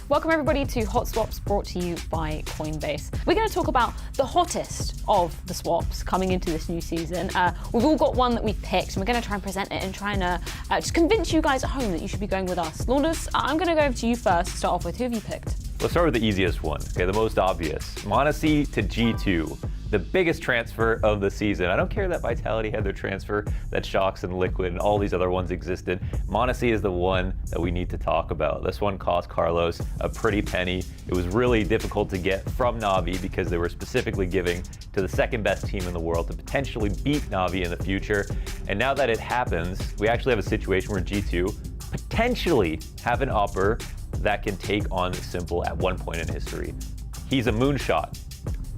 Welcome everybody to Hot Swaps, brought to you by Coinbase. We're going to talk about the hottest of the swaps coming into this new season. We've all got one that we've picked, and we're going to try and present it and try and just convince you guys at home that you should be going with us. Launders, I'm going to go over to you first to start off with. Who have you picked? Let's start with the easiest one, okay, the most obvious. MIBR to G2, the biggest transfer of the season. I don't care that Vitality had their transfer, that Shox and Liquid and all these other ones existed. MIBR is the one that we need to talk about. This one cost Carlos a pretty penny. It was really difficult to get from Na'Vi because they were specifically giving to the second best team in the world to potentially beat Na'Vi in the future. And now that it happens, we actually have a situation where G2 potentially have an upper that can take on Simple at one point in history. He's a moonshot,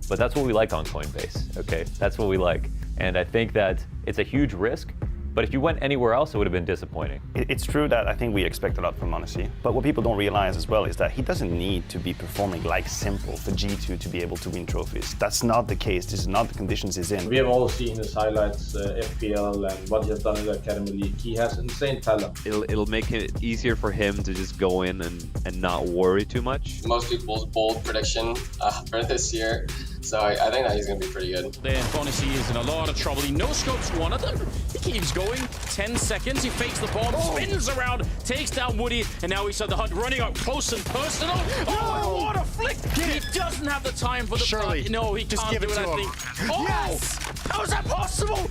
but that's what we like on Coinbase, okay? That's what we like. And I think that it's a huge risk, but if you went anywhere else, it would have been disappointing. It's true that I think we expect a lot from MIBR, but what people don't realize as well is that he doesn't need to be performing like Simple for G2 to be able to win trophies. That's not the case. This is not the conditions he's in. We have all seen his highlights, FPL, and what he has done in the Academy League. He has insane talent. It'll make it easier for him to just go in and not worry too much. Most people's bold prediction for this year. So I think that he's going to be pretty good. Then Bonnicy is in a lot of trouble. He no-scopes one of them. He keeps going. 10 seconds. He fakes the bomb, spins around, takes down Woody, and now he's at the hunt, running up close and personal. Oh, what a flick! He doesn't have the time for the Surely. No, he Just can't give do it it, to I him. think. Oh! Yes! How is that possible?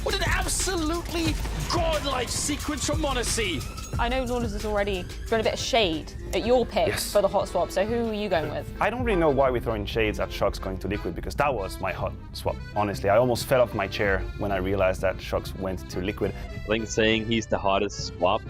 What an absolutely godlike sequence from MIBR. I know Launders has already thrown a bit of shade at your pick for the hot swap, so who are you going with? I don't really know why we're throwing shades at Shox going to Liquid, because that was my hot swap. Honestly, I almost fell off my chair when I realized that Shox went to Liquid. I think saying he's the hottest swap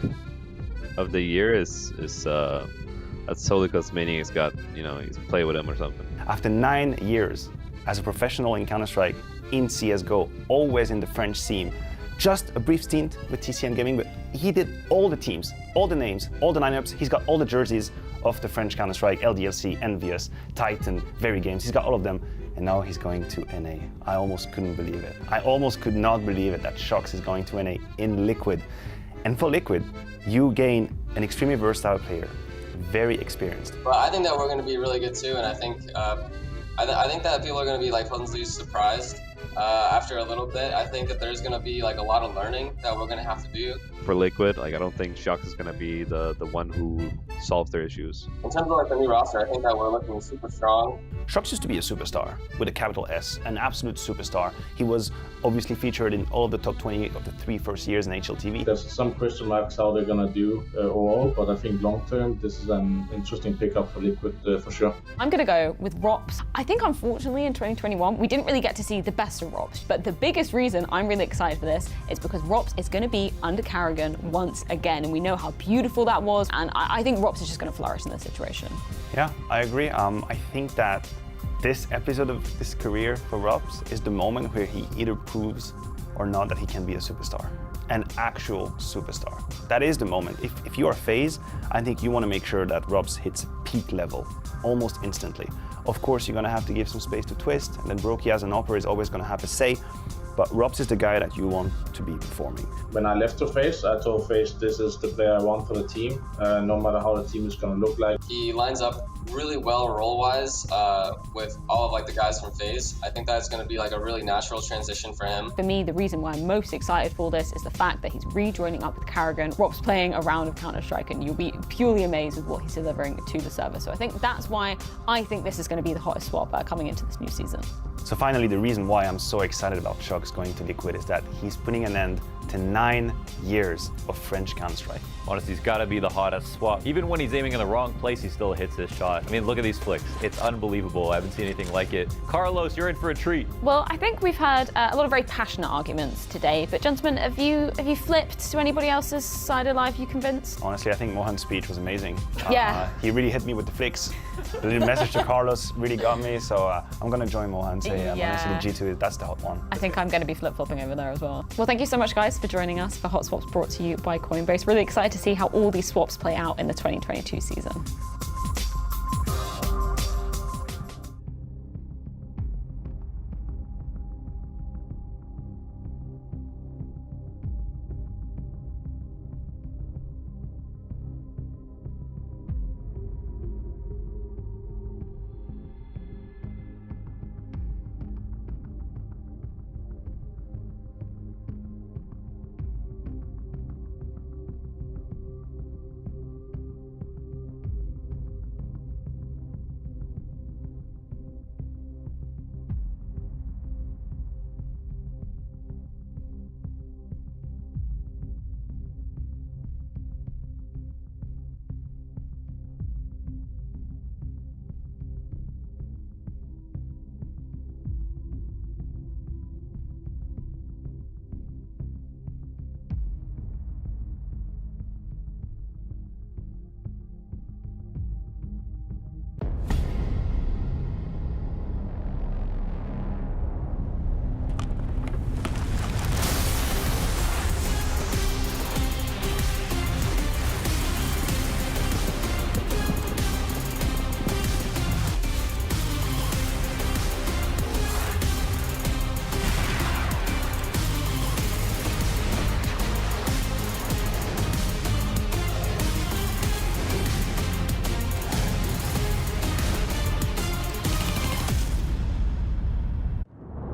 of the year is that's totally because Maniac's got, you know, he's play with him or something. After 9 years as a professional in Counter-Strike, in CSGO, always in the French scene, just a brief stint with TCM Gaming, but he did all the teams, all the names, all the lineups. He's got all the jerseys of the French Counter-Strike, LDLC, Envious, Titan, Very Games. He's got all of them, and now he's going to NA. I almost couldn't believe it. I almost could not believe it that Shox is going to NA in Liquid. And for Liquid, you gain an extremely versatile player, very experienced. Well, I think that we're going to be really good too, and I think that people are going to be like pleasantly surprised after a little bit. I think that there's going to be like a lot of learning that we're going to have to do. For Liquid, like I don't think Shox is gonna be the one who solves their issues. In terms of like the new roster, I think that we're looking super strong. Shox used to be a superstar with a capital S, an absolute superstar. He was obviously featured in all of the top 20 of the 3 first years in HLTV. There's some question marks how they're going to do overall, but I think long term, this is an interesting pickup for Liquid for sure. I'm going to go with Rops. I think unfortunately in 2021, we didn't really get to see the best of Rops, but the biggest reason I'm really excited for this is because Rops is going to be under Carrigan once again, and we know how beautiful that was, and I think Rops is just going to flourish in this situation. Yeah, I agree. I think that this episode of this career for Rops is the moment where he either proves or not that he can be a superstar, an actual superstar. That is the moment. If you are FaZe, I think you want to make sure that Rops hits peak level almost instantly. Of course, you're going to have to give some space to Twist, and then Brokey as an opera is always going to have a say, but Rops is the guy that you want to be performing. When I left to FaZe, I told FaZe this is the player I want for the team, no matter how the team is going to look like. He lines up really well role-wise with all of like the guys from FaZe. I think that's going to be like a really natural transition for him. For me, the reason why I'm most excited for this is the fact that he's rejoining up with Carrigan. Rops playing a round of Counter-Strike, and you'll be purely amazed with what he's delivering to the server. So I think that's why I think this is going to be the hottest swap coming into this new season. So finally, the reason why I'm so excited about Shox going to Liquid is that he's putting an end to 9 years of French Counter-Strike. Honestly, he's got to be the hottest swap. Even when he's aiming in the wrong place, he still hits his shot. I mean, look at these flicks. It's unbelievable. I haven't seen anything like it. Carlos, you're in for a treat. Well, I think we've had a lot of very passionate arguments today, but gentlemen, have you flipped to anybody else's side of life? You convinced? Honestly, I think Mahone's speech was amazing. Yeah. He really hit me with the flicks. The little message to Carlos really got me, so I'm going to join Mahone and say Yeah. the G2, that's the hot one. I think I'm going to be flip-flopping over there as well. Well, thank you so much, guys, for joining us for Hot Swaps, brought to you by Coinbase. Really excited to see how all these swaps play out in the 2022 season.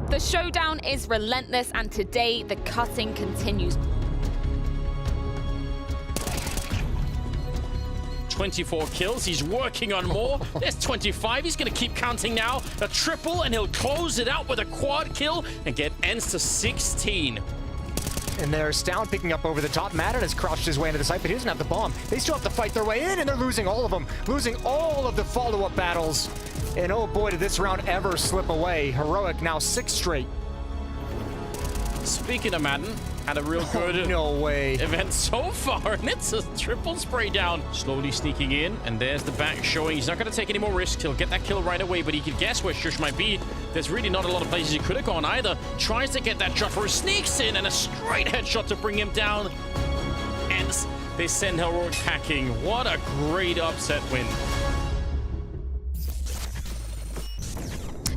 The showdown is relentless, and today the cutting continues. 24 kills, he's working on more. There's 25, he's gonna keep counting now. A triple, and he'll close it out with a quad kill and get ends to 16. And there's Stound picking up over the top. Madden has crouched his way into the site, but he doesn't have the bomb. They still have to fight their way in, and they're losing all of them. Losing all of the follow-up battles. And oh boy, did this round ever slip away. Heroic now 6 straight. Speaking of Madden, had a real good no way. event so far, and it's a triple spray down. Slowly sneaking in, and there's the back showing he's not going to take any more risks. He'll get that kill right away, but he can guess where Shush might be. There's really not a lot of places he could have gone either. Tries to get that jumper, sneaks in, and a straight headshot to bring him down. And they send Heroic packing. What a great upset win.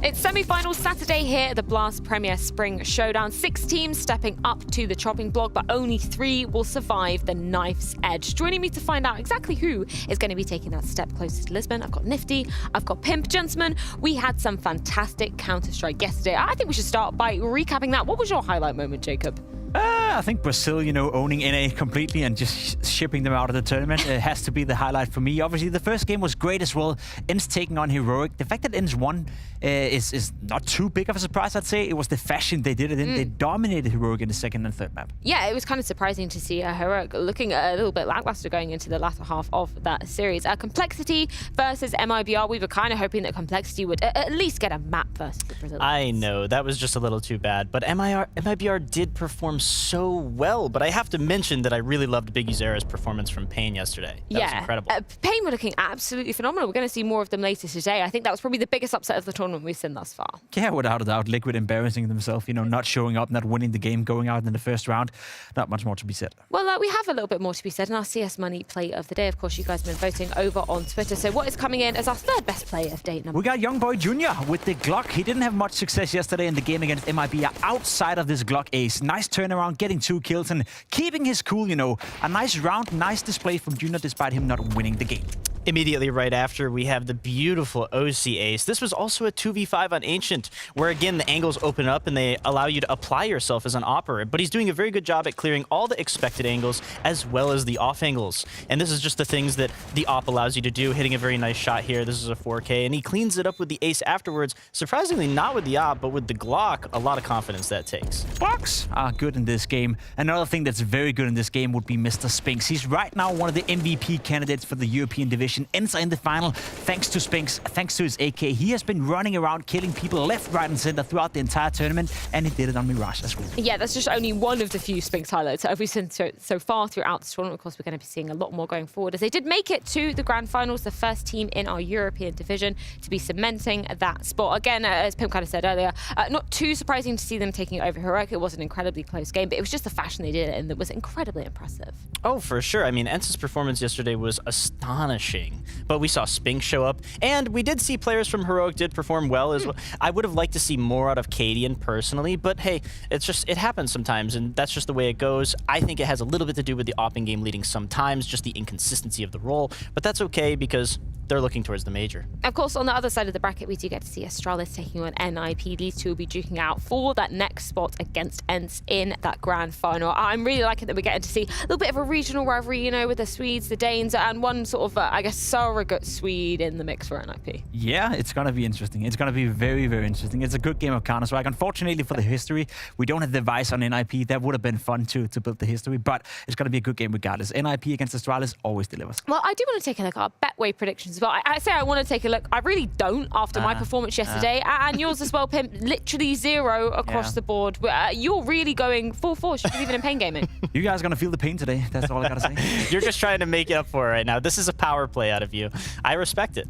It's semi-finals Saturday here at the BLAST Premier Spring Showdown. 6 teams stepping up to the chopping block, but only 3 will survive the knife's edge. Joining me to find out exactly who is going to be taking that step closer to Lisbon, I've got Nifty, I've got PIMP. Gentlemen, we had some fantastic Counter-Strike yesterday. I think we should start by recapping that. What was your highlight moment, Jacob? I think Brazil, owning NA completely and just shipping them out of the tournament has to be the highlight for me. Obviously, the first game was great as well. Ins taking on Heroic. The fact that Ins won is not too big of a surprise, I'd say. It was the fashion they did it in. They dominated Heroic in the second and third map. Yeah, it was kind of surprising to see Heroic looking a little bit lackluster going into the latter half of that series. Complexity versus MIBR. We were kind of hoping that Complexity would at least get a map versus the Brazilians. I know, that was just a little too bad. But MIBR did perform so well, but I have to mention that I really loved Biggie Zera's performance from paiN yesterday. That was incredible. paiN were looking absolutely phenomenal. We're going to see more of them later today. I think that was probably the biggest upset of the tournament we've seen thus far. Yeah, without a doubt. Liquid embarrassing themselves, not showing up, not winning the game, going out in the first round. Not much more to be said. Well, we have a little bit more to be said in our CS Money Play of the Day. Of course, you guys have been voting over on Twitter. So what is coming in as our third best play of day number? We got Youngboy Jr. with the Glock. He didn't have much success yesterday in the game against MIBR outside of this Glock ace. Nice turnaround, getting 2 kills and keeping his cool, A nice round, nice display from Jr. despite him not winning the game. Immediately right after, we have the beautiful OC ace. This was also a 2v5 on Ancient, where again, the angles open up and they allow you to apply yourself as an operator. But he's doing a very good job at clearing all the expected angles as well as the off angles. And this is just the things that the op allows you to do, hitting a very nice shot here. This is a 4K, and he cleans it up with the ace afterwards. Surprisingly, not with the op, but with the Glock, a lot of confidence that takes. Glocks are good in this game. Another thing that's very good in this game would be Mr. Spinks. He's right now one of the MVP candidates for the European division. Ends in the final thanks to Spinks, thanks to his AK. He has been running around killing people left, right, and center throughout the entire tournament, and he did it on Mirage as well. Yeah, that's just only one of the few Spinks highlights that we've seen so far throughout the tournament. Of course, we're going to be seeing a lot more going forward, as they did make it to the grand finals, the first team in our European division to be cementing that spot. Again, as Pim kind of said earlier, not too surprising to see them taking it over Heroic. It was an incredibly close game, but it was just the fashion they did it in that was incredibly impressive. Oh, for sure. I mean, Ence's performance yesterday was astonishing. But we saw Spink show up, and we did see players from Heroic did perform well as well. I would have liked to see more out of Cadian personally, but hey, it happens sometimes, and that's just the way it goes. I think it has a little bit to do with the opping game leading sometimes, just the inconsistency of the role, but that's okay because they're looking towards the major. Of course, on the other side of the bracket, we do get to see Astralis taking on NIP. These two will be duking out for that next spot against Ents in that grand final. I'm really liking that we're getting to see a little bit of a regional rivalry, with the Swedes, the Danes, and one sort of, I guess, surrogate Swede in the mix for NIP. Yeah, it's going to be interesting. It's going to be very, very interesting. It's a good game of Counter-Strike. Unfortunately for the history, we don't have the Vice on NIP. That would have been fun to build the history, but it's going to be a good game regardless. NIP against Astralis always delivers. Well, I do want to take a look at our Betway predictions as well. I say I want to take a look. I really don't after my performance yesterday, and yours as well, Pimp. Literally 0 across the board. You're really going full force. You're even in paiN gaming. You guys are going to feel the pain today. That's all I got to say. You're just trying to make it up for it right now. This is a power play out of you. I respect it.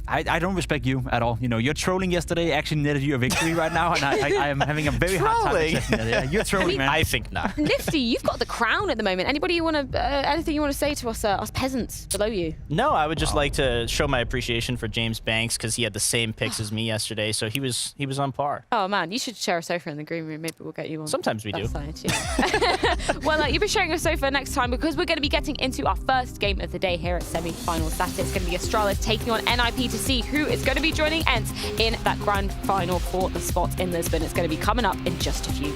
I don't respect you at all. You're trolling yesterday actually netted you a victory right now, and I am having a very hard time accepting that. Yeah, you're trolling, man. I think not. Nifty, you've got the crown at the moment. Anybody you want to, anything you want to say to us peasants below you? No, I would just like to show my appreciation for James Banks because he had the same picks as me yesterday, so he was on par. Oh man, you should share a sofa in the green room. Maybe we'll get you on. Sometimes we do. Side, yeah. Well, you'll be sharing a sofa next time because we're going to be getting into our first game of the day here at semi-final Saturday. It's going to be Astralis taking on NIP to see who is going to be joining ENCE in that grand final for the spot in Lisbon. It's going to be coming up in just a few.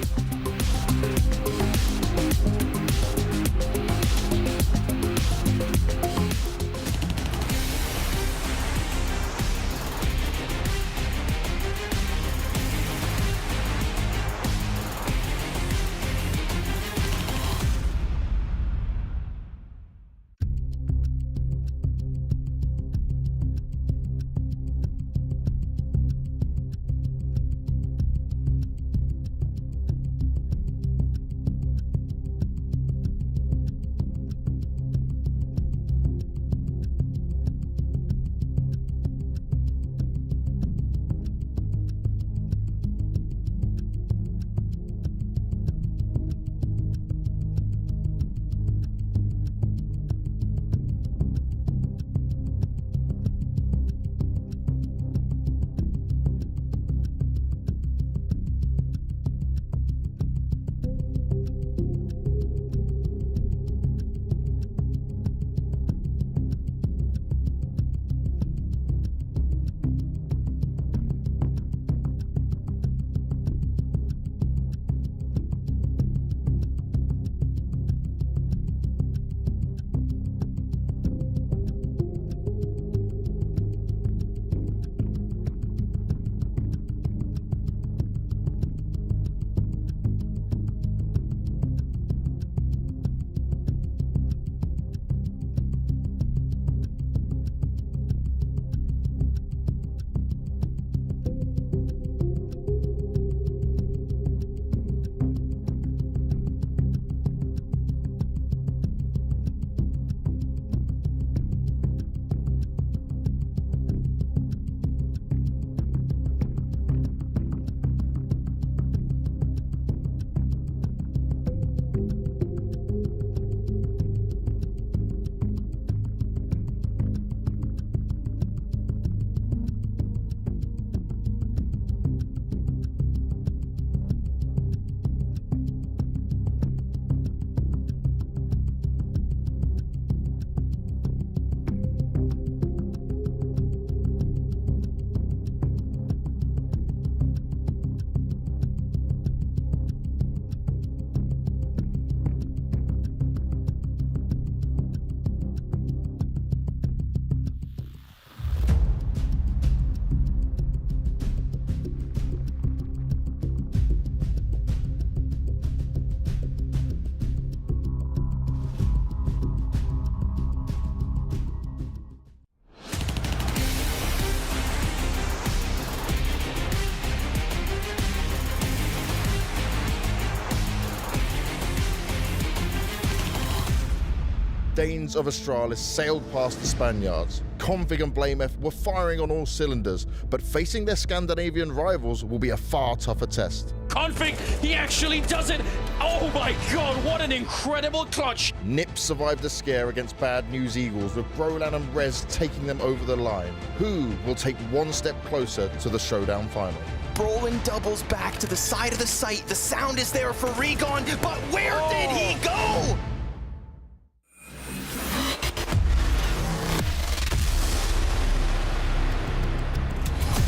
Danes of Astralis sailed past the Spaniards. Config and BlameF were firing on all cylinders, but facing their Scandinavian rivals will be a far tougher test. Config, he actually does it! Oh my god, what an incredible clutch! Nip survived the scare against Bad News Eagles, with Brolan and Rez taking them over the line. Who will take one step closer to the showdown final? Brolin doubles back to the side of the site. The sound is there for Regon, but where did he go?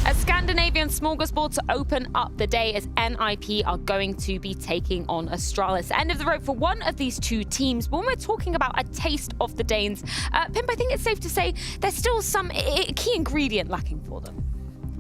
A Scandinavian smorgasbord to open up the day as NIP are going to be taking on Astralis. End of the road for one of these two teams. But when we're talking about a taste of the Danes, Pimp, I think it's safe to say there's still some key ingredient lacking for them.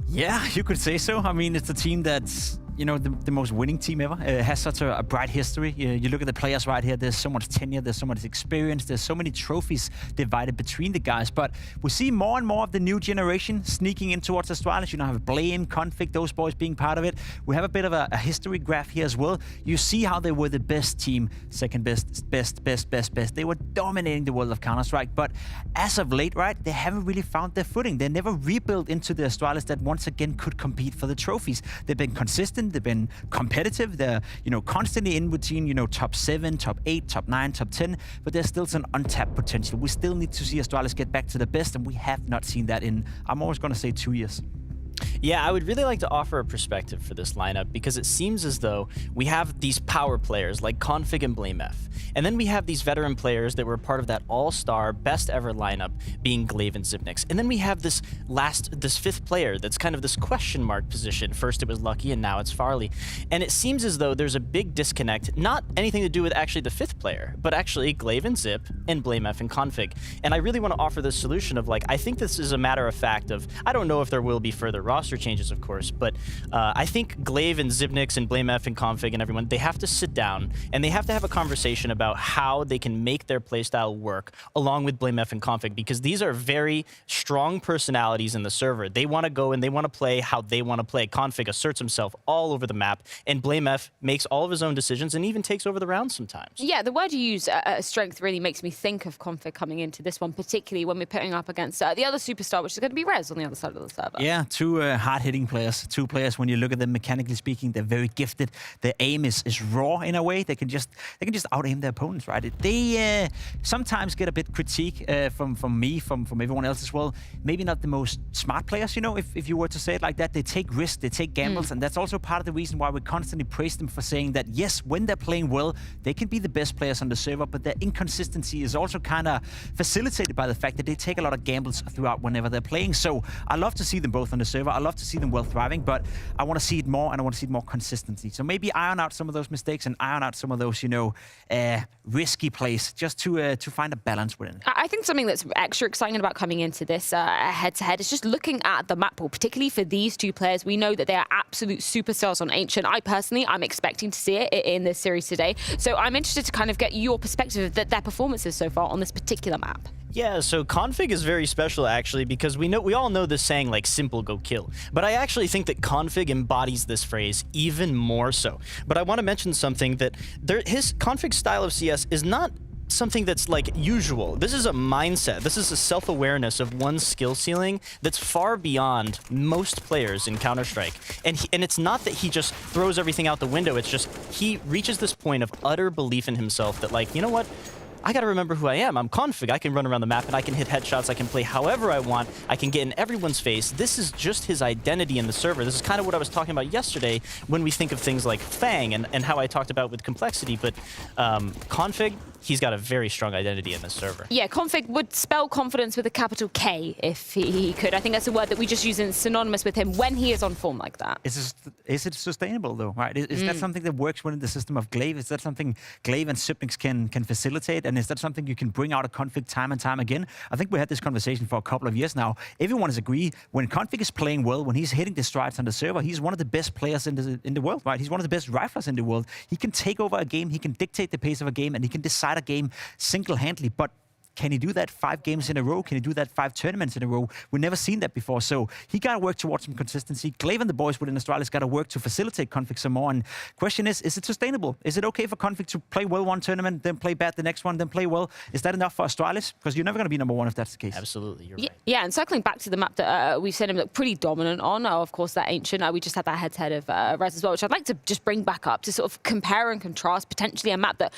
Yeah, you could say so. I mean, it's a team that's, you know, the most winning team ever. It has such a bright history. You look at the players right here, there's so much tenure, there's so much experience, there's so many trophies divided between the guys. But we see more and more of the new generation sneaking in towards Astralis. You know, have Blame, Config, those boys being part of it. We have a bit of a history graph here as well. You see how they were the best team, second best, best. They were dominating the world of Counter-Strike. But as of late, right, they haven't really found their footing. They never rebuilt into the Astralis that once again could compete for the trophies. They've been consistent. They've been competitive. They're, you know, constantly in between, you know, top 7, top 8, top 9, top 10, but there's still some untapped potential. We still need to see Astralis get back to the best, and we have not seen that in, I'm always going to say, 2 years. Yeah, I would really like to offer a perspective for this lineup because it seems as though we have these power players like Config and blamF, and then we have these veteran players that were part of that all-star best ever lineup being Glaive and Zipnix, and then we have this fifth player that's kind of this question mark position. First it was Lucky and now it's Farley, and it seems as though there's a big disconnect, not anything to do with actually the fifth player, but actually Glaive and Zip and blamF and Config. And I really want to offer this solution of like, I think this is a matter of fact of, I don't know if there will be further roster changes, of course, but I think Glaive and Zipnix and blamF and Config and everyone, they have to sit down and they have to have a conversation about how they can make their playstyle work along with blamF and Config, because these are very strong personalities in the server. They want to go and they want to play how they want to play. Config asserts himself all over the map, and blamF makes all of his own decisions and even takes over the round sometimes. Yeah, the word you use, strength, really makes me think of Config coming into this one, particularly when we're putting up against the other superstar, which is going to be Rez on the other side of the server. Yeah, two hard-hitting players. Two players, when you look at them mechanically speaking, they're very gifted. Their aim is raw in a way. They can just out-aim their opponents, right? They sometimes get a bit critique from me, from everyone else as well. Maybe not the most smart players, you know, if you were to say it like that. They take risks, they take gambles, and that's also part of the reason why we constantly praise them for saying that, yes, when they're playing well, they can be the best players on the server, but their inconsistency is also kind of facilitated by the fact that they take a lot of gambles throughout whenever they're playing. So I love to see them both on the server. I love to see them well thriving, but I want to see it more, and I want to see more consistency. So maybe iron out some of those mistakes and iron out some of those, you know, risky plays, just to find a balance within it. I think something that's extra exciting about coming into this head-to-head is just looking at the map pool, particularly for these two players. We know that they are absolute superstars on Ancient. I'm expecting to see it in this series today. So I'm interested to kind of get your perspective of their performances so far on this particular map. Yeah, so Config is very special actually, because we all know this saying like simple go kill, but I actually think that Config embodies this phrase even more so. But I want to mention something that his Config style of CS is not something that's like usual. This is a mindset. This is a self-awareness of one's skill ceiling that's far beyond most players in Counter-Strike. And it's not that he just throws everything out the window. It's just he reaches this point of utter belief in himself that, like, you know what? I gotta remember who I am. I'm Config. I can run around the map and I can hit headshots. I can play however I want. I can get in everyone's face. This is just his identity in the server. This is kind of what I was talking about yesterday when we think of things like Fang and how I talked about with complexity. But Config, he's got a very strong identity in this server. Yeah, Config would spell confidence with a capital K if he could. I think that's a word that we just use in synonymous with him when he is on form like that. Is it sustainable though, right? Is that something that works within the system of Glaive? Is that something Glaive and Zipnix can facilitate? And is that something you can bring out of Config time and time again? I think we had this conversation for a couple of years now. Everyone has agreed when Config is playing well, when he's hitting the strides on the server, he's one of the best players in the world, right? He's one of the best riflers in the world. He can take over a game, he can dictate the pace of a game, and he can decide a game single-handedly. But can he do that 5 games in a row? Can he do that 5 tournaments in a row? We've never seen that before. So he got to work towards some consistency. Glaive and the boys within Astralis got to work to facilitate Config some more. And question is it sustainable? Is it okay for Config to play well one tournament, then play bad the next one, then play well? Is that enough for Astralis? Because you're never going to be #1 if that's the case. Absolutely, you're right. Yeah, and circling back to the map that we've seen him look pretty dominant on, of course, that Ancient. We just had that head-to-head of Rez as well, which I'd like to just bring back up to sort of compare and contrast potentially a map that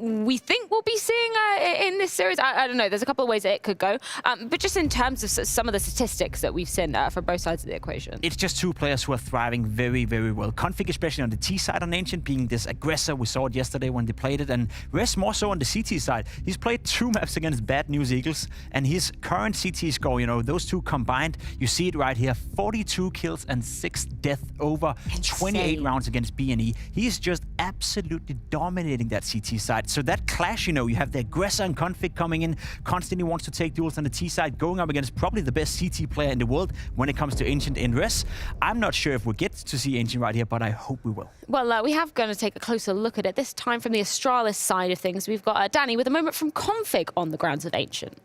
we think we'll be seeing in this series. I don't know. There's a couple of ways that it could go. But just in terms of some of the statistics that we've seen from both sides of the equation. It's just two players who are thriving very, very well. Config, especially on the T side on Ancient, being this aggressor. We saw it yesterday when they played it. And Rez more so on the CT side. He's played 2 maps against Bad News Eagles. And his current CT score, you know, those two combined, you see it right here. 42 kills and 6 deaths over 28 rounds against BNE. He's just absolutely dominating that CT side. So that clash, you know, you have the aggressor and Config coming in, constantly wants to take duels on the T side, going up against probably the best CT player in the world when it comes to Ancient in Rez. I'm not sure if we get to see Ancient right here, but I hope we will. Well, we have going to take a closer look at it, this time from the Astralis side of things. We've got Danny with a moment from Config on the grounds of Ancient.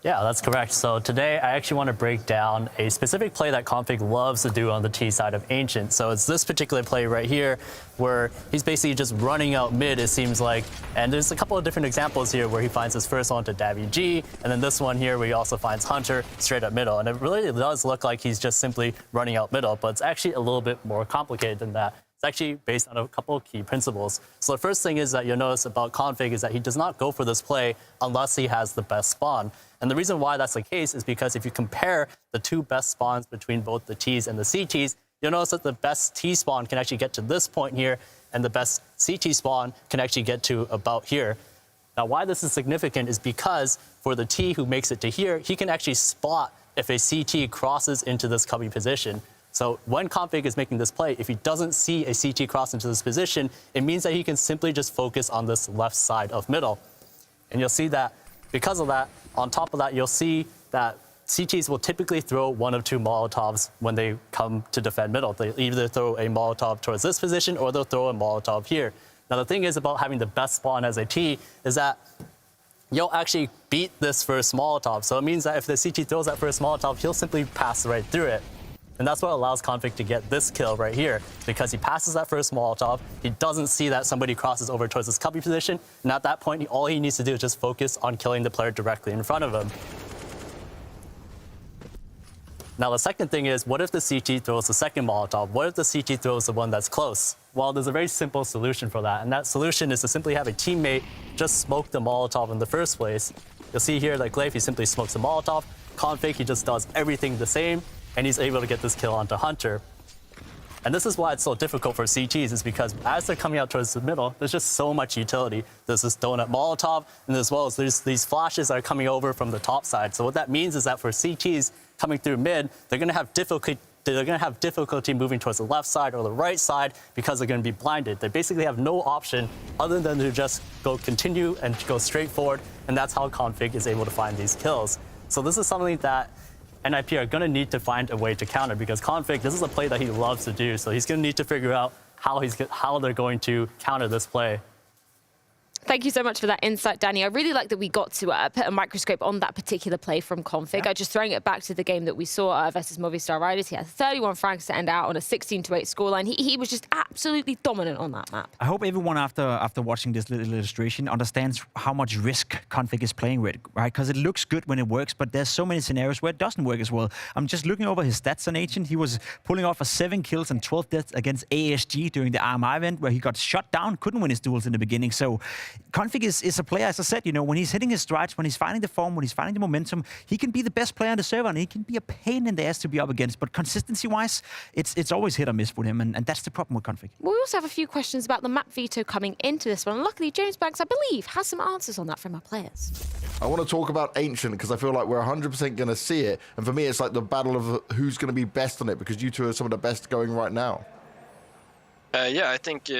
Yeah, that's correct. So today I actually want to break down a specific play that Config loves to do on the T side of Ancient. So it's this particular play right here where he's basically just running out mid, it seems like. And there's a couple of different examples here where he finds his first one to Davy G, and then this one here where he also finds Hunter straight up middle. And it really does look like he's just simply running out middle, but it's actually a little bit more complicated than that. It's actually based on a couple of key principles. So the first thing is that you'll notice about Config is that he does not go for this play unless he has the best spawn. And the reason why that's the case is because if you compare the two best spawns between both the Ts and the CTs, you'll notice that the best T spawn can actually get to this point here, and the best CT spawn can actually get to about here. Now, why this is significant is because for the T who makes it to here, he can actually spot if a CT crosses into this cubby position. So when Config is making this play, if he doesn't see a CT cross into this position, it means that he can simply just focus on this left side of middle. And you'll see that because of that, on top of that, you'll see that CTs will typically throw one of two Molotovs when they come to defend middle. They either throw a Molotov towards this position or they'll throw a Molotov here. Now, the thing is about having the best spawn as a T is that you'll actually beat this first Molotov. So it means that if the CT throws that first Molotov, he'll simply pass right through it. And that's what allows Config to get this kill right here, because he passes that first Molotov, he doesn't see that somebody crosses over towards this cubby position, and at that point, all he needs to do is just focus on killing the player directly in front of him. Now, the second thing is, what if the CT throws the second Molotov? What if the CT throws the one that's close? Well, there's a very simple solution for that, and that solution is to simply have a teammate just smoke the Molotov in the first place. You'll see here that Glaive, he simply smokes the Molotov. Config, he just does everything the same, and he's able to get this kill onto Hunter. And this is why it's so difficult for CTs, is because as they're coming out towards the middle, there's just so much utility. There's this donut Molotov, and as well as there's these flashes that are coming over from the top side. So what that means is that for CTs coming through mid, they're going to have difficulty moving towards the left side or the right side because they're going to be blinded. They basically have no option other than to just continue and go straight forward, and that's how Config is able to find these kills. So this is something that NIP are going to need to find a way to counter, because Config, this is a play that he loves to do, so he's going to need to figure out how they're going to counter this play. Thank you so much for that insight, Danny. I really like that we got to put a microscope on that particular play from Config. Just throwing it back to the game that we saw versus Movistar Riders. He had 31 frags to end out on a 16-8 scoreline. He was just absolutely dominant on that map. I hope everyone after watching this little illustration understands how much risk Config is playing with, right? Because it looks good when it works, but there's so many scenarios where it doesn't work as well. I'm just looking over his stats on Ancient. He was pulling off 7 kills and 12 deaths against ASG during the RMI event, where he got shot down, couldn't win his duels in the beginning. So Config is a player, as I said, when he's hitting his strides, when he's finding the form, when he's finding the momentum, he can be the best player on the server, and he can be a pain in the ass to be up against. But consistency-wise, it's always hit or miss with him, and that's the problem with Config. Well, we also have a few questions about the map veto coming into this one. Luckily, James Banks, I believe, has some answers on that from our players. I want to talk about Ancient because I feel like we're 100% going to see it. And for me, it's like the battle of who's going to be best on it, because you two are some of the best going right now. Yeah, I think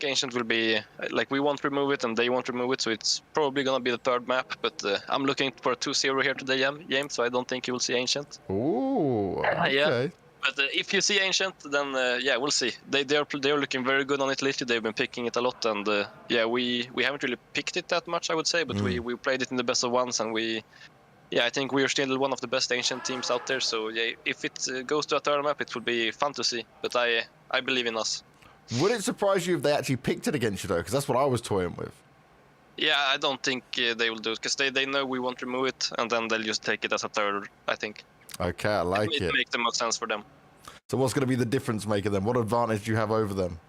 Ancient will be, like, we won't remove it and they won't remove it, so it's probably gonna be the third map. But I'm looking for a 2-0 here today, James, so I don't think you will see Ancient. Ooh, okay. Yeah. But if you see Ancient, then yeah, we'll see. They're looking very good on it lately. They've been picking it a lot, and yeah, we haven't really picked it that much, I would say, but we played it in the best of ones, and I think we are still one of the best Ancient teams out there. So yeah, if it goes to a third map, it will be fun to see. But I believe in us. Would it surprise you if they actually picked it against you, though? Because that's what I was toying with. Yeah, I don't think they will do it, because they know we won't remove it, and then they'll just take it as a third, I think. Okay, I like it. It makes the most sense for them. So what's going to be the difference maker then? What advantage do you have over them?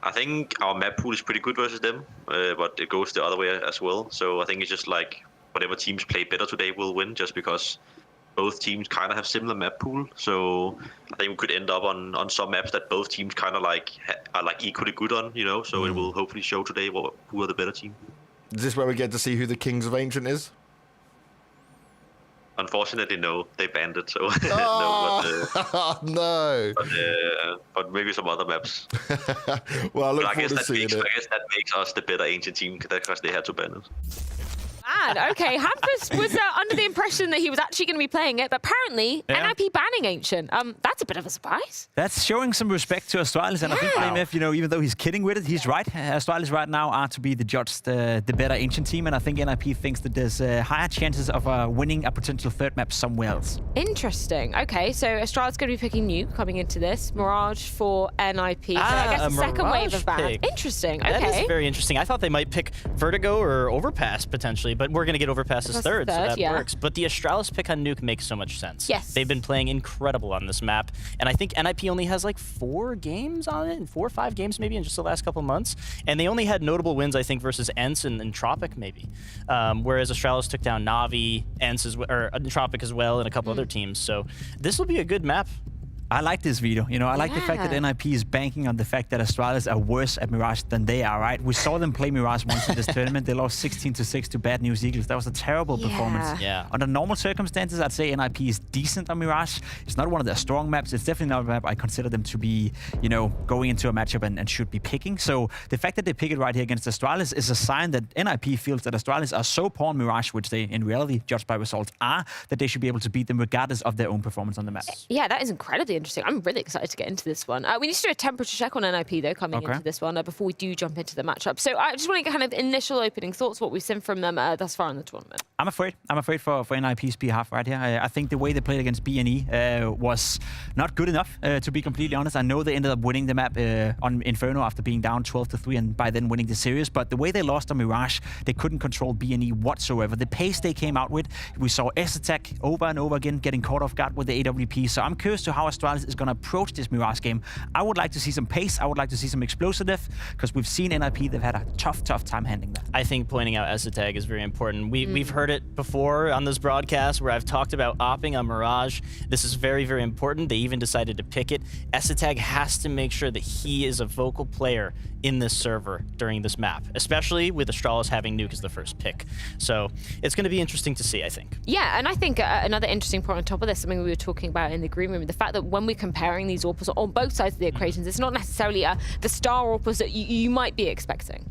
I think our map pool is pretty good versus them, but it goes the other way as well. So I think it's just like whatever teams play better today will win, just because both teams kind of have similar map pool. So I think we could end up on some maps that both teams kind of like are like equally good on, so it will hopefully show today who are the better team. Is this where we get to see who the Kings of Ancient is? Unfortunately, no. They banned it, so oh, no. But maybe some other maps. Well, I look forward to seeing it. I guess that makes us the better Ancient team, because they had to ban it. Okay, Hampus was under the impression that he was actually going to be playing it, but apparently NIP banning Ancient. That's a bit of a surprise. That's showing some respect to Astralis, and I think BlameF, even though he's kidding with it, he's right. Astralis right now are to be the judge, the better Ancient team, and I think NIP thinks that there's higher chances of winning a potential third map somewhere else. Interesting. Okay, so Astralis going to be picking Nuke coming into this. Mirage for NIP. So I guess the second wave of ban. Interesting. Okay. That is very interesting. I thought they might pick Vertigo or Overpass potentially, but but we're going to get Overpass as third, so that yeah. works. But the Astralis pick on Nuke makes so much sense. Yes. They've been playing incredible on this map, and I think NIP only has like 4 games on it, 4 or 5 games maybe in just the last couple months, and they only had notable wins, I think, versus ENCE and Tropic maybe, whereas Astralis took down Na'Vi, ENCE or Tropic as well, and a couple other teams. So this will be a good map. I like this video. You know, I like the fact that NIP is banking on the fact that Astralis are worse at Mirage than they are, right? We saw them play Mirage once in this tournament. They lost 16-6 to Bad News Eagles. That was a terrible performance. Yeah. Under normal circumstances, I'd say NIP is decent on Mirage. It's not one of their strong maps. It's definitely not a map I consider them to be, you know, going into a matchup and should be picking. So the fact that they pick it right here against Astralis is a sign that NIP feels that Astralis are so poor on Mirage, which they in reality, judged by results, are, that they should be able to beat them regardless of their own performance on the map. Yeah, that is incredibly interesting. I'm really excited to get into this one. We need to do a temperature check on NIP, though, coming into this one before we do jump into the matchup. So I just want to get kind of initial opening thoughts, what we've seen from them thus far in the tournament. I'm afraid for NIP's behalf right here. I think the way they played against BNE was not good enough, to be completely honest. I know they ended up winning the map on Inferno after being down 12-3 and by then winning the series, but the way they lost on Mirage, they couldn't control BNE whatsoever. The pace they came out with, we saw S-Attack over and over again getting caught off guard with the AWP. So I'm curious to how Astralis is going to approach this Mirage game. I would like to see some pace. I would like to see some explosiveness, because we've seen NIP, they've had a tough time handling that. I think pointing out S-Attack is very important. We've heard it before on this broadcast where I've talked about opping on Mirage. This is very, very important. They even decided to pick it. S-Attack has to make sure that he is a vocal player in this server during this map, especially with Astralis having Nuke as the first pick. So it's going to be interesting to see, I think. Yeah, and I think another interesting point on top of this, something we were talking about in the green room, the fact that when we're comparing these AWPers on both sides of the equations, it's not necessarily the star AWPers that you might be expecting.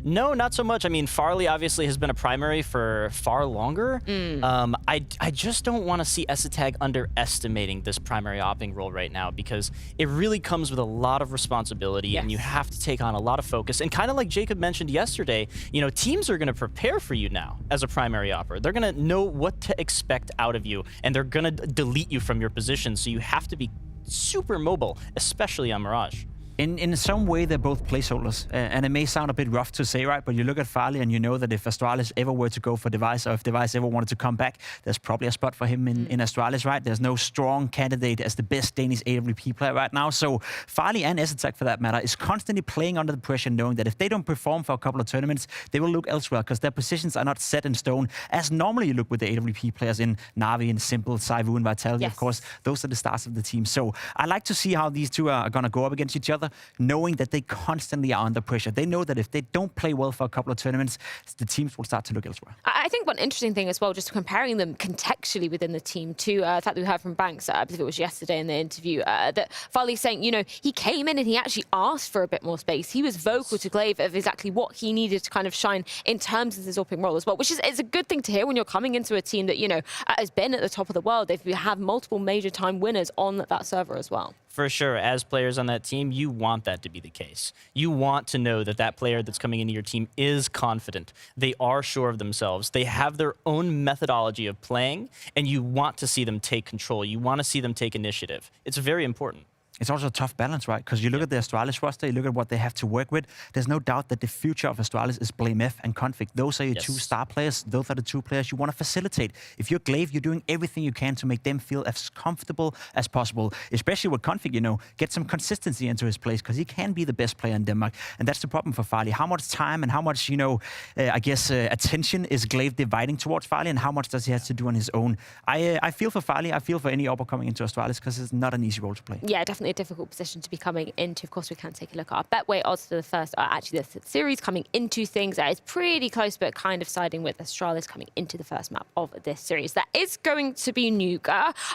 No, not so much. I mean, Farley obviously has been a primary for far longer. I just don't want to see S-Attack underestimating this primary opping role right now, because it really comes with a lot of responsibility, and you have to take on a lot of focus. And kind of like Jacob mentioned yesterday, you know, teams are going to prepare for you now as a primary opper. They're going to know what to expect out of you, and they're going to delete you from your position. So you have to be super mobile, especially on Mirage. In some way, they're both placeholders, and it may sound a bit rough to say, right? But you look at Farley and you know that if Astralis ever were to go for Device, or if Device ever wanted to come back, there's probably a spot for him in Astralis, right? There's no strong candidate as the best Danish AWP player right now. So Farley and S-Attack, for that matter, is constantly playing under the pressure, knowing that if they don't perform for a couple of tournaments, they will look elsewhere, because their positions are not set in stone, as normally you look with the AWP players in Na'Vi and Simple, Saivu and Vitality. Of course, those are the stars of the team. So I like to see how these two are going to go up against each other, knowing that they constantly are under pressure. They know that if they don't play well for a couple of tournaments, the teams will start to look elsewhere. I think one interesting thing as well, just comparing them contextually within the team too, the fact that we heard from Banks, I believe it was yesterday in the interview, that Farley's saying, you know, he came in and he actually asked for a bit more space. He was vocal to Glaive of exactly what he needed to kind of shine in terms of his opening role as well, which is a good thing to hear when you're coming into a team that, you know, has been at the top of the world. They've had multiple major time winners on that server as well. For sure, as players on that team, you want that to be the case. You want to know that that player that's coming into your team is confident. They are sure of themselves. They have their own methodology of playing, and you want to see them take control. You want to see them take initiative. It's very important. It's also a tough balance, right? Because you look at the Astralis roster, you look at what they have to work with. There's no doubt that the future of Astralis is blamF and Config. Those are your two star players. Those are the two players you want to facilitate. If you're Glaive, you're doing everything you can to make them feel as comfortable as possible. Especially with Config, you know, get some consistency into his plays, because he can be the best player in Denmark. And that's the problem for Farley. How much time and how much, you know, I guess, attention is Glaive dividing towards Farley, and how much does he have to do on his own? I feel for Farley. I feel for any opper coming into Astralis, because it's not an easy role to play. Yeah, definitely a difficult position to be coming into. Of course, we can take a look at our betway odds for the first, actually the series coming into things. It's pretty close, but kind of siding with Astralis coming into the first map of this series. That is going to be Nuke.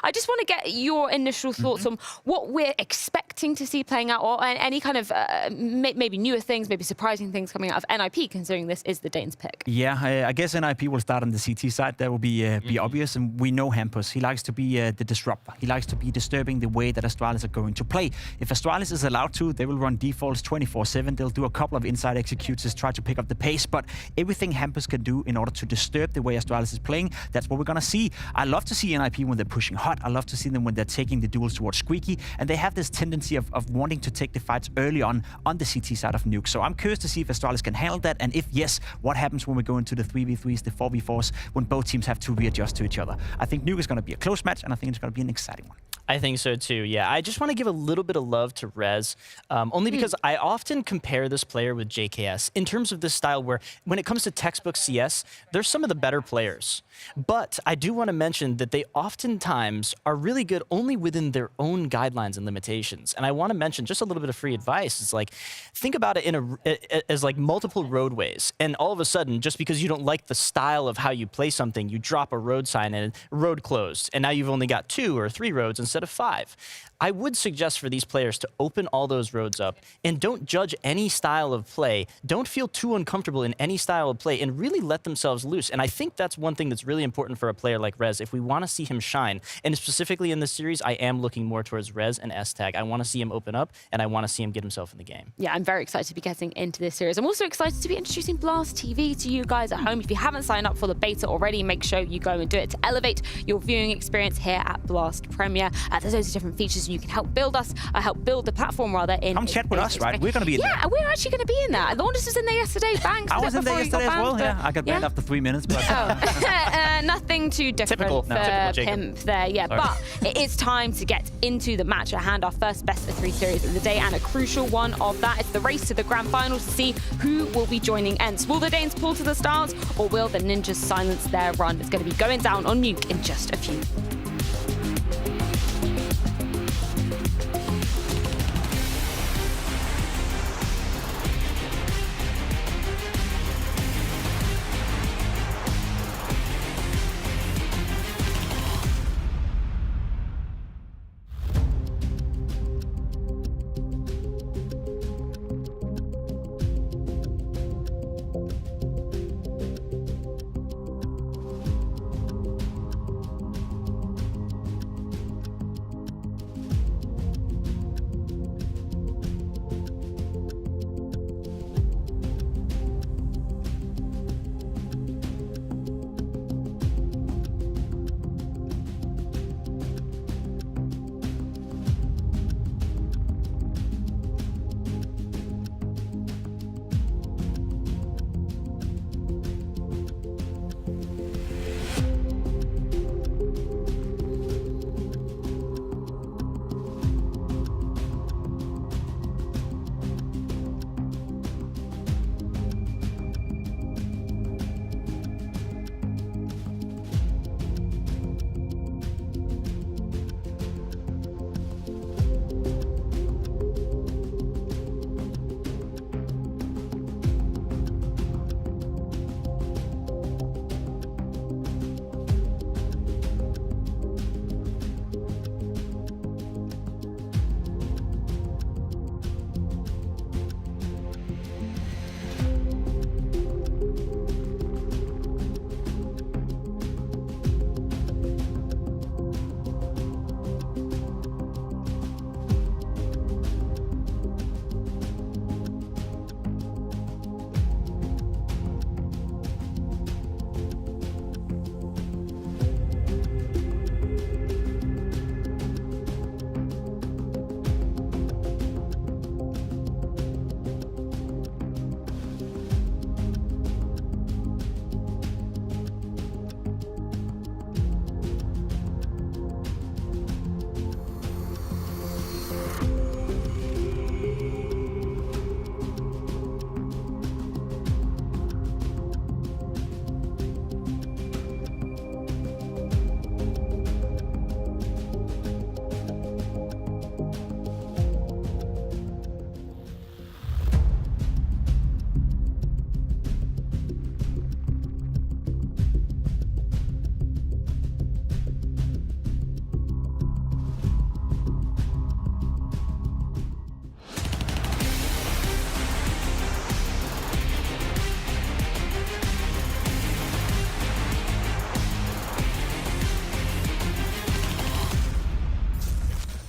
I just want to get your initial thoughts on what we're expecting to see playing out, or any kind of maybe newer things, maybe surprising things coming out of NIP, considering this is the Danes pick. Yeah, I guess NIP will start on the CT side. That will be obvious, and we know Hampus. He likes to be the disruptor. He likes to be disturbing the way that Astralis are going to play. If Astralis is allowed to, they will run defaults 24/7. They'll do a couple of inside executors, try to pick up the pace, but everything Hampus can do in order to disturb the way Astralis is playing, that's what we're going to see. I love to see NIP when they're pushing hot. I love to see them when they're taking the duels towards Squeaky, and they have this tendency of wanting to take the fights early on the CT side of Nuke. So I'm curious to see if Astralis can handle that, and if yes, what happens when we go into the 3v3s, the 4v4s, when both teams have to readjust to each other. I think Nuke is going to be a close match, and I think it's going to be an exciting one. I think so too, yeah. I just want to give a little bit of love to Rez, only because I often compare this player with JKS in terms of this style where when it comes to textbook CS, they're some of the better players. But I do want to mention that they oftentimes are really good only within their own guidelines and limitations. And I want to mention just a little bit of free advice. It's like, think about it as like multiple roadways. And all of a sudden, just because you don't like the style of how you play something, you drop a road sign and road closed. And now you've only got 2 or 3 roads instead of 5. I would suggest for these players to open all those roads up and don't judge any style of play. Don't feel too uncomfortable in any style of play and really let themselves loose. And I think that's one thing that's really important for a player like Rez if we want to see him shine. And specifically in this series, I am looking more towards Rez and S-Tag. I want to see him open up and I want to see him get himself in the game. Yeah, I'm very excited to be getting into this series. I'm also excited to be introducing Blast TV to you guys at home. If you haven't signed up for the beta already, make sure you go and do it to elevate your viewing experience here at Blast Premier. There's loads of different features you can help build the platform rather. Come chat with us, right? We're going to be in there. Yeah, we're actually going to be in there. Launders was in there yesterday. Banks. I was in there yesterday as well. Yeah, I got banned after 3 minutes. But nothing too different typical Pimp there. Yeah, but it is time to get into the match at hand. Our first best of 3 series of the day, and a crucial one of that. It's the race to the grand finals to see who will be joining ENCE. Will the Danes pull to the stars, or will the Ninjas silence their run? It's going to be going down on Nuke in just a few.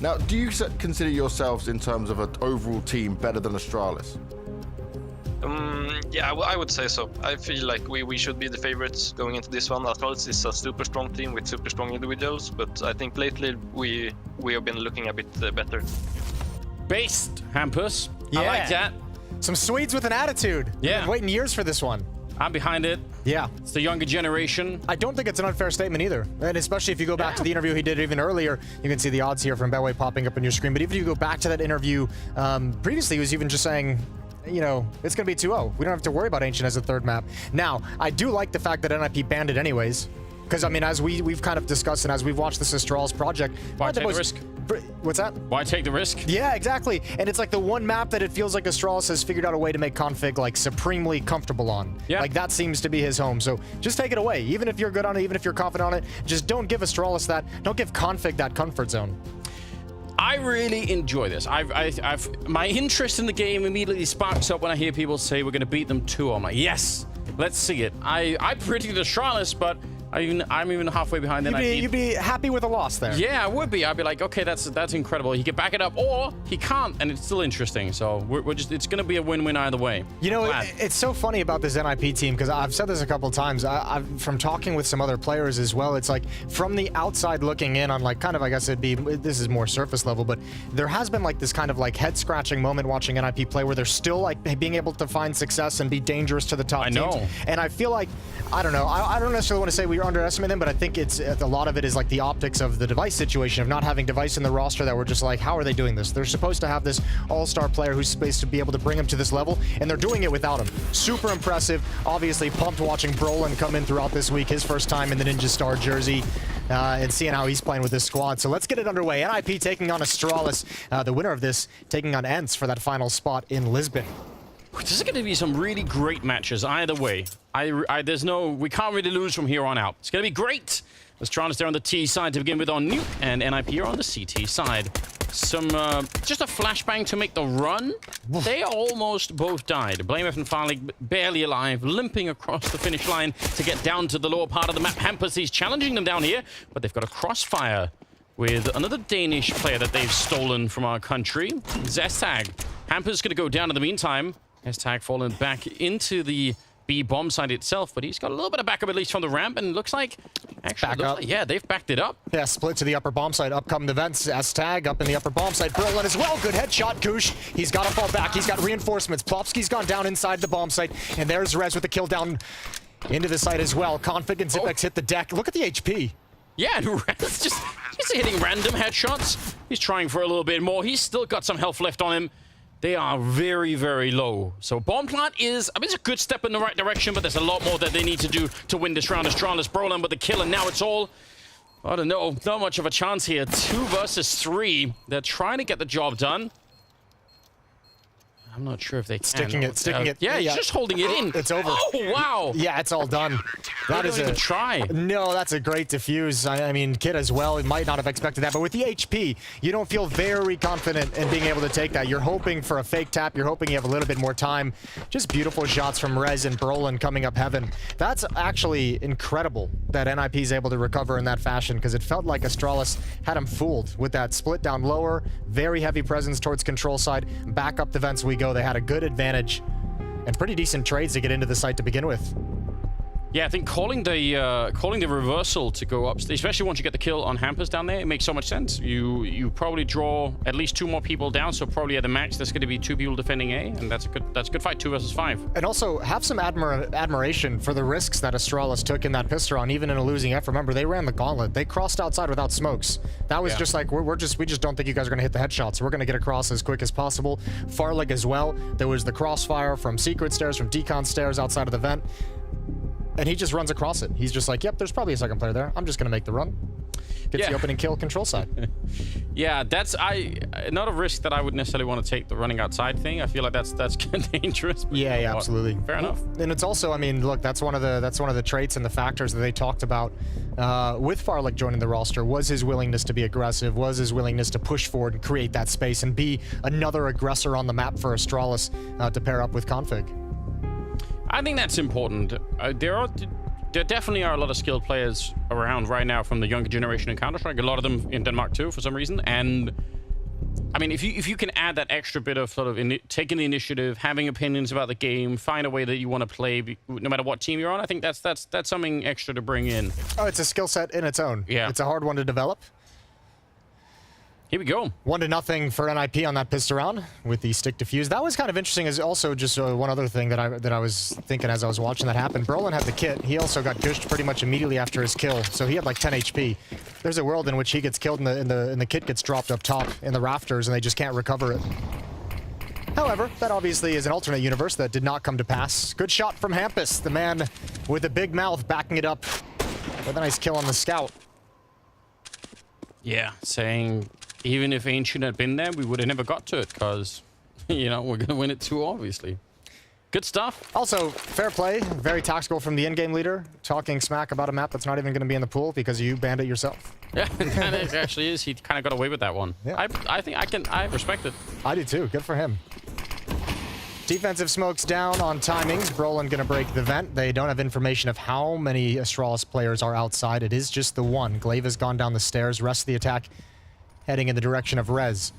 Now, do you consider yourselves in terms of an overall team better than Astralis? Yeah, I would say so. I feel like we should be the favorites going into this one. Astralis is a super strong team with super strong individuals, but I think lately we have been looking a bit better. Based, Hampus. Yeah. I like that. Some Swedes with an attitude. Yeah. Been waiting years for this one. I'm behind it. Yeah. It's the younger generation. I don't think it's an unfair statement either. And especially if you go back to the interview he did even earlier, you can see the odds here from Betway popping up on your screen. But even if you go back to that interview, previously he was even just saying, you know, it's going to be 2-0. We don't have to worry about Ancient as a third map. Now, I do like the fact that NIP banned it anyways. Because, I mean, as we've kind of discussed and as we've watched this Astralis project... Why take the risk? What's that? Why take the risk? Yeah, exactly. And it's like the one map that it feels like Astralis has figured out a way to make Config, like, supremely comfortable on. Yeah. Like, that seems to be his home. So just take it away. Even if you're good on it, even if you're confident on it, just don't give Astralis that... Don't give Config that comfort zone. I really enjoy this. My interest in the game immediately sparks up when I hear people say we're going to beat them 2-0. I'm like, yes, let's see it. I predicted Astralis, but I'm even halfway behind. You'd be happy with a loss there. Yeah, I would be. I'd be like, okay, that's incredible. He can back it up, or he can't, and it's still interesting. So we're just, it's going to be a win-win either way. You know, it's so funny about this NIP team because I've said this a couple of times. From talking with some other players as well, it's like from the outside looking in on like kind of, I guess it'd be, this is more surface level, but there has been like this kind of like head-scratching moment watching NIP play where they're still like being able to find success and be dangerous to the top teams. know. And I feel like, I don't know, I don't necessarily want to say we underestimate them, but I think it's a lot of it is like the optics of the device situation of not having device in the roster that we're just like, how are they doing this? They're supposed to have this all-star player who's supposed to be able to bring him to this level, and they're doing it without him. Super impressive. Obviously pumped watching Brolin come in throughout this week, his first time in the Ninja Star jersey, and seeing how he's playing with this squad. So let's get it underway. NIP taking on Astralis, the winner of this taking on ENCE for that final spot in Lisbon. This is going to be some really great matches either way. We can't really lose from here on out. It's going to be great. Astralis there on the T side to begin with on Nuke, and NIP here on the CT side. Some, just a flashbang to make the run. They almost both died. BlameF and Farlig barely alive, limping across the finish line to get down to the lower part of the map. Hampus, he's challenging them down here, but they've got a crossfire with another Danish player that they've stolen from our country. CSGO. Hampus going to go down in the meantime. CSGO falling back into the B bomb side itself, but he's got a little bit of backup at least from the ramp, and it looks like actually, yeah, they've backed it up. Yeah, split to the upper bomb side. Up come the vents. CSGO up in the upper bomb side. Brolin as well. Good headshot. Goosh. He's got to fall back. He's got reinforcements. Plopsky's gone down inside the bomb site, and there's Rez with the kill down into the site as well. Config and Zipex hit the deck. Look at the HP. Yeah, and Rez just hitting random headshots. He's trying for a little bit more. He's still got some health left on him. They are very, very low. So bomb plant is, I mean, it's a good step in the right direction, but there's a lot more that they need to do to win this round. Astralis, Brolin with the kill, and now it's all, I don't know, not much of a chance here. 2 versus 3. They're trying to get the job done. I'm not sure if they can. Sticking it. Yeah, he's just holding it in. It's over. Oh, wow. Yeah, it's all done. That is a try. No, that's a great defuse. I mean, Kid as well, he might not have expected that, but with the HP, you don't feel very confident in being able to take that. You're hoping for a fake tap. You're hoping you have a little bit more time. Just beautiful shots from Rez and Brolin coming up heaven. That's actually incredible that NIP is able to recover in that fashion, because it felt like Astralis had him fooled with that split down lower, very heavy presence towards control side. Back up the vents we go. They had a good advantage and pretty decent trades to get into the site to begin with. Yeah, I think calling the reversal to go up, especially once you get the kill on Hampus down there, it makes so much sense. You probably draw at least 2 more people down, so probably at the match there's going to be 2 people defending A, and that's a good fight, 2 versus 5. And also have some admiration for the risks that Astralis took in that pistol round, even in a losing effort. Remember, they ran the gauntlet. They crossed outside without smokes. That was just like we just don't think you guys are going to hit the headshots. We're going to get across as quick as possible. Farlig as well. There was the crossfire from secret stairs, from decon stairs outside of the vent. And he just runs across it. He's just like, yep, there's probably a second player there. I'm just going to make the run. Gets the opening kill control side. Yeah, that's not a risk that I would necessarily want to take, the running outside thing. I feel like that's kind of dangerous. Yeah, absolutely. Fair enough. And it's also, I mean, look, that's one of the traits and the factors that they talked about with Farlig joining the roster, was his willingness to be aggressive, was his willingness to push forward and create that space and be another aggressor on the map for Astralis to pair up with Config. I think that's important. There definitely are a lot of skilled players around right now from the younger generation in Counter-Strike. A lot of them in Denmark too, for some reason. And mean, if you can add that extra bit of sort of taking the initiative, having opinions about the game, find a way that you want to play, no matter what team you're on, I think that's something extra to bring in. Oh, it's a skill set in its own. Yeah. It's a hard one to develop. Here we go. 1-0 for NIP on that pistol round with the stick defuse. That was kind of interesting. As also just one other thing that I was thinking as I was watching that happen. Brolin had the kit. He also got gushed pretty much immediately after his kill, so he had like 10 HP. There's a world in which he gets killed and the kit gets dropped up top in the rafters, and they just can't recover it. However, that obviously is an alternate universe that did not come to pass. Good shot from Hampus, the man with the big mouth backing it up with a nice kill on the scout. Yeah, saying even if Ancient had been there, we would have never got to it because, you know, we're going to win it too, obviously. Good stuff. Also, fair play. Very tactical from the in-game leader, talking smack about a map that's not even going to be in the pool because you banned it yourself. Yeah, it actually is. He kind of got away with that one. Yeah. I think I respect it. I do too. Good for him. Defensive smokes down on timings. Brolin going to break the vent. They don't have information of how many Astralis players are outside. It is just the one. Glaive has gone down the stairs. Rest of the attack heading in the direction of Rez.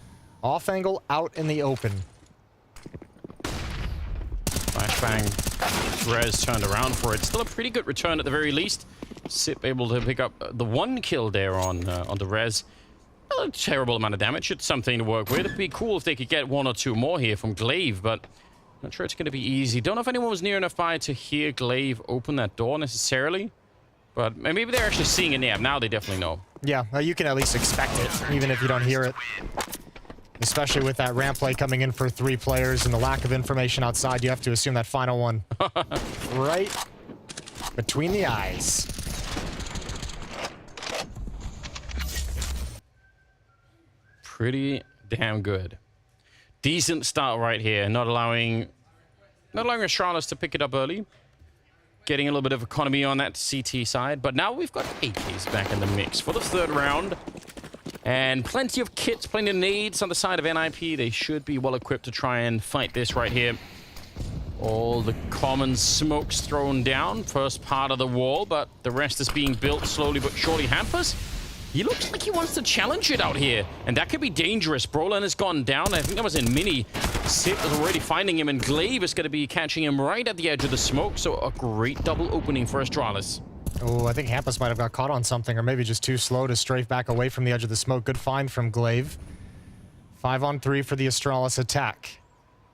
Off angle, out in the open. Flashbang. Rez turned around for it. Still a pretty good return at the very least. Sip able to pick up the one kill there on the Rez. Not a terrible amount of damage. It's something to work with. It'd be cool if they could get one or two more here from Glaive, but not sure it's going to be easy. Don't know if anyone was near enough by to hear Glaive open that door necessarily, but maybe they're actually seeing it now. Now they definitely know. Yeah, you can at least expect it, even if you don't hear it. Especially with that ramp play coming in for 3 players and the lack of information outside, you have to assume that final one right between the eyes. Pretty damn good. Decent start right here, not allowing Astralis to pick it up early. Getting a little bit of economy on that CT side, but now we've got AKs back in the mix for the third round. And plenty of kits, plenty of nades on the side of NIP. They should be well equipped to try and fight this right here. All the common smokes thrown down. First part of the wall, but the rest is being built slowly but surely. Hampus, he looks like he wants to challenge it out here, and that could be dangerous. Brolin has gone down. I think that was in mini. Sip is already finding him, and Glaive is going to be catching him right at the edge of the smoke, so a great double opening for Astralis. Oh, I think Hampus might have got caught on something, or maybe just too slow to strafe back away from the edge of the smoke. Good find from Glaive. 5-on-3 for the Astralis attack.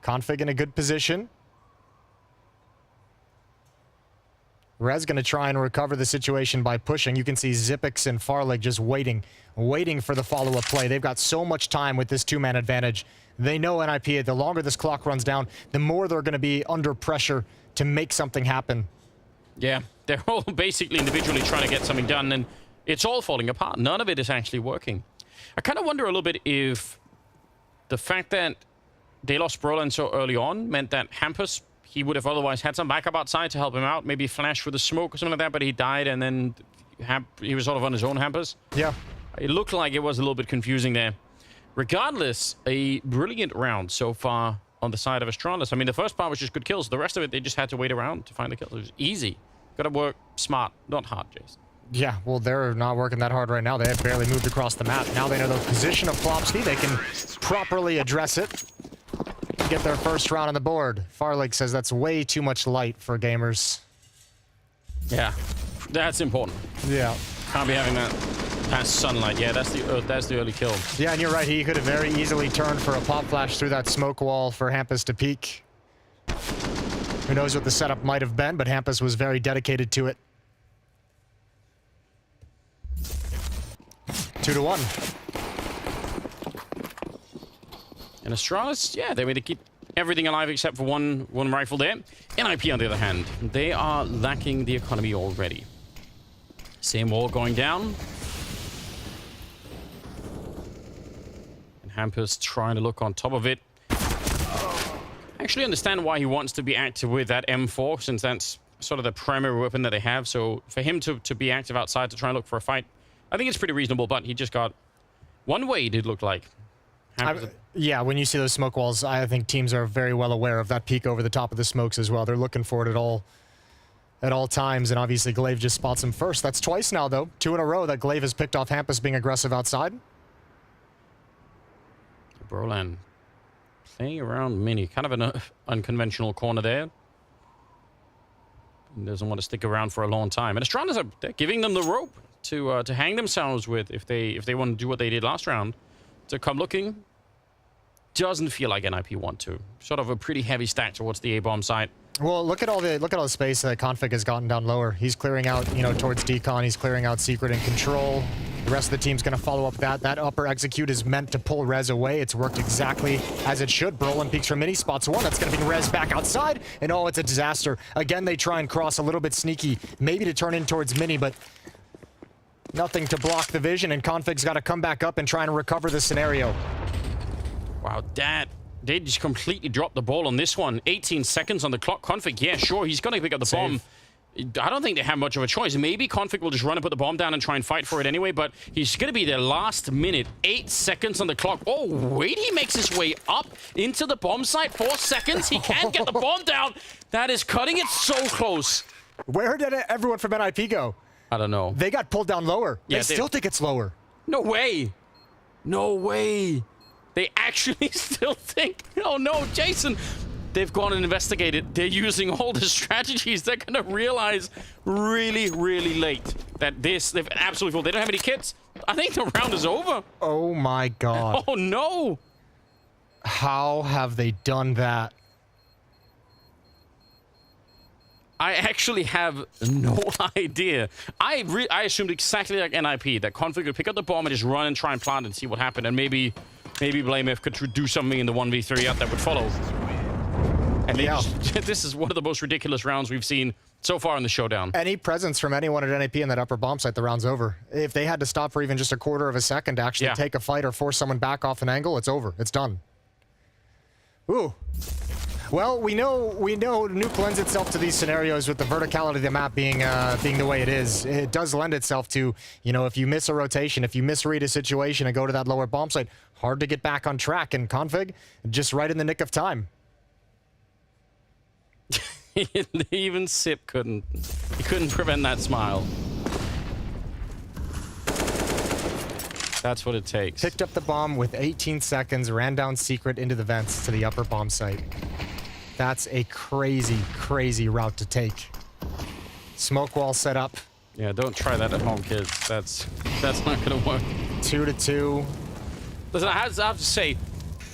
Config in a good position. Rez going to try and recover the situation by pushing. You can see Zipix and Farlig just waiting for the follow-up play. They've got so much time with this 2-man advantage. They know NIP, the longer this clock runs down, the more they're going to be under pressure to make something happen. Yeah, they're all basically individually trying to get something done, and it's all falling apart. None of it is actually working. I kind of wonder a little bit if the fact that they lost Brolin so early on meant that Hampus, he would have otherwise had some backup outside to help him out, maybe flash with the smoke or something like that, but he died, and then he was sort of on his own, Hampus. Yeah. It looked like it was a little bit confusing there. Regardless, a brilliant round so far on the side of Astralis. I mean, the first part was just good kills. The rest of it, they just had to wait around to find the kills. It was easy. Got to work smart, not hard, Jason. Yeah, well, they're not working that hard right now. They have barely moved across the map. Now they know the position of Plopsky. They can properly address it. Get their first round on the board. Farlig says that's way too much light for gamers. Yeah, that's important. Yeah. Can't be having that past sunlight. Yeah, that's the early kill. Yeah, and you're right. He could have very easily turned for a pop flash through that smoke wall for Hampus to peek. Who knows what the setup might have been, but Hampus was very dedicated to it. 2-1. And Astralis, yeah, they made to keep everything alive except for one rifle there. NIP, on the other hand, they are lacking the economy already. Same wall going down. And Hampus trying to look on top of it. I actually understand why he wants to be active with that M4, since that's sort of the primary weapon that they have. So for him to be active outside to try and look for a fight, I think it's pretty reasonable, but he just got one way, it did look like. Yeah, when you see those smoke walls, I think teams are very well aware of that peek over the top of the smokes as well. They're looking for it at all times, and obviously Glaive just spots him first. That's twice now, though. 2 in a row that Glaive has picked off Hampus being aggressive outside. Brolan playing around Mini. Kind of an unconventional corner there. Doesn't want to stick around for a long time. And Astralis they're giving them the rope to hang themselves with if they want to do what they did last round. To come looking. Doesn't feel like NIP want to. Sort of a pretty heavy stack towards the A-bomb side. Well, look at all the space that Config has gotten down lower. He's clearing out, you know, towards Decon. He's clearing out Secret and Control. The rest of the team's going to follow up that. That upper execute is meant to pull Rez away. It's worked exactly as it should. Brolan peeks from Mini, spots one. That's going to bring Rez back outside. And oh, it's a disaster. Again, they try and cross a little bit sneaky, maybe to turn in towards Mini, but nothing to block the vision. And Config's got to come back up and try and recover the scenario. Wow, they just completely dropped the ball on this one. 18 seconds on the clock. Config, yeah, sure, he's going to pick up the bomb. I don't think they have much of a choice. Maybe Config will just run and put the bomb down and try and fight for it anyway, but he's going to be there last minute. 8 seconds on the clock. Oh, wait, he makes his way up into the bomb site. 4 seconds. He can't get the bomb down. That is cutting it so close. Where did everyone from NIP go? I don't know. They got pulled down lower. Yeah, they still think it's lower. No way. No way. They actually still think, oh no, Jason. They've gone and investigated. They're using all the strategies. They're going to realize really, really late that they've absolutely full. They don't have any kits. I think the round is over. Oh my God. Oh no. How have they done that? I actually have no idea. I assumed exactly like NIP, that Config would pick up the bomb and just run and try and plant and see what happened. And maybe BlameF could do something in the 1v3 out that would follow. And this is one of the most ridiculous rounds we've seen so far in the showdown. Any presence from anyone at NIP in that upper bomb site, the round's over. If they had to stop for even just a quarter of a second to actually take a fight or force someone back off an angle, it's over. It's done. Ooh. Well, we know Nuke lends itself to these scenarios with the verticality of the map being the way it is. It does lend itself to, you know, if you miss a rotation, if you misread a situation and go to that lower bomb site, hard to get back on track. And Config, just right in the nick of time. Even Sip couldn't prevent that smile. That's what it takes. Picked up the bomb with 18 seconds, ran down Secret into the vents to the upper bomb site. That's a crazy, crazy route to take. Smoke wall set up. Yeah, don't try that at home, kids. That's not gonna work. 2-2. Listen, I have to say,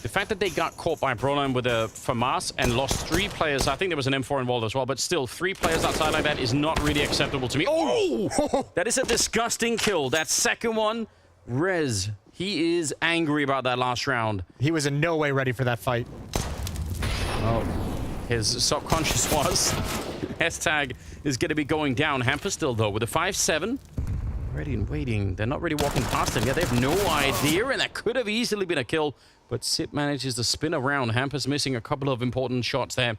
the fact that they got caught by Brolan with a FAMAS and lost 3 players, I think there was an M4 involved as well, but still, 3 players outside like that is not really acceptable to me. Oh! That is a disgusting kill. That second one, Rez, he is angry about that last round. He was in no way ready for that fight. Oh, his subconscious was. S-tag is going to be going down. Hamper still, though, with a 5-7. Ready and waiting. They're not really walking past him. Yeah, they have no idea, and that could have easily been a kill. But Sip manages to spin around. Hamper's missing a couple of important shots there.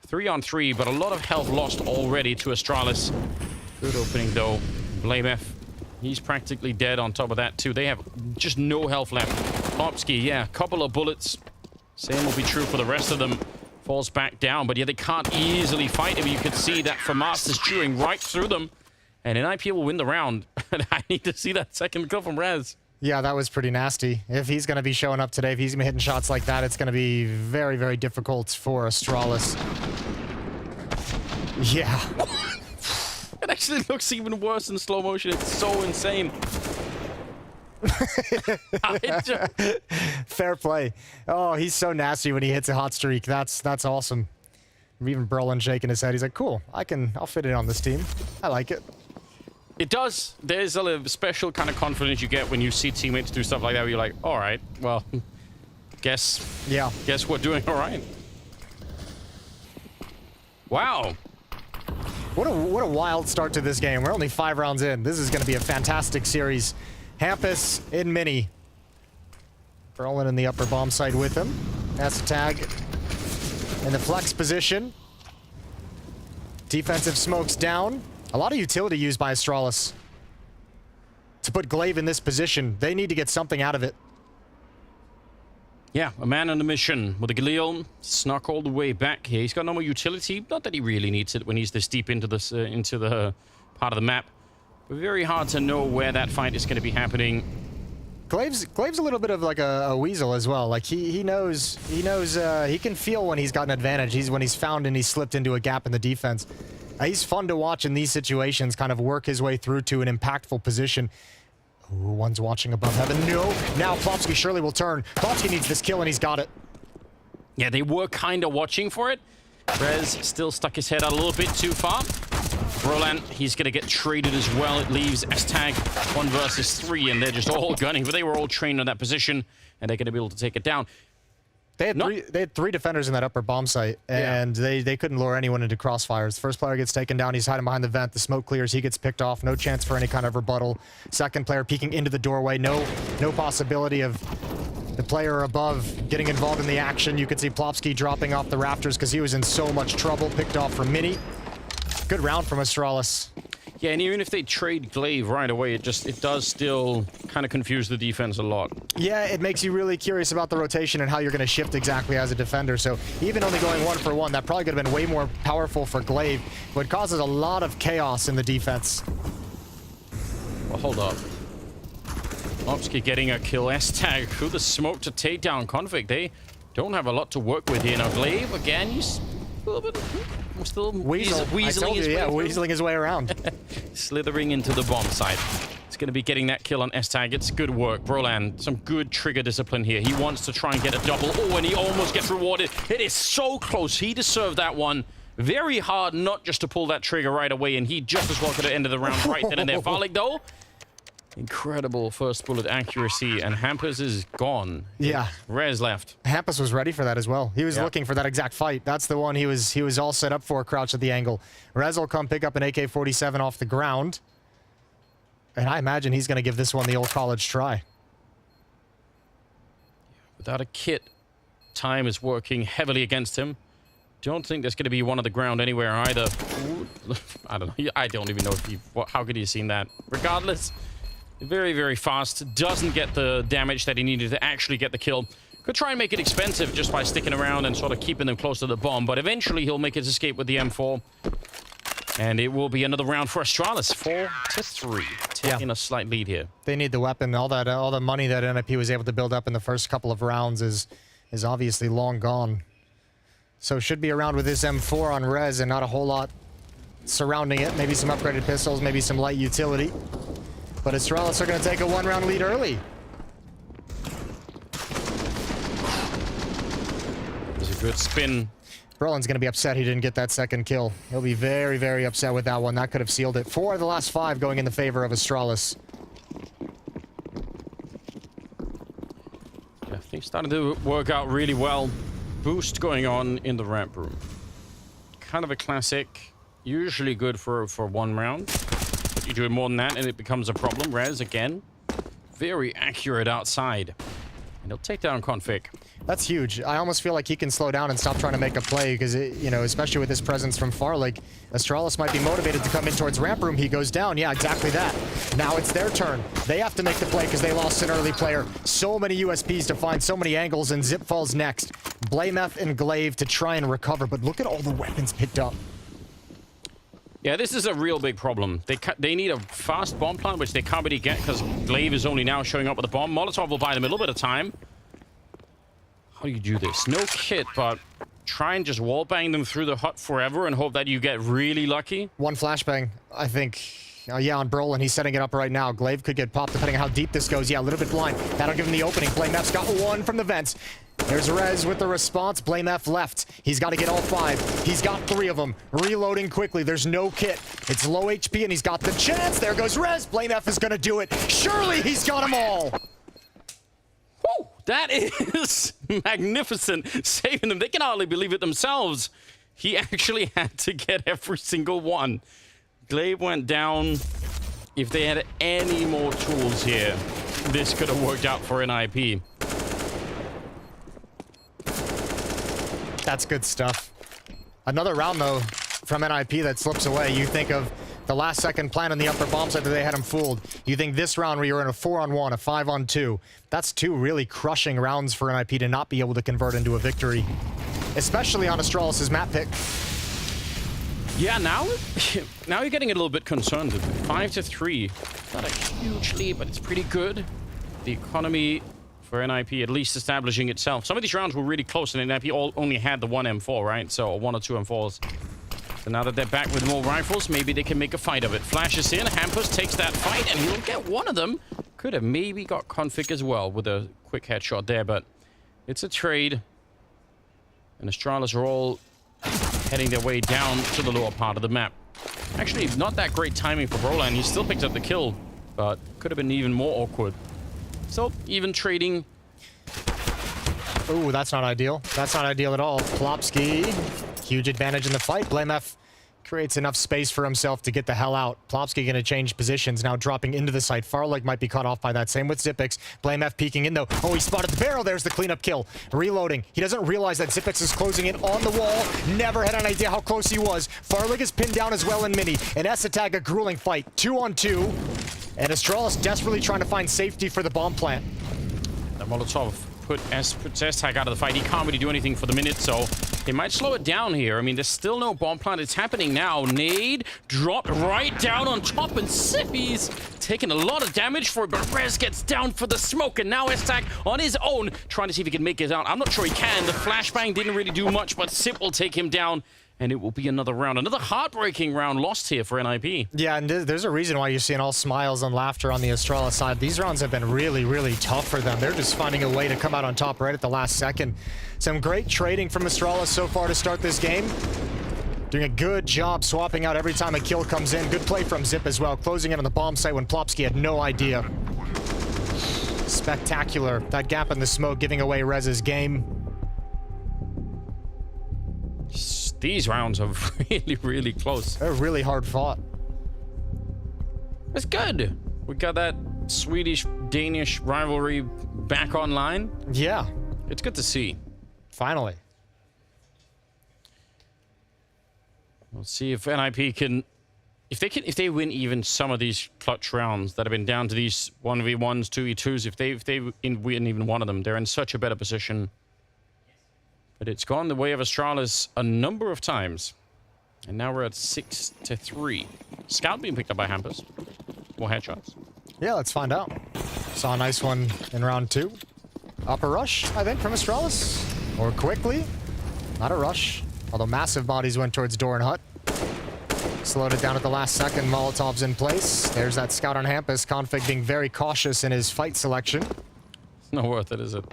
3-on-3, but a lot of health lost already to Astralis. Good opening, though. BlameF, he's practically dead on top of that, too. They have just no health left. Opsky, yeah, a couple of bullets. Same will be true for the rest of them. Falls back down, but yeah, they can't easily fight him. You could see that FAMAS is chewing right through them. And NIP will win the round. I need to see that second kill from Rez. Yeah, that was pretty nasty. If he's going to be showing up today, if he's going to be hitting shots like that, it's going to be very, very difficult for Astralis. Yeah. It actually looks even worse in slow motion. It's so insane. Fair play. Oh, he's so nasty when he hits a hot streak. That's awesome. Even Brolan shaking his head. He's like, cool, I'll fit in on this team. I like it. It does. There's a special kind of confidence you get when you see teammates do stuff like that where you're like, all right, well, guess we're doing all right. Wow. What a wild start to this game. We're only 5 rounds in. This is going to be a fantastic series. Hampus in mini. Brolan in the upper bomb site with him. That's a tag in the flex position. Defensive smokes down. A lot of utility used by Astralis to put Glaive in this position. They need to get something out of it. Yeah, a man on a mission with a Galil. Snuck all the way back here. He's got no more utility. Not that he really needs it when he's this deep into this into the part of the map. But very hard to know where that fight is going to be happening. Glaive's a little bit of like a weasel as well. Like he knows he can feel when he's got an advantage. When he's found and he's slipped into a gap in the defense. He's fun to watch in these situations, kind of work his way through to an impactful position. Ooh, one's watching above heaven. No, now Plopsky surely will turn. Plopsky needs this kill and he's got it. Yeah, they were kind of watching for it. Rez still stuck his head out a little bit too far. Roland, he's going to get traded as well. It leaves S-Tag 1 versus 3, and they're just all gunning. But they were all trained on that position, and they're going to be able to take it down. They had three defenders in that upper bomb site, and they couldn't lure anyone into crossfires. First player gets taken down. He's hiding behind the vent. The smoke clears. He gets picked off. No chance for any kind of rebuttal. Second player peeking into the doorway. No possibility of the player above getting involved in the action. You could see Plopsky dropping off the rafters because he was in so much trouble. Picked off from Mini. Good round from Astralis. Yeah, and even if they trade Glaive right away, it does still kind of confuse the defense a lot. Yeah, it makes you really curious about the rotation and how you're going to shift exactly as a defender. So even only going 1 for 1, that probably could have been way more powerful for Glaive, but it causes a lot of chaos in the defense. Well, hold up. Plopsky getting a kill. S-Tag through the smoke to take down Config. They don't have a lot to work with here. Now Glaive, again, he's a little bit... Still weaseling his way around. Slithering into the bomb site. He's going to be getting that kill on S-Tag. It's good work. Broland, some good trigger discipline here. He wants to try and get a double. Oh, and he almost gets rewarded. It is so close. He deserved that one. Very hard not just to pull that trigger right away, and he just as well could have ended the round right then and there. Varlik, though, incredible first bullet accuracy, and Hampus is gone. Yeah. Rez left. Hampus was ready for that as well. He was looking for that exact fight. That's the one he was all set up for, crouch at the angle. Rez will come pick up an AK-47 off the ground. And I imagine he's going to give this one the old college try. Without a kit, time is working heavily against him. Don't think there's going to be one on the ground anywhere either. Ooh, I don't know. I don't even know if he... How could he have seen that? Regardless... Very, very fast. Doesn't get the damage that he needed to actually get the kill. Could try and make it expensive just by sticking around and sort of keeping them close to the bomb, but eventually he'll make his escape with the M4. And it will be another round for Astralis. 4-3. Taking a slight lead here. They need the weapon. All the money that NIP was able to build up in the first couple of rounds is obviously long gone. So should be around with this M4 on Rez and not a whole lot surrounding it. Maybe some upgraded pistols, maybe some light utility. But Astralis are going to take a 1-round lead early. There's a good spin. Berlin's going to be upset he didn't get that second kill. He'll be very, very upset with that one. That could have sealed it. 4 of the last 5 going in the favor of Astralis. Yeah, things started to work out really well. Boost going on in the ramp room. Kind of a classic. Usually good for 1 round. You do it more than that and it becomes a problem. Rez again, very accurate outside. And he'll take down Config. That's huge. I almost feel like he can slow down and stop trying to make a play because, you know, especially with his presence from Farlig, Astralis might be motivated to come in towards ramp room. He goes down. Yeah, exactly that. Now it's their turn. They have to make the play because they lost an early player. So many USPs to find, so many angles, and Zip falls next. Blameth and Glaive to try and recover, but look at all the weapons picked up. Yeah, this is a real big problem. They need a fast bomb plant, which they can't really get because Glaive is only now showing up with a bomb. Molotov will buy them a little bit of time. How do you do this? No kit, but try and just wallbang them through the hut forever and hope that you get really lucky. 1 flashbang, I think. Yeah, on Brolin, he's setting it up right now. Glaive could get popped depending on how deep this goes. Yeah, a little bit blind. That'll give him the opening. Blamef's got 1 from the vents. There's Rez with the response. Blamef left. He's got to get all 5. He's got 3 of them. Reloading quickly. There's no kit. It's low HP, and he's got the chance. There goes Rez. Blamef is going to do it. Surely he's got them all. Woo! That is magnificent. Saving them. They can hardly believe it themselves. He actually had to get every single one. Glaive went down. If they had any more tools here, this could have worked out for NIP. That's good stuff. Another round, though, from NIP that slips away. You think of the last second plan in the upper bomb site that they had him fooled. You think this round where you're in a 4-on-1, a 5-on-2. That's 2 really crushing rounds for NIP to not be able to convert into a victory. Especially on Astralis' map pick. Yeah, now you're getting a little bit concerned. 5-3. Not a huge lead, but it's pretty good. the economy for NIP at least establishing itself. Some of these rounds were really close, and NIP only had the one M4, right? So 1 or 2 M4s. So now that they're back with more rifles, maybe they can make a fight of it. Flashes in, Hampus takes that fight, and he'll get one of them. Could have maybe got Config as well with a quick headshot there, but it's a trade. And Astralis are all heading their way down to the lower part of the map. Actually, not that great timing for Brolan. He still picked up the kill, but could have been even more awkward. So, even trading. Ooh, that's not ideal. That's not ideal at all. Plopsky, huge advantage in the fight. blamF creates enough space for himself to get the hell out. Plopsky going to change positions, now dropping into the site. Farlig might be cut off by that. Same with Xyp9x. blamF peeking in, though. Oh, he spotted the barrel. There's the cleanup kill. Reloading. He doesn't realize that Xyp9x is closing in on the wall. Never had an idea how close he was. Farlig is pinned down as well in mini. And Esatag, a grueling fight. 2-on-2. And Astralis desperately trying to find safety for the bomb plant. The Molotov puts S-Tag out of the fight. He can't really do anything for the minute, so they might slow it down here. I mean, there's still no bomb plant. It's happening now. Nade dropped right down on top, and Sippy's taking a lot of damage for it, but Rez gets down for the smoke, and now S-Tag on his own, trying to see if he can make it out. I'm not sure he can. The flashbang didn't really do much, but Sip will take him down. And it will be another round. Another heartbreaking round lost here for NIP. Yeah, and there's a reason why you're seeing all smiles and laughter on the Astralis side. These rounds have been really, really tough for them. They're just finding a way to come out on top right at the last second. Some great trading from Astralis so far to start this game. Doing a good job swapping out every time a kill comes in. Good play from Zip as well, closing in on the bomb site when Plopsky had no idea. Spectacular. That gap in the smoke giving away Rez's game. These rounds are really, really close. They're really hard fought. It's good. We got that Swedish-Danish rivalry back online. Yeah. It's good to see. Finally. We'll see if NIP can... If they win even some of these clutch rounds that have been down to these 1v1s, 2v2s, if they win even one of them, they're in such a better position. But it's gone the way of Astralis a number of times. And now we're at 6-3. Scout being picked up by Hampus. More headshots. Yeah, let's find out. Saw a nice one in round 2. Upper rush, I think, from Astralis. Or quickly. Not a rush. Although massive bodies went towards door and hut. Slowed it down at the last second. Molotov's in place. There's that scout on Hampus. Config being very cautious in his fight selection. It's not worth it, is it?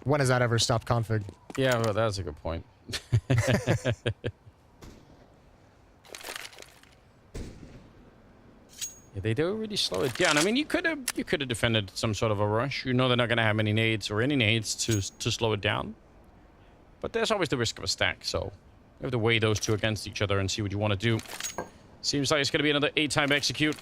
When has that ever stopped Config? Yeah, well, that's a good point. Yeah, they do really slow it down. I mean, you could have defended some sort of a rush. You know they're not going to have many nades or any nades to slow it down. But there's always the risk of a stack, so you have to weigh those two against each other and see what you want to do. Seems like it's going to be another 8-time execute.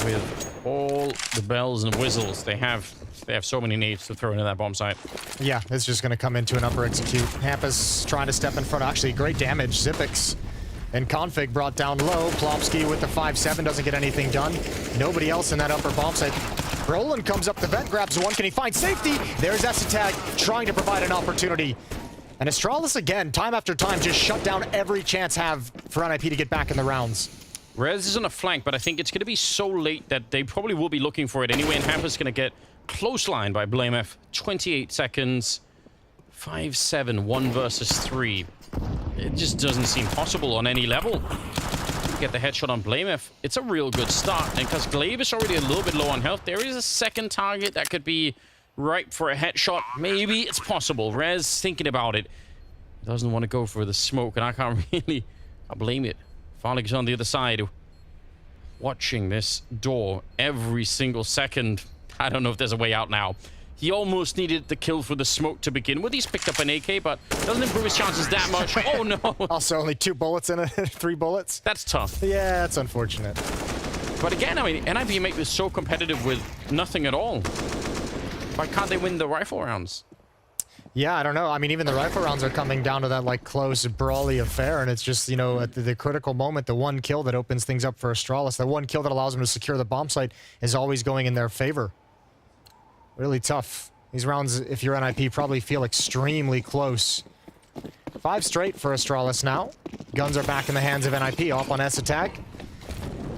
With all the bells and whistles they have so many nades to throw into that bomb site. Yeah, it's just going to come into an upper execute. Hampus trying to step in front. Actually, great damage. Xyp9x and Config brought down low. Plopsky with the 5-7 doesn't get anything done. Nobody else in that upper bomb site. Roland comes up the vent, grabs one. Can he find safety? There's Esatag trying to provide an opportunity. And Astralis again, time after time, just shut down every chance have for NIP to get back in the rounds. Rez is on a flank, but I think it's going to be so late that they probably will be looking for it anyway, and Hampus is going to get close line by blamF. 28 seconds. 5-7, 1 versus 3. It just doesn't seem possible on any level. Get the headshot on blamF. It's a real good start, and because Glaive is already a little bit low on health, there is a second target that could be ripe for a headshot. Maybe it's possible. Rez thinking about it. Doesn't want to go for the smoke, and I can't blame it. Farlig's on the other side, watching this door every single second. I don't know if there's a way out now. He almost needed the kill for the smoke to begin with. He's picked up an AK, but doesn't improve his chances that much. Oh, no. Also, only 2 bullets in it, 3 bullets. That's tough. Yeah, that's unfortunate. But again, I mean, NIP make this so competitive with nothing at all. Why can't they win the rifle rounds? Yeah, I don't know. I mean, even the rifle rounds are coming down to that, like, close, brawly affair, and it's just, you know, at the critical moment, the one kill that opens things up for Astralis, the one kill that allows them to secure the bomb site is always going in their favor. Really tough. These rounds, if you're NIP, probably feel extremely close. 5 straight for Astralis now. Guns are back in the hands of NIP, off on Esatag.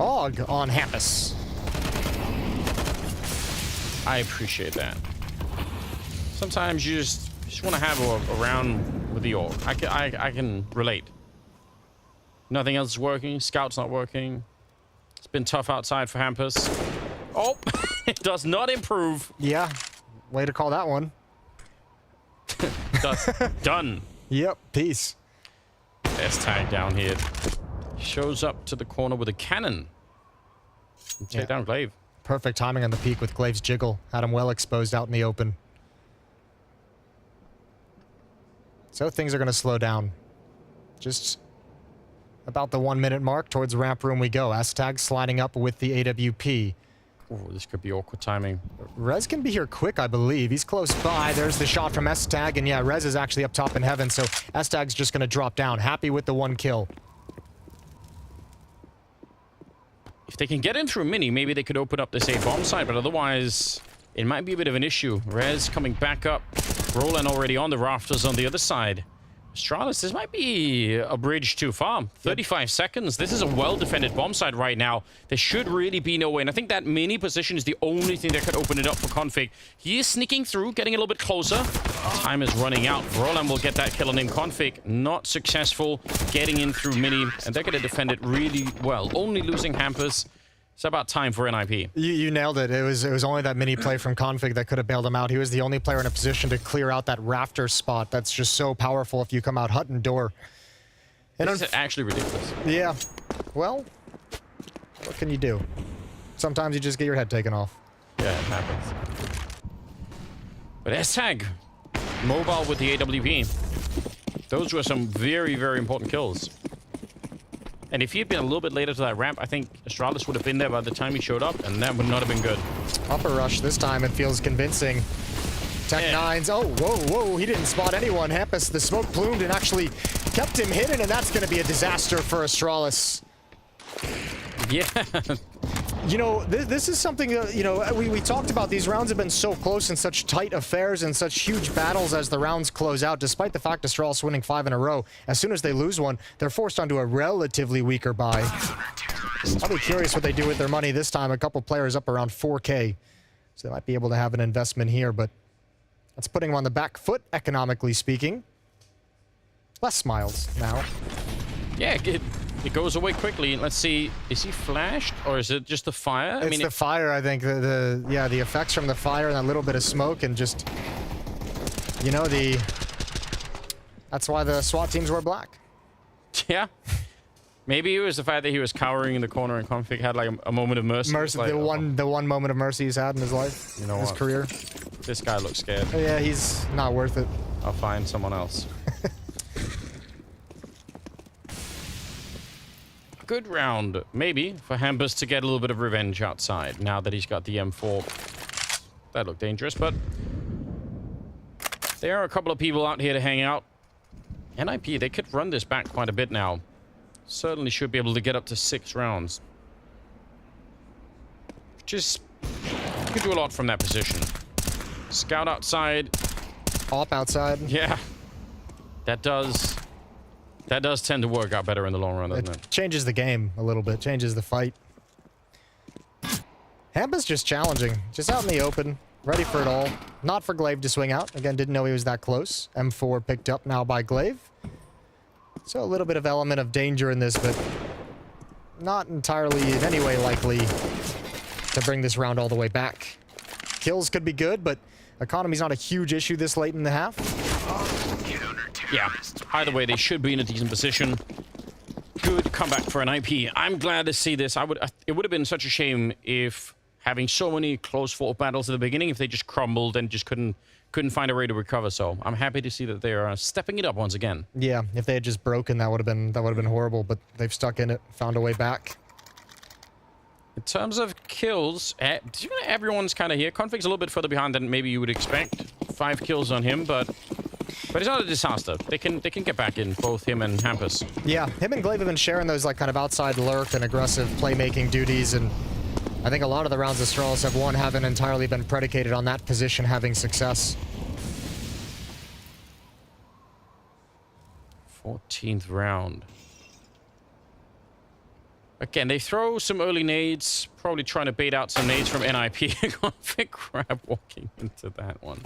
Og on Hampus. I appreciate that. Sometimes you just want to have a round with the orc. I can relate. Nothing else is working. Scout's not working. It's been tough outside for Hampus. Oh, it does not improve. Yeah, way to call that one. Done. Yep, peace. S-Tag down here. Shows up to the corner with a cannon. And take down Glaive. Perfect timing on the peak with Glaive's jiggle. Had him well exposed out in the open. So things are going to slow down. Just about the 1 minute mark. Towards the ramp room we go. S-Tag sliding up with the AWP. Oh, this could be awkward timing. Rez can be here quick, I believe. He's close by. There's the shot from S-Tag. And yeah, Rez is actually up top in heaven. So S-Tag's just going to drop down. Happy with the 1 kill. If they can get in through Mini, maybe they could open up this A bomb side, but otherwise, it might be a bit of an issue. Rez coming back up. Roland already on the rafters on the other side. Astralis, this might be a bridge too far. 35 seconds. This is a well-defended bomb side right now. There should really be no way. And I think that Mini position is the only thing that could open it up for Config. He is sneaking through, getting a little bit closer. Time is running out. Roland will get that kill on him. Config not successful getting in through Mini. And they're going to defend it really well. Only losing Hampus. It's about time for NIP. You nailed it. It was only that mini play from Config that could have bailed him out. He was the only player in a position to clear out that rafter spot. That's just so powerful if you come out hut and door. And this is actually ridiculous. Yeah. Well, what can you do? Sometimes you just get your head taken off. Yeah, it happens. But S-Tag, mobile with the AWP. Those were some very, very important kills. And if he had been a little bit later to that ramp, I think Astralis would have been there by the time he showed up, and that would not have been good. Upper rush this time, it feels convincing. Tech Nines, oh, whoa, he didn't spot anyone. Hampus, the smoke plumed and actually kept him hidden, and that's going to be a disaster for Astralis. Yeah. You know, this is something, you know, we talked about. These rounds have been so close and such tight affairs and such huge battles as the rounds close out, despite the fact Astralis winning 5 in a row. As soon as they lose one, they're forced onto a relatively weaker buy. I'll be curious what they do with their money this time. A couple players up around 4K. So they might be able to have an investment here, but that's putting them on the back foot, economically speaking. Less smiles now. Yeah, it goes away quickly. Let's see, is he flashed or is it just the fire? It's the fire, I think. The effects from the fire and that little bit of smoke and just, you know, that's why the SWAT teams wear black. Yeah. Maybe it was the fact that he was cowering in the corner and Config had like a moment of mercy. Like, the one moment of mercy he's had in his life, you know, his career. This guy looks scared. Yeah, he's not worth it. I'll find someone else. Good round, maybe, for Hampus to get a little bit of revenge outside now that he's got the M4. That looked dangerous, but there are a couple of people out here to hang out. NIP, they could run this back quite a bit now. Certainly should be able to get up to 6 rounds. Just, you can do a lot from that position. Scout outside. Op outside. Yeah. That does tend to work out better in the long run, doesn't it? Changes the game a little bit, changes the fight. Hampus just challenging, just out in the open, ready for it all. Not for Glaive to swing out. Again, didn't know he was that close. M4 picked up now by Glaive. So a little bit of element of danger in this, but not entirely in any way likely to bring this round all the way back. Kills could be good, but economy's not a huge issue this late in the half. Yeah, either way, they should be in a decent position. Good comeback for an IP. I'm glad to see this. It would have been such a shame if having so many close fought battles at the beginning, if they just crumbled and just couldn't find a way to recover. So I'm happy to see that they are stepping it up once again. Yeah, if they had just broken, that would have been horrible. But they've stuck in it, found a way back. In terms of kills, everyone's kind of here. Config's a little bit further behind than maybe you would expect. 5 kills on him, but it's not a disaster. They can get back in, both him and Hampus. Yeah, him and Glaive have been sharing those like kind of outside lurk and aggressive playmaking duties, and I think a lot of the rounds Astralis have won haven't entirely been predicated on that position having success. 14th round. Again, they throw some early nades, probably trying to bait out some nades from NIP. Config grab walking into that one.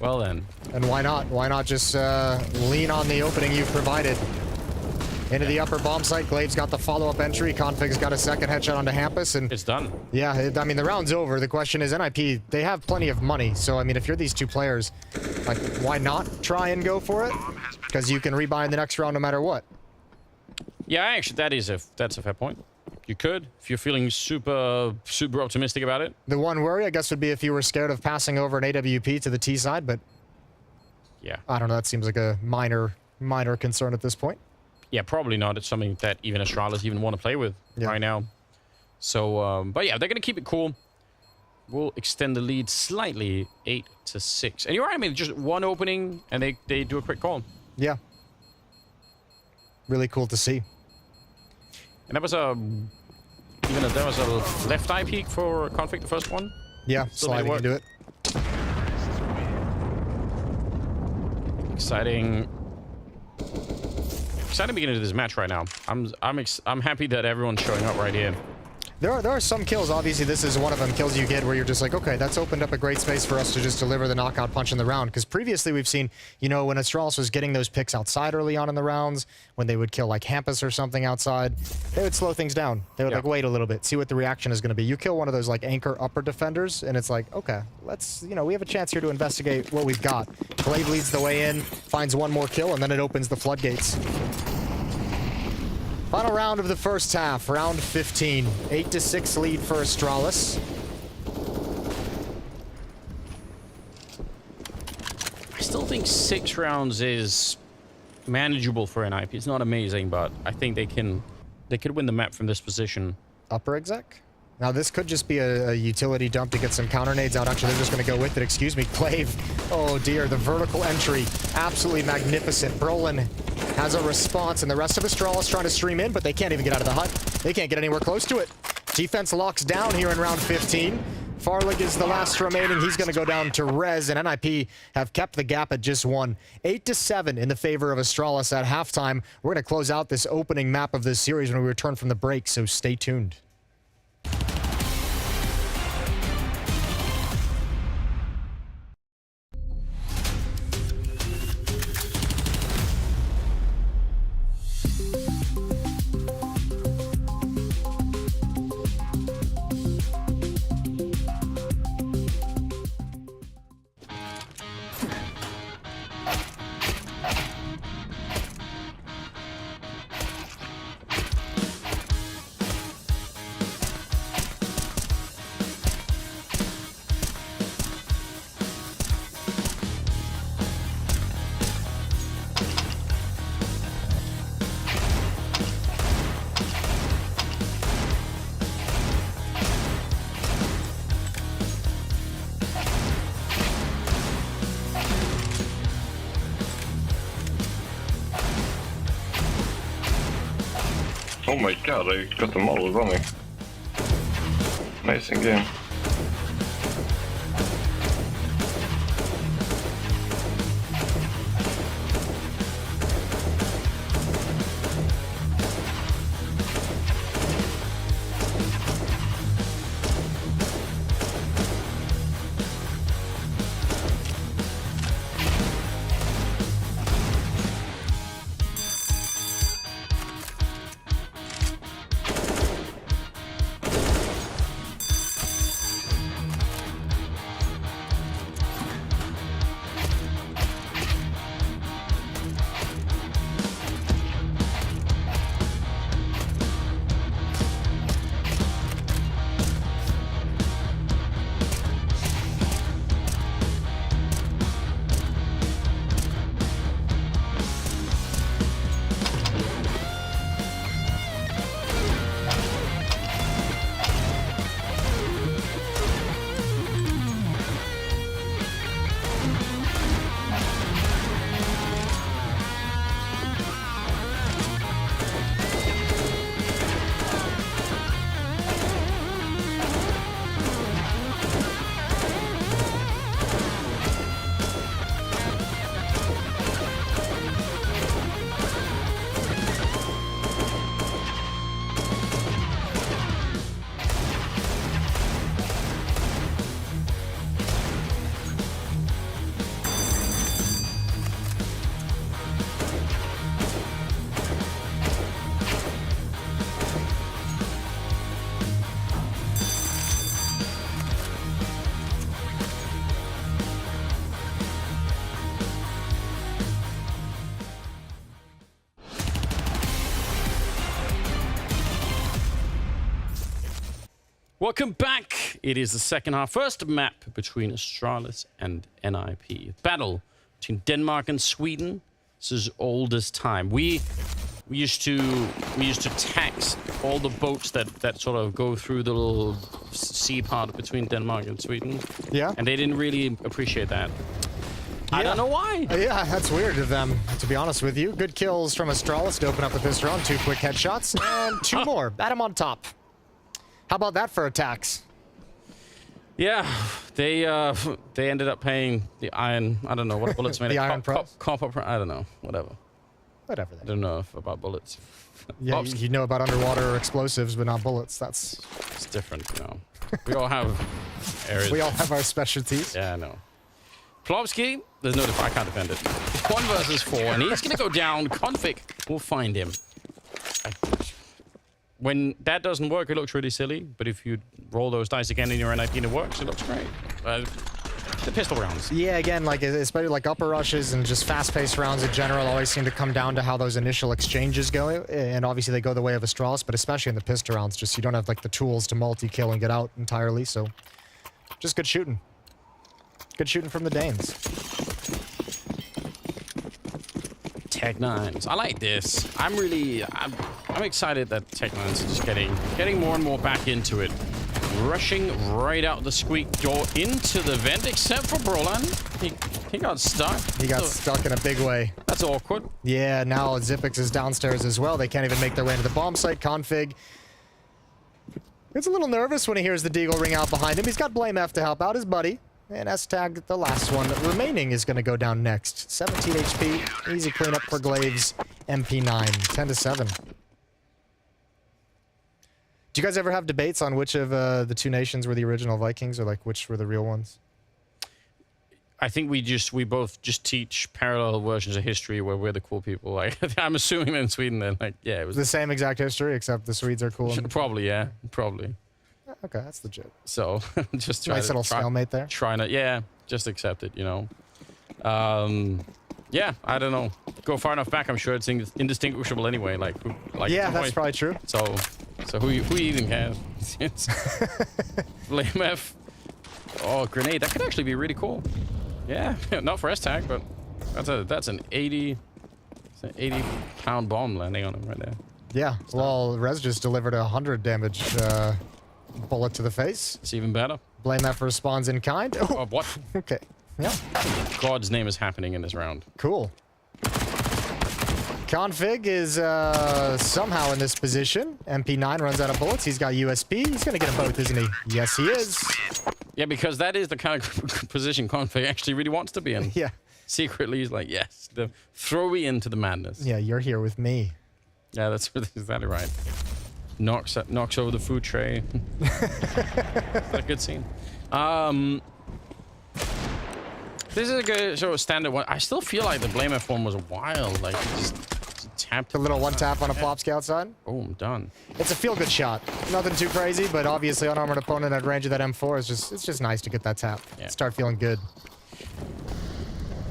Well then. And why not? Why not just lean on the opening you've provided? Into the upper bomb site. Glave's got the follow-up entry. Config's got a second headshot onto Hampus, and it's done. Yeah, I mean, the round's over. The question is, NIP, they have plenty of money. So, I mean, if you're these two players, like, why not try and go for it? Because you can rebuy in the next round no matter what. Yeah, actually, that's a fair point. You could, if you're feeling super optimistic about it. The one worry, I guess, would be if you were scared of passing over an AWP to the T side, but yeah, I don't know. That seems like a minor concern at this point. Yeah, probably not. It's something that even Astralis even want to play with right now. So, but yeah, they're going to keep it cool. We'll extend the lead slightly, 8-6. And you're right, I mean, just one opening, and they do a quick call. Yeah. Really cool to see. And that was a left eye peek for Config, the first one. Yeah, sliding into it. Exciting beginning to this match right now. I'm happy that everyone's showing up right here. There are some kills. Obviously, this is one of them. Kills you get where you're just like, okay, that's opened up a great space for us to just deliver the knockout punch in the round. Because previously we've seen, you know, when Astralis was getting those picks outside early on in the rounds, when they would kill like Hampus or something outside, they would slow things down. They would like wait a little bit, see what the reaction is going to be. You kill one of those like anchor upper defenders, and it's like, okay, let's, you know, we have a chance here to investigate what we've got. Glaive leads the way in, finds one more kill, and then it opens the floodgates. Final round of the first half, round 15. 8-6 lead for Astralis. I still think 6 rounds is manageable for NIP. It's not amazing, but I think they could win the map from this position. Upper exec? Now this could just be a utility dump to get some counter nades out. Actually, they're just going to go with it. Excuse me, Glaive. Oh dear, the vertical entry. Absolutely magnificent. Brolin has a response, and the rest of Astralis trying to stream in, but they can't even get out of the hut. They can't get anywhere close to it. Defense locks down here in round 15. Farlig is the last remaining. He's going to go down to Rez, and NIP have kept the gap at just 1. 8-7 in the favor of Astralis at halftime. We're going to close out this opening map of this series when we return from the break, so stay tuned. Oh my god, I got them all running. Amazing game. Welcome back. It is the second half. First map between Astralis and NIP. Battle between Denmark and Sweden. This is old as time. We used to tax all the boats that sort of go through the little sea part between Denmark and Sweden. Yeah. And they didn't really appreciate that. I don't know why. Yeah, that's weird of them, to be honest with you. Good kills from Astralis to open up with this round. 2 quick headshots and 2 more. Adam on top. How about that for attacks? Yeah, they ended up paying the iron. I don't know what bullets made. The iron price? Copper. I don't know. Whatever. Whatever. I don't know about bullets. Yeah, you know about underwater explosives, but not bullets. It's different, you know. We all have areas. We all have our specialties. Yeah, I know. Plopsky, there's no I can't defend it. 1 versus 4, and he's gonna go down. Config will find him. When that doesn't work, it looks really silly. But if you roll those dice again in your NIP and it works, it looks great. The pistol rounds. Yeah, again, like especially like upper rushes and just fast-paced rounds in general always seem to come down to how those initial exchanges go. And obviously they go the way of Astralis, but especially in the pistol rounds, just you don't have like the tools to multi-kill and get out entirely. So just good shooting. Good shooting from the Danes. Tech9s. I like this. I'm excited that Tech9s is just getting more and more back into it. Rushing right out the squeak door into the vent, except for Brolan. He got stuck. He got stuck in a big way. That's awkward. Yeah, now Zipix is downstairs as well. They can't even make their way into the bomb site. Config gets a little nervous when he hears the deagle ring out behind him. He's got Blame F to help out his buddy. And S-Tag, the last one remaining, is going to go down next. 17 HP. Easy cleanup for Glaives. MP9. 10-7. Do you guys ever have debates on which of the 2 nations were the original Vikings, or like which were the real ones? I think we both just teach parallel versions of history where we're the cool people. Like I'm assuming in Sweden, then like it was the same exact history, except the Swedes are cool. Probably, yeah, probably. Okay, that's legit. So just try nice little stalemate there. Trying to, just accept it, you know. Yeah, I don't know. Go far enough back, I'm sure it's indistinguishable anyway. Yeah, that's probably true. So who even cares? Blame F. Oh, grenade. That could actually be really cool. Yeah, not for S-Tag, but that's an 80-pound bomb landing on him right there. Yeah, well, Rez just delivered 100 damage bullet to the face. It's even better. Blame F responds in kind. Oh, what? Okay. Yeah. God's name is happening in this round. Cool. Config is somehow in this position. MP9 runs out of bullets. He's got USB. He's going to get them both, isn't he? Yes, he is. Yeah, because that is the kind of position Config actually really wants to be in. Yeah. Secretly, he's like, yes, throw me into the madness. Yeah, you're here with me. Yeah, that's exactly right. Knocks over the food tray. That's a good scene. This is a good sort of standard one. I still feel like the Blame F one was wild. Like just tapped a little one tap on a Plopsky outside. Oh, I'm done. It's a feel good shot. Nothing too crazy, but obviously unarmored opponent at range of that M4 is it's just nice to get that tap. Yeah. Start feeling good.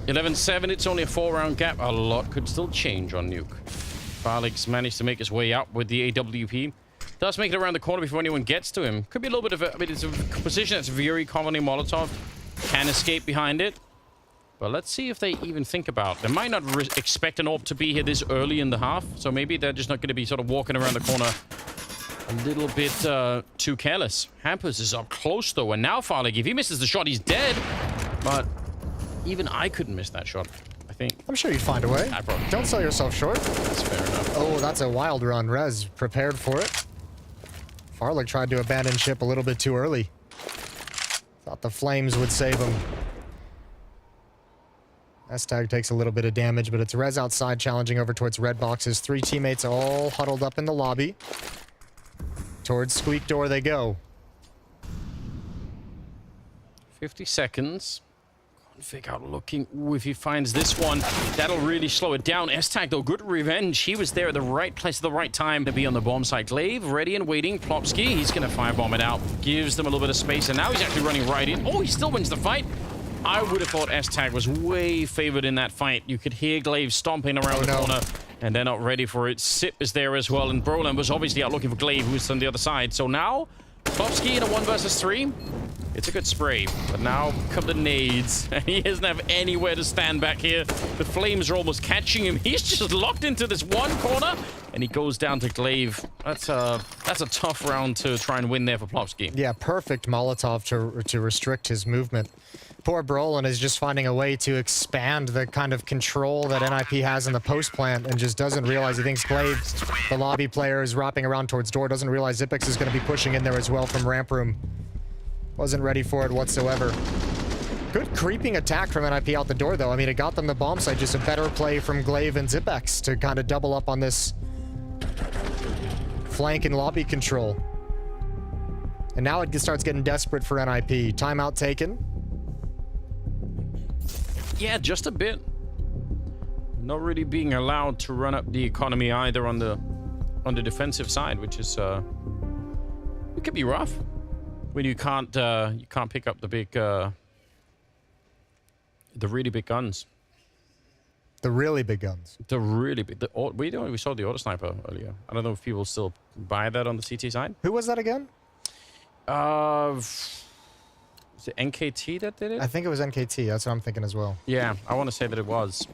11-7. It's only a 4-round gap. A lot could still change on Nuke. Farlig's managed to make his way out with the AWP. Does make it around the corner before anyone gets to him. Could be a little bit of it's a position that's very commonly Molotov. Can escape behind it. But let's see if they even think about. They might not expect an AWP to be here this early in the half. So maybe they're just not going to be sort of walking around the corner a little bit too careless. Hampers is up close though. And now Farlig, if he misses the shot, he's dead. But even I couldn't miss that shot. I think. I'm sure you'd find a way. Don't sell yourself short. That's fair enough. Oh, that's a wild run. Rez prepared for it. Farlig tried to abandon ship a little bit too early. Thought the flames would save him. S-Tag takes a little bit of damage, but it's Rez outside challenging over towards red boxes. 3 teammates all huddled up in the lobby. Towards squeak door they go. 50 seconds. Config out looking. Ooh, if he finds this one, that'll really slow it down. S-Tag, though, good revenge. He was there at the right place at the right time to be on the bomb site. Glaive, ready and waiting. Plopsky, he's going to firebomb it out. Gives them a little bit of space, and now he's actually running right in. Oh, he still wins the fight. I would have thought S-Tag was way favored in that fight. You could hear Glaive stomping around the corner, and they're not ready for it. Sip is there as well, and Brolan was obviously out looking for Glaive, who's on the other side. So now, Klopsky in a 1 versus 3. It's a good spray, but now come the nades, and he doesn't have anywhere to stand back here. The flames are almost catching him. He's just locked into this one corner, and he goes down to Glaive. That's a tough round to try and win there for Klopsky. Yeah, perfect Molotov to restrict his movement. Poor Brolin is just finding a way to expand the kind of control that NIP has in the post plant and just doesn't realize. He thinks Glaive, the lobby player, is wrapping around towards door, doesn't realize Xyp9x is going to be pushing in there as well from ramp room. Wasn't ready for it whatsoever. Good creeping attack from NIP out the door, though. I mean, it got them the bomb site. Just a better play from Glaive and Xyp9x to kind of double up on this flank and lobby control. And now it starts getting desperate for NIP. Timeout taken. Yeah, just a bit. Not really being allowed to run up the economy either on the defensive side, which is it could be rough when you can't pick up the big the really big guns. The really big guns. The really big. We saw the auto sniper earlier. I don't know if people still buy that on the CT side. Who was that again? Is it NKT that did it? I think it was NKT. That's what I'm thinking as well. Yeah, I want to say that it was.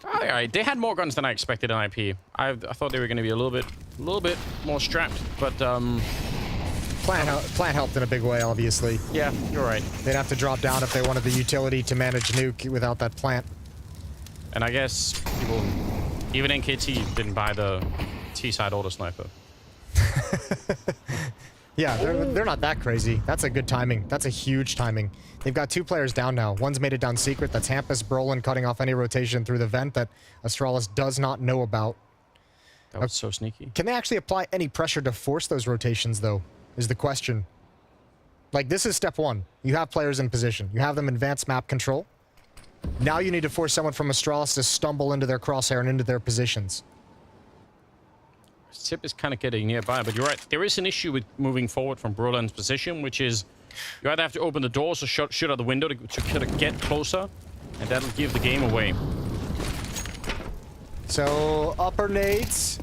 All right, they had more guns than I expected in IP. I thought they were going to be a little bit more strapped, but Plant helped in a big way, obviously. Yeah, you're right. They'd have to drop down if they wanted the utility to manage nuke without that plant. And I guess people, even NKT didn't buy the T-side auto sniper. Yeah, they're not that crazy. That's a good timing. That's a huge timing. They've got 2 players down now. One's made it down secret. That's Hampus Brolin cutting off any rotation through the vent that Astralis does not know about. That was so sneaky. Can they actually apply any pressure to force those rotations, though, is the question. Like, this is step 1. You have players in position. You have them in advanced map control. Now you need to force someone from Astralis to stumble into their crosshair and into their positions. Zip is kind of getting nearby, but you're right. There is an issue with moving forward from Brolin's position, which is you either have to open the doors or shoot out the window to kind of get closer, and that'll give the game away. So, upper nades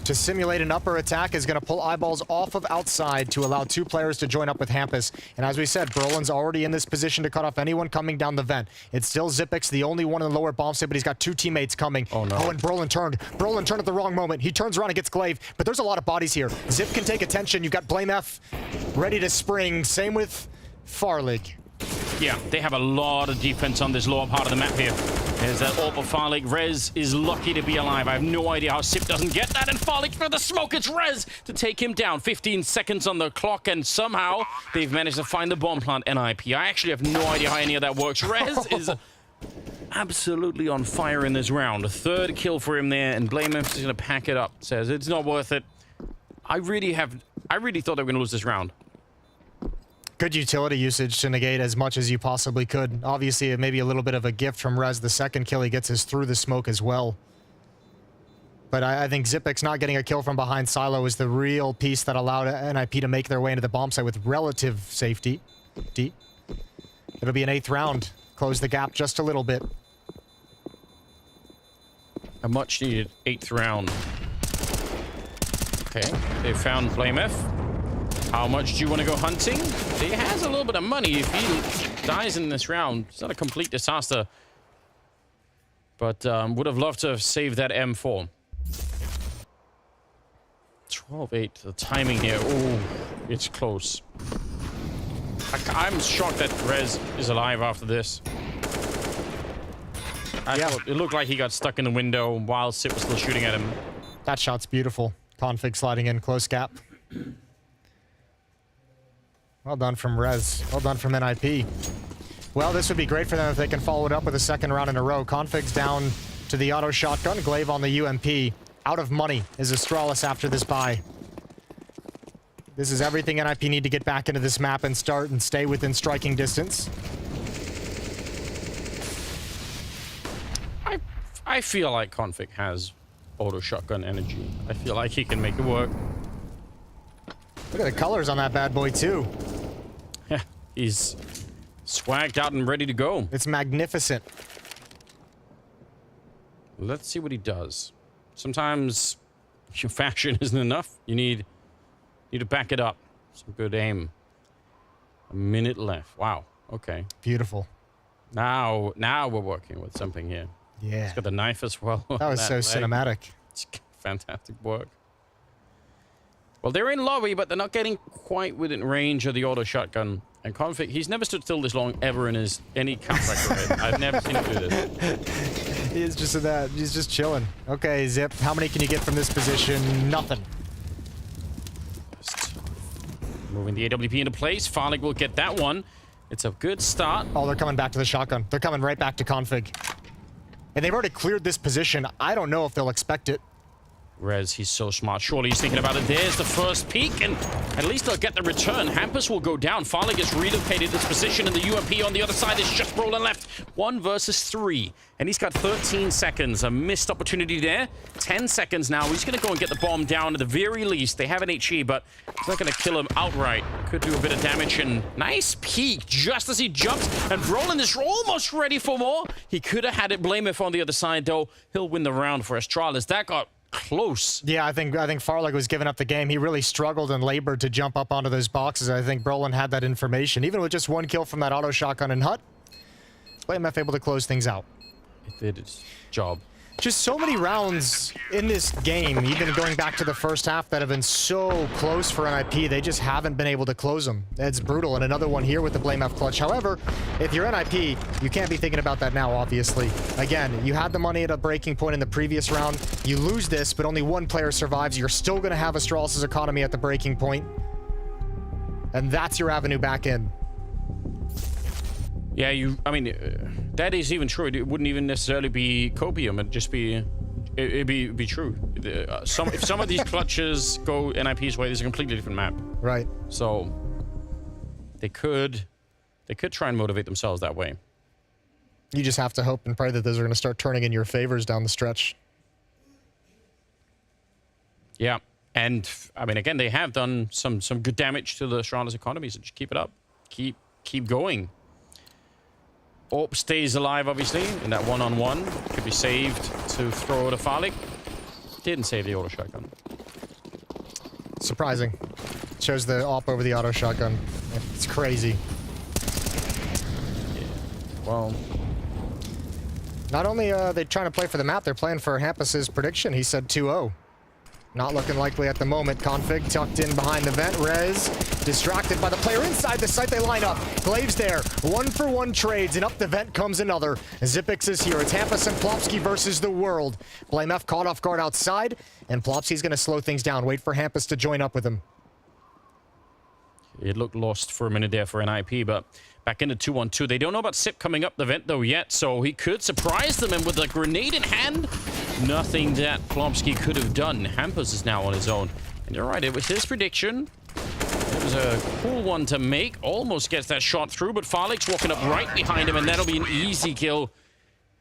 to simulate an upper attack is going to pull eyeballs off of outside to allow 2 players to join up with Hampus. And as we said, Brolin's already in this position to cut off anyone coming down the vent. It's still Xyp9x, the only one in the lower bomb site, but he's got 2 teammates coming. Oh, no. Oh, and Brolin turned. Brolin turned at the wrong moment. He turns around and gets Glaive, but there's a lot of bodies here. Zip can take attention. You've got BlameF ready to spring. Same with Farlig. Yeah, they have a lot of defense on this lower part of the map here. There's that AWP of Farlig. Rez is lucky to be alive. I have no idea how Sip doesn't get that, and Farlig for the smoke. It's Rez to take him down. 15 seconds on the clock, and somehow they've managed to find the bomb plant NIP. I actually have no idea how any of that works. Rez is absolutely on fire in this round. A 3rd kill for him there, and BlameF is going to pack it up. Says it's not worth it. I really thought they were going to lose this round. Good utility usage to negate as much as you possibly could. Obviously, it may be a little bit of a gift from Rez. The 2nd kill he gets is through the smoke as well. But I think Xyp9x not getting a kill from behind silo is the real piece that allowed NIP to make their way into the bomb site with relative safety. It'll be an 8th round. Close the gap just a little bit. A much needed 8th round. Okay, they found BlameF. How much do you want to go hunting? He has a little bit of money. If he dies in this round, it's not a complete disaster. But would have loved to have saved that M4. 12-8, the timing here. Oh, it's close. I'm shocked that Rez is alive after this. I thought it looked like he got stuck in the window while Sip was still shooting at him. That shot's beautiful. Config sliding in, close gap. Well done from Rez. Well done from NIP. Well, this would be great for them if they can follow it up with a 2nd round in a row. Config's down to the auto shotgun. Glaive on the UMP. Out of money is Astralis after this buy. This is everything NIP need to get back into this map and start and stay within striking distance. I feel like Config has auto shotgun energy. I feel like he can make it work. Look at the colors on that bad boy, too. Yeah, he's swagged out and ready to go. It's magnificent. Let's see what he does. Sometimes your fashion isn't enough. You need Need to back it up. Some good aim. A minute left. Wow. Okay. Beautiful. Now we're working with something here. Yeah. He's got the knife as well. That was so leg. cinematic. It's fantastic work. Well, they're in lobby, but they're not getting quite within range of the auto shotgun. And Config, he's never stood still this long ever in any Counter-Strike career. I've never seen him do this. He's just in that. He's just chilling. Okay, Zip, how many can you get from this position? Nothing. Just moving the AWP into place. Farlig will get that one. It's a good start. Oh, they're coming back to the shotgun. They're coming right back to Config. And they've already cleared this position. I don't know if they'll expect it. Rez, he's so smart. Surely he's thinking about it. There's the first peek, and at least they'll get the return. Hampus will go down. Farlig gets relocated this position, and the UMP on the other side is just Brolin left. 1 versus 3. And he's got 13 seconds. A missed opportunity there. 10 seconds now. He's going to go and get the bomb down at the very least. They have an HE, but it's not going to kill him outright. Could do a bit of damage, and nice peek just as he jumps. And Brolin is almost ready for more. He could have had it. Blameth on the other side, though. He'll win the round for Astralis. That got close. Yeah, I think Farlig was giving up the game. He really struggled and labored to jump up onto those boxes. I think Brolin had that information. Even with just 1 kill from that auto shotgun and Hut, BlameF able to close things out. It did its job. Just so many rounds in this game, even going back to the first half, that have been so close for NIP. They just haven't been able to close them. It's brutal. And another one here with the BlameF clutch. However, if you're NIP, you can't be thinking about that now, obviously. Again, you had the money at a breaking point in the previous round. You lose this, but only 1 player survives. You're still going to have Astralis' economy at the breaking point. And that's your avenue back in. Yeah, I mean, that is even true. It wouldn't even necessarily be copium. It'd just be, it'd be true. If some of these clutches go NIP's way, there's a completely different map. Right. So they could try and motivate themselves that way. You just have to hope and pray that those are going to start turning in your favors down the stretch. Yeah, and I mean, again, they have done some good damage to the Astralis economy, so just keep it up. Keep going. Orp stays alive, obviously, in that one-on-one. Could be saved to throw to Farlig. Didn't save the auto shotgun. Surprising. Shows the AWP over the auto shotgun. It's crazy. Yeah. Well, not only are they trying to play for the map, they're playing for Hampus's prediction. He said 2-0. Not looking likely at the moment. Config tucked in behind the vent. Rez distracted by the player inside the site. They line up. Glaive's there. 1-for-1 trades, and up the vent comes another. Zipix is here. It's Hampus and Plopsky versus the world. BlameF caught off guard outside, and Plopsky's going to slow things down. Wait for Hampus to join up with him. it looked lost for a minute there for NIP, but back into 2-1-2. They don't know about Sip coming up the vent, though, yet, so he could surprise them, and with a grenade in hand, nothing that Plomsky could have done. Hampus is now on his own. And you're right, it was his prediction. It was a cool one to make. Almost gets that shot through, but Farlig's walking up right behind him, and that'll be an easy kill.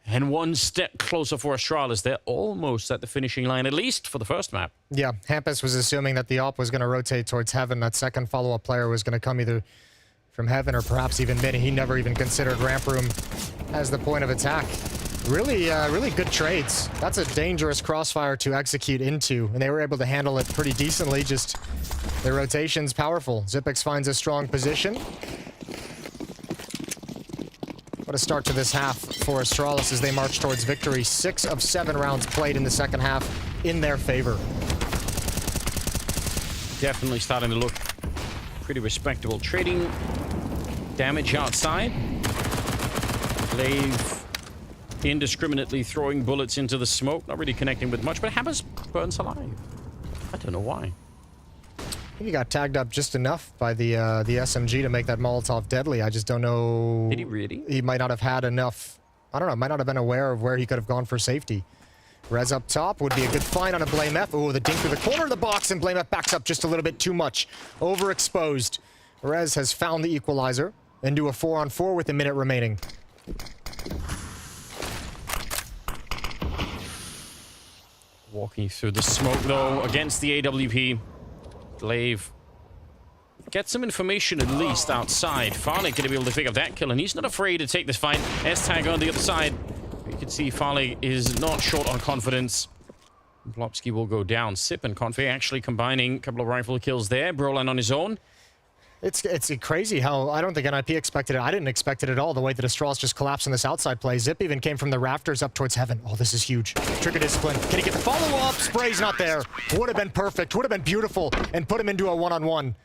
And one step closer for Astralis. They're almost at the finishing line, at least for the first map. Yeah, Hampus was assuming that the AWP was going to rotate towards Heaven. That second follow-up player was going to come either from Heaven or perhaps even mid. He never even considered ramp room as the point of attack. Really, really good trades. That's a dangerous crossfire to execute into, and they were able to handle it pretty decently. Just their rotation's powerful. Zipix finds a strong position. What a start to this half for Astralis as they march towards victory. 6 of 7 rounds played in the second half in their favor. Definitely starting to look pretty respectable. Trading damage outside. Glaive indiscriminately throwing bullets into the smoke. Not really connecting with much, but Hammers burns alive. I don't know why. I think he got tagged up just enough by the SMG to make that Molotov deadly. I just don't know. Did he really? He might not have had enough. I don't know. Might not have been aware of where he could have gone for safety. Rez up top would be a good find on a BlameF. Ooh, the dink through the corner of the box, and BlameF backs up just a little bit too much. Overexposed. Rez has found the equalizer and do a 4-on-4 with a minute remaining. Walking through the smoke, though, against the AWP. Glaive gets some information at least outside. Farlig going to be able to pick up that kill, and he's not afraid to take this fight. S-Tag on the other side. You can see Farlig is not short on confidence. Plopsky will go down. Sip and Config actually combining a couple of rifle kills there. Brolan on his own. It's crazy how I don't think NIP expected it. I didn't expect it at all, the way that Astralis just collapsed in this outside play. Zip even came from the rafters up towards heaven. Oh, this is huge. Trigger discipline. Can he get the follow-up? Spray's not there. Would have been perfect. Would have been beautiful. And put him into a one-on-one.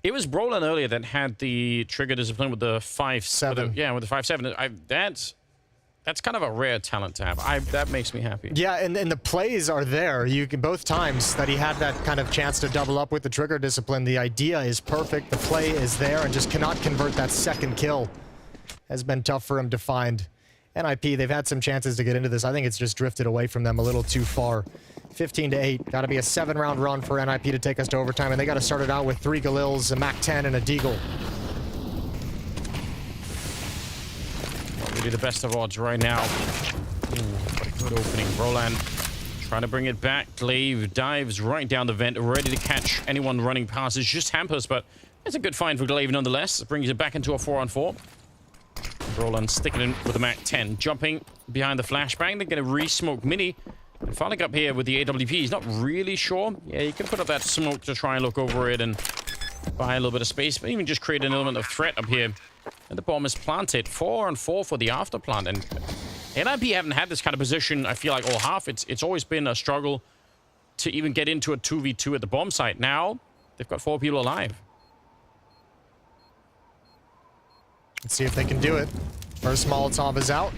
It was Brolan earlier that had the trigger discipline with the 5-7. Yeah, with the 5-7. That's kind of a rare talent to have. That makes me happy. Yeah, and the plays are there. You can both times that he had that kind of chance to double up with the trigger discipline. The idea is perfect. The play is there, and just cannot convert that second kill. Has been tough for him to find. NIP, they've had some chances to get into this. I think it's just drifted away from them a little too far. 15-8. Got to be a 7-round run for NIP to take us to overtime, and they got to start it out with 3 Galils, a MAC-10, and a Deagle. Really the best of odds right now. Good opening. Brolan trying to bring it back. Glaive dives right down the vent, ready to catch anyone running past. It's just Hampers, but it's a good find for Glaive nonetheless. It brings it back into a 4-on-4. Brolan sticking in with the MAC-10, jumping behind the flashbang. They're going to re-smoke Mini. And Falik up here with the AWP. He's not really sure. Yeah, you can put up that smoke to try and look over it and buy a little bit of space, but even just create an element of threat up here. And the bomb is planted. 4-on-4 for the after plant. And NIP haven't had this kind of position, I feel like, all half. It's always been a struggle to even get into a 2v2 at the bomb site. Now, they've got 4 people alive. Let's see if they can do it. First Molotov is out.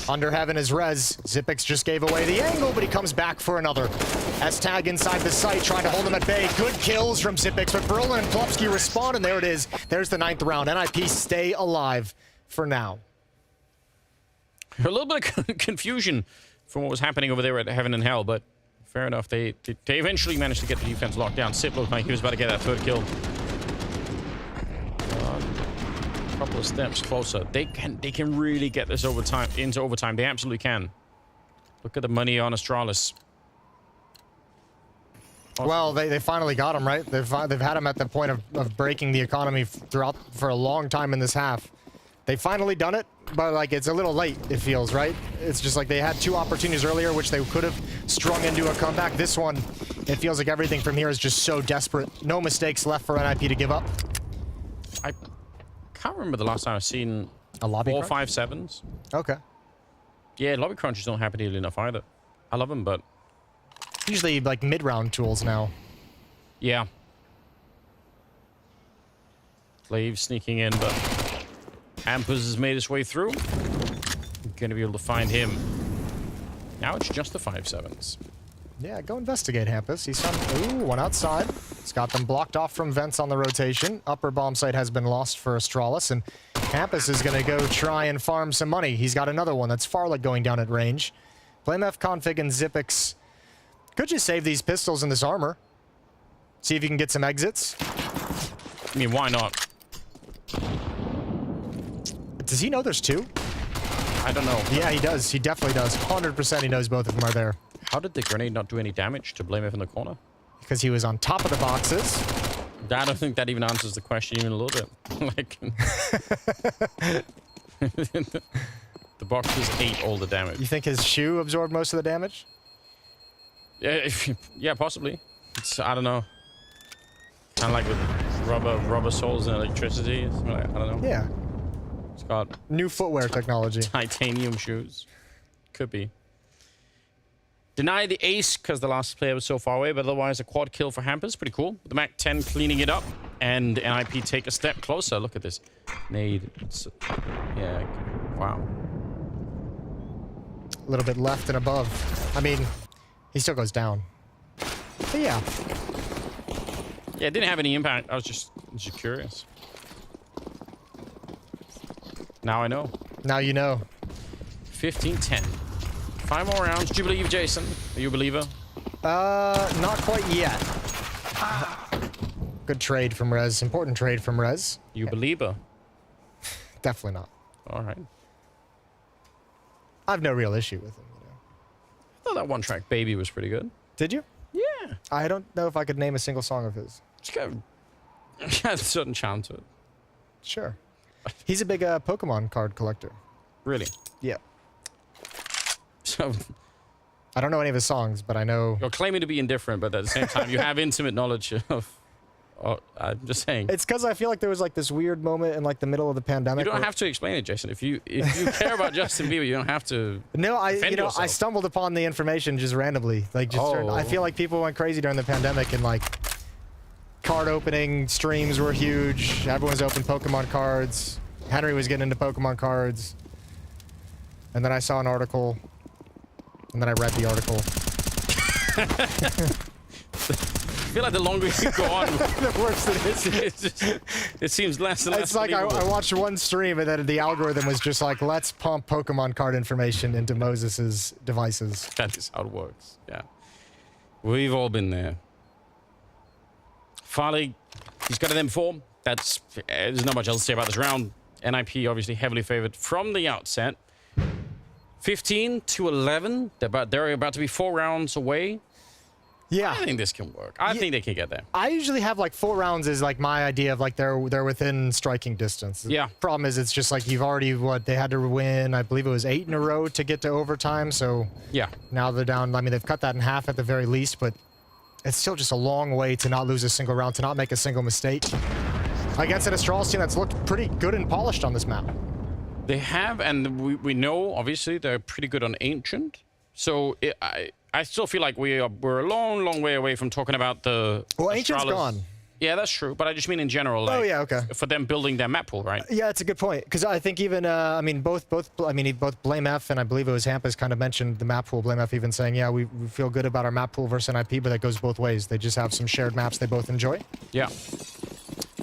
Under heaven is Rez. Zipix just gave away the angle, but he comes back for another. S-Tag inside the site, trying to hold him at bay. Good kills from Zipix, but Berlin and Plopsky respond, and there it is. There's the 9th round. NIP stay alive for now. A little bit of confusion from what was happening over there at Heaven and Hell, but fair enough. They eventually managed to get the defense locked down. Sip looked like he was about to get that 3rd kill. A couple of steps closer. They can really get this into overtime. They absolutely can. Look at the money on Astralis. Well, they finally got him, right? They've had him at the point of breaking the economy throughout for a long time in this half. They finally done it, but like it's a little late, it feels, right? It's just like they had 2 opportunities earlier, which they could have strung into a comeback. This one, it feels like everything from here is just so desperate. No mistakes left for NIP to give up. I can't remember the last time I've seen a lobby 4 5-7s. Okay. Yeah, lobby crunches don't happen early enough either. I love them, but usually like mid-round tools now. Yeah. Glaive sneaking in, but Hampers has made his way through. Gonna be able to find him. Now it's just the 5-7s. Yeah, go investigate Hampus. He's on. Ooh, one outside. It's got them blocked off from vents on the rotation. Upper bomb site has been lost for Astralis, and Hampus is going to go try and farm some money. He's got another one that's Farlick going down at range. BlameF, Config, and Zipix. Could you save these pistols and this armor? See if you can get some exits? I mean, why not? Does he know there's 2? I don't know. Yeah, he does. He definitely does. 100% he knows both of them are there. How did the grenade not do any damage to BlameF in the corner? Because he was on top of the boxes. I don't think that even answers the question even a little bit. Like, the boxes ate all the damage. You think his shoe absorbed most of the damage? Yeah, possibly. I don't know. Kind of like with rubber soles and electricity. I don't know. Yeah. It's got new footwear technology. Titanium shoes. Could be. Deny the ace because the last player was so far away, but otherwise a quad kill for Hampers. Pretty cool. The MAC-10 cleaning it up, and NIP take a step closer. Look at this. Nade. Yeah. Wow. A little bit left and above. I mean, he still goes down. But yeah. Yeah, it didn't have any impact. I was just curious. Now I know. Now you know. 15-10. 5 more rounds. Do you believe, Jason? Are you a believer? Not quite yet. Good trade from Rez. Important trade from Rez. You believer? Definitely not. All right. I have no real issue with him. You know? I thought that one-track Baby was pretty good. Did you? Yeah. I don't know if I could name a single song of his. It's got a certain charm to it. Sure. He's a big Pokemon card collector. Really? Yeah. I don't know any of his songs, but I know... You're claiming to be indifferent, but at the same time, you have intimate knowledge of... I'm just saying. It's because I feel like there was like this weird moment in like the middle of the pandemic. You don't have to explain it, Jason. If you care about Justin Bieber, you don't have to. No, yourself. I stumbled upon the information just randomly. Like, I feel like people went crazy during the pandemic, and like card opening streams were huge. Everyone's opened Pokemon cards. Henry was getting into Pokemon cards, and then I saw an article, and then I read the article. I feel like the longer you go on, the worse it is. It seems less and less. It's like I watched one stream and then the algorithm was just like, let's pump Pokemon card information into Moses's devices. That is how it works. Yeah, we've all been there. Farley, he's got an M4. There's not much else to say about this round. NIP obviously heavily favored from the outset. 15 to 11. They're about to be 4 rounds away. Yeah, I think this can work. I think they can get there. I usually have like 4 rounds is like my idea of like they're within striking distance. Yeah. Problem is it's just like you've already they had to win. I believe it was 8 in a row to get to overtime. So yeah, now they're down. I mean, they've cut that in half at the very least, but it's still just a long way to not lose a single round, to not make a single mistake against an Astralis team that's looked pretty good and polished on this map. They have, and we know obviously they're pretty good on Ancient. So I still feel like we're a long way away from talking about the. Well, Astralis. Ancient's gone. Yeah, that's true. But I just mean in general. Like, oh yeah, okay. For them building their map pool, right? Yeah, it's a good point because I think even both Blame F and I believe it was Hampus kind of mentioned the map pool. Blame F even saying, yeah, we feel good about our map pool versus NIP, but that goes both ways. They just have some shared maps they both enjoy. Yeah.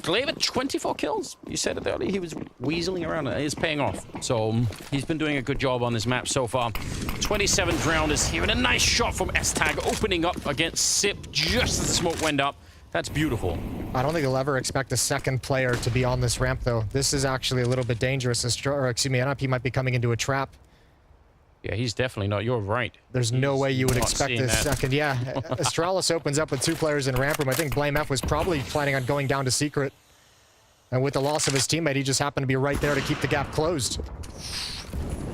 Glaive at 24 kills. You said it earlier. He was weaseling around. It's paying off. So he's been doing a good job on this map so far. 27th round is here, and a nice shot from S-Tag opening up against Sip just as the smoke went up. That's beautiful. I don't think they'll ever expect a second player to be on this ramp, though. This is actually a little bit dangerous. NIP might be coming into a trap. Yeah, he's definitely not. You're right. There's no way you would expect this second. Yeah, Astralis opens up with 2 players in ramp room. I think Blame F was probably planning on going down to secret. And with the loss of his teammate, he just happened to be right there to keep the gap closed.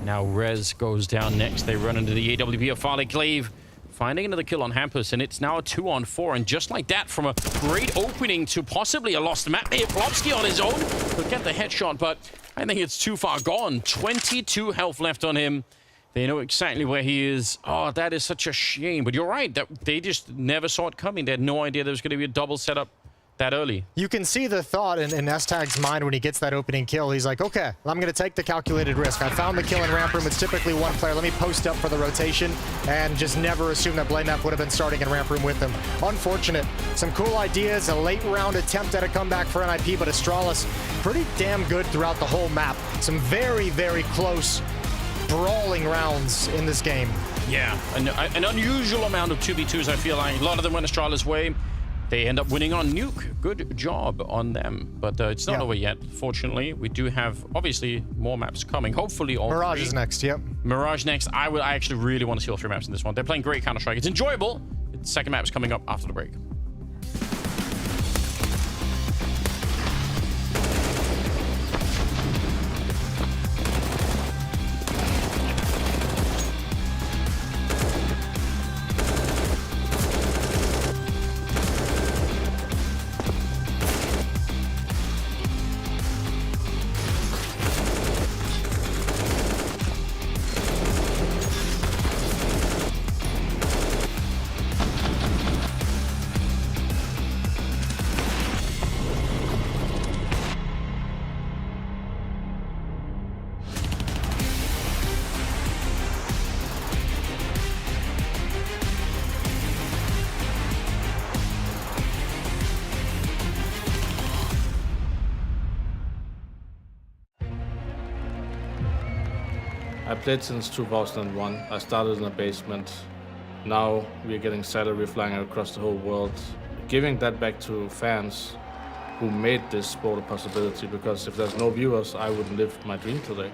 Now Rez goes down next. They run into the AWP of Farley Glaive, finding another kill on Hampus, and it's now a 2-on-4. And just like that, from a great opening to possibly a lost map, Plopsky on his own will get the headshot, but I think it's too far gone. 22 health left on him. They know exactly where he is. Oh, that is such a shame. But you're right. They just never saw it coming. They had no idea there was going to be a double setup that early. You can see the thought in S-Tag's mind when he gets that opening kill. He's like, okay, I'm going to take the calculated risk. I found the kill in ramp room. It's typically 1 player. Let me post up for the rotation and just never assume that Blame F would have been starting in ramp room with him. Unfortunate. Some cool ideas. A late round attempt at a comeback for NIP, but Astralis pretty damn good throughout the whole map. Some very, very close brawling rounds in this game. Yeah, an unusual amount of 2v2s, I feel like. A lot of them went Astralis' way. They end up winning on Nuke. Good job on them. But it's not over yet, fortunately. We do have, obviously, more maps coming. Hopefully all Mirage 3. is next, yep. Mirage next. I actually really want to see all 3 maps in this one. They're playing great Counter-Strike. It's enjoyable. The second map is coming up after the break. I played since 2001. I started in a basement. Now we're getting salary flying across the whole world. Giving that back to fans who made this sport a possibility, because if there's no viewers, I wouldn't live my dream today.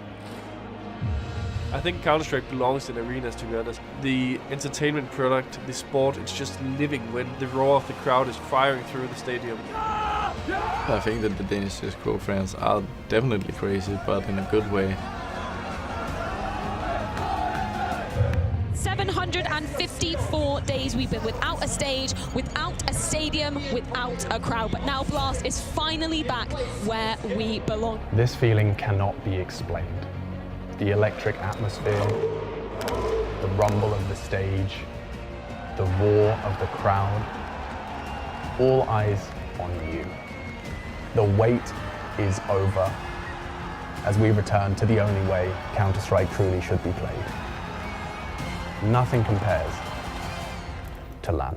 I think Counter-Strike belongs in arenas, to be honest. The entertainment product, the sport, it's just living when the roar of the crowd is firing through the stadium. I think that the Danish CSGO fans are definitely crazy, but in a good way. 154 days we've been without a stage, without a stadium, without a crowd. But now BLAST is finally back where we belong. This feeling cannot be explained. The electric atmosphere, the rumble of the stage, the roar of the crowd, all eyes on you. The wait is over as we return to the only way Counter-Strike truly should be played. Nothing compares to LAN.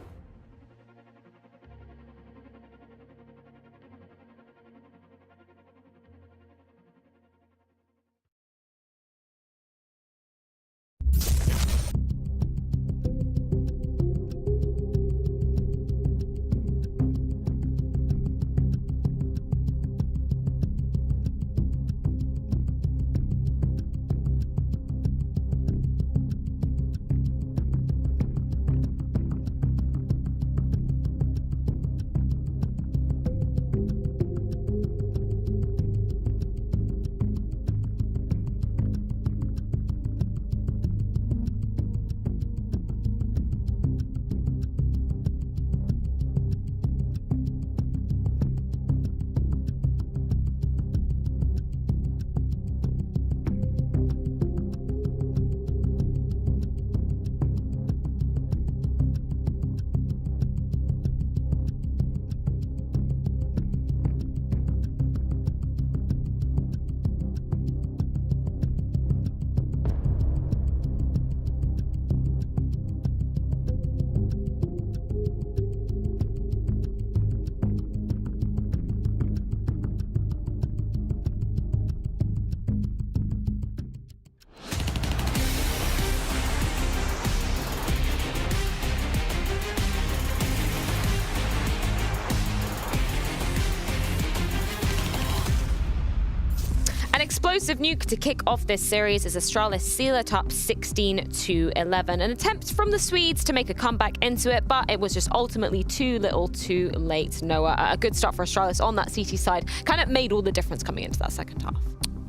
Explosive nuke to kick off this series as Astralis seal it up 16-11. An attempt from the Swedes to make a comeback into it, but it was just ultimately too little too late. Noah, a good start for Astralis on that CT side kind of made all the difference coming into that second half.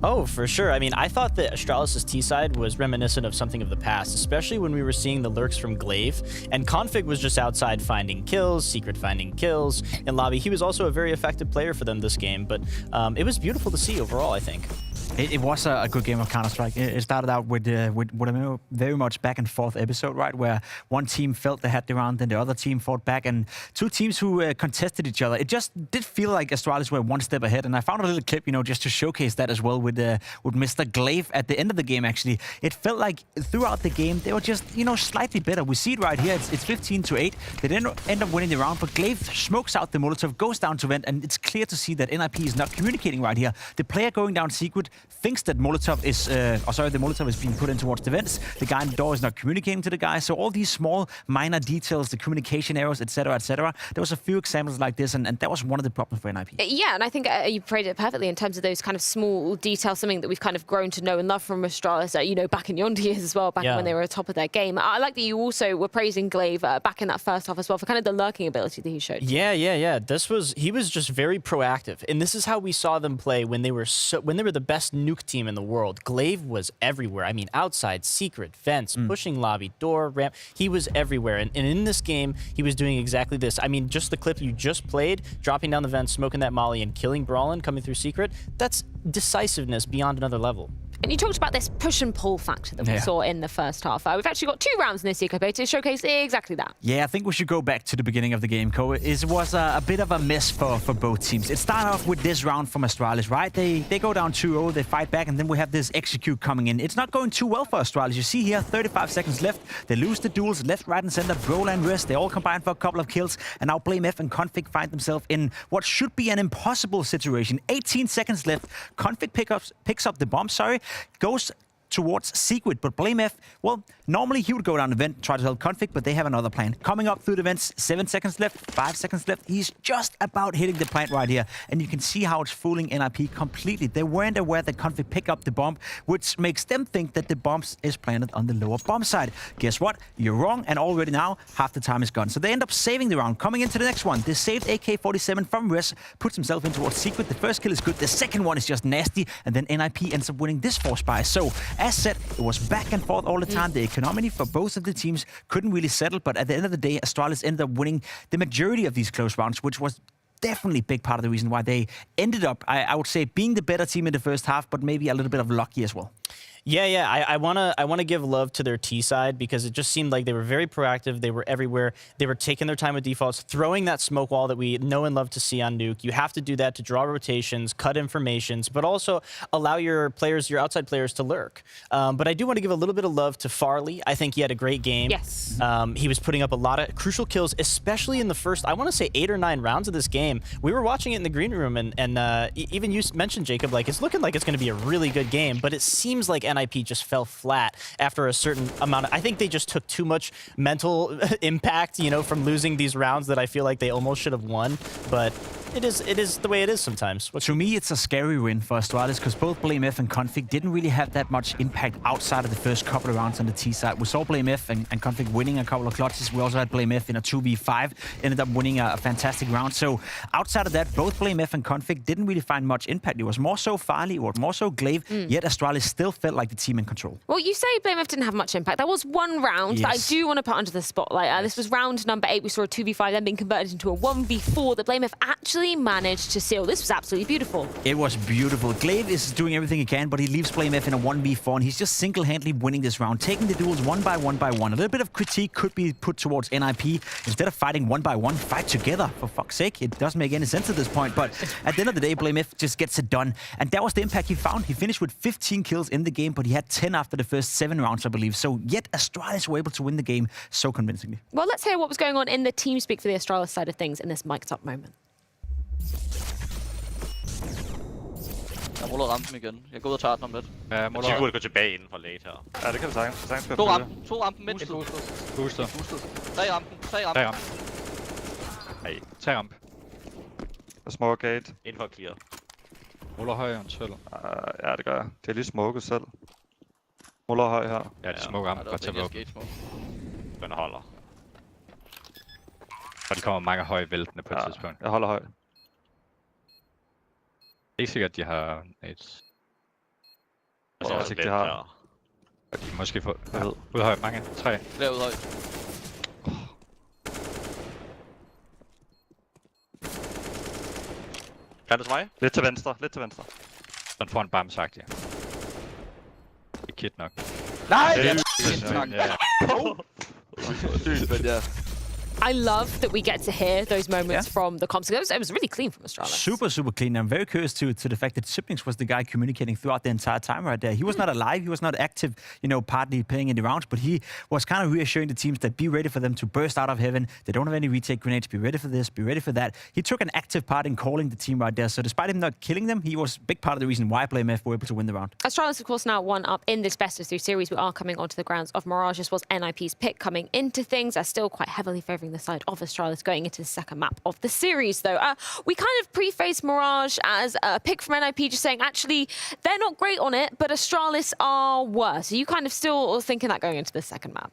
Oh, for sure. I mean, I thought that Astralis' T-side was reminiscent of something of the past, especially when we were seeing the lurks from Glaive, and Config was just outside finding kills, secret finding kills in lobby. He was also a very effective player for them this game, but it was beautiful to see overall, I think. It was a good game of Counter-Strike. It started out with a very much back and forth episode, right, where one team felt they had the round, then the other team fought back, and two teams who contested each other. It just did feel like Astralis were one step ahead, and I found a little clip, just to showcase that as well with Mr. Glaive at the end of the game. Actually, it felt like throughout the game they were just slightly better. We see it right here. It's 15-8. They didn't end up winning the round, but Glaive smokes out the Molotov, goes down to vent, and it's clear to see that NIP is not communicating right here. The player going down secret thinks that Molotov is, the Molotov is being put in towards the vents. The guy in the door is not communicating to the guy. So all these small, minor details, the communication errors, etc., etc. There was a few examples like this, and that was one of the problems for NIP. Yeah, and I think you phrased it perfectly in terms of those kind of small details, something that we've kind of grown to know and love from Astralis, back in yonder years as well, back when they were at the top of their game. I like that you also were praising Glaive back in that first half as well for kind of the lurking ability that he showed. Yeah. He was just very proactive, and this is how we saw them play when they were the best nuke team in the world. Glaive was everywhere. I mean, outside, secret, vents, pushing lobby, door, ramp. He was everywhere, and in this game, he was doing exactly this. I mean, just the clip you just played, dropping down the vent, smoking that molly, and killing Brawlin coming through secret. That's decisiveness beyond another level. And you talked about this push and pull factor that we saw in the first half. We've actually got 2 rounds in this Eco Beta to showcase exactly that. Yeah, I think we should go back to the beginning of the game, Ko. It was a bit of a mess for both teams. It started off with this round from Astralis, right? They go down 2-0, they fight back, and then we have this execute coming in. It's not going too well for Astralis. You see here, 35 seconds left. They lose the duels left, right, and center. Brawl and Rest, they all combine for a couple of kills. And now BlameF and Config find themselves in what should be an impossible situation. 18 seconds left. Config picks up the bomb, goes towards Secret, but BlameF, well, normally he would go down the vent, try to help Config, but they have another plan. Coming up through the vents, 7 seconds left, 5 seconds left. He's just about hitting the plant right here, and you can see how it's fooling NIP completely. They weren't aware that Config picked up the bomb, which makes them think that the bomb is planted on the lower bomb side. Guess what? You're wrong, and already now, half the time is gone. So they end up saving the round. Coming into the next one, the saved AK-47 from Res puts himself in towards Secret. The first kill is good, the second one is just nasty, and then NIP ends up winning this force buy. So as said, it was back and forth all the time. The economy for both of the teams couldn't really settle, but at the end of the day, Astralis ended up winning the majority of these close rounds, which was definitely a big part of the reason why they ended up, I would say, being the better team in the first half, but maybe a little bit of lucky as well. Yeah. I wanna give love to their T side because it just seemed like they were very proactive. They were everywhere. They were taking their time with defaults, throwing that smoke wall that we know and love to see on Nuke. You have to do that to draw rotations, cut informations, but also allow your players, your outside players, to lurk. But I do want to give a little bit of love to Farley. I think he had a great game. Yes. He was putting up a lot of crucial kills, especially in the first, I want to say 8 or 9 rounds of this game. We were watching it in the green room, and even you mentioned, Jacob, like it's looking like it's going to be a really good game, but it seems like NIP just fell flat after a certain amount. I think they just took too much mental impact, you know, from losing these rounds that I feel like they almost should have won. But it is the way it is sometimes. To me, it's a scary win for Astralis because both blamF and Config didn't really have that much impact outside of the first couple of rounds on the T side. We saw blamF and Config winning a couple of clutches. We also had blamF in a 2v5, ended up winning a fantastic round. So outside of that, both blamF and Config didn't really find much impact. It was more so Farley, it was more so Glaive, yet Astralis still felt like the team in control. Well, you say blamF didn't have much impact. There was one round that I do want to put under the spotlight. This was round number 8. We saw a 2v5 then being converted into a 1v4 that blamF actually managed to seal. This was absolutely beautiful. It was beautiful. Glaive is doing everything he can, but he leaves blamF in a 1v4, and he's just single-handedly winning this round, taking the duels one by one by one. A little bit of critique could be put towards NIP. Instead of fighting one by one, fight together, for fuck's sake. It doesn't make any sense at this point, but at the end of the day, blamF just gets it done. And that was the impact he found. He finished with 15 kills in the game, but he had 10 after the first 7 rounds, I believe. So yet Astralis were able to win the game so convincingly. Well, let's hear what was going on in the team speak for the Astralis side of things in this mic'd up moment. Jeg ruller rampen igen. Jeg går ud og tager den om lidt. Ja, må du gå tilbage inden for late her. Ja, det kan du sagtens. To rampen midt. Booster. 3 rampen. 3 rampen. Nej, 3 ramp. Og små gate. Inden for clear. Ruller høj selv. Ja, det gør jeg. Det er lige smukket selv. Ruller høj her. Ja, det er smuk ramp. Godt tage op. Den holder. Og de kommer mange høje væltende på et tidspunkt. Jeg holder høj. Det er ikke sikkert, at de har nades. Jeg tror også ikke, de har. De kan måske få ud høj mange. 3. Flere ud høj. Kan du til mig? Lidt til venstre, lidt til venstre. Den får en bamsagt, ja. Det er kit nok. Nej! Det er ja. I love that we get to hear those moments from the comps. It was really clean from Astralis. Super clean. I'm very curious to the fact that Siblings was the guy communicating throughout the entire time right there. He was not alive, he was not active, you know, partly playing in the rounds, but he was kind of reassuring the teams that be ready for them to burst out of heaven. They don't have any retake grenades. Be ready for this, be ready for that. He took an active part in calling the team right there. So despite him not killing them, he was a big part of the reason why blamF were able to win the round. Astralis, of course, now 1 up in this best of 3 series. We are coming onto the grounds of Mirage. This was NIP's pick coming into things. They're still quite heavily favouring the side of Astralis going into the second map of the series, though. We kind of prefaced Mirage as a pick from NIP, just saying, actually, they're not great on it, but Astralis are worse. Are you kind of still thinking that going into the second map?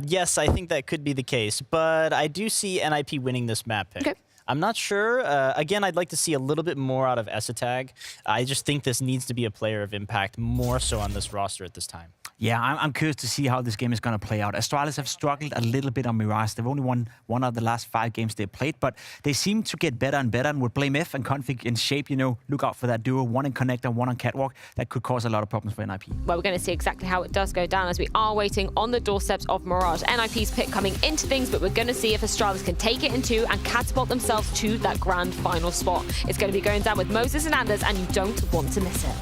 Yes, I think that could be the case, but I do see NIP winning this map pick. Okay. I'm not sure. Again, I'd like to see a little bit more out of Esatag. I just think this needs to be a player of impact more so on this roster at this time. Yeah, I'm curious to see how this game is going to play out. Astralis have struggled a little bit on Mirage. They've only won 1 out of the last 5 games they played, but they seem to get better and better. And with blamF and Config in shape, you know, look out for that duo. 1 in Connector, 1 on Catwalk. That could cause a lot of problems for NIP. Well, we're going to see exactly how it does go down as we are waiting on the doorsteps of Mirage. NIP's pick coming into things, but we're going to see if Astralis can take it in 2 and catapult themselves to that grand final spot. It's going to be going down with Moses and Anders, and you don't want to miss it.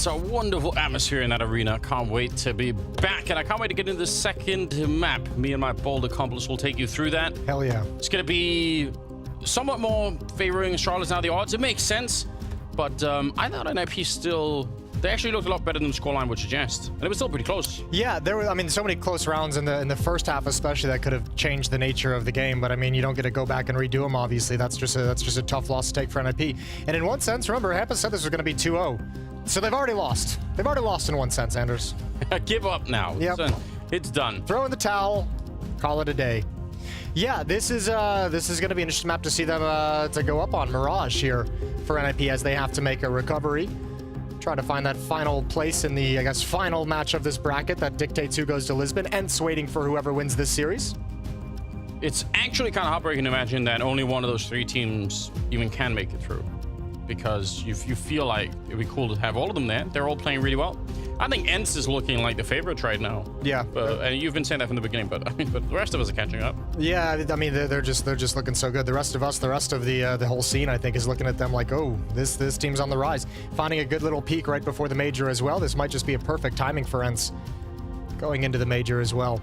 It's a wonderful atmosphere in that arena. Can't wait to be back, and I can't wait to get into the second map. Me and my bold accomplice will take you through that. Hell yeah. It's going to be somewhat more favoring Astralis now. The odds, it makes sense, but I thought NIP still... They actually looked a lot better than the scoreline would suggest, and it was still pretty close. Yeah, there were, I mean, so many close rounds in the first half, especially, that could have changed the nature of the game. But I mean, you don't get to go back and redo them. Obviously, that's just a tough loss to take for NIP. And in one sense, remember, Hampa said this was going to be 2-0, so they've already lost. They've already lost in one sense, Anders. Give up now. Yep. It's done. Throw in the towel. Call it a day. Yeah, this is going to be an interesting map to see them to go up on Mirage here for NIP as they have to make a recovery. Try to find that final place in the, I guess, final match of this bracket that dictates who goes to Lisbon, and waiting for whoever wins this series. It's actually kind of heartbreaking to imagine that only one of those three teams even can make it through, because you feel like it'd be cool to have all of them there. They're all playing really well. I think ENCE is looking like the favorite right now. Yeah. And you've been saying that from the beginning, but the rest of us are catching up. Yeah, I mean, they're just looking so good. The rest of us, the rest of the whole scene, I think, is looking at them like, oh, this team's on the rise. Finding a good little peak right before the major as well. This might just be a perfect timing for ENCE going into the major as well.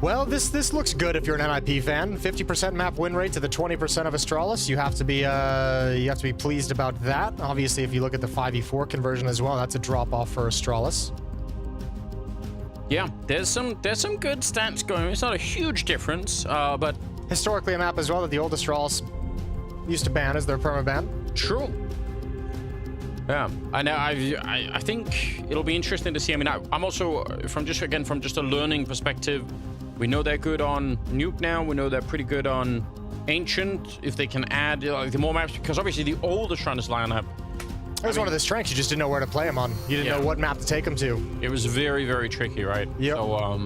Well, this looks good if you're an NIP fan. 50% map win rate to the 20% of Astralis. You have to be pleased about that. Obviously, if you look at the 5v4 conversion as well, that's a drop off for Astralis. Yeah, there's some good stats going. It's not a huge difference, but historically a map as well that the old Astralis used to ban as their permaban. True. Yeah, I know. I think it'll be interesting to see. I mean, I'm also from just a learning perspective. We know they're good on Nuke now. We know they're pretty good on Ancient. If they can add the more maps, because obviously the old Astralis lineup. That was one of the strengths. You just didn't know where to play them on. You didn't know what map to take them to. It was very, very tricky, right? Yeah.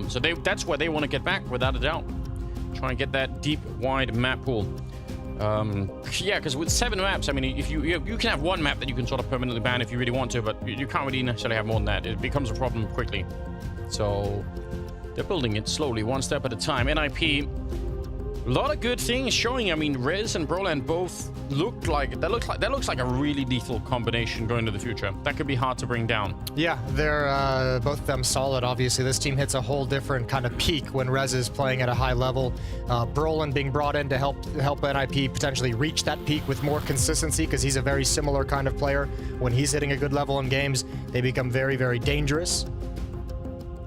So that's where they want to get back, without a doubt. Try and get that deep, wide map pool. Yeah, because with 7 maps, I mean, if you can have one map that you can sort of permanently ban if you really want to, but you can't really necessarily have more than that. It becomes a problem quickly. So they're building it slowly, one step at a time. NIP, a lot of good things showing. I mean, Rez and Broland both look like that looks like a really lethal combination going into the future. That could be hard to bring down. Yeah, they're both of them solid. Obviously, this team hits a whole different kind of peak when Rez is playing at a high level. Broland being brought in to help NIP potentially reach that peak with more consistency, because he's a very similar kind of player. When he's hitting a good level in games, they become very, very dangerous.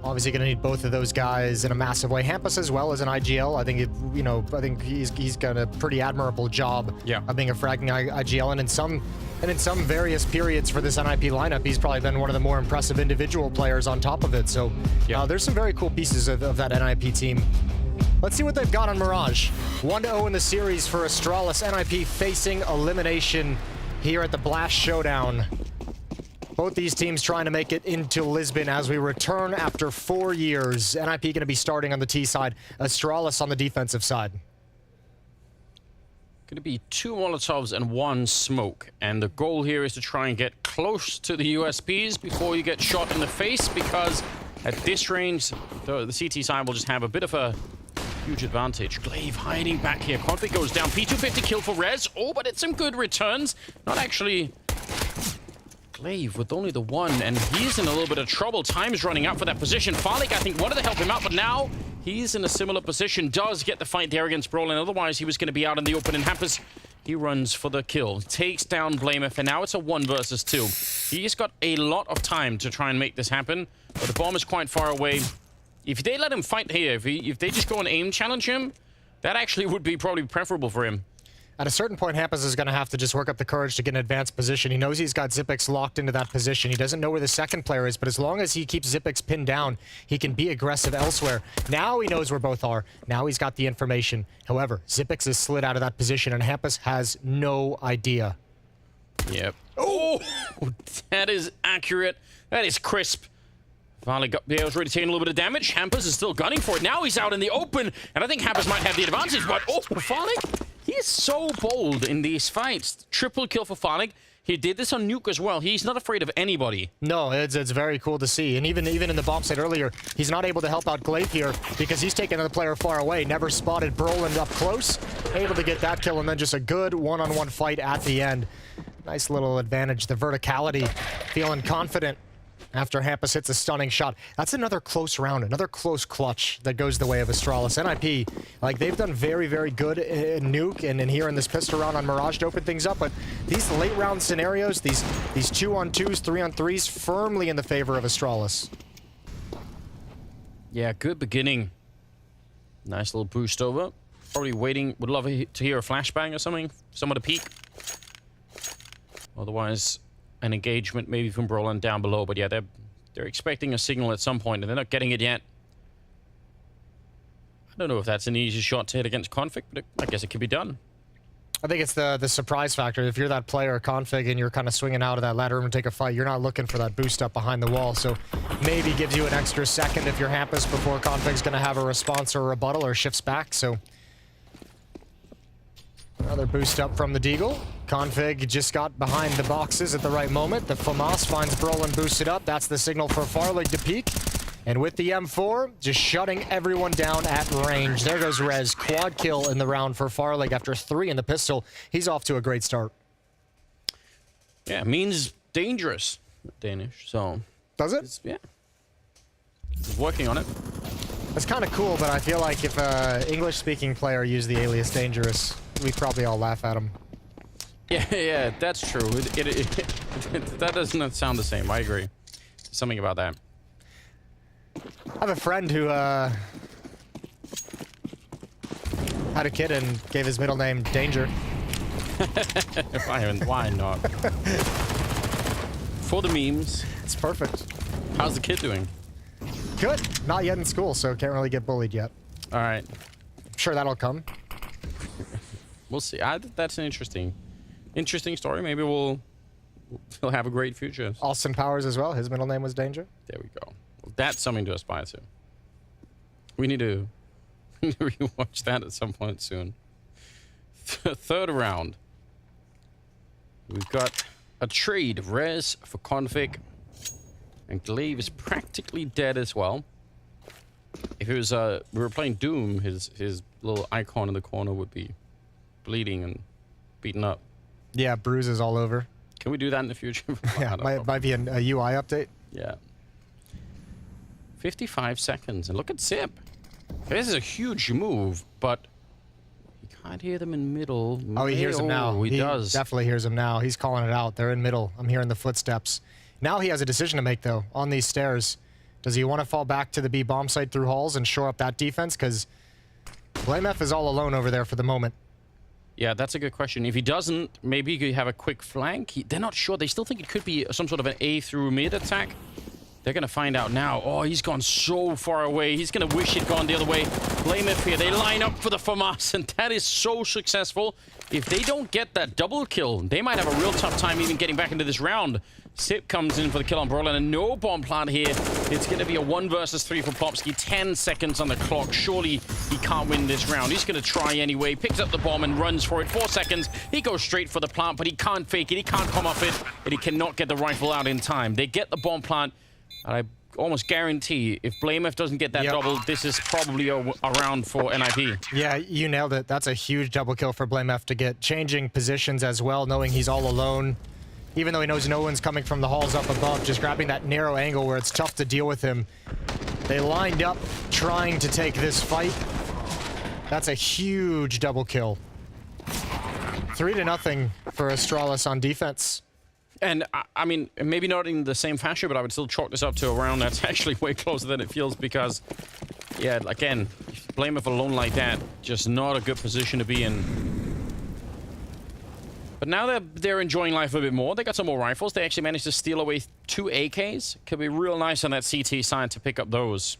Obviously, going to need both of those guys in a massive way. Hampus as well as an IGL. I think he's got a pretty admirable job of being a fragging IGL, and in some various periods for this NIP lineup, he's probably been one of the more impressive individual players on top of it. So there's some very cool pieces of that NIP team. Let's see what they've got on Mirage. 1-0 in the series for Astralis. NIP facing elimination here at the BLAST Showdown. Both these teams trying to make it into Lisbon as we return after 4 years. NIP going to be starting on the T side, Astralis on the defensive side. Going to be 2 Molotovs and 1 smoke. And the goal here is to try and get close to the USPs before you get shot in the face, because at this range, the CT side will just have a bit of a huge advantage. Glaive hiding back here. Config goes down. P250 kill for Rez. Oh, but it's some good returns. Not actually... Glaive with only the 1, and he's in a little bit of trouble. Time's running out for that position. Farlig, I think, wanted to help him out, but now he's in a similar position. Does get the fight there against Brolin. Otherwise, he was going to be out in the open. And Hampus, he runs for the kill. Takes down blamF, and now it's a 1 versus 2. He's got a lot of time to try and make this happen, but the bomb is quite far away. If they let him fight here, if they just go and aim challenge him, that actually would be probably preferable for him. At a certain point, Hampus is going to have to just work up the courage to get an advanced position. He knows he's got Xyp9x locked into that position. He doesn't know where the second player is, but as long as he keeps Xyp9x pinned down, he can be aggressive elsewhere. Now he knows where both are. Now he's got the information. However, Xyp9x is slid out of that position, and Hampus has no idea. Yep. Oh, that is accurate. That is crisp. Finally got BL's already taking a little bit of damage. Hampus is still gunning for it. Now he's out in the open, and I think Hampus might have the advantage, but oh, Farlig, he is so bold in these fights. Triple kill for Farlig. He did this on Nuke as well. He's not afraid of anybody. No, it's very cool to see. And even in the bomb site earlier, he's not able to help out Glaive here because he's taking the player far away. Never spotted Broland up close. Able to get that kill, and then just a good one-on-one fight at the end. Nice little advantage. The verticality feeling confident after Hampus hits a stunning shot. That's another close round, another close clutch that goes the way of Astralis. NIP, like, they've done very, very good in Nuke and in here in this pistol round on Mirage to open things up, but these late round scenarios, these 2-on-2s, 3-on-3s, firmly in the favor of Astralis. Yeah, good beginning. Nice little boost over. Probably waiting, would love to hear a flashbang or something, someone to peek. Otherwise, an engagement maybe from Brolin down below, but yeah, they're expecting a signal at some point and they're not getting it yet. I don't know if that's an easy shot to hit against Config, but I guess it could be done. I think it's the surprise factor. If you're that player or Config and you're kind of swinging out of that ladder room and take a fight, you're not looking for that boost up behind the wall, so maybe gives you an extra second if you're Hampus before Config's going to have a response or a rebuttal or shifts back, so another boost up from the Deagle. Config just got behind the boxes at the right moment. The FAMAS finds Brolin boosted up. That's the signal for Farlig to peek. And with the M4, just shutting everyone down at range. There goes Rez. Quad kill in the round for Farlig after 3 in the pistol. He's off to a great start. Yeah, means dangerous. Danish, so... Does it? Yeah. He's working on it. It's kind of cool, but I feel like if an English-speaking player used the alias Dangerous, we'd probably all laugh at him. Yeah, that's true. That does not sound the same. I agree. Something about that. I have a friend who had a kid and gave his middle name Danger. Why not? For the memes. It's perfect. How's the kid doing? Good. Not yet in school, so can't really get bullied yet. All right. I'm sure that'll come. We'll see. That's an interesting story. Maybe he'll have a great future. Austin Powers as well. His middle name was Danger. There we go. Well, that's something to aspire to. We need to rewatch that at some point soon. Third round. We've got a trade. Res for Config. And Glaive is practically dead as well. If it was we were playing Doom, his little icon in the corner would be bleeding and beaten up. Yeah, bruises all over. Can we do that in the future? Yeah, might be a UI update. Yeah. 55 seconds, and look at Zip. This is a huge move, but you can't hear them in middle. Oh, he hears them now. He does. Definitely hears them now. He's calling it out. They're in middle. I'm hearing the footsteps. Now he has a decision to make, though, on these stairs. Does he want to fall back to the B bomb site through halls and shore up that defense? Because BlameF is all alone over there for the moment. Yeah, that's a good question. If he doesn't, maybe he could have a quick flank. They're not sure. They still think it could be some sort of an A through mid attack. They're going to find out now. Oh, he's gone so far away. He's going to wish he'd gone the other way. BlameF here. They line up for the FAMAS, and that is so successful. If they don't get that double kill, they might have a real tough time even getting back into this round. Sip comes in for the kill on Brolin, and no bomb plant here. It's going to be a 1 versus 3 for Popsky. 10 seconds on the clock. Surely he can't win this round. He's going to try anyway. Picks up the bomb and runs for it. 4 seconds. He goes straight for the plant, but he can't fake it. He can't come off it, and he cannot get the rifle out in time. They get the bomb plant, and I almost guarantee if BlameF doesn't get that double, this is probably a round for NIP. Yeah, you nailed it. That's a huge double kill for BlameF to get. Changing positions as well, knowing he's all alone. Even though he knows no one's coming from the halls up above, just grabbing that narrow angle where it's tough to deal with him. They lined up trying to take this fight. That's a huge double kill. 3-0 for Astralis on defense. And, I mean, maybe not in the same fashion, but I would still chalk this up to a round that's actually way closer than it feels because, yeah, again, BlameF alone like that, just not a good position to be in. But now they're enjoying life a bit more. They got some more rifles. They actually managed to steal away 2 AKs. Could be real nice on that CT side to pick up those.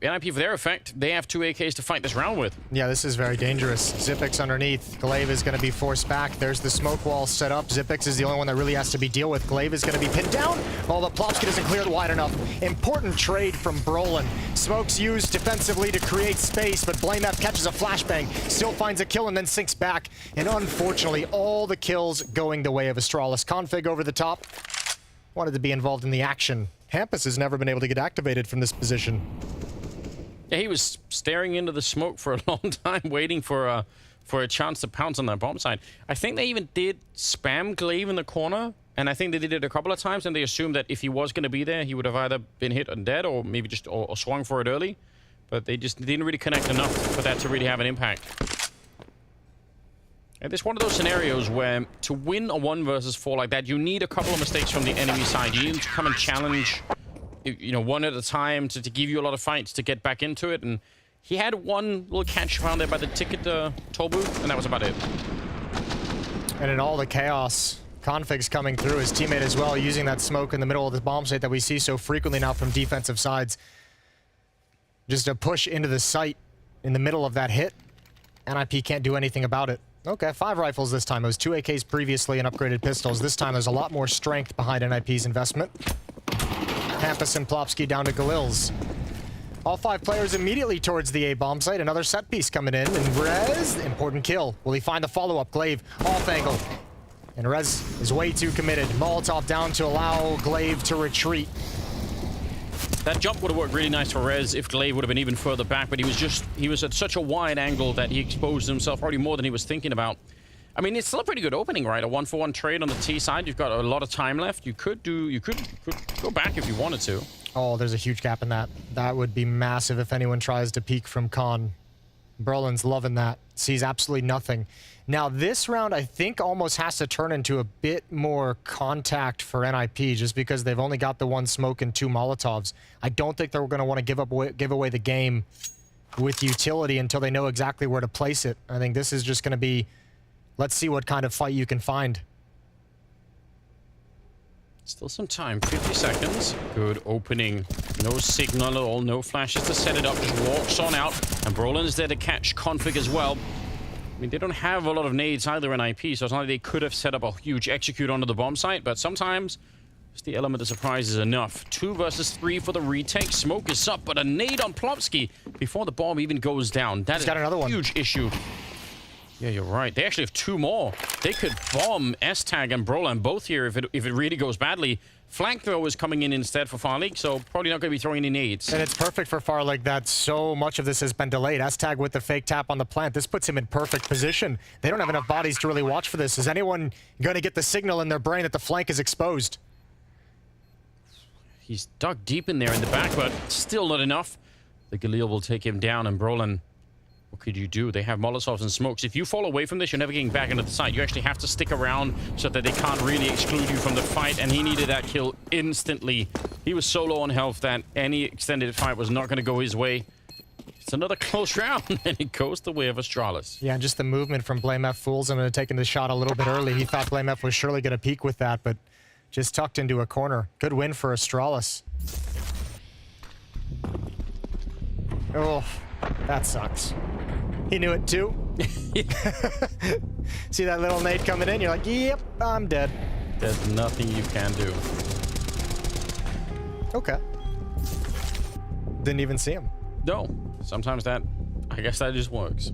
NIP, for their effect, they have 2 AKs to fight this round with. Yeah, this is very dangerous. Xyp9x underneath. Glaive is going to be forced back. There's the smoke wall set up. Xyp9x is the only one that really has to be dealt with. Glaive is going to be pinned down. Oh, the Plopsky doesn't clear it wide enough. Important trade from Brolin. Smoke's used defensively to create space, but BlameF catches a flashbang. Still finds a kill and then sinks back. And unfortunately, all the kills going the way of Astralis. Config over the top. Wanted to be involved in the action. Hampus has never been able to get activated from this position. Yeah, he was staring into the smoke for a long time, waiting for a chance to pounce on that bomb side. I think they even did spam Glaive in the corner And I think they did it a couple of times, and they assumed that if he was going to be there, he would have either been hit and dead, or maybe just or swung for it early. But they just didn't really connect enough for that to really have an impact. And it's one of those scenarios where to win a 1 versus 4 like that, you need a couple of mistakes from the enemy side. You need to come and challenge, you know, one at a time to give you a lot of fights to get back into it. And he had one little catch found there by the ticket toll booth, and that was about it. And in all the chaos, Config's coming through, his teammate as well, using that smoke in the middle of the bomb site that we see so frequently now from defensive sides. Just a push into the site in the middle of that hit. NIP can't do anything about it. Okay, 5 rifles this time. It was 2 AKs previously and upgraded pistols. This time there's a lot more strength behind NIP's investment. Hampus and Plopsky down to Galils. All 5 players immediately towards the A bomb site. Another set piece coming in. And Rez, important kill. Will he find the follow-up? Glaive, off angle. And Rez is way too committed. Molotov down to allow Glaive to retreat. That jump would have worked really nice for Rez if Glaive would have been even further back, but he was at such a wide angle that he exposed himself probably more than he was thinking about. I mean, it's still a pretty good opening, right? A 1-for-1 trade on the T side. You've got a lot of time left. You could go back if you wanted to. Oh, there's a huge gap in that. That would be massive if anyone tries to peek from Con. Berlin's loving that. Sees absolutely nothing. Now, this round, I think, almost has to turn into a bit more contact for NIP, just because they've only got the 1 smoke and 2 Molotovs. I don't think they're going to want to give away the game with utility until they know exactly where to place it. I think this is just going to be, let's see what kind of fight you can find. Still some time, 50 seconds. Good opening. No signal at all, no flashes to set it up. Just walks on out, and Brolin is there to catch Config as well. I mean, they don't have a lot of nades either in IP, so it's not like they could have set up a huge execute onto the bomb site, but sometimes just the element of surprise is enough. 2 versus 3 for the retake. Smoke is up, but a nade on Plopsky before the bomb even goes down. That is a huge issue. Yeah, you're right. They actually have 2 more. They could bomb S-Tag and Brolan both here if it really goes badly. Flank throw is coming in instead for Farlig, so probably not going to be throwing any nades. And it's perfect for Farlig that so much of this has been delayed. S-Tag with the fake tap on the plant. This puts him in perfect position. They don't have enough bodies to really watch for this. Is anyone going to get the signal in their brain that the flank is exposed? He's dug deep in there in the back, but still not enough. The Galil will take him down, and Brolan, what could you do? They have Molotovs and smokes. If you fall away from this, you're never getting back into the site. You actually have to stick around so that they can't really exclude you from the fight, and he needed that kill instantly. He was so low on health that any extended fight was not going to go his way. It's another close round, and it goes the way of Astralis. Yeah, just the movement from BlameF fools him into taking the shot a little bit early. He thought BlameF was surely going to peek with that, but just tucked into a corner. Good win for Astralis. Oh, that sucks. He knew it too. See that little nade coming in? You're like, yep, I'm dead. There's nothing you can do. Okay. Didn't even see him. No. Sometimes I guess that just works.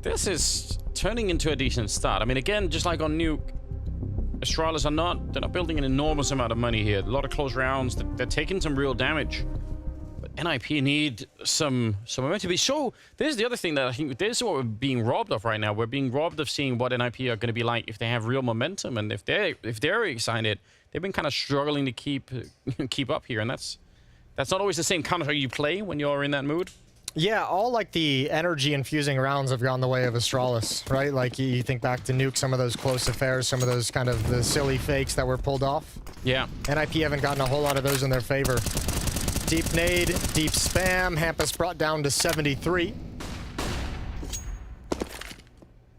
This is turning into a decent start. I mean, again, just like on Nuke, Astralis they're not building an enormous amount of money here. A lot of close rounds. They're taking some real damage. NIP need some momentum. So this is the other thing that I think this is what we're being robbed of right now. We're being robbed of seeing what NIP are going to be like if they have real momentum, and if they're excited. They've been kind of struggling to keep up here, and that's not always the same counter you play when you're in that mood. Yeah, all like the energy infusing rounds have gone the way of Astralis, right? Like you think back to Nuke, some of those close affairs, some of those kind of the silly fakes that were pulled off. Yeah. NIP haven't gotten a whole lot of those in their favor. Deep nade, deep spam. Hampus brought down to 73.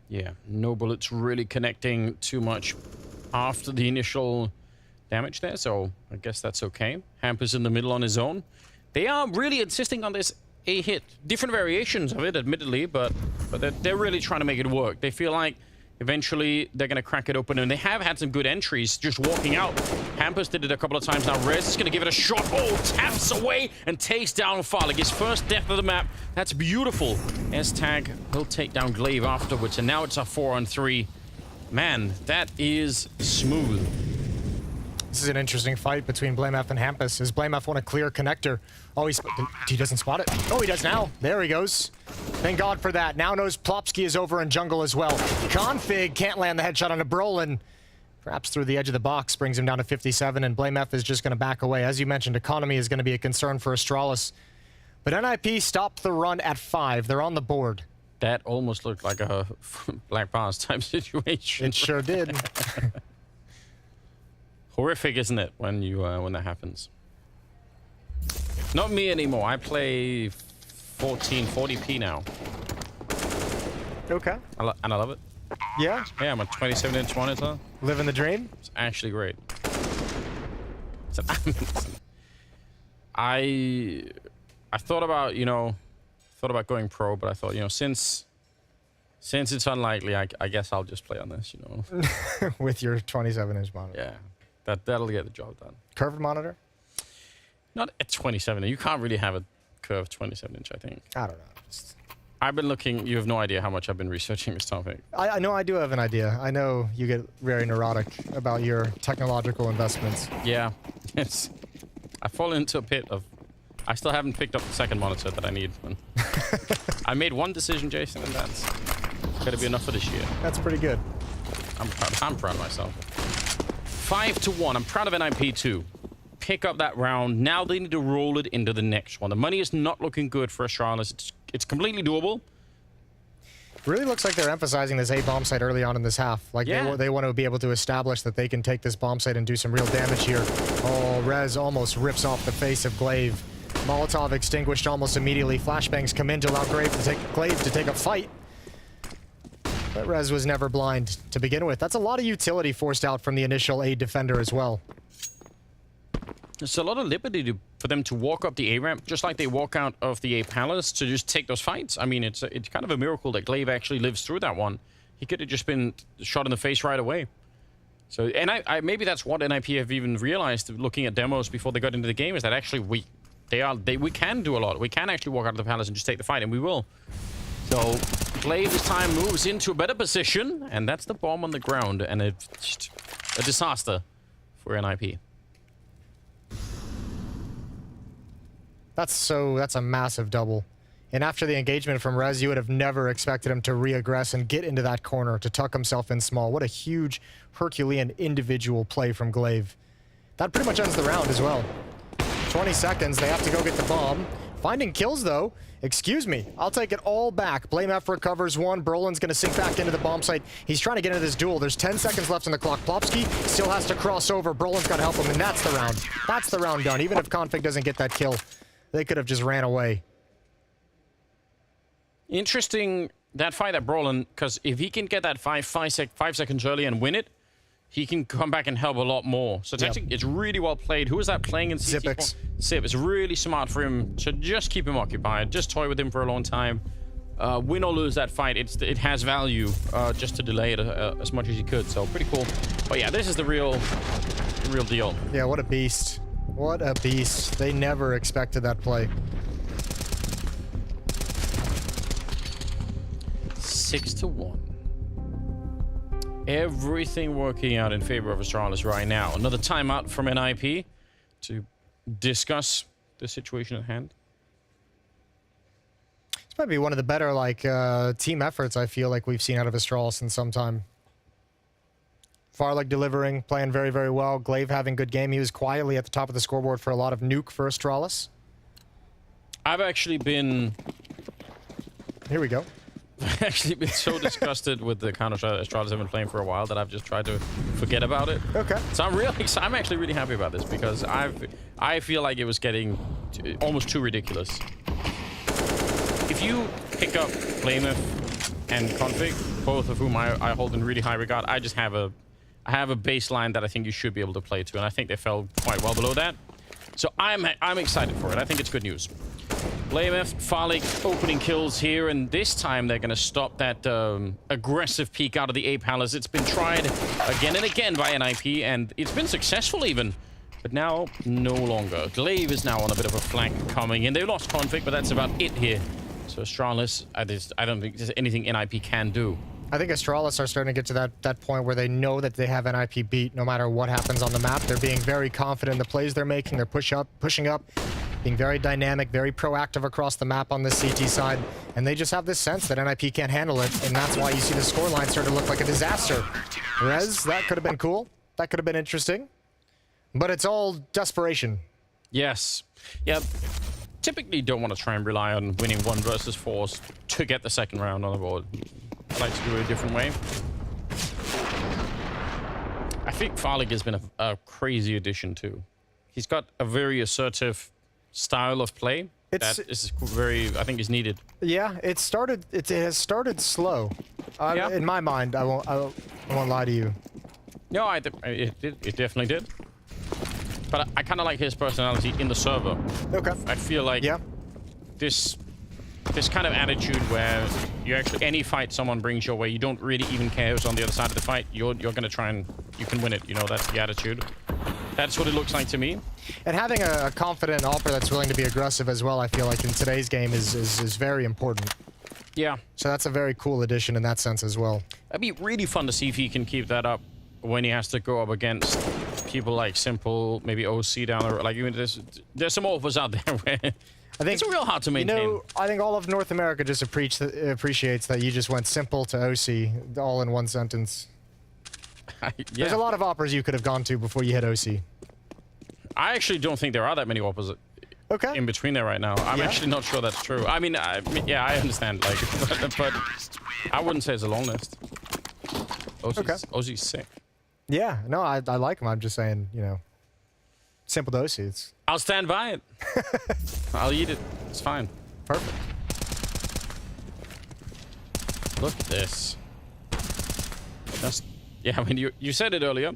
Yeah, no bullets really connecting too much after the initial damage there, so I guess that's okay. Hampus in the middle on his own. They are really insisting on this A hit. Different variations of it, admittedly, but they're really trying to make it work. They feel like eventually they're going to crack it open, and they have had some good entries just walking out. Hampus did it a couple of times now. Rez is going to give it a shot. Oh, taps away and takes down Farlig. His first death of the map. That's beautiful. S-Tag will take down Glaive afterwards, and now it's a 4-on-3. Man, that is smooth. This is an interesting fight between BlameF and Hampus. Does BlameF want a clear connector? Oh, he doesn't spot it. Oh, he does now. There he goes. Thank God for that. Now knows Plopsky is over in jungle as well. Config can't land the headshot on a Brolin. Perhaps through the edge of the box, brings him down to 57, and BlameF is just going to back away. As you mentioned, economy is going to be a concern for Astralis. But NIP stopped the run at 5. They're on the board. That almost looked like a Black Bars type situation. It sure did. Horrific, isn't it, when that happens? Not me anymore. I play 1440p now. Okay. And I love it. Yeah? Yeah, I'm a 27-inch monitor. Living the dream? It's actually great. I thought about, going pro, but I thought, since it's unlikely, I guess I'll just play on this, With your 27-inch monitor. Yeah, that'll get the job done. Curved monitor? Not at 27. You can't really have a curved 27-inch, I think. I don't know. I've been looking. You have no idea how much I've been researching this topic. I know I do have an idea. I know you get very neurotic about your technological investments. Yeah, I fall into a pit of. I still haven't picked up the second monitor that I need. I made one decision, Jason, and that's got to be enough for this year. That's pretty good. I'm proud of myself. 5-1. I'm proud of NIP too. Pick up that round. Now they need to roll it into the next one. The money is not looking good for Astralis. It's completely doable. Really looks like they're emphasizing this A bomb site early on in this half. Like they want to be able to establish that they can take this bomb site and do some real damage here. Oh, Rez almost rips off the face of Glaive. Molotov extinguished almost immediately. Flashbangs come in to allow Glaive to take a fight. But Rez was never blind to begin with. That's a lot of utility forced out from the initial A defender as well. There's a lot of liberty for them to walk up the A ramp, just like they walk out of the A palace to just take those fights. I mean, it's kind of a miracle that Glaive actually lives through that one. He could have just been shot in the face right away. So, and I maybe that's what NIP have even realized looking at demos before they got into the game, is that actually we can do a lot. We can actually walk out of the palace and just take the fight, and we will. So Glaive this time moves into a better position, and that's the bomb on the ground, and it's just a disaster for NIP. That's a massive double. And after the engagement from Rez, you would have never expected him to re-aggress and get into that corner to tuck himself in small. What a huge Herculean individual play from Glaive. That pretty much ends the round as well. 20 seconds, they have to go get the bomb. Finding kills though. Excuse me, I'll take it all back. BlameF recovers one. Brolin's gonna sink back into the bomb site. He's trying to get into this duel. There's 10 seconds left on the clock. Plopsky still has to cross over. Brolin's gotta help him, and that's the round. That's the round done. Even if Config doesn't get that kill, they could have just ran away. Interesting, that fight at Brolin, because if he can get that 5 seconds early and win it, he can come back and help a lot more. So it's actually, it's really well played. Who is that playing in CT? Zipix. Zip. It's really smart for him to just keep him occupied, just toy with him for a long time. Win or lose that fight, it has value just to delay it as much as he could. So pretty cool. But yeah, this is the real deal. Yeah, what a beast. What a beast. They never expected that play. 6-1. Everything working out in favor of Astralis right now. Another timeout from NIP to discuss the situation at hand. This might be one of the better team efforts I feel like we've seen out of Astralis in some time. Farlig delivering, playing very, very well. Glaive having good game. He was quietly at the top of the scoreboard for a lot of nuke for Astralis. I've actually been... Here we go. I've actually been so disgusted with the Counter-Strike Astralis I've been playing for a while that I've just tried to forget about it. Okay. So I'm actually really happy about this because I feel like it was getting almost too ridiculous. If you pick up BlameF and Config, both of whom I hold in really high regard, I have a baseline that I think you should be able to play to, and I think they fell quite well below that. So I'm excited for it. I think it's good news. BlameF, Farlig opening kills here, and this time they're going to stop that aggressive peek out of the A Palace. It's been tried again and again by NIP, and it's been successful even. But now, no longer. Glaive is now on a bit of a flank coming in. They lost Config, but that's about it here. So Astralis, I don't think there's anything NIP can do. I think Astralis are starting to get to that point where they know that they have NIP beat no matter what happens on the map. They're being very confident in the plays they're making. They're pushing up, being very dynamic, very proactive across the map on the CT side. And they just have this sense that NIP can't handle it. And that's why you see the scoreline start to look like a disaster. Rez, that could have been cool. That could have been interesting. But it's all desperation. Yes. Yeah. Typically don't want to try and rely on winning 1 versus 4s to get the second round on the board. I like to do it a different way. I think Farlig has been a crazy addition too. He's got a very assertive style of play that is very, I think, is needed. Yeah, it has started slow. In my mind, I won't lie to you. No, it definitely did. But I kind of like his personality in the server. Okay. I feel like this kind of attitude where you actually, any fight someone brings your way, you don't really even care who's on the other side of the fight. You're going to try and you can win it. You know, that's the attitude. That's what it looks like to me. And having a confident AWPer that's willing to be aggressive as well, I feel like in today's game is very important. Yeah. So that's a very cool addition in that sense as well. It'd be really fun to see if he can keep that up when he has to go up against people like Simple, maybe OC down the road. Like, even there's some offers out there where I think it's real hard to maintain. You know, I think all of North America just appreciates that you just went Simple to OC all in one sentence. There's a lot of AWPers you could have gone to before you hit OC. I actually don't think there are that many AWPers in between there right now. I'm actually not sure that's true. I mean, yeah, I understand, like, but I wouldn't say it's a long list. OC's sick. Yeah, no, I like him. I'm just saying, you know, Simple to OC. I'll stand by it. I'll eat it. It's fine. Perfect. Look at this. Yeah, I mean, you said it earlier.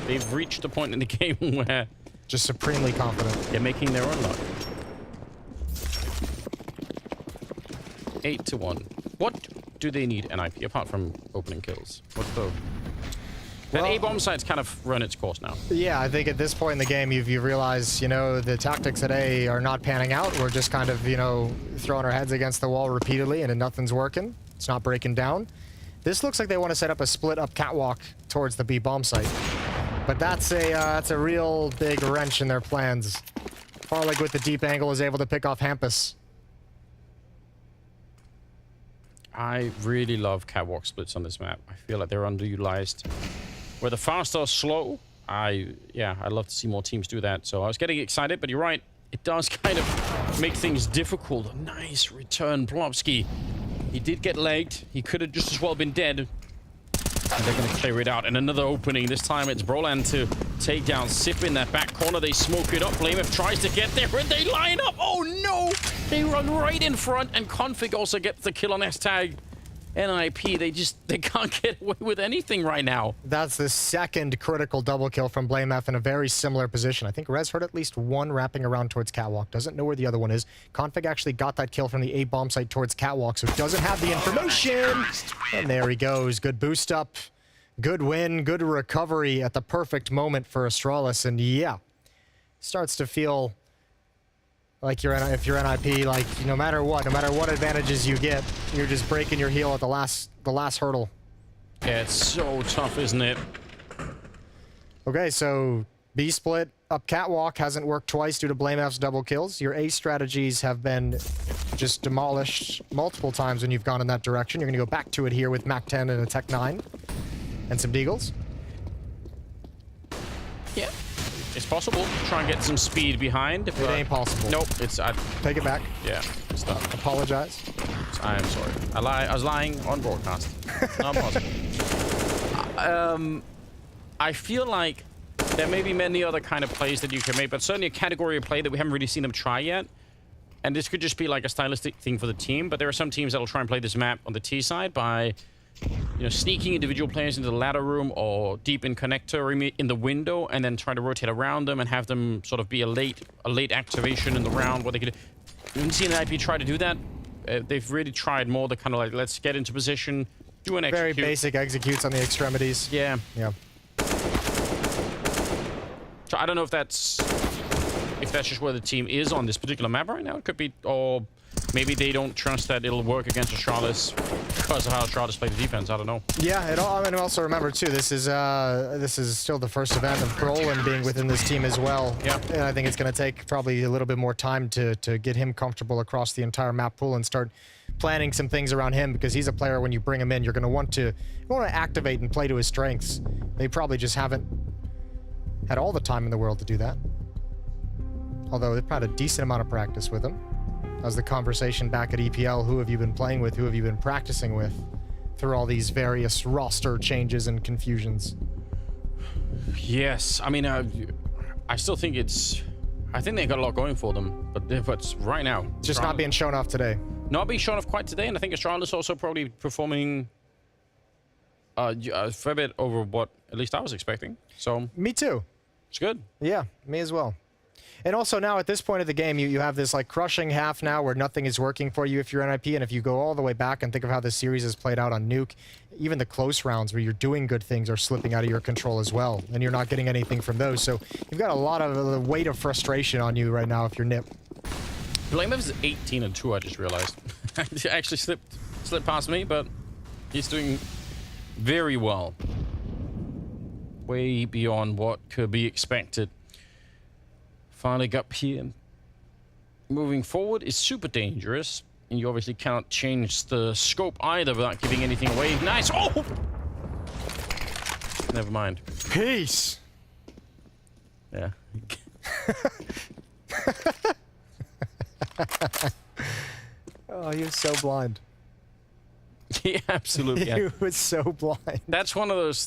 They've reached a point in the game where just supremely confident. They're making their own luck. 8-1. What do they need NIP apart from opening kills? What's the... That A-bomb site's kind of run its course now. Yeah, I think at this point in the game, you've realized, you know, the tactics at A are not panning out. We're just kind of, you know, throwing our heads against the wall repeatedly and nothing's working. It's not breaking down. This looks like they want to set up a split-up catwalk towards the B-bomb site. But that's a real big wrench in their plans. Farlig with the deep angle is able to pick off Hampus. I really love catwalk splits on this map. I feel like they're underutilized. Where the fast are slow, I'd love to see more teams do that. So I was getting excited, but you're right. It does kind of make things difficult. Nice return, Plopsky. He did get legged. He could have just as well been dead. And they're going to clear it out. And another opening. This time it's Broland to take down Sip in that back corner. They smoke it up. BlameF tries to get there and they line up. Oh no! They run right in front and Config also gets the kill on S-Tag. NIP, they can't get away with anything right now. That's the second critical double kill from BlameF in a very similar position. I think Rez heard at least one wrapping around towards Catwalk. Doesn't know where the other one is. Config actually got that kill from the A-bomb site towards Catwalk, so doesn't have the information. And there he goes. Good boost up. Good win. Good recovery at the perfect moment for Astralis. And yeah, starts to feel like if you're NIP, like no matter what advantages you get, you're just breaking your heel at the last hurdle. Yeah, it's so tough, isn't it? Okay, so B split up Catwalk hasn't worked twice due to BlameF's double kills. Your A strategies have been just demolished multiple times when you've gone in that direction. You're gonna go back to it here with Mac 10 and a Tech 9 and some Deagles. Yeah. It's possible to try and get some speed behind. It ain't possible. Nope. Take it back. Yeah. It's done. Apologize. I am sorry. I was lying on broadcast. Not possible. I feel like there may be many other kind of plays that you can make, but certainly a category of play that we haven't really seen them try yet. And this could just be like a stylistic thing for the team, but there are some teams that will try and play this map on the T side by, you know, sneaking individual players into the ladder room or deep in connector in the window, and then try to rotate around them and have them sort of be a late activation in the round where they could. We haven't seen IP try to do that. They've really tried more the kind of like, let's get into position, do an execute. Very basic executes on the extremities. Yeah. Yeah. So I don't know if that's just where the team is on this particular map right now. It could be, or maybe they don't trust that it'll work against Astralis because of how Astralis play the defense. I don't know. Yeah, I mean, also remember too, this is still the first event of Brolin being within this team as well. Yeah. And I think it's going to take probably a little bit more time to get him comfortable across the entire map pool and start planning some things around him, because he's a player, when you bring him in, you're going to want to activate and play to his strengths. They probably just haven't had all the time in the world to do that. Although they've had a decent amount of practice with him. That was the conversation back at EPL. Who have you been playing with? Who have you been practicing with? Through all these various roster changes and confusions. Yes, I mean, I still think it's... I think they got a lot going for them, but right now... Just not being shown off today. Not being shown off quite today, and I think Astralis also probably performing a fair bit over what at least I was expecting. So me too. It's good. Yeah, me as well. And also now at this point of the game, you have this like crushing half now where nothing is working for you if you're NIP, and if you go all the way back and think of how this series has played out on Nuke, even the close rounds where you're doing good things are slipping out of your control as well, and you're not getting anything from those. So you've got a lot of the weight of frustration on you right now if you're NIP. BlameF is 18-2, I just realized. He actually slipped past me, but he's doing very well. Way beyond what could be expected. Finally got PIMP. Moving forward is super dangerous, and you obviously cannot change the scope either without giving anything away. Nice! Oh! Never mind. Peace! Yeah. Oh, he was so blind. Yeah, absolutely. He was so blind. That's one of those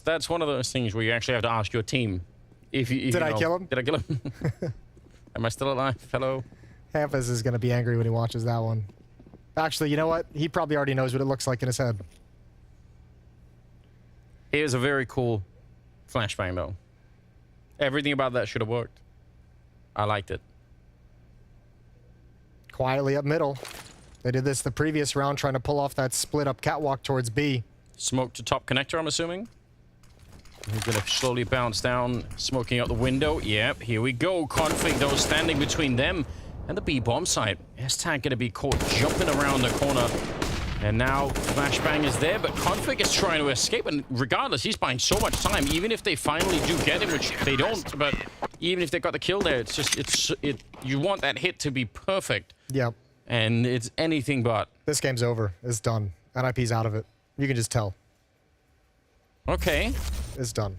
things where you actually have to ask your team. Did I kill him? Did I kill him? Am I still alive? Hello? Hampus is going to be angry when he watches that one. Actually, you know what? He probably already knows what it looks like in his head. It was a very cool flashbang, though. Everything about that should have worked. I liked it. Quietly up middle. They did this the previous round, trying to pull off that split-up catwalk towards B. Smoke to top connector, I'm assuming. He's going to slowly bounce down, smoking out the window. Yep, here we go. Config, though, standing between them and the B bomb site. S-Tag going to be caught jumping around the corner. And now flashbang is there, but Config is trying to escape. And regardless, he's buying so much time, even if they finally do get him, which they don't. But even if they got the kill there, it's just, you want that hit to be perfect. Yep. And it's anything but. This game's over. It's done. NIP's out of it. You can just tell. Okay. It's done.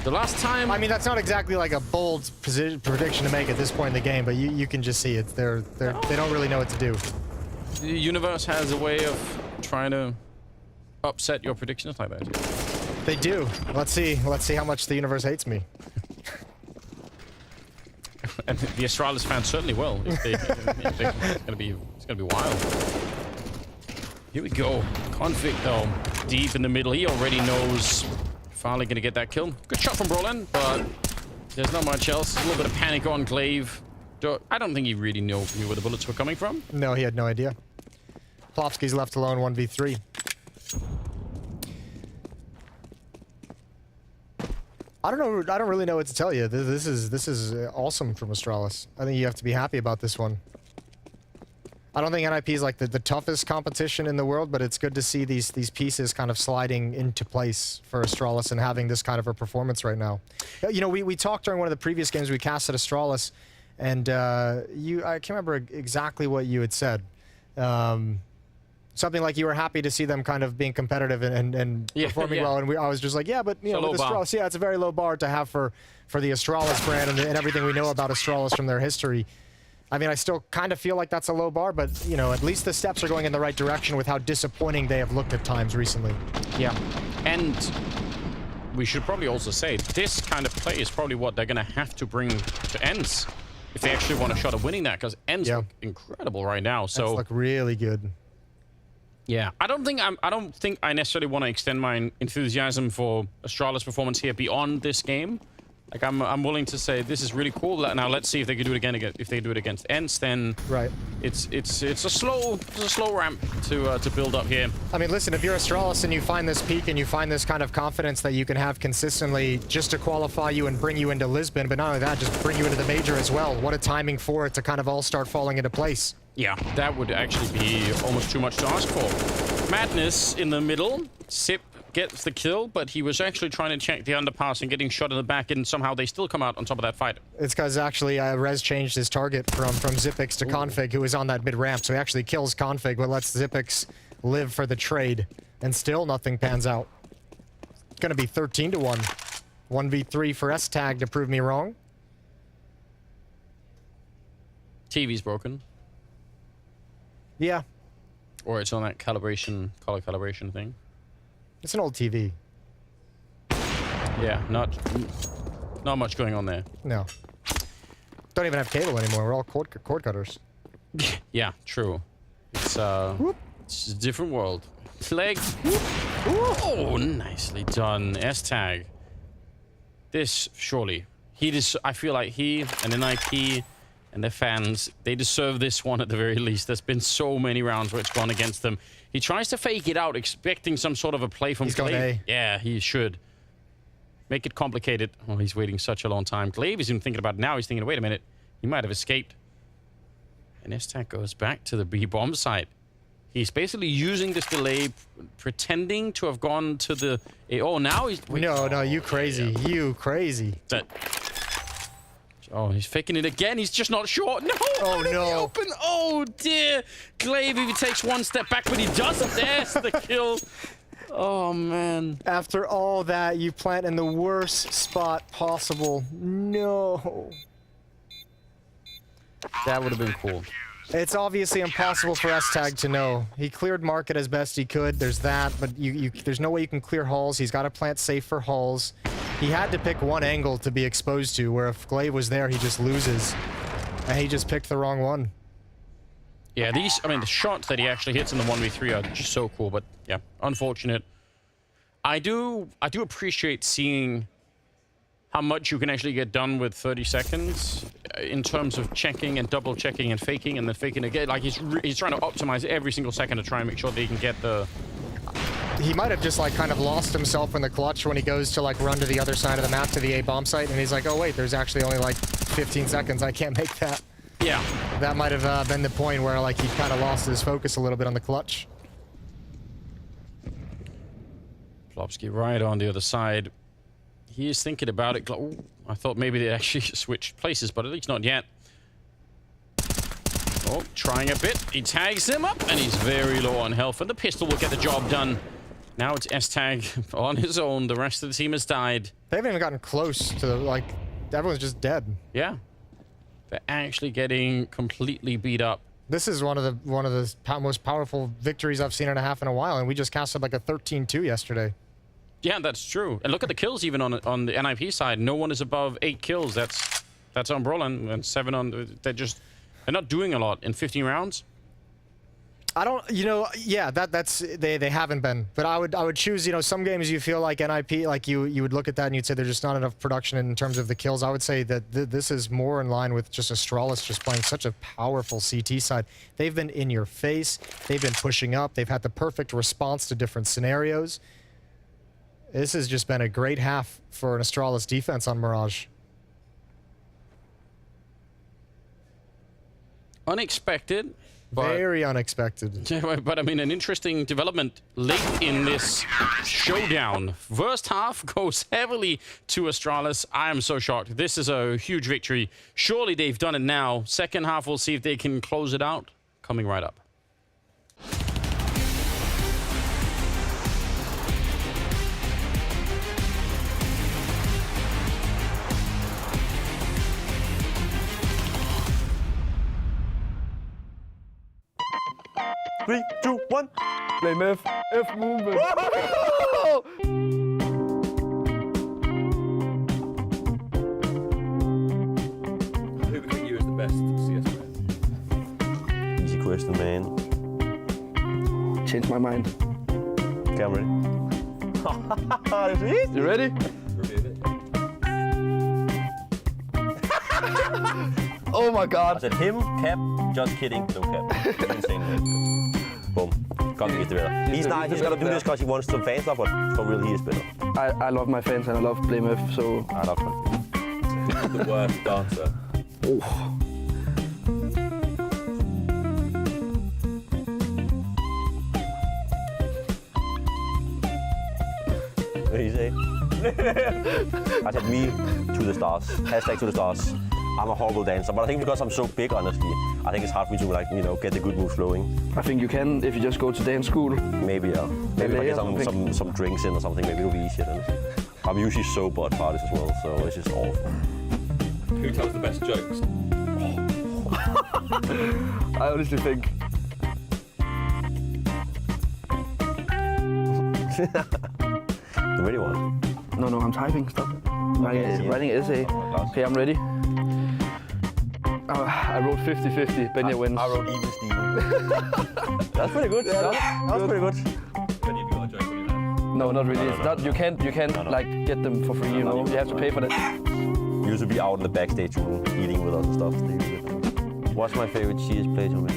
The last time... I mean, that's not exactly like a bold prediction to make at this point in the game, but you can just see it. They don't really know what to do. The universe has a way of trying to upset your predictions like that. They do. Let's see how much the universe hates me. And the Astralis fans certainly will. It's gonna be wild. Here we go. Config though, deep in the middle. He already knows. Finally gonna get that kill. Good shot from Brolin, but there's not much else. A little bit of panic on Glaive. I don't think he really knew where the bullets were coming from. No, he had no idea. Plopsky's left alone 1v3. I don't really know what to tell you. This is awesome from Astralis. I think you have to be happy about this one. I don't think NIP is like the toughest competition in the world, but it's good to see these pieces kind of sliding into place for Astralis and having this kind of a performance right now. You know, we talked during one of the previous games we cast at Astralis, and I can't remember exactly what you had said. Something like you were happy to see them kind of being competitive and performing well, and I was just like, yeah, but you know, with Astralis, yeah, it's a very low bar to have for the Astralis brand and everything we know about Astralis from their history. I mean, I still kind of feel like that's a low bar, but you know, at least the steps are going in the right direction with how disappointing they have looked at times recently. Yeah, and we should probably also say this kind of play is probably what they're going to have to bring to ends if they actually want a shot at winning that, because ends look incredible right now. So ends look really good. Yeah, I don't think I necessarily want to extend my enthusiasm for Astralis' performance here beyond this game. Like I'm willing to say this is really cool. Now let's see if they can do it again. If they do it against ENCE, then it's a slow ramp to build up here. I mean, listen, if you're Astralis and you find this peak and you find this kind of confidence that you can have consistently just to qualify you and bring you into Lisbon, but not only that, just bring you into the major as well. What a timing for it to kind of all start falling into place. Yeah, that would actually be almost too much to ask for. Madness in the middle. Sip gets the kill, but he was actually trying to check the underpass and getting shot in the back, and somehow they still come out on top of that fight. It's because actually Rez changed his target from Xyp9x to Config, who was on that mid ramp, so he actually kills Config, but lets Xyp9x live for the trade, and still nothing pans out. It's gonna be 13-1. 1v3 for S-Tag to prove me wrong. TV's broken. Yeah. Or it's on that color calibration thing. It's an old TV. Yeah, not much going on there. No. Don't even have cable anymore. We're all cord cutters. Yeah, true. It's it's a different world. Leg. Oh, nicely done. S-Tag. This, surely. I feel like he and NIP and their fans, they deserve this one at the very least. There's been so many rounds where it's gone against them. He tries to fake it out, expecting some sort of a play from Glaive. Yeah, he should. Make it complicated. Oh, he's waiting such a long time. Glaive isn't thinking about it now. He's thinking, wait a minute. He might have escaped. And S-Tag goes back to the B-bomb site. He's basically using this delay, pretending to have gone to the... Oh, now he's... Wait, no, you crazy. Yeah. You crazy. Oh, he's faking it again. He's just not sure. No! Oh, no. Open. Oh, dear. Glaive, if he takes one step back, but he doesn't. There's the kill. Oh, man. After all that, you plant in the worst spot possible. No. That would have been cool. It's obviously impossible for S-Tag to know. He cleared market as best he could. There's that, but there's no way you can clear halls. He's got to plant safe for halls. He had to pick one angle to be exposed to, where if Glaive was there, he just loses. And he just picked the wrong one. Yeah, the shots that he actually hits in the 1v3 are just so cool, but yeah, unfortunate. I do appreciate seeing how much you can actually get done with 30 seconds in terms of checking and double checking and faking and then faking again. Like he's trying to optimize every single second to try and make sure that he can get the... He might have just like kind of lost himself in the clutch when he goes to like run to the other side of the map to the A bomb site, and he's like, oh wait, there's actually only like 15 seconds. I can't make that. Yeah. That might have been the point where like he kind of lost his focus a little bit on the clutch. Plopsky right on the other side. He is thinking about it. Oh, I thought maybe they actually switched places, but at least not yet. Oh, trying a bit. He tags him up, and he's very low on health, and the pistol will get the job done. Now it's S-Tag on his own. The rest of the team has died. They haven't even gotten close to the, like, everyone's just dead. Yeah. They're actually getting completely beat up. This is one of the most powerful victories I've seen in a while, and we just casted like a 13-2 yesterday. Yeah, that's true. And look at the kills even on the NIP side. No one is above 8 kills. That's Umbrella, and 7 on... They're not doing a lot in 15 rounds. I don't, yeah, that's they haven't been. But I would choose, some games you feel like NIP, like you would look at that and you'd say there's just not enough production in terms of the kills. I would say that this is more in line with just Astralis just playing such a powerful CT side. They've been in your face. They've been pushing up. They've had the perfect response to different scenarios. This has just been a great half for an Astralis defense on Mirage. Unexpected. Very unexpected. But I mean, an interesting development late in this showdown. First half goes heavily to Astralis. I am so shocked. This is a huge victory. Surely they've done it now. Second half, we'll see if they can close it out. Coming right up. Three, two, one. Blame F. F movement. Who do you is the best CS player? Easy question, man. Change my mind. Okay, I'm ready. You ready? Oh my god. I said him, Cap, just kidding, no Cap. Insane. Boom. Can't get better. He's not. He's gonna do this because he wants some fan stuff, but for real, he is better. I love my fans and I love Blame F, so I love him. Who's the worst dancer? Oh. What did you say? I said me to the stars. Hashtag to the stars. I'm a horrible dancer, but I think because I'm so big, honestly, I think it's hard for me to, like, you know, get the good moves flowing. I think you can if you just go to dance school. Maybe, yeah. Maybe if I get some drinks in or something, maybe it'll be easier then. I'm usually sober at parties as well, so it's just awful. Who tells the best jokes? I honestly think. You ready one? No, I'm typing. Stop. Writing an essay. Okay, I'm ready. I wrote 50-50. Benya wins. I wrote even Steven. That's pretty good. Yeah, that was pretty good. Benny, have you got a joke on your hand? No, not really. You can't like get them for free. You know, you have to pay for that. You used to be out in the backstage room eating with us and stuff. What's my favorite CS play to me?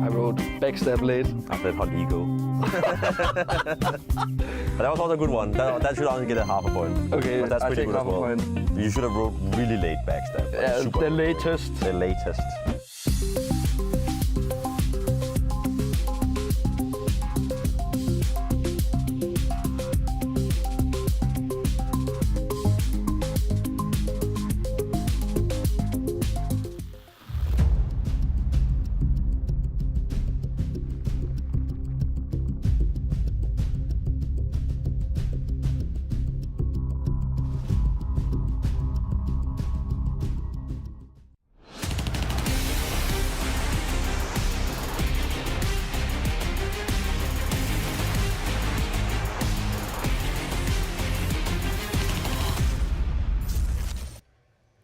I wrote backstab late. I played hot ego. But that was also a good one. That should only get a half a point. Okay, but that's pretty good as well. Point. You should have wrote really late backstab. Yeah, the latest. The latest.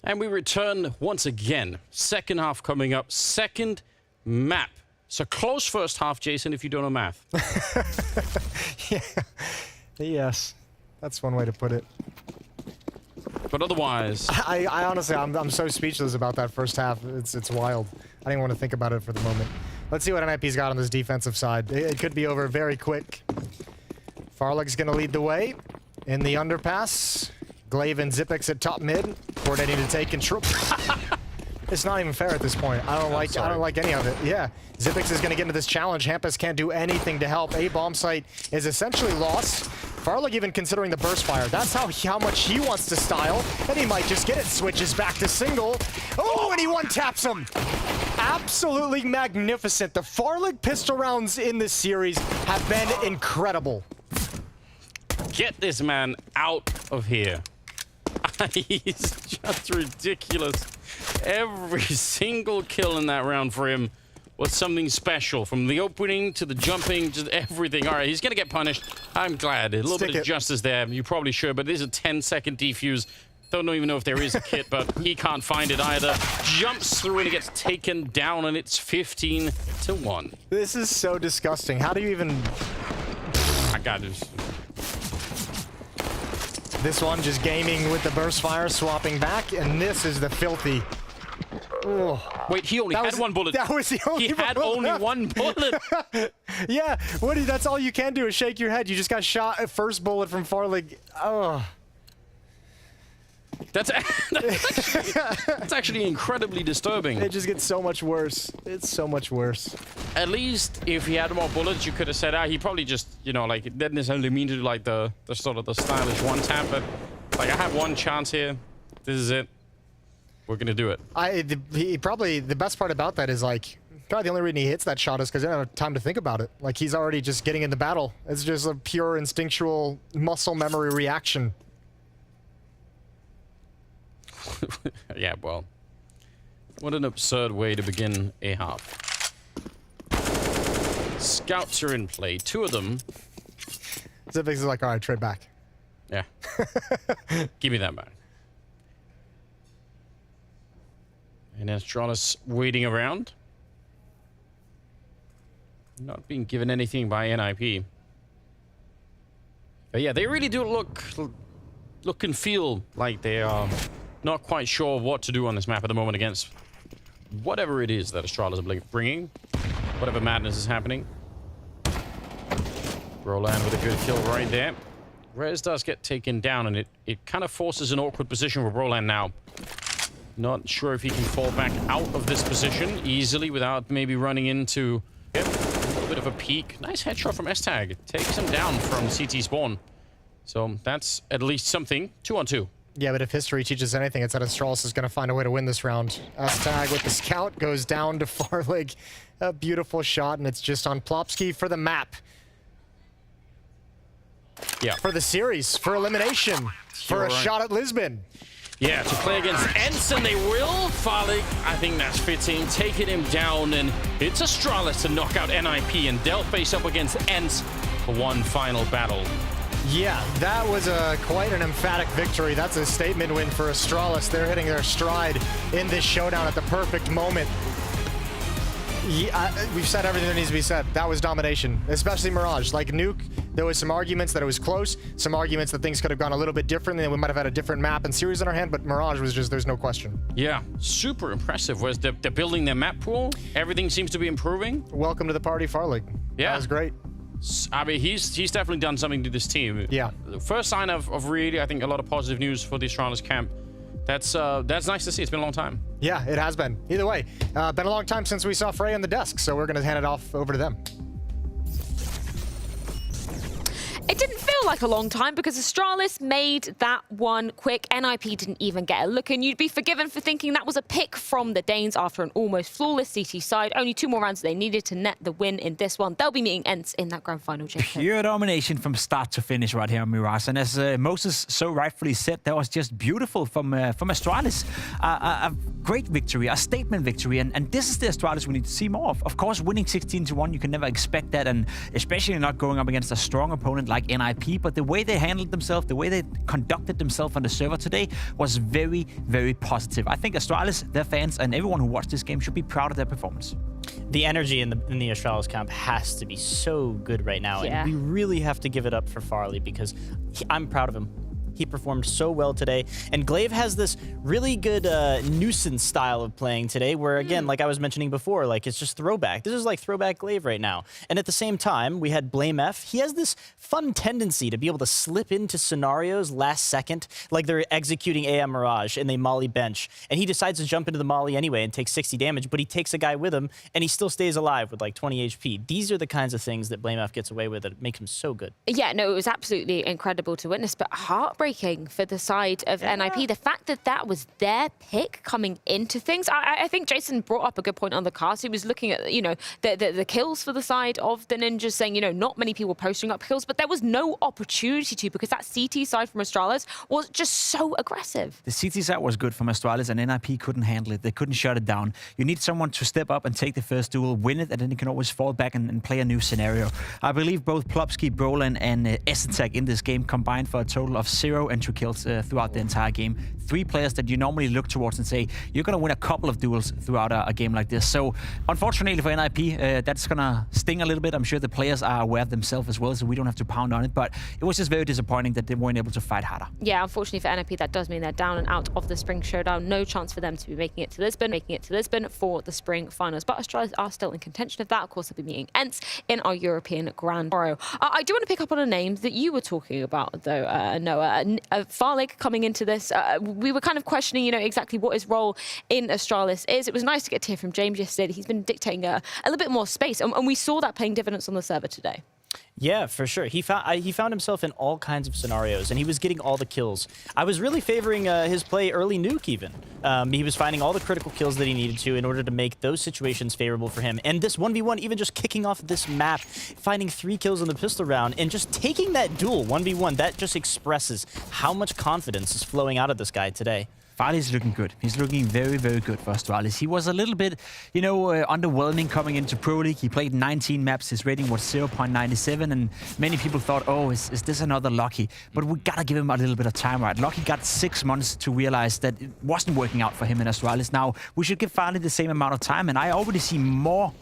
And we return once again. Second half coming up. Second map. So close first half, Jason, if you don't know math. Yeah. Yes. That's one way to put it. But otherwise... I honestly, I'm so speechless about that first half. It's wild. I didn't want to think about it for the moment. Let's see what NIP's got on this defensive side. It could be over very quick. Farlig's going to lead the way in the underpass. Glaive and Zipix at top mid, coordinating to take control. It's not even fair at this point. I don't like any of it. Yeah, Zipix is going to get into this challenge. Hampus can't do anything to help. A bomb site is essentially lost. Farlig even considering the burst fire. That's how much he wants to style, and he might just get it. Switches back to single. Oh, and he one-taps him. Absolutely magnificent. The Farlig pistol rounds in this series have been incredible. Get this man out of here. He's just ridiculous. Every single kill in that round for him was something special. From the opening to the jumping, just everything. All right, he's going to get punished. I'm glad. A little bit of justice there. You probably should, but it is a 10-second defuse. Don't even know if there is a kit, but he can't find it either. Jumps through and he gets taken down, and it's 15-1. This is so disgusting. How do you even... I got this. This one just gaming with the burst fire, swapping back, and this is the filthy. Oh. Wait, he only had one bullet. That was the only He had only one bullet. Yeah, Woody, that's all you can do is shake your head. You just got shot at first bullet from Farlig. Oh. That's actually incredibly disturbing. It just gets so much worse. It's so much worse. At least if he had more bullets, you could have said, he probably just, you know, like, it didn't necessarily mean to do like the sort of the stylish one tap, but like, I have one chance here. This is it. We're gonna do it. Probably the best part about that is like, probably the only reason he hits that shot is because he didn't have time to think about it. Like, he's already just getting into battle. It's just a pure instinctual muscle memory reaction. Yeah, well, what an absurd way to begin a half. Scouts are in play, 2 of them. Zipix is like, all right, trade back. Yeah. Give me that back. And Astralis waiting around. Not being given anything by NIP. But yeah, they really do look and feel like they are not quite sure what to do on this map at the moment against whatever it is that Astralis are bringing. Whatever madness is happening. Roland with a good kill right there. Rez does get taken down, and it kind of forces an awkward position for Roland now. Not sure if he can fall back out of this position easily without maybe running into Yep, a little bit of a peek. Nice headshot from S-Tag. Takes him down from CT spawn. So that's at least something. 2-on-2. Yeah, but if history teaches anything, it's that Astralis is going to find a way to win this round. S-Tag with the scout goes down to Farlig. A beautiful shot, and it's just on Plopsky for the map. Yeah. For the series, for elimination, for a shot at Lisbon. Yeah, to play against Ensign, they will. Farlig, I think that's fitting, taking him down, and it's Astralis to knock out NIP, and they'll face up against Ents for one final battle. Yeah, that was quite an emphatic victory. That's a statement win for Astralis. They're hitting their stride in this showdown at the perfect moment. Yeah, we've said everything that needs to be said. That was domination, especially Mirage. Like Nuke, there was some arguments that it was close, some arguments that things could have gone a little bit differently, and we might have had a different map and series in our hand, but Mirage was just, there's no question. Yeah, super impressive. Whereas they're building their map pool, everything seems to be improving. Welcome to the party, Farlig. Yeah. That was great. I mean, he's definitely done something to this team. Yeah. The first sign of really, I think, a lot of positive news for the Astralis camp. That's nice to see. It's been a long time. Yeah, it has been. Either way, been a long time since we saw Freya on the desk, so we're going to hand it off over to them. It didn't feel like a long time because Astralis made that one quick. NIP didn't even get a look, and you'd be forgiven for thinking that was a pick from the Danes after an almost flawless CT side. Only 2 more rounds they needed to net the win in this one. They'll be meeting Ents in that grand final. Pure domination from start to finish right here on Mirage. And as Moses so rightfully said, that was just beautiful from Astralis. A great victory, a statement victory, and this is the Astralis we need to see more of. Of course, winning 16-1, you can never expect that, and especially not going up against a strong opponent like NIP, but the way they handled themselves, the way they conducted themselves on the server today was very, very positive. I think Astralis, their fans, and everyone who watched this game should be proud of their performance. The energy in the Astralis camp has to be so good right now, Yeah. and we really have to give it up for Farley because I'm proud of him. He performed so well today, and Glaive has this really good nuisance style of playing today where, again, like I was mentioning before, like it's just throwback. This is like throwback Glaive right now. And at the same time, we had Blame F. He has this fun tendency to be able to slip into scenarios last second, like they're executing AM Mirage and they molly bench, and he decides to jump into the molly anyway and take 60 damage, but he takes a guy with him and he still stays alive with like 20 HP. These are the kinds of things that Blame F gets away with that make him so good. Yeah, no, it was absolutely incredible to witness, but heartbreaking for the side of NIP. The fact that that was their pick coming into things. I think Jason brought up a good point on the cast. He was looking at, you know, the kills for the side of the Ninjas, saying, you know, not many people posting up kills, but there was no opportunity to, because that CT side from Astralis was just so aggressive. The CT side was good from Astralis, and NIP couldn't handle it. They couldn't shut it down. You need someone to step up and take the first duel, win it, and then you can always fall back and play a new scenario. I believe both Plopsky, Brolin, and S-Tag in this game combined for a total of 0 entry kills throughout the entire game. 3 players that you normally look towards and say, you're going to win a couple of duels throughout a game like this. So, unfortunately for NIP, that's going to sting a little bit. I'm sure the players are aware of themselves as well, so we don't have to pound on it. But it was just very disappointing that they weren't able to fight harder. Yeah, unfortunately for NIP, that does mean they're down and out of the Spring Showdown. No chance for them to be making it to Lisbon for the Spring Finals. But Astralis are still in contention of that. Of course, they'll be meeting Ents in our European Grand Tomorrow. I do want to pick up on a name that you were talking about, though, Noah. Farlig coming into this, we were kind of questioning, you know, exactly what his role in Astralis is. It was nice to get to hear from James yesterday. He's been dictating a little bit more space, and we saw that paying dividends on the server today. Yeah, for sure. He found himself in all kinds of scenarios, and he was getting all the kills. I was really favoring his play early Nuke, even. He was finding all the critical kills that he needed to in order to make those situations favorable for him. And this 1v1, even just kicking off this map, finding 3 kills in the pistol round, and just taking that duel 1v1, that just expresses how much confidence is flowing out of this guy today. Farley's looking good. He's looking very, very good for Astralis. He was a little bit, you know, underwhelming coming into Pro League. He played 19 maps. His rating was 0.97, and many people thought, oh, is this another Lucky? But we gotta give him a little bit of time, right? Lucky got 6 months to realize that it wasn't working out for him in Astralis. Now, we should give Farley the same amount of time, and I already see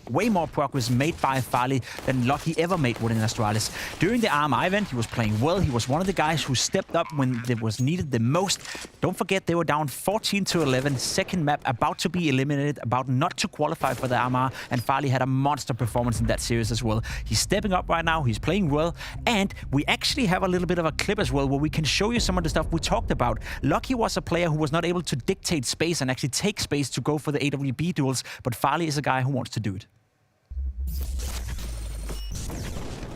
way more progress made by Farley than Lucky ever made within Astralis. During the RMI event, he was playing well. He was one of the guys who stepped up when it was needed the most. Don't forget, they were down 14-11, second map, about to be eliminated, about not to qualify for the RMR, and Farley had a monster performance in that series as well. He's stepping up right now, he's playing well, and we actually have a little bit of a clip as well where we can show you some of the stuff we talked about. Lucky was a player who was not able to dictate space and actually take space to go for the AWB duels, but Farley is a guy who wants to do it.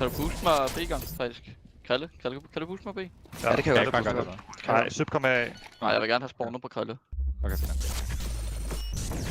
Kan du booste mig B-gang, faktisk? Krille? Kan du booste mig B? Ja, det kan jeg godt. Nej, Syb kommer af. Nej, jeg vil gerne have spawnet på Krille. Okay, fint.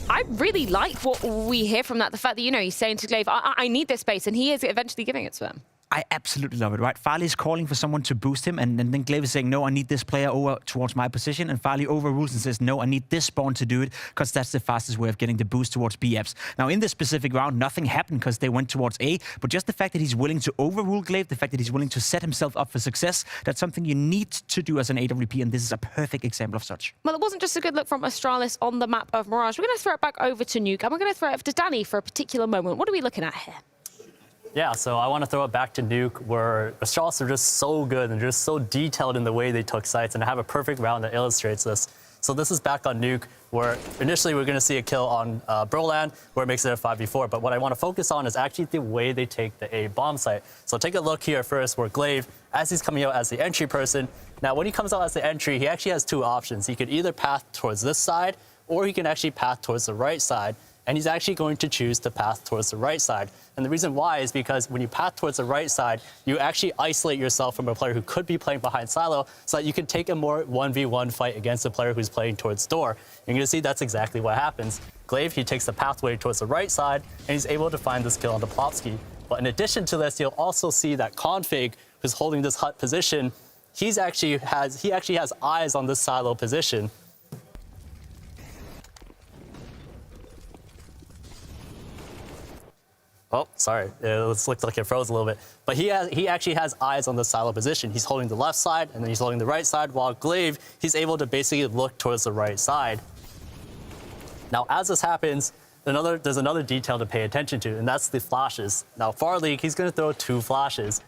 I really like what we hear from that. The fact that, you know, he's saying to Glaive, I need this space, and he is eventually giving it to him. I absolutely love it, right? Farley is calling for someone to boost him, and then Glaive is saying, no, I need this player over towards my position, and Farley overrules and says, no, I need this spawn to do it, because that's the fastest way of getting the boost towards BFs. Now, in this specific round, nothing happened because they went towards A, but just the fact that he's willing to overrule Glaive, the fact that he's willing to set himself up for success, that's something you need to do as an AWP, and this is a perfect example of such. Well, it wasn't just a good look from Astralis on the map of Mirage. We're going to throw it back over to Nuke, and we're going to throw it over to Danny for a particular moment. What are we looking at here? Yeah, so I want to throw it back to Nuke, where Astralis are just so good and just so detailed in the way they took sites, and I have a perfect round that illustrates this. So this is back on Nuke, where initially we're going to see a kill on Broland, where it makes it a 5v4. But what I want to focus on is actually the way they take the A bomb site. So take a look here first, where Glaive, as he's coming out as the entry person, now when he comes out as the entry, he actually has two options. He could either path towards this side, or he can actually path towards the right side. And he's actually going to choose to path towards the right side. And the reason why is because when you path towards the right side, you actually isolate yourself from a player who could be playing behind silo, so that you can take a more 1v1 fight against a player who's playing towards door. You're going to see that's exactly what happens. Glaive, he takes the pathway towards the right side, and he's able to find this kill on the Plopsky. But in addition to this, you'll also see that Config, who's holding this hut position, he actually has eyes on this silo position. Oh, sorry, it looked like it froze a little bit. But he actually has eyes on the silo position. He's holding the left side, and then he's holding the right side, while Glaive, he's able to basically look towards the right side. Now, as this happens, there's another detail to pay attention to, and that's the flashes. Now, Farley, he's going to throw 2 flashes.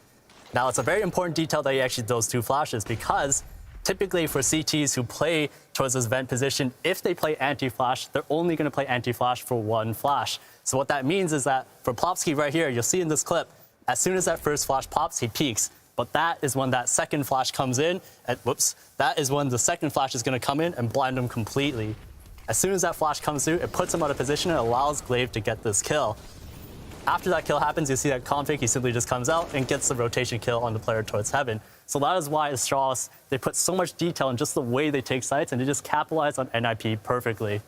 Now, it's a very important detail that he actually throws 2 flashes, because typically for CTs who play towards this vent position, if they play anti-flash, they're only going to play anti-flash for 1 flash. So what that means is that for Plopsky right here, you'll see in this clip, as soon as that first flash pops, he peeks. But that is when that second flash comes in, and that is when the second flash is going to come in and blind him completely. As soon as that flash comes through, it puts him out of position and allows Glaive to get this kill. After that kill happens, you see that Config, he simply just comes out and gets the rotation kill on the player towards heaven. So that is why Astralis, they put so much detail in just the way they take sites, and they just capitalize on NIP perfectly.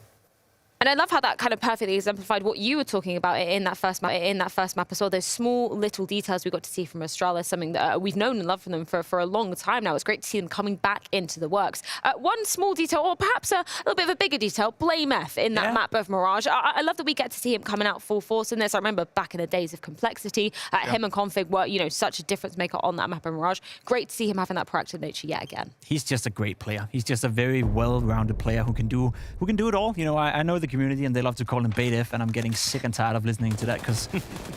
And I love how that kind of perfectly exemplified what you were talking about in that first map as well. Those small little details we got to see from Astralis, something that we've known and loved from them for a long time now. It's great to see them coming back into the works. One small detail, or perhaps a little bit of a bigger detail, BlameF in that map of Mirage. I love that we get to see him coming out full force in this. I remember back in the days of Complexity, him and Config were, you know, such a difference maker on that map of Mirage. Great to see him having that proactive nature yet again. He's just a great player. He's just a very well-rounded player who can do it all. You know, I know the community and they love to call him BaitF, and I'm getting sick and tired of listening to that, because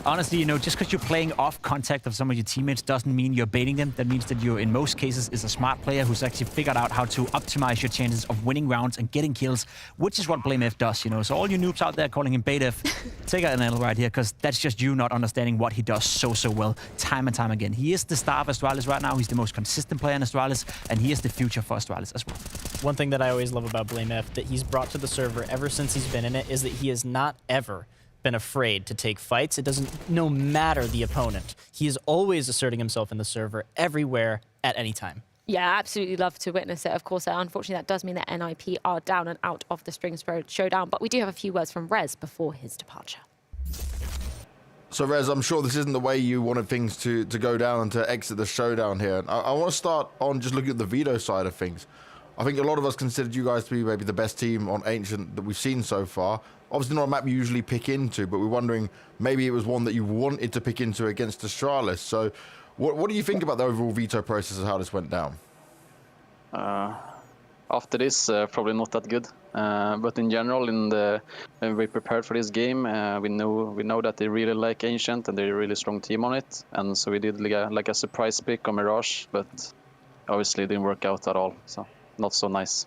honestly, you know, just because you're playing off contact of some of your teammates doesn't mean you're baiting them. That means that you're, in most cases, is a smart player who's actually figured out how to optimize your chances of winning rounds and getting kills, which is what BlameF does, you know. So all you noobs out there calling him BaitF, take an L right here, because that's just you not understanding what he does so well, time and time again. He is the star of Astralis right now. He's the most consistent player in Astralis, and he is the future for Astralis as well. One thing that I always love about BlameF that he's brought to the server ever since he's been in it is that he has not ever been afraid to take fights. It doesn't, no matter the opponent. He is always asserting himself in the server everywhere at any time. Yeah, absolutely love to witness it. Of course, unfortunately, that does mean that NIP are down and out of the Spring Showdown, but we do have a few words from Rez before his departure. So, Rez, I'm sure this isn't the way you wanted things to go down and to exit the showdown here. I want to start on just looking at the veto side of things. I think a lot of us considered you guys to be maybe the best team on Ancient that we've seen so far. Obviously not a map you usually pick into, but we're wondering maybe it was one that you wanted to pick into against Astralis. So what do you think about the overall veto process and how this went down? After this, probably not that good. But in general, when we prepared for this game, we know that they really like Ancient and they're a really strong team on it. And so we did like a surprise pick on Mirage, but obviously it didn't work out at all. So not so nice.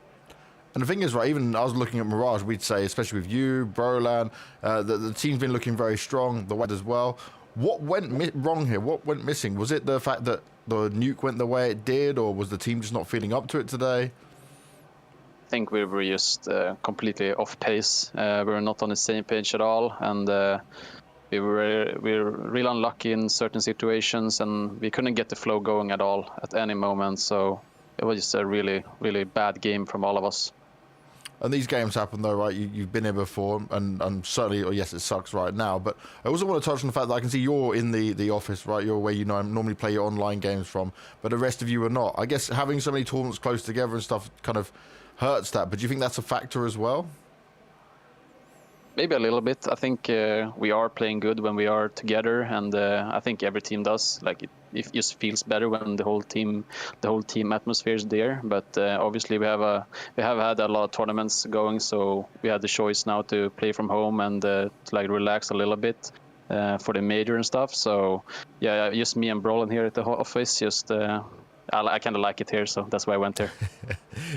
And the thing is, right, even I was looking at Mirage, we'd say, especially with you, Broland, the team's been looking very strong, the Wed as well. What went wrong here? What went missing? Was it the fact that the nuke went the way it did, or was the team just not feeling up to it today? I think we were just completely off pace. We were not on the same page at all, and we were really unlucky in certain situations, and we couldn't get the flow going at all at any moment. So it was just a really, really bad game from all of us. And these games happen though, right? You've been here before, and certainly, or yes, it sucks right now. But I also want to touch on the fact that I can see you're in the office, right? You're where you normally play your online games from, but the rest of you are not. I guess having so many tournaments close together and stuff kind of hurts that. But do you think that's a factor as well? Maybe a little bit. I think we are playing good when we are together, and I think every team does. Like it just feels better when the whole team atmosphere is there. But obviously we have had a lot of tournaments going, so we had the choice now to play from home and to like relax a little bit for the major and stuff. So yeah, just me and Brolin here at the office. Just I kind of like it here, so that's why I went there.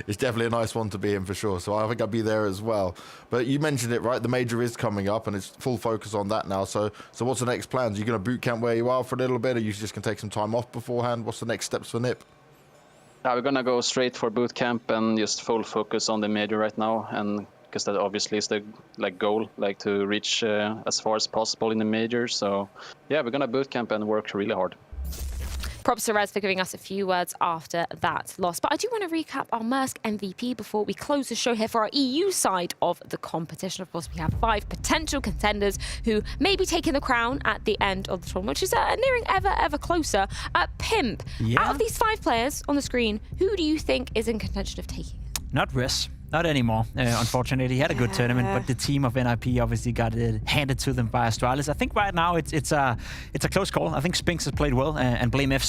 It's definitely a nice one to be in for sure, so I think I'll be there as well. But you mentioned it, right? The major is coming up, and it's full focus on that now. So what's the next plans? Are you going to boot camp where you are for a little bit, or are you just going to take some time off beforehand? What's the next steps for NIP? We're going to go straight for boot camp and just full focus on the major right now, and because that obviously is the goal, like to reach as far as possible in the major. So yeah, we're going to boot camp and work really hard. Props to Rez for giving us a few words after that loss. But I do want to recap our MIBR MVP before we close the show here for our EU side of the competition. Of course, we have 5 potential contenders who may be taking the crown at the end of the tournament, which is nearing ever closer. PIMP, out of these 5 players on the screen, who do you think is in contention of taking it? Not Rez. Not anymore, unfortunately. He had a good tournament, but the team of NIP obviously got it handed to them by Astralis. I think right now it's a close call. I think Spinks has played well, and BlameF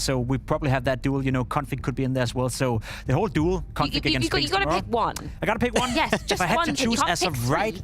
so we probably have that duel. You know, Config could be in there as well. So the whole duel, Config against Spinks. You got to pick one. I got to pick one? Yes, just if I had one. to choose as of right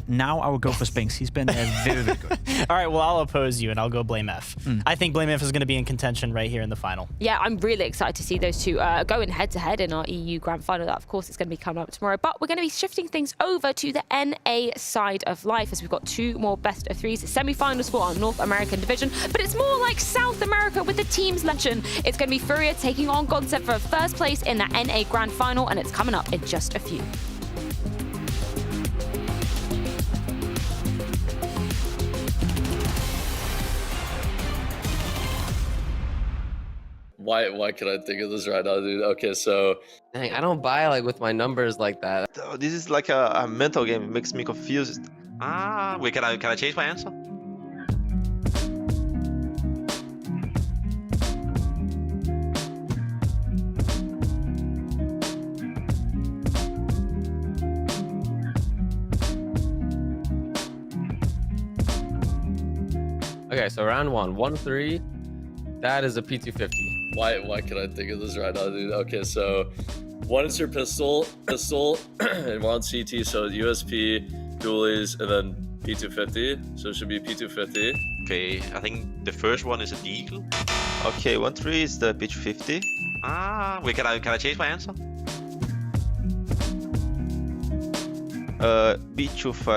now, I would go for Spinks. He's been very, very good. All right, well, I'll oppose you, and I'll go BlameF. I think BlameF is going to be in contention right here in the final. Yeah, I'm really excited to see those two going head-to-head in our EU Grand Final. That, of course, is going to be coming up tomorrow. But we're going to be shifting things over to the NA side of life, as we've got 2 more best of 3s semi-finals for our North American division. But it's more like South America with the teams legend. It's going to be FURIA taking on Godsent for first place in the NA Grand Final, and it's coming up in just a few. Why can I think of this right now, dude? Okay, so dang, I don't buy like with my numbers like that. Oh, this is like a mental game. It makes me confused. Wait, can I change my answer? Okay, so round 1, 1-3. That is a P250. Why can I think of this right now, dude? Okay, so 1 is your pistol, and 1 CT, so USP, dualies, and then P250. So it should be P250. Okay, I think the first one is a deagle. Okay, 1-3 is the P250. Wait, can I change my answer? B25.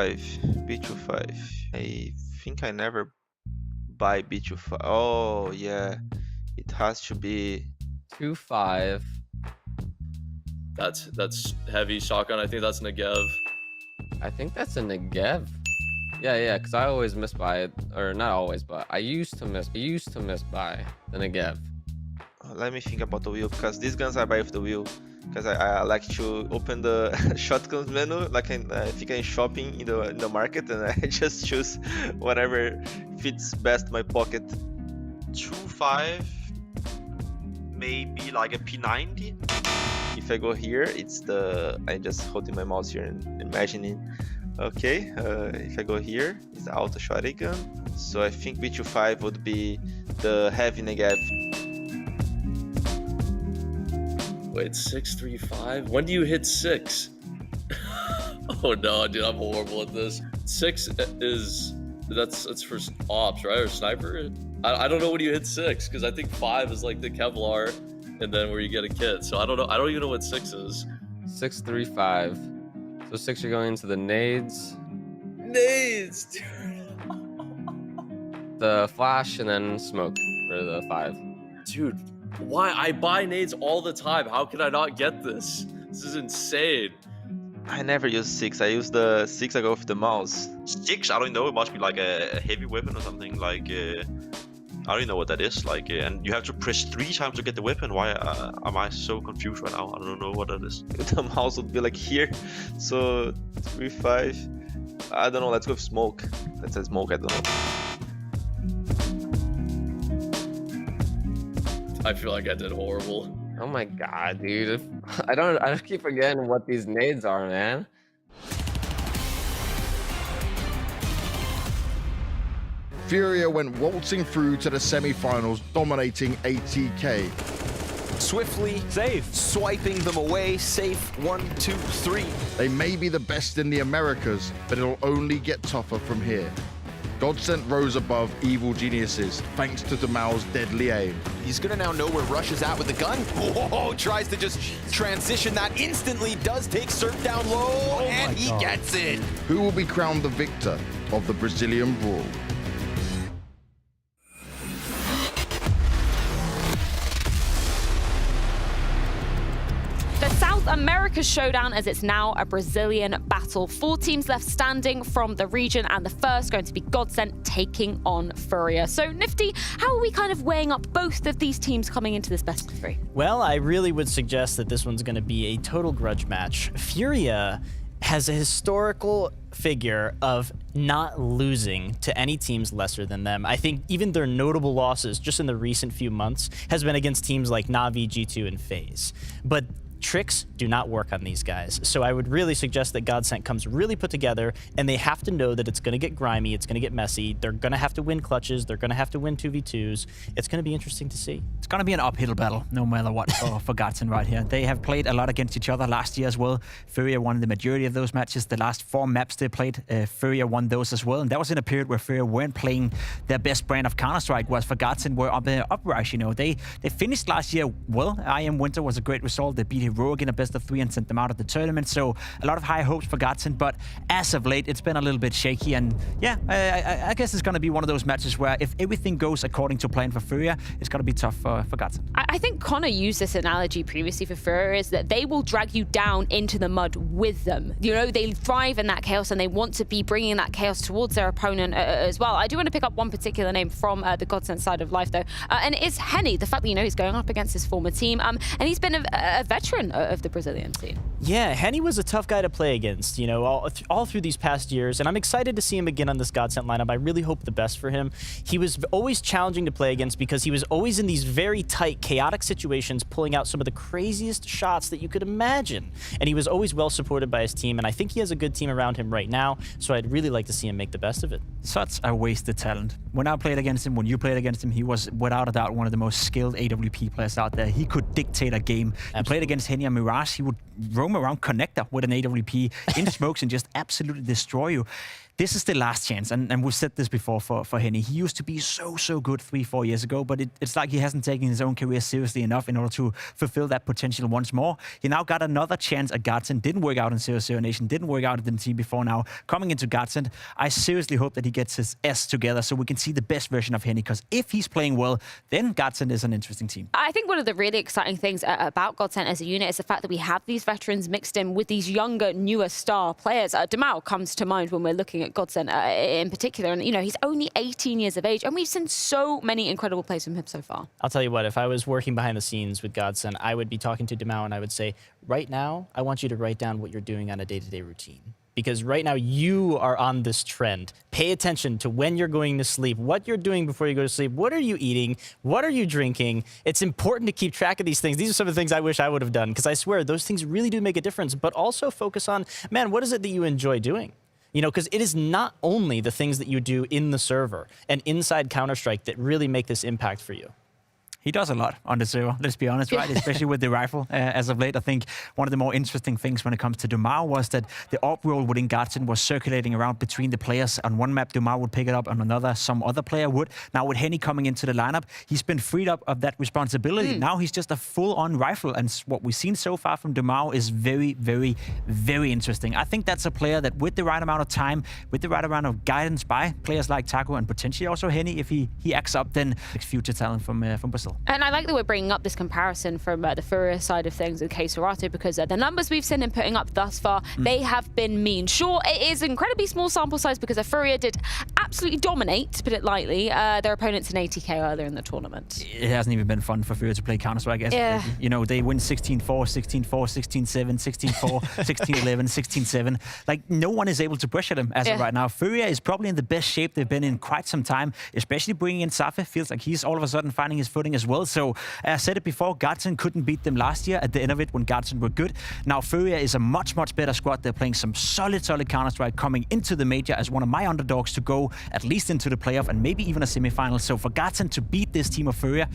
I think I never buy B25. Oh yeah, it has to be 2-5. That's heavy shotgun. I think that's Negev. I think that's a Negev. Yeah, because I always miss by it, or not always, but I used to miss by the Negev. Let me think about the wheel, because these guns I buy with the wheel, because I like to open the shotguns menu, like if you can shopping in the market, and I just choose whatever fits best my pocket. 2-5, maybe like a P90. If I go here, it's I just holding my mouse here and imagining. Okay, if I go here, it's the auto shotgun. So I think B25 would be the heavy Negev. Wait, 6-3-5? When do you hit 6? Oh no, dude, I'm horrible at this. 6 is that's for ops, right? Or sniper? I don't know when you hit 6, because I think 5 is like the Kevlar, and then where you get a kit. So I don't know. I don't even know what 6 is. 6-3-5. So 6 you're going into the nades. Nades, dude. The flash and then smoke for the 5. Dude, why? I buy nades all the time. How can I not get this? This is insane. I never use 6. I use the 6 I go with the mouse. 6? I don't know. It must be like a heavy weapon or something. Like I don't even know what that is. Like and you have to press 3 times to get the weapon. Why am I so confused right now? I don't know what that is. The mouse would be like here. So 3, 5. I don't know. Let's go with smoke. That says smoke. I don't know. I feel like I did horrible. Oh my god, dude. I just keep forgetting what these nades are, man. FURIA went waltzing through to the semi-finals, dominating ATK. Swiftly, safe, swiping them away, safe, 1, 2, 3. They may be the best in the Americas, but it'll only get tougher from here. Godsent rose above evil geniuses, thanks to Demao's deadly aim. He's gonna now know where Rush is at with the gun. Whoa, tries to just transition that instantly, does take Surf down low, and he gets it. Who will be crowned the victor of the Brazilian Brawl? The South America Showdown, as it's now a Brazilian battle. 4 teams left standing from the region, and the first going to be Godsent taking on FURIA. So, Nifty, how are we kind of weighing up both of these teams coming into this best of 3? Well, I really would suggest that this one's going to be a total grudge match. FURIA has a historical figure of not losing to any teams lesser than them. I think even their notable losses just in the recent few months has been against teams like Na'Vi, G2, and FaZe. But tricks do not work on these guys. So I would really suggest that Godsent comes really put together, and they have to know that it's going to get grimy, it's going to get messy, they're going to have to win clutches, they're going to have to win 2v2s. It's going to be interesting to see. It's going to be an uphill battle, no matter what, for Godsent right here. They have played a lot against each other last year as well. FURIA won the majority of those matches. The last 4 maps they played, FURIA won those as well. And that was in a period where FURIA weren't playing their best brand of Counter-Strike, whereas for Godsent were up uprush. You know, they finished last year well. IM Winter was a great result. They beat Heroic in a best of 3 and sent them out of the tournament. So a lot of high hopes for Godsent, but as of late, it's been a little bit shaky. And yeah, I guess it's going to be one of those matches where if everything goes according to plan for FURIA, it's going to be tough for Godsent. I think Connor used this analogy previously for FURIA, is that they will drag you down into the mud with them. You know, they thrive in that chaos and they want to be bringing that chaos towards their opponent as well. I do want to pick up one particular name from the Godsent side of life, though, and it is Henny. The fact that, you know, he's going up against his former team, and he's been a veteran of the Brazilian scene. Yeah, Henny was a tough guy to play against, you know, all through these past years, and I'm excited to see him again on this Godsent lineup. I really hope the best for him. He was always challenging to play against because he was always in these very tight, chaotic situations, pulling out some of the craziest shots that you could imagine. And he was always well supported by his team, and I think he has a good team around him right now, so I'd really like to see him make the best of it. Such a wasted talent. When I played against him, when you played against him, he was without a doubt one of the most skilled AWP players out there. He could dictate a game. Absolutely. He played against Henny and Mirage. He would roam around connector with an AWP in smokes and just absolutely destroy you. This is the last chance, and we've said this before for Henny. He used to be so good 3-4 years ago, but it's like he hasn't taken his own career seriously enough in order to fulfill that potential once more. He now got another chance at Godsent. Didn't work out in CSGO Nation, didn't work out at the team before now. Coming into Godsent, I seriously hope that he gets his S together so we can see the best version of Henny, because if he's playing well, then Godsent is an interesting team. I think one of the really exciting things about Godsent as a unit is the fact that we have these veterans mixed in with these younger, newer star players. Demao comes to mind when we're looking at Godsent in particular, and you know, he's only 18 years of age, and we've seen so many incredible plays from him so far. I'll tell you what, if I was working behind the scenes with Godsent, I would be talking to Demao and I would say, right now, I want you to write down what you're doing on a day-to-day routine. Because right now you are on this trend. Pay attention to when you're going to sleep, what you're doing before you go to sleep, what are you eating, what are you drinking. It's important to keep track of these things. These are some of the things I wish I would have done, because I swear those things really do make a difference, but also focus on, man, what is it that you enjoy doing? You know, because it is not only the things that you do in the server and inside Counter-Strike that really make this impact for you. He does a lot on the server, let's be honest, right? Especially with the rifle. As of late, I think one of the more interesting things when it comes to Demao was that the AWP roll within Godsent was circulating around between the players. On one map, Demao would pick it up, on another, some other player would. Now, with Henny coming into the lineup, he's been freed up of that responsibility. Now he's just a full-on rifle, and what we've seen so far from Demao is very, very, very interesting. I think that's a player that, with the right amount of time, with the right amount of guidance by players like Taco and potentially also Henny, if he acts up, then future talent from Brazil. And I like that we're bringing up this comparison from the FURIA side of things with K-Serato, because the numbers we've seen him putting up thus far, they have been mean. Sure, it is an incredibly small sample size because FURIA did absolutely dominate, to put it lightly, their opponents in 80k earlier in the tournament. It hasn't even been fun for FURIA to play Counter-Strike, I guess. Yeah. You know, they win 16-4, 16-4, 16-7, 16-4, 16-11, 16-7. Like, no one is able to pressure them as of right now. FURIA is probably in the best shape they've been in quite some time, especially bringing in Safe. Feels like he's all of a sudden finding his footing as well. So, I said it before, Godsent couldn't beat them last year at the end of it when Godsent were good. Now, FURIA is a much, much better squad. They're playing some solid Counter-Strike, coming into the major as one of my underdogs to go at least into the playoff and maybe even a semi-final. So for Godsent to beat this team of FURIA,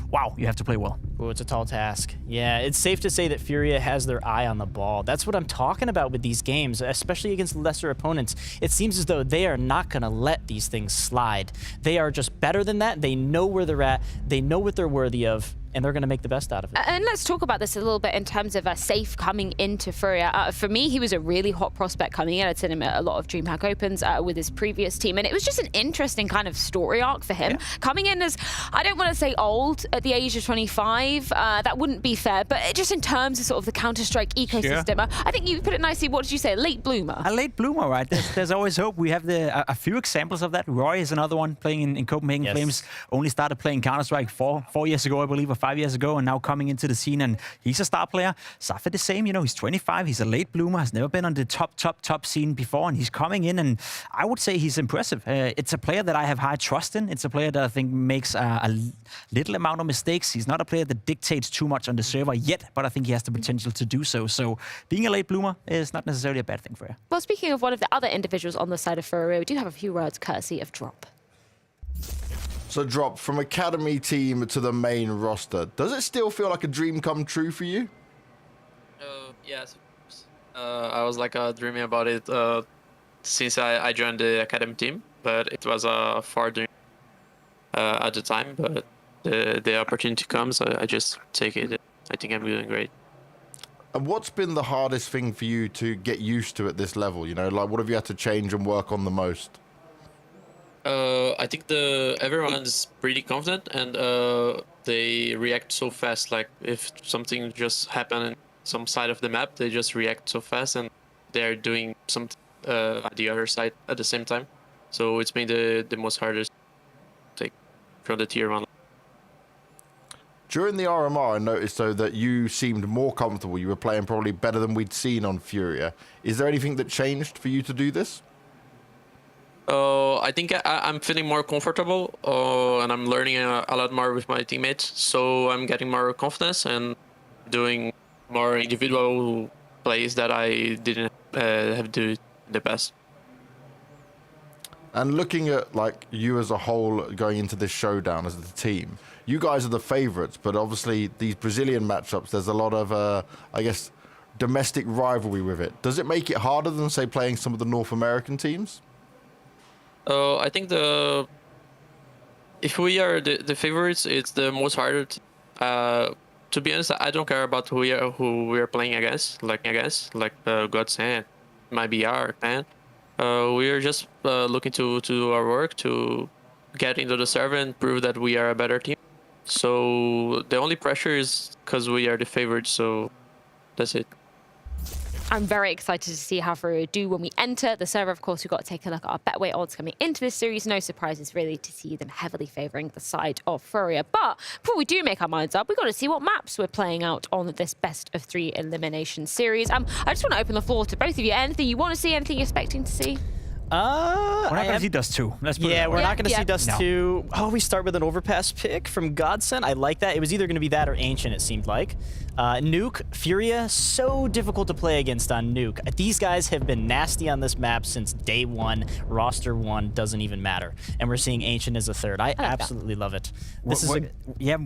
wow, you have to play well. Oh, it's a tall task. Yeah, it's safe to say that FURIA has their eye on the ball. That's what I'm talking about with these games, especially against lesser opponents. It seems as though they are not going to let these things slide. They are just better than that. They know where they're at. They know what they're worthy of, and they're going to make the best out of it. And let's talk about this a little bit in terms of Safe coming into FURIA. For me, he was a really hot prospect coming in. I'd seen him at a lot of DreamHack Opens with his previous team, and it was just an interesting kind of story arc for him. Coming in as, I don't want to say old, at the age of 25, that wouldn't be fair, but just in terms of sort of the Counter-Strike ecosystem, I think you put it nicely. What did you say? A late bloomer? A late bloomer, right? There's always hope. We have a few examples of that. Roy is another one playing in Copenhagen Flames. Only started playing Counter-Strike 4 years ago, I believe, or 5 years ago, and now coming into the scene, and he's a star player. Safe the same, you know, he's 25, he's a late bloomer, has never been on the top scene before, and he's coming in, and I would say he's impressive. It's a player that I have high trust in. It's a player that I think makes a little amount of mistakes. He's not a player that dictates too much on the server yet, but I think he has the potential to do so. So being a late bloomer is not necessarily a bad thing for you. Well, speaking of one of the other individuals on the side of FURIA, we do have a few words courtesy of Drop. So Drop, from academy team to the main roster, does it still feel like a dream come true for you? Yes. I was like dreaming about it since I joined the academy team, but it was a far dream at the time, but the opportunity comes, I just take it. I think I'm doing great. And what's been the hardest thing for you to get used to at this level? You know, like what have you had to change and work on the most? I think everyone's pretty confident, and they react so fast. Like if something just happened on some side of the map, they just react so fast, and they're doing something at the other side at the same time. So it's been the most hardest take from the tier 1. During the RMR, I noticed though that you seemed more comfortable. You were playing probably better than we'd seen on FURIA. Is there anything that changed for you to do this? I think I'm feeling more comfortable, and I'm learning a lot more with my teammates. So I'm getting more confidence and doing more individual plays that I didn't have to do in the past. And looking at like you as a whole going into this showdown as the team, you guys are the favorites, but obviously these Brazilian matchups, there's a lot of, I guess, domestic rivalry with it. Does it make it harder than, say, playing some of the North American teams? I think if we are the favorites, it's the most harder. To be honest, I don't care about who we are playing against, like Godsent, MIBR, paiN. We are just looking to do our work to get into the server and prove that we are a better team. So the only pressure is because we are the favorites. So that's it. I'm very excited to see how FURIA do when we enter the server. Of course, we've got to take a look at our betway odds coming into this series. No surprises, really, to see them heavily favouring the side of FURIA. But before we do make our minds up, we've got to see what maps we're playing out on this best of 3 elimination series. I just want to open the floor to both of you. Anything you want to see, anything you're expecting to see? We're not going to see Dust 2. Yeah, we're not going to see Dust 2. Oh, we start with an overpass pick from Godsent. I like that. It was either going to be that or Ancient, it seemed like. Nuke, FURIA, so difficult to play against on Nuke. These guys have been nasty on this map since day 1. Roster 1 doesn't even matter. And we're seeing Ancient as a third. I absolutely love it. This is where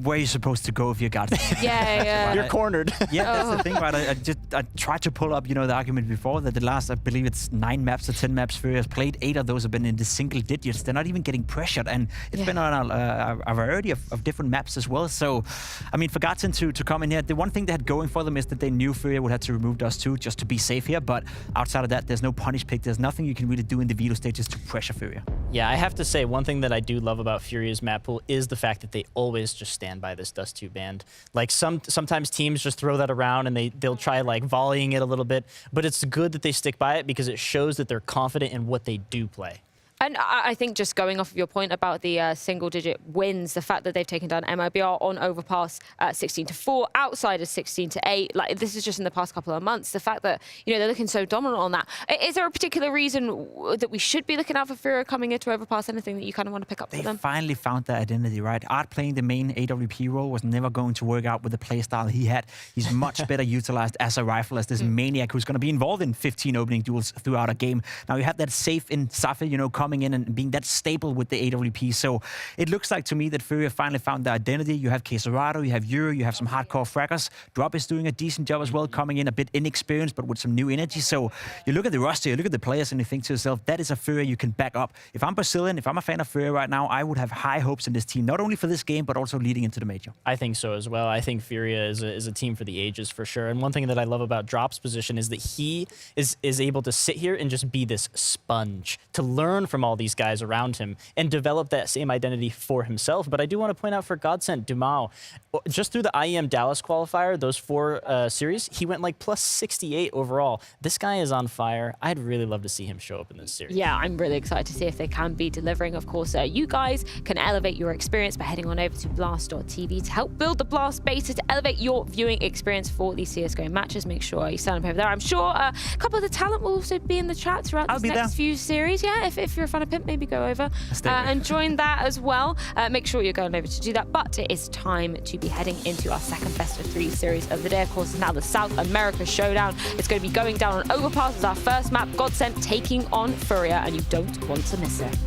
are you supposed to go if you got it? Yeah. You're cornered. Yeah, that's the thing, right? I tried to pull up, the argument before that the last, I believe it's 9 maps or 10 maps FURIA has played, 8 of those have been in the single digits. They're not even getting pressured, and it's been on a variety of different maps as well. So, I mean, for Godsent to come in here, the one thing they had going for them is that they knew FURIA would have to remove Dust 2 just to be safe here, but outside of that, there's no punish pick. There's nothing you can really do in the veto stages to pressure FURIA. Yeah, I have to say, one thing that I do love about FURIA's map pool is the fact that they always just stand by this Dust 2 band. Like, sometimes teams just throw that around and they'll try, like, volleying it a little bit, but it's good that they stick by it because it shows that they're confident in what they do play. And I think just going off of your point about the single-digit wins, the fact that they've taken down MIBR on Overpass 16-4, Outsiders 16-8, like this is just in the past couple of months. The fact that they're looking so dominant on that. Is there a particular reason that we should be looking out for FURIA coming into Overpass? Anything that you kind of want to pick up for them? They finally found their identity, right? Art playing the main AWP role was never going to work out with the playstyle he had. He's much better utilized as a rifle, as this maniac who's going to be involved in 15 opening duels throughout a game. Now you have that safe in Safi, coming in and being that stable with the AWP. So it looks like to me that FURIA finally found their identity. You have Quesorado, you have Euro, you have some hardcore fraggers. Drop is doing a decent job as well, coming in a bit inexperienced, but with some new energy. So you look at the roster, you look at the players, and you think to yourself, that is a FURIA you can back up. If I'm Brazilian, if I'm a fan of FURIA right now, I would have high hopes in this team, not only for this game, but also leading into the major. I think so as well. I think FURIA is a team for the ages for sure. And one thing that I love about Drop's position is that he is able to sit here and just be this sponge, to learn from all these guys around him and develop that same identity for himself. But I do want to point out for Godsent, Dumao, just through the IEM Dallas qualifier, those 4 series, he went like plus 68 overall. This guy is on fire. I'd really love to see him show up in this series. Yeah, I'm really excited to see if they can be delivering. Of course, you guys can elevate your experience by heading on over to blast.tv to help build the Blast beta to elevate your viewing experience for these CSGO matches. Make sure you sign up over there. I'm sure a couple of the talent will also be in the chat throughout this next few series. Yeah, if you're a fan of PIMP, maybe go over and join that as well. Make sure you're going over to do that. But it is time to be heading into our second best of 3 series of the day. Of course, now the South America Showdown. It's going to be going down on Overpass as our first map. Godsent taking on FURIA, and you don't want to miss it.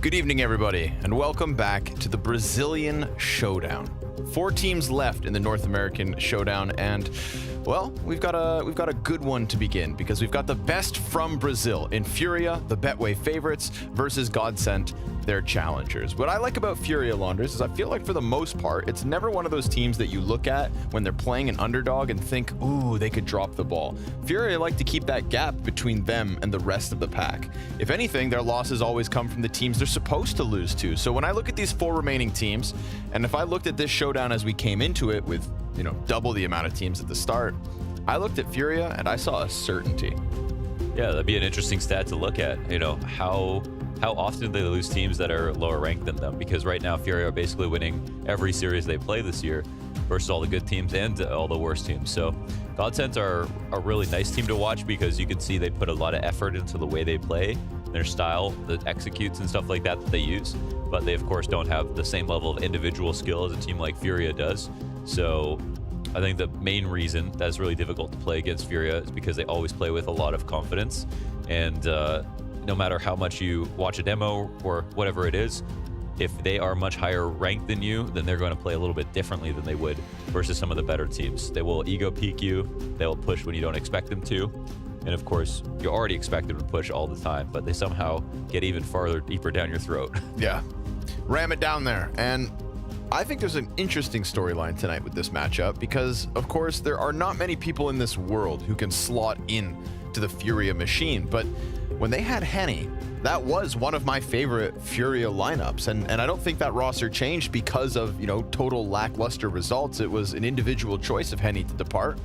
Good evening, everybody, and welcome back to the Brazilian Showdown. 4 teams left in the North American Showdown, and well, we've got a good one to begin because we've got the best from Brazil in FURIA, the Betway favorites, versus Godsent, their challengers. What I like about FURIA, Launders, is I feel like for the most part, it's never one of those teams that you look at when they're playing an underdog and think, ooh, they could drop the ball. FURIA like to keep that gap between them and the rest of the pack. If anything, their losses always come from the teams they're supposed to lose to. So when I look at these 4 remaining teams, and if I looked at this showdown as we came into it with, you know, double the amount of teams at the start, I looked at FURIA and I saw a certainty. Yeah, that'd be an interesting stat to look at. You know, how often they lose teams that are lower ranked than them, because right now FURIA are basically winning every series they play this year versus all the good teams and all the worst teams. So Godsent are a really nice team to watch because you can see they put a lot of effort into the way they play, their style, the executes and stuff like that they use. But they, of course, don't have the same level of individual skill as a team like FURIA does. So I think the main reason that's really difficult to play against FURIA is because they always play with a lot of confidence. And no matter how much you watch a demo or whatever it is, if they are much higher ranked than you, then they're going to play a little bit differently than they would versus some of the better teams. They will ego peek you. They will push when you don't expect them to. And of course, you already expect them to push all the time, but they somehow get even farther, deeper down your throat. Yeah, ram it down there. And I think there's an interesting storyline tonight with this matchup because, of course, there are not many people in this world who can slot in to the FURIA machine. But when they had Henny, that was one of my favorite FURIA lineups. And I don't think that roster changed because of, you know, total lackluster results. It was an individual choice of Henny to depart.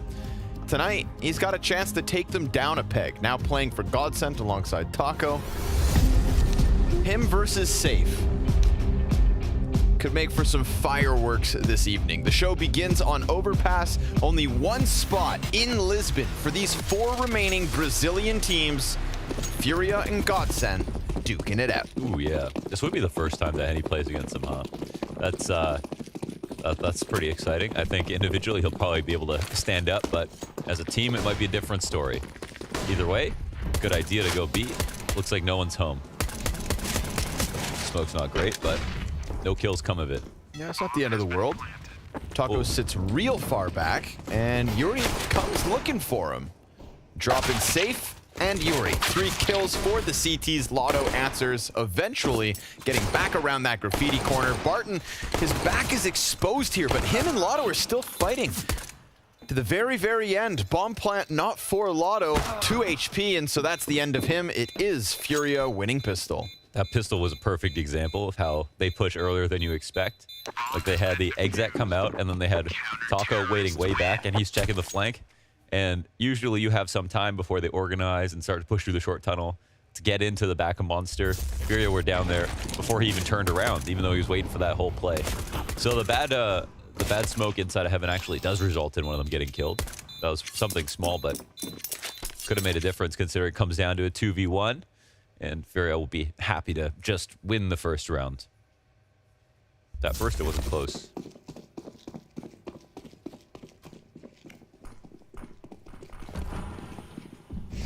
Tonight, he's got a chance to take them down a peg. Now playing for Godsent alongside Taco. Him versus Safe could make for some fireworks this evening. The show begins on Overpass. Only one spot in Lisbon for these 4 remaining Brazilian teams. FURIA and Godsent duking it out. Ooh, yeah. This would be the first time that Henny plays against him, huh? That's pretty exciting. I think individually he'll probably be able to stand up, but as a team it might be a different story. Either way, good idea to go B. Looks like no one's home. Smoke's not great, but no kills come of it. Yeah, it's not the end of the world. Taco sits real far back, and Yuri comes looking for him. Dropping Safe and Yuri. 3 kills for the CTs. Lotto answers, eventually getting back around that graffiti corner. Barton, his back is exposed here, but him and Lotto are still fighting to the very, very end. Bomb plant not for Lotto, 2 HP, and so that's the end of him. It is FURIA winning pistol. That pistol was a perfect example of how they push earlier than you expect. Like they had the exec come out, and then they had Taco waiting way back, and he's checking the flank. And usually you have some time before they organize and start to push through the short tunnel to get into the back of Monster. FURIA were down there before he even turned around, even though he was waiting for that whole play. So the bad smoke inside of Heaven actually does result in one of them getting killed. That was something small, but could have made a difference considering it comes down to a 2v1. And FURIA will be happy to just win the first round. That first, it wasn't close.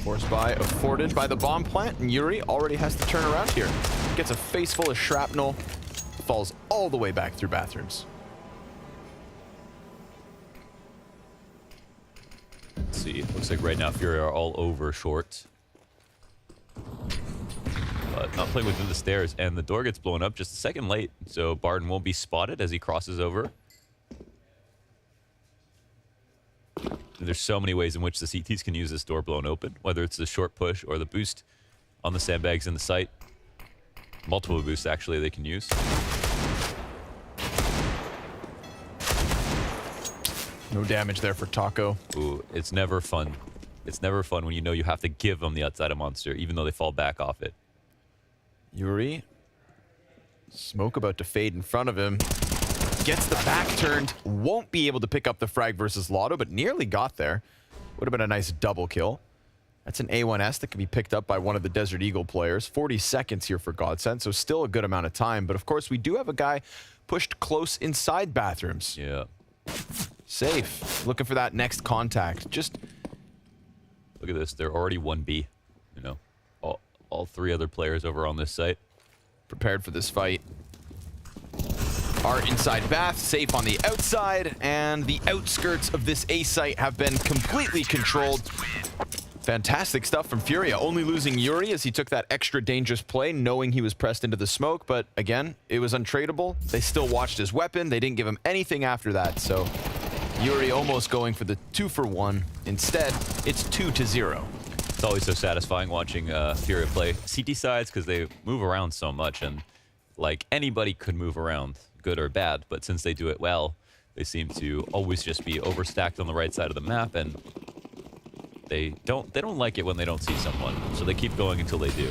Force buy afforded by the bomb plant, and Yuri already has to turn around here. Gets a face full of shrapnel, falls all the way back through bathrooms. Let's see, it looks like right now FURIA are all over short. But not playing within the stairs, and the door gets blown up just a second late, so Barton won't be spotted as he crosses over. There's so many ways in which the CTs can use this door blown open, whether it's the short push or the boost on the sandbags in the site. Multiple boosts, actually, they can use. No damage there for Taco. Ooh, it's never fun. It's never fun when you know you have to give them the outside of Monster, even though they fall back off it. Yuri. Smoke about to fade in front of him. Gets the back turned. Won't be able to pick up the frag versus Lotto, but nearly got there. Would have been a nice double kill. That's an A1S that can be picked up by one of the Desert Eagle players. 40 seconds here for Godsent, so still a good amount of time. But of course, we do have a guy pushed close inside bathrooms. Yeah. Safe. Looking for that next contact. Just look at this. They're already 1B. You know, all 3 other players over on this site. prepared for this fight. Art inside Bath, safe on the outside, and the outskirts of this A site have been completely controlled. Fantastic stuff from FURIA, only losing Yuri as he took that extra dangerous play, knowing he was pressed into the smoke, but again, it was untradeable. They still watched his weapon. They didn't give him anything after that, so Yuri almost going for the 2-for-1. Instead, it's 2-0. It's always so satisfying watching FURIA play CT sides because they move around so much, and like anybody could move around, good or bad, but since they do it well, they seem to always just be overstacked on the right side of the map, and they don't like it when they don't see someone, so they keep going until they do.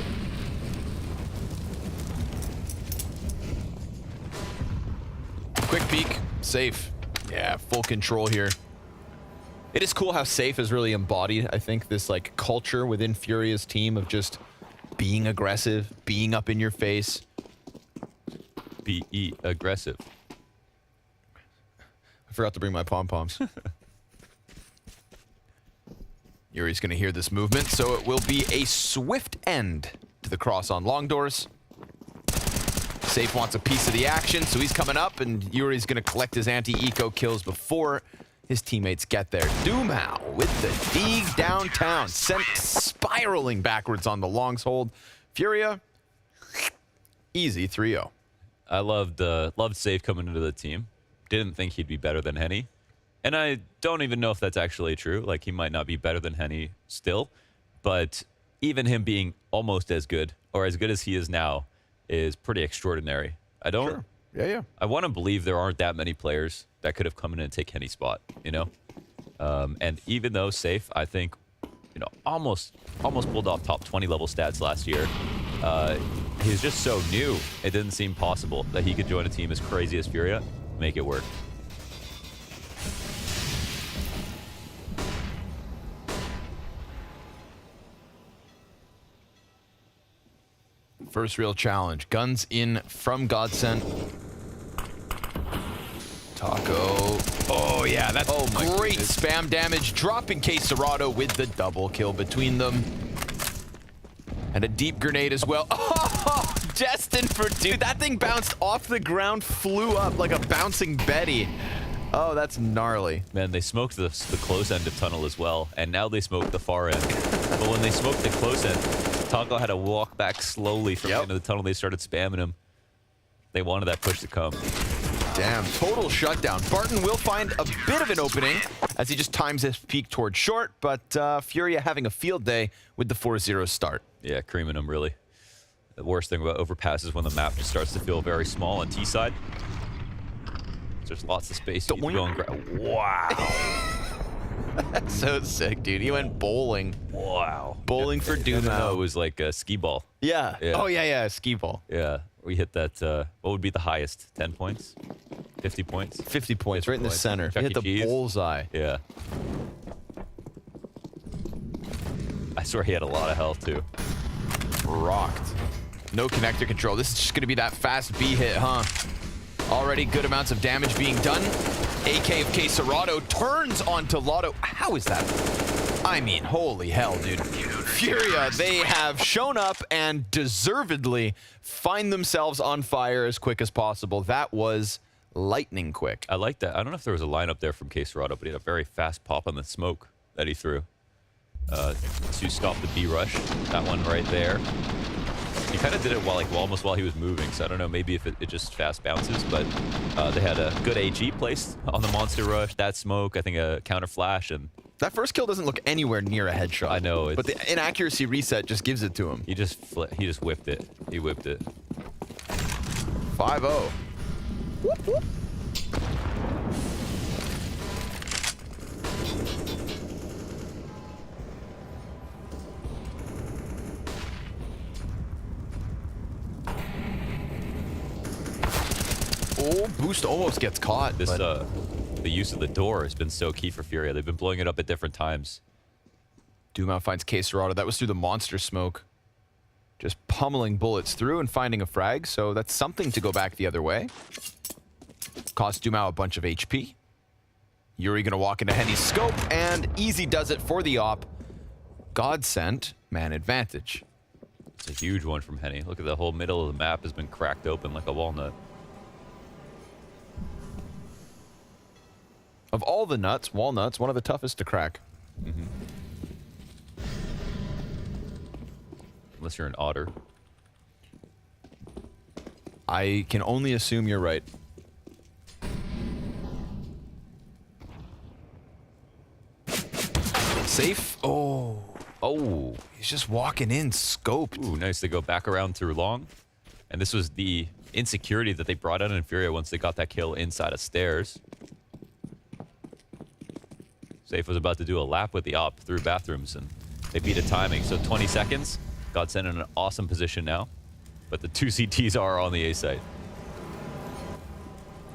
Quick peek, safe. Yeah, full control here. It is cool how safe has really embodied, I think, this like culture within FURIA's team of just being aggressive, being up in your face. Be aggressive. I forgot to bring my pom-poms. Yuri's going to hear this movement, so it will be a swift end to the cross on long doors. Safe wants a piece of the action, so he's coming up, and Yuri's going to collect his anti-eco kills before his teammates get there. Dumao with the dig downtown, sent spiraling backwards on the longs hold. FURIA, easy 3-0. I loved Safe coming into the team. Didn't think he'd be better than Henny. And I don't even know if that's actually true. Like, he might not be better than Henny still. But even him being almost as good, or as good as he is now, is pretty extraordinary. I don't... Sure. Yeah. I want to believe there aren't that many players that could have come in and take Henny's spot, you know? And even though Safe, I think, you know, almost pulled off top 20 level stats last year, he's just so new. It didn't seem possible that he could join a team as crazy as FURIA, make it work. First real challenge. Guns in from Godsent. Taco. Oh, yeah, that's great spam damage. Dropping Cerrado with the double kill between them. And a deep grenade as well. Oh, destined for two. That thing bounced off the ground, flew up like a bouncing Betty. Oh, that's gnarly. Man, they smoked the close end of tunnel as well, and now they smoked the far end. But when they smoked the close end, Taco had to walk back slowly from the end of the tunnel. They started spamming him. They wanted that push to come. Damn, total shutdown. Barton will find a bit of an opening as he just times his peak towards short, but FURIA having a field day with the 4-0 start. Yeah, creaming him, really. The worst thing about overpass is when the map just starts to feel very small on T side. There's lots of space. To go and wow. That's so sick, dude. He went bowling. Wow. Bowling for Dumao. No, it was like a skee ball. Yeah. Oh, yeah, skee ball. Yeah. We hit that, what would be the highest? 10 points? 50 points? 50 points, right in the center. He hit the bullseye. Yeah. I swear he had a lot of health, too. Rocked. No connector control. This is just going to be that fast B hit, huh? Already good amounts of damage being done. AK of Cerrado turns onto Lotto. How is that? I mean, holy hell, dude. FURIA, they have shown up and deservedly find themselves on fire as quick as possible. That was lightning quick. I like that. I don't know if there was a lineup there from Cerrado, but he had a very fast pop on the smoke that he threw to stop the B rush. That one right there. He kind of did it almost while he was moving, so I don't know, maybe if it just fast bounces, but they had a good AG placed on the monster rush, that smoke, I think a counter flash, and that first kill doesn't look anywhere near a headshot. I know, but the inaccuracy reset just gives it to him. He just whipped it. He whipped it. 5-0. Whoop, whoop. Oh, boost almost gets caught. This, the use of the door has been so key for FURIA. They've been blowing it up at different times. Dumao finds Cerrado. That was through the monster smoke. Just pummeling bullets through and finding a frag, so that's something to go back the other way. Cost Dumao a bunch of HP. Yuri gonna walk into Henny's scope, and easy does it for the op. Godsent, man advantage. It's a huge one from Henny. Look at the whole middle of the map has been cracked open like a walnut. Of all the nuts, walnuts, one of the toughest to crack. Unless you're an otter. I can only assume you're right. Safe. Oh. Oh. He's just walking in, scoped. Ooh, nice. They go back around through long. And this was the insecurity that they brought out in FURIA once they got that kill inside of stairs. Safe was about to do a lap with the op through bathrooms, and they beat a timing. So 20 seconds. Godsent in an awesome position now. But the 2 CTs are on the A site.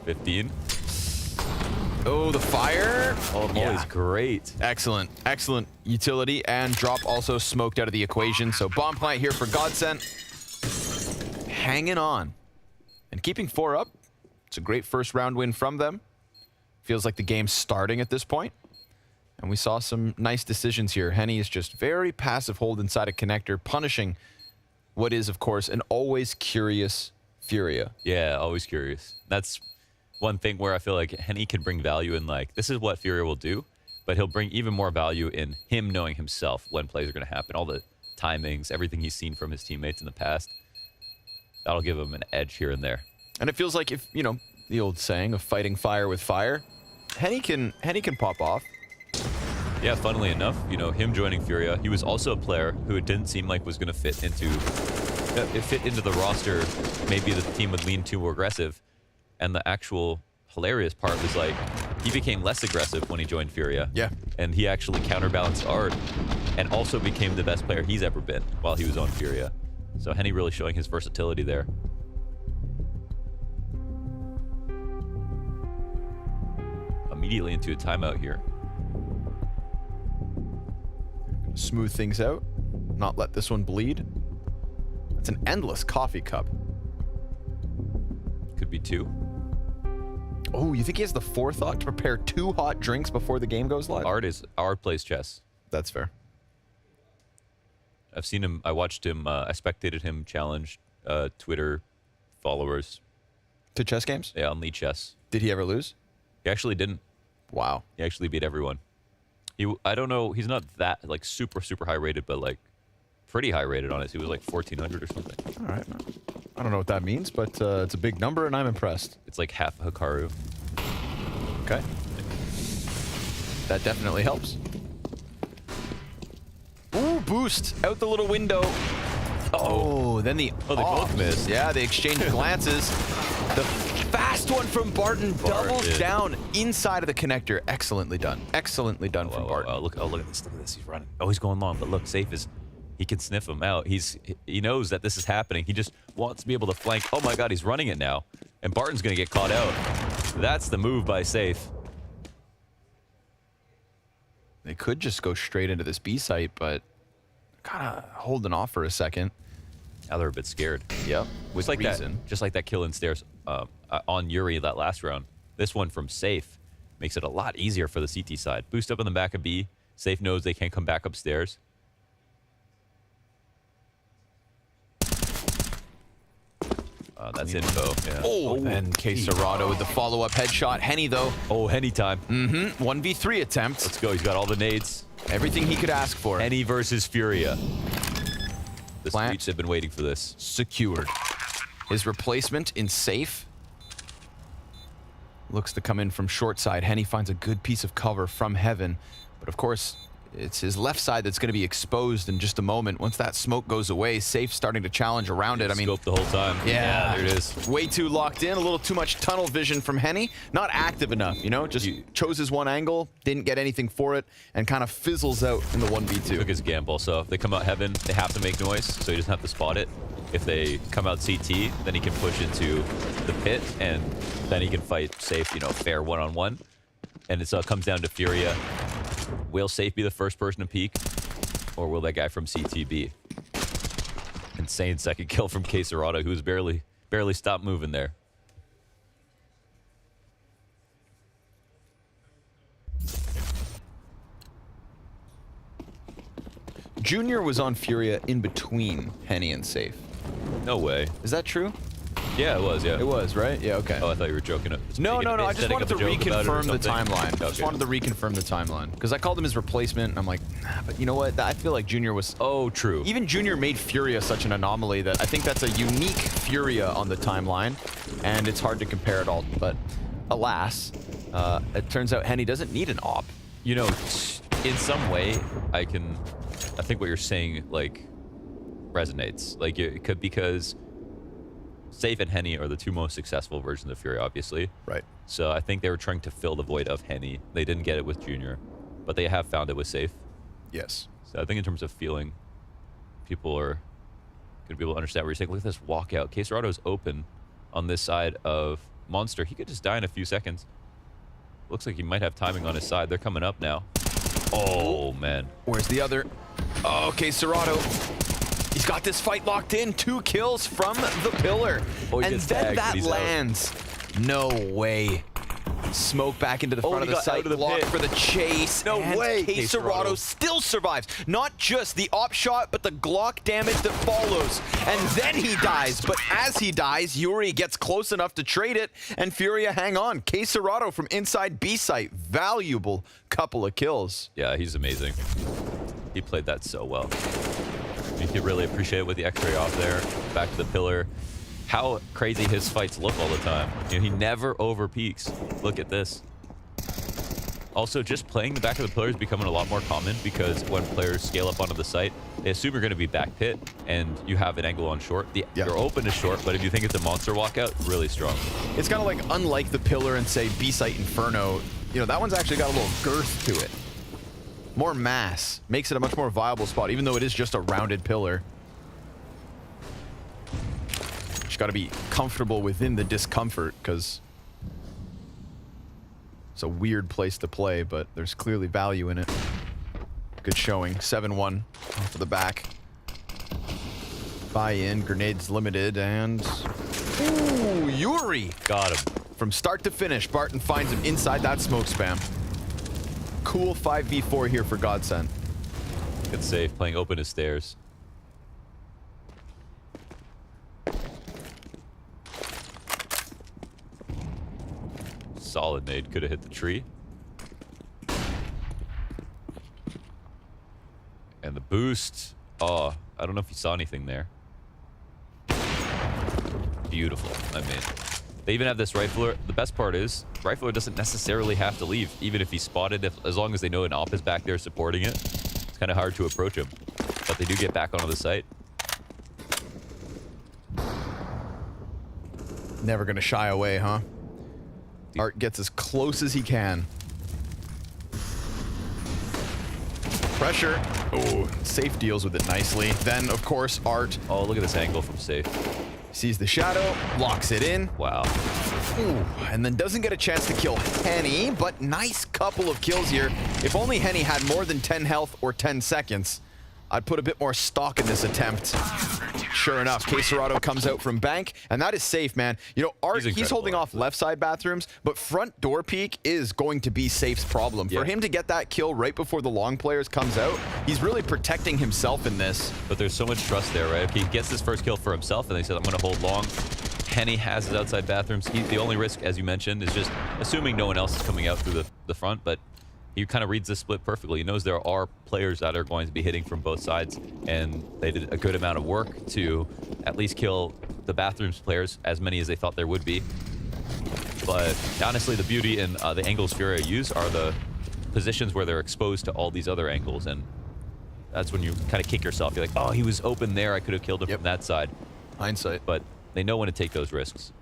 15. Oh, the fire. Oh, Molly's great. Excellent. Excellent utility. And drop also smoked out of the equation. So bomb plant here for Godsent. Hanging on. And keeping 4 up. It's a great first round win from them. Feels like the game's starting at this point. And we saw some nice decisions here. Henny is just very passive hold inside a connector, punishing what is, of course, an always curious FURIA. Yeah, always curious. That's one thing where I feel like Henny can bring value in, like, this is what FURIA will do, but he'll bring even more value in him knowing himself when plays are going to happen. All the timings, everything he's seen from his teammates in the past. That'll give him an edge here and there. And it feels like if, you know, the old saying of fighting fire with fire, Henny can pop off. Yeah, funnily enough, you know, him joining FURIA, he was also a player who it didn't seem like was going to fit into the roster. Maybe the team would lean too aggressive. And the actual hilarious part was, like, he became less aggressive when he joined FURIA. Yeah. And he actually counterbalanced Art and also became the best player he's ever been while he was on FURIA. So Henny really showing his versatility there. Immediately into a timeout here. Smooth things out. Not let this one bleed. It's an endless coffee cup. Could be 2. Oh, you think he has the forethought to prepare 2 hot drinks before the game goes live? Art plays chess. That's fair. I've seen him. I watched him. I spectated him challenge Twitter followers to chess games. Yeah, on League Chess. Did he ever lose? He actually didn't. Wow. He actually beat everyone. I don't know. He's not that like super high rated, but like pretty high rated on it. He was like 1400 or something. All right. I don't know what that means, but it's a big number, and I'm impressed. It's like half Hikaru. Okay. That definitely helps. Ooh, boost out the little window. Oh, then the they both missed. Yeah, they exchanged glances. The fast one from Barton doubles down inside of the connector. Excellently done. Excellently done from Barton. Look at this. Look at this. He's running. Oh, he's going long, but look, Safe is. He can sniff him out. He knows that this is happening. He just wants to be able to flank. Oh my God, he's running it now, and Barton's gonna get caught out. That's the move by Safe. They could just go straight into this B site, but kind of holding off for a second. Now they're a bit scared. Yep. With like reason. Just like that kill in stairs on Yuri that last round. This one from Safe makes it a lot easier for the CT side. Boost up in the back of B. Safe knows they can't come back upstairs. That's info. Yeah. Oh, and Quesarado with the follow-up headshot. Henny, though. Oh, Henny time. 1v3 attempt. Let's go. He's got all the nades. Everything he could ask for. Henny versus FURIA. The Streets have been waiting for this. Secured. His replacement in Safe looks to come in from short side. Henny finds a good piece of cover from heaven. But of course, it's his left side that's going to be exposed in just a moment. Once that smoke goes away, Safe starting to challenge around it. I mean, scope the whole time. Yeah, there it is. Way too locked in. A little too much tunnel vision from Henny. Not active enough, you know? Just chose his one angle, didn't get anything for it, and kind of fizzles out in the 1v2. Took his gamble. So if they come out heaven, they have to make noise, so he doesn't have to spot it. If they come out CT, then he can push into the pit, and then he can fight Safe, you know, fair one-on-one. And it comes down to FURIA. Will Safe be the first person to peek, or will that guy from CT be? Insane second kill from Quesarado, who's barely stopped moving there. Junior was on Furia in between Henny and Safe. No way. Is that true? Yeah, it was, yeah. It was, right? Yeah, okay. Oh, I thought you were joking. No, I just wanted to reconfirm the timeline. Okay. Just wanted to reconfirm the timeline. Because I called him his replacement, and I'm like, nah, but you know what? I feel like Junior was... Oh, true. Even Junior made Furia such an anomaly that I think that's a unique Furia on the timeline, and it's hard to compare it all. But alas, it turns out Henny doesn't need an op. You know, in some way, I think what you're saying, like, resonates. Like, it could, because Safe and Henny are the two most successful versions of Furia, obviously. Right. So I think they were trying to fill the void of Henny. They didn't get it with Junior, but they have found it with Safe. Yes. So I think in terms of feeling, people are going to be able to understand what you're saying. Look at this walkout. CSGO open on this side of Monster. He could just die in a few seconds. Looks like he might have timing on his side. They're coming up now. Oh, man. Where's the other? Oh, okay, Serato. He's got this fight locked in. 2 kills from the pillar. Oh, and then tagged, that lands. No way. Smoke back into the front of the site, blocked for the chase. No way. Serato still survives. Not just the op shot, but the Glock damage that follows. And then he dies. But as he dies, Yuri gets close enough to trade it, and Furia hang on. Serato from inside B site. Valuable couple of kills. Yeah, he's amazing. He played that so well. You could really appreciate it with the X-ray off there. Back to the pillar. How crazy his fights look all the time. You know, he never over peaks. Look at this. Also, just playing the back of the pillar is becoming a lot more common, because when players scale up onto the site, they assume you're going to be back pit, and you have an angle on short. Your open is short, but if you think it's a monster walkout, really strong. It's kind of like, unlike the pillar and say B-site Inferno, you know, that one's actually got a little girth to it. More mass. Makes it a much more viable spot, even though it is just a rounded pillar. Just got to be comfortable within the discomfort, because it's a weird place to play, but there's clearly value in it. Good showing. 7-1 off of the back. Buy-in. Grenades limited, and... Ooh, Yuri! Got him. From start to finish, Barton finds him inside that smoke spam. Cool 5v4 here for Godsent. Good save, playing open as stairs. Solid nade, could have hit the tree. And the boost. Oh, I don't know if you saw anything there. Beautiful, I mean. They even have this rifler. The best part is, rifler doesn't necessarily have to leave, even if he's spotted, as long as they know an op is back there supporting it. It's kind of hard to approach him, but they do get back onto the site. Never gonna shy away, huh? Art gets as close as he can. Pressure. Oh, Safe deals with it nicely. Then, of course, Art. Oh, look at this angle from Safe. Sees the shadow, locks it in. Wow. Ooh, and then doesn't get a chance to kill Henny, but nice couple of kills here. If only Henny had more than 10 health or 10 seconds, I'd put a bit more stock in this attempt. Sure enough, Serato comes out from bank, and that is Safe, man. You know, Art, he's holding off left side bathrooms, but front door peek is going to be Safe's problem. For him to get that kill right before the long players comes out, he's really protecting himself in this. But there's so much trust there, right? If he gets his first kill for himself, and they said, I'm going to hold long. Henny has his outside bathrooms. The only risk, as you mentioned, is just assuming no one else is coming out through the front, but he kind of reads this split perfectly. He knows there are players that are going to be hitting from both sides, and they did a good amount of work to at least kill the bathrooms players, as many as they thought there would be. But honestly, the beauty in the angles Furia use are the positions where they're exposed to all these other angles, and that's when you kind of kick yourself. You're like, oh, he was open there. I could have killed him from that side. Hindsight. But they know when to take those risks.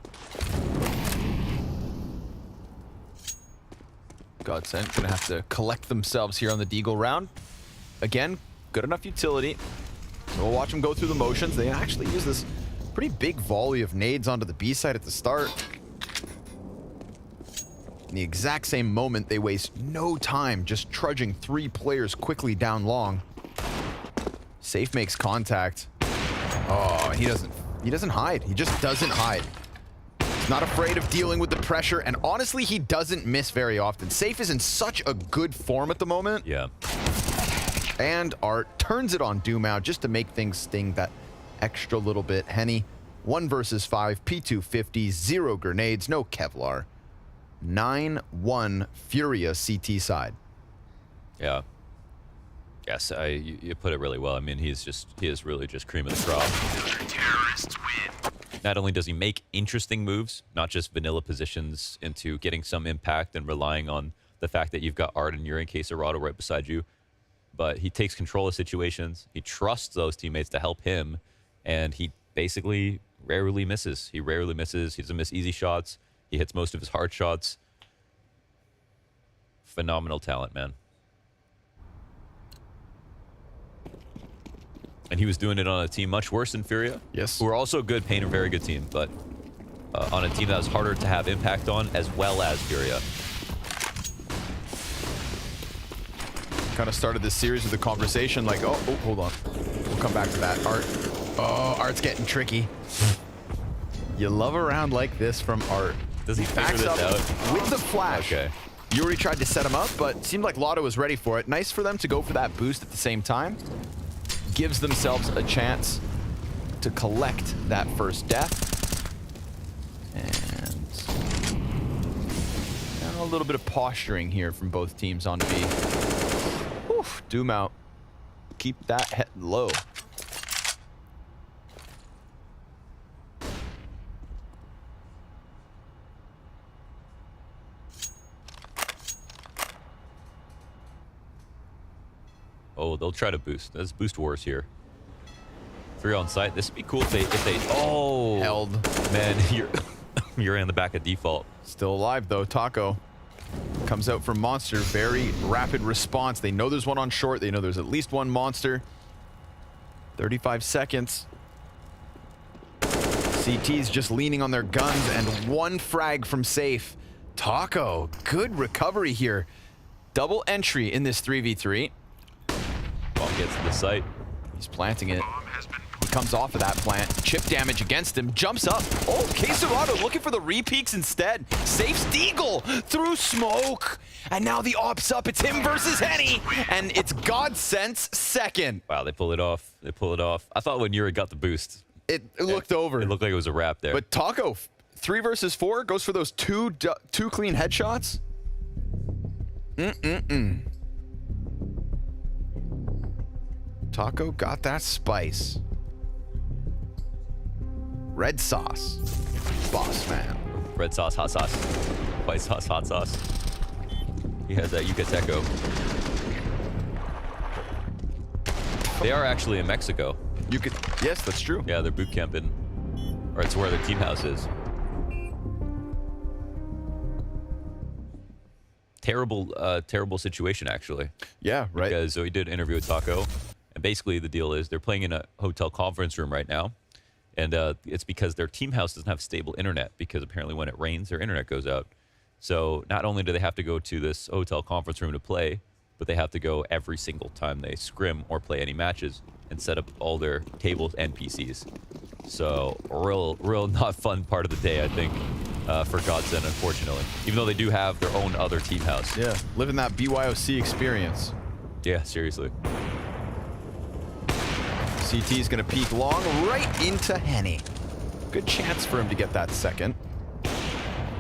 Godsent gonna have to collect themselves here on the Deagle round. Again, good enough utility. So we'll watch them go through the motions. They actually use this pretty big volley of nades onto the B side at the start. In the exact same moment, they waste no time just trudging 3 players quickly down long. Safe makes contact. Oh, he doesn't hide. He just doesn't hide. Not afraid of dealing with the pressure, and honestly, he doesn't miss very often. Safe is in such a good form at the moment. Yeah. And Art turns it on Doom just to make things sting that extra little bit. Henny, 1 versus 5, P250, 0 grenades, no Kevlar. 9-1 FURIA CT side. Yeah. Yes, you put it really well. I mean, he is really just cream of the crop. Not only does he make interesting moves, not just vanilla positions into getting some impact and relying on the fact that you've got Art and Yuri and Caserado right beside you, but he takes control of situations. He trusts those teammates to help him, and he basically rarely misses. He rarely misses. He doesn't miss easy shots. He hits most of his hard shots. Phenomenal talent, man. And he was doing it on a team much worse than FURIA. Yes. Who are also a good paiN, a very good team, but on a team that was harder to have impact on, as well as FURIA. Kind of started this series with a conversation like, oh, hold on. We'll come back to that. Art. Oh, Art's getting tricky. You love a round like this from Art. Does he figure this out? With the flash. Okay. Yuri tried to set him up, but seemed like Lotto was ready for it. Nice for them to go for that boost at the same time. Gives themselves a chance to collect that first death. And now a little bit of posturing here from both teams on B. Oof, Doom out. Keep that head low. Oh, they'll try to boost. There's boost wars here. 3 on site. This would be cool if they oh, held. Man, you're in the back of default. Still alive though. Taco comes out from Monster. Very rapid response. They know there's one on short. They know there's at least one Monster. 35 seconds. CT's just leaning on their guns and 1 frag from safe. Taco, good recovery here. Double entry in this 3v3. Bomb gets to the site. He's planting it. He comes off of that plant. Chip damage against him. Jumps up. Oh, Caserado looking for the re-peaks instead. Saves Deagle through smoke. And now the op's up. It's him versus Henny. And it's Godsent's second. Wow, they pull it off. They pull it off. I thought when Yuri got the boost, it looked over. It looked like it was a wrap there. But Taco, 3 versus 4, goes for those two clean headshots. Taco got that spice. Red sauce. Boss man. Red sauce, hot sauce. White sauce, hot sauce. He has that Yucateco. They are actually in Mexico. Yes, that's true. Yeah, they're boot camping. Or it's where their team house is. Terrible situation, actually. Yeah, right. Because we did an interview with Taco. And basically the deal is they're playing in a hotel conference room right now. And it's because their team house doesn't have stable internet, because apparently when it rains, their internet goes out. So not only do they have to go to this hotel conference room to play, but they have to go every single time they scrim or play any matches and set up all their tables and PCs. So real not fun part of the day, I think, for Godsent, unfortunately. Even though they do have their own other team house. Yeah, living that BYOC experience. Yeah, seriously. CT's gonna peek long right into Henny. Good chance for him to get that second.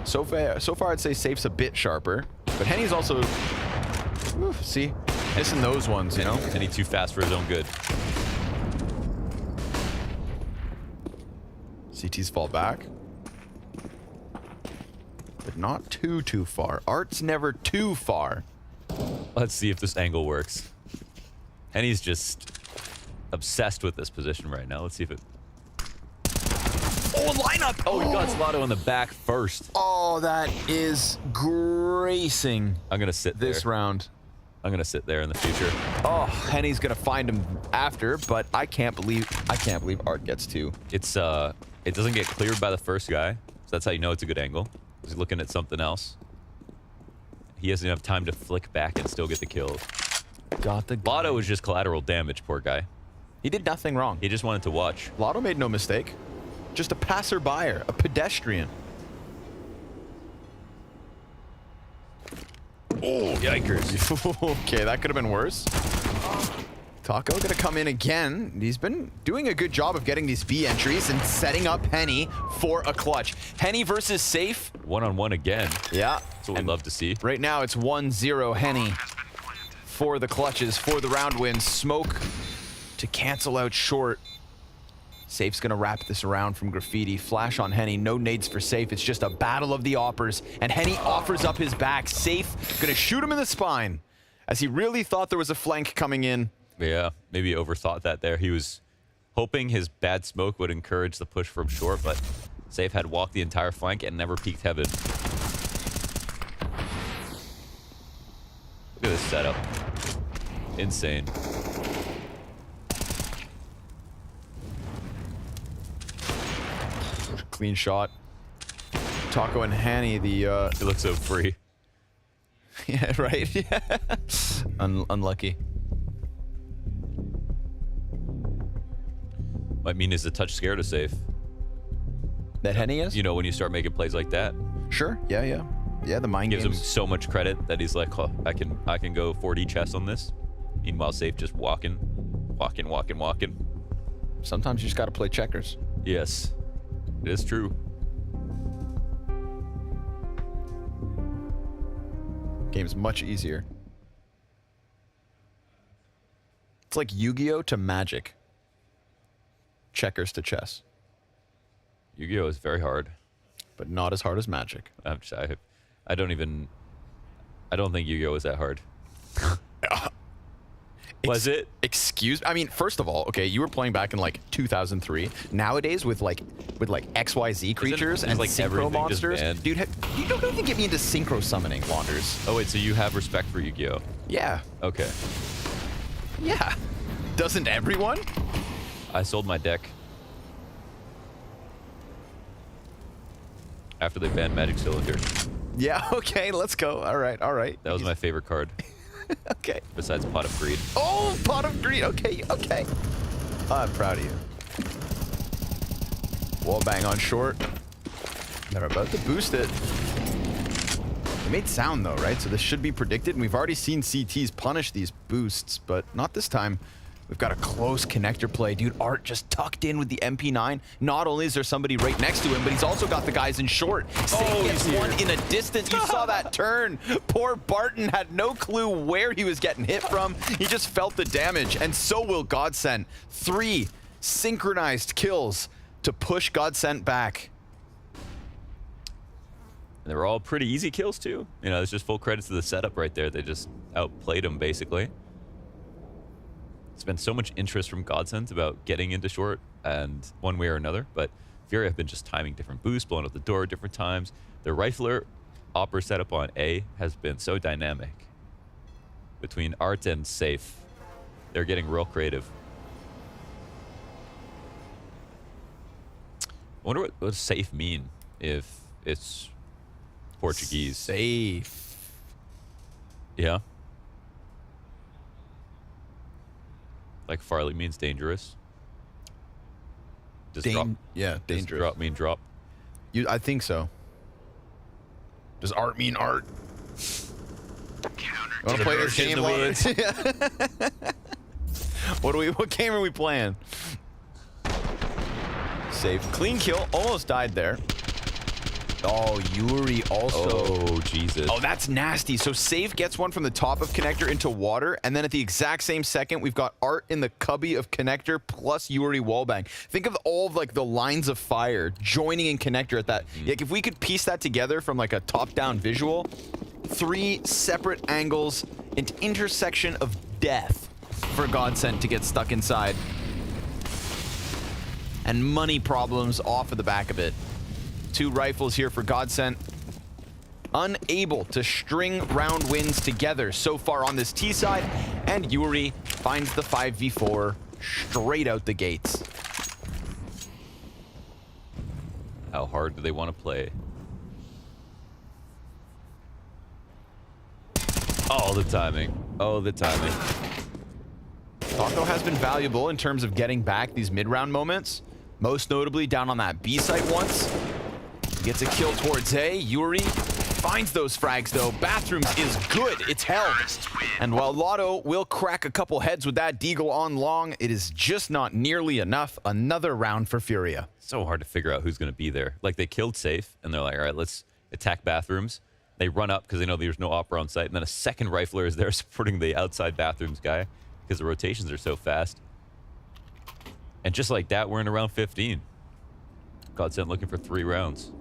So far I'd say Safe's a bit sharper, but Henny's also, see, missing those ones, you know? Henny too fast for his own good. CT's fall back. But not too far. Art's never too far. Let's see if this angle works. Henny's just obsessed with this position right now. Let's see if it... Oh, lineup! Oh, he got Lotto in the back first. Oh, that is gracing. I'm going to sit this round. I'm going to sit there in the future. Oh, Henny's going to find him after, but I can't believe Art gets 2. It's it doesn't get cleared by the first guy. So that's how you know it's a good angle. He's looking at something else. He doesn't have time to flick back and still get the kill. Got the guy. Lotto was just collateral damage, poor guy. He did nothing wrong. He just wanted to watch. Lotto made no mistake. Just a passerby, a pedestrian. Oh, yikers. Okay, that could have been worse. Taco gonna come in again. He's been doing a good job of getting these B entries and setting up Henny for a clutch. Henny versus Safe. One-on-one again. Yeah. That's what we'd love to see. Right now it's 1-0 Henny for the clutches, for the round wins. Smoke to cancel out short. Safe's gonna wrap this around from Graffiti. Flash on Henny, no nades for Safe. It's just a battle of the oppers. And Henny offers up his back. Safe gonna shoot him in the spine as he really thought there was a flank coming in. Yeah, maybe overthought that there. He was hoping his bad smoke would encourage the push from short, but Safe had walked the entire flank and never peeked heaven. Look at this setup. Insane. Clean shot. Taco and Henny, the it looks so free. Yeah, right. Yeah. Unlucky. I mean, is the touch scared of Safe? That Henny is? You know, when you start making plays like that. Sure. Yeah, yeah. Yeah, the mind gives games. him so much credit that he's like, oh, I can go 4D chess on this. Meanwhile, Safe just walking. Sometimes you just got to play checkers. Yes, it is true. Game's much easier. It's like Yu-Gi-Oh to Magic. Checkers to chess. Yu-Gi-Oh is very hard, but not as hard as Magic. I don't think Yu-Gi-Oh is that hard. Was it? Excuse? I mean, first of all, okay, you were playing back in like 2003. Nowadays, with like XYZ creatures and like synchro monsters, dude, you don't even get me into synchro summoning, Wanders. Oh wait, so you have respect for Yu-Gi-Oh? Yeah. Okay. Yeah. Doesn't everyone? I sold my deck after they banned Magic Cylinder. Yeah. Okay. Let's go. All right. All right. That was my favorite card. Okay. Besides Pot of Greed. Oh, Pot of Greed. Okay, okay. I'm proud of you. Wall bang on short. They're about to boost it. It made sound though, right? So this should be predicted. And we've already seen CTs punish these boosts, but not this time. We've got a close connector play. Dude, Art just tucked in with the MP9. Not only is there somebody right next to him, but he's also got the guys in short. Safe gets one in a distance. You saw that turn. Poor Barton had no clue where he was getting hit from. He just felt the damage, and so will Godsent. 3 synchronized kills to push Godsent back. And they were all pretty easy kills too. You know, it's just full credit to the setup right there. They just outplayed him basically. It's been so much interest from Godsent about getting into short and one way or another, but FURIA have been just timing different boosts, blowing out the door at different times. Their rifler opera setup on A has been so dynamic. Between Art and Safe, they're getting real creative. I wonder what does Safe mean if it's Portuguese. Safe. Yeah. Like Farley means dangerous. Does drop? Yeah, dangerous. Does drop mean drop? I think so. Does Art mean art? Want to play this game? What game are we playing? Safe. Clean kill. Almost died there. Oh, Yuri also. Oh, Jesus. Oh, that's nasty. So Safe gets one from the top of connector into water, and then at the exact same second, we've got Art in the cubby of connector plus Yuri wallbang. Think of all of like the lines of fire joining in connector at that. Like if we could piece that together from like a top-down visual, 3 separate angles, an intersection of death for Godsent to get stuck inside. And money problems off of the back of it. 2 rifles here for Godsent. Unable to string round wins together so far on this T side, and Yuri finds the 5v4 straight out the gates. How hard do they want to play? Oh, the timing. Oh, the timing. Taco has been valuable in terms of getting back these mid-round moments. Most notably down on that B site once. Gets a kill towards A. Yuri finds those frags, though. Bathrooms is good. It's held. And while Lotto will crack a couple heads with that Deagle on long, it is just not nearly enough. Another round for Furia. So hard to figure out who's going to be there. Like, they killed Safe, and they're like, all right, let's attack Bathrooms. They run up because they know there's no opera on site, and then a second rifler is there supporting the outside Bathrooms guy because the rotations are so fast. And just like that, we're in round 15. Godsent looking for 3 rounds.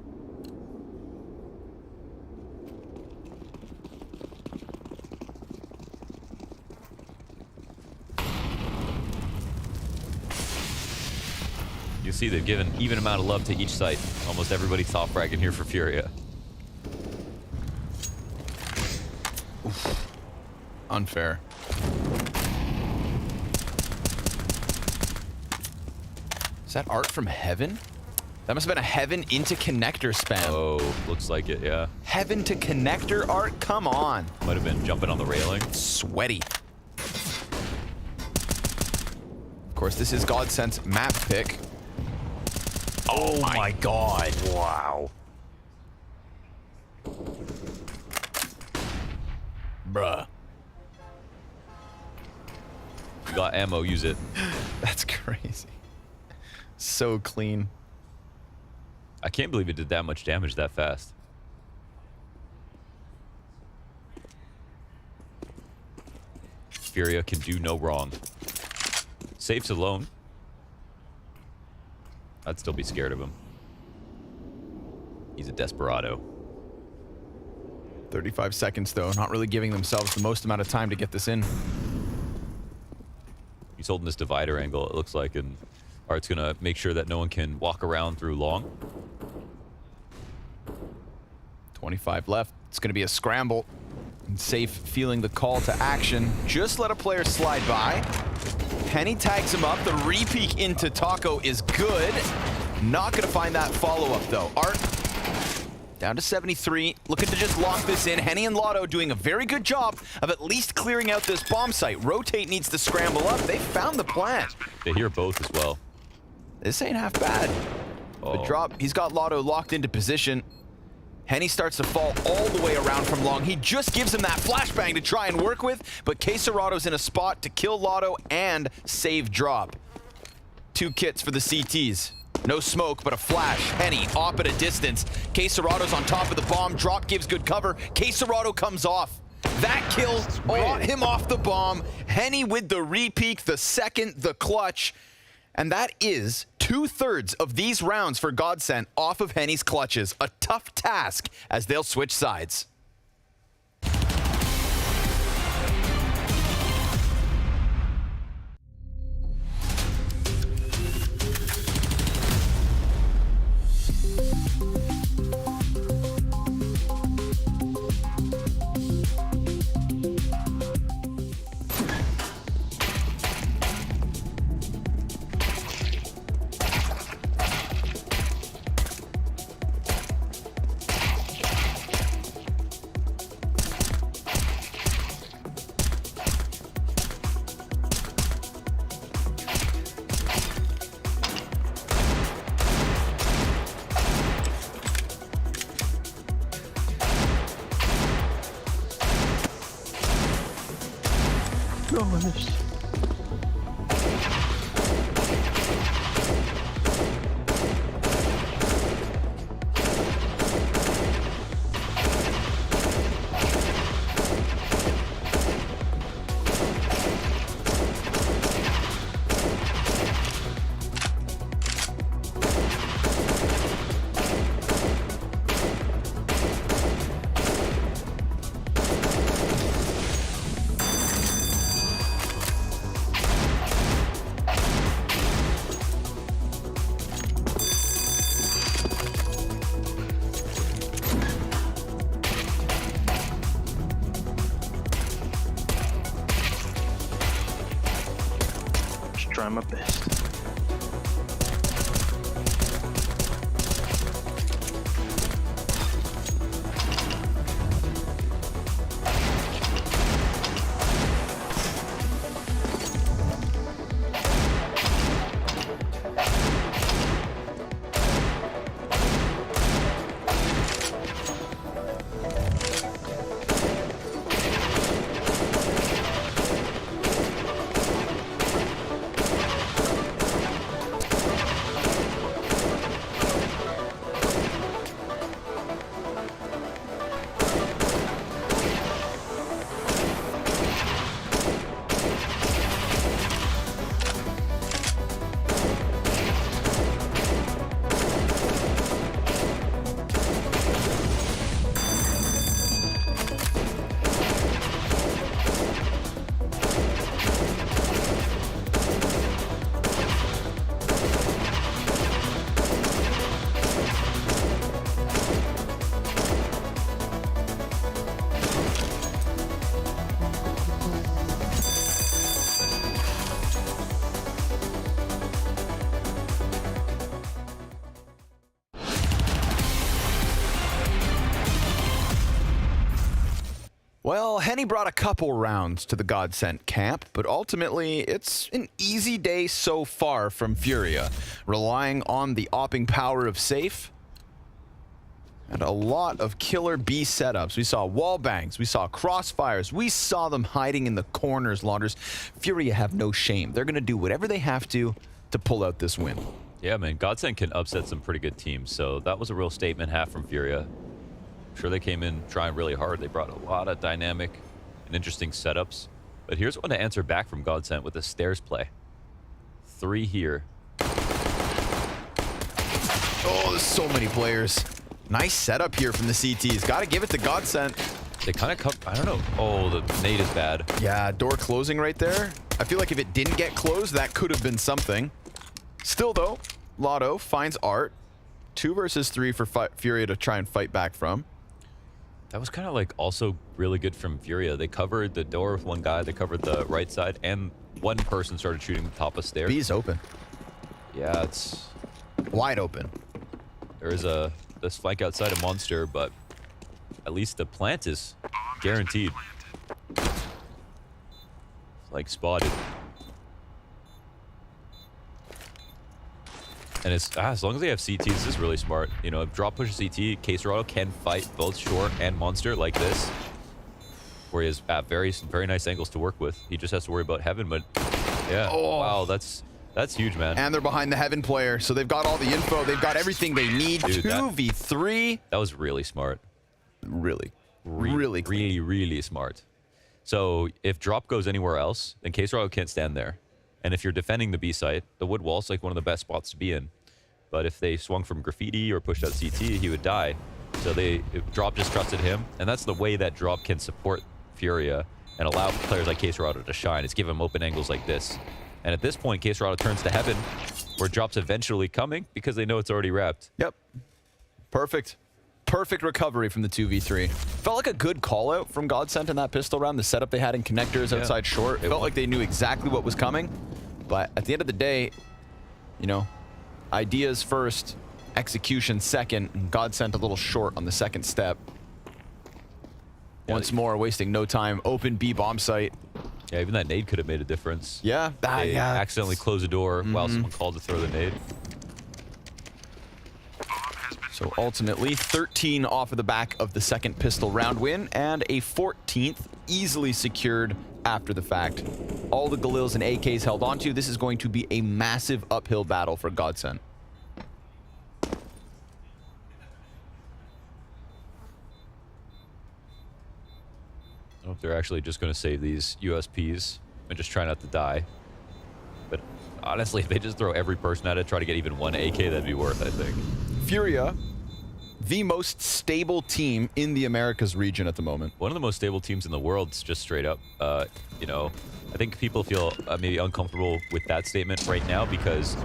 You see they've given even amount of love to each site. Almost everybody's top fragging here for Furia. Oof. Unfair. Is that art from Heaven? That must have been a Heaven into connector spam. Oh, looks like it, yeah. Heaven to connector art? Come on. Might have been jumping on the railing. Sweaty. Of course, this is Godsent's map pick. Oh my god. Wow. Bruh. You got ammo, use it. That's crazy. So clean. I can't believe it did that much damage that fast. Furia can do no wrong. Safe's alone. I'd still be scared of him. He's a desperado. 35 seconds, though. Not really giving themselves the most amount of time to get this in. He's holding this divider angle, it looks like, and Art's going to make sure that no one can walk around through long. 25 left. It's going to be a scramble. And Safe feeling the call to action. Just let a player slide by. Penny tags him up. The re-peek into Taco is good. Not going to find that follow-up, though. Art down to 73. Looking to just lock this in. Henny and Lotto doing a very good job of at least clearing out this bomb site. Rotate needs to scramble up. They found the plan. They hear both as well. This ain't half bad. The drop, he's got Lotto locked into position. Henny starts to fall all the way around from long. He just gives him that flashbang to try and work with, but Queserado's in a spot to kill Lotto and save drop. 2 kits for the CTs. No smoke, but a flash. Henny off at a distance. Queserado's on top of the bomb. Drop gives good cover. Queserado comes off. That kill brought him off the bomb. Henny with the re-peek, the second, the clutch. And that is 2/3 of these rounds for Godsent off of Henny's clutches. A tough task as they'll switch sides. Gosh. Try my best. Well, Henny brought a couple rounds to the Godsent camp, but ultimately it's an easy day so far from FURIA, relying on the opping power of Safe and a lot of killer B setups. We saw wall bangs, we saw crossfires, we saw them hiding in the corners, Launders. FURIA have no shame. They're going to do whatever they have to pull out this win. Yeah, man, Godsent can upset some pretty good teams, so that was a real statement half from FURIA. Sure, they came in trying really hard. They brought a lot of dynamic and interesting setups. But here's one to answer back from Godsent with a stairs play. 3 here. Oh, there's so many players. Nice setup here from the CTs. Got to give it to Godsent. They kind of I don't know. Oh, the nade is bad. Yeah, door closing right there. I feel like if it didn't get closed, that could have been something. Still, though, Lotto finds Art. 2 versus 3 for FURIA to try and fight back from. That was kind of like also really good from FURIA. They covered the door with one guy. They covered the right side, and one person started shooting the top of stairs. B's open. Yeah, it's wide open. There is this flank outside a monster, but at least the plant is guaranteed. It's like spotted. And it's as long as they have CT, this is really smart. You know, if drop pushes CT, Caserado can fight both short and monster like this, where he has very nice angles to work with. He just has to worry about heaven, but yeah. Oh. Wow, that's huge, man. And they're behind the heaven player, so they've got all the info. They've got everything they need. Dude, 2v3. That was really smart. Really smart. So if drop goes anywhere else, then Caserado can't stand there. And if you're defending the B site, the wood wall's like one of the best spots to be in. But if they swung from graffiti or pushed out CT, he would die. So drop just trusted him, and that's the way that drop can support FURIA and allow players like Caserado to shine. It's give him open angles like this. And at this point, Caserado turns to heaven, where drop's eventually coming because they know it's already wrapped. Yep. Perfect. Perfect recovery from the 2v3. Felt like a good call out from Godsent in that pistol round. The setup they had in connectors outside short. It felt like they knew exactly what was coming. But at the end of the day, you know, ideas first, execution second, and Godsent a little short on the second step. Once more, wasting no time. Open B bomb site. Yeah, even that nade could have made a difference. Yeah. They accidentally closed the door while someone called to throw the nade. So ultimately, 13 off of the back of the second pistol round win, and a 14th easily secured after the fact. All the Galils and AKs held onto. This is going to be a massive uphill battle for Godsent. I don't know if they're actually just going to save these USPs and just try not to die. But honestly, if they just throw every person at it, try to get even one AK, that'd be worth, I think. FURIA, the most stable team in the Americas region at the moment. One of the most stable teams in the world, just straight up. You know, I think people feel maybe uncomfortable with that statement right now because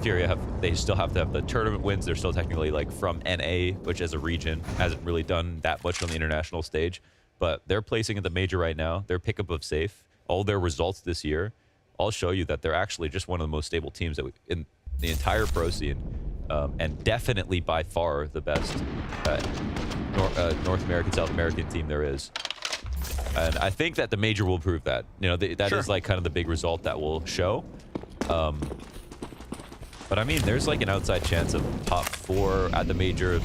FURIA they still have to have the tournament wins. They're still technically like from NA, which as a region hasn't really done that much on the international stage. But they're placing at the major right now. Their pickup of Safe, all their results this year, all show you that they're actually just one of the most stable teams that in the entire pro scene. And definitely by far the best North American, South American team there is. And I think that the major will prove that. You know, that is like kind of the big result that will show. But I mean, there's like an outside chance of top 4 at the major.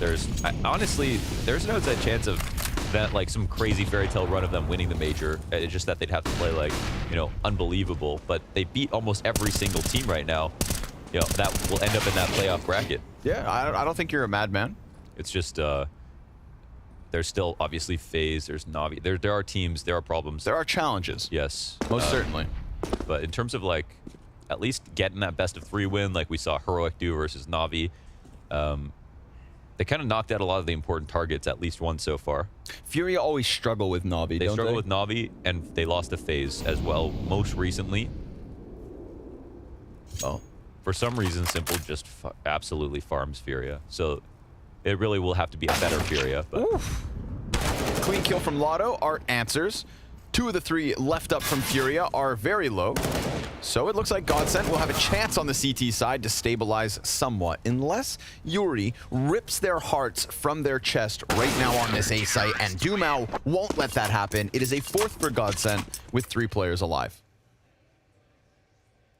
Honestly, there's an outside chance of that, like some crazy fairy tale run of them winning the major. It's just that they'd have to play like, you know, unbelievable. But they beat almost every single team right now. You know, that will end up in that playoff bracket. Yeah, I don't think you're a madman. It's just, there's still obviously FaZe, there's Navi. There are teams, there are problems. There are challenges. Yes. Most certainly. But in terms of like, at least getting that best of 3 win, like we saw Heroic do versus Navi, they kind of knocked out a lot of the important targets, at least one so far. FURIA always struggle with Navi, They struggle with Navi, and they lost to FaZe as well, most recently. Well, for some reason, Simple just absolutely farms FURIA. So it really will have to be a better FURIA. But clean kill from Lotto. Art answers. 2 of the 3 left up from FURIA are very low. So it looks like Godsent will have a chance on the CT side to stabilize somewhat, unless Yuri rips their hearts from their chest right now on this A site, and Dumao won't let that happen. It is a 4th for Godsent with 3 players alive.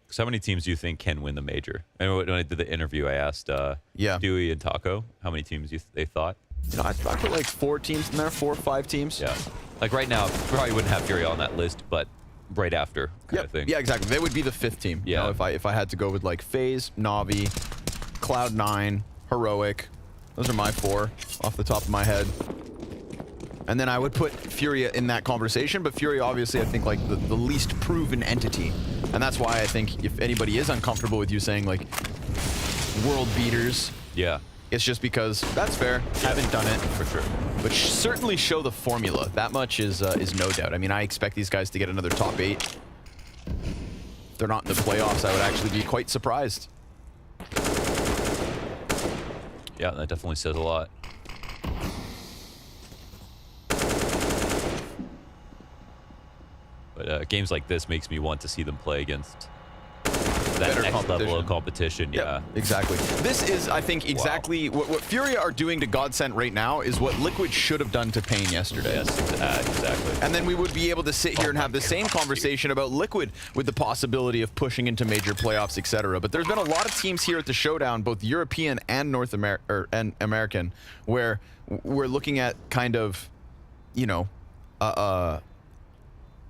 So how many teams do you think can win the major? I mean, when I did the interview, I asked Dewey and Taco how many teams they thought. You know, I put like 4 teams in there, 4 or 5 teams. Yeah. Like right now, probably wouldn't have FURIA on that list, but right after kind of thing. Yeah, exactly. They would be the 5th team. Yeah. You know, if I had to go with like FaZe, Na'Vi, Cloud9, Heroic. Those are my 4 off the top of my head. And then I would put FURIA in that conversation, but FURIA obviously I think like the least proven entity. And that's why I think if anybody is uncomfortable with you saying like world beaters, it's just because that's fair. Haven't done it for sure, but certainly show the formula. That much is no doubt. I mean, I expect these guys to get another top 8. If they're not in the playoffs, I would actually be quite surprised. Yeah, that definitely says a lot. But games like this makes me want to see them play against that next level of competition. Yeah, exactly. This is, I think, exactly what FURIA are doing to Godsent right now is what Liquid should have done to paiN yesterday. Yes, exactly. And then we would be able to sit here and have the same conversation about Liquid with the possibility of pushing into major playoffs, etc. But there's been a lot of teams here at the Showdown, both European and American, where we're looking at kind of, you know, a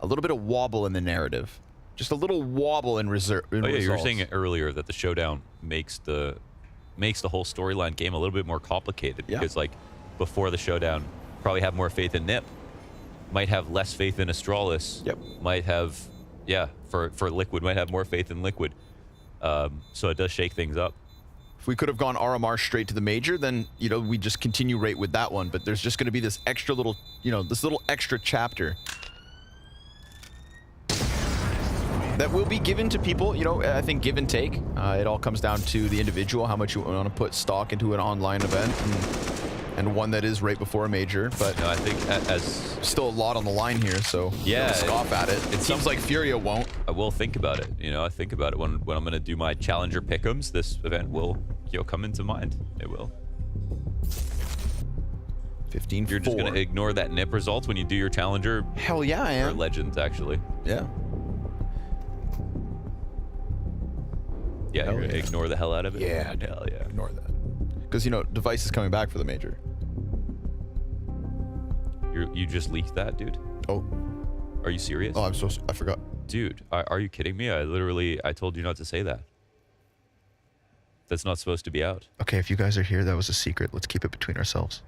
little bit of wobble in the narrative. Just a little wobble in results. You were saying earlier that the Showdown makes the whole storyline game a little bit more complicated because, like, before the Showdown, probably have more faith in NIP, might have less faith in Astralis. Might have, for Liquid, might have more faith in Liquid. So it does shake things up. If we could have gone RMR straight to the major, then, you know, we just continue right with that one. But there's just going to be this extra little, you know, this little extra chapter that will be given to people. You know, I think give and take. It all comes down to the individual, how much you want to put stock into an online event, and one that is right before a major. But I think as still a lot on the line here, so don't scoff at it. It seems like FURIA won't. I will think about it. You know, I think about it when I'm going to do my challenger pick'ems. This event will, you know, come into mind. It will. 15-4. You're just going to ignore that NIP result when you do your challenger. Hell yeah, I am. Or legends, actually. Yeah. Yeah, you're going to ignore the hell out of it? Yeah, hell yeah. Ignore that. Because, you know, Device is coming back for the major. You just leaked that, dude? Oh. Are you serious? Oh, I forgot. Dude, are you kidding me? I told you not to say that. That's not supposed to be out. Okay, if you guys are here, that was a secret. Let's keep it between ourselves.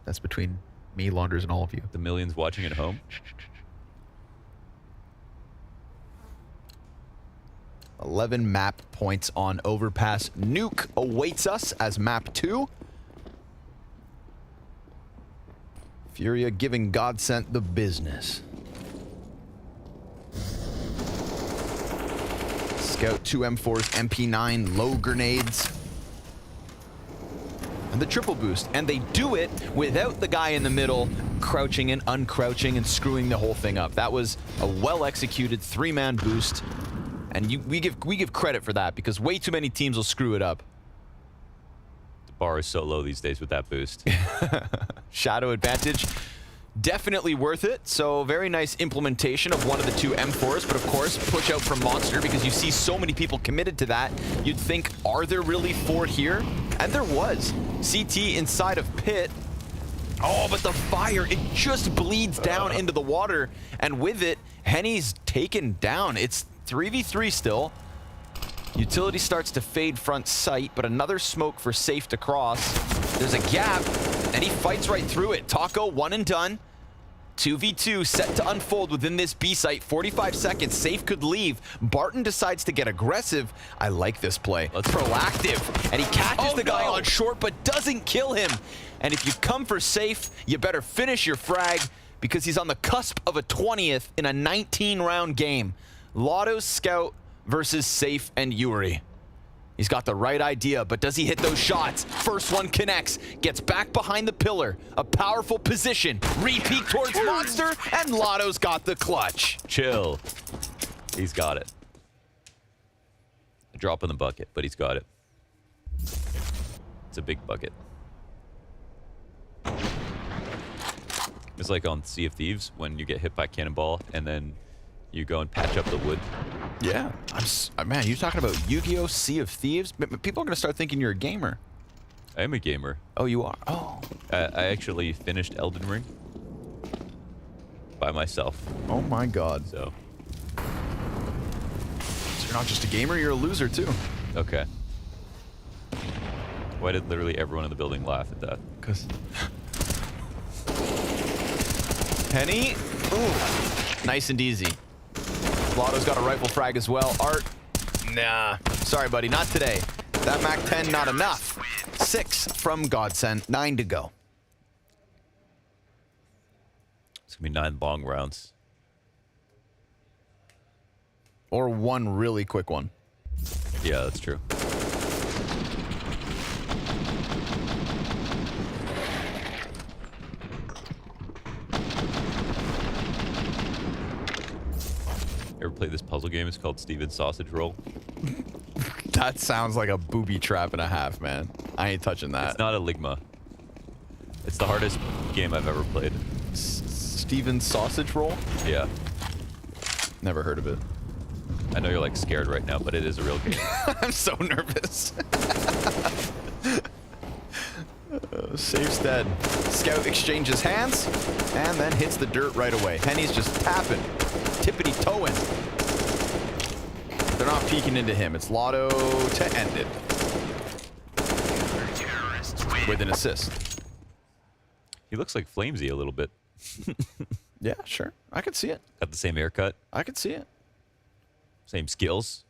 That's between me, Launders, and all of you. The millions watching at home? 11 map points on Overpass. Nuke awaits us as map 2. FURIA giving Godsent the business. Scout 2 M4s, MP9, low grenades. And the triple boost. And they do it without the guy in the middle crouching and uncrouching and screwing the whole thing up. That was a well-executed 3-man boost. And we give credit for that because way too many teams will screw it up. The bar is so low these days with that boost. Shadow advantage. Definitely worth it. So very nice implementation of one of the 2 M4s, but of course push out from Monster because you see so many people committed to that. You'd think, are there really 4 here? And there was. CT inside of Pit. Oh, but the fire, it just bleeds down into the water. And with it, Henny's taken down. It's 3v3 still. Utility starts to fade front sight, but another smoke for Safe to cross. There's a gap, and he fights right through it. Taco, 1 and done. 2v2 set to unfold within this B site. 45 seconds, Safe could leave. Barton decides to get aggressive. I like this play. Proactive, and he catches the guy on short, but doesn't kill him. And if you come for Safe, you better finish your frag because he's on the cusp of a 20th in a 19-round game. Lotto's Scout versus Safe and Yuri. He's got the right idea, but does he hit those shots? First one connects, gets back behind the pillar. A powerful position. Re-peek towards Monster, and Lotto's got the clutch. Chill. He's got it. A drop in the bucket, but he's got it. It's a big bucket. It's like on Sea of Thieves when you get hit by cannonball and then you go and patch up the wood. Yeah. Man, you talking about Yu-Gi-Oh! Sea of Thieves? People are going to start thinking you're a gamer. I am a gamer. Oh, you are? Oh. I actually finished Elden Ring by myself. Oh my god. So you're not just a gamer, you're a loser too. Okay. Why did literally everyone in the building laugh at that? Because... Penny. Ooh. Nice and easy. Lotto's got a rifle frag as well. Art. Nah. Sorry, buddy. Not today. That MAC-10, not enough. 6 from Godsent. 9 to go. It's going to be 9 long rounds. Or 1 really quick one. Yeah, that's true. Ever play this puzzle game? It's called Steven's Sausage Roll. That sounds like a booby trap and a half, man. I ain't touching that. It's not a Ligma. It's the hardest game I've ever played. Steven's Sausage Roll? Yeah. Never heard of it. I know you're like scared right now, but it is a real game. I'm so nervous. Safe dead. Scout exchanges hands and then hits the dirt right away. Penny's just tapping, tippity-toeing. They're not peeking into him. It's Lotto to end it with an assist. He looks like Flamesy a little bit. Yeah, sure. I could see it. Got the same haircut. I could see it. Same skills.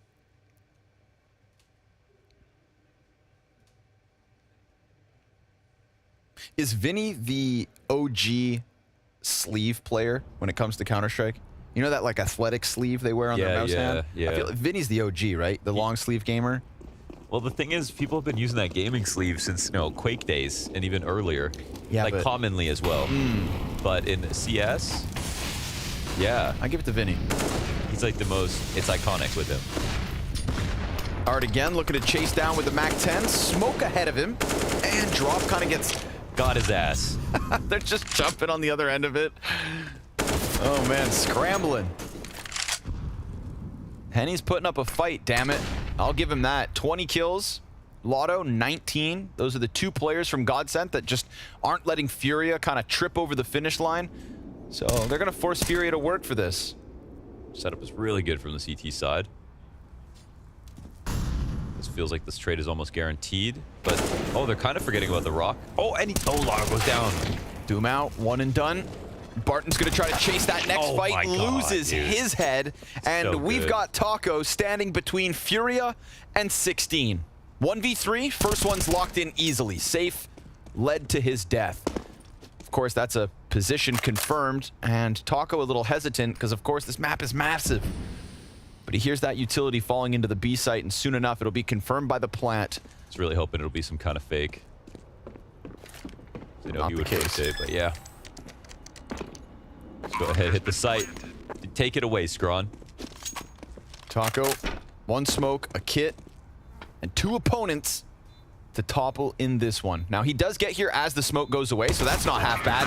Is Vinny the OG sleeve player when it comes to Counter-Strike? You know that like athletic sleeve they wear on their mouse hand? Yeah. I feel like Vinny's the OG, right? The long sleeve gamer. Well, the thing is, people have been using that gaming sleeve since, Quake days and even earlier. Yeah, like commonly as well. But in CS, yeah. I give it to Vinny. He's like the most, it's iconic with him. Art again, looking to chase down with the MAC-10. Smoke ahead of him. And drop kind of gets... Got his ass. They're just jumping on the other end of it. Oh, man, scrambling. Henny's putting up a fight, damn it. I'll give him that. 20 kills. Lotto, 19. Those are the 2 players from Godsent that just aren't letting FURIA kind of trip over the finish line. So they're going to force FURIA to work for this. Setup is really good from the CT side. This feels like this trade is almost guaranteed. But, oh, they're kind of forgetting about the rock. Oh, and Lotto goes down. Doom out, 1 and done. Barton's going to try to chase that next fight, my God, loses dude. his head, and So we've good. got Taco standing between FURIA and 16. 1v3, first one's locked in easily. Safe, led to his death. Of course, that's a position confirmed, and Taco a little hesitant, because of course this map is massive. But he hears that utility falling into the B site, and soon enough it'll be confirmed by the plant. He's really hoping it'll be some kind of fake. You know, Not he the would really case. say, but yeah. Let's go ahead, hit the site. Take it away, Scrawn. Taco, 1 smoke, a kit, and 2 opponents to topple in this one. Now, he does get here as the smoke goes away, so that's not half bad.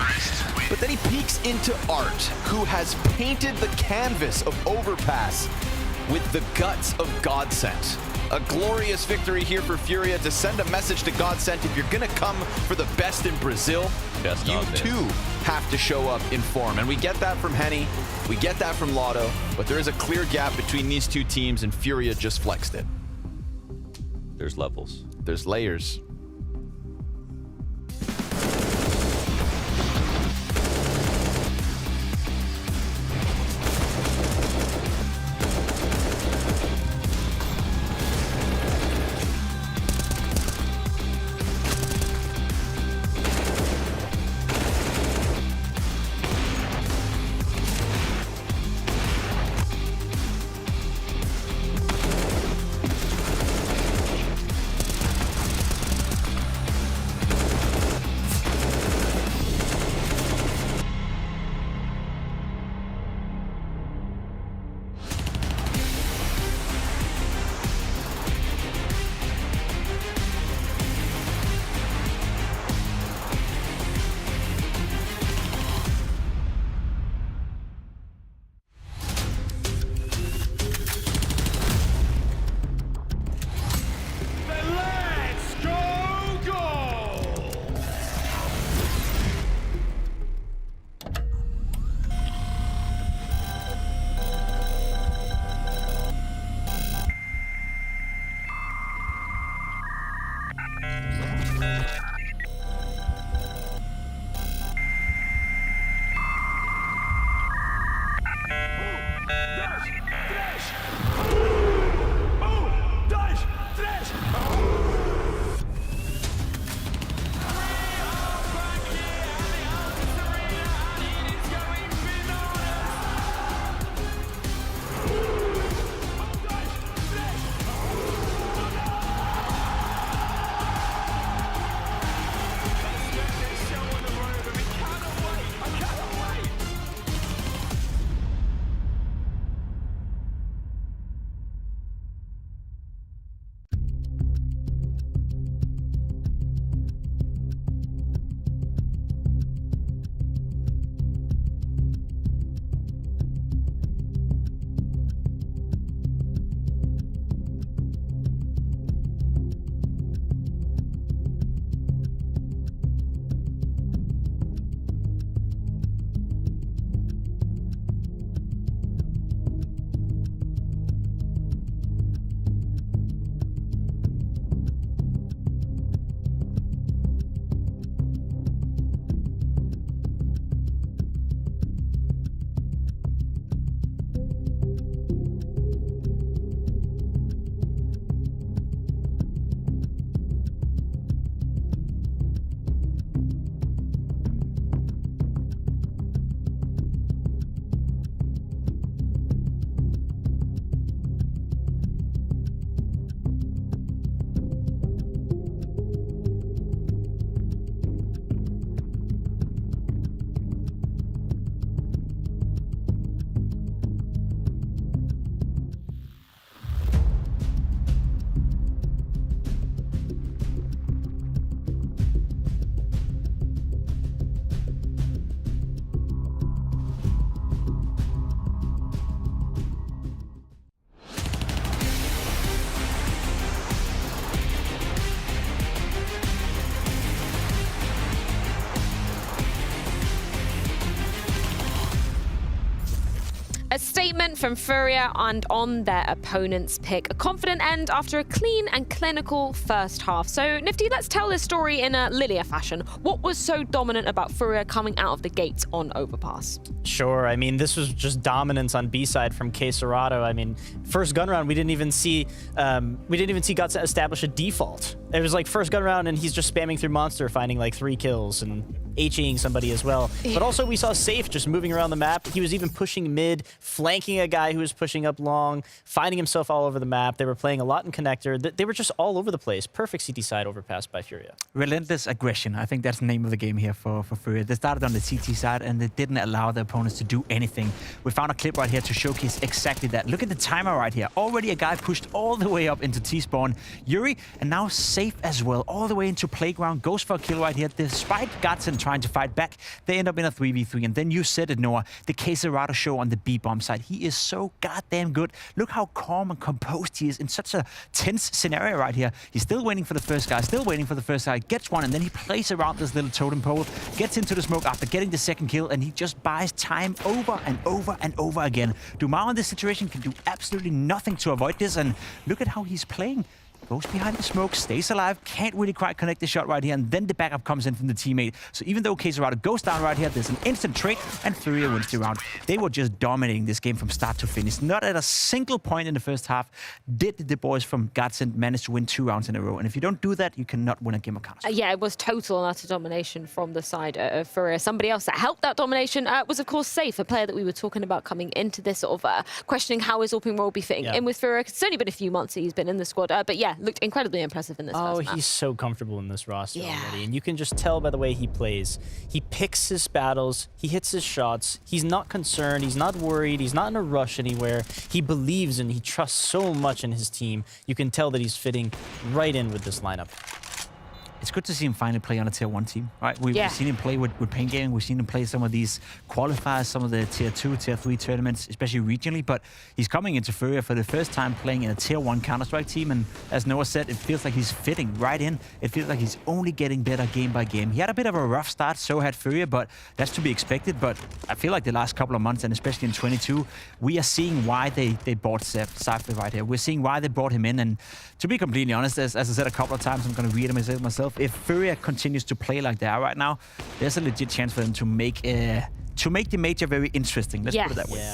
But then he peeks into Art, who has painted the canvas of Overpass with the guts of Godsent. A glorious victory here for FURIA to send a message to Godsent. If you're going to come for the best in Brazil, you too have to show up in form. And we get that from Henny, we get that from Lotto, but there is a clear gap between these 2 teams, and FURIA just flexed it. There's levels. There's layers. A statement from FURIA and on their opponent's pick. A confident end after a clean and clinical first half. So, Nifty, let's tell this story in a linear fashion. What was so dominant about FURIA coming out of the gates on Overpass? Sure, I mean, this was just dominance on B side from K-Serato. I mean, first gun round, we didn't even see Godsent establish a default. It was like first gun round and he's just spamming through Monster, finding like 3 kills and HEing somebody as well. But also we saw Safe just moving around the map. He was even pushing mid, flanking a guy who was pushing up long, finding himself all over the map. They were playing a lot in connector. They were just all over the place. Perfect CT side overpass by FURIA. Relentless aggression. I think that's the name of the game here for FURIA. They started on the CT side and they didn't allow their opponents to do anything. We found a clip right here to showcase exactly that. Look at the timer right here. Already a guy pushed all the way up into T-spawn. Yuri, and now Safe as well. All the way into Playground. Goes for a kill right here. Despite Godsent trying to fight back, they end up in a 3v3. And then you said it, Noah. The K-Serato show on the B-bomb side. He is so goddamn good. Look how calm and composed he is in such a tense scenario right here. He's still waiting for the first guy. Gets one, and then he plays around this little totem pole. Gets into the smoke after getting the second kill, and he just buys time over and over and over again. Dumao in this situation can do absolutely nothing to avoid this, and look at how he's playing. Goes behind the smoke, stays alive, can't really quite connect the shot right here, and then the backup comes in from the teammate. So even though K-Serato goes down right here, there's an instant trade, and FURIA wins the round. They were just dominating this game from start to finish. Not at a single point in the first half did the boys from Godsent manage to win 2 rounds in a row. And if you don't do that, you cannot win a game of Counter. Yeah, it was total and utter domination from the side of FURIA. Somebody else that helped that domination was, of course, Safe, a player that we were talking about coming into this sort of questioning how his Alpine role be fitting in with FURIA. It's only been a few months that he's been in the squad, but yeah, looked incredibly impressive in this first match. He's so comfortable in this roster already, and you can just tell by the way he plays. He picks his battles, he hits his shots, he's not concerned, he's not worried, he's not in a rush anywhere. He believes and he trusts so much in his team. You can tell that he's fitting right in with this lineup. It's good to see him finally play on a tier 1 team, right? We've seen him play with paiN Gaming. We've seen him play some of these qualifiers, some of the tier 2, tier 3 tournaments, especially regionally. But he's coming into FURIA for the first time playing in a tier 1 Counter-Strike team. And as Noah said, it feels like he's fitting right in. It feels like he's only getting better game by game. He had a bit of a rough start, so had FURIA, but that's to be expected. But I feel like the last couple of months, and especially in 22, we are seeing why they bought Cypher right here. We're seeing why they brought him in. And to be completely honest, as I said a couple of times, I'm going to read him myself. If FURIA continues to play like they are right now, there's a legit chance for them to make the major very interesting. Let's put it that way.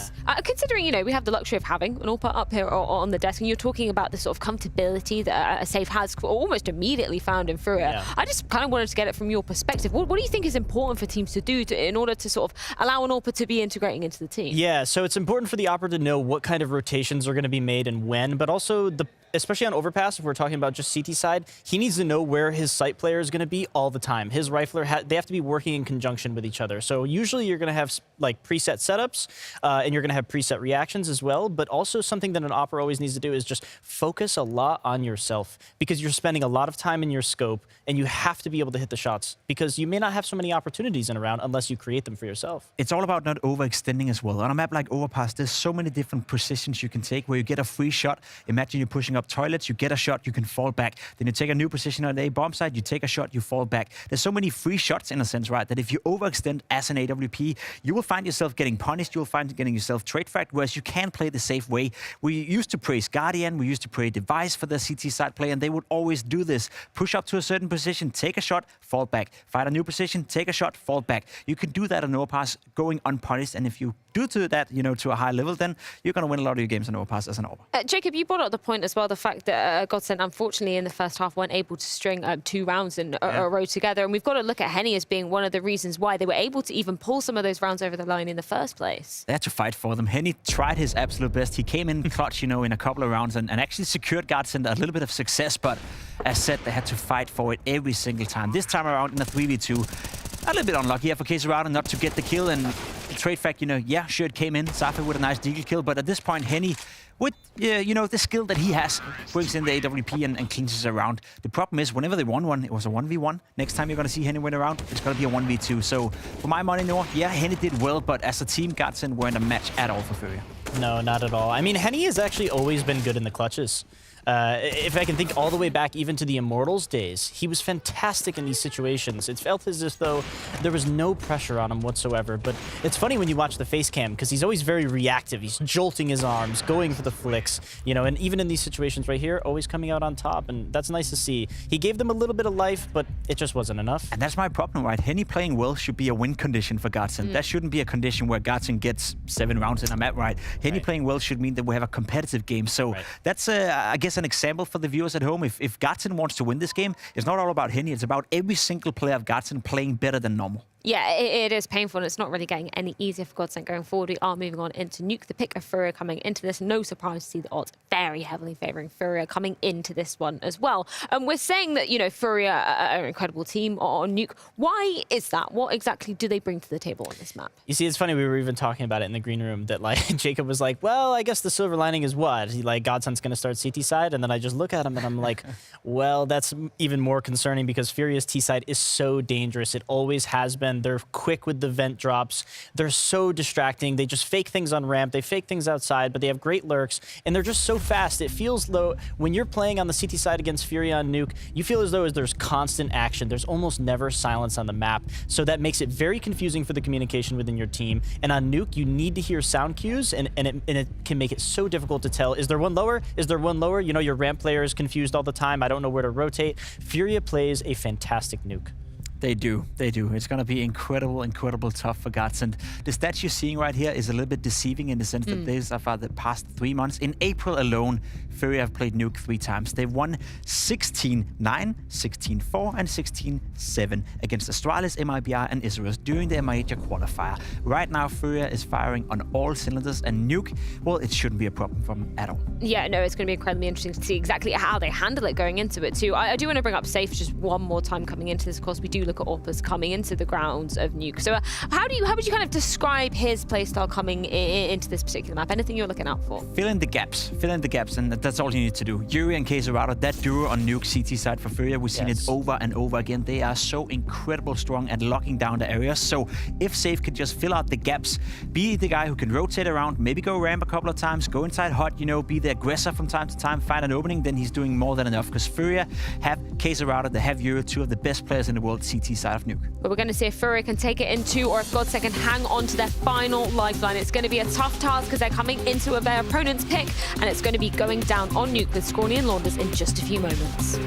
Considering, we have the luxury of having an AWPer up here on the desk, and you're talking about the sort of comfortability that a Safe has almost immediately found in FURIA. I just kind of wanted to get it from your perspective. What do you think is important for teams to do in order to sort of allow an AWPer to be integrating into the team? Yeah, so it's important for the AWPer to know what kind of rotations are going to be made and when, but also especially on Overpass, if we're talking about just CT side, he needs to know where his site player is going to be all the time. His rifler, they have to be working in conjunction with each other. So usually you're going to have like preset setups, and you're going to have preset reactions as well. But also something that an AWPer always needs to do is just focus a lot on yourself, because you're spending a lot of time in your scope, and you have to be able to hit the shots, because you may not have so many opportunities in a round unless you create them for yourself. It's all about not overextending as well. On a map like Overpass, there's so many different positions you can take where you get a free shot. Imagine you're pushing up toilets, you get a shot, you can fall back. Then you take a new position on a bomb site, you take a shot, you fall back. There's so many free shots in a sense, right, that if you overextend as an AWP, you will find yourself getting punished, you'll find getting yourself trade fragged, whereas you can play the safe way. We used to praise Guardian, we used to praise Device for the CT side play, and they would always do this. Push up to a certain position, take a shot, fall back. Find a new position, take a shot, fall back. You can do that on Overpass going unpunished, and if you do to that, to a high level, then you're going to win a lot of your games on Overpass as an AWPer. Jacob, you brought up the point as well, the fact that Godsent, unfortunately, in the first half, weren't able to string 2 rounds in a row together. And we've got to look at Henny as being one of the reasons why they were able to even pull some of those rounds over the line in the first place. They had to fight for them. Henny tried his absolute best. He came in clutch, in a couple of rounds and actually secured Godsent a little bit of success. But as said, they had to fight for it every single time. This time around in a 3v2, a little bit unlucky here for K-Serato not to get the kill. And the trade fact, yeah, sure, it came in. Safi with a nice deagle kill. But at this point, Henny, with, the skill that he has, brings in the AWP and cleans around. The problem is, whenever they won one, it was a 1v1. Next time you're going to see Henny win a round, it's going to be a 1v2. So, for my money, Noah, yeah, Henny did well, but as a team, Godsent weren't a match at all for FURIA. No, not at all. I mean, Henny has actually always been good in the clutches. If I can think all the way back even to the Immortals days, he was fantastic in these situations. It felt as if though there was no pressure on him whatsoever. But it's funny when you watch the face cam because he's always very reactive. He's jolting his arms, going for the flicks, you know, and even in these situations right here, always coming out on top. And that's nice to see. He gave them a little bit of life, but it just wasn't enough. And that's my problem, right? Henny playing well should be a win condition for Godsent. That shouldn't be a condition where Godsent gets 7 rounds in a map, right? Henny playing well should mean that we have a competitive game. So that's, I guess, an example for the viewers at home. If Godsent wants to win this game, it's not all about Henny. It's about every single player of Godsent playing better than normal. Yeah, it is painful, and it's not really getting any easier for Godsent going forward. We are moving on into Nuke, the pick of FURIA coming into this. No surprise to see the odds very heavily favouring FURIA coming into this one as well. And we're saying that, you know, FURIA are an incredible team on Nuke. Why is that? What exactly do they bring to the table on this map? You see, it's funny, we were even talking about it in the green room that, like, Jacob was like, well, I guess the silver lining is what? He, like, Godsent's going to start CT side, and then I just look at him and I'm like, well, that's even more concerning because FURIA's T side is so dangerous. It always has been. They're quick with the vent drops. They're so distracting. They just fake things on ramp. They fake things outside, but they have great lurks, and they're just so fast. It feels though, when you're playing on the CT side against FURIA on Nuke, you feel as though there's constant action. There's almost never silence on the map, so that makes it very confusing for the communication within your team. And on Nuke, you need to hear sound cues, and it can make it so difficult to tell, is there one lower? Is there one lower? You know, your ramp player is confused all the time. I don't know where to rotate. FURIA plays a fantastic Nuke. They do. It's going to be incredible tough for Godsent. The stats you're seeing right here is a little bit deceiving in the sense that these are for the past 3 months. In April alone, FURIA have played Nuke 3 times. They've won 16-9, 16-4, and 16-7 against Astralis, MIBR, and Astralis during the major qualifier. Right now, FURIA is firing on all cylinders, and Nuke, well, it shouldn't be a problem for them at all. Yeah, no, it's going to be incredibly interesting to see exactly how they handle it going into it too. I do want to bring up Safe just one more time coming into this. Of course, we do look at Orpus coming into the grounds of Nuke. So how would you kind of describe his playstyle coming into this particular map? Anything you're looking out for? Fill in the gaps, and that's all you need to do. Yuri and Kaiserado, that duo on Nuke CT side for FURIA, we've seen it over and over again. They are so incredible strong at locking down the areas. So if Safe could just fill out the gaps, be the guy who can rotate around, maybe go ramp a couple of times, go inside hot, you know, be the aggressor from time to time, find an opening, then he's doing more than enough. Because FURIA have Kaiserado, they have Yuri, 2 of the best players in the world, CT side of Nuke. But we're going to see if FURIA can take it into, or if Godsent can hang on to their final lifeline. It's going to be a tough task because they're coming into their opponent's pick, and it's going to be going down on Nuke with Scrawny and Launders in just a few moments.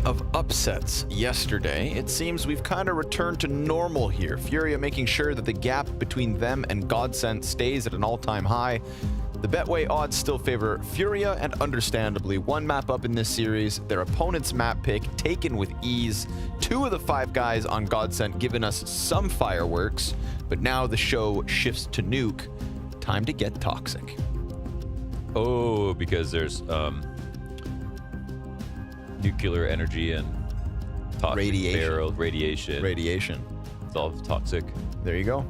day of upsets yesterday, it seems we've kind of returned to normal here. FURIA making sure that the gap between them and Godsent stays at an all-time high. The Betway odds still favor FURIA, and understandably, one map up in this series, their opponent's map pick taken with ease. 2 of the 5 guys on Godsent giving us some fireworks, but now the show shifts to Nuke. Time to get toxic. Oh, because there's nuclear energy and toxic radiation. radiation. It's all toxic. There you go.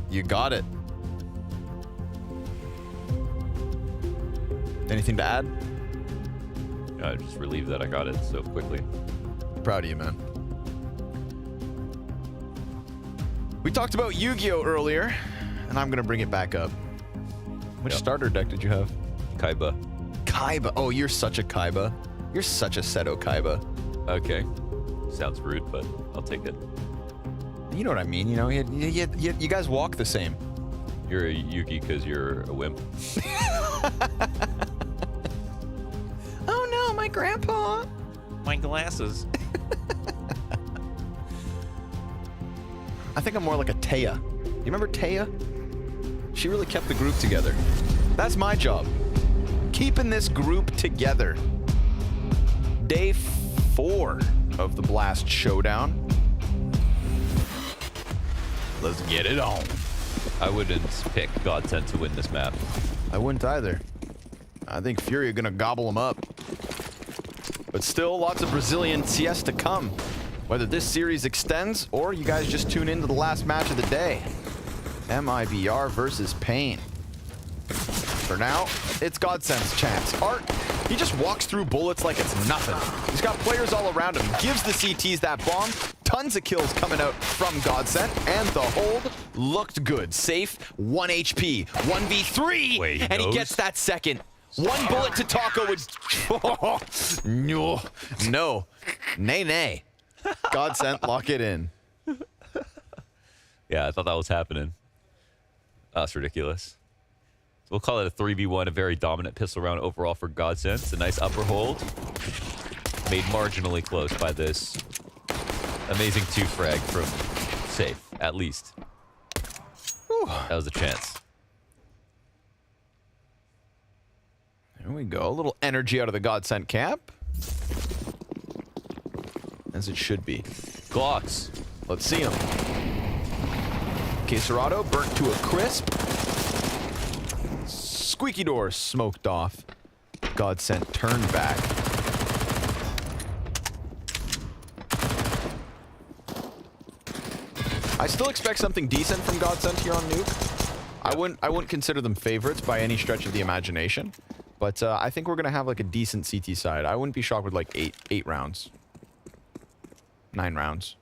You got it. Anything to add? I just relieved that I got it so quickly. Proud of you, man. We talked about Yu-Gi-Oh earlier, and I'm gonna bring it back up. Which starter deck did you have? Kaiba. Kaiba. Oh, you're such a Kaiba. You're such a Seto Kaiba. Okay. Sounds rude, but I'll take it. You know what I mean? You know, you guys walk the same. You're a Yugi because you're a wimp. Oh no, my grandpa. My glasses. I think I'm more like a Taya. You remember Taya? She really kept the group together. That's my job. Keeping this group together. Day 4 of the Blast Showdown. Let's get it on. I wouldn't pick Godsent to win this map. I wouldn't either. I think FURIA gonna gobble them up. But still, lots of Brazilian CSGO to come. Whether this series extends or you guys just tune into the last match of the day. MIBR versus paiN. For now, it's Godsent's chance. Art, he just walks through bullets like it's nothing. He's got players all around him, gives the CTs that bomb. Tons of kills coming out from Godsent, and the hold looked good. Safe, 1 HP, 1v3, Wait, and he gets that second. 1 bullet to Taco would... No. Nay. Godsent, lock it in. Yeah, I thought that was happening. That's ridiculous. So we'll call it a 3v1, a very dominant pistol round overall for Godsent. It's a nice upper hold. Made marginally close by this amazing 2 frag from Safe, at least. Whew. That was a chance. There we go. A little energy out of the Godsent camp. As it should be. Glocks. Let's see him. Queserado burnt to a crisp. Squeaky door smoked off. Godsent turned back. I still expect something decent from Godsent here on Nuke. I wouldn't consider them favorites by any stretch of the imagination, but I think we're gonna have like a decent CT side. I wouldn't be shocked with like 8 rounds. 9 rounds.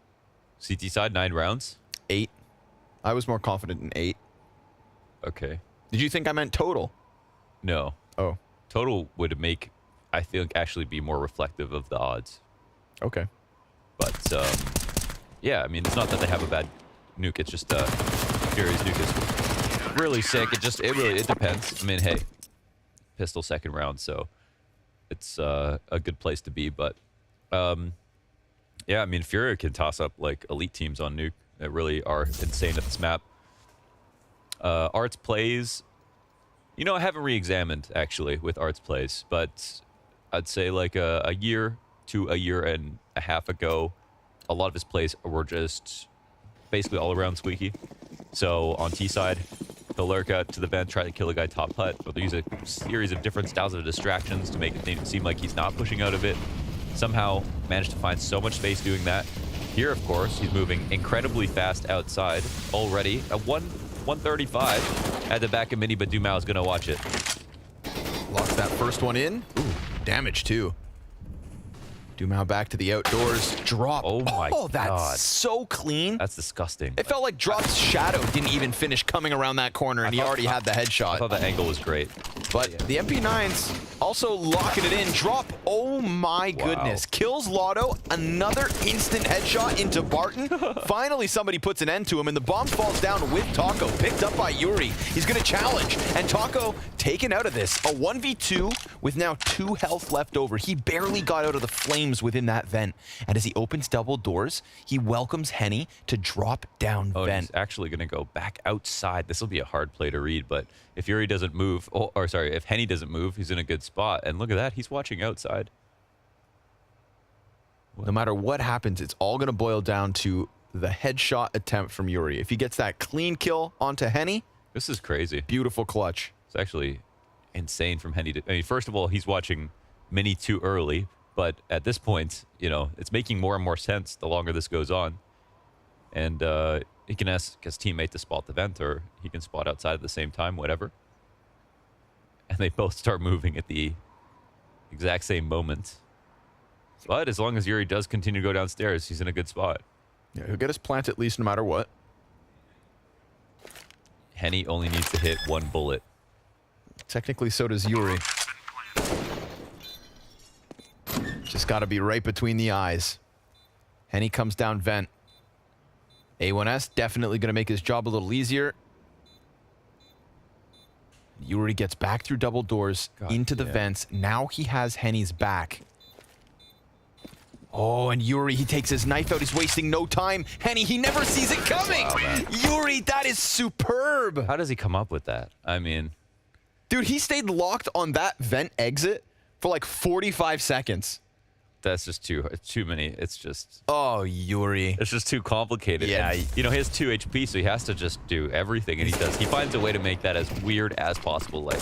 CT side, 9 rounds? 8. I was more confident in 8. Okay. Did you think I meant total? No. Oh. Total would make, I think, actually be more reflective of the odds. Okay. But, yeah, I mean, it's not that they have a bad nuke. It's just, Fury's nuke is really sick. It depends. I mean, hey, pistol second round, so it's a good place to be. But, yeah, I mean, FURIA can toss up, like, elite teams on nuke that really are insane at this map. Art's plays, you know, I haven't re-examined actually with Art's plays, but I'd say like a year to a year and a half ago, a lot of his plays were just basically all around squeaky. So on T side, he'll lurk out to the vent, try to kill a guy top hut, but they'll use a series of different styles of distractions to make it seem like he's not pushing out of it. Somehow managed to find so much space doing that. Here, of course, he's moving incredibly fast outside already. A 135 at the back of Mini, but Dumao is going to watch it. Locks that first one in. Ooh, damage too. Dumao back to the outdoors. Drop. Oh my God. God. So clean. That's disgusting. It felt like Drop's shadow didn't even finish coming around that corner, and he already had the headshot. I thought the angle was great. But the MP9's also locking it in. Drop, oh my goodness. Kills Lotto, another instant headshot into Barton. Finally, somebody puts an end to him, and the bomb falls down with Taco, picked up by Yuri. He's gonna challenge, and Taco taken out of this. A 1v2 with now 2 health left over. He barely got out of the flames within that vent. And as he opens double doors, he welcomes Henny to drop down vent. He's actually gonna go back outside. This will be a hard play to read, but if Yuri doesn't move, or sorry, if Henny doesn't move, he's in a good spot. And look at that, he's watching outside. No matter what happens, it's all going to boil down to the headshot attempt from Yuri. If he gets that clean kill onto Henny, this is crazy. Beautiful clutch. It's actually insane from Henny to, I mean, first of all, he's watching Mini too early, but at this point, you know, it's making more and more sense the longer this goes on. And he can ask his teammate to spot the vent, or he can spot outside at the same time, whatever. And they both start moving at the exact same moment. But as long as Yuri does continue to go downstairs, he's in a good spot. Yeah, he'll get his plant at least no matter what. Henny only needs to hit 1 bullet. Technically, so does Yuri. Just got to be right between the eyes. Henny comes down vent. A1S definitely going to make his job a little easier. Yuri gets back through double doors into the vents. Now he has Henny's back. Oh, and Yuri, he takes his knife out. He's wasting no time. Henny, he never sees it coming. Wow, Yuri, that is superb. How does he come up with that? I mean... Dude, he stayed locked on that vent exit for like 45 seconds. That's just too many. It's just... Oh, Yuri. It's just too complicated. Yeah. And, you know, he has 2 HP, so he has to just do everything, and he does. He finds a way to make that as weird as possible. Like...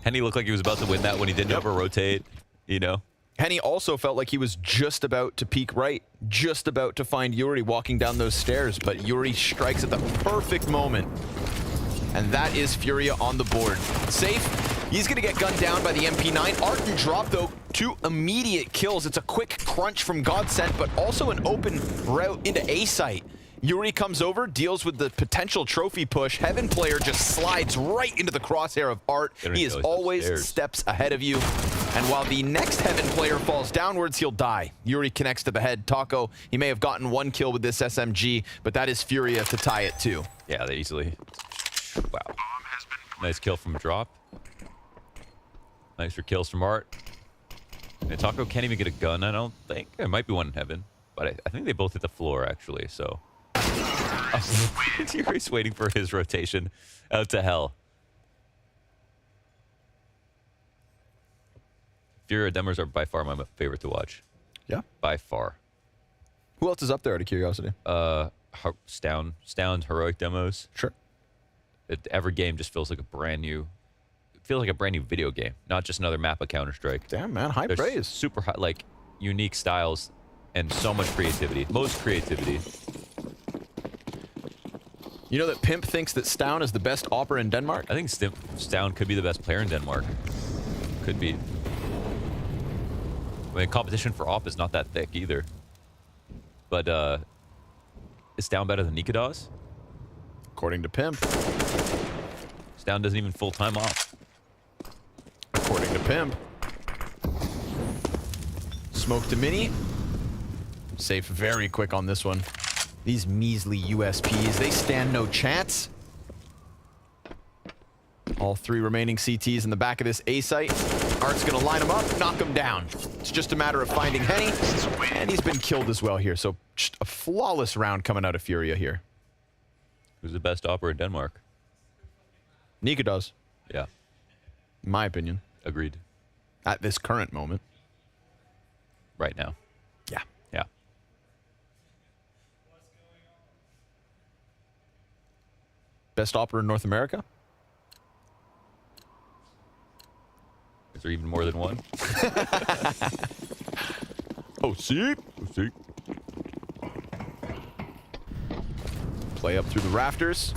Henny looked like he was about to win that when he didn't over-rotate, you know? Henny also felt like he was just about to peek right, just about to find Yuri walking down those stairs, but Yuri strikes at the perfect moment. And that is Furia on the board. Safe. He's going to get gunned down by the MP9. Arton drop, though, 2 immediate kills. It's a quick crunch from Godsent, but also an open route into A site. Yuri comes over, deals with the potential trophy push. Heaven player just slides right into the crosshair of Art. He is always steps ahead of you. And while the next Heaven player falls downwards, he'll die. Yuri connects to the head. Taco, he may have gotten 1 kill with this SMG, but that is Furia to tie it too. Yeah, they easily... Wow. Nice kill from Drop. Nice for kills from Art. And Taco can't even get a gun, I don't think. There might be one in Heaven, but I think they both hit the floor, actually, so... Yuri's waiting for his rotation out to hell. Furia demos are by far my favorite to watch. Yeah? By far. Who else is up there out of curiosity? Stound's heroic demos. Sure. Every game just feels like a brand new... It feels like a brand new video game, not just another map of Counter-Strike. Damn, man. High praise. Super high, like, unique styles and so much creativity. Most creativity. You know that Pimp thinks that Stound is the best opera in Denmark? I think Stound could be the best player in Denmark. Could be. I mean, competition for op is not that thick either. But, is Stound better than Nikados? According to Pimp. Stound doesn't even full-time off. According to Pimp. Smoke to Mini. Safe very quick on this one. These measly USPs, they stand no chance. All 3 remaining CTs in the back of this A site. Art's gonna line them up, knock them down. It's just a matter of finding Henny, and he's been killed as well here. So just a flawless round coming out of Furia here. Who's the best opera in Denmark? Nika does. Yeah. In my opinion. Agreed. At this current moment. Right now. Yeah. Yeah. Best opera in North America? Is there even more than one? Oh, see? Play up through the rafters.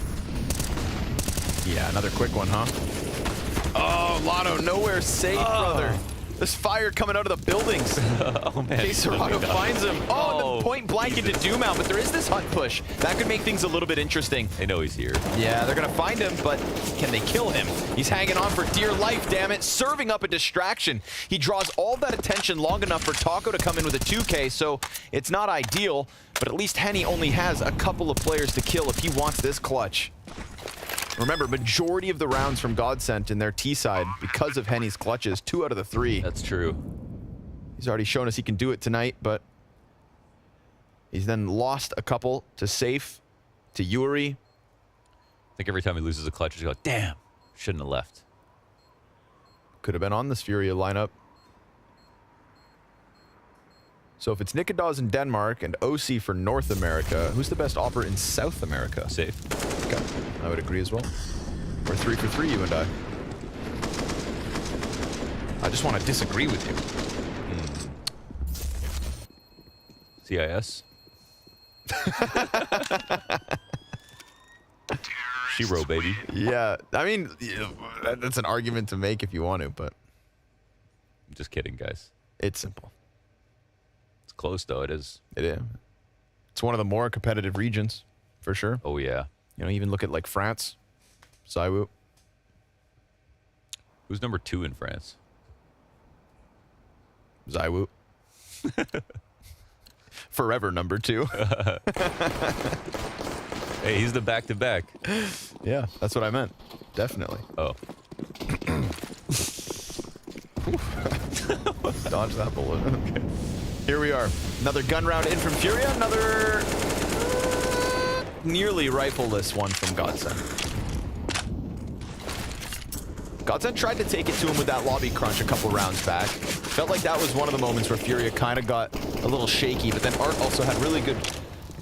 Yeah, another quick one, huh? Oh, Lotto, nowhere safe, brother. There's fire coming out of the buildings. Oh, man. Serato finds him. Oh, and the point blank into Doomau, but there is this hut push. That could make things a little bit interesting. They know he's here. Yeah, they're going to find him, but can they kill him? He's hanging on for dear life, damn it. Serving up a distraction. He draws all that attention long enough for Taco to come in with a 2K, so it's not ideal, but at least Henny only has a couple of players to kill if he wants this clutch. Remember, majority of the rounds from Godsent in their T side because of Henny's clutches, 2 out of the 3. That's true. He's already shown us he can do it tonight, but he's then lost a couple to Safe, to Yuri. I think every time he loses a clutch, he's like, damn, shouldn't have left. Could have been on this FURIA lineup. So if it's Nikadaz in Denmark and OC for North America, who's the best operator in South America? Safe. Okay, I would agree as well. We're 3 for 3, you and I. I just want to disagree with you. CIS. Shiro, baby. Yeah, I mean, that's an argument to make if you want to, but... I'm just kidding, guys. It's simple. It's close, though. It is. It is. It's one of the more competitive regions, for sure. Oh, yeah. You know, even look at, like, France. Zaiwu. Who's number 2 in France? Zaiwu. Forever number 2. Hey, he's the back-to-back. Yeah, that's what I meant. Definitely. Oh. Dodge that bullet. Okay. Here we are. Another gun round in from FURIA. Another nearly rifleless one from Godsent. Godsent tried to take it to him with that lobby crunch a couple rounds back. Felt like that was one of the moments where FURIA kind of got a little shaky, but then Art also had really good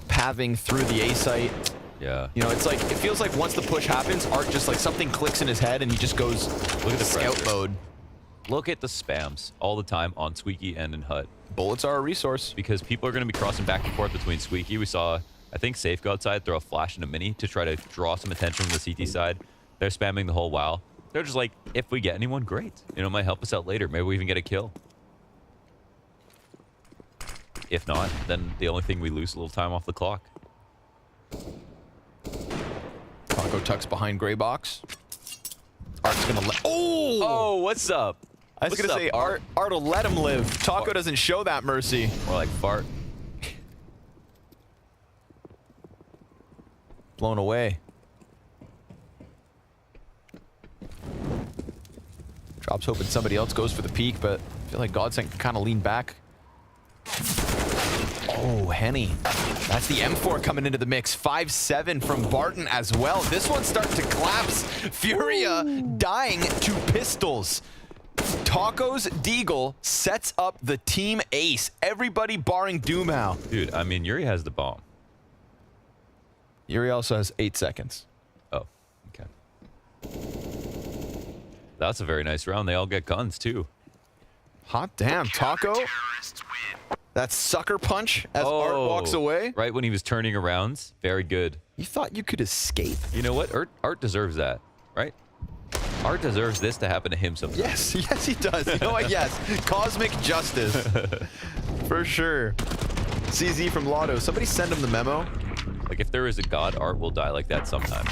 pathing through the A site. Yeah. You know, it's like, it feels like once the push happens, Art just like something clicks in his head and he just goes, look at the scout mode. Look at the spams all the time on Squeaky and in Hut. Bullets are a resource. Because people are going to be crossing back and forth between Squeaky. We saw, I think, Safe go outside, throw a flash and a mini to try to draw some attention from the CT side. They're spamming the whole while. They're just like, if we get anyone, great. You know, it might help us out later. Maybe we even get a kill. If not, then the only thing we lose is a little time off the clock. Taco tucks behind gray box. Art's gonna let. Oh! Oh, what's up? I was gonna say Art will let him live. Taco doesn't show that mercy. More like fart. Blown away. Drops hoping somebody else goes for the peak, but I feel like Godsent can kind of lean back. Oh, Henny. That's the M4 coming into the mix. 5-7 from Barton as well. This one's starting to collapse. FURIA dying to pistols. Taco's Deagle sets up the team ace. Everybody barring Doomau. Dude, I mean, Yuri has the bomb. Yuri also has 8 seconds. Oh, okay. That's a very nice round. They all get guns, too. Hot damn, Taco. That sucker punch as Art walks away. Right when he was turning around. Very good. You thought you could escape. You know what? Art deserves that, right? Art deserves this to happen to him sometimes. Yes, yes he does. You know what? Yes. Cosmic justice. For sure. CZ from Lotto. Somebody send him the memo. Like, if there is a god, Art will die like that sometimes.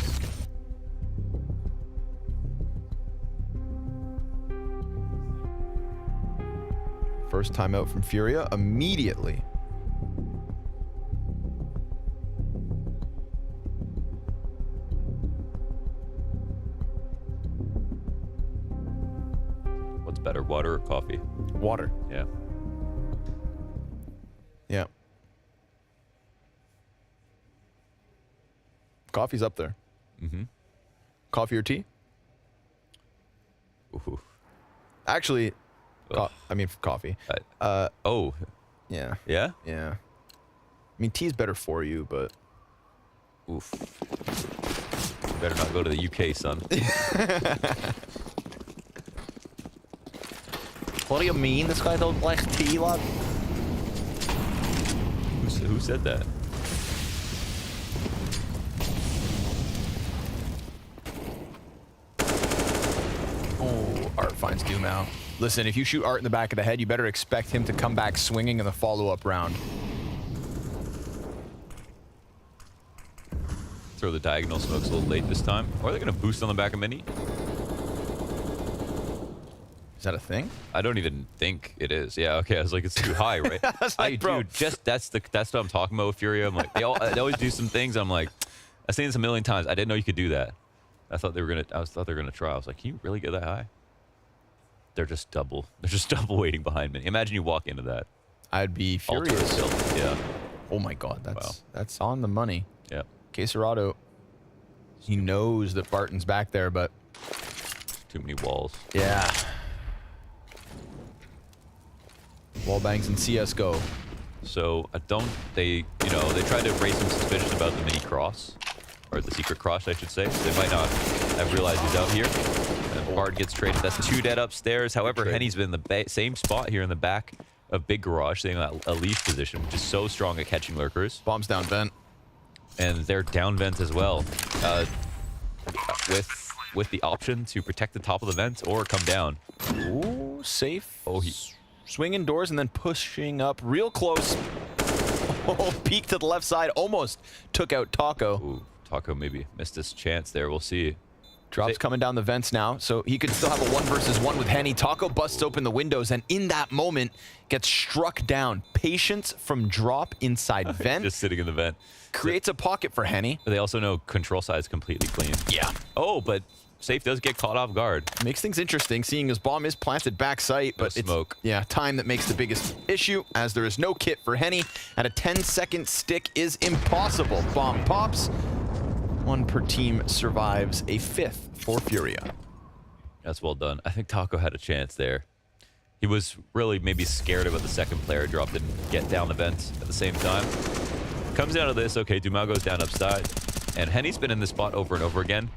First timeout from FURIA immediately. What's better, water or coffee? Water. Yeah. Yeah. Coffee's up there. Mm-hmm. Coffee or tea? Ooh. Actually, I mean coffee. Oh. Yeah. Yeah? Yeah. I mean, tea's better for you, but... Oof. You better not go to the UK, son. What do you mean? This guy don't like tea, lad? Who said that? Oh, Art finds Doomau. Listen, if you shoot Art in the back of the head, you better expect him to come back swinging in the follow-up round. throw the diagonal smokes a little late this time. Or they're going to boost on the back of Mini. Is that a thing? I don't even think it is. Yeah, okay. I was like, it's too high, right? Dude, just that's what I'm talking about with FURIA. I'm like, they always do some things. I'm like, I've seen this a million times. I didn't know you could do that. I thought they were gonna try. I was like, can you really get that high? They're just double waiting behind me. Imagine you walk into that. I'd be furious. Yeah. Oh my god, that's on the money. Yeah. Queserado, he knows that Barton's back there, but too many walls. Yeah. Wall bangs in CSGO. So they tried to raise some suspicion about the mini cross, or the secret cross, I should say. They might not have realized he's out here. And Bard gets traded. That's 2 dead upstairs. However, Henny's been in the same spot here in the back of Big Garage, staying in a leaf position, which is so strong at catching lurkers. Bombs down vent. And they're down vent as well, with the option to protect the top of the vent or come down. Ooh, safe. Oh, he swinging doors and then pushing up real close. Oh, peek to the left side, almost took out Taco. Ooh, Taco maybe missed his chance there. We'll see. Drops coming down the vents now, so he could still have a 1 versus 1 with Henny. Taco busts open the windows, and in that moment, gets struck down. Patience from drop inside vent. Just sitting in the vent. Creates a pocket for Henny. But they also know control side is completely clean. Yeah. Oh, but Safe does get caught off guard. Makes things interesting, seeing his bomb is planted back sight, but it's smoke. Yeah, time that makes the biggest issue, as there is no kit for Henny, and a 10-second stick is impossible. Bomb pops. 1 per team survives, a 5th for FURIA. That's well done. I think Taco had a chance there. He was really maybe scared about the second player drop, didn't get down the vent at the same time. Comes out of this, okay, Dumao goes down upside, and Henny's been in this spot over and over again,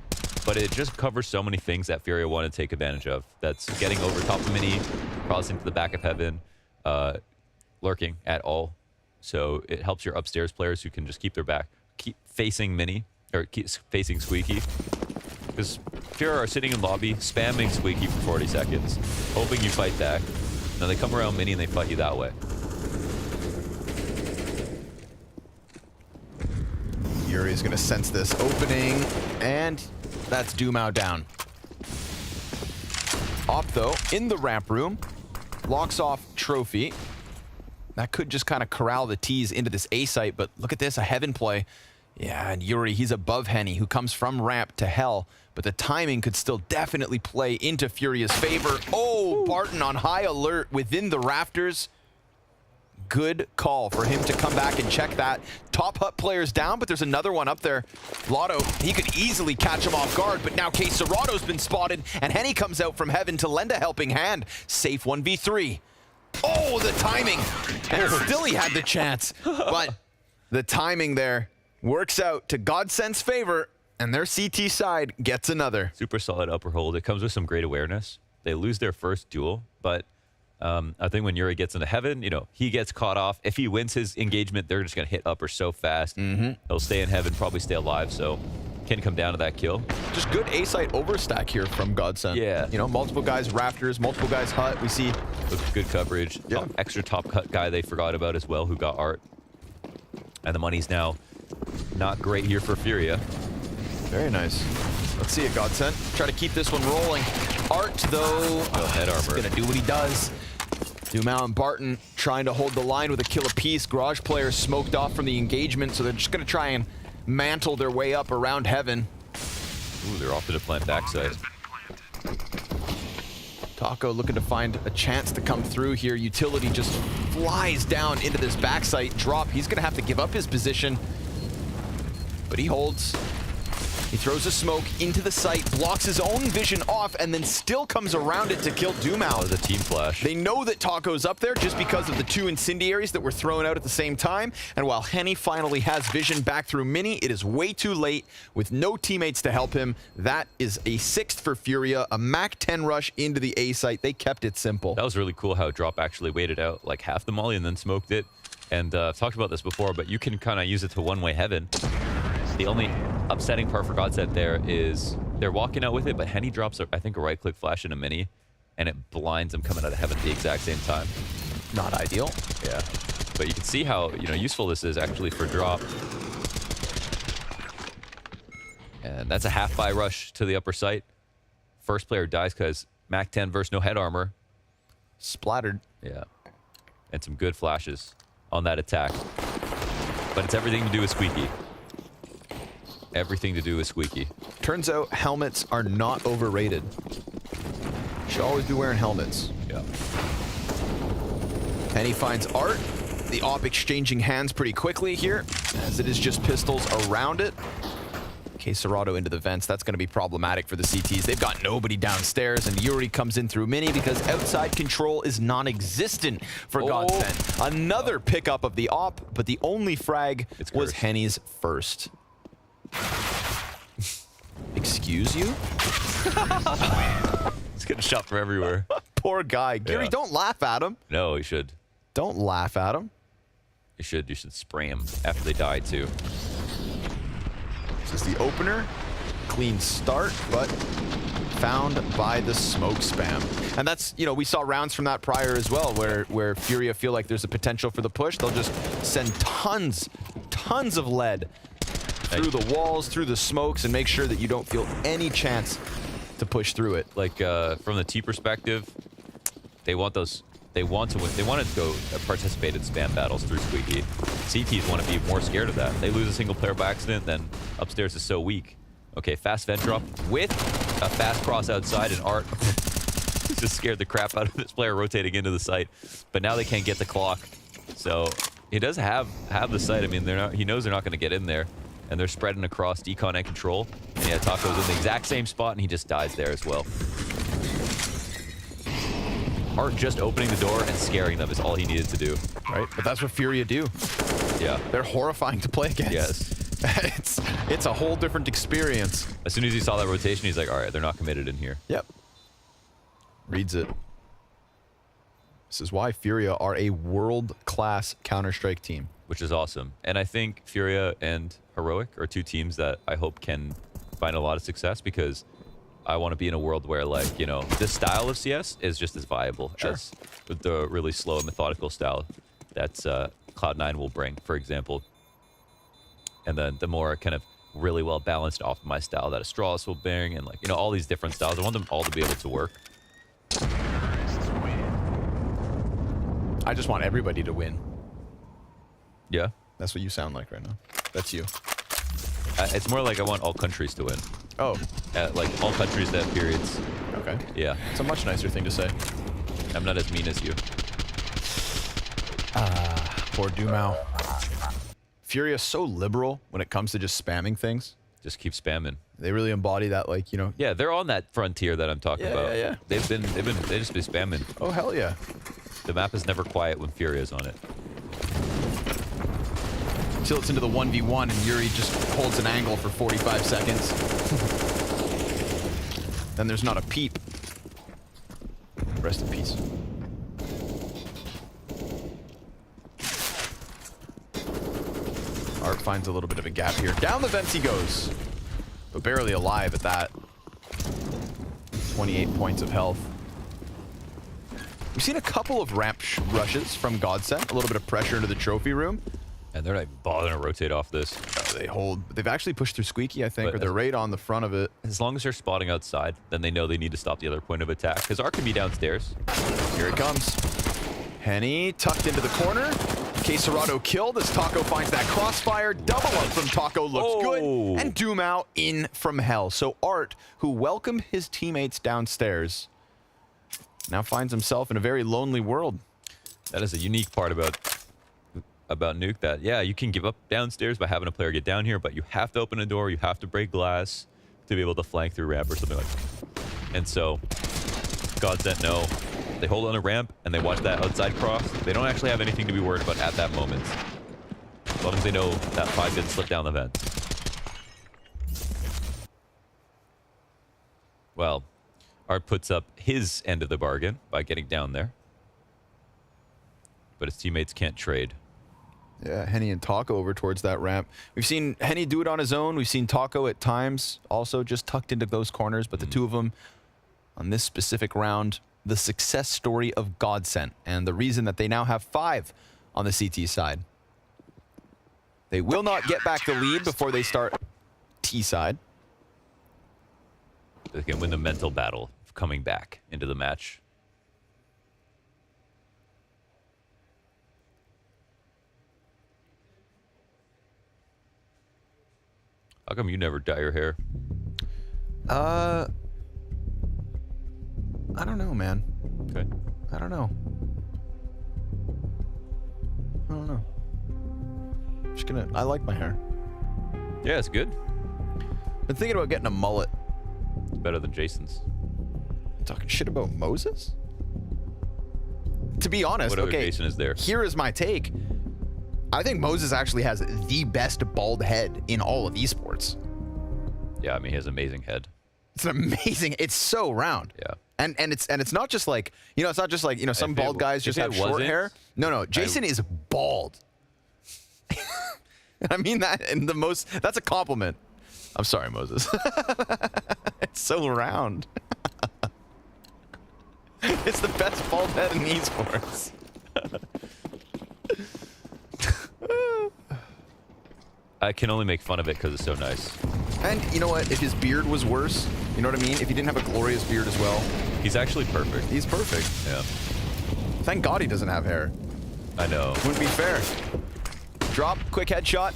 but it just covers so many things that FURIA want to take advantage of. That's getting over top of Mini, crossing to the back of Heaven, lurking at all. So it helps your upstairs players who can just keep their back, keep facing Mini, or keep facing Squeaky. Because FURIA are sitting in lobby, spamming Squeaky for 40 seconds, hoping you fight back. Now they come around Mini and they fight you that way. Yuri's gonna sense this opening, and that's Dumao down. Op, though, in the ramp room, locks off Trophy. That could just kind of corral the T's into this A site, but look at this, a Heaven play. Yeah, and Yuri, he's above Henny, who comes from ramp to hell, but the timing could still definitely play into FURIA's favor. Oh, Barton on high alert within the rafters. Good call for him to come back and check that. Top hut player's down, but there's another one up there. Lotto, he could easily catch him off guard, but now Queserado's been spotted, and Henny comes out from Heaven to lend a helping hand. Safe 1v3. Oh, the timing! And still he had the chance, but the timing there works out to Godsent's favor, and their CT side gets another. Super solid upper hold. It comes with some great awareness. They lose their first duel, but I think when Yuri gets into Heaven, he gets caught off. If he wins his engagement, they're just going to hit upper so fast. He'll stay in Heaven, probably stay alive, so can come down to that kill. Just good A-site overstack here from Godsent. Yeah. Multiple guys rafters, multiple guys hut. We see good coverage. Yeah. Extra top cut guy they forgot about as well, who got art. And the money's now not great here for FURIA. Very nice. Let's see it, Godsent. Try to keep this one rolling. Art, though, head armor. He's going to do what he does. Dumao and Barton trying to hold the line with a kill apiece. Garage players smoked off from the engagement, so they're just going to try and mantle their way up around Heaven. Ooh, they're off to the plant backside. Taco looking to find a chance to come through here. Utility just flies down into this backside drop. He's going to have to give up his position, but he holds. He throws a smoke into the site, blocks his own vision off, and then still comes around it to kill Dumao. The team flash. They know that Taco's up there just because of the 2 incendiaries that were thrown out at the same time. And while Henny finally has vision back through Mini, it is way too late with no teammates to help him. That is a 6th for FURIA, a Mac 10 rush into the A site. They kept it simple. That was really cool how Drop actually waited out like half the molly and then smoked it. And I've talked about this before, but you can kind of use it to one-way Heaven. The only upsetting part for Godsent there is they're walking out with it, but Henny drops, I think, a right-click flash in a Mini, and it blinds them coming out of Heaven at the exact same time. Not ideal. Yeah. But you can see how useful this is actually for Drop. And that's a half-buy rush to the upper site. First player dies because Mac 10 versus no head armor. Splattered. Yeah. And some good flashes on that attack. But it's everything to do with Squeaky. Everything to do with Squeaky. Turns out helmets are not overrated. You should always be wearing helmets. Yeah. And he finds Art. The op exchanging hands pretty quickly here, as it is just pistols around it. paiN into the vents. That's going to be problematic for the CTs. They've got nobody downstairs, and Yuri comes in through mini because outside control is non-existent for Godsent. Another pickup of the op, but the only frag was Henny's first. Excuse you? He's getting shot from everywhere. Poor guy. Gary, don't laugh at him. No, you should. Don't laugh at him. You should spray him after they die, too. This is the opener. Clean start, but found by the smoke spam. And that's, you know, we saw rounds from that prior as well, where FURIA feel like there's a potential for the push. They'll just send tons of lead through the walls, through the smokes, and make sure that you don't feel any chance to push through it. Like, from the T perspective, they want those. They want to win. They want to go participate in spam battles through Squeaky. CTs want to be more scared of that. They lose a single player by accident, then upstairs is so weak. Okay, fast vent drop with a fast cross outside, and Art just scared the crap out of this player rotating into the site. But now they can't get the clock, so he does have the site. I mean, they're not. He knows they're not going to get in there, and they're spreading across decon and control. And yeah, Taco's in the exact same spot, and he just dies there as well. Art just opening the door and scaring them is all he needed to do. Right, but that's what FURIA do. Yeah. They're horrifying to play against. Yes. it's a whole different experience. As soon as he saw that rotation, he's like, all right, they're not committed in here. Yep. Reads it. This is why FURIA are a world-class Counter-Strike team. Which is awesome. And I think FURIA and Heroic are two teams that I hope can find a lot of success, because I want to be in a world where, like, you know, this style of CS is just as viable as with the really slow and methodical style that Cloud9 will bring, for example. And then the more kind of really well-balanced, optimized style that Astralis will bring, and, like, you know, all these different styles. I want them all to be able to work. I just want everybody to win. Yeah? That's what you sound like right now. That's you. It's more like I want all countries to win. Oh. Like, all countries that have periods. Okay. Yeah. It's a much nicer thing to say. I'm not as mean as you. Poor Dumao. FURIA is so liberal when it comes to just spamming things. Just keep spamming. They really embody that, like, you know. Yeah, they're on that frontier that I'm talking about. Yeah. They just been spamming. Oh, hell yeah. The map is never quiet when FURIA is on it. Until it's into the 1v1 and Yuri just holds an angle for 45 seconds. Then there's not a peep. Rest in peace. Art finds a little bit of a gap here. Down the vents he goes. But barely alive at that. 28 points of health. We've seen a couple of ramp rushes from Godsent. A little bit of pressure into the trophy room. And they're not even bothering to rotate off this. They hold. They've actually pushed through Squeaky, I think, or they're right on the front of it. As long as they're spotting outside, then they know they need to stop the other point of attack. Because Art can be downstairs. Here it comes. Henny tucked into the corner. paiN killed as Taco finds that crossfire. Double up from Taco looks good. And Dumao in from hell. So Art, who welcomed his teammates downstairs, now finds himself in a very lonely world. That is a unique part about Nuke, that, yeah, you can give up downstairs by having a player get down here, but you have to open a door, you have to break glass to be able to flank through ramp or something like that. And so Godsent know they hold on a ramp and they watch that outside cross. They don't actually have anything to be worried about at that moment, as long as they know that 5 didn't slip down the vent. Well, Art puts up his end of the bargain by getting down there, but his teammates can't trade. Yeah, Henny and Taco over towards that ramp. We've seen Henny do it on his own. We've seen Taco at times also just tucked into those corners, but the two of them on this specific round, the success story of Godsent, and the reason that they now have 5 on the CT side. They will not get back the lead before they start T side. They can win the mental battle of coming back into the match. How come you never dye your hair? I don't know, man. Okay. I don't know. Just gonna. I like my hair. Yeah, it's good. Been thinking about getting a mullet. It's better than Jason's. Talking shit about Moses? To be honest, Whatever okay. Jason is there. Here is my take. I think Moses actually has the best bald head in all of esports. Yeah, I mean, he has an amazing head. It's an amazing. It's so round. Yeah. And it's not just like, you know, it's not just like, you know, some bald guys just have short hair. No, Jason is bald. I mean that in the most. That's a compliment. I'm sorry, Moses. It's so round. It's the best bald head in esports. I can only make fun of it because it's so nice. And you know what? If his beard was worse, you know what I mean? If he didn't have a glorious beard as well. He's actually perfect. He's perfect. Yeah. Thank God he doesn't have hair. I know. Wouldn't be fair. Drop, quick headshot.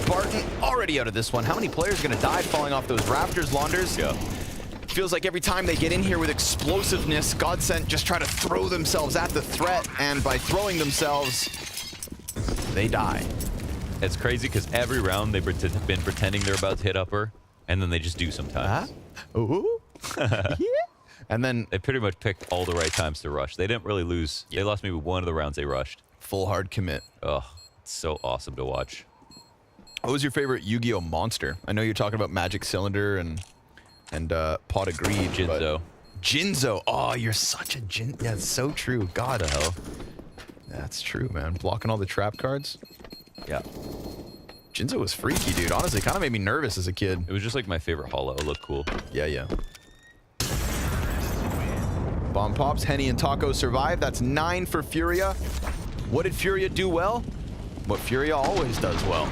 Barton already out of this one. How many players are going to die falling off those rafters, Launders? Yeah. Feels like every time they get in here with explosiveness, Godsent just try to throw themselves at the threat, and by throwing themselves, they die. It's crazy because every round they've been pretending they're about to hit upper, and then they just do sometimes. Ooh. Yeah. And then they pretty much picked all the right times to rush. They didn't really lose. They lost maybe one of the rounds they rushed. Full hard commit. Oh, it's so awesome to watch. What was your favorite Yu-Gi-Oh monster? I know you're talking about Magic Cylinder and Pot of Greed. Jinzo. Jinzo. Oh, you're such a Jin. Yeah, it's so true. God, the hell. That's true, man. Blocking all the trap cards. Yeah. Jinzo was freaky, dude. Honestly, kind of made me nervous as a kid. It was just like my favorite holo. It looked cool. Yeah. Bomb pops. Henny and Taco survive. That's 9 for Furia. What did Furia do well? What Furia always does well.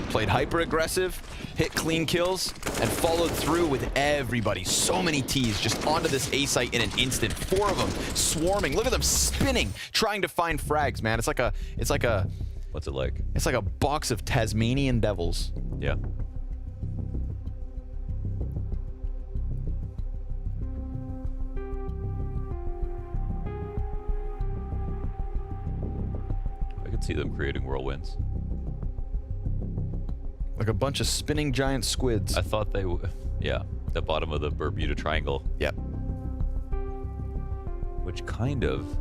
Played hyper aggressive, hit clean kills, and followed through with everybody. So many Ts just onto this A site in an instant. 4 of them swarming. Look at them spinning, trying to find frags, man. It's like a What's it like? It's like a box of Tasmanian devils. Yeah. I could see them creating whirlwinds. Like a bunch of spinning giant squids. I thought they would. Yeah, the bottom of the Bermuda Triangle. Yep. Which kind of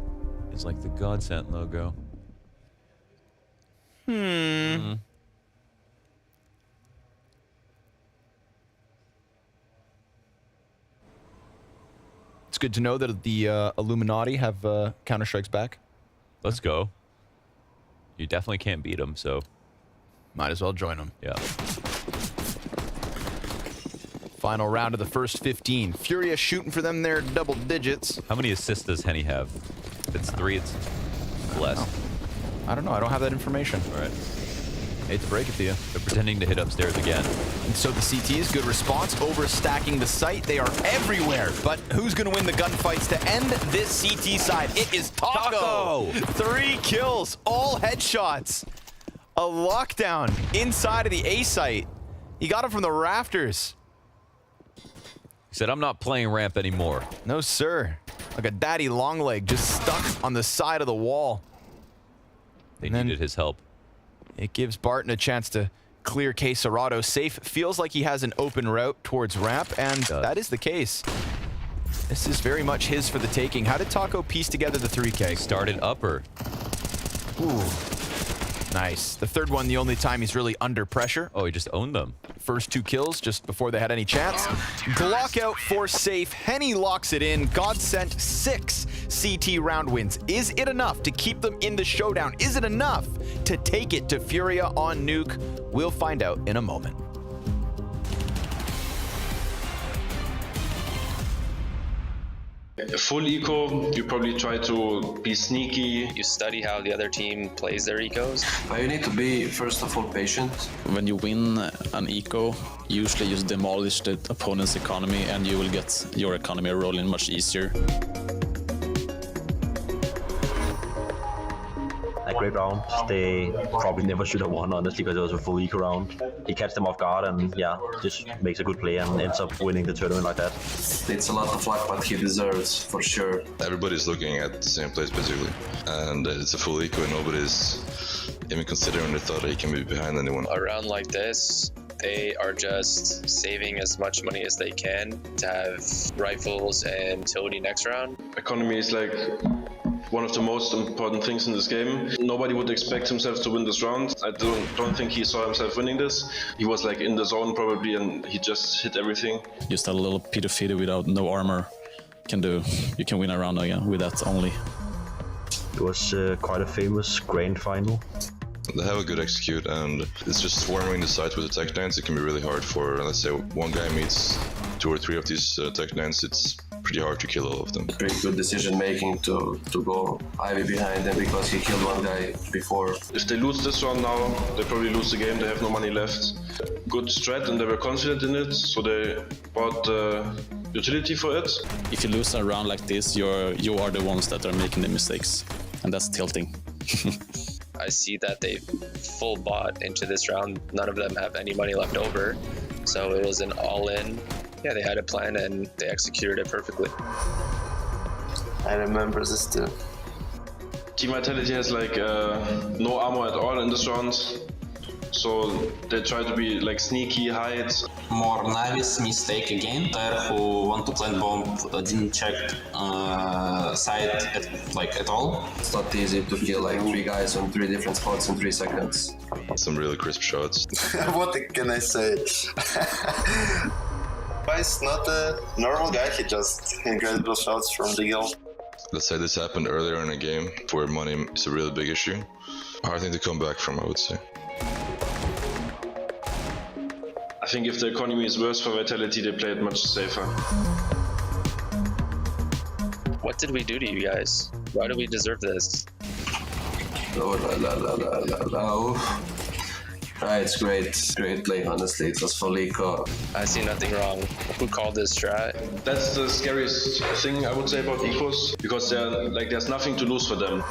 is like the Godsent logo. It's good to know that the Illuminati have Counter-Strike's back. Let's go. You definitely can't beat them, so might as well join them. Yeah. Final round of the first 15. Furia shooting for them there, double digits. How many assists does Henny have? If it's 3, it's less. I don't know. I don't have that information. All right. Hate to break it to you. They're pretending to hit upstairs again. And so the CTs, good response, overstacking the site. They are everywhere. But who's going to win the gunfights to end this CT side? It is Taco. 3 kills, all headshots. A lockdown inside of the A site. He got him from the rafters. He said, I'm not playing ramp anymore. No, sir. Like a daddy long leg just stuck on the side of the wall. They needed his help. It gives Barton a chance to clear K Serrato safe. Feels like he has an open route towards ramp, and that is the case. This is very much his for the taking. How did Taco piece together the 3K? Started upper. Ooh. Nice. The third one, the only time he's really under pressure. Oh, he just owned them. First 2 kills just before they had any chance. Glock out for safe. Henny locks it in. Godsent 6 CT round wins. Is it enough to keep them in the showdown? Is it enough to take it to Furia on Nuke? We'll find out in a moment. Full eco, you probably try to be sneaky. You study how the other team plays their ecos. You need to be, first of all, patient. When you win an eco, usually you demolish the opponent's economy and you will get your economy rolling much easier. A great round. They probably never should have won, honestly, because it was a full eco round. He catches them off guard and, yeah, just makes a good play and ends up winning the tournament like that. It's a lot of luck, but he deserves, for sure. Everybody's looking at the same place, basically. And it's a full eco and nobody's even considering the thought that he can be behind anyone. A round like this, they are just saving as much money as they can to have rifles and utility next round. Economy is like one of the most important things in this game. Nobody would expect himself to win this round. I don't think he saw himself winning this. He was like in the zone probably and he just hit everything. Just a little Peter Feeder without no armor you can win a round again with that only. It was quite a famous grand final. They have a good execute and it's just swarming the site with the tech nines. It can be really hard for, let's say, one guy meets 2 or 3 of these tech nines. It's pretty hard to kill all of them. Pretty good decision making to go Ivy behind them because he killed one guy before. If they lose this round now, they probably lose the game. They have no money left. Good strat and they were confident in it, so they bought utility for it. If you lose a round like this, you are the ones that are making the mistakes, and that's tilting. I see that they full bought into this round. None of them have any money left over, so it was an all-in. Yeah, they had a plan and they executed it perfectly. I remember this too. Team Vitality has like no armor at all in this round, so they try to be like sneaky, hide. More Navi's mistake again. There who want to plant bomb didn't check side at all. It's not easy to kill like 3 guys on 3 different spots in 3 seconds. Some really crisp shots. What can I say? He's not a normal guy, he just incredible shots from the hill. Let's say this happened earlier in a game where money is a really big issue. Hard thing to come back from, I would say. I think if the economy is worse for Vitality, they play it much safer. What did we do to you guys? Why do we deserve this? Oh la la la la la la. It's great play, honestly. It was full eco. I see nothing wrong. Who called this strat? That's the scariest thing I would say about ecos, because there's nothing to lose for them.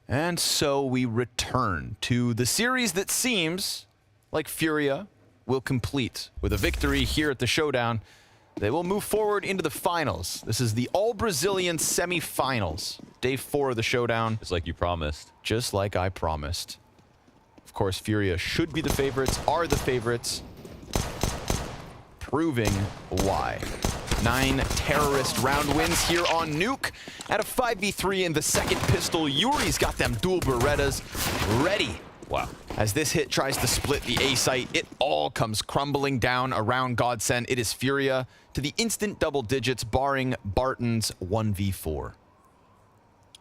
And so we return to the series that seems like FURIA will complete with a victory here at the Showdown. They will move forward into the finals. This is the all-Brazilian semi-finals. Day 4 of the Showdown. Just like you promised. Just like I promised. Of course, FURIA should be the favorites, are the favorites. Proving why. 9 terrorist round wins here on Nuke. At a 5v3 in the second pistol, Yuri's got them dual Berettas ready. Wow. As this hit tries to split the A site, it all comes crumbling down around Godsent. It is FURIA to the instant double digits, barring Barton's 1v4.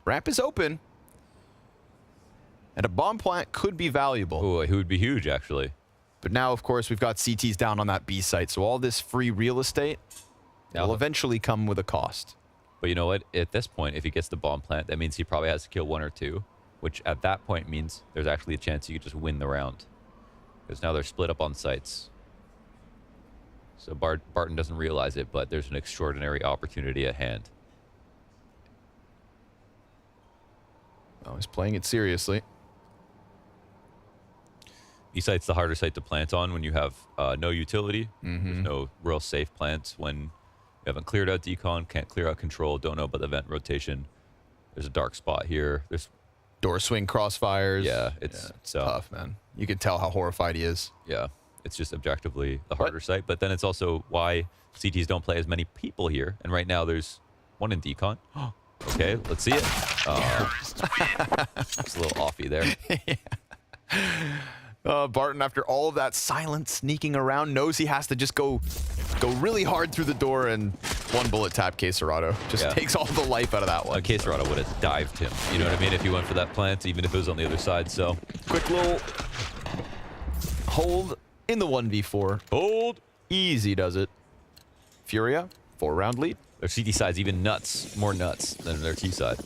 Ramp is open. And a bomb plant could be valuable. Oh, it would be huge, actually. But now, of course, we've got CTs down on that B site, so all this free real estate will eventually come with a cost. But you know what? At this point, if he gets the bomb plant, that means he probably has to kill 1 or 2. Which at that point means there's actually a chance you could just win the round. Because now they're split up on sites. So Barton doesn't realize it, but there's an extraordinary opportunity at hand. Oh, he's playing it seriously. E-site's the harder site to plant on when you have no utility. Mm-hmm. There's no real safe plants when you haven't cleared out decon, can't clear out control, don't know about the vent rotation. There's a dark spot here. There's door swing crossfires. Yeah, it's tough, man. You can tell how horrified he is. Yeah, it's just objectively the harder site. But then it's also why CTs don't play as many people here. And right now there's 1 in decon. Okay, let's see it. It's a little offy there. Barton, after all of that silence sneaking around, knows he has to just go really hard through the door and One bullet tap Caserado. Just takes all the life out of that one. Caserado would have dived him. You know what I mean? If he went for that plant, even if it was on the other side. So quick little hold in the 1v4. Hold. Easy does it. Furia, 4-round lead. Their CT side's even more nuts than their T side.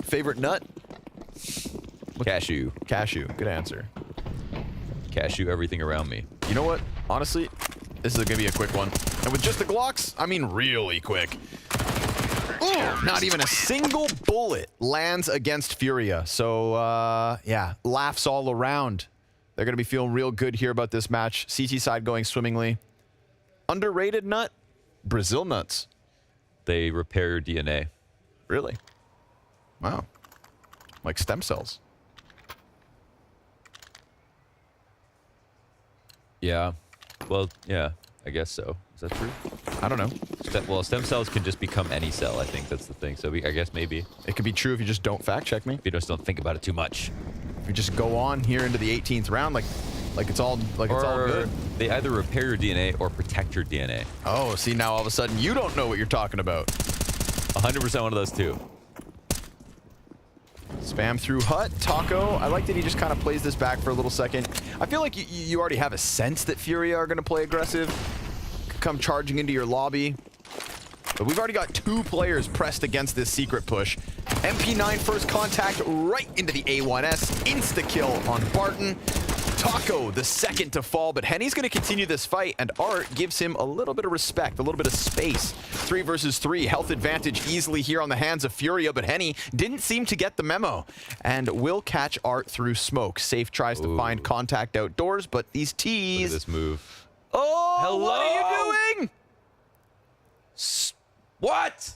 Favorite nut? Cashew. Cashew. Good answer. Cashew everything around me. You know what? Honestly, this is going to be a quick one. And with just the Glocks, I mean really quick. Ooh, not even a single bullet lands against Furia. So, yeah, laughs all around. They're going to be feeling real good here about this match. CT side going swimmingly. Underrated nut? Brazil nuts. They repair your DNA. Really? Wow. Like stem cells. Yeah. Well, yeah, I guess so. Is that true? I don't know. Well, stem cells can just become any cell. I think that's the thing. So I guess maybe. It could be true if you just don't fact check me. If you just don't think about it too much. If you just go on here into the 18th round like it's all good. They either repair your DNA or protect your DNA. Oh, see, now all of a sudden you don't know what you're talking about. 100% one of those two. Spam through Hut. Taco, I like that he just kind of plays this back for a little second. I feel like you already have a sense that Furia are going to play aggressive. Come charging into your lobby. But we've already got 2 players pressed against this secret push. MP9 first contact right into the A1S. Insta-kill on Barton. Taco, the second to fall, but Henny's going to continue this fight, and Art gives him a little bit of respect, a little bit of space. 3 versus 3, health advantage easily here on the hands of Furia, but Henny didn't seem to get the memo, and will catch Art through smoke. Safe tries to find contact outdoors, but these T's... Look at this move. Oh, hello? What are you doing? What?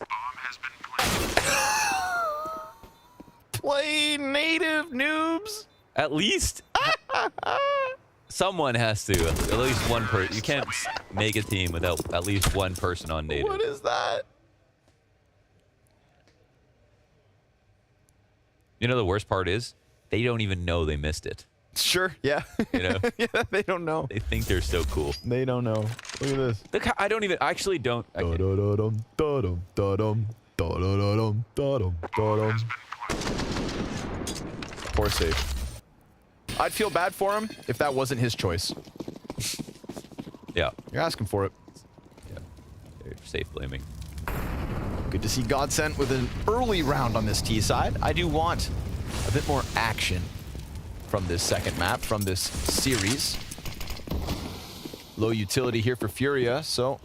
Play native, noobs. At least someone has to. At least one person. You can't make a team without at least one person on native. What is that? You know the worst part is they don't even know they missed it. Sure, yeah. You know? Yeah, they don't know. They think they're so cool. They don't know. Look at this. Look, I don't even. I actually don't. Poor save. I'd feel bad for him if that wasn't his choice. Yeah. You're asking for it. Yeah. You're safe blaming. Good to see Godsent with an early round on this T side. I do want a bit more action from this second map, from this series. Low utility here for Furia, so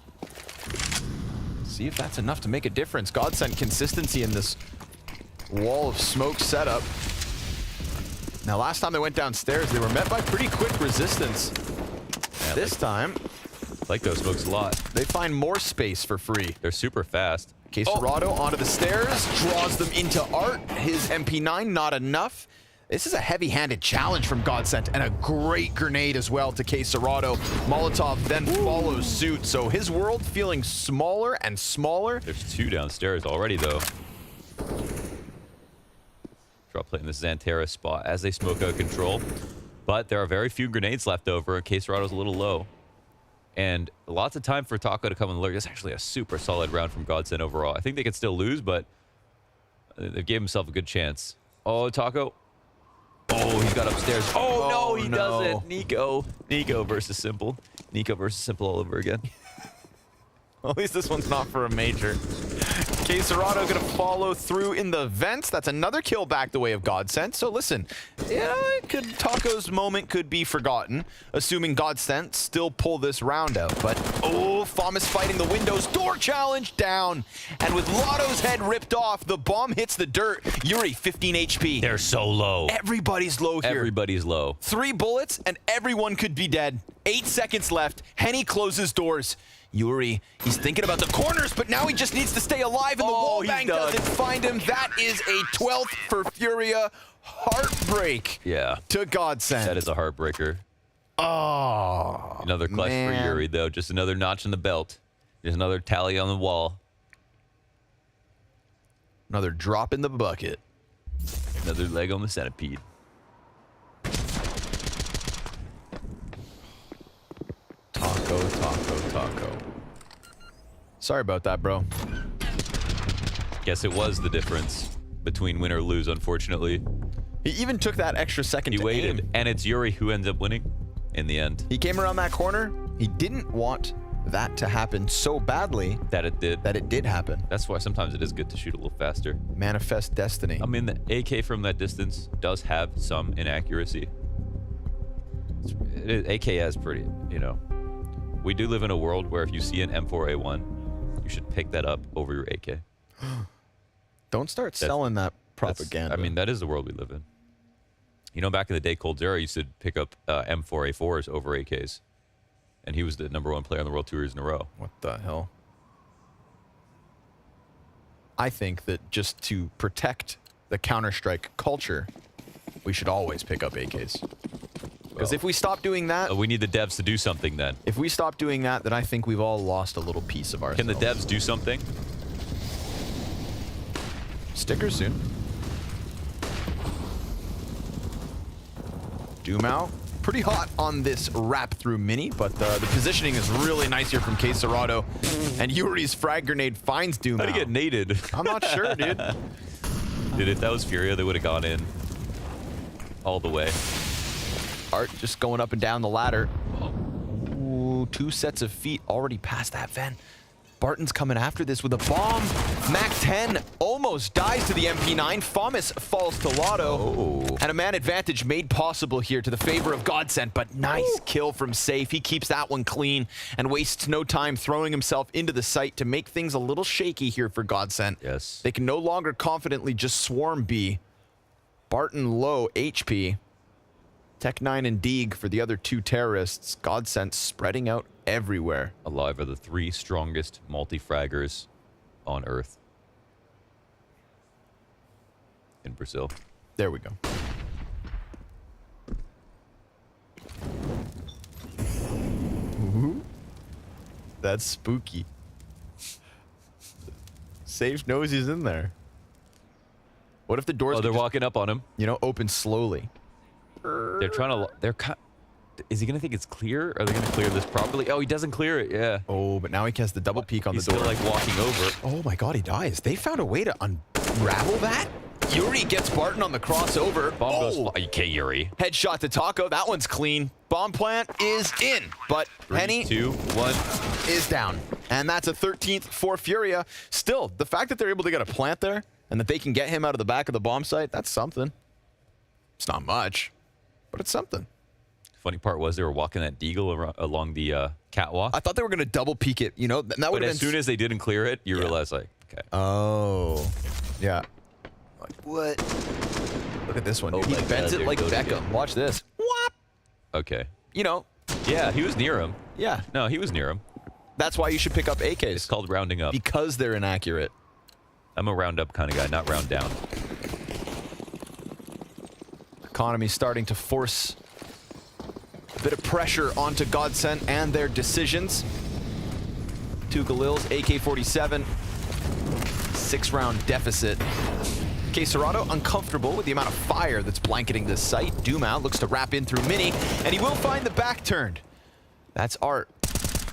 see if that's enough to make a difference. Godsent consistency in this wall of smoke setup. Now, last time they went downstairs, they were met by pretty quick resistance. Yeah, this time, I like those smokes a lot. They find more space for free. They're super fast. Caserado onto the stairs, draws them into Art. His MP9, not enough. This is a heavy-handed challenge from Godsent, and a great grenade as well to Caserado. Molotov then follows suit, so his world feeling smaller and smaller. There's 2 downstairs already, though. Drop plate in the Xantera spot as they smoke out of control. But there are very few grenades left over, and Caserado's a little low. And lots of time for Taco to come and lurk. It's actually a super solid round from Godsent overall. I think they could still lose, but they gave himself a good chance. Oh, Taco. Oh, he's got upstairs. Oh, no, he doesn't. Nico versus Simple. Nico versus Simple all over again. At least this one's not for a major. Caserado gonna follow through in the vents. That's another kill back the way of Godsent. So listen, yeah, Taco's moment could be forgotten, assuming Godsent still pull this round out. But oh, Famas fighting the windows. Door challenge down. And with Lotto's head ripped off, the bomb hits the dirt. Yuri, 15 HP. They're so low. Everybody's low here. Everybody's low. 3 bullets and everyone could be dead. 8 seconds left. Henny closes doors. Yuri, he's thinking about the corners, but now he just needs to stay alive, and the wall bang doesn't find him. That is a 12th for Furia. Heartbreak. Yeah. To Godsent. That is a heartbreaker. Oh, another clutch for Yuri, though. Just another notch in the belt. Just another tally on the wall. Another drop in the bucket. Another leg on the centipede. Taco. Sorry about that, bro. Guess it was the difference between win or lose, unfortunately. He even took that extra second to waited, aim. and it's Yuri who ends up winning in the end. He came around that corner. He didn't want that to happen so badly that it did happen. That's why sometimes it is good to shoot a little faster. Manifest destiny. I mean, the AK from that distance does have some inaccuracy. AK has pretty, you know. We do live in a world where if you see an M4A1, you should pick that up over your AK. Don't start selling that propaganda. I mean, that is the world we live in. You know, back in the day, Cold Zero used to pick up M4A4s over AKs. And he was the #1 player on the World Tours in a row. What the hell? I think that just to protect the Counter-Strike culture, we should always pick up AKs. Because if we stop doing that... we need the devs to do something then. If we stop doing that, then I think we've all lost a little piece of ourselves. Can the devs do something? Stickers soon. Doom out. Pretty hot on this wrap through mini, but the positioning is really nice here from CSGO. And Yuri's frag grenade finds Doom out. How'd he get naded? I'm not sure, dude. Dude, if that was FURIA, they would have gone in all the way. Art just going up and down the ladder. Ooh, 2 sets of feet already past that Ven. Barton's coming after this with a bomb. Mac 10 almost dies to the MP9. Famas falls to Lotto. And a man advantage made possible here to the favor of Godsent, but nice kill from Safe. He keeps that one clean and wastes no time throwing himself into the site to make things a little shaky here for Godsent. Yes. They can no longer confidently just swarm B. Barton low HP. Tech9 and Deeg for the other 2 terrorists. Godsent spreading out everywhere. Alive are the 3 strongest multi-fraggers on Earth. In Brazil. There we go. Ooh. That's spooky. Safe knows he's in there. What if the doors... they're walking up on him. You know, open slowly. They're trying to... Is he going to think it's clear? Are they going to clear this properly? Oh, he doesn't clear it, yeah. Oh, but now he has the double peek on He's the door. still, like, walking over. Oh my god, he dies. They found a way to unravel that? Yuri gets Barton on the crossover. Bomb goes... Okay, Yuri. Headshot to Taco. That one's clean. Bomb plant is in. But 3, Henny 2, 1 is down. And that's a 13th for FURIA. Still, the fact that they're able to get a plant there and that they can get him out of the back of the bomb site, that's something. It's not much, but it's something. Funny part was they were walking that deagle along the catwalk. I thought they were going to double peek it, you know? That would But have as been... soon as they didn't clear it, you realize, like, okay. Oh. Yeah. Like, what? Look at this one. Oh He my bends God, it like there it goes Beckham. again. Watch this. Whop! Okay. You know. Yeah, he was near him. Yeah. No, he was near him. That's why you should pick up AKs. It's called rounding up. Because they're inaccurate. I'm a round up kind of guy, not round down. Economy starting to force a bit of pressure onto Godsent and their decisions. 2 Galils, AK-47, 6-round deficit. CSGO uncomfortable with the amount of fire that's blanketing this site. Doomau looks to wrap in through Mini, and he will find the back turned. That's Art.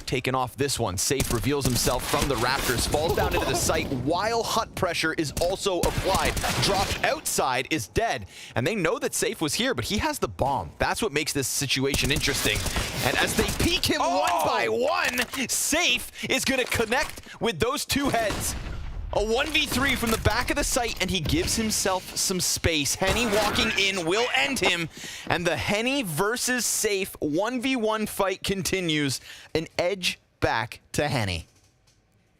Taking off this one. Safe reveals himself from the Raptors, falls down into the site while hut pressure is also applied. Dropped outside, is dead. And they know that Safe was here, but he has the bomb. That's what makes this situation interesting. And as they peek him one by one, Safe is going to connect with those 2 heads. A 1v3 from the back of the site, and he gives himself some space. Henny walking in will end him, and the Henny versus Safe 1v1 fight continues. An edge back to Henny.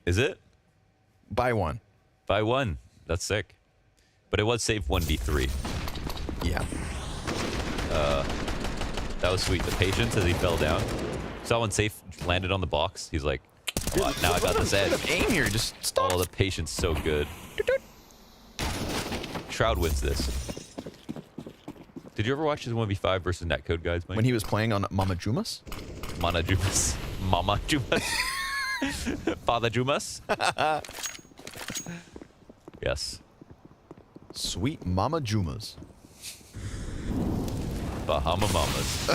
Is it? By 1. By 1. That's sick. But it was Safe 1v3. Yeah. That was sweet. The patience as he fell down. Saw when Safe landed on the box, he's like, oh, now I got this edge. Aim here, just stop. Oh, the patience so good. Shroud wins this. Did you ever watch his 1v5 versus Netcode guys, Mike? When he was playing on Mama Jumas? Mana Jumas. Mama Jumas. Father Jumas. Yes. Sweet Mama Jumas. Bahama Mamas.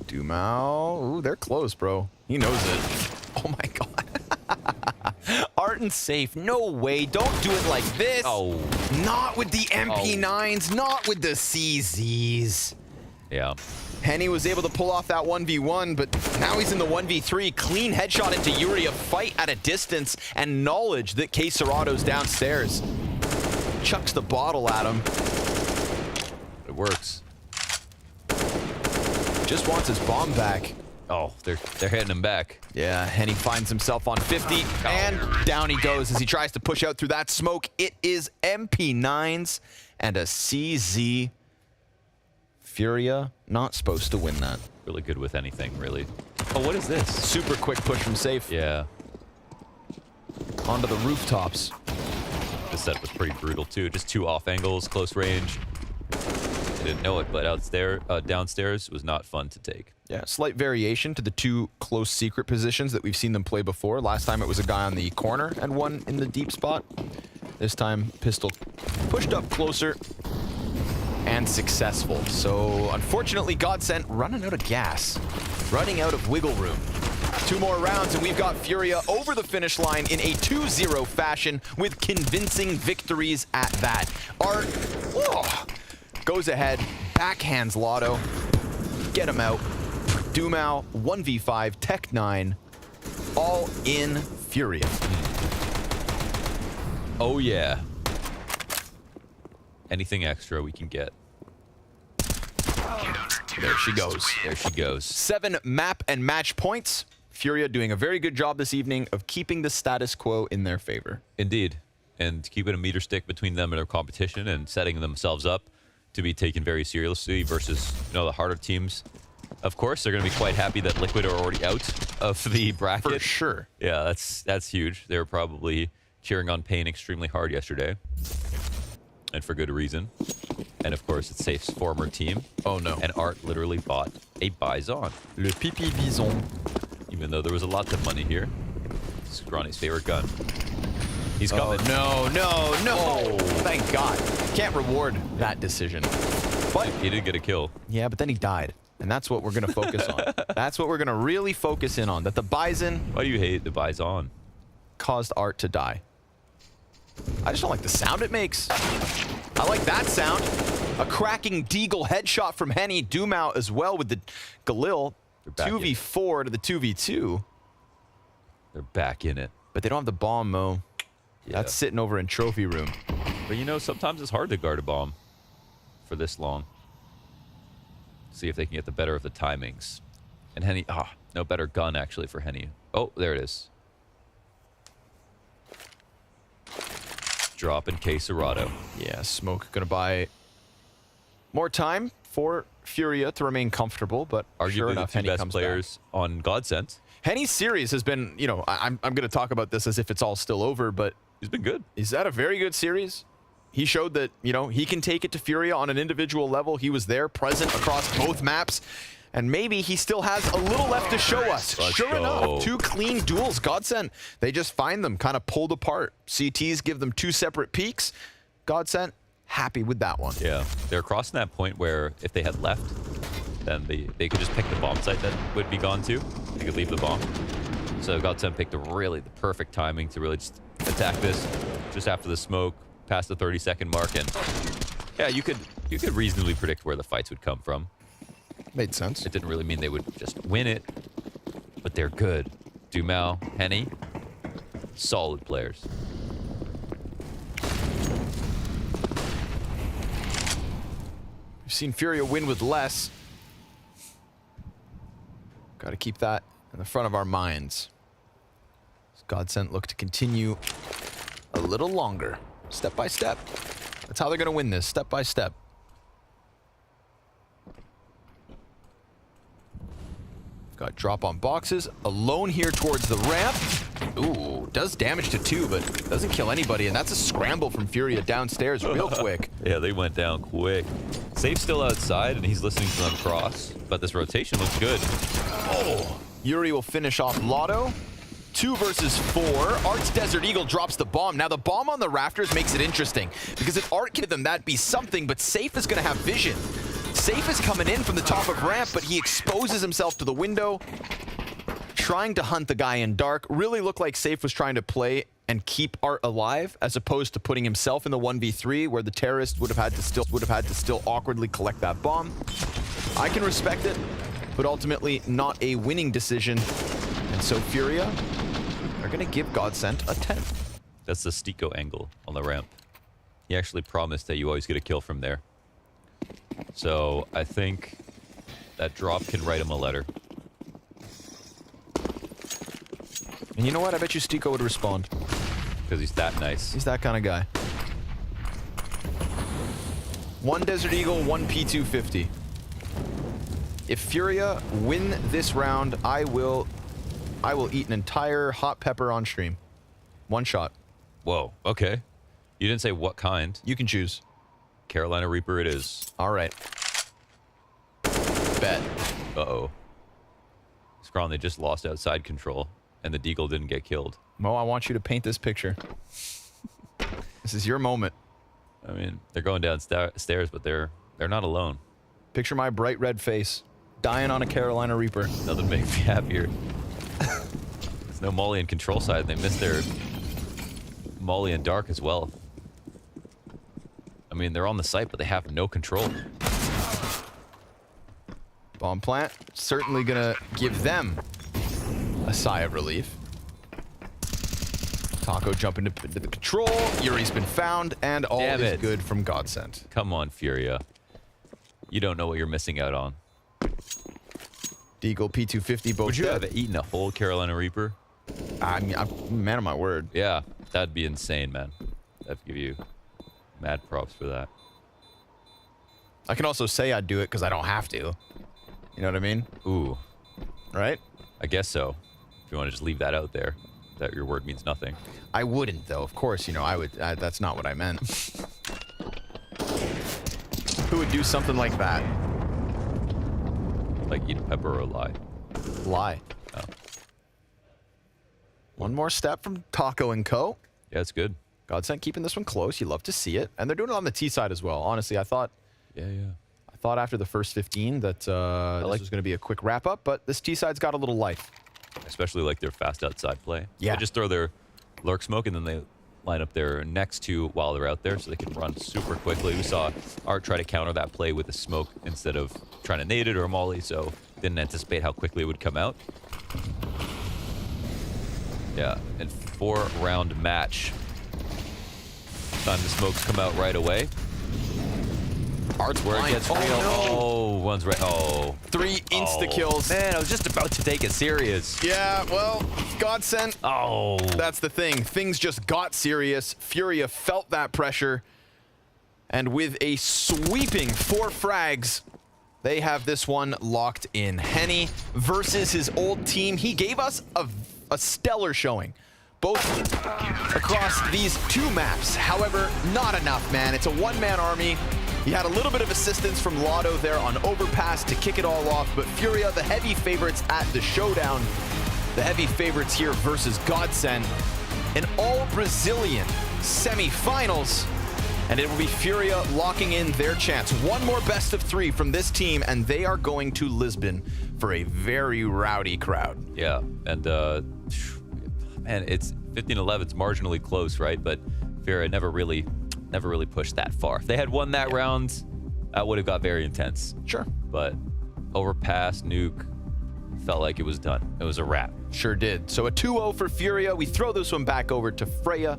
Dumao. Ooh, they're close, bro. He knows it. Oh my god. Art and Safe. No way. Don't do it like this. Oh. Not with the MP9s. Not with the CZs. Yeah. Henny was able to pull off that 1v1, but now he's in the 1v3. Clean headshot into Yuri, a fight at a distance, and knowledge that CESGO's downstairs. Chucks the bottle at him. It works. Just wants his bomb back. Oh, they're hitting him back. Yeah, Henny finds himself on 50, and down he goes as he tries to push out through that smoke. It is MP9s and a CZ. Furia not supposed to win that. Really good with anything, really. Oh, what is this? Super quick push from Safe. Yeah. Onto the rooftops. This setup was pretty brutal, too. Just 2 off angles, close range. I didn't know it, but downstairs was not fun to take. Yeah, slight variation to the 2 close secret positions that we've seen them play before. Last time it was a guy on the corner and one in the deep spot. This time, Pistol pushed up closer and successful. So, unfortunately, Godsent running out of gas. Running out of wiggle room. 2 more rounds, and we've got Furia over the finish line in a 2-0 fashion with convincing victories at that. Art goes ahead, backhands Lotto. Get him out. Dumao, 1v5, Tech 9, all in Furia. Oh, yeah. Anything extra we can get. There she goes. There she goes. 7 map and match points. Furia doing a very good job this evening of keeping the status quo in their favor. Indeed. And keeping a meter stick between them and their competition and setting themselves up to be taken very seriously versus, the harder teams. Of course, they're going to be quite happy that Liquid are already out of the bracket. For sure. Yeah, that's huge. They were probably cheering on paiN extremely hard yesterday. And for good reason. And of course, it's Safe's former team. Oh no. And Art literally bought a Bison. Le Pipi Bison. Even though there was a lot of money here. It's Granny's favorite gun. He's coming. Oh, no. Thank God. Can't reward that decision. But he did get a kill. Yeah, but then he died. And that's what we're going to focus on. That's what we're going to really focus in on. That the Bison... Why do you hate the Bison? Caused Art to die. I just don't like the sound it makes. I like that sound. A cracking Deagle headshot from Henny. Dumao as well with the Galil. 2v4 to the 2v2. They're back in it. But they don't have the bomb, Mo. Yeah. That's sitting over in trophy room. But sometimes it's hard to guard a bomb for this long. See if they can get the better of the timings. And Henny, no better gun actually for Henny. Oh, there it is. Drop in CESGO. Yeah, Smoke gonna buy more time for Furia to remain comfortable, but arguably sure enough, the 2 Henny best comes players back. on Godsent. Henny's series has been, I'm going to talk about this as if it's all still over, but he's been good. He's had a very good series. He showed that, he can take it to Furia on an individual level. He was there, present across both maps, and maybe he still has a little left to show us. Sure enough, 2 clean duels. Godsent, they just find them kind of pulled apart. CTs give them 2 separate peaks. Godsent, happy with that one. Yeah, they're crossing that point where if they had left, then they could just pick the bomb site that would be gone to. They could leave the bomb. So Godsent picked the perfect timing to really just attack this just after the smoke, past the 30-second mark, and yeah, you could reasonably predict where the fights would come from. Made sense. It didn't really mean they would just win it, but they're good. Dumao, Henny, solid players. We've seen Furia win with less. Got to keep that in the front of our minds. Godsent look to continue a little longer, step by step. That's how they're going to win this, step by step. Got drop on boxes, alone here towards the ramp. Ooh, does damage to 2, but doesn't kill anybody, and that's a scramble from Furia downstairs real quick. Yeah, they went down quick. Safe's still outside, and he's listening to them cross, but this rotation looks good. Oh, Yuri will finish off Lotto. 2 versus 4. Art's Desert Eagle drops the bomb. Now the bomb on the rafters makes it interesting, because if Art give them, that'd be something, but Safe is going to have vision. Safe is coming in from the top of ramp, but he exposes himself to the window, trying to hunt the guy in dark. Really looked like Safe was trying to play and keep Art alive, as opposed to putting himself in the 1v3, where the terrorist would have had to still awkwardly collect that bomb. I can respect it, but ultimately not a winning decision. And so FURIA are going to give Godsent a 10. That's the Stico angle on the ramp. He actually promised that you always get a kill from there. So I think that drop can write him a letter. And you know what? I bet you Stico would respond. Because he's that nice. He's that kind of guy. 1 Desert Eagle, 1 P250. If FURIA win this round, I will eat an entire hot pepper on stream. 1 shot. Whoa, okay. You didn't say what kind. You can choose. Carolina Reaper it is. All right. Bet. Uh-oh. Scrawn, they just lost outside control, and the Deagle didn't get killed. Mo, I want you to paint this picture. This is your moment. I mean, they're going downstairs, but they're not alone. Picture my bright red face, dying on a Carolina Reaper. Nothing makes me happier. There's no Molly in control side. They missed their Molly in dark as well. I mean, they're on the site, but they have no control. Bomb plant, certainly gonna give them a sigh of relief. Taco jumping into the control. Yuri's been found, and all is good from Godsent. Come on, FURIA. You don't know what you're missing out on. Deagle, P250, both Would you dead. have eaten a whole Carolina Reaper? I mean, I'm man of my word. Yeah, that'd be insane, man. I'd give you mad props for that. I can also say I'd do it because I don't have to. You know what I mean? Ooh. Right? I guess so. If you want to just leave that out there, that your word means nothing. I wouldn't, though. Of course, you know, I would. That's not what I meant. Who would do something like that? Like eat a pepper or lie? Lie. Oh. One more step from Taco and Co. Yeah, it's good. Godsent keeping this one close. You love to see it. And they're doing it on the T side as well. Honestly, I thought... Yeah. I thought after the first 15 that this was going to be a quick wrap-up, but this T side's got a little life. Especially like their fast outside play. Yeah. They just throw their lurk smoke and then they line up their next 2 while they're out there so they can run super quickly. We saw Art try to counter that play with a smoke instead of trying to nade it or molly, so didn't anticipate how quickly it would come out. Yeah, and 4-round match. Time the smokes come out right away. Art's where blind. it gets real. Oh, one's right. Oh. 3 insta-kills. Man, I was just about to take it serious. Yeah, well, Godsent. Oh. That's the thing. Things just got serious. FURIA felt that pressure. And with a sweeping 4 frags, they have this one locked in. Henny versus his old team. He gave us a stellar showing, both across these 2 maps. However, not enough, man. It's a 1-man army. He had a little bit of assistance from Lotto there on Overpass to kick it all off, but FURIA, the heavy favorites at the showdown. The heavy favorites here versus Godsent. An all-Brazilian semifinals, and it will be FURIA locking in their chance. One more best of 3 from this team, and they are going to Lisbon for a very rowdy crowd. Yeah, and man, it's 15-11. It's marginally close, right? But FURIA never really pushed that far. If they had won that round, that would have got very intense. Sure. But Overpass, nuke, felt like it was done. It was a wrap. Sure did. So a 2-0 for FURIA. We throw this one back over to Freya.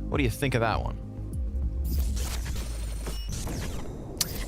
What do you think of that one?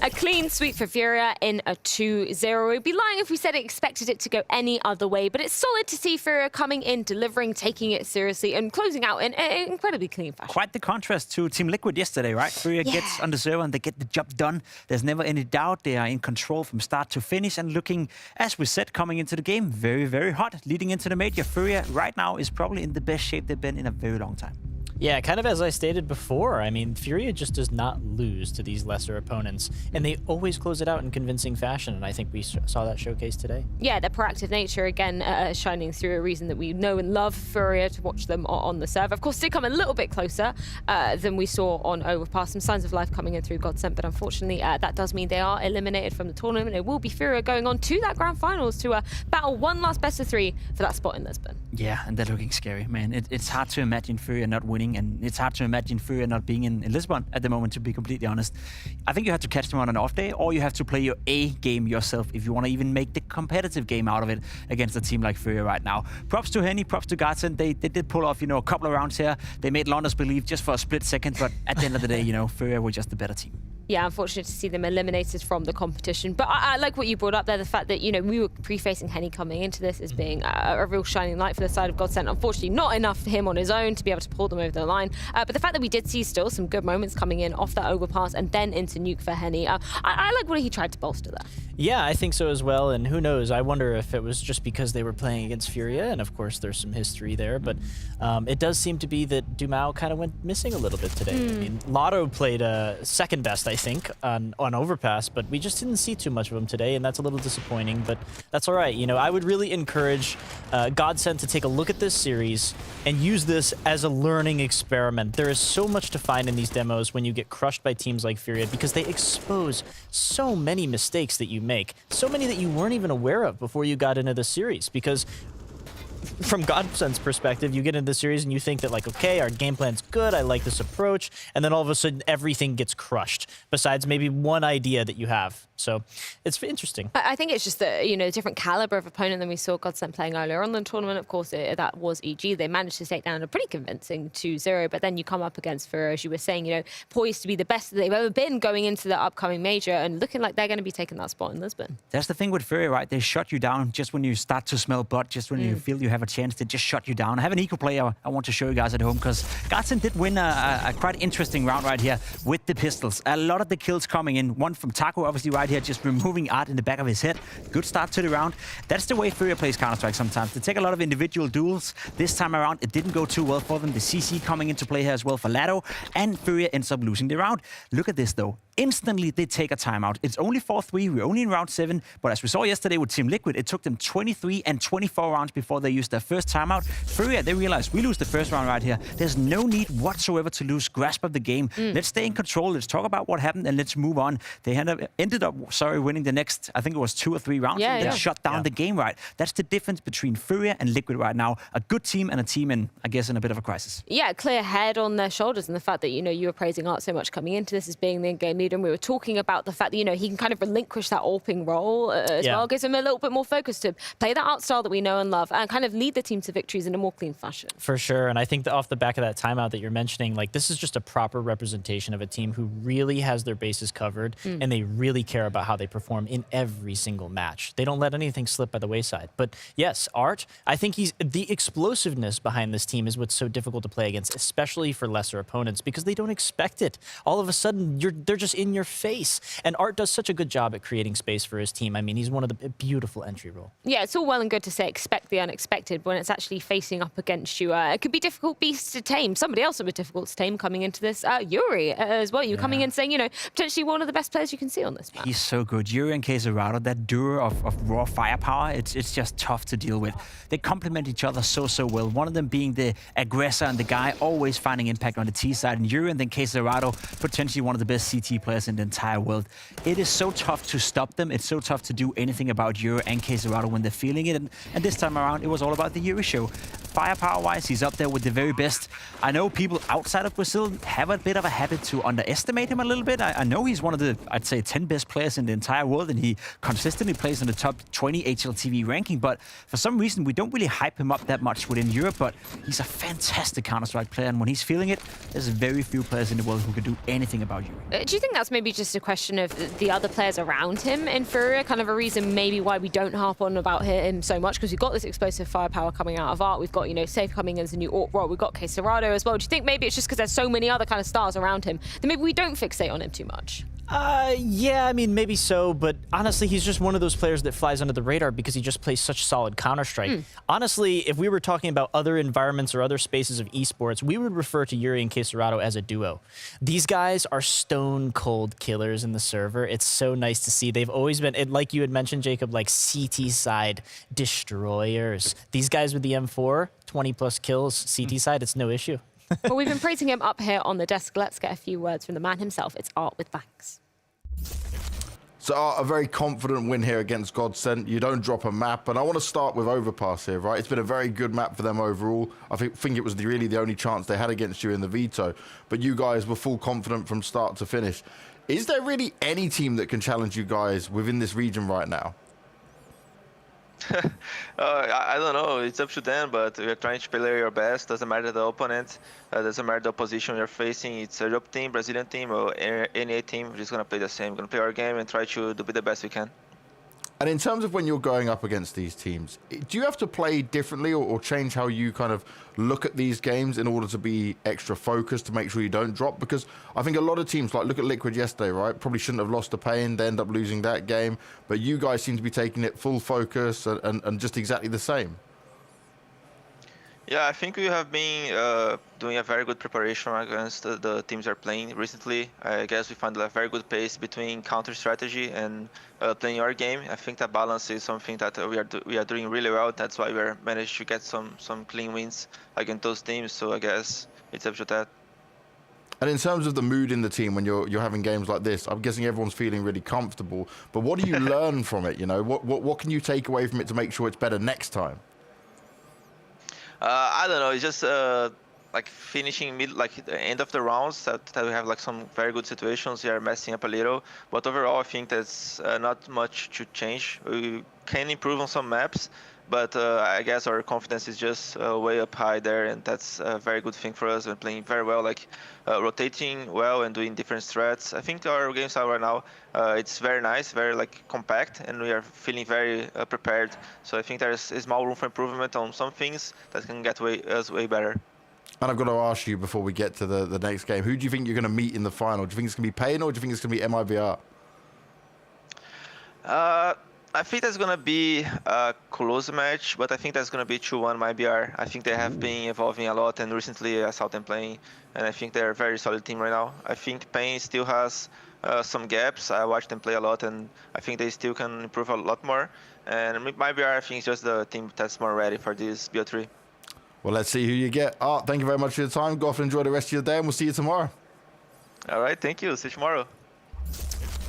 A clean sweep for FURIA in a 2-0. We'd be lying if we said it expected it to go any other way, but it's solid to see FURIA coming in, delivering, taking it seriously, and closing out in an incredibly clean fashion. Quite the contrast to Team Liquid yesterday, right? FURIA gets on the server and they get the job done. There's never any doubt. They are in control from start to finish and looking, as we said, coming into the game, very, very hot. Leading into the major, FURIA right now is probably in the best shape they've been in a very long time. Yeah, kind of as I stated before, I mean, FURIA just does not lose to these lesser opponents, and they always close it out in convincing fashion, and I think we saw that showcase today. Yeah, their proactive nature, again, shining through, a reason that we know and love FURIA to watch them on the server. Of course, did come a little bit closer than we saw on Overpass. Some signs of life coming in through Godsent, but unfortunately, that does mean they are eliminated from the tournament. It will be FURIA going on to that grand finals to battle one last best of 3 for that spot in Lisbon. Yeah, and they're looking scary, man. It's hard to imagine FURIA not winning, and it's hard to imagine FURIA not being in Lisbon at the moment, to be completely honest. I think you have to catch them on an off day, or you have to play your A game yourself if you want to even make the competitive game out of it against a team like FURIA right now. Props to Henny, props to Godsent. They did pull off, a couple of rounds here. They made London's believe just for a split second, but at the end of the day, FURIA were just the better team. Yeah, unfortunate to see them eliminated from the competition. But I like what you brought up there, the fact that, we were prefacing Henny coming into this as being a real shining light for the side of Godsent. Unfortunately, not enough for him on his own to be able to pull them over the line. But the fact that we did see still some good moments coming in off that overpass and then into nuke for Henny, I like what he tried to bolster there. Yeah, I think so as well, and who knows, I wonder if it was just because they were playing against FURIA, and of course there's some history there, but it does seem to be that Dumao kind of went missing a little bit today. I mean, Lotto played second best, I think, on Overpass, but we just didn't see too much of him today, and that's a little disappointing, but that's all right. I would really encourage Godsent to take a look at this series and use this as a learning experiment. There is so much to find in these demos when you get crushed by teams like FURIA, because they expose so many mistakes that you make, so many that you weren't even aware of before you got into the series, because from Godsent's perspective, you get into the series and you think that, like, okay, our game plan's good, I like this approach, and then all of a sudden everything gets crushed, besides maybe one idea that you have. So it's interesting. I think it's just the, different caliber of opponent than we saw Godsent playing earlier on in the tournament. Of course, that was EG. They managed to take down a pretty convincing 2-0, but then you come up against FURIA, as you were saying, poised to be the best that they've ever been going into the upcoming major, and looking like they're going to be taking that spot in Lisbon. That's the thing with FURIA, right? They shut you down just when you start to smell blood, just when you feel you have a chance to just shut you down. I have an eco player I want to show you guys at home, because Godsent did win a quite interesting round right here with the pistols. A lot of the kills coming in. One from Taco, obviously, right here, just removing Art in the back of his head. Good start to the round. That's the way FURIA plays Counter-Strike sometimes. They take a lot of individual duels. This time around, it didn't go too well for them. The CC coming into play here as well for Lado, and FURIA ends up losing the round. Look at this, though. Instantly, they take a timeout. It's only 4-3. We're only in round 7. But as we saw yesterday with Team Liquid, it took them 23 and 24 rounds before they used their first timeout. FURIA, they realized we lose the first round right here. There's no need whatsoever to lose grasp of the game. Let's stay in control. Let's talk about what happened, and let's move on. They ended up winning the next, I think it was 2 or 3 rounds. Yeah, and shut down the game, right? That's the difference between FURIA and Liquid right now. A good team and a team in, I guess, in a bit of a crisis. Yeah, clear head on their shoulders, and the fact that, you were praising Art so much coming into this as being the in-game leader, and we were talking about the fact that, he can kind of relinquish that AWPing role as well, gives him a little bit more focus to play that Art style that we know and love, and kind of lead the team to victories in a more clean fashion. For sure, and I think that off the back of that timeout that you're mentioning, like, this is just a proper representation of a team who really has their bases covered, and they really care about how they perform in every single match. They don't let anything slip by the wayside. But yes, Art, I think the explosiveness behind this team is what's so difficult to play against, especially for lesser opponents, because they don't expect it. All of a sudden, they're just in your face. And Art does such a good job at creating space for his team. I mean, he's one of the beautiful entry role. Yeah, it's all well and good to say expect the unexpected, but when it's actually facing up against you, it could be difficult beasts to tame. Somebody else would be difficult to tame coming into this. Yuri as well. You're coming in saying, potentially one of the best players you can see on this map. He's so good. Yuri and CSGO, that duo of raw firepower, it's just tough to deal with. They complement each other so well. One of them being the aggressor and the guy always finding impact on the T side, and Yuri and then CSGO, potentially one of the best CT players in the entire world. It is so tough to stop them. It's so tough to do anything about Yuri and CSGO when they're feeling it. And this time around, it was all about the Yuri show. Firepower-wise, he's up there with the very best. I know people outside of Brazil have a bit of a habit to underestimate him a little bit. I know he's one of the, I'd say, 10 best players in the entire world, and he consistently plays in the top 20 HLTV ranking, but for some reason, we don't really hype him up that much within Europe, but he's a fantastic Counter-Strike player, and when he's feeling it, there's very few players in the world who can do anything about Yuri. Do you think that's maybe just a question of the other players around him in FURIA, kind of a reason maybe why we don't harp on about him so much, because we've got this explosive firepower coming out of Art, we've got, Safe coming in as a new AWP role, we've got CSGO as well. Do you think maybe it's just because there's so many other kind of stars around him that maybe we don't fixate on him too much? Yeah, I mean, maybe so, but honestly, he's just one of those players that flies under the radar because he just plays such solid Counter-Strike. Honestly, if we were talking about other environments or other spaces of esports, we would refer to Yuri and Queserado as a duo. These guys are stone-cold killers in the server. It's so nice to see. They've always been, like you had mentioned, Jacob, like CT-side destroyers. These guys with the M4, 20-plus kills, CT-side, it's no issue. Well, we've been praising him up here on the desk. Let's get a few words from the man himself. It's Art with thanks. So a very confident win here against Godsent. You don't drop a map, and I want to start with Overpass here, right? It's been a very good map for them overall. I think it was really the only chance they had against you in the veto, but you guys were full confident from start to finish. Is there really any team that can challenge you guys within this region right now? I don't know. It's up to them, but we're trying to play our best. Doesn't matter the opponent, doesn't matter the opposition we're facing. It's a Europe team, Brazilian team, or any team. We're just gonna play the same. We're gonna play our game and try to do the best we can. And in terms of when you're going up against these teams, do you have to play differently or change how you kind of look at these games in order to be extra focused to make sure you don't drop? Because I think a lot of teams, like look at Liquid yesterday, right? Probably shouldn't have lost to paiN. They end up losing that game. But you guys seem to be taking it full focus and just exactly the same. Yeah, I think we have been doing a very good preparation against the teams we're playing recently. I guess we found a very good pace between counter strategy and playing our game. I think that balance is something that we are doing really well. That's why we're managed to get some clean wins against those teams. So I guess it's up to that. And in terms of the mood in the team when you're having games like this, I'm guessing everyone's feeling really comfortable. But what do you learn from it? You know, what can you take away from it to make sure it's better next time? I don't know. It's just like finishing like the end of the rounds that we have like some very good situations. We are messing up a little, but overall I think there's not much to change. We can improve on some maps, but I guess our confidence is just way up high there, and that's a very good thing for us. We're playing very well, like rotating well and doing different strats. I think our game style right now it's very nice, very like compact, and we are feeling very prepared. So I think there's a small room for improvement on some things that can get us way better. And I've got to ask you before we get to the next game, who do you think you're going to meet in the final? Do you think it's going to be paiN or do you think it's going to be MIBR? I think that's going to be a close match, but I think that's going to be 2-1 MIBR. I think they have been evolving a lot, and recently I saw them playing, and I think they're a very solid team right now. I think paiN still has some gaps. I watched them play a lot, and I think they still can improve a lot more. And MIBR, I think, is just the team that's more ready for this BO3. Well, let's see who you get. Art, thank you very much for your time. Go off and enjoy the rest of your day, and we'll see you tomorrow. All right, thank you. See you tomorrow.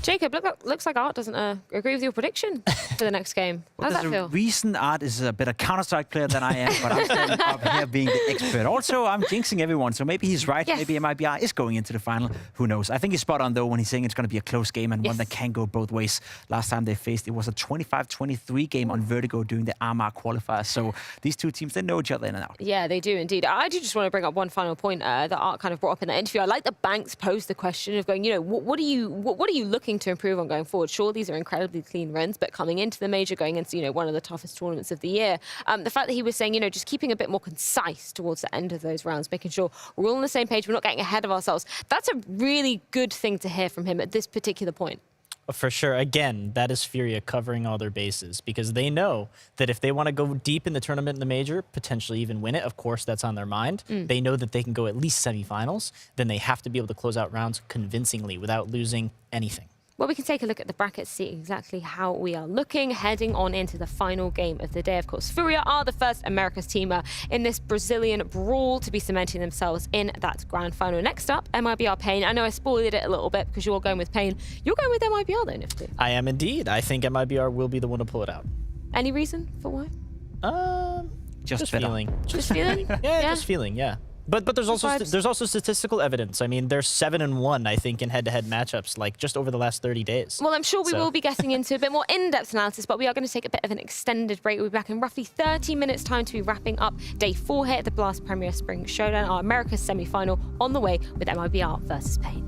Jacob, looks like Art doesn't agree with your prediction for the next game. How does that feel? There's a reason Art is a better Counter-Strike player than I am, but I'm standing up here being the expert. Also, I'm jinxing everyone, so maybe he's right. Yes. Maybe MIBR is going into the final. Who knows? I think he's spot on, though, when he's saying it's going to be a close game and one that can go both ways. Last time they faced, it was a 25-23 game on Vertigo during the Armar qualifier. So these two teams, they know each other in and out. Yeah, they do indeed. I do just want to bring up one final point that Art kind of brought up in that interview. I like that Banks posed the question of going, you know, what are you looking to improve on going forward? Sure, these are incredibly clean runs, but coming into the major, going into, you know, one of the toughest tournaments of the year, the fact that he was saying, you know, just keeping a bit more concise towards the end of those rounds, making sure we're all on the same page, we're not getting ahead of ourselves. That's a really good thing to hear from him at this particular point. For sure. Again, that is FURIA covering all their bases because they know that if they want to go deep in the tournament in the major, potentially even win it, of course, that's on their mind. They know that they can go at least semifinals. Then they have to be able to close out rounds convincingly without losing anything. Well, we can take a look at the brackets, see exactly how we are looking, heading on into the final game of the day. Of course, FURIA are the first America's teamer in this Brazilian brawl to be cementing themselves in that grand final. Next up, MIBR paiN. I know I spoiled it a little bit because you're going with paiN. You're going with MIBR though, Nifty. I am indeed. I think MIBR will be the one to pull it out. Any reason for why? Just feeling. Just feeling? Yeah, just feeling, yeah. But there's also statistical evidence. I mean, they're 7-1, I think, in head-to-head matchups, like just over the last 30 days. Well, I'm sure we will be getting into a bit more in-depth analysis, but we are going to take a bit of an extended break. We'll be back in roughly 30 minutes' time to be wrapping up day 4 here at the BLAST Premier Spring Showdown, our America's semi-final, on the way with MIBR versus paiN.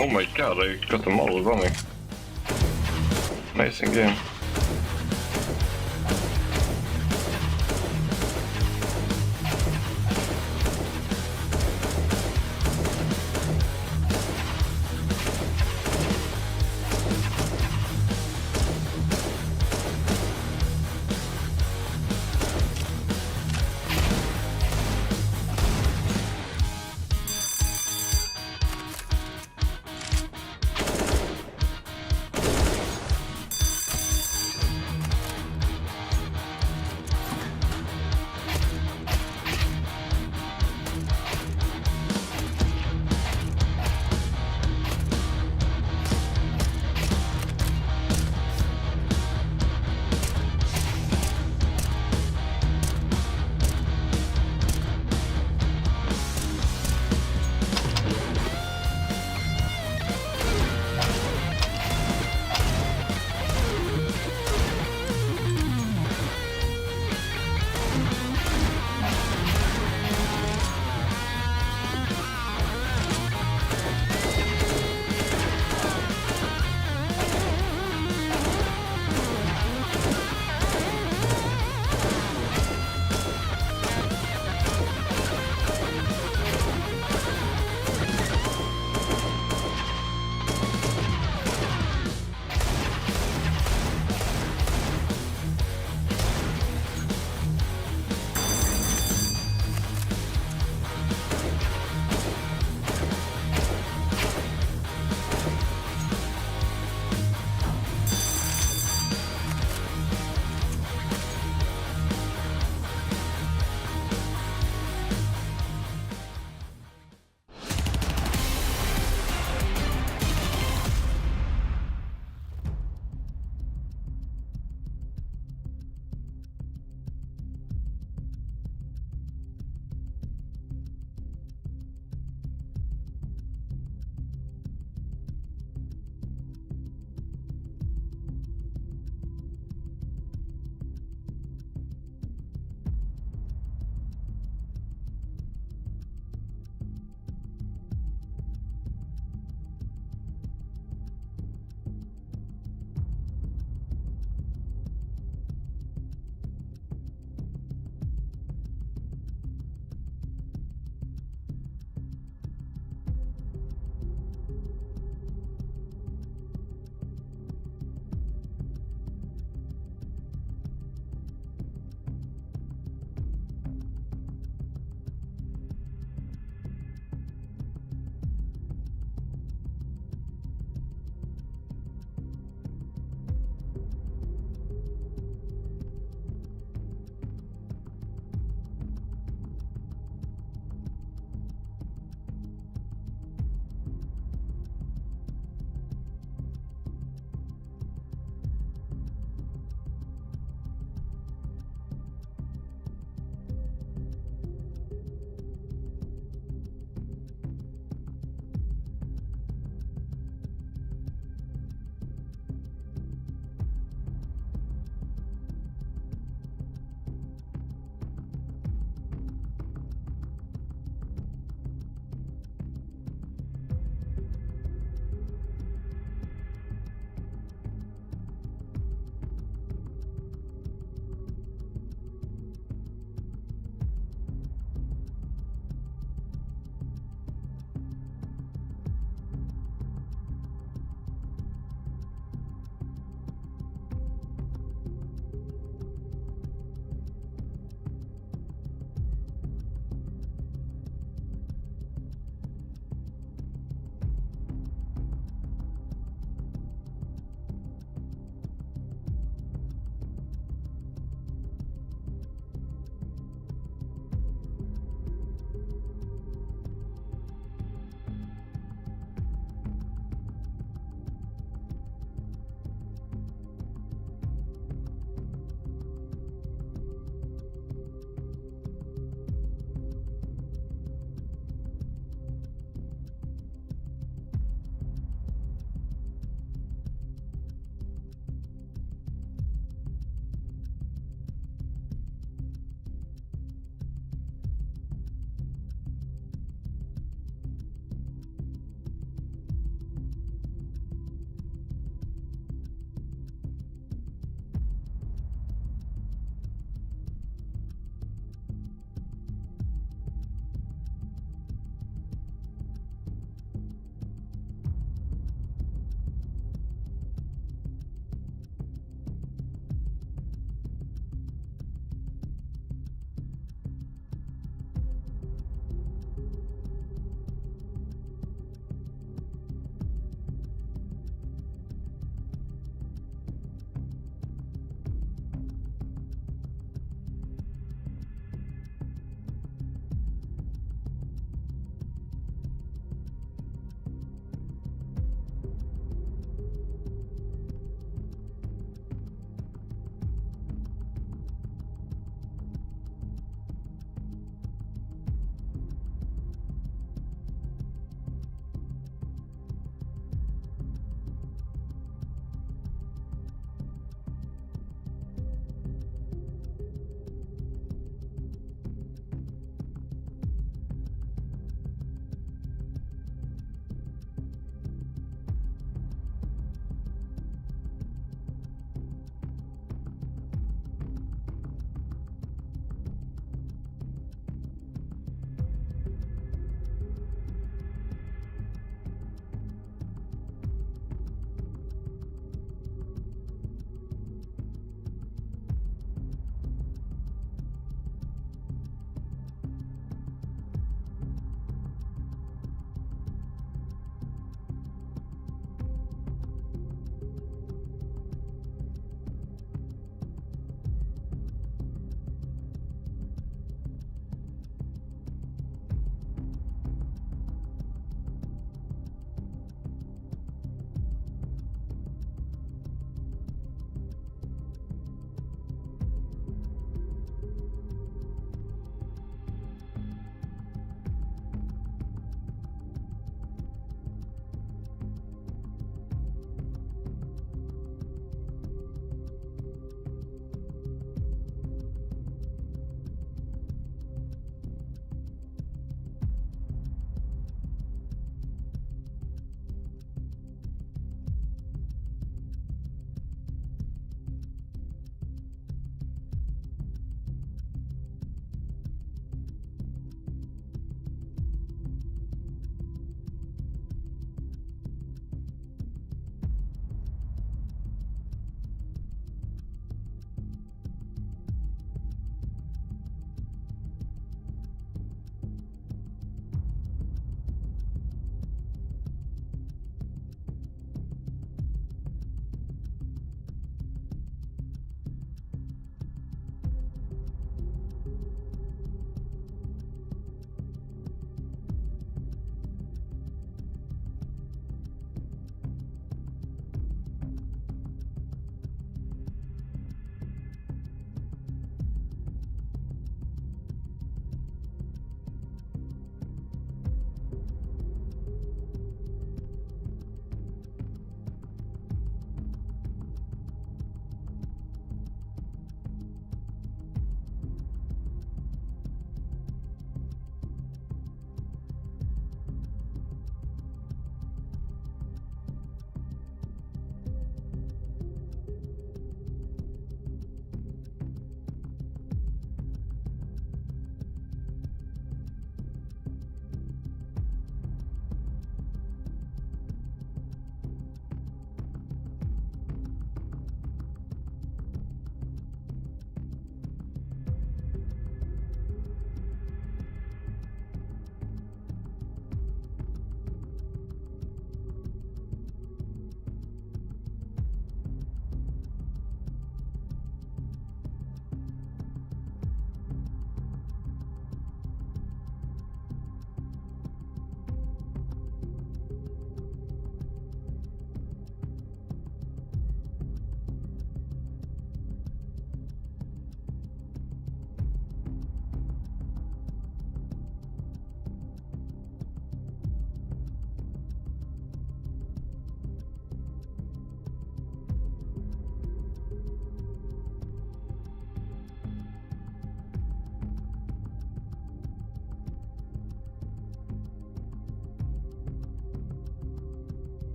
Oh my god, I got them all running. Amazing game.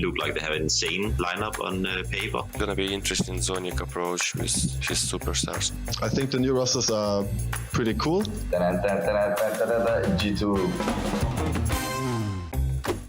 look like they have an insane lineup on paper. Gonna be interesting Zonic approach with his superstars. I think the new rosters are pretty cool. G2.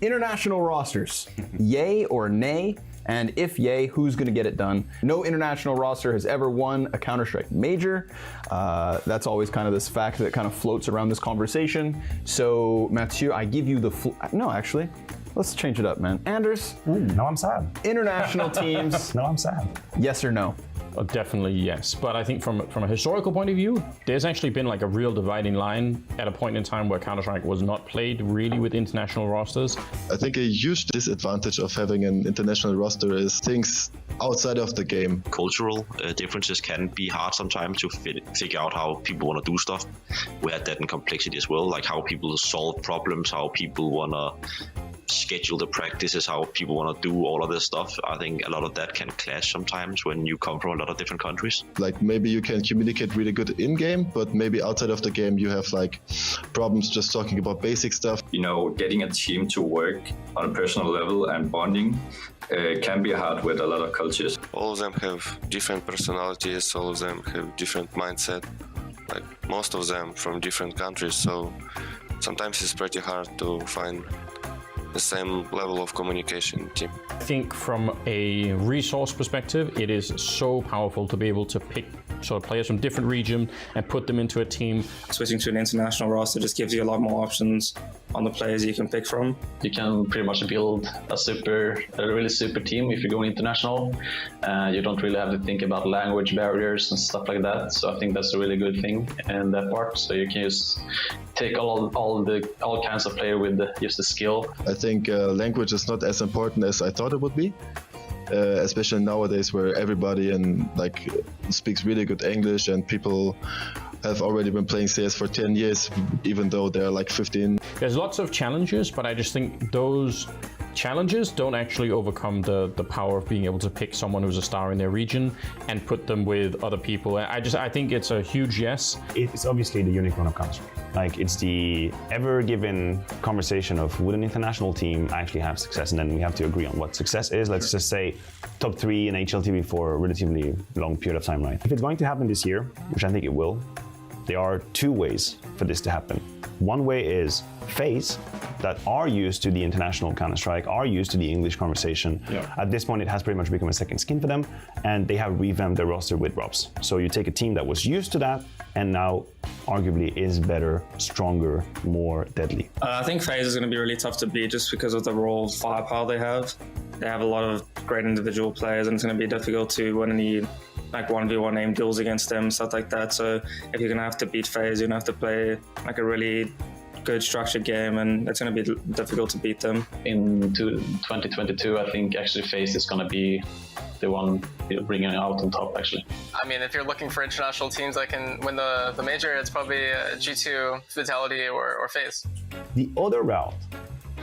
International rosters, yay or nay? And if yay, who's going to get it done? No international roster has ever won a Counter-Strike major. That's always kind of this fact that kind of floats around this conversation. So, Mathieu, I give you the no, actually, let's change it up, man. Anders? No, I'm sad. International teams? No, I'm sad. Yes or no? Definitely yes, but I think from a historical point of view, there's actually been like a real dividing line at a point in time where Counter-Strike was not played really with international rosters. I think a huge disadvantage of having an international roster is things outside of the game. Cultural differences can be hard sometimes to figure out how people want to do stuff. We had that in complexity as well, like how people solve problems, how people want to schedule the practices, how people want to do all of this stuff. I think a lot of that can clash sometimes when you come from a lot of different countries. Like maybe you can communicate really good in game, but maybe outside of the game you have like problems just talking about basic stuff. You know, getting a team to work on a personal level and bonding can be hard with a lot of cultures. All of them have different personalities, all of them have different mindset, like most of them from different countries, so sometimes it's pretty hard to find the same level of communication team. I think from a resource perspective, it is so powerful to be able to pick sort of players from different regions and put them into a team. Switching to an international roster just gives you a lot more options on the players you can pick from. You can pretty much build a really super team if you go international. You don't really have to think about language barriers and stuff like that. So I think that's a really good thing in that part. So you can just take all kinds of player with just the skill. I think language is not as important as I thought it would be. Especially nowadays where everybody speaks really good English and people have already been playing CS for 10 years, even though they're like 15. There's lots of challenges, but I just think those challenges don't actually overcome the power of being able to pick someone who's a star in their region and put them with other people. I think it's a huge yes. It's obviously the unicorn of Counter-Strike. Like, it's the ever-given conversation of would an international team actually have success, and then we have to agree on what success is. Let's just say top 3 in HLTV for a relatively long period of time, right? If it's going to happen this year, which I think it will, there are 2 ways for this to happen. One way is FaZe, that are used to the international Counter-Strike, are used to the English conversation. Yeah. At this point, it has pretty much become a second skin for them, and they have revamped their roster with Robs. So you take a team that was used to that, and now arguably is better, stronger, more deadly. I think FaZe is going to be really tough to beat just because of the raw firepower they have. They have a lot of great individual players, and it's going to be difficult to win any 1v1 aim duels against them, stuff like that. So if you're going to have to beat FaZe, you're going to have to play a really good structured game, and it's going to be difficult to beat them. In 2022, I think actually FaZe is going to be the one bringing it out on top, actually. I mean, if you're looking for international teams that can win the major, it's probably G2, Vitality, or FaZe. The other route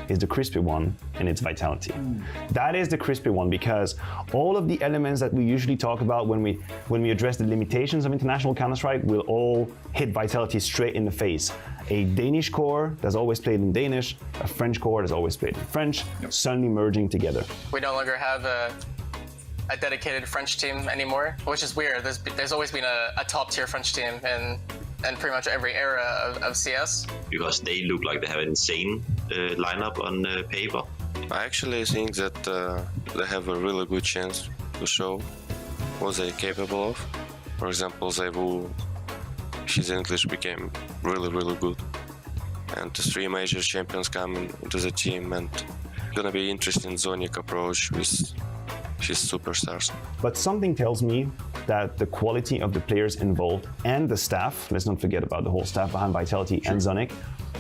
is the crispy one, and it's Vitality. That is the crispy one because all of the elements that we usually talk about when we address the limitations of international Counter-Strike will all hit Vitality straight in the face. A Danish core that's always played in Danish, a French core that's always played in French, suddenly merging together. We no longer have a dedicated French team anymore, which is weird. There's always been a top-tier French team in pretty much every era of CS. Because they look like they have an insane lineup on paper. I actually think that they have a really good chance to show what they're capable of. For example, Zebu, his English became really, really good. And the 3 major champions coming into the team, and gonna be interesting Zonic approach with his superstars. But something tells me that the quality of the players involved and the staff, let's not forget about the whole staff behind Vitality and Zonic,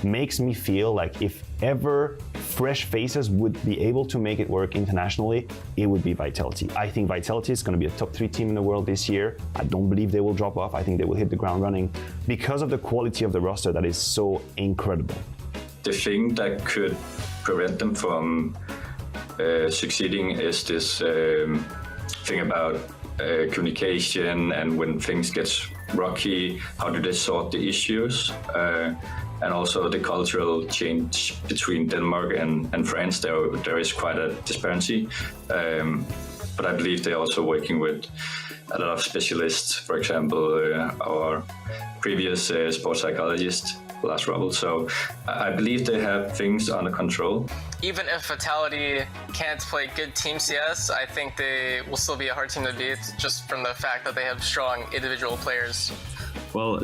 makes me feel like if ever fresh faces would be able to make it work internationally, it would be Vitality. I think Vitality is going to be a top 3 team in the world this year. I don't believe they will drop off. I think they will hit the ground running because of the quality of the roster that is so incredible. The thing that could prevent them from succeeding is this thing about communication, and when things get rocky, how do they sort the issues? and also the cultural change between Denmark and France. There is quite a disparity, but I believe they're also working with a lot of specialists. For example, our previous sports psychologist, Last Rubble. So I believe they have things under control. Even if Vitality can't play good team CS, I think they will still be a hard team to beat, just from the fact that they have strong individual players. Well,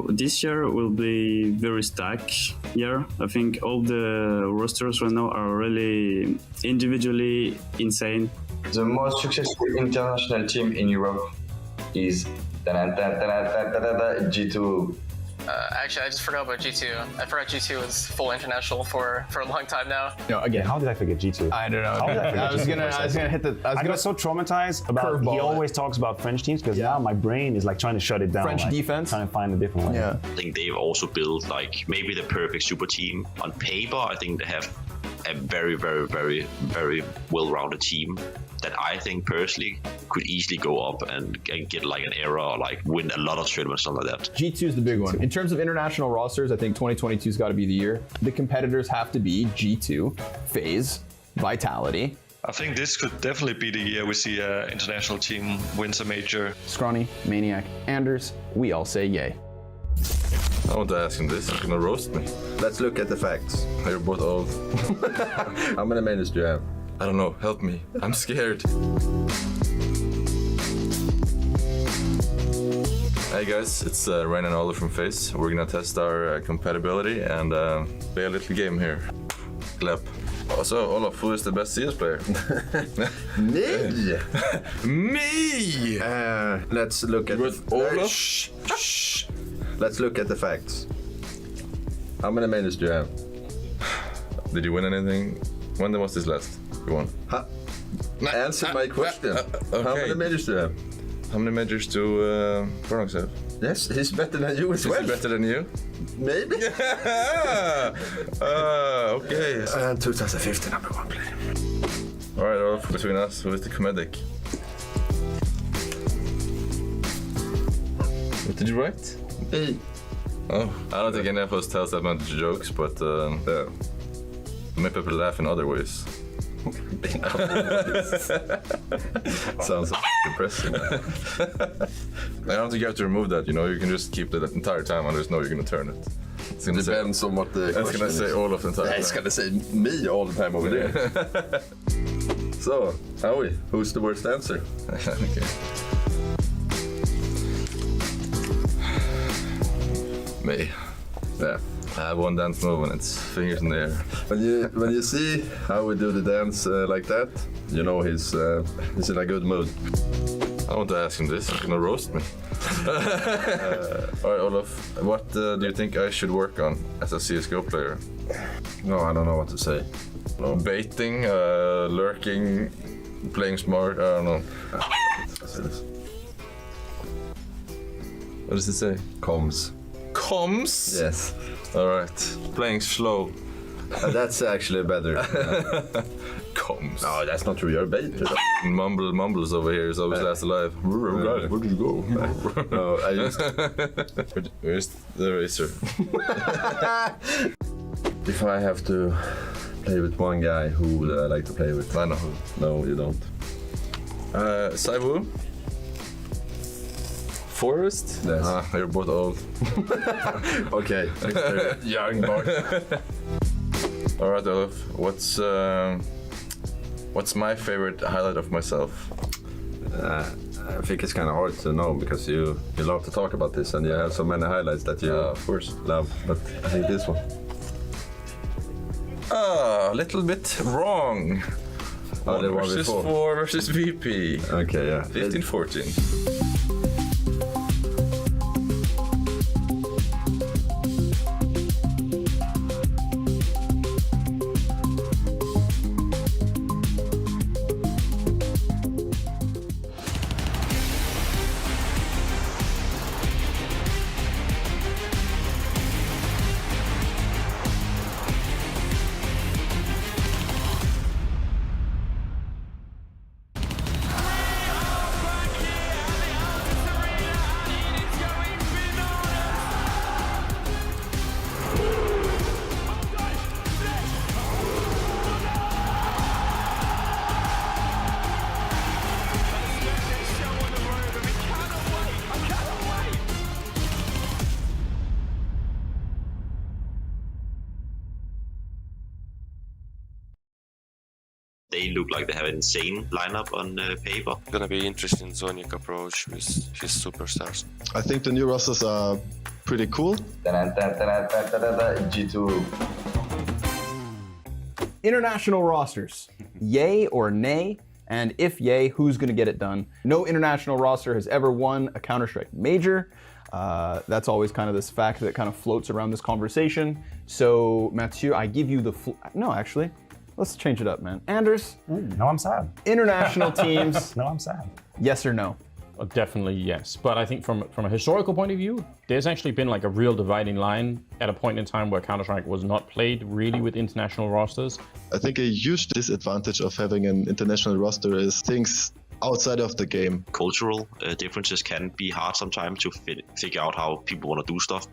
this year will be very stacked year. I think all the rosters right now are really individually insane. The most successful international team in Europe is G2. Actually, I just forgot about G2. I forgot G2 was full international for a long time now. Again, how did I forget G2? I don't know. I was gonna hit the. I got so traumatized about. He always talks about French teams because now my brain is like trying to shut it down. French defense. Trying to find a different way. I think they've also built like maybe the perfect super team on paper. I think they have a very, very, very, very well-rounded team that I think personally could easily go up and get like an era or like win a lot of tournaments, something like that. G2 is the big one. In terms of international rosters, I think 2022's got to be the year. The competitors have to be G2, FaZe, Vitality. I think this could definitely be the year we see an international team wins a major. Scrawny, Maniac, Anders, we all say yay. I want to ask him this. He's gonna roast me. Let's look at the facts. They're both old. How many majors do you have? I don't know. Help me. I'm scared. Hey guys, it's Ryan and Oliver from FaZe. We're gonna test our compatibility and play a little game here. Clap. Also, Olaf, who is the best CS player? Me? Me! Let's look at Olaf? Shh. Let's look at the facts. How many majors do you have? Did you win anything? When was this last? You won. Answer my question. Okay. How many majors do you have? How many majors do Pronox have? Yes, he's better than you as well. Is he better than you? Maybe. Okay. 2015 #1 player. All right, Olaf, between us, who is the comedic? What did you write? Me. Oh, I don't think any of us tells that much jokes, but make people laugh in other ways. Sounds depressing. I don't think you have to remove that, you know, you can just keep it the entire time and there's no you're gonna turn it. It's gonna Depends on what the It's question gonna say is. all of the time. Yeah, it's gonna say me all the time over there. So, Howie, who's the worst answer? Okay. Me. Yeah. I have one dance move and it's fingers in the air. When you see how we do the dance like that, you know he's in a good mood. I want to ask him this. He's gonna roast me. All right, Olaf. What do you think I should work on as a CSGO player? No, I don't know what to say. No. Baiting, lurking, playing smart. I don't know. What does it say? Comms. Comms? Yes. All right. Playing slow. That's actually better. Comms. No, that's not true. You're baited. Mumbles over here is always last alive. Guys, where did you go? No, I used. Where's the racer? If I have to play with one guy, who would I like to play with? I know who. No, you don't. Saivu? Forest? Yes. You're both old. Okay. Young boy. All right, Olaf. What's my favorite highlight of myself? I think it's kind of hard to know because you love to talk about this and you have so many highlights that you of course love. But I think this one. A little bit wrong. Oh, the one versus before. 4 versus VP. Okay, yeah. 15-14. look like they have an insane lineup on paper. Gonna be interesting Zonic approach with his superstars. I think the new rosters are pretty cool. G2. International rosters. Yay or nay? And if yay, who's going to get it done? No international roster has ever won a Counter-Strike major. That's always kind of this fact that kind of floats around this conversation. So, Mathieu, I give you the... No, actually, let's change it up, man. Anders? No, I'm sad. International teams. No, I'm sad. Yes or no? Definitely yes. But I think from a historical point of view, there's actually been like a real dividing line at a point in time where Counter-Strike was not played really with international rosters. I think a huge disadvantage of having an international roster is things outside of the game. Cultural differences can be hard sometimes to figure out how people want to do stuff.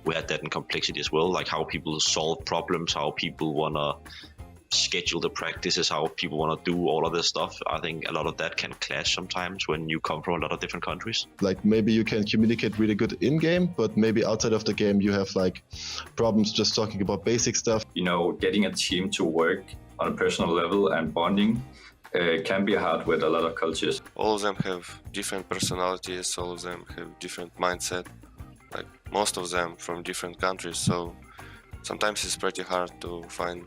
We had that in complexity as well, like how people solve problems, how people want to schedule the practices, how people want to do all of this stuff. I think a lot of that can clash sometimes when you come from a lot of different countries. Like maybe you can communicate really good in game, but maybe outside of the game you have like problems just talking about basic stuff. You know, getting a team to work on a personal level and bonding can be hard with a lot of cultures. All of them have different personalities, all of them have different mindset, like most of them from different countries, so sometimes it's pretty hard to find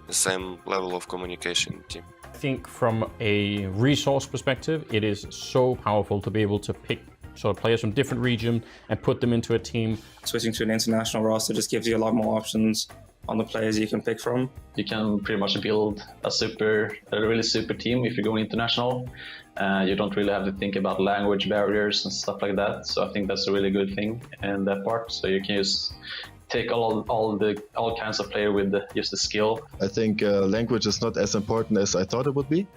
the same level of communication team. I think from a resource perspective, it is so powerful to be able to pick sort of players from different regions and put them into a team. Switching to an international roster just gives you a lot more options on the players you can pick from. You can pretty much build a really super team if you go international. You don't really have to think about language barriers and stuff like that. So I think that's a really good thing in that part. So you can just take all kinds of player with just the skill. I think language is not as important as I thought it would be,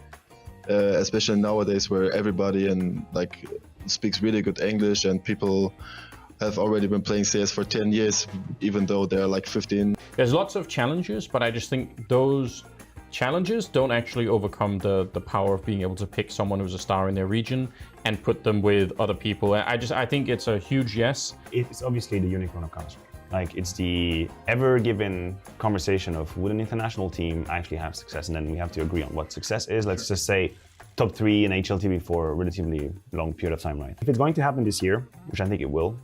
especially nowadays where everybody speaks really good English and people have already been playing CS for 10 years, even though they're like 15. There's lots of challenges, but I just think those challenges don't actually overcome the power of being able to pick someone who's a star in their region and put them with other people. I think it's a huge yes. It's obviously the unicorn of Counter-Strike. Like, it's the ever-given conversation of would an international team actually have success, and then we have to agree on what success is. Let's just say top 3 in HLTV for a relatively long period of time, right? If it's going to happen this year, which I think it will,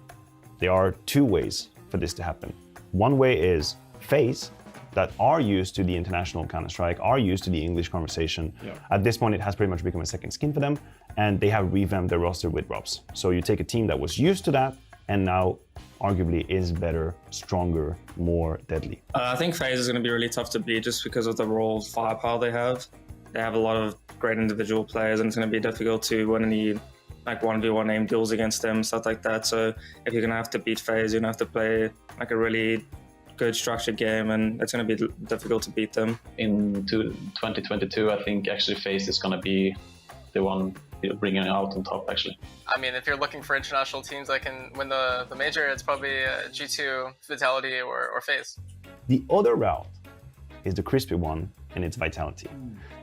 there are 2 ways for this to happen. One way is FaZe, that are used to the international Counter-Strike, are used to the English conversation. Yeah. At this point, it has pretty much become a second skin for them, and they have revamped their roster with Robs. So you take a team that was used to that, and now arguably is better, stronger, more deadly. I think FaZe is going to be really tough to beat just because of the raw firepower they have. They have a lot of great individual players, and it's going to be difficult to win any like 1v1 aim duels against them, stuff like that. So if you're going to have to beat FaZe, you're going to have to play like a really good structured game, and it's going to be difficult to beat them. In 2022, I think actually FaZe is going to be the one bringing it out on top, actually. I mean, if you're looking for international teams that can win the major, it's probably G2, Vitality, or FaZe. The other route is the crispy one, and it's Vitality.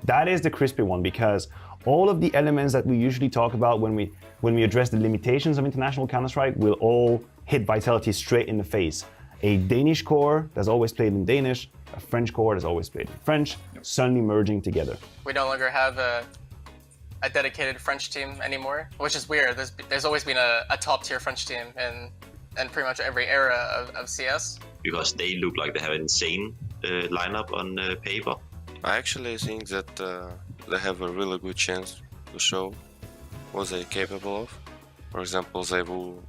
That is the crispy one because all of the elements that we usually talk about when we address the limitations of international Counter-Strike will all hit Vitality straight in the face. A Danish core that's always played in Danish, a French core that's always played in French, suddenly merging together. We no longer have a dedicated French team anymore, which is weird. There's always been a top-tier French team in pretty much every era of CS. Because they look like they have an insane lineup on paper. I actually think that they have a really good chance to show what they're capable of. For example, Zaivu,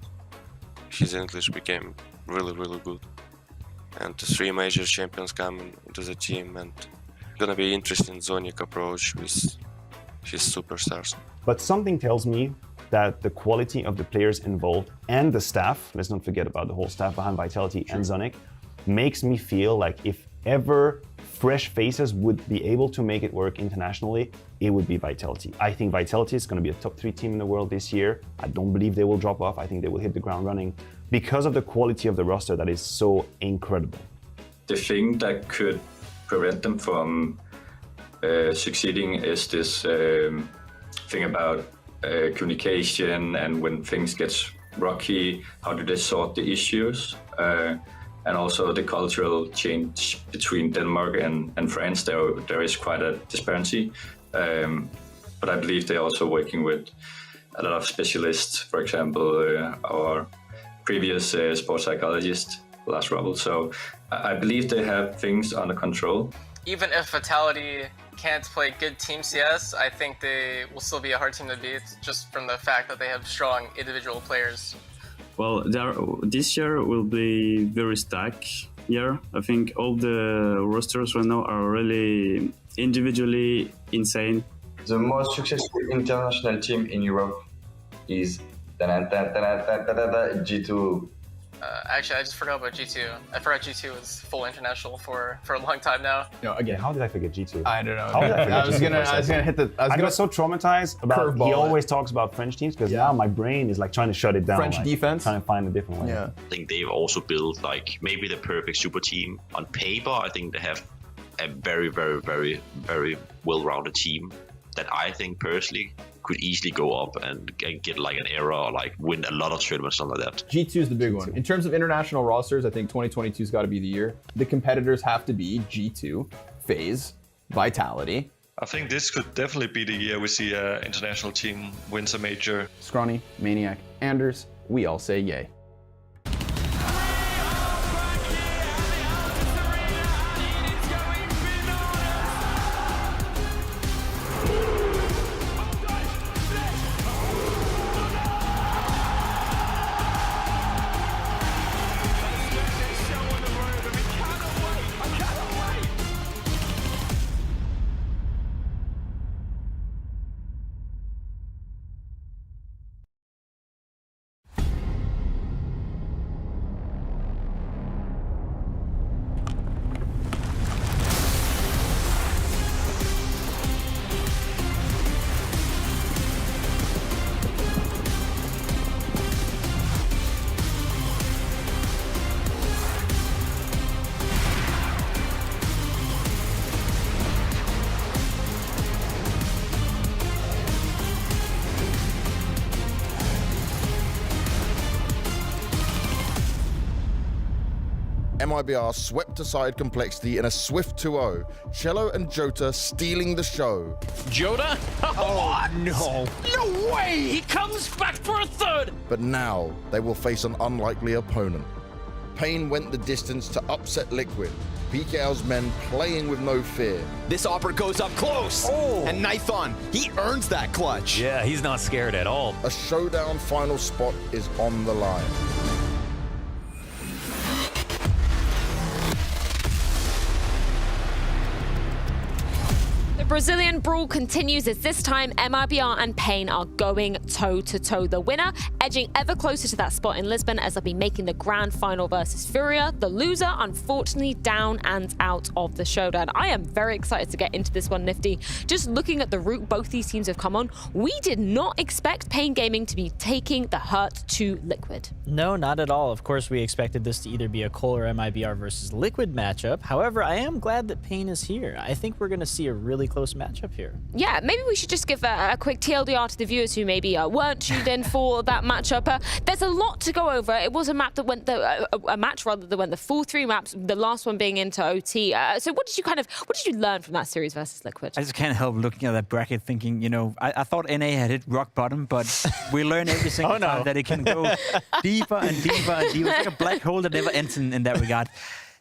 his English became really, really good. And the 3 major champions coming into the team, and gonna be interesting Zonic approach with his superstars. But something tells me that the quality of the players involved and the staff, let's not forget about the whole staff behind Vitality and Zonic, makes me feel like if ever fresh faces would be able to make it work internationally, it would be Vitality. I think Vitality is going to be a top 3 team in the world this year. I don't believe they will drop off. I think they will hit the ground running because of the quality of the roster that is so incredible. The thing that could prevent them from succeeding is this thing about communication, and when things get rocky, how do they sort the issues? and also the cultural change between Denmark and France. There is quite a disparity, but I believe they're also working with a lot of specialists. For example, our previous sports psychologist, Lars Rubbel. So I believe they have things under control. Even if Vitality can't play good team CS, I think they will still be a hard team to beat, just from the fact that they have strong individual players. Well, this year will be very stacked year. I think all the rosters right now are really individually insane. The most successful international team in Europe is G2. Actually, I just forgot about G2. I forgot G2 was full international for a long time now. Again, how did I forget G2? I don't know. How did I forget I was gonna hit the. I got so traumatized about. He always talks about French teams because now my brain is like trying to shut it down. French defense. Trying to find a different way. Yeah. I think they've also built like maybe the perfect super team on paper. I think they have a very, very, very, very well-rounded team that I think personally could easily go up and get like an era or like win a lot of tournaments, something like that. G2 is the big one. In terms of international rosters, I think 2022's got to be the year. The competitors have to be G2, FaZe, Vitality. I think this could definitely be the year we see an international team wins a major. Scrawny, Maniac, Anders, we all say yay. MIBR swept aside complexity in a swift 2-0. Cello and Jota stealing the show. Jota? Oh, no. No way! He comes back for a third! But now they will face an unlikely opponent. paiN went the distance to upset Liquid. PKL's men playing with no fear. This Opera goes up close. Oh. And Nifty, he earns that clutch. Yeah, he's not scared at all. A showdown final spot is on the line. The Brazilian brawl continues as this time MIBR and paiN are going toe-to-toe. The winner edging ever closer to that spot in Lisbon as they'll be making the grand final versus FURIA. The loser, unfortunately, down and out of the showdown. I am very excited to get into this one, Nifty. Just looking at the route both these teams have come on, we did not expect paiN Gaming to be taking the hurt to Liquid. No, not at all. Of course, we expected this to either be a Cole or MIBR versus Liquid matchup. However, I am glad that paiN is here. I think we're going to see a really close matchup here. Yeah, maybe we should just give a quick TLDR to the viewers who maybe weren't tuned in for that matchup. There's a lot to go over. It was a map that went a match rather that went the full 3 maps, the last one being into OT. So what did you learn from that series versus Liquid? I just can't help looking at that bracket thinking, you know, I thought NA had hit rock bottom, but we learn every single time that it can go deeper and deeper and deeper. It's like a black hole that never ends in that regard.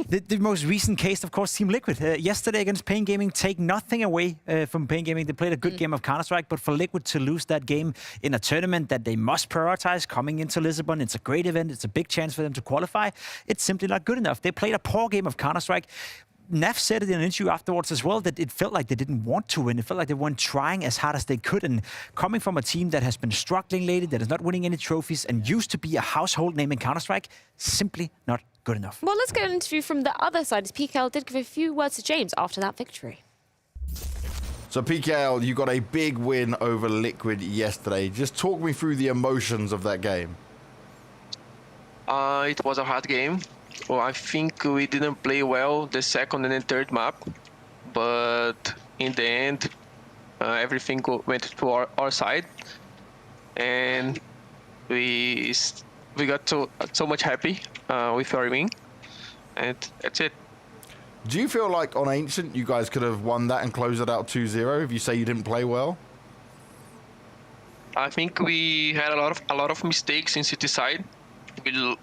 The most recent case, of course, Team Liquid. Yesterday against paiN Gaming, take nothing away from paiN Gaming. They played a good game of Counter-Strike, but for Liquid to lose that game in a tournament that they must prioritize coming into Lisbon, it's a great event, it's a big chance for them to qualify, it's simply not good enough. They played a poor game of Counter-Strike. Naf said it in an interview afterwards as well that it felt like they didn't want to win. It felt like they weren't trying as hard as they could. And coming from a team that has been struggling lately, that is not winning any trophies and used to be a household name in Counter-Strike, simply not good enough. Well, let's get an interview from the other side, as PKL did give a few words to James after that victory. So PKL, you got a big win over Liquid yesterday. Just talk me through the emotions of that game. It was a hard game. Well, I think we didn't play well the second and the third map, but in the end, everything went to our side, and we got so much happy with our win. and that's it. Do you feel like on Ancient you guys could have won that and closed it out 2-0 if you say you didn't play well? I think we had a lot of mistakes in City side. We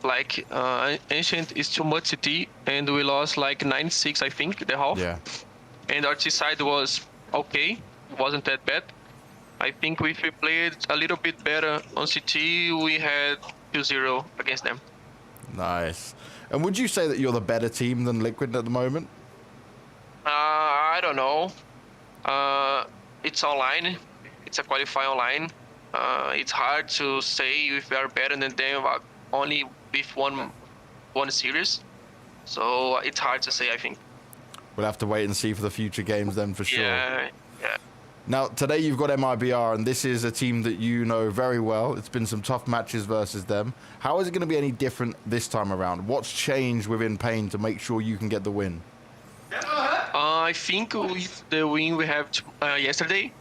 Ancient is too much CT, and we lost like 9-6, I think, the half. Yeah. And our T side was okay, wasn't that bad. I think if we played a little bit better on CT, we had 2-0 against them. Nice. And would you say that you're the better team than Liquid at the moment? I don't know. It's online. It's a qualify online. It's hard to say if we are better than them only with one series. So it's hard to say, I think. We'll have to wait and see for the future games then for sure. Yeah. Now, today you've got MIBR, and this is a team that you know very well. It's been some tough matches versus them. How is it going to be any different this time around? What's changed within paiN to make sure you can get the win? I think with the win we have yesterday,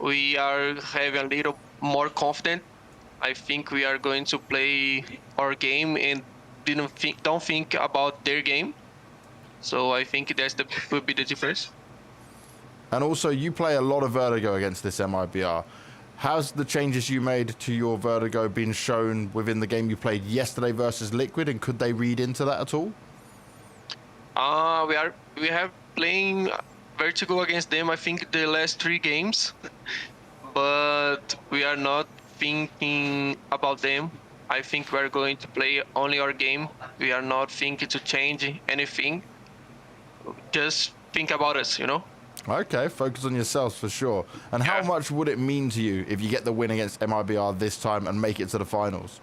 we are having a little more confident. I think we are going to play our game and don't think about their game. So I think will be the difference. And also, you play a lot of Vertigo against this MIBR. How's the changes you made to your Vertigo been shown within the game you played yesterday versus Liquid, and could they read into that at all? We have playing Vertigo against them, I think, the last 3 games, but we are not thinking about them. I think we are going to play only our game. We are not thinking to change anything. Just think about us, you know? Okay, focus on yourselves for sure. And how much would it mean to you if you get the win against MIBR this time and make it to the finals?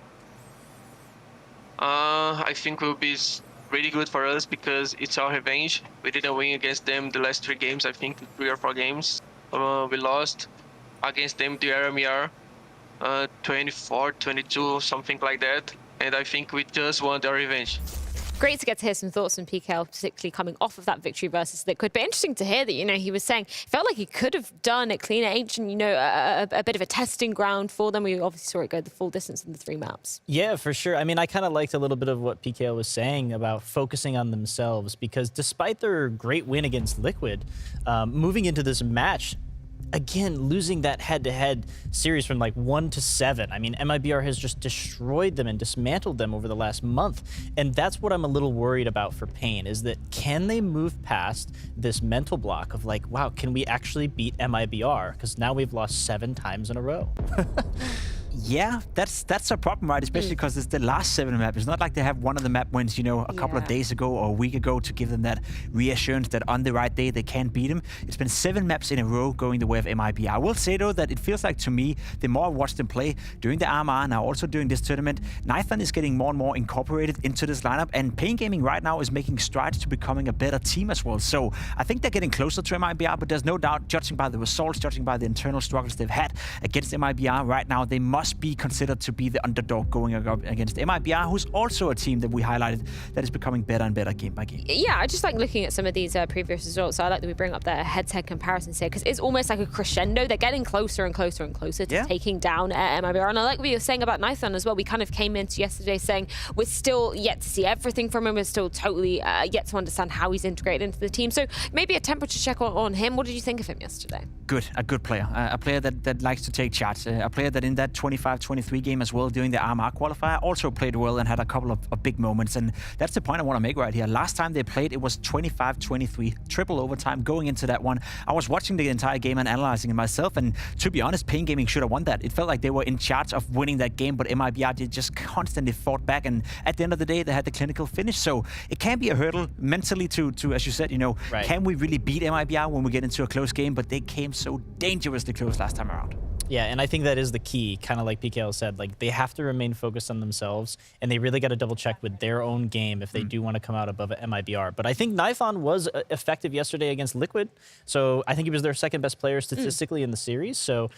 I think it will be really good for us because it's our revenge. We didn't win against them the last 3 games, I think 3 or 4 games. We lost against them the RMR 24-22, something like that. And I think we just want our revenge. Great to get to hear some thoughts from PKL, particularly coming off of that victory versus Liquid. But interesting to hear that, he was saying, felt like he could have done it cleaner. Ancient, a bit of a testing ground for them. We obviously saw it go the full distance in the 3 maps. Yeah, for sure. I mean, I kind of liked a little bit of what PKL was saying about focusing on themselves, because despite their great win against Liquid, moving into this match, again, losing that head-to-head series from like 1-7. I mean, MIBR has just destroyed them and dismantled them over the last month. And that's what I'm a little worried about for paiN, is that can they move past this mental block of like, wow, can we actually beat MIBR? Because now we've lost 7 times in a row. Yeah, that's a problem, right? Especially because it's the last 7 map. It's not like they have one of the map wins, a couple of days ago or a week ago to give them that reassurance that on the right day they can beat them. It's been 7 maps in a row going the way of MIBR. I will say, though, that it feels like to me, the more I watch them play during the RMR, now also during this tournament, Nifty is getting more and more incorporated into this lineup, and paiN Gaming right now is making strides to becoming a better team as well. So I think they're getting closer to MIBR, but there's no doubt, judging by the results, judging by the internal struggles they've had against MIBR right now, they must be considered to be the underdog going against MIBR, who's also a team that we highlighted that is becoming better and better game by game. Yeah, I just like looking at some of these previous results. So I like that we bring up the head-to-head comparisons here, because it's almost like a crescendo. They're getting closer and closer and closer to taking down MIBR. And I like what you were saying about Nifty as well. We kind of came into yesterday saying we're still yet to see everything from him. We're still totally yet to understand how he's integrated into the team. So maybe a temperature check on him. What did you think of him yesterday? A good player. A player that likes to take charge. A player that in that 25-23 game as well during the RMR qualifier also played well and had a couple of big moments. And that's the point I want to make right here. Last time they played, it was 25-23, triple overtime going into that one. I was watching the entire game and analyzing it myself, and to be honest, paiN Gaming should have won that. It felt like they were in charge of winning that game, but MIBR did just constantly fought back, and at the end of the day, they had the clinical finish. So it can be a hurdle mentally to as you said, can we really beat MIBR when we get into a close game? But they came so dangerously close last time around. Yeah, and I think that is the key, kind of like PKL said, like they have to remain focused on themselves, and they really got to double check with their own game if they do want to come out above MIBR. But I think Nifty was effective yesterday against Liquid, so I think he was their second best player statistically in the series. So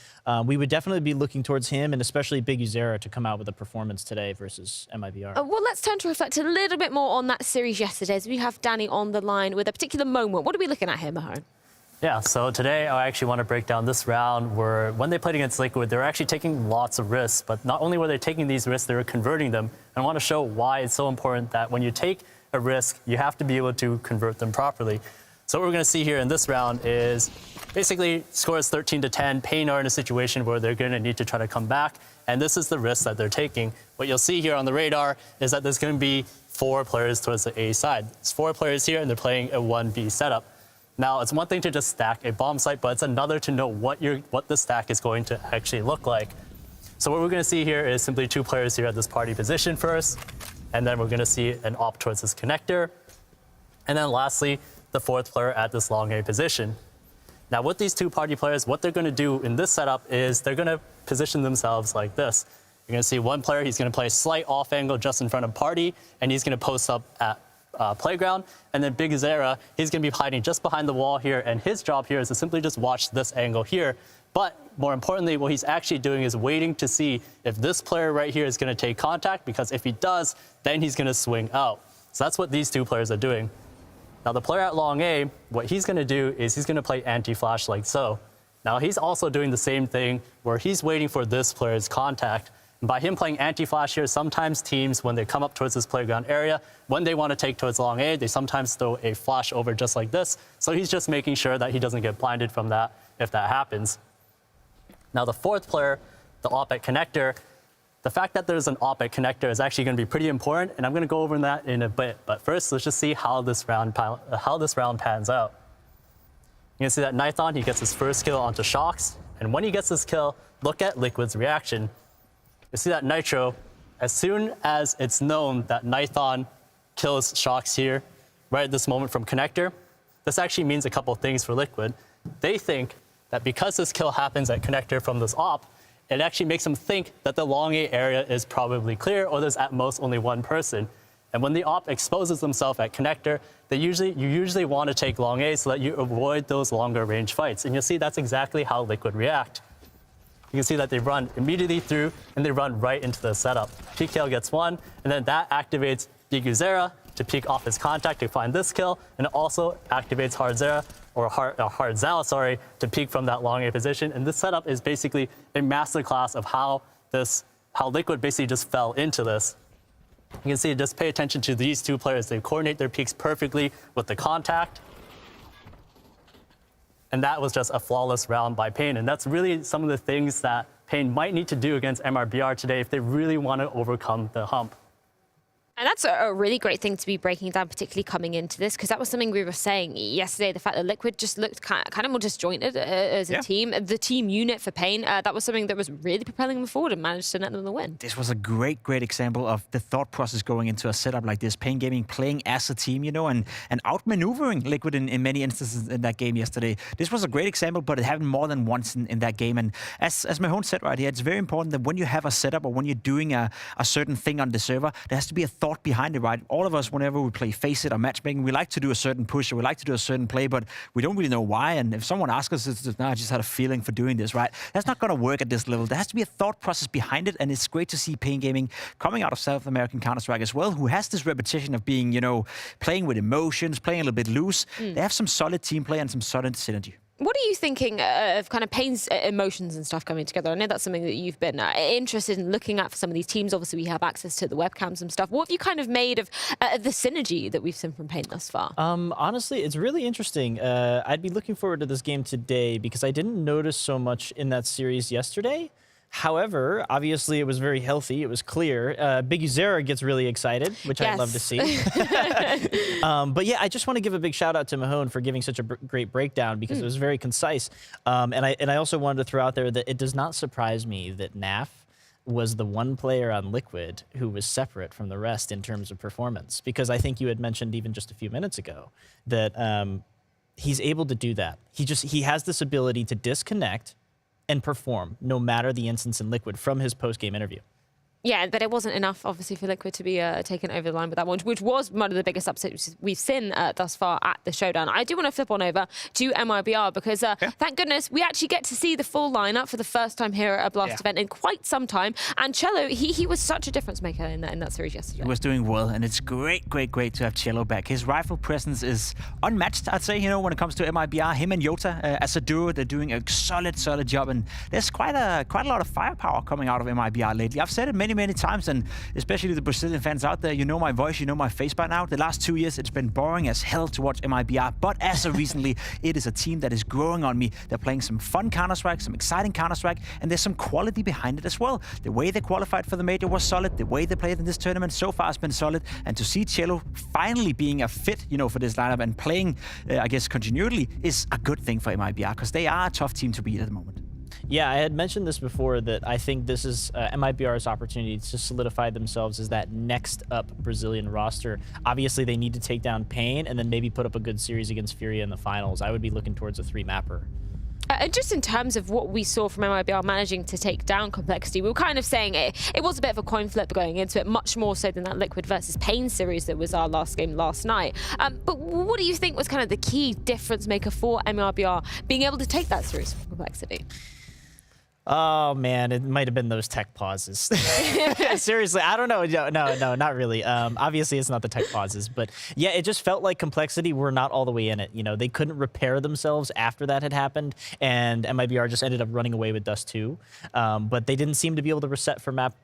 we would definitely be looking towards him, and especially Big Uzera, to come out with a performance today versus MIBR. Well, let's turn to reflect a little bit more on that series yesterday, as we have Danny on the line with a particular moment. What are we looking at here, Mahone? Yeah, so today I actually want to break down this round where when they played against Liquid, they were actually taking lots of risks, but not only were they taking these risks, they were converting them. And I want to show why it's so important that when you take a risk, you have to be able to convert them properly. So what we're going to see here in this round is basically score is 13-10. paiN are in a situation where they're going to need to try to come back, and this is the risk that they're taking. What you'll see here on the radar is that there's going to be 4 players towards the A side. There's 4 players here, and they're playing a 1B setup. Now, it's one thing to just stack a bomb site, but it's another to know what the stack is going to actually look like. So what we're going to see here is simply 2 players here at this party position first, and then we're going to see an op towards this connector, and then lastly, the 4th player at this long A position. Now, with these 2 party players, what they're going to do in this setup is they're going to position themselves like this. You're going to see one player, he's going to play a slight off angle just in front of party, and he's going to post up at playground. And then Big Zera, he's going to be hiding just behind the wall here, and his job here is to simply just watch this angle here. But more importantly, what he's actually doing is waiting to see if this player right here is going to take contact, because if he does, then he's going to swing out. So that's what these 2 players are doing. Now, the player at long A, what he's going to do is he's going to play anti-flash like so. Now, he's also doing the same thing where he's waiting for this player's contact. And by him playing anti-flash here, sometimes teams, when they come up towards this playground area, when they want to take towards long A, they sometimes throw a flash over just like this. So he's just making sure that he doesn't get blinded from that if that happens. Now, the 4th player, the op at connector, the fact that there's an op at connector is actually going to be pretty important, and I'm going to go over that in a bit. But first, let's just see how this round pans out. You can see that Nithon, he gets his first kill onto Shox, and when he gets this kill, look at Liquid's reaction. You see that Nitro, as soon as it's known that Nithon kills Shox here, right at this moment from connector, this actually means a couple of things for Liquid. They think that because this kill happens at connector from this op, it actually makes them think that the long A area is probably clear, or there's at most only 1 person. And when the op exposes themselves at connector, you usually want to take long A so that you avoid those longer range fights. And you'll see that's exactly how Liquid react. You can see that they run immediately through, and they run right into the setup. PKL gets 1, and then that activates Biguzera to peek off his contact to find this kill, and it also activates Hardzala, sorry, to peek from that long A position. And this setup is basically a masterclass of how Liquid basically just fell into this. You can see, just pay attention to these 2 players. They coordinate their peeks perfectly with the contact. And that was just a flawless round by paiN. And that's really some of the things that paiN might need to do against MIBR today if they really want to overcome the hump. And that's a really great thing to be breaking down, particularly coming into this, because that was something we were saying yesterday, the fact that Liquid just looked kind of more disjointed as a team. The team unit for paiN, that was something that was really propelling them forward and managed to net them the win. This was a great example of the thought process going into a setup like this. paiN Gaming playing as a team, you know, and outmaneuvering Liquid in many instances in that game yesterday. This was a great example, but it happened more than once in that game. And as Mahone said right here, it's very important that when you have a setup or when you're doing a certain thing on the server, there has to be a thought behind it, right? All of us, whenever we play Face It or matchmaking, we like to do a certain push or we like to do a certain play, but we don't really know why. And if someone asks us, it's just, I just had a feeling for doing this, right? That's not going to work at this level. There has to be a thought process behind it, and it's great to see paiN Gaming coming out of South American Counter-Strike as well, who has this repetition of being, you know, playing with emotions, playing a little bit loose. They have some solid team play and some solid synergy. What are you thinking of kind of paiN's emotions and stuff coming together? I know that's something that you've been interested in looking at for some of these teams. Obviously, we have access to the webcams and stuff. What have you kind of made of the synergy that we've seen from paiN thus far? Honestly, it's really interesting. I'd be looking forward to this game today because I didn't notice so much in that series yesterday. However, obviously, it was very healthy. It was clear. Biguzera gets really excited, which I'd love to see. But yeah, I just want to give a big shout out to Mahone for giving such a great breakdown because it was very concise. And I also wanted to throw out there that it does not surprise me that NAF was the one player on Liquid who was separate from the rest in terms of performance. Because I think you had mentioned even just a few minutes ago that he's able to do that. He has this ability to disconnect and perform, no matter the instance in Liquid, from his post-game interview. Yeah, but it wasn't enough, obviously, for Liquid to be taken over the line with that one, which was one of the biggest upsets we've seen thus far at the Showdown. I do want to flip on over to MIBR because, thank goodness, we actually get to see the full lineup for the first time here at a BLAST event in quite some time. And Cello, he was such a difference maker in that series yesterday. He was doing well, and it's great to have Cello back. His rifle presence is unmatched, I'd say, you know, when it comes to MIBR. Him and Yota, as a duo, they're doing a solid job, and there's quite a lot of firepower coming out of MIBR lately. I've said it many many times, and especially the Brazilian fans out there, you know my voice, you know my face by now. The last 2 years, it's been boring as hell to watch MIBR, but as of recently, it is a team that is growing on me. They're playing some fun Counter-Strike, some exciting Counter-Strike, and there's some quality behind it as well. The way they qualified for the major was solid. The way they played in this tournament so far has been solid, and to see Cello finally being a fit, for this lineup and playing, I guess, continually is a good thing for MIBR, because they are a tough team to beat at the moment. Yeah, I had mentioned this before, that I think this is MIBR's opportunity to solidify themselves as that next up Brazilian roster. Obviously, they need to take down paiN and then maybe put up a good series against FURIA in the finals. I would be looking towards a 3-mapper. And just in terms of what we saw from MIBR managing to take down Complexity, we were kind of saying it was a bit of a coin flip going into it, much more so than that Liquid versus paiN series that was our last game last night. But what do you think was kind of the key difference maker for MIBR being able to take that series from Complexity? Oh, man, it might have been those tech pauses. Seriously, I don't know. No, not really. Obviously, it's not the tech pauses. But yeah, it just felt like Complexity were not all the way in it. They couldn't repair themselves after that had happened. And MIBR just ended up running away with Dust 2. But they didn't seem to be able to reset for map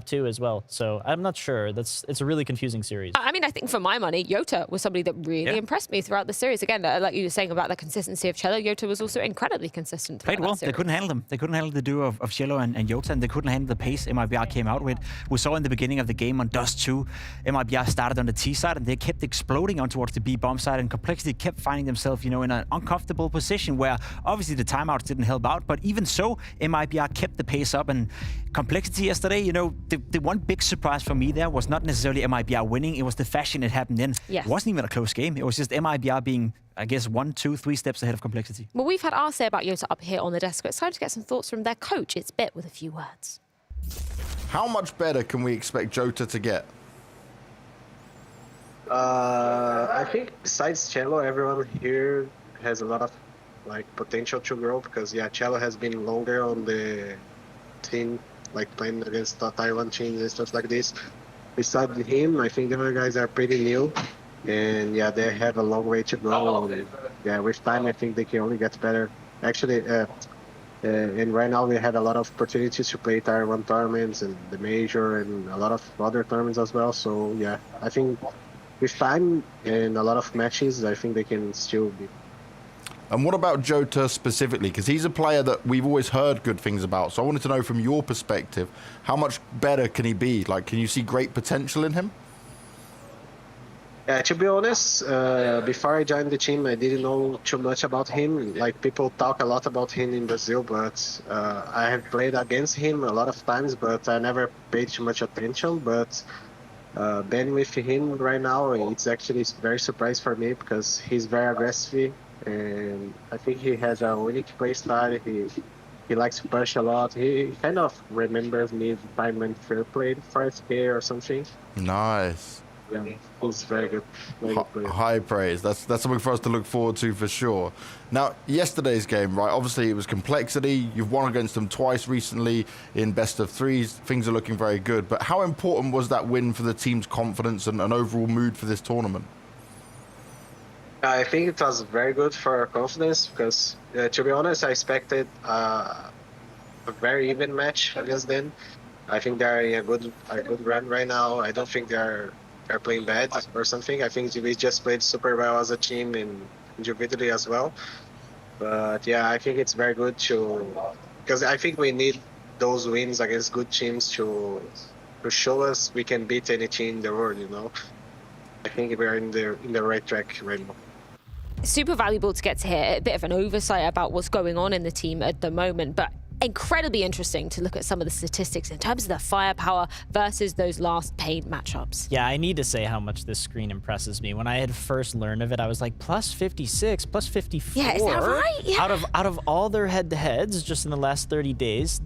2 as well. So I'm not sure. It's a really confusing series. I mean, I think for my money, Yota was somebody that really impressed me throughout the series. Again, like you were saying about the consistency of Cello, Yota was also incredibly consistent. Played well. They couldn't handle them. They couldn't handle the duo of Cello and Yota, and they couldn't handle the pace MIBR came out with. We saw in the beginning of the game on Dust 2, MIBR started on the T side, and they kept exploding on towards the B bomb side, and Complexity kept finding themselves, in an uncomfortable position where obviously the timeouts didn't help out, but even so, MIBR kept the pace up, and Complexity yesterday, the one big surprise for me there was not necessarily MIBR winning, it was the fashion it happened in. Yes. It wasn't even a close game, it was just MIBR being, I guess, 1, 2, 3 steps ahead of Complexity. Well, we've had our say about Yota up here on the desk, but it's time to get some thoughts from their coach. It's Bit with a few words. How much better can we expect Jota to get? I think besides Cello, everyone here has a lot of potential to grow, because Cello has been longer on the team, playing against the Taiwan teams and stuff like this. Besides him, I think the other guys are pretty new, and they have a long way to go. And, with time, I think they can only get better. Actually, and right now we had a lot of opportunities to play Tier 1 tournaments and the major and a lot of other tournaments as well. So I think with time and a lot of matches, I think they can still be. And what about Jota specifically? Because he's a player that we've always heard good things about. So I wanted to know from your perspective, how much better can he be? Can you see great potential in him? To be honest, before I joined the team, I didn't know too much about him. People talk a lot about him in Brazil, but I have played against him a lot of times, but I never paid too much attention. But being with him right now, it's actually very surprise for me, because he's very aggressive. And I think he has a unique play style. He likes to push a lot. He kind of remembers me the time when Freya played 5K or something. Nice. Yeah, he's very good. Very good player. High praise. That's something for us to look forward to for sure. Now, yesterday's game, right? Obviously, it was Complexity. You've won against them twice recently in best of threes. Things are looking very good. But how important was that win for the team's confidence and overall mood for this tournament? I think it was very good for our confidence, because, to be honest, I expected a very even match against them. I think they're in a good run right now. I don't think they're playing bad or something. I think we just played super well as a team and individually as well. But I think it's very good because I think we need those wins against good teams to show us we can beat any team in the world. I think we're in the right track right now. Super valuable to get to hear a bit of an oversight about what's going on in the team at the moment, but incredibly interesting to look at some of the statistics in terms of the firepower versus those last paiN matchups. Yeah, I need to say how much this screen impresses me. When I had first learned of it, I was like, plus 56, plus 54. Yeah, is that right? Yeah. Out of all their head-to-heads just in the last 30 days,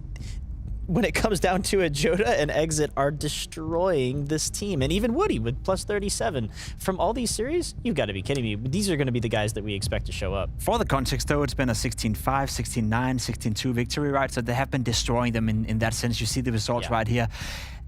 when it comes down to it, Jota and Exit are destroying this team. And even Woody with plus 37. From all these series, you've got to be kidding me. These are going to be the guys that we expect to show up. For the context, though, it's been a 16-5, 16-9, 16-2 victory, right? So they have been destroying them in that sense. You see the results right here.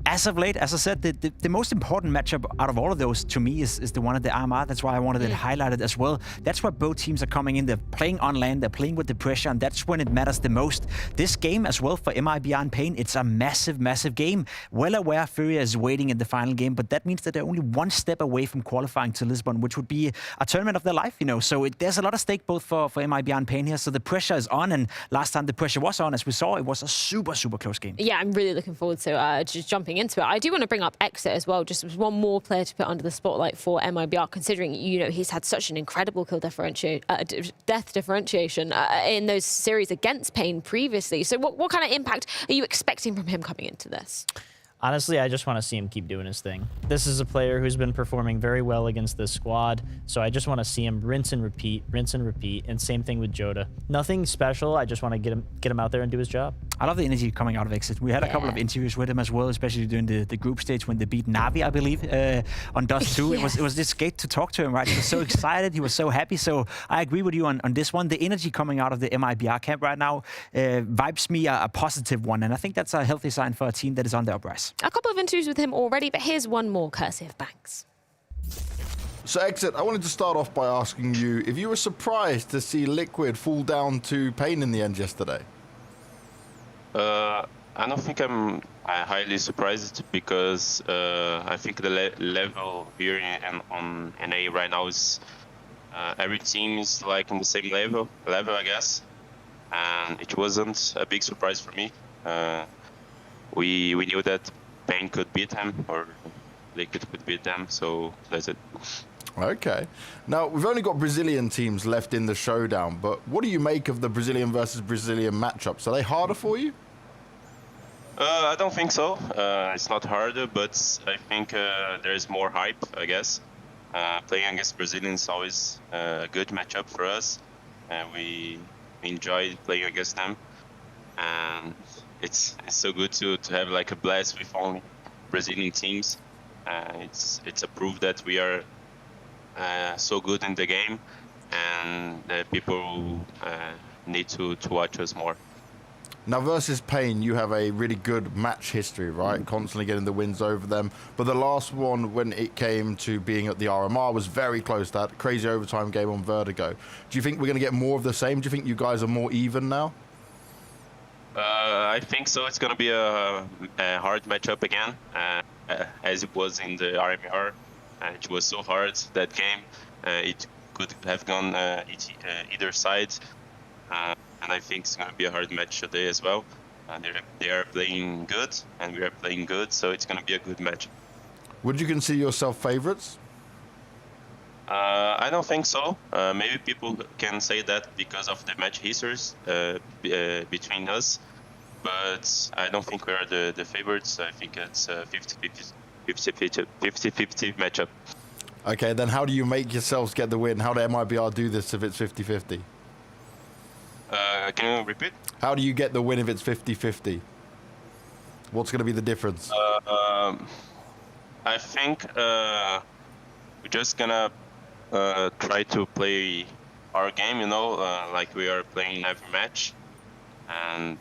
as of late, as I said, the most important matchup out of all of those to me is the one at the RMR. That's why I wanted it highlighted as well. That's where both teams are coming in. They're playing on land, they're playing with the pressure, and that's when it matters the most. This game as well for MIBR and paiN, it's a massive, massive game. Well aware FURIA is waiting in the final game, but that means that they're only one step away from qualifying to Lisbon, which would be a tournament of their life, you know. So there's a lot of stake both for MIBR and paiN here. So the pressure is on, and last time the pressure was on, as we saw, it was a super, super close game. Yeah, I'm really looking forward to just jumping into it. I do want to bring up Exit as well, just one more player to put under the spotlight for MIBR, considering, you know, he's had such an incredible kill death differentiation in those series against paiN previously. So what kind of impact are you expecting from him coming into this? Honestly, I just want to see him keep doing his thing. This is a player who's been performing very well against this squad, so I just want to see him rinse and repeat, and same thing with Joda. Nothing special, I just want to get him out there and do his job. I love the energy coming out of Exit. We had a couple of interviews with him as well, especially during the group stage when they beat Navi, I believe, on Dust 2. It was just great to talk to him, right? He was so excited, he was so happy. So I agree with you on this one. The energy coming out of the MIBR camp right now vibes me a positive one, and I think that's a healthy sign for a team that is on the uprise. A couple of interviews with him already, but here's one more courtesy of Banks. So, Exit, I wanted to start off by asking you if you were surprised to see Liquid fall down to paiN in the end yesterday. I don't think I'm highly surprised because I think the level here on NA right now is every team is like in the same level I guess, and it wasn't a big surprise for me. We knew that paiN could beat them, or Liquid could beat them, so that's it. Okay. Now, we've only got Brazilian teams left in the showdown, but what do you make of the Brazilian versus Brazilian matchups? Are they harder for you? I don't think so. It's not harder, but I think there's more hype, I guess. Playing against Brazilians is always a good matchup for us. We enjoy playing against them, and it's so good to have like a blast with only Brazilian teams. It's a proof that we are so good in the game, and people need to watch us more. Now, versus paiN, you have a really good match history, right? Constantly getting the wins over them. But the last one, when it came to being at the RMR, was very close. That crazy overtime game on Vertigo. Do you think we're going to get more of the same? Do you think you guys are more even now? I think so. It's going to be a hard matchup again, as it was in the RMR. It was so hard, that game. It could have gone either side. And I think it's going to be a hard match today as well. They are playing good, and we are playing good, so it's going to be a good match. Would you consider yourself favorites? I don't think so. Maybe people can say that because of the match histories between us, but I don't think we are the favorites. I think it's a 50-50 matchup. Okay, then how do you make yourselves get the win? How do MIBR do this if it's 50-50? Can you repeat? How do you get the win if it's 50-50? What's going to be the difference? I think we're just going to try to play our game, you know, like we are playing every match. And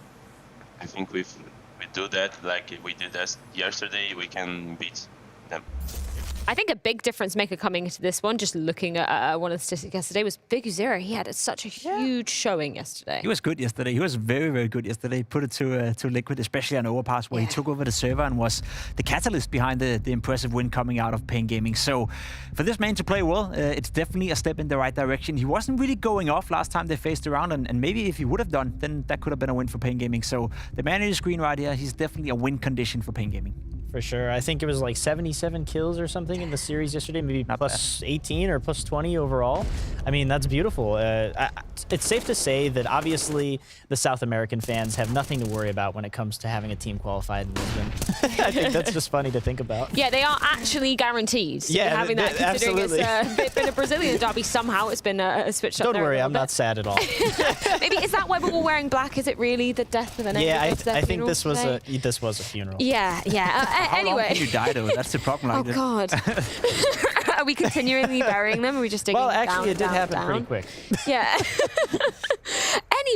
I think if we do that like we did yesterday, we can beat them. I think a big difference maker coming into this one, just looking at one of the statistics yesterday, was Biguzera. He had such a huge showing yesterday. He was good yesterday. He was very, very good yesterday. Put it to Liquid, especially on Overpass, where he took over the server and was the catalyst behind the impressive win coming out of paiN Gaming. So for this man to play well, it's definitely a step in the right direction. He wasn't really going off last time they faced around, and maybe if he would have done, then that could have been a win for paiN Gaming. So the man in the screen right here, he's definitely a win condition for paiN Gaming. For sure. I think it was like 77 kills or something in the series yesterday, maybe plus 18 or plus 20 overall. I mean, that's beautiful. It's safe to say that obviously the South American fans have nothing to worry about when it comes to having a team qualified in Lisbon. I think that's just funny to think about. Yeah, they are actually guaranteed having that, considering absolutely. It's been a Brazilian derby. Somehow it's been switched up. Don't worry, I'm not sad at all. Maybe is that why we're all wearing black? Is it really the death of an Yeah, I think this was a funeral. Yeah. How anyway. long can you die though? That's the problem. Oh God. Are we continually burying them? Or are we just digging down? Well, actually, it did happen down? pretty quick. Yeah.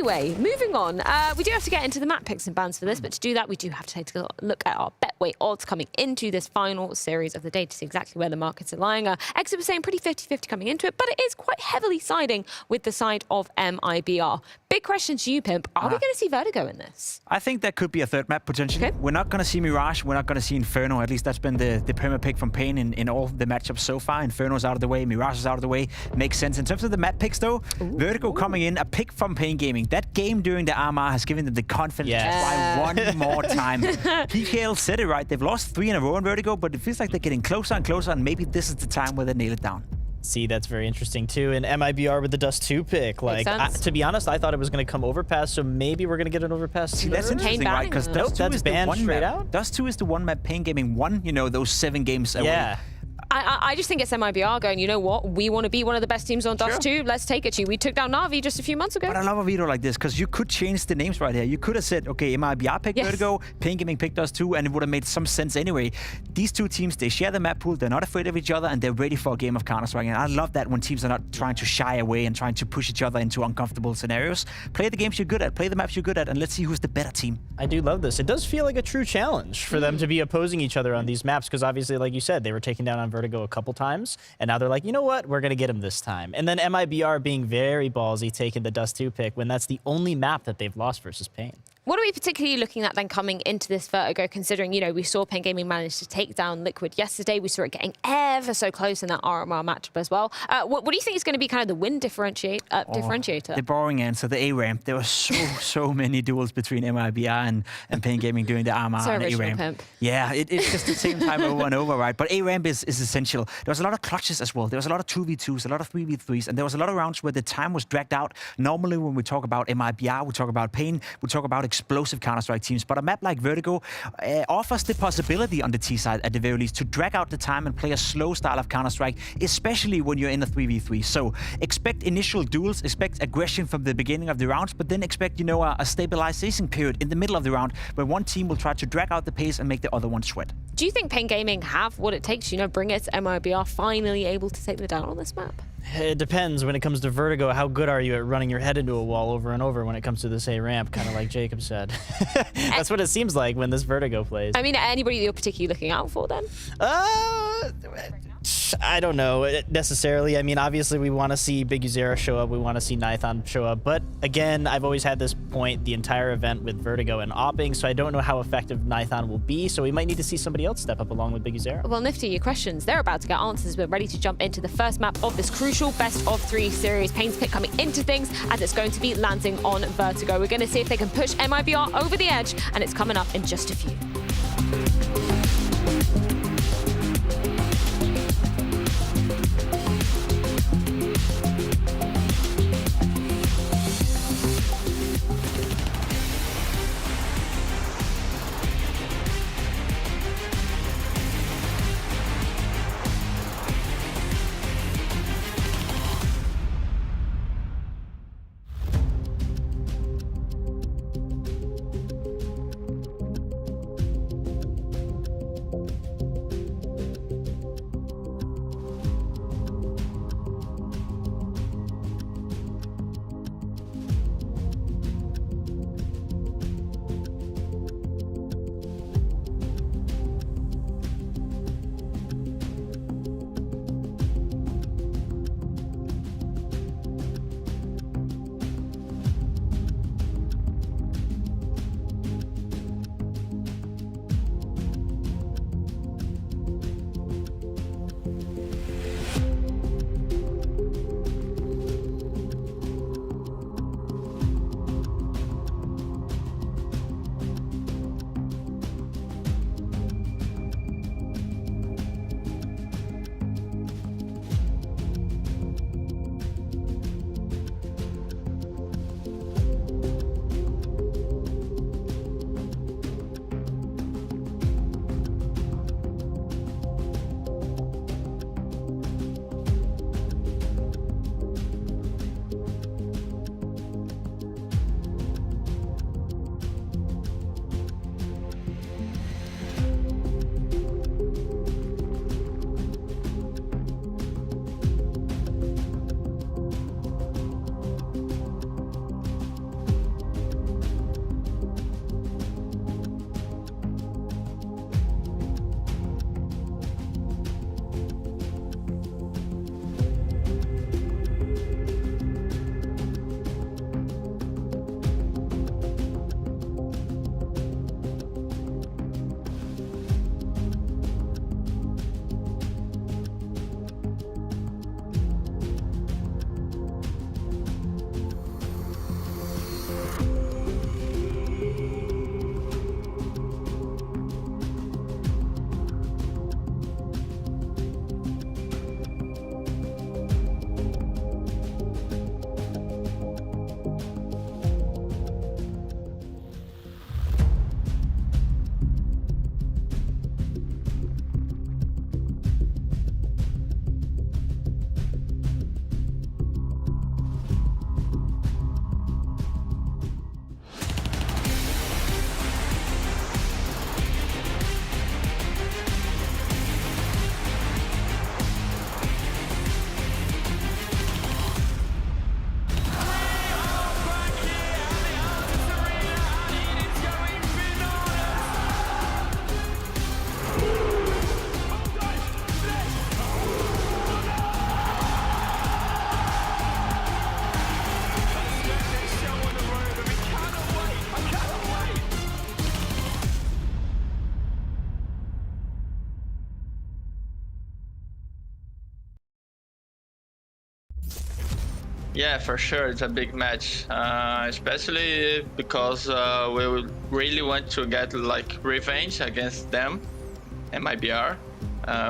Anyway, moving on. We do have to get into the map picks and bans for this, but to do that, we do have to take a look at our betway odds coming into this final series of the day to see exactly where the markets are lying. Exit was saying pretty 50-50 coming into it, but it is quite heavily siding with the side of MIBR. Big question to you, Pimp. Are we going to see Vertigo in this? I think that could be a third map potentially. Okay. We're not going to see Mirage. We're not going to see Inferno. At least that's been the Premier pick from paiN in all the matchups so far. Inferno's out of the way. Mirage is out of the way. Makes sense. In terms of the map picks, though, Vertigo coming in, a pick from paiN Gaming. That game during the RMR has given them the confidence to try one more time. PKL said it right. They've lost 3 in a row in Vertigo, but it feels like they're getting closer and closer, and maybe this is the time where they nail it down. See, that's very interesting too. And MIBR with the Dust 2 pick. Like, to be honest, I thought it was going to come Overpass, so maybe we're going to get an Overpass. See, that's interesting, right? Because Dust 2 is banned straight map. out. Dust 2 is the one map paiN Gaming won, you know, those 7 games. Yeah. I just think it's MIBR going, you know what? We want to be one of the best teams on Dust 2. Let's take it to you. We took down Na'Vi just a few months ago. But I love a video like this because you could change the names right here. You could have said, okay, MIBR picked Vertigo, paiN Gaming picked Dust 2, and it would have made some sense anyway. These two teams, they share the map pool, they're not afraid of each other, and they're ready for a game of Counter-Strike. And I love that when teams are not trying to shy away and trying to push each other into uncomfortable scenarios. Play the games you're good at, play the maps you're good at, and let's see who's the better team. I do love this. It does feel like a true challenge for them to be opposing each other on these maps because obviously, like you said, they were taken down on Vertigo a couple times. And now they're like, you know what? We're going to get him this time. And then MIBR being very ballsy, taking the Dust 2 pick when that's the only map that they've lost versus paiN. What are we particularly looking at then coming into this Vertigo, considering, you know, we saw paiN Gaming manage to take down Liquid yesterday. We saw it getting ever so close in that RMR matchup as well. What do you think is going to be kind of the win differentiator? The boring answer, the A-ramp. There were so many duels between MIBR and paiN Gaming during the RMR and A-ramp. Pimp. Yeah, it's just the same time over and over, right? But A-ramp is essential. There was a lot of clutches as well. There was a lot of 2v2s, a lot of 3v3s, and there was a lot of rounds where the time was dragged out. Normally, when we talk about MIBR, we talk about paiN, we talk about explosive Counter-Strike teams, but a map like Vertigo offers the possibility on the T side, at the very least, to drag out the time and play a slow style of Counter-Strike, especially when you're in a 3v3. So expect initial duels, expect aggression from the beginning of the rounds, but then expect, you know, a stabilization period in the middle of the round where one team will try to drag out the pace and make the other one sweat. Do you think paiN Gaming have what it takes, you know, bring it to MIBR finally able to take them down on this map? It depends. When it comes to Vertigo, how good are you at running your head into a wall over and over when it comes to this A-ramp, kind of like Jacob said. That's what it seems like when this Vertigo plays. I mean, anybody that you're particularly looking out for then? I don't know necessarily. I mean, obviously we want to see Big Uzera show up. We want to see Nithon show up. But again, I've always had this point the entire event with Vertigo and Opping, so I don't know how effective Nithon will be. So we might need to see somebody else step up along with Big Uzera. Well, Nifty, your questions, they're about to get answers. We're ready to jump into the first map of this crucial best of 3 series. paiN's pick coming into things as it's going to be landing on Vertigo. We're going to see if they can push MIBR over the edge, and it's coming up in just a few. Yeah, for sure, it's a big match, especially because we really want to get like revenge against them, MIBR.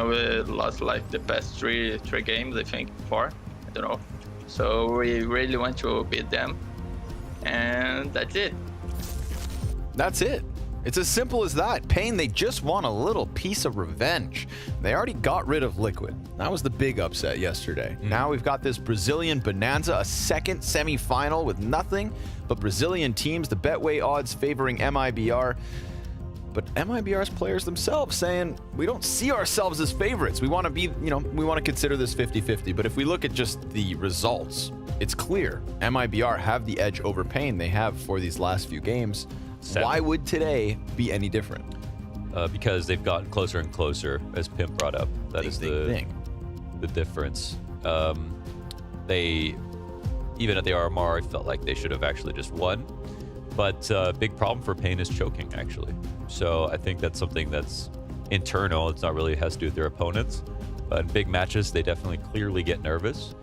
We lost like the past three games, I think, 4, I don't know. So we really want to beat them, and that's it. That's it. It's as simple as that. paiN, they just want a little piece of revenge. They already got rid of Liquid. That was the big upset yesterday. Now we've got this Brazilian bonanza, a second semi-final with nothing but Brazilian teams, the Betway odds favoring MIBR. But MIBR's players themselves saying, we don't see ourselves as favorites. We want to be, we want to consider this 50-50. But if we look at just the results, it's clear MIBR have the edge over paiN. They have for these last few games. 7. Why would today be any different? Because they've gotten closer and closer, as Pimp brought up. That is the difference. They, even at the RMR, I felt like they should have actually just won. But big problem for paiN is choking, actually. So I think that's something that's internal. It's not really has to do with their opponents. But in big matches, they definitely clearly get nervous.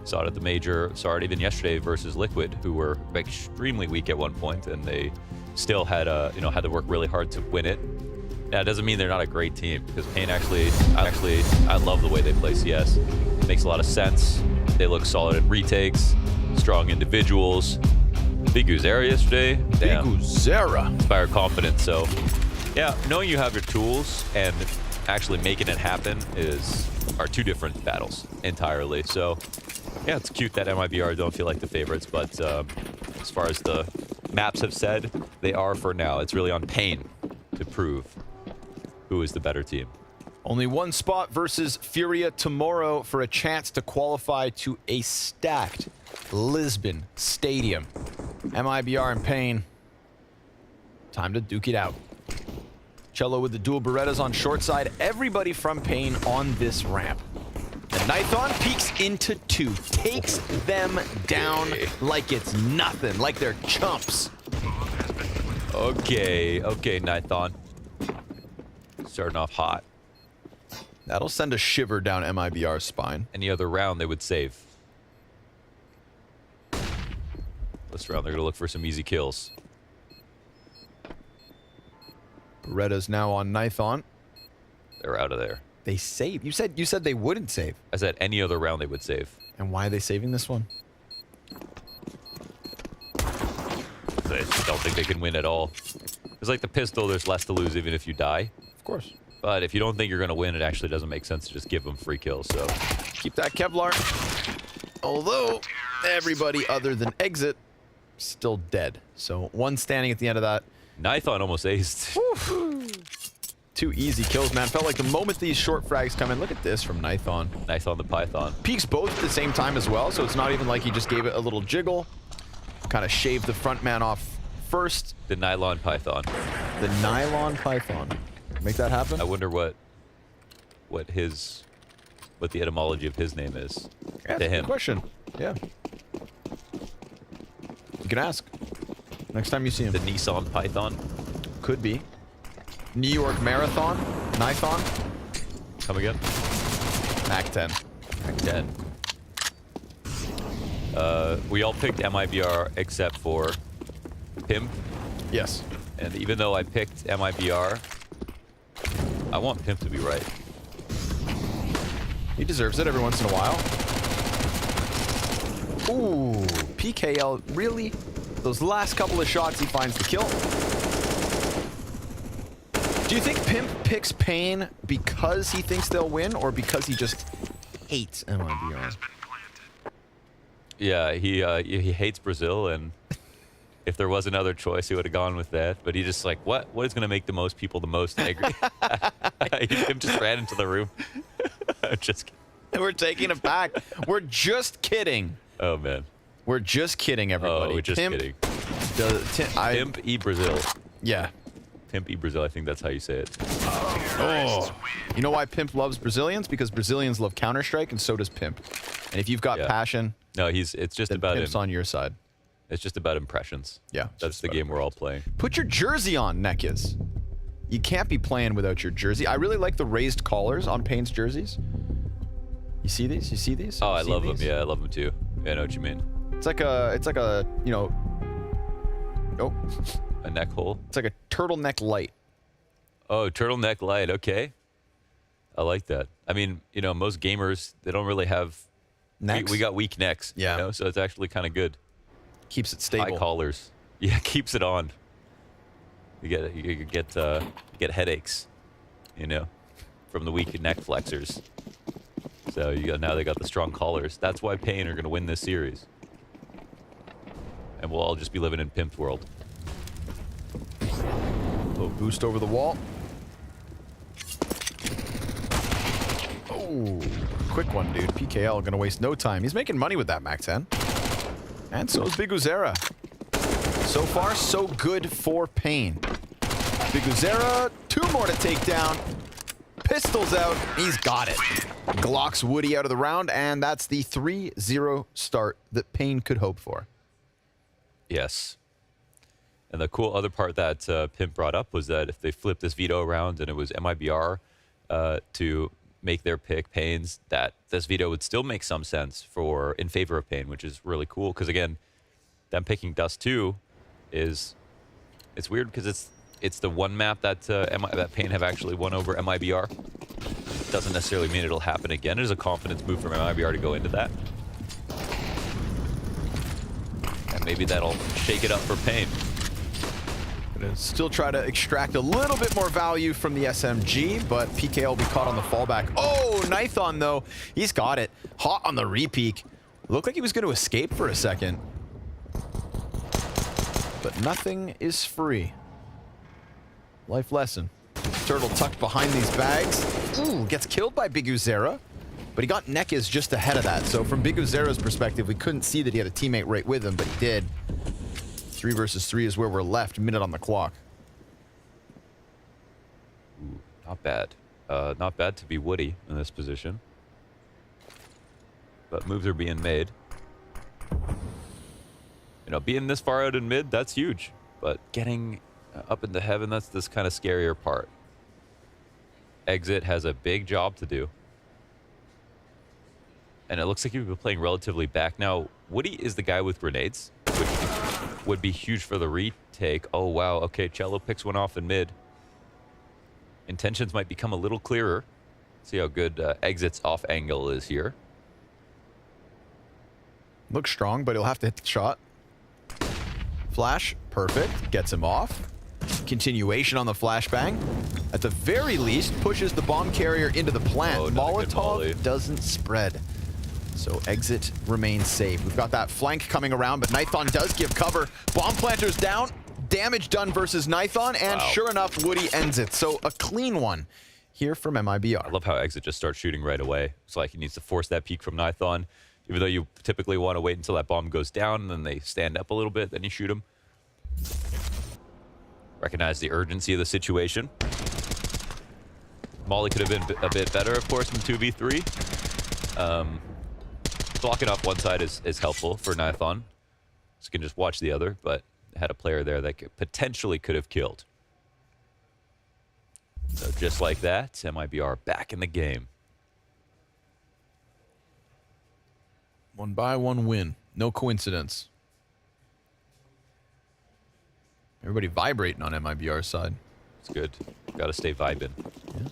Saw it at the major, saw it even yesterday versus Liquid, who were extremely weak at one point, and they still had had to work really hard to win it. That doesn't mean they're not a great team, because paiN actually, I love the way they play CS. It makes a lot of sense. They look solid in retakes, strong individuals. Big Guzera yesterday. Big Guzera. Inspired confidence. So, yeah, knowing you have your tools and actually making it happen are two different battles entirely. So, yeah, it's cute that MIBR don't feel like the favorites, but as far as the maps have said, they are for now. It's really on paiN to prove who is the better team. Only one spot versus FURIA tomorrow for a chance to qualify to a stacked Lisbon stadium. MIBR and paiN. Time to duke it out. Cello with the dual Berettas on short side. Everybody from paiN on this ramp. And Nithon peeks into 2. Takes them down like it's nothing. Like they're chumps. Okay, Nithon. Starting off hot. That'll send a shiver down MIBR's spine. Any other round they would save. This round they're going to look for some easy kills. Beretta's now on Nithon. They're out of there. They save. You said they wouldn't save. I said any other round they would save. And why are they saving this one? I just don't think they can win at all. It's like the pistol, there's less to lose even if you die. Of course. But if you don't think you're going to win, it actually doesn't make sense to just give them free kills. So keep that Kevlar. Although everybody other than Exit still dead. So one standing at the end of that. Nithon almost aced. 2 easy kills, man. Felt like the moment these short frags come in, look at this from Nithon. Nithon the Python. Peeks both at the same time as well, so it's not even like he just gave it a little jiggle. Kind of shaved the front man off first. The Nylon Python. The Nylon Python. Make that happen? I wonder what the etymology of his name is. Yeah, to him. Good question. Yeah. You can ask. Next time you see him. The Nissan Python. Could be. New York Marathon. Nithon. Come again? Mac 10. Mac 10. We all picked MIBR except for PIMP. Yes. And even though I picked MIBR, I want PIMP to be right. He deserves it every once in a while. Ooh, PKL, really? Those last couple of shots, he finds the kill. Do you think Pimp picks paiN because he thinks they'll win, or because he just hates MIBR? Yeah, he hates Brazil, and if there was another choice, he would have gone with that. But he just like, what is going to make the most people the most angry? Him just ran into the room. Just kidding. We're taking it back. We're just kidding. Oh, man. We're just kidding, everybody. Oh, we're just kidding. Pimp E Brazil. Yeah. Pimp E Brazil, I think that's how you say it. Oh. You know why Pimp loves Brazilians? Because Brazilians love Counter-Strike, and so does Pimp. And if you've got passion, no, it's just about Pimp's on your side. It's just about impressions. Yeah. That's the game we're all playing. Put your jersey on, Nekiz. You can't be playing without your jersey. I really like the raised collars on paiN's jerseys. You see these? You see these? Oh, I love them. Yeah, I love them too. Yeah, I know what you mean. It's like a, you know, oh, a neck hole. It's like a turtleneck light. Oh, turtleneck light. Okay. I like that. I mean, you know, most gamers, they don't really have necks. We got weak necks. Yeah. You know, so it's actually kind of good. Keeps it stable. High collars. Yeah, keeps it on. You get headaches, you know, from the weak neck flexors. So now they got the strong collars. That's why paiN are going to win this series. And we'll all just be living in Pimp's world. Little boost over the wall. Oh, quick one, dude. PKL gonna waste no time. He's making money with that Mac 10. And so is Biguzera. So far, so good for paiN. Biguzera, 2 more to take down. Pistols out. He's got it. Glocks Woody out of the round, and that's the 3-0 start that paiN could hope for. Yes. And the cool other part that Pimp brought up was that if they flipped this veto around and it was MIBR to make their pick paiN's, that this veto would still make some sense in favor of paiN, which is really cool. Because again, them picking Dust 2 it's weird because it's the one map that that paiN have actually won over MIBR. Doesn't necessarily mean it'll happen again. It is a confidence move from MIBR to go into that. And maybe that'll shake it up for paiN. Gonna still try to extract a little bit more value from the SMG, but PKL will be caught on the fallback. Oh, Nithon though, he's got it. Hot on the repeak. Looked like he was going to escape for a second. But nothing is free. Life lesson. Turtle tucked behind these bags. Ooh, gets killed by Biguzera. But he got Nekis just ahead of that. So from Biguzera's perspective, we couldn't see that he had a teammate right with him, but he did. 3 versus 3 is where we're left. Minute on the clock. Ooh, not bad. Not bad to be Woody in this position. But moves are being made. You know, being this far out in mid, that's huge. But getting up into heaven, that's this kind of scarier part. Exit has a big job to do. And it looks like he's been playing relatively back. Now, Woody is the guy with grenades, which would be huge for the retake. Oh, wow. Okay, Cello picks one off in mid. Intentions might become a little clearer. See how good Exit's off angle is here. Looks strong, but he'll have to hit the shot. Flash, perfect. Gets him off. Continuation on the flashbang. At the very least, pushes the bomb carrier into the plant. Oh, Molotov doesn't spread. So Exit remains safe. We've got that flank coming around, but Nithon does give cover. Bomb planter's down. Damage done versus Nithon, and sure enough, Woody ends it. So a clean one here from MIBR. I love how Exit just starts shooting right away. It's like he needs to force that peek from Nithon. Even though you typically want to wait until that bomb goes down, and then they stand up a little bit, then you shoot them. Recognize the urgency of the situation. Molly could have been a bit better, of course, in 2v3. Blocking off one side is helpful for Nithon. So you can just watch the other, but had a player there that potentially could have killed. So just like that, MIBR back in the game. 1-by-1 win. No coincidence. Everybody vibrating on MIBR's side. It's good. Got to stay vibing. Yeah.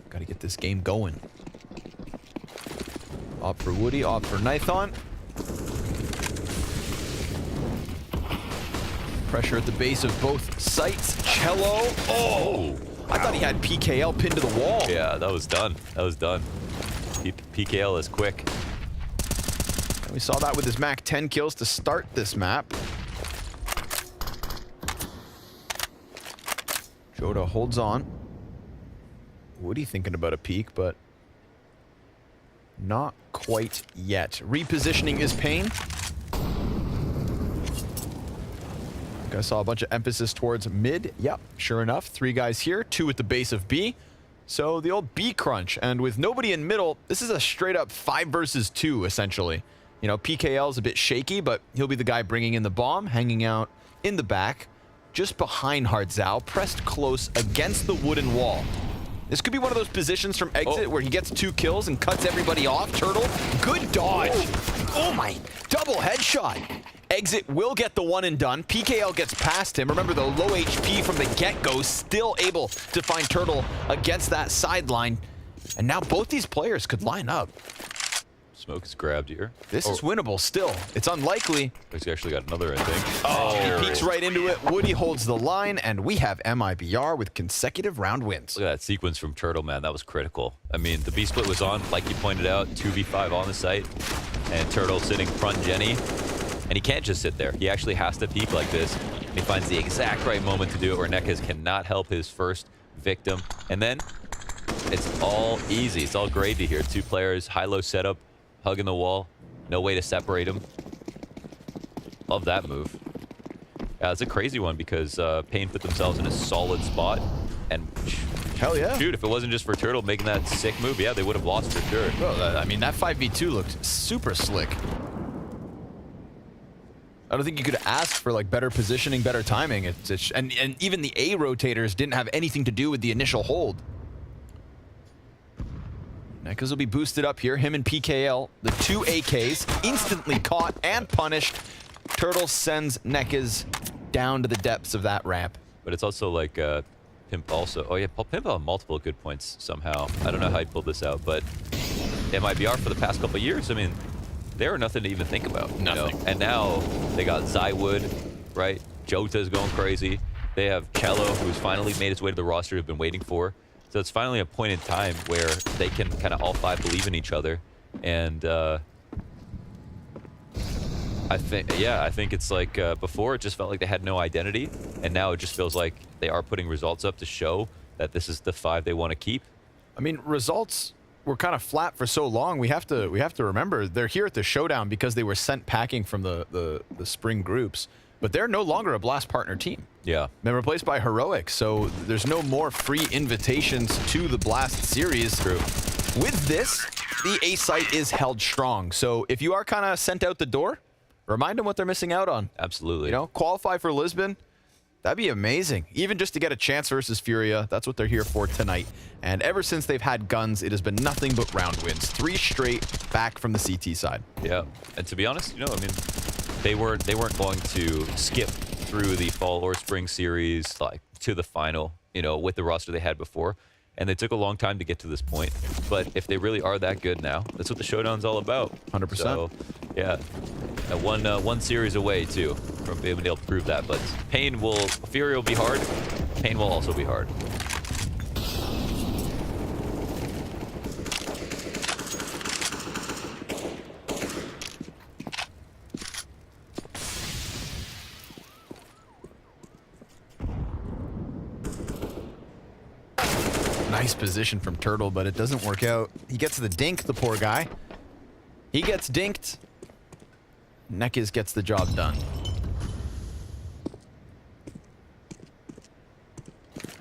Got to get this game going. Opt for Woody, opt for Nithon. Pressure at the base of both sites. Cello. Oh! I thought he had PKL pinned to the wall. Yeah, that was done. That was done. PKL is quick. And we saw that with his Mac 10 kills to start this map. Joda holds on. Woody thinking about a peek, but not quite yet. Repositioning is paiN. I think I saw a bunch of emphasis towards mid. Yep, sure enough. 3 guys here, 2 at the base of B. So the old B crunch. And with nobody in middle, this is a straight up 5 versus 2, essentially. You know, PKL is a bit shaky, but he'll be the guy bringing in the bomb, hanging out in the back, just behind Hardzao, pressed close against the wooden wall. This could be one of those positions from Exit where he gets 2 kills and cuts everybody off. Turtle, good dodge. Oh my, double headshot. Exit will get the 1 and done. PKL gets past him. Remember, the low HP from the get-go, still able to find Turtle against that sideline. And now both these players could line up. Smoke is grabbed here. This is winnable still. It's unlikely. He's actually got another ending. Oh, he peeks right into it. Woody holds the line, and we have MIBR with consecutive round wins. Look at that sequence from Turtle, man. That was critical. I mean, the B-split was on, like you pointed out, 2v5 on the site, and Turtle sitting front Jenny. And he can't just sit there. He actually has to peek like this. And he finds the exact right moment to do it where Nekez cannot help his first victim. And then it's all easy. It's all gravy here. 2 players, high-low setup, hugging the wall. No way to separate them. Love that move. Yeah, it's a crazy one because paiN put themselves in a solid spot. And hell yeah. Dude, if it wasn't just for Turtle making that sick move, yeah, they would have lost for sure. Well, I mean, that 5v2 looked super slick. I don't think you could ask for like better positioning, better timing. And even the A rotators didn't have anything to do with the initial hold. Nekez will be boosted up here. Him and PKL, the 2 AKs, instantly caught and punished. Turtle sends Nekez down to the depths of that ramp. But it's also like PIMP also. Oh yeah, PIMP on multiple good points somehow. I don't know how he pulled this out, but MIBR for the past couple of years, I mean, they were nothing to even think about. Nothing. You know? And now they got Zywood, right? Jota's going crazy. They have Cello, who's finally made his way to the roster, who've been waiting for. So it's finally a point in time where they can kind of all 5 believe in each other. And I think it's like before it just felt like they had no identity. And now it just feels like they are putting results up to show that this is the 5 they want to keep. I mean, results were kind of flat for so long. We have to remember they're here at the showdown because they were sent packing from the spring groups, but they're no longer a Blast partner team. Yeah, they're replaced by Heroic, so there's no more free invitations to the Blast series. True. With this, the A site is held strong. So if you are kind of sent out the door, remind them what they're missing out on. Absolutely. You know, qualify for Lisbon. That'd be amazing. Even just to get a chance versus FURIA, that's what they're here for tonight. And ever since they've had guns, it has been nothing but round wins. 3 straight back from the CT side. Yeah, and to be honest, you know, I mean, they weren't going to skip through the fall or spring series like to the final, you know, with the roster they had before. And they took a long time to get to this point. But if they really are that good now, that's what the showdown's all about. 100%. So, yeah, one series away too from being able to prove that. But FURIA will be hard. paiN will also be hard. Nice position from Turtle, but it doesn't work out. He gets the dink, the poor guy. He gets dinked. Nekez gets the job done.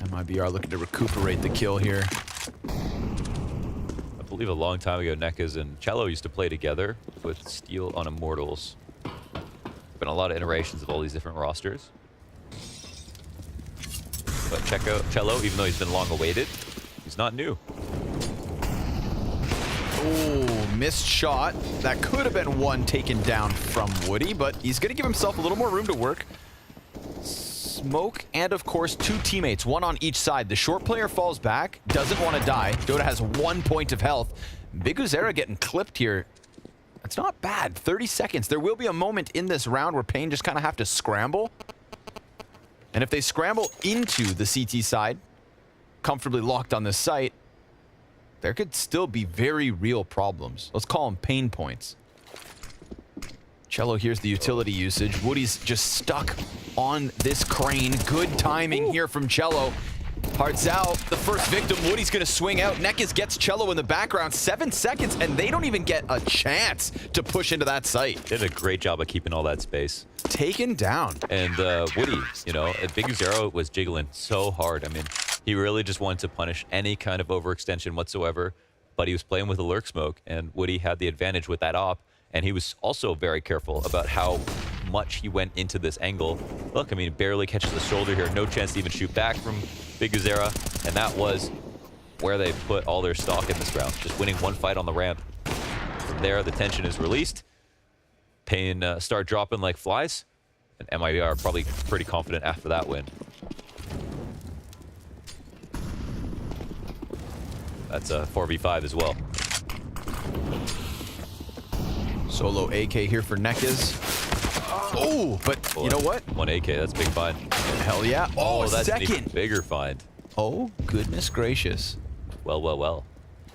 MIBR looking to recuperate the kill here. I believe a long time ago, Nekez and Cello used to play together with Steel on Immortals. Been a lot of iterations of all these different rosters. But check out Cello, even though he's been long awaited, he's not new. Oh, missed shot. That could have been one taken down from Woody, but he's going to give himself a little more room to work. Smoke and, of course, 2 teammates, 1 on each side. The short player falls back, doesn't want to die. Dota has 1 point of health. Biguzera getting clipped here. That's not bad. 30 seconds. There will be a moment in this round where paiN just kind of have to scramble. And if they scramble into the CT side, comfortably locked on this site, there could still be very real problems. Let's call them pain points. Cello here's the utility usage. Woody's just stuck on this crane. Good timing here from Cello. Hearts out. The first victim, Woody's going to swing out. Nekez gets Cello in the background. 7 seconds, and they don't even get a chance to push into that site. Did a great job of keeping all that space. Taken down. And Woody, you know, Biguzera was jiggling so hard. I mean, he really just wanted to punish any kind of overextension whatsoever, but he was playing with a lurk smoke, and Woody had the advantage with that op, and he was also very careful about how much he went into this angle. Look, I mean, barely catches the shoulder here. No chance to even shoot back from Biguzera, and that was where they put all their stock in this round. Just winning one fight on the ramp. From there, the tension is released. paiN start dropping like flies. And MIBR are probably pretty confident after that win. That's a 4v5 as well. Solo AK here for Nekes. Oh, but you know what? 1 AK, that's big find. Hell yeah. Oh, that's an even second. bigger find. Oh, goodness gracious. Well, well, well.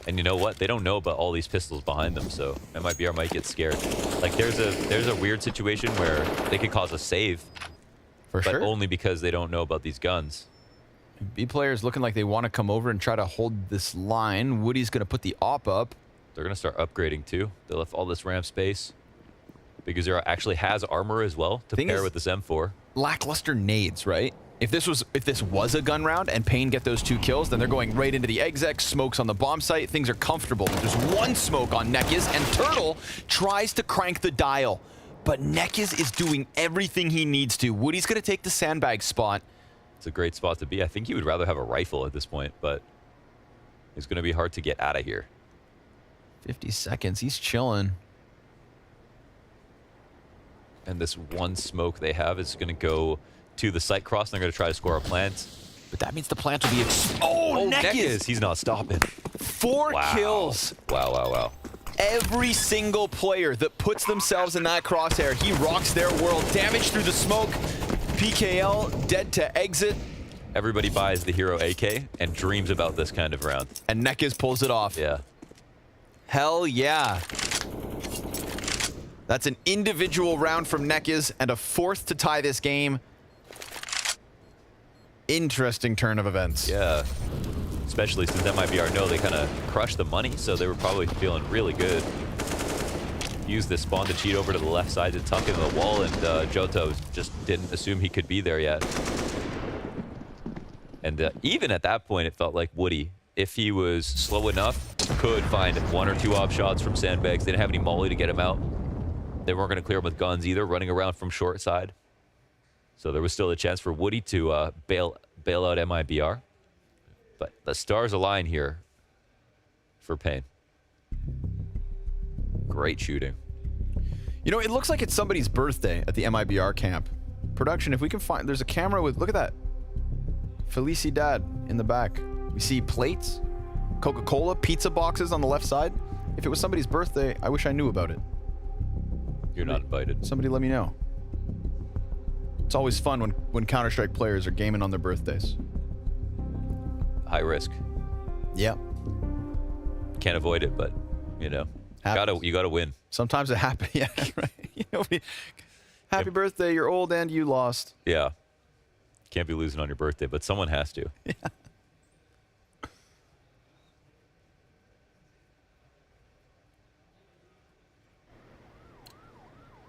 And you know what? They don't know about all these pistols behind them, so MIBR might get scared. Like, there's a weird situation where they could cause a save. For sure. But only because they don't know about these guns. B players looking like they want to come over and try to hold this line. Woody's going to put the op up. They're going to start upgrading, too. They left all this ramp space. Because Zero actually has armor as well to pair with this M4. Lackluster nades, right? If this was a gun round and paiN get those 2 kills, then they're going right into the exec, smokes on the bomb site, things are comfortable. There's 1 smoke on Nekes, and Turtle tries to crank the dial. But Nekes is doing everything he needs to. Woody's going to take the sandbag spot. It's a great spot to be. I think he would rather have a rifle at this point, but it's going to be hard to get out of here. 50 seconds, he's chilling. And this 1 smoke they have is going to go to the site cross, and they're going to try to score a plant. But that means the plant will be... Oh, Nekes! He's not stopping. 4 kills. Wow, wow, wow. Every single player that puts themselves in that crosshair, he rocks their world. Damage through the smoke. PKL, dead to exit. Everybody buys the hero AK and dreams about this kind of round. And Nekes pulls it off. Yeah. Hell yeah. That's an individual round from Nekes and a 4th to tie this game. Interesting turn of events. Yeah. Especially since MIBR know they kind of crushed the money, so they were probably feeling really good. Use this spawn to cheat over to the left side to tuck into the wall, and Johto just didn't assume he could be there yet. And even at that point, it felt like Woody, if he was slow enough, could find 1 or 2 off shots from sandbags. They didn't have any molly to get him out. They weren't going to clear him with guns either, running around from short side. So there was still a chance for Woody to bail out MIBR. But the stars align here for paiN. Great shooting. You know, it looks like it's somebody's birthday at the MIBR camp. Production, if we can find... There's a camera with... Look at that. Felicidad in the back. We see plates, Coca-Cola, pizza boxes on the left side. If it was somebody's birthday, I wish I knew about it. You're not invited. Somebody let me know. It's always fun when Counter-Strike players are gaming on their birthdays. High risk. Yep. Can't avoid it, but, you know, you gotta win. Sometimes it happens. Yeah, right. You know, happy birthday, you're old and you lost. Yeah. Can't be losing on your birthday, but someone has to. Yeah.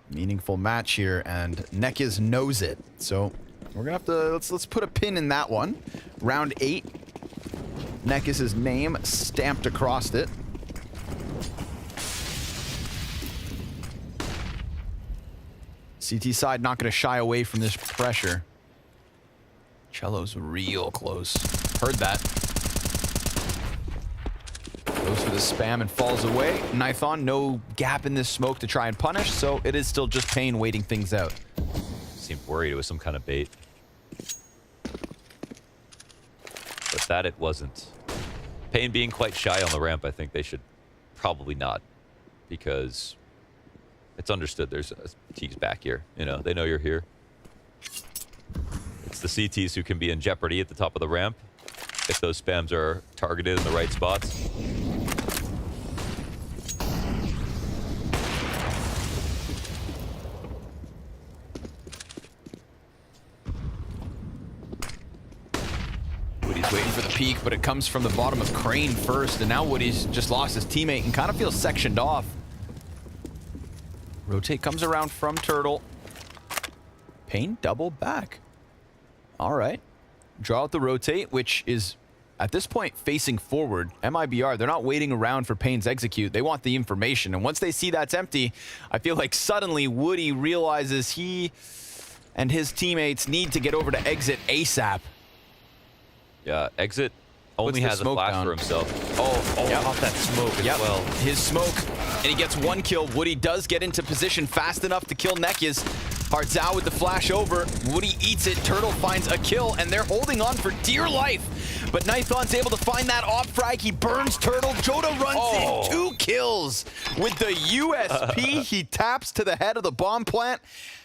Meaningful match here, and Nekes knows it. So we're gonna have to let's put a pin in that one. Round 8. Nekes' name stamped across it. CT side not gonna shy away from this pressure. Cello's real close. Heard that. Goes for the spam and falls away. Nithon, no gap in this smoke to try and punish, so it is still just paiN waiting things out. Seemed worried it was some kind of bait. But that it wasn't. paiN being quite shy on the ramp, I think they should probably not. Because it's understood there's T's back here. You know, they know you're here. It's the CTs who can be in jeopardy at the top of the ramp if those spams are targeted in the right spots. Woody's waiting for the peak, but it comes from the bottom of Crane first, and now Woody's just lost his teammate and kind of feels sectioned off. Rotate comes around from Turtle. paiN double back. All right. Draw out the rotate, which is, at this point, facing forward. MIBR, they're not waiting around for paiN's execute. They want the information. And once they see that's empty, I feel like suddenly Woody realizes he and his teammates need to get over to exit ASAP. Yeah, exit Only has a flash for himself. Oh, off that smoke as well. His smoke, and he gets 1 kill. Woody does get into position fast enough to kill Nekiz. Hartzao with the flash over. Woody eats it. Turtle finds a kill, and they're holding on for dear life. But Nithon's able to find that op frag. He burns Turtle. Joda runs in 2 kills with the USP. He taps to the head of the bomb plant,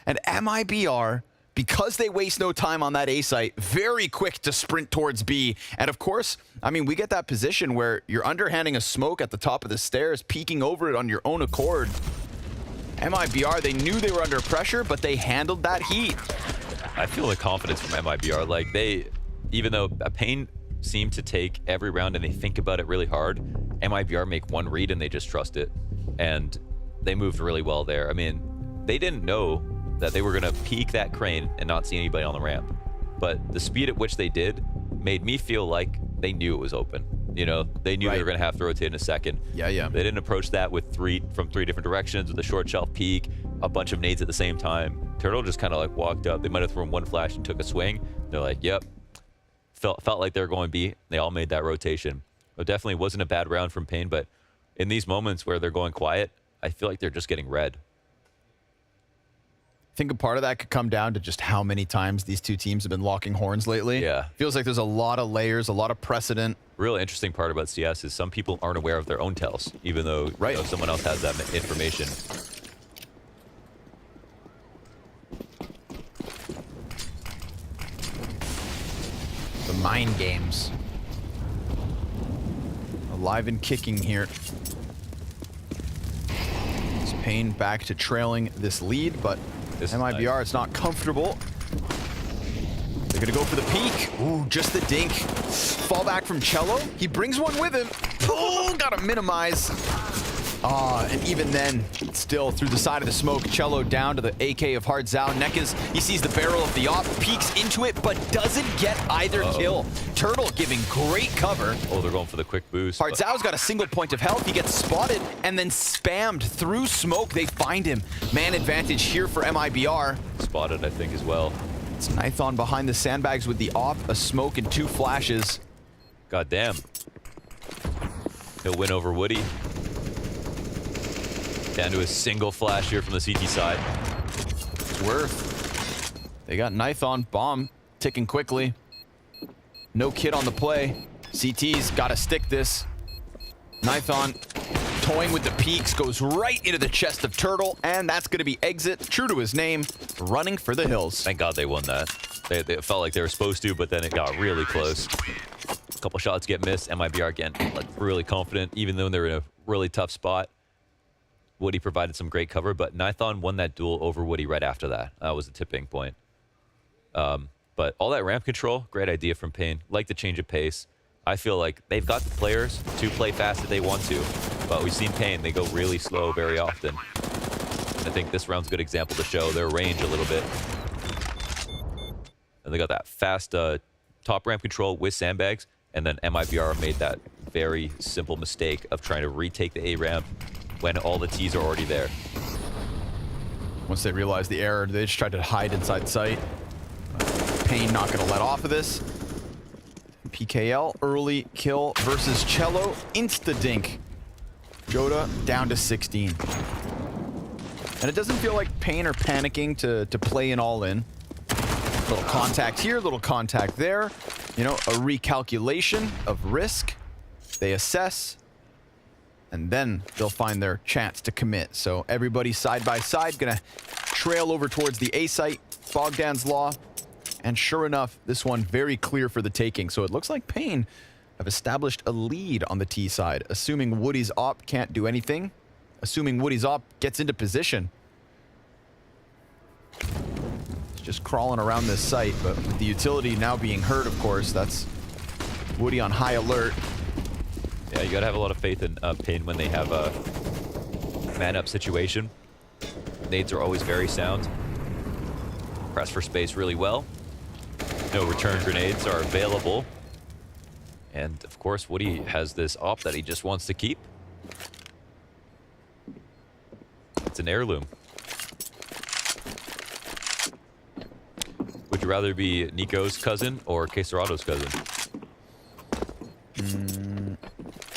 and MIBR, because they waste no time on that A site, very quick to sprint towards B. And of course, I mean, we get that position where you're underhanding a smoke at the top of the stairs, peeking over it on your own accord. MIBR, they knew they were under pressure, but they handled that heat. I feel the confidence from MIBR. Like, they, even though paiN seemed to take every round and they think about it really hard, MIBR make one read and they just trust it. And they moved really well there. I mean, they didn't know that they were going to peek that crane and not see anybody on the ramp. But the speed at which they did made me feel like they knew it was open. You know, they knew they were going to have to rotate in a second. Yeah. They didn't approach that with from three different directions with a short shelf peek, a bunch of nades at the same time. Turtle just kind of like walked up. They might have thrown one flash and took a swing. They're like, yep. Felt like they were going B. They all made that rotation. It definitely wasn't a bad round from paiN, but in these moments where they're going quiet, I feel like they're just getting red. I think a part of that could come down to just how many times these two teams have been locking horns lately. Yeah. Feels like there's a lot of layers, a lot of precedent. Real interesting part about CS is some people aren't aware of their own tells, even though you know, someone else has that information. The mind games. Alive and kicking here. It's paiN back to trailing this lead, but MIBR is not comfortable. They're gonna go for the peek. Ooh, just the dink. Fall back from Cello. He brings one with him. Oh, gotta minimize. And even then, still through the side of the smoke, Cello down to the AK of Hartzao. Nekiz, he sees the barrel of the op, peeks into it, but doesn't get either kill. Turtle giving great cover. Oh, they're going for the quick boost. Hartzao's got a single point of health. He gets spotted and then spammed through smoke. They find him. Man advantage here for MIBR. Spotted, I think, as well. It's Nithon behind the sandbags with the op, a smoke, and 2 flashes. God damn. He'll win over Woody. Down to a single flash here from the CT side. It's worth. They got Nithon, bomb, ticking quickly. No kid on the play. CT's got to stick this. Nithon toying with the peaks, goes right into the chest of Turtle, and that's going to be exit, true to his name, running for the hills. Thank God they won that. They felt like they were supposed to, but then it got really close. A couple shots get missed. MIBR again, like really confident, even though they're in a really tough spot. Woody provided some great cover, but Nithon won that duel over Woody right after that. That was a tipping point. But all that ramp control, great idea from paiN. Like the change of pace. I feel like they've got the players to play fast if they want to, but we've seen paiN, they go really slow very often. I think this round's a good example to show their range a little bit. And they got that fast top ramp control with sandbags, and then MIBR made that very simple mistake of trying to retake the A ramp when all the T's are already there. Once they realized the error, they just tried to hide inside sight. paiN not going to let off of this. PKL, early kill versus Cello. Insta-dink. Joda down to 16. And it doesn't feel like paiN are panicking to play an all-in. Little contact here, little contact there. You know, a recalculation of risk. They assess. And then they'll find their chance to commit. So everybody side by side gonna trail over towards the A site, Bogdan's Law. And sure enough, this one very clear for the taking. So it looks like paiN have established a lead on the T side, assuming Woody's op can't do anything, assuming Woody's op gets into position. It's just crawling around this site, but with the utility now being hurt, of course, that's Woody on high alert. Yeah, you gotta have a lot of faith in paiN when they have a man-up situation. Nades are always very sound. Press for space really well. No return grenades are available. And of course, Woody has this op that he just wants to keep. It's an heirloom. Would you rather be Nico's cousin or Queserado's cousin?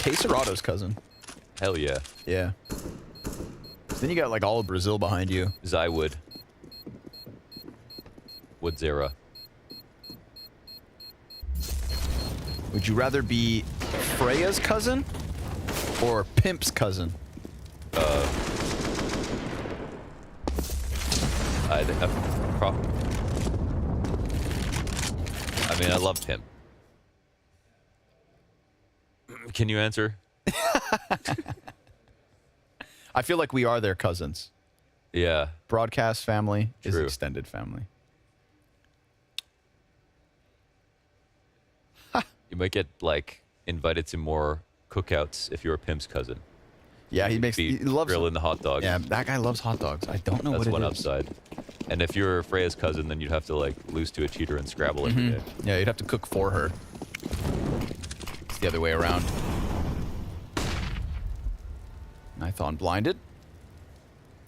Queserado's cousin. Hell yeah. Yeah. Then you got like all of Brazil behind you. Zywood. Woodzera. Would you rather be Freya's cousin or Pimp's cousin? I'd have I mean, I love Pimp. Can you answer? I feel like we are their cousins. Yeah. Broadcast family is True. extended family. You might get, like, invited to more cookouts if you're a Pimp's cousin. Yeah, he loves grilling the hot dogs. Yeah, that guy loves hot dogs. I don't know That's what it one is. upside. And if you're Freya's cousin, then you'd have to, like, lose to a cheater and Scrabble every day. Yeah, you'd have to cook for her. It's the other way around. Nithon blinded.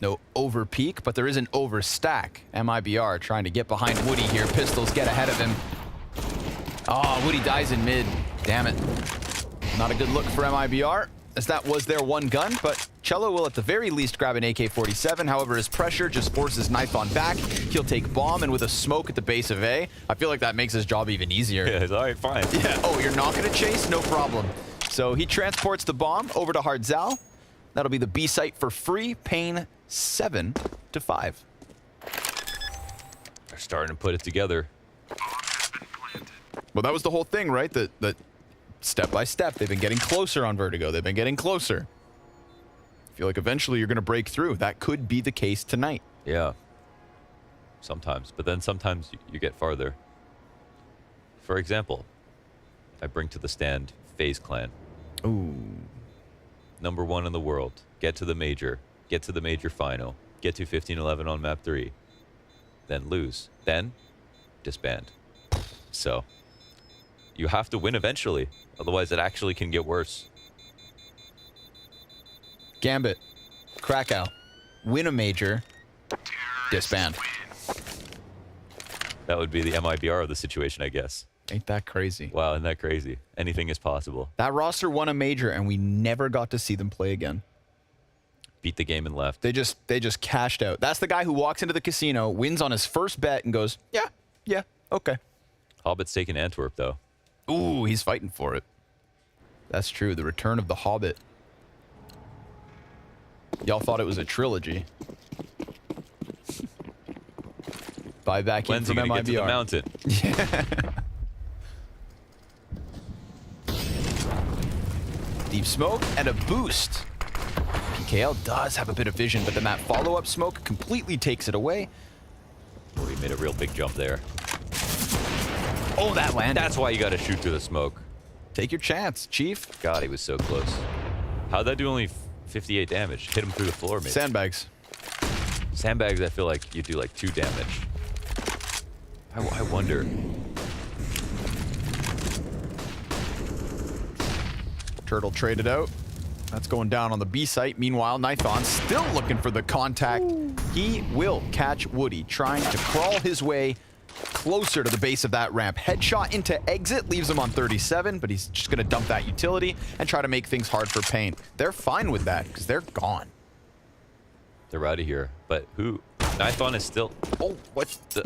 No over peak, but there is an over stack. MIBR trying to get behind Woody here. Pistols get ahead of him. Oh, Woody dies in mid. Damn it. Not a good look for MIBR, as that was their one gun, but Cello will at the very least grab an AK-47. However, his pressure just forces Nithon back. He'll take bomb, and with a smoke at the base of A, I feel like that makes his job even easier. Yeah, it's all right, fine. Yeah. Oh, you're not going to chase? No problem. So he transports the bomb over to Hardzal. That'll be the B site for free. paiN 7-5. They're starting to put it together. Well, that was the whole thing, right? That step by step, they've been getting closer on Vertigo. They've been getting closer. I feel like eventually you're going to break through. That could be the case tonight. Yeah. Sometimes. But then sometimes you get farther. For example, I bring to the stand FaZe Clan. Ooh. #1 in the world. Get to the major. Get to the major final. Get to 15-11 on map 3. Then lose. Then disband. So you have to win eventually. Otherwise, it actually can get worse. Gambit. Krakow. Win a major. Disband. That would be the MIBR of the situation, I guess. Ain't that crazy? Wow, isn't that crazy? Anything is possible. That roster won a major, and we never got to see them play again. Beat the game and left. They just cashed out. That's the guy who walks into the casino, wins on his first bet, and goes, yeah, okay. Hobbit's taking Antwerp, though. Ooh, he's fighting for it. That's true. The return of the Hobbit. Y'all thought it was a trilogy. Buy back in When's he from gonna MIBR. get to the mountain? Yeah. Deep smoke and a boost. PKL does have a bit of vision, but then that follow-up smoke completely takes it away. Oh, he made a real big jump there. Oh, that landed. That's why you got to shoot through the smoke. Take your chance, Chief. God, he was so close. How'd that do only 58 damage? Hit him through the floor, maybe. Sandbags. Sandbags, I feel like you do like 2 damage. I wonder. Turtle traded out. That's going down on the B site. Meanwhile, Nithon still looking for the contact. He will catch Woody, trying to crawl his way closer to the base of that ramp. Headshot into exit, leaves him on 37, but he's just going to dump that utility and try to make things hard for paiN. They're fine with that because they're gone. They're out of here. But who? Nithon is still... Oh, what? The...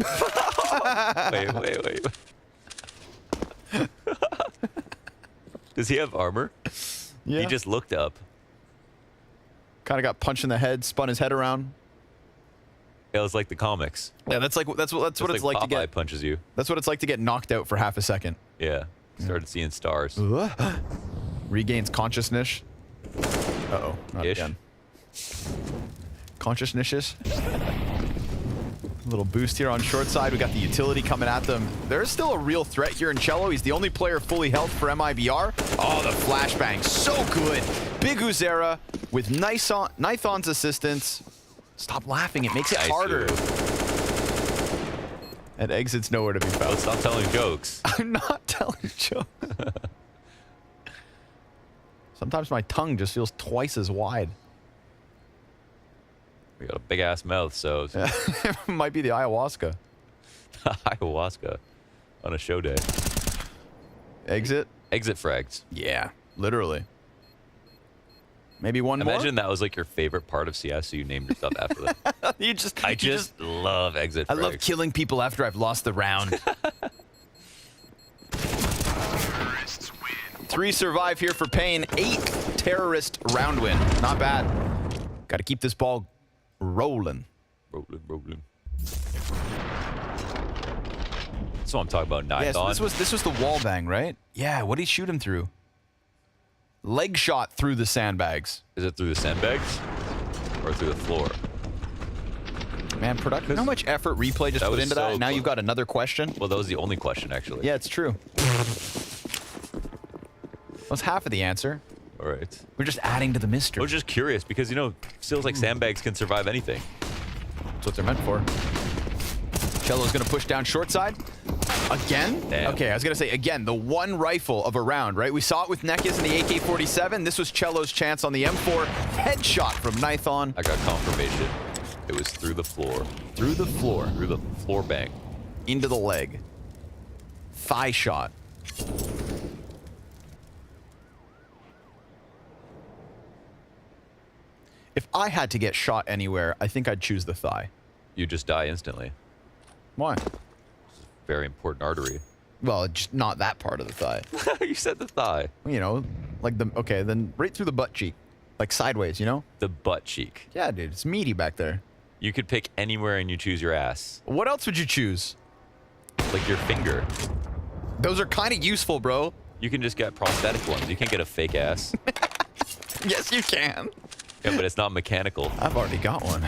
wait. Does he have armor? Yeah. He just looked up. Kind of got punched in the head, spun his head around. It was like the comics. Yeah, that's what it's like Popeye to get. punches you. That's what it's like to get knocked out for half a second. Yeah. Started seeing stars. Regains consciousness. Uh-oh, not Ish. again. Consciousness. Little boost here on short side. We got the utility coming at them. There's still a real threat here in Cello. He's the only player fully health for MIBR. Oh, the flashbang. So good. Big Uzera with Nithon's assistance. Stop laughing. It makes it harder. And exit's nowhere to be found. Let's stop telling jokes. I'm not telling jokes. Sometimes my tongue just feels twice as wide. We got a big ass mouth, so It might be the ayahuasca. ayahuasca on a show day. Exit? Exit frags. Yeah, literally. Maybe one more? Imagine that was like your favorite part of CS, so you named yourself after that. I just love exit I frags. love killing people after I've lost the round. 3 survive here for paiN. 8 terrorist round win. Not bad. Got to keep this ball rolling. Rolling. That's what I'm talking about, Nifty. Yeah, so this was the wall bang, right? Yeah, what did he shoot him through? Leg shot through the sandbags. Is it through the sandbags? Or through the floor? Man, production. How much effort replay just put into that? And now you've got another question? Well, that was the only question, actually. Yeah, it's true. That's half of the answer. All right. We're just adding to the mystery. I was just curious because, you know, skills like sandbags can survive anything. That's what they're meant for. Cello's going to push down short side. Again? Damn. Okay, I was going to say, again, the one rifle of a round, right? We saw it with Nekiz in the AK-47. This was Cello's chance on the M4. Headshot from Nithon. I got confirmation. It was through the floor. Through the floor. Through the floor bang. Into the leg. Thigh shot. If I had to get shot anywhere, I think I'd choose the thigh. You just die instantly. Why? Very important artery. Well, just not that part of the thigh. You said the thigh. You know, like the, okay, then right through the butt cheek. Like sideways, you know? The butt cheek. Yeah, dude, it's meaty back there. You could pick anywhere and you choose your ass. What else would you choose? Like your finger. Those are kind of useful, bro. You can just get prosthetic ones. You can't get a fake ass. Yes, you can. Yeah, but it's not mechanical. I've already got one.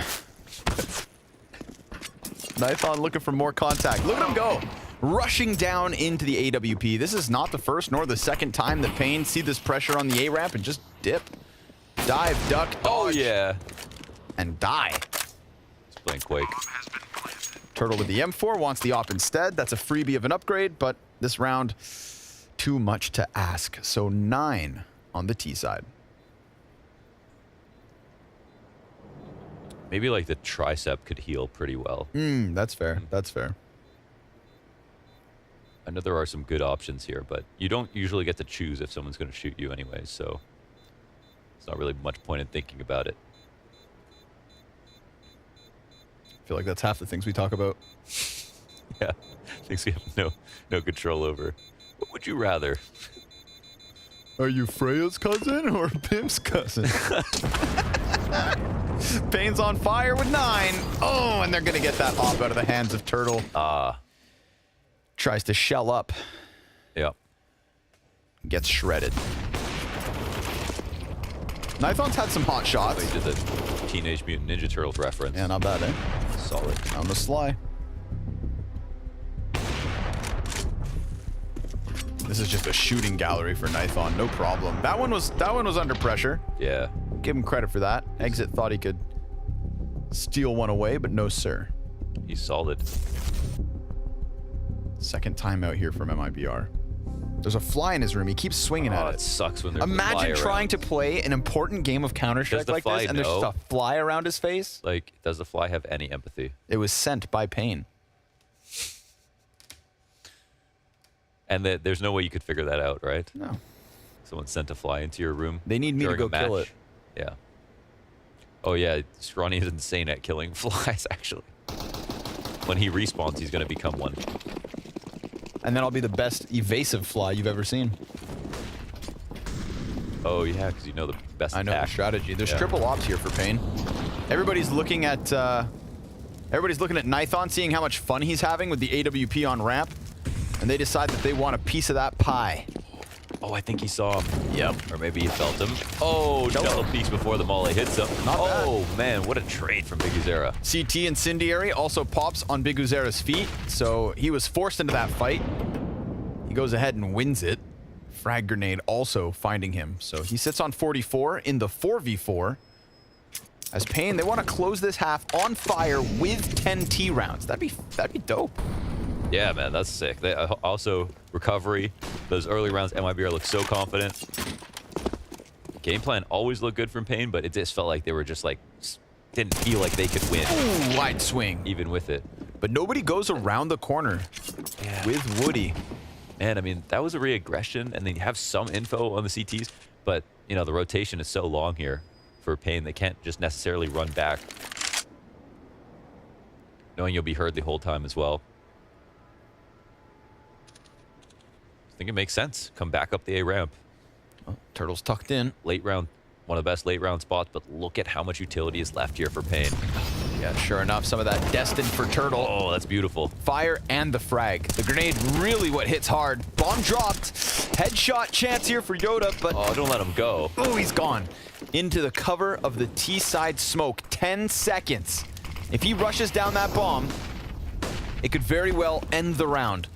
Nithon looking for more contact. Look at him go. Rushing down into the AWP. This is not the first nor the second time that paiN see this pressure on the A ramp and just dip. Dive, duck, dodge. Oh, yeah. And die. He's playing Quake. Turtle with the M4 wants the op instead. That's a freebie of an upgrade, but this round, too much to ask. So 9 on the T side. Maybe like the tricep could heal pretty well. That's fair. That's fair. I know there are some good options here, but you don't usually get to choose if someone's going to shoot you anyway, so it's not really much point in thinking about it. I feel like that's half the things we talk about. Yeah, things we have no control over. What would you rather? Are you Freya's cousin or Pimp's cousin? paiN's on fire with 9. Oh, and they're going to get that op out of the hands of Turtle. Tries to shell up. Yep. Gets shredded. Nithon's had some hot shots. He did the Teenage Mutant Ninja Turtles reference. Yeah, not bad, eh? Solid. On the sly. This is just a shooting gallery for Nithon, no problem. That one was under pressure. Yeah. Give him credit for that. Exit thought he could steal one away, but no sir. He's solid. Second timeout here from MIBR. There's a fly in his room. He keeps swinging at it. It sucks when there's Imagine trying to play an important game of Counter-Strike like this, and there's just a fly around his face. Like, does the fly have any empathy? It was sent by paiN. And there's no way you could figure that out, right? No. Someone sent a fly into your room. They need me to go kill it. Yeah. Oh, yeah. Ronnie is insane at killing flies, actually. When he respawns, he's going to become one. And then I'll be the best evasive fly you've ever seen. Oh, yeah, because you know the best I know the strategy. There's triple ops here for paiN. Everybody's looking at Nithon, seeing how much fun he's having with the AWP on ramp. And they decide that they want a piece of that pie. Oh, I think he saw him. Yep. Or maybe he felt him. Oh, Jello peeks before the molly hits him. Oh, man, what a trade from Biguzera. CT Incendiary also pops on Biguzera's feet, so he was forced into that fight. He goes ahead and wins it. Frag grenade also finding him. So he sits on 44 in the 4v4. As paiN, they want to close this half on fire with 10 T rounds. That'd be dope. Yeah, man, that's sick. They, also, recovery. Those early rounds, MIBR looked so confident. Game plan always looked good from paiN, but it just felt like they were just like, didn't feel like they could win. Ooh, wide swing. Even with it. But nobody goes around the corner with Woody. Man, I mean, that was a re-aggression, and then you have some info on the CTs, but you know, the rotation is so long here for paiN. They can't just necessarily run back, knowing you'll be heard the whole time as well. I think it makes sense. Come back up the A ramp. Oh, Turtle's tucked in. Late round, one of the best late round spots, but look at how much utility is left here for paiN. Yeah, sure enough, some of that destined for Turtle. Oh, that's beautiful. Fire and the frag. The grenade really what hits hard. Bomb dropped. Headshot chance here for Yoda, but... Oh, don't let him go. Oh, he's gone. Into the cover of the T-side smoke. 10 seconds. If he rushes down that bomb, it could very well end the round.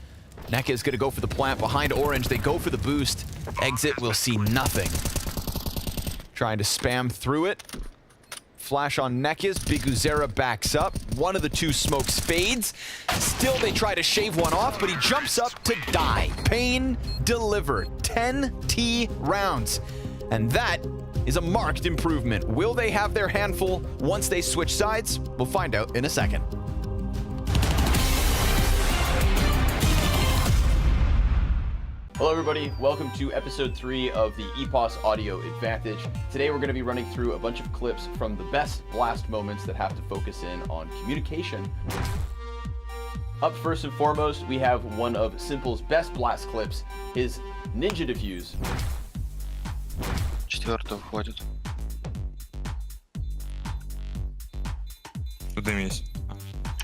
NECA is going to go for the plant behind Orange. They go for the boost. Exit will see nothing. Trying to spam through it. Flash on NECA's. Biguzera backs up. One of the two smokes fades. Still, they try to shave one off, but he jumps up to die. paiN delivered. 10 T rounds. And that is a marked improvement. Will they have their handful once they switch sides? We'll find out in a second. Hello everybody, welcome to episode 3 of the EPOS Audio Advantage. Today we're going to be running through a bunch of clips from the best Blast moments that have to focus in on communication. Up first and foremost, we have one of Simple's best Blast clips, his Ninja Defuse. Четвертый входит. Удымись.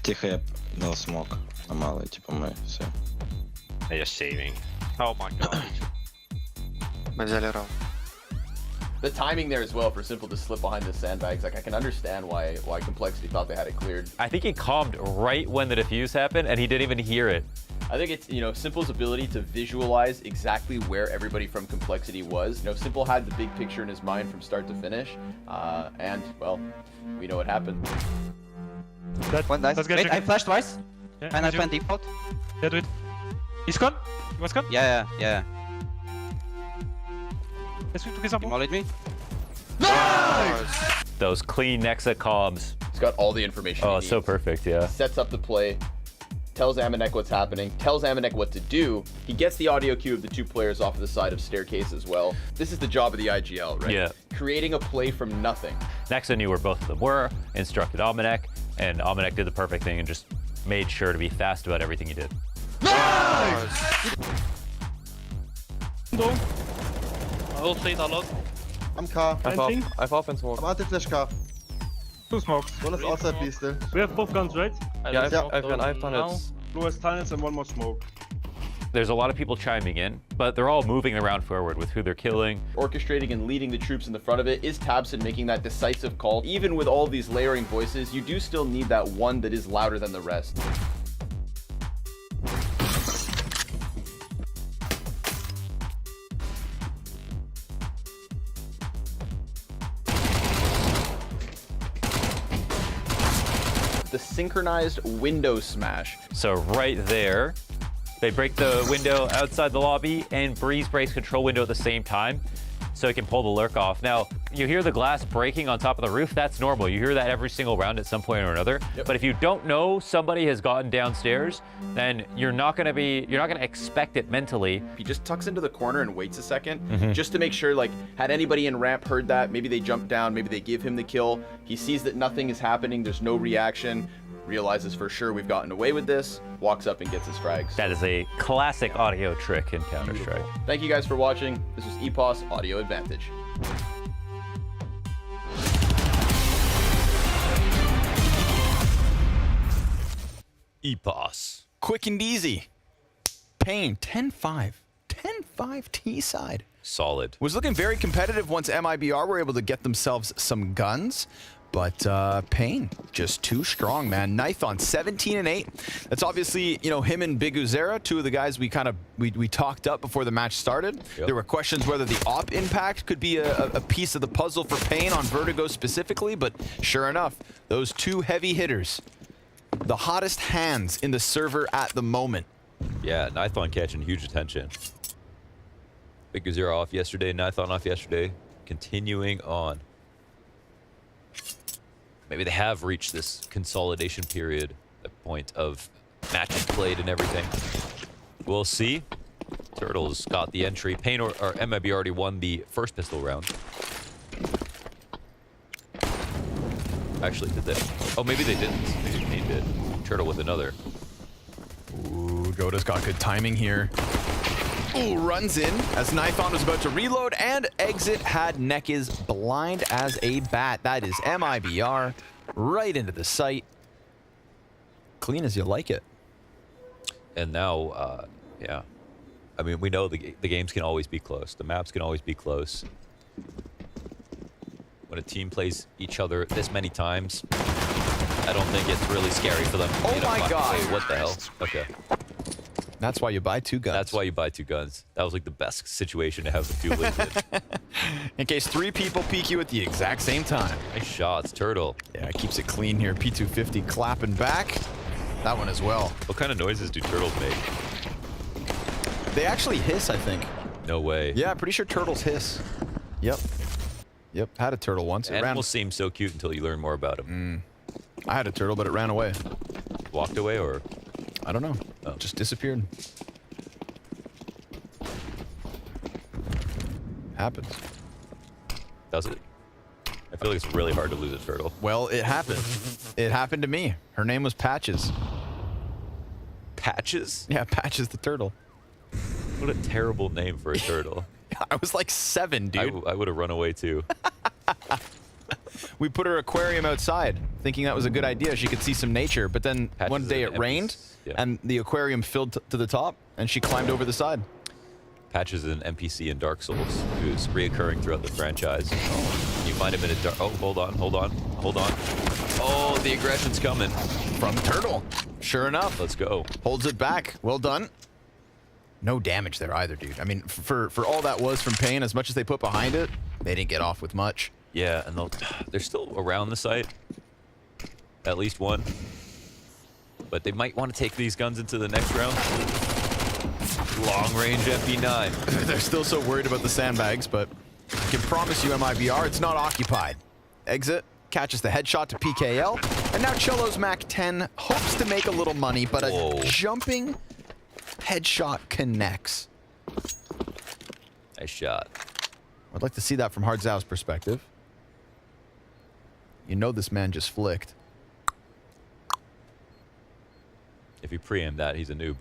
Тихо, я дал смог. А малый, типа мы все. They are saving. Oh my god. Мы взяли раунд. The timing there as well for Simple to slip behind the sandbags. Like, I can understand why Complexity thought they had it cleared. I think he calmed right when the defuse happened, and he didn't even hear it. I think it's, you know, Simple's ability to visualize exactly where everybody from Complexity was. You know, Simple had the big picture in his mind from start to finish. And, well, we know what happened. One nice. Wait, I flashed twice. Yeah, and I went default. Yeah, do it. He's gone? He was gone? Yeah. Let's do together. Mollied me. Nice! Those clean Nexa comms. He's got all the information he needs. So perfect, yeah. Sets up the play, tells Amanek what's happening, tells Amanek what to do. He gets the audio cue of the two players off of the side of staircase as well. This is the job of the IGL, right? Yeah. Creating a play from nothing. Nexa knew where both of them were, instructed Amanek, and Amanek did the perfect thing and just made sure to be fast about everything he did. Nice! I will fade a lot. I'm car. I've off and smoke. I'm anti-flash car. Two smokes. One is outside B still. We have both guns, right? Yeah, I've tunnels. Blue has tunnels and one more smoke. There's a lot of people chiming in, but they're all moving around forward with who they're killing. Orchestrating and leading the troops in the front of it is Tabson making that decisive call. Even with all these layering voices, you do still need that one that is louder than the rest. The synchronized window smash. So right there, they break the window outside the lobby, and Breeze breaks control window at the same time, so he can pull the lurk off. Now, you hear the glass breaking on top of the roof. That's normal. You hear that every single round at some point or another. Yep. But if you don't know somebody has gotten downstairs, then you're not gonna expect it mentally. He just tucks into the corner and waits a second, just to make sure, like, had anybody in ramp heard that, maybe they jump down, maybe they give him the kill. He sees that nothing is happening, there's no reaction, realizes for sure we've gotten away with this, walks up and gets his frags. That is a classic audio trick in Counter-Strike. Thank you guys for watching. This was EPOS Audio Advantage. EPOS. Quick and easy. paiN, 10-5. 10-5 T-side. Solid. Was looking very competitive once MIBR were able to get themselves some guns. But paiN, just too strong, man. Nifty 17 and 8. That's obviously, you know, him and Biguzera, two of the guys we talked up before the match started. Yep. There were questions whether the op impact could be a piece of the puzzle for paiN on Vertigo specifically, but sure enough, those two heavy hitters, the hottest hands in the server at the moment. Yeah, Nifty catching huge attention. Biguzera off yesterday, Nifty off yesterday, continuing on. Maybe they have reached this consolidation period, a point of matches played and everything. We'll see. Turtles got the entry. paiN or MIBR already won the first pistol round. Actually, did they? Oh, maybe they didn't. Maybe paiN did. Turtle with another. Ooh, Goda's got good timing here. Ooh, runs in as Nithon was about to reload, and Exit had Nekiz blind as a bat. That is MIBR right into the sight. Clean as you like it. And now, yeah. I mean, we know the games can always be close. The maps can always be close. When a team plays each other this many times, I don't think it's really scary for them. Oh my God. Wait, what the hell? Okay. That's why you buy 2 guns. That's why you buy 2 guns. That was like the best situation to have the 2 Liquid. In case 3 people peek you at the exact same time. Nice shots, Turtle. Yeah, keeps it clean here. P250 clapping back. That one as well. What kind of noises do turtles make? They actually hiss, I think. No way. Yeah, I'm pretty sure turtles hiss. Yep. Yep, had a turtle once. Animals seem so cute until you learn more about them. I had a turtle, but it ran away. Walked away, or? I don't know. Oh. Just disappeared. Happens. Does it? I feel like it's really hard to lose a turtle. Well, it happened. It happened to me. Her name was Patches. Patches? Yeah, Patches the turtle. What a terrible name for a turtle. I was like 7, dude. I would have run away too. We put her aquarium outside, thinking that was a good idea. She could see some nature, but then Patches one day it rained, and the aquarium filled to the top, and she climbed over the side. Patches is an NPC in Dark Souls who's reoccurring throughout the franchise. You find him in a dark... Oh, hold on. Oh, the aggression's coming. From Turtle. Sure enough. Let's go. Holds it back. Well done. No damage there either, dude. I mean, for all that was from paiN, as much as they put behind it, they didn't get off with much. Yeah, and they're still around the site. At least one. But they might want to take these guns into the next round. Long-range MP9. They're still so worried about the sandbags, but I can promise you, MIBR, it's not occupied. Exit catches the headshot to PKL, and now Cello's Mac 10 hopes to make a little money, but a jumping headshot connects. Nice shot. I'd like to see that from Hard Zhao's perspective. You know this man just flicked. If you pre-aim that, he's a noob.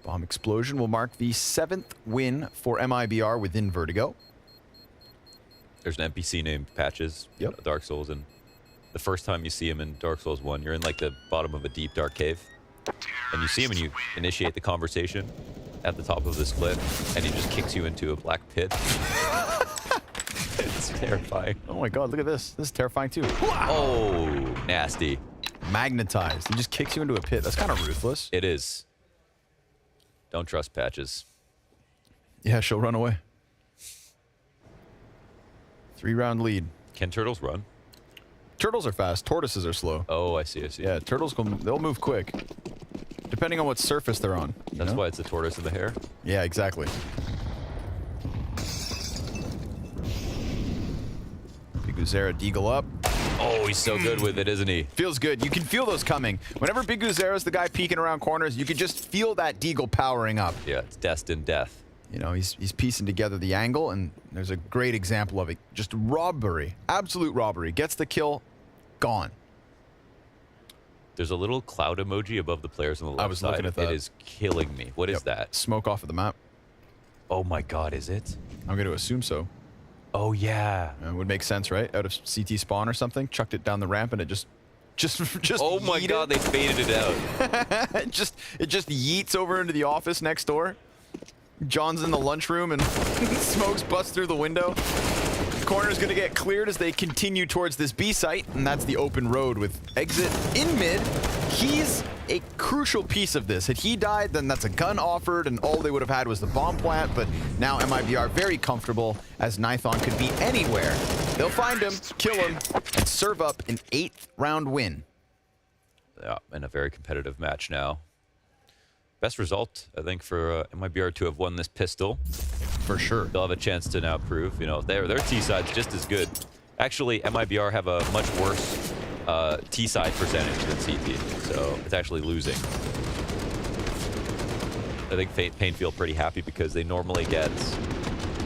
Bomb explosion will mark the 7th win for MIBR within Vertigo. There's an NPC named Patches, Yep. Dark Souls, and the first time you see him in Dark Souls 1, you're in like the bottom of a deep, dark cave. And you see him and you initiate the conversation at the top of this cliff, and he just kicks you into a black pit. It's terrifying. Oh my god, look at this. This is terrifying too. Oh, nasty. Magnetized. He just kicks you into a pit. That's kind of ruthless. It is. Don't trust Patches. Yeah, she'll run away. 3-round lead. Can turtles run? Turtles are fast. Tortoises are slow. Oh, I see. Yeah, turtles, they'll move quick. Depending on what surface they're on. That's why it's the tortoise in the hair? Yeah, exactly. Big Uzera deagle up. Oh, he's so good with it, isn't he? Feels good. You can feel those coming. Whenever Big Uzera's the guy peeking around corners, you can just feel that deagle powering up. Yeah, it's destined death. You know, he's piecing together the angle, and there's a great example of it. Just robbery. Absolute robbery. Gets the kill, gone. There's a little cloud emoji above the players on the left side. I was looking at that. It is killing me. What is that? Smoke off of the map. Oh my god, is it? I'm going to assume so. Oh yeah. It would make sense, right? Out of CT spawn or something, chucked it down the ramp, and it just oh my god, they faded it out. it just yeets over into the office next door. John's in the lunchroom and smokes bust through the window. Corner's gonna get cleared as they continue towards this B site, and that's the open road with Exit in mid. He's a crucial piece of this. Had he died, then that's a gun offered, and all they would have had was the bomb plant, but now MIBR very comfortable, as Nithon could be anywhere. They'll find him, kill him, and serve up an 8th round win. Yeah, in a very competitive match now. Best result, I think, for MIBR to have won this pistol. For sure. They'll have a chance to now prove, you know, their T-side's just as good. Actually, MIBR have a much worse T-side percentage than CT, so it's actually losing. I think paiN feel pretty happy because they normally get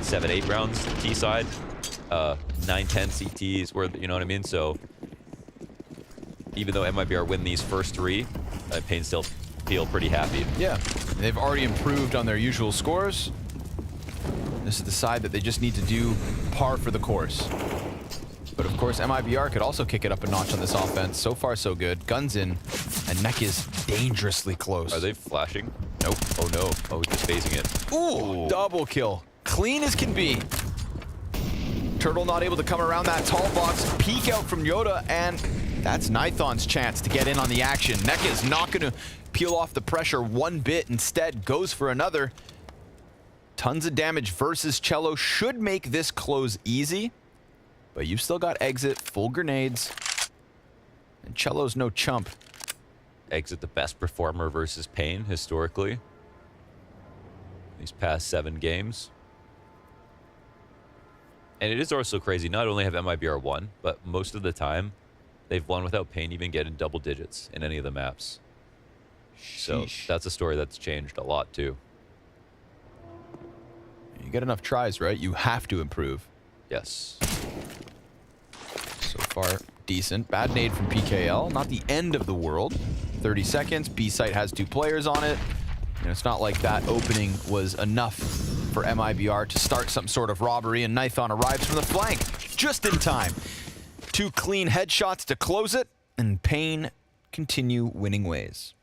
7-8 rounds T-side, 9-10 CTs, where, you know what I mean? So even though MIBR win these first 3, paiN still feel pretty happy. Yeah, they've already improved on their usual scores. This is the side that they just need to do par for the course. But of course, MIBR could also kick it up a notch on this offense. So far, so good. Guns in, and Neck is dangerously close. Are they flashing? Nope. Oh no. Oh, just phasing it. Ooh, double kill. Clean as can be. Turtle not able to come around that tall box. Peek out from Yoda, and that's Nithon's chance to get in on the action. Neck is not going to peel off the pressure one bit. Instead, goes for another. Tons of damage versus Cello should make this close easy. But you've still got Exit, full grenades. And Cello's no chump. Exit the best performer versus paiN historically. These past 7 games. And it is also crazy, not only have MIBR won, but most of the time, they've won without paiN even getting double digits in any of the maps. So that's a story that's changed a lot too. You get enough tries, right? You have to improve. Yes. So far, decent. Bad nade from PKL. Not the end of the world. 30 seconds. B site has 2 players on it. You know, it's not like that opening was enough for MIBR to start some sort of robbery, and Nithon arrives from the flank just in time. 2 clean headshots to close it, and paiN continue winning ways.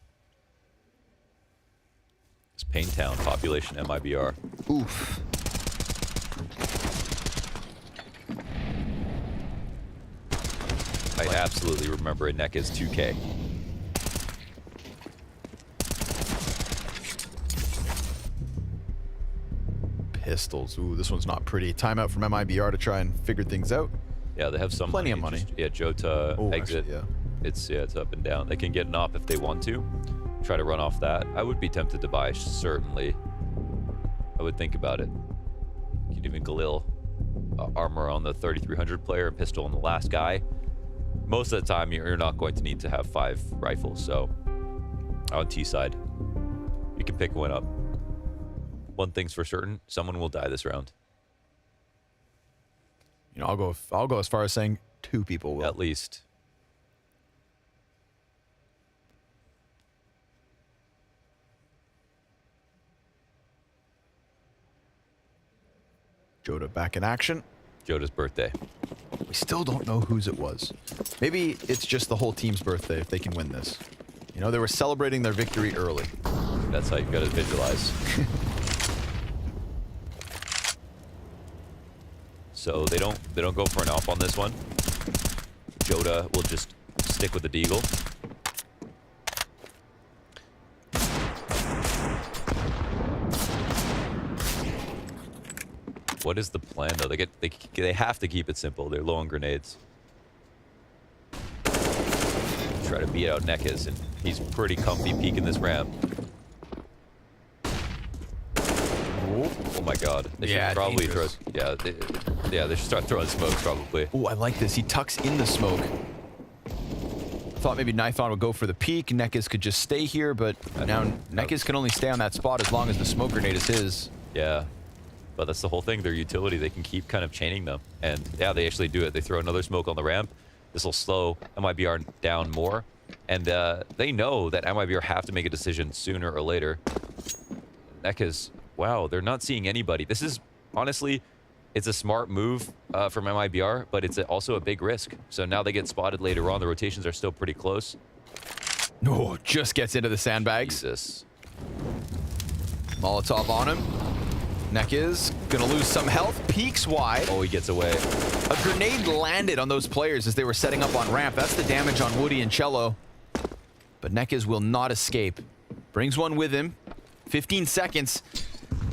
It's paiN Town, population MIBR. Oof. I absolutely remember a Neck as 2K. Pistols. Ooh, this one's not pretty. Timeout from MIBR to try and figure things out. Yeah, they have some plenty of money. Just, yeah, Jota, Exit. Actually, yeah. It's up and down. They can get an op if they want to. Try to run off that. I would be tempted to buy, certainly. I would think about it. You could even Galil armor on the 3300 player, pistol on the last guy. Most of the time, you're not going to need to have 5 rifles, so on T side, you can pick one up. One thing's for certain, someone will die this round. You know, I'll go as far as saying 2 people will. At least. Jota back in action. Jota's birthday. We still don't know whose it was. Maybe it's just the whole team's birthday if they can win this. You know, they were celebrating their victory early. That's how you've got to visualize. So they don't go for an op on this one. Jota will just stick with the deagle. What is the plan though? They have to keep it simple. They're low on grenades. Try to beat out Nekes, and he's pretty comfy peeking this ramp. Oh my god. They should probably throw. Yeah, they should start throwing smokes probably. Oh, I like this. He tucks in the smoke. Thought maybe Nithon would go for the peek. Nekes could just stay here, but now Nekes can only stay on that spot as long as the smoke grenade is his. Yeah. But that's the whole thing, their utility. They can keep kind of chaining them. And yeah, they actually do it. They throw another smoke on the ramp. This will slow MIBR down more. And they know that MIBR have to make a decision sooner or later. Nekes, wow, they're not seeing anybody. This is, honestly, it's a smart move from MIBR, but it's also a big risk. So now they get spotted later on. The rotations are still pretty close. Oh, just gets into the sandbags. Jesus. Molotov on him. Nekes gonna lose some health, peeks wide. Oh, he gets away. A grenade landed on those players as they were setting up on ramp. That's the damage on Woody and Cello. But Nekes will not escape. Brings one with him. 15 seconds.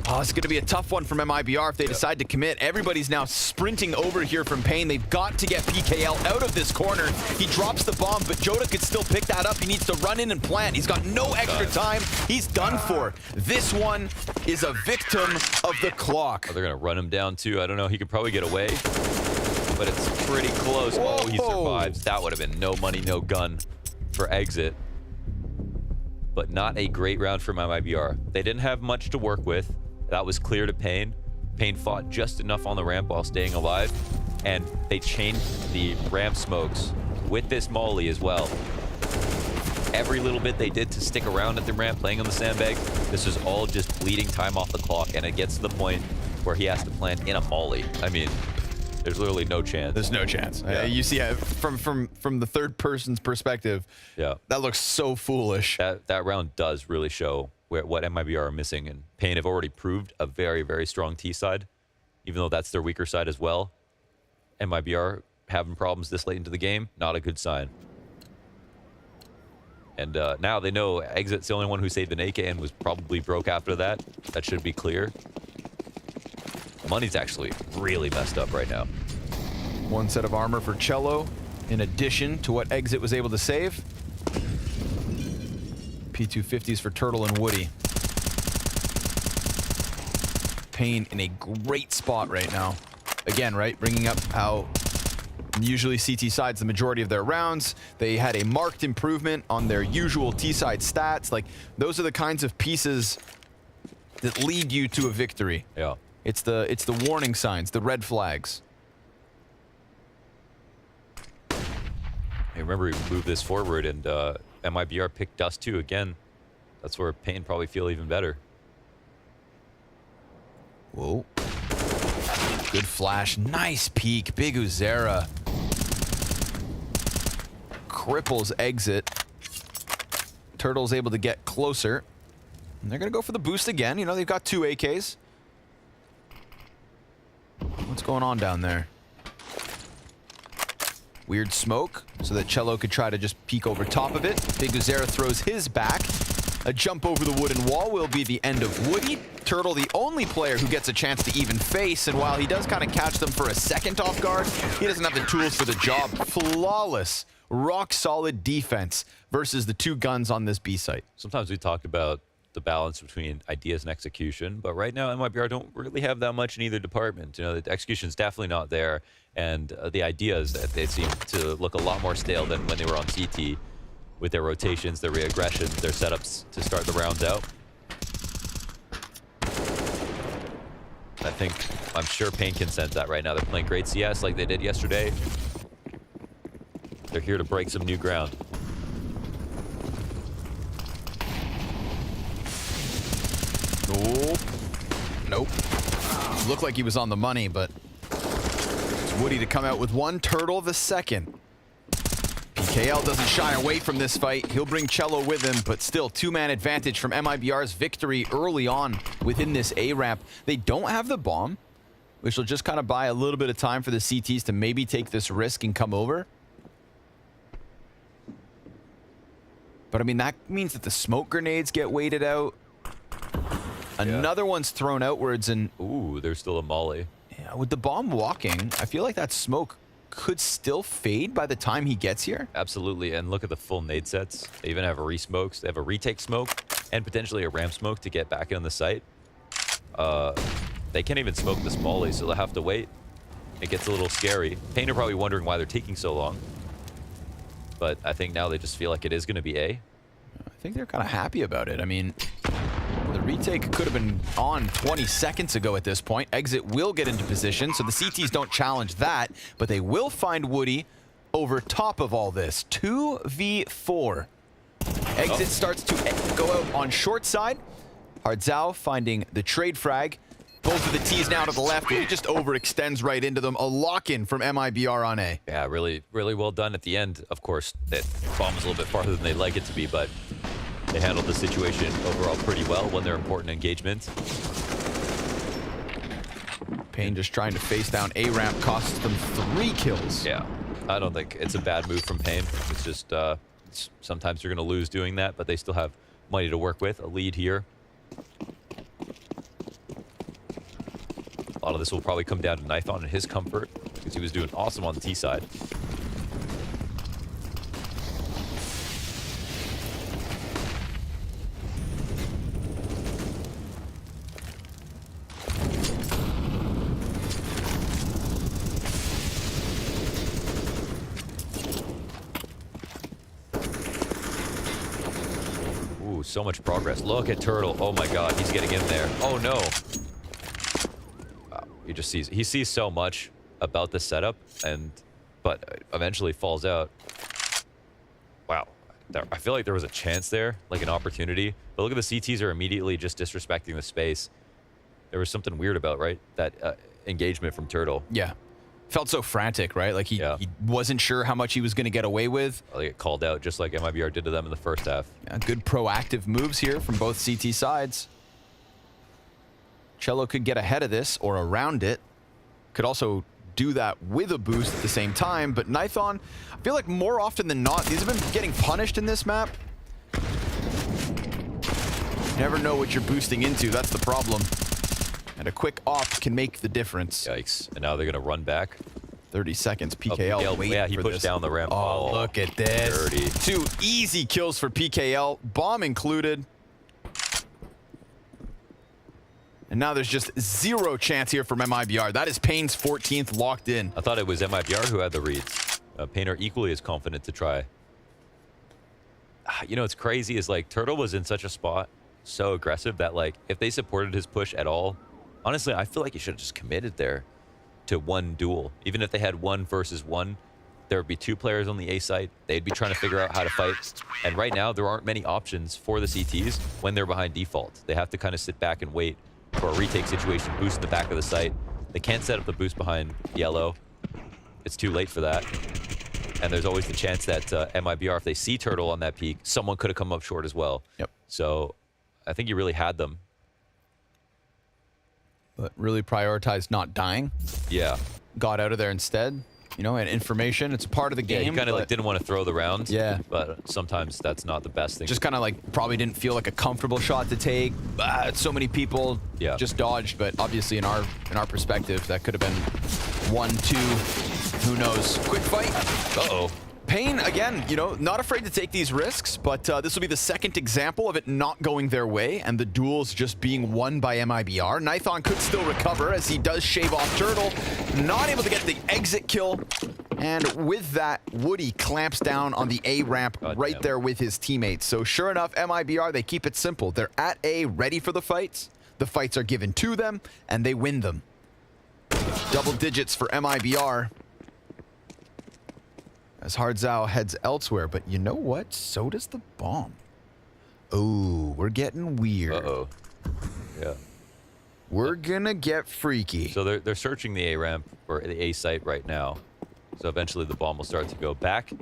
Oh, it's gonna be a tough one from MIBR if they decide to commit. Everybody's now sprinting over here from paiN. They've got to get PKL out of this corner. He drops the bomb, but Jota could still pick that up. He needs to run in and plant. He's got no extra time. He's done for. This one is a victim of the clock. Oh, they're gonna run him down too. I don't know. He could probably get away. but it's pretty close. Whoa. Oh, he survives. That would have been no money, no gun for Exit. But not a great round for MIBR. They didn't have much to work with. That was clear to paiN. paiN fought just enough on the ramp while staying alive, and they chained the ramp smokes with this molly as well. Every little bit they did to stick around at the ramp, playing on the sandbag, this is all just bleeding time off the clock, and it gets to the point where he has to plant in a molly. I mean, there's literally no chance. There's no chance. Yeah. You see, from the third person's perspective, yeah, that looks so foolish. That round does really show what MIBR are missing, and paiN have already proved a very, very strong T side, even though that's their weaker side as well. MIBR having problems this late into the game, not a good sign. And now they know Exit's the only one who saved an AK and was probably broke after that. That should be clear. Money's actually really messed up right now. One set of armor for Cello, in addition to what Exit was able to save. P250s for Turtle and Woody. paiN in a great spot right now. Again, right, bringing up how usually CT side's the majority of their rounds. They had a marked improvement on their usual T-side stats. Like, those are the kinds of pieces that lead you to a victory. Yeah. It's the warning signs, the red flags. Hey, remember, we moved this forward, and MIBR picked Dust 2 again. That's where paiN probably feel even better. Whoa. Good flash. Nice peek. Big Uzera. Cripples Exit. Turtle's able to get closer. And they're going to go for the boost again. You know, they've got 2 AKs. What's going on down there? Weird smoke, so that Cello could try to just peek over top of it. Big Uzera throws his back. A jump over the wooden wall will be the end of Woody. Turtle, the only player who gets a chance to even face, and while he does kind of catch them for a second off guard, he doesn't have the tools for the job. Flawless, rock-solid defense versus the 2 guns on this B site. Sometimes we talk about the balance between ideas and execution, but right now MIBR don't really have that much in either department. You know, the execution's definitely not there, and the ideas that they seem to look a lot more stale than when they were on CT with their rotations, their reaggressions, their setups to start the rounds out. I'm sure paiN can sense that right now. They're playing great CS like they did yesterday. They're here to break some new ground. Nope. Nope. Looked like he was on the money, but it's Woody to come out with 1, Turtle the second. PKL doesn't shy away from this fight. He'll bring Cello with him, but still 2-man advantage from MIBR's victory early on within this A ramp. They don't have the bomb, which will just kind of buy a little bit of time for the CTs to maybe take this risk and come over. But I mean, that means that the smoke grenades get weighted out. Another one's thrown outwards, and ooh, there's still a molly. Yeah, with the bomb walking, I feel like that smoke could still fade by the time he gets here. Absolutely, and look at the full nade sets. They even have a re-smokes. They have a retake smoke and potentially a ramp smoke to get back on the site. They can't even smoke this molly, so they'll have to wait. It gets a little scary. paiN are probably wondering why they're taking so long. But I think now they just feel like it is going to be A. I think they're kind of happy about it. I mean, the retake could have been on 20 seconds ago at this point. Exit will get into position, so the CTs don't challenge that, but they will find Woody over top of all this. 2v4. Exit starts to go out on short side. Hardzao finding the trade frag. Both of the T's now to the left. He just overextends right into them. A lock-in from MIBR on A. Yeah, really, really well done at the end. Of course, that bomb was a little bit farther than they'd like it to be, but they handled the situation overall pretty well when they're important engagements. paiN just trying to face down A ramp costs them 3 kills. Yeah, I don't think it's a bad move from paiN. It's just sometimes you're going to lose doing that, but they still have money to work with. A lead here. A lot of this will probably come down to Nifty and his comfort, because he was doing awesome on the T side. so much progress. Look at Turtle. Oh my god, he's getting in there. Oh no. Wow. He sees so much about the setup, but eventually falls out. Wow. I feel like there was a chance there, like an opportunity. But look at the CTs are immediately just disrespecting the space. There was something weird about, right? That engagement from Turtle. Yeah. Felt so frantic, right? Like he wasn't sure how much he was going to get away with. Well, they get called out just like MIBR did to them in the first half. Yeah, good proactive moves here from both CT sides. Cello could get ahead of this or around it. Could also do that with a boost at the same time, but Nithon, I feel like more often than not, these have been getting punished in this map. You never know what you're boosting into, that's the problem. And a quick off can make the difference. Yikes. And now they're going to run back. 30 seconds. PKL, wait yeah, he for pushed this. down the ramp. Oh, look at this. Dirty. 2 easy kills for PKL, bomb included. And now there's just 0 chance here from MIBR. That is paiN's 14th locked in. I thought it was MIBR who had the reads. paiN are equally as confident to try. You know, what's crazy is like Turtle was in such a spot, so aggressive that like if they supported his push at all, honestly, I feel like he should have just committed there to one duel. Even if they had 1 versus 1, there would be 2 players on the A site. They'd be trying to figure out how to fight. And right now, there aren't many options for the CTs when they're behind default. They have to kind of sit back and wait for a retake situation, boost in the back of the site. They can't set up the boost behind yellow. It's too late for that. And there's always the chance that MIBR, if they see Turtle on that peak, someone could have come up short as well. Yep. So I think you really had them. But really prioritized not dying. Yeah. Got out of there instead. You know, and information, it's a part of the game. Yeah, he kind of like didn't want to throw the round. Yeah. But sometimes that's not the best thing. Just kind of like probably didn't feel like a comfortable shot to take. So many people just dodged, but obviously in our perspective, that could have been 1, 2, who knows. Quick fight. Uh-oh. paiN, again, you know, not afraid to take these risks, but this will be the second example of it not going their way and the duels just being won by MIBR. Nithon could still recover as he does shave off Turtle. Not able to get the exit kill. And with that, Woody clamps down on the A ramp right there with his teammates. So sure enough, MIBR, they keep it simple. They're at A, ready for the fights. The fights are given to them, and they win them. Double digits for MIBR. As Hardzao heads elsewhere, but you know what? So does the bomb. Oh, we're getting weird. Uh-oh. Yeah. We're gonna get freaky. So they're searching the A ramp or the A site right now. So eventually the bomb will start to go back.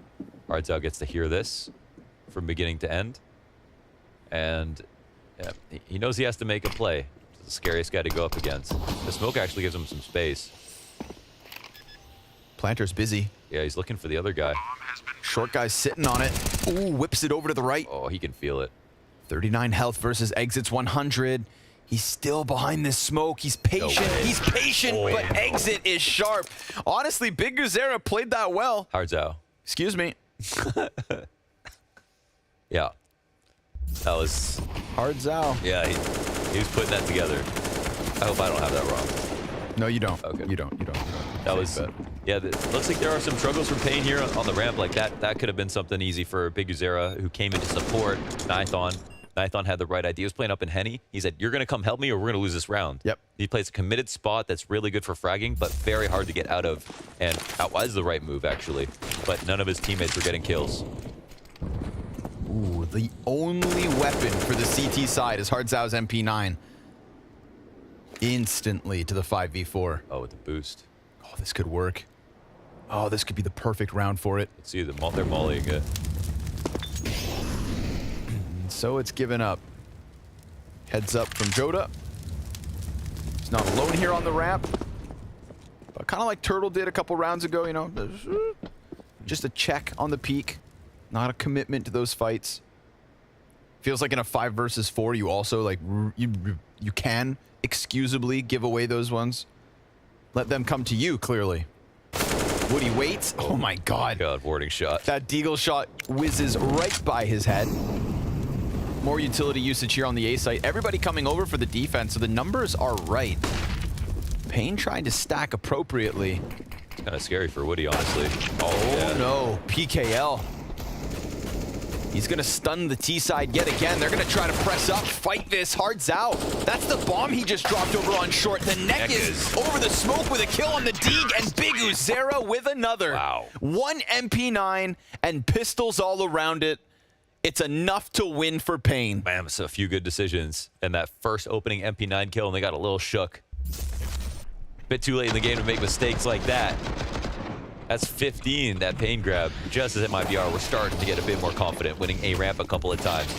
Hardzao gets to hear this from beginning to end. And yeah, he knows he has to make a play. It's the scariest guy to go up against. The smoke actually gives him some space. Planter's busy. Yeah, he's looking for the other guy. Short guy's sitting on it. Ooh, whips it over to the right. Oh, he can feel it. 39 health versus exits 100. He's still behind this smoke. He's patient. No He's patient, but exit is sharp. Honestly, Big Guzera played that well. Hardzao. Excuse me. Yeah. That was... Hardzao. Yeah, he was putting that together. I hope I don't have that wrong. No, you don't. Okay. You don't. That was... Yeah, looks like there are some struggles from paiN here on the ramp. Like that could have been something easy for Big Guzera, who came in to support Nithon. Nithon had the right idea. He was playing up in Henny. He said, you're going to come help me or we're going to lose this round. Yep. He plays a committed spot that's really good for fragging, but very hard to get out of. And that was the right move, actually. But none of his teammates were getting kills. Ooh, the only weapon for the CT side is Hardzao's MP9. Instantly to the 5v4. Oh, with the boost. Oh, this could work. Oh, this could be the perfect round for it. Let's see, they're mollying it. So it's given up. Heads up from Joda. He's not alone here on the ramp. But kind of like Turtle did a couple rounds ago, you know. Just a check on the peak. Not a commitment to those fights. Feels like in a 5 versus 4, you also, like, you can excusably give away those ones. Let them come to you, clearly. Woody waits. Oh my God. Warding shot. That Deagle shot whizzes right by his head. More utility usage here on the A site. Everybody coming over for the defense, so the numbers are right. paiN trying to stack appropriately. It's kind of scary for Woody, honestly. Oh, yeah. no. PKL. He's going to stun the T side yet again. They're going to try to press up, fight this. Hard's out. That's the bomb he just dropped over on short. The neck is over the smoke with a kill on the Deeg, and Big Uzera with another. Wow. 1 MP9 and pistols all around it. It's enough to win for paiN. Man, it's a few good decisions. And that first opening MP9 kill, and they got a little shook. Bit too late in the game to make mistakes like that. That's 15, that paiN grab. Just as MIBR were starting to get a bit more confident, winning A ramp a couple of times.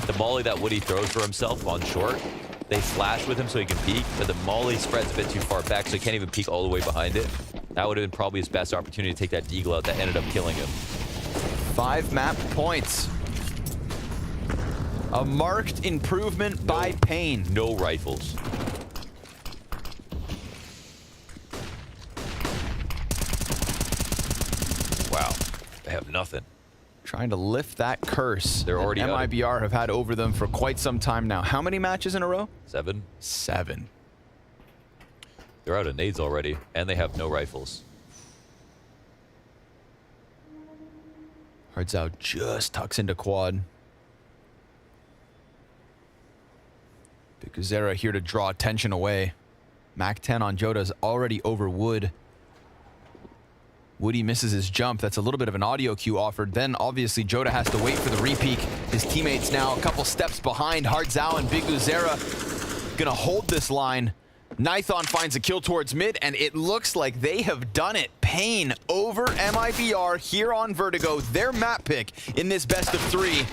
The molly that Woody throws for himself on short, they flash with him so he can peek, but the molly spreads a bit too far back, so he can't even peek all the way behind it. That would have been probably his best opportunity to take that deagle out that ended up killing him. 5 map points. A marked improvement by paiN. No rifles. Wow, they have nothing. Trying to lift that curse They're already MIBR have had over them for quite some time now. How many matches in a row? 7. 7. They're out of nades already, and they have no rifles. Hard's out, just tucks into quad. Big Uzera here to draw attention away. Mac 10 on Joda's already over Wood. Woody misses his jump. That's a little bit of an audio cue offered. Then obviously Joda has to wait for the repeak. His teammates now a couple steps behind. Hardzao and Big Uzera gonna hold this line. Nithon finds a kill towards mid, and it looks like they have done it. paiN over MIBR here on Vertigo. Their map pick in this best of 3.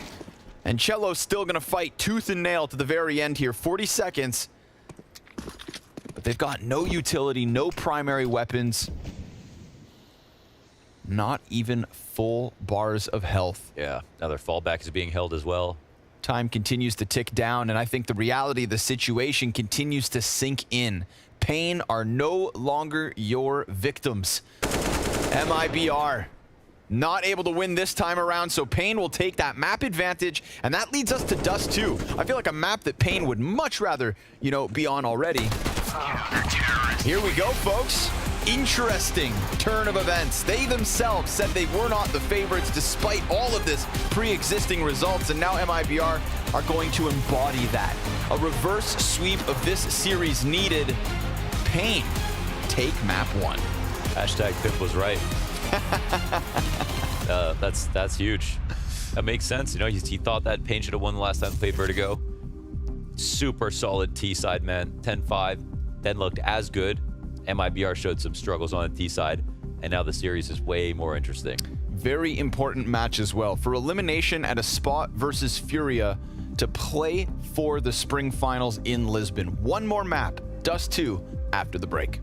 And Cello's still gonna fight tooth and nail to the very end here. 40 seconds. But they've got no utility, no primary weapons. Not even full bars of health. Yeah, now their fallback is being held as well. Time continues to tick down, and I think the reality of the situation continues to sink in. paiN are no longer your victims. MIBR not able to win this time around, so paiN will take that map advantage, and that leads us to Dust 2. I feel like a map that paiN would much rather, you know, be on already. Here we go, folks. Interesting turn of events. They themselves said they were not the favorites despite all of this pre-existing results, and now MIBR are going to embody that. A reverse sweep of this series needed. paiN take map 1. Hashtag Pimp was right. That's huge. That makes sense. You know, he thought that paiN should have won the last time they played Vertigo. Super solid T side, man. 10-5. Then looked as good. MIBR showed some struggles on the T side, and now the series is way more interesting. Very important match as well. For elimination at a spot versus FURIA to play for the spring finals in Lisbon. One more map, Dust 2, after the break.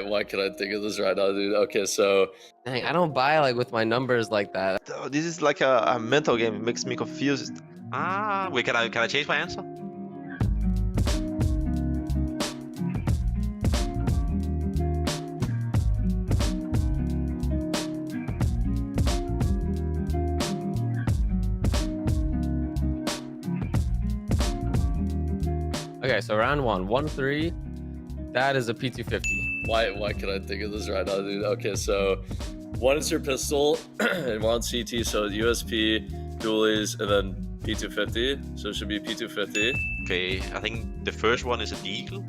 Why can I think of this right now, dude? Okay, so dang, I don't buy like with my numbers like that. This is like a mental game. It makes me confused. Wait, can I change my answer? Okay, so round 1, 1-3. That is a P250. why can I think of this right now, dude? Okay, so 1 is your pistol, and 1 CT, so USP, dualies, and then P250. So it should be P250. Okay, I think the first one is a deagle.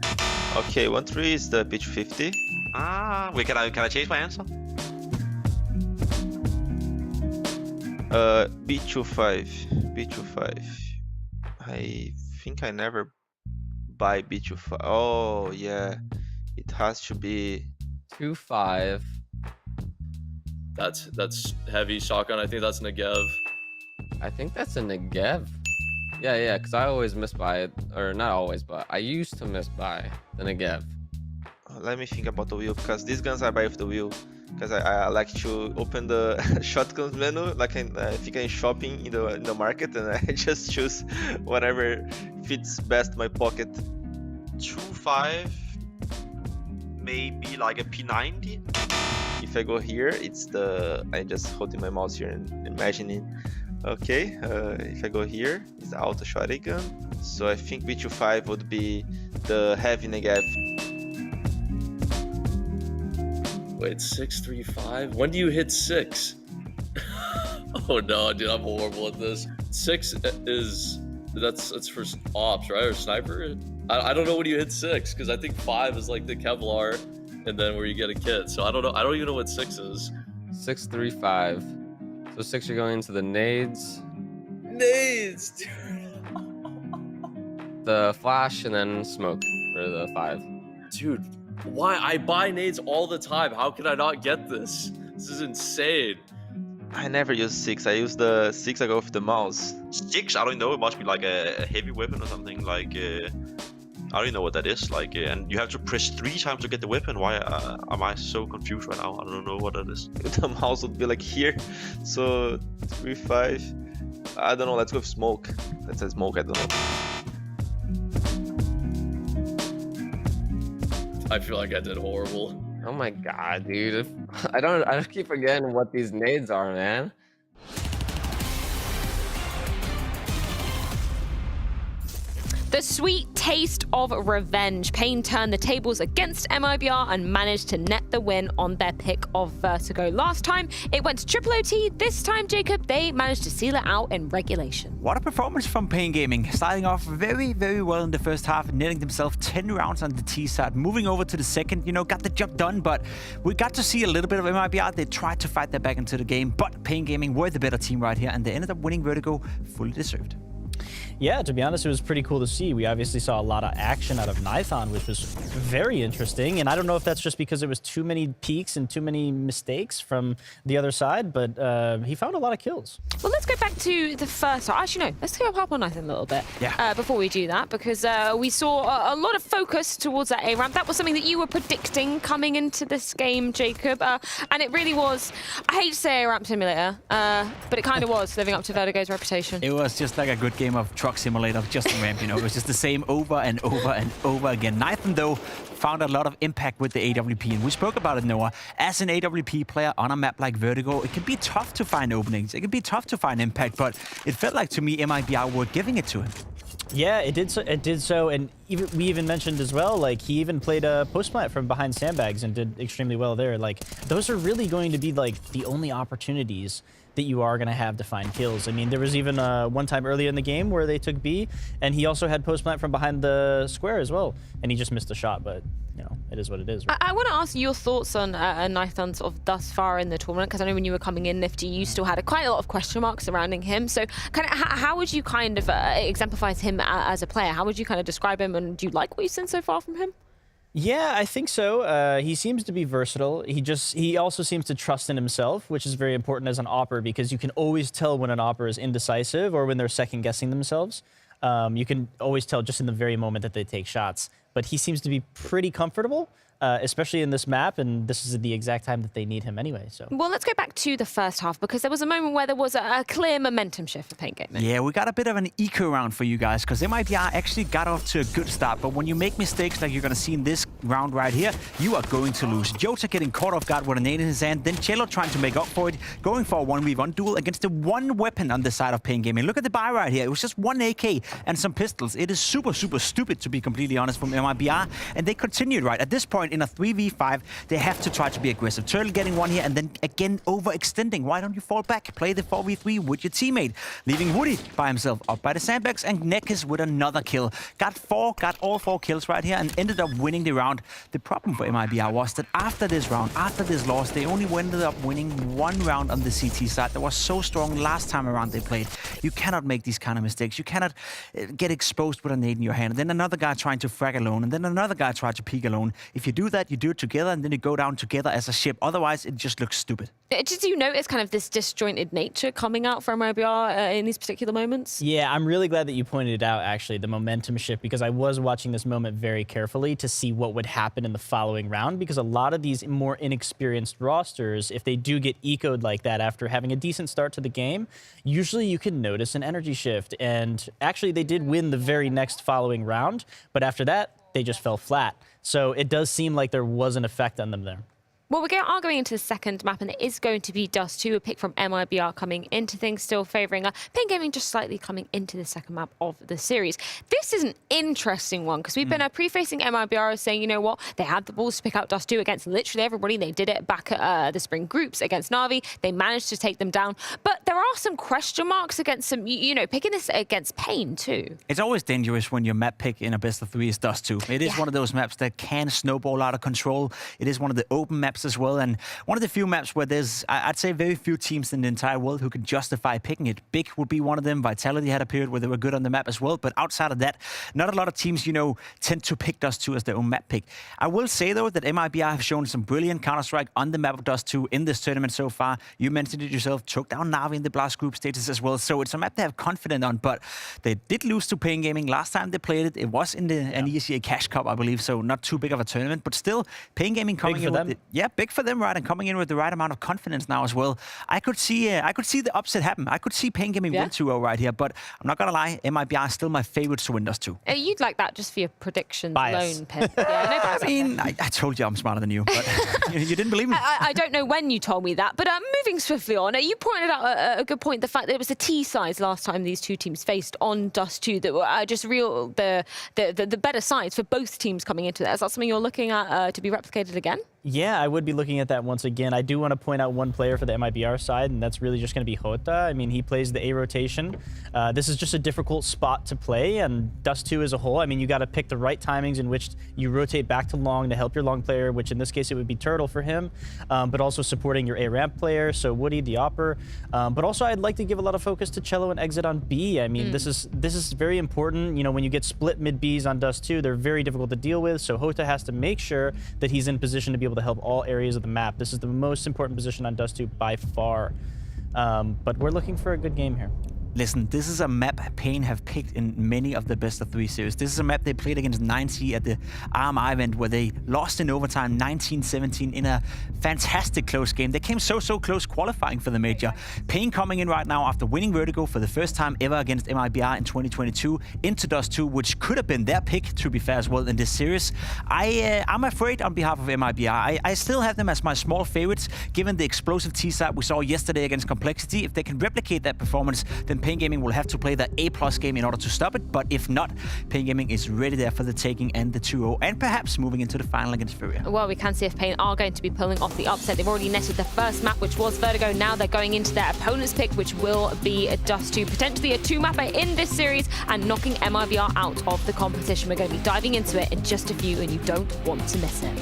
Okay, 1-3 is the P250. Wait, can I change my answer? B25. B25. I think I never buy B25. Oh yeah, it has to be 2-5. That's heavy shotgun. I think that's Negev. I think that's a Negev. Yeah, because I always miss by it, or not always, but I used to miss by the Negev. Let me think about the wheel, because these guns I buy with the wheel. Because I like to open the shotguns menu, like I think I'm shopping in the market, and I just choose whatever fits best my pocket. 2.5, maybe like a P90. If I go here, it's I just holding my mouse here and imagining. Okay, if I go here, it's the auto shotgun. So I think B25 would be the heavy Negev. Wait, 6.35? When do you hit 6? Oh no, dude, I'm horrible at this. 6 is that's for ops, right, or sniper? I don't know when you hit 6, because I think 5 is like the Kevlar, and then where you get a kit. So I don't know. I don't even know what 6 is. 6.35. So 6, you're going into the nades. Nades, dude. The flash and then smoke for the 5. Dude, why? I buy nades all the time. How can I not get this? This is insane. I never use 6. I use the 6 I go with the mouse. 6, I don't know. It must be like a heavy weapon or something. Like I don't even know what that is. Like, and you have to press 3 times to get the weapon. Why am I so confused right now? I don't know what that is. The mouse would be like here. So 3.5. I don't know. Let's go with smoke. That says smoke. I don't know. I feel like I did horrible. Oh my god, dude. I just keep forgetting what these nades are, man. The sweet taste of revenge. paiN turned the tables against MIBR and managed to net the win on their pick of Vertigo. Last time, it went to triple OT. This time, Jacob, they managed to seal it out in regulation. What a performance from paiN Gaming. Starting off very, very well in the first half, netting themselves 10 rounds on the T side. Moving over to the second, got the job done, but we got to see a little bit of MIBR. They tried to fight their back into the game, but paiN Gaming were the better team right here, and they ended up winning Vertigo, fully deserved. Yeah, to be honest, it was pretty cool to see. We obviously saw a lot of action out of Nithon, which was very interesting. And I don't know if that's just because there was too many peaks and too many mistakes from the other side, but he found a lot of kills. Well, let's go back to the first. Actually, no, let's go up on Nithon a little bit before we do that, because we saw a lot of focus towards that A ramp. That was something that you were predicting coming into this game, Jacob. And it really was, I hate to say A ramp simulator, but it kind of was living up to Vertigo's reputation. It was just like a good game of truck simulator, just a ramp, It was just the same over and over and over again. Nithon, though, found a lot of impact with the AWP, and we spoke about it, Noah. As an AWP player on a map like Vertigo, it can be tough to find openings. It can be tough to find impact, but it felt like, to me, MIBR were giving it to him. Yeah, it did so, and we even mentioned as well, like, he even played a post plant from behind sandbags and did extremely well there. Like, those are really going to be, like, the only opportunities that you are going to have to find kills. I mean, there was even one time earlier in the game where they took B, and he also had post plant from behind the square as well, and he just missed a shot, but it is what it is. Right? I want to ask your thoughts on Nithon sort of thus far in the tournament, because I know when you were coming in, Nifty, you still had quite a lot of question marks surrounding him. So kind of how would you kind of exemplify him as a player? How would you kind of describe him, and do you like what you've seen so far from him? Yeah, I think so. He seems to be versatile. He also seems to trust in himself, which is very important as an opper, because you can always tell when an opper is indecisive or when they're second guessing themselves. You can always tell just in the very moment that they take shots. But he seems to be pretty comfortable, especially in this map, and this is the exact time that they need him anyway. So, well, let's go back to the first half, because there was a moment where there was a clear momentum shift for paiN Gaming. Yeah, we got a bit of an eco round for you guys, because MIBR actually got off to a good start, but when you make mistakes like you're going to see in this round right here, you are going to lose. Jota getting caught off guard with a nade in his hand, then Cello trying to make up for it, going for a 1v1 duel against the one weapon on the side of paiN Gaming. Look at the buy right here. It was just one AK and some pistols. It is super, super stupid, to be completely honest, from MIBR, and they continued, right? At this point, in a 3v5, they have to try to be aggressive. Turtle getting one here, and then again overextending. Why don't you fall back? Play the 4v3 with your teammate, leaving Woody by himself up by the sandbags, and Nekis with another kill. Got all four kills right here, and ended up winning the round. The problem for MIBR was that after this round, after this loss, they only ended up winning one round on the CT side that was so strong last time around they played. You cannot make these kind of mistakes. You cannot get exposed with a nade in your hand. And then another guy trying to frag alone. alone, and then another guy tried to peek alone. If you do that, you do it together, and then you go down together as a ship. Otherwise, it just looks stupid. Did you notice kind of this disjointed nature coming out from MIBR in these particular moments? Yeah, I'm really glad that you pointed it out, actually, the momentum shift, because I was watching this moment very carefully to see what would happen in the following round, because a lot of these more inexperienced rosters, if they do get ecoed like that after having a decent start to the game, usually you can notice an energy shift. And actually, they did win the very next following round, but after that, they just fell flat. So it does seem like there was an effect on them there. Well, we are going into the second map, and it is going to be Dust 2, a pick from MIBR coming into things, still favouring paiN Gaming just slightly coming into the second map of the series. This is an interesting one, because we've been prefacing MIBR saying, you know what, they had the balls to pick out Dust 2 against literally everybody. They did it back at the Spring Groups against Na'Vi. They managed to take them down. But there are some question marks against some, you know, picking this against paiN too. It's always dangerous when your map pick in a best of 3 is Dust 2. It is one of those maps that can snowball out of control. It is one of the open maps as well, and one of the few maps where there's, I'd say, very few teams in the entire world who can justify picking it. Big would be one of them. Vitality had a period where they were good on the map as well, but outside of that, not a lot of teams, you know, tend to pick Dust 2 as their own map pick. I will say, though, that MIBR have shown some brilliant Counter-Strike on the map of Dust 2 in this tournament so far. You mentioned it yourself, took down Na'Vi in the BLAST group stages as well, so it's a map they have confidence on, but they did lose to paiN Gaming last time they played it. It was in the NESEA Cash Cup, I believe, so not too big of a tournament, but still, paiN Gaming coming in with big for them, right, and coming in with the right amount of confidence now as well. I could see the upset happen. I could see paiN Gaming win 2-0 right here, but I'm not gonna lie, MIBR is still my favorites to win Dust 2. You'd like that just for your predictions alone, Pip. Yeah, no bias. I mean, I told you I'm smarter than you, but you didn't believe me. I don't know when you told me that, but moving swiftly on, you pointed out a good point, the fact that it was a T size last time these two teams faced on Dust 2 that were just the better sides for both teams coming into that. Is that something you're looking at to be replicated again? Yeah, I would be looking at that once again. I do want to point out one player for the MIBR side, and that's really just going to be Hota. I mean, he plays the A rotation. This is just a difficult spot to play, and Dust 2 as a whole, I mean, you got to pick the right timings in which you rotate back to long to help your long player, which in this case it would be Turtle for him, but also supporting your A ramp player, so Woody, the Opper. But also I'd like to give a lot of focus to Cello and Exit on B. I mean, this is very important. You know, when you get split mid Bs on Dust 2, they're very difficult to deal with, so Hota has to make sure that he's in position to be able to help all areas of the map. This is the most important position on Dust 2 by far. But we're looking for a good game here. Listen, this is a map paiN have picked in many of the best of 3 series. This is a map they played against 90 at the RMI event where they lost in overtime 19-17 in a fantastic close game. They came so close qualifying for the major. paiN coming in right now after winning Vertigo for the first time ever against MIBR in 2022 into Dust 2, which could have been their pick, to be fair as well, in this series. I'm afraid on behalf of MIBR. I still have them as my small favorites, given the explosive T-side we saw yesterday against Complexity. If they can replicate that performance, then paiN Gaming will have to play the A+ game in order to stop it, but if not, paiN Gaming is ready there for the taking and the 2-0, and perhaps moving into the final against FURIA. Well, we can see if paiN are going to be pulling off the upset. They've already netted the first map, which was Vertigo. Now they're going into their opponent's pick, which will be Dust 2, potentially a 2-mapper in this series, and knocking MIBR out of the competition. We're going to be diving into it in just a few, and you don't want to miss it.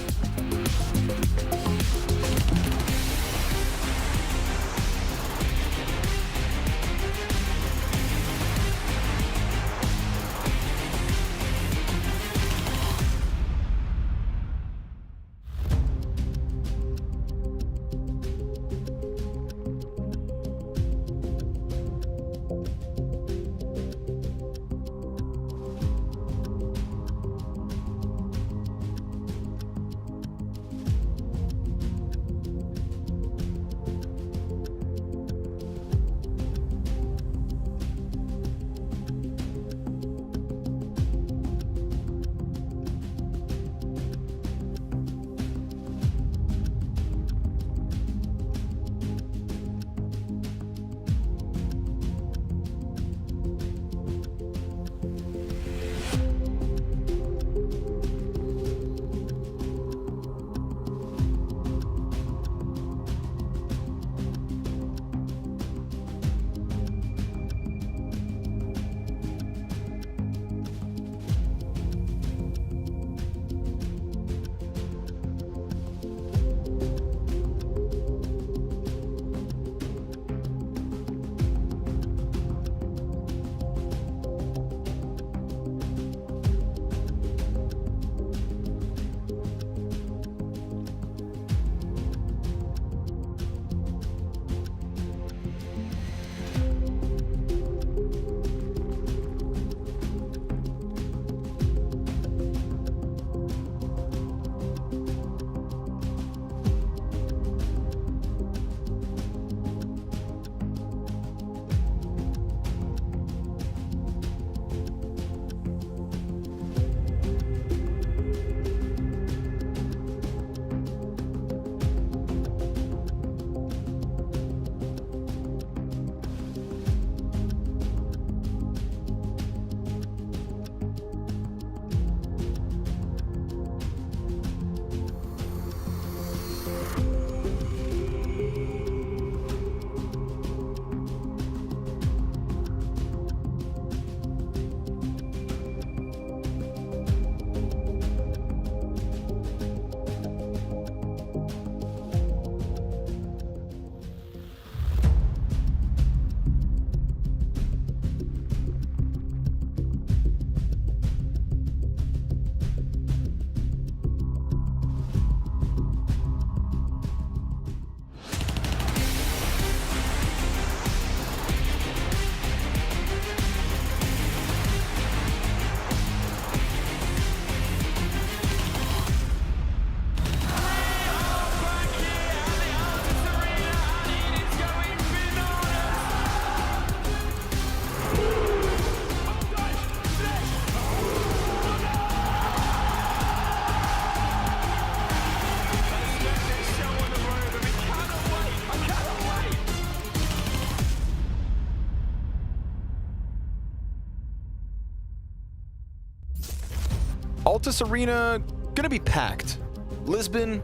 Altus Arena gonna be packed. Lisbon,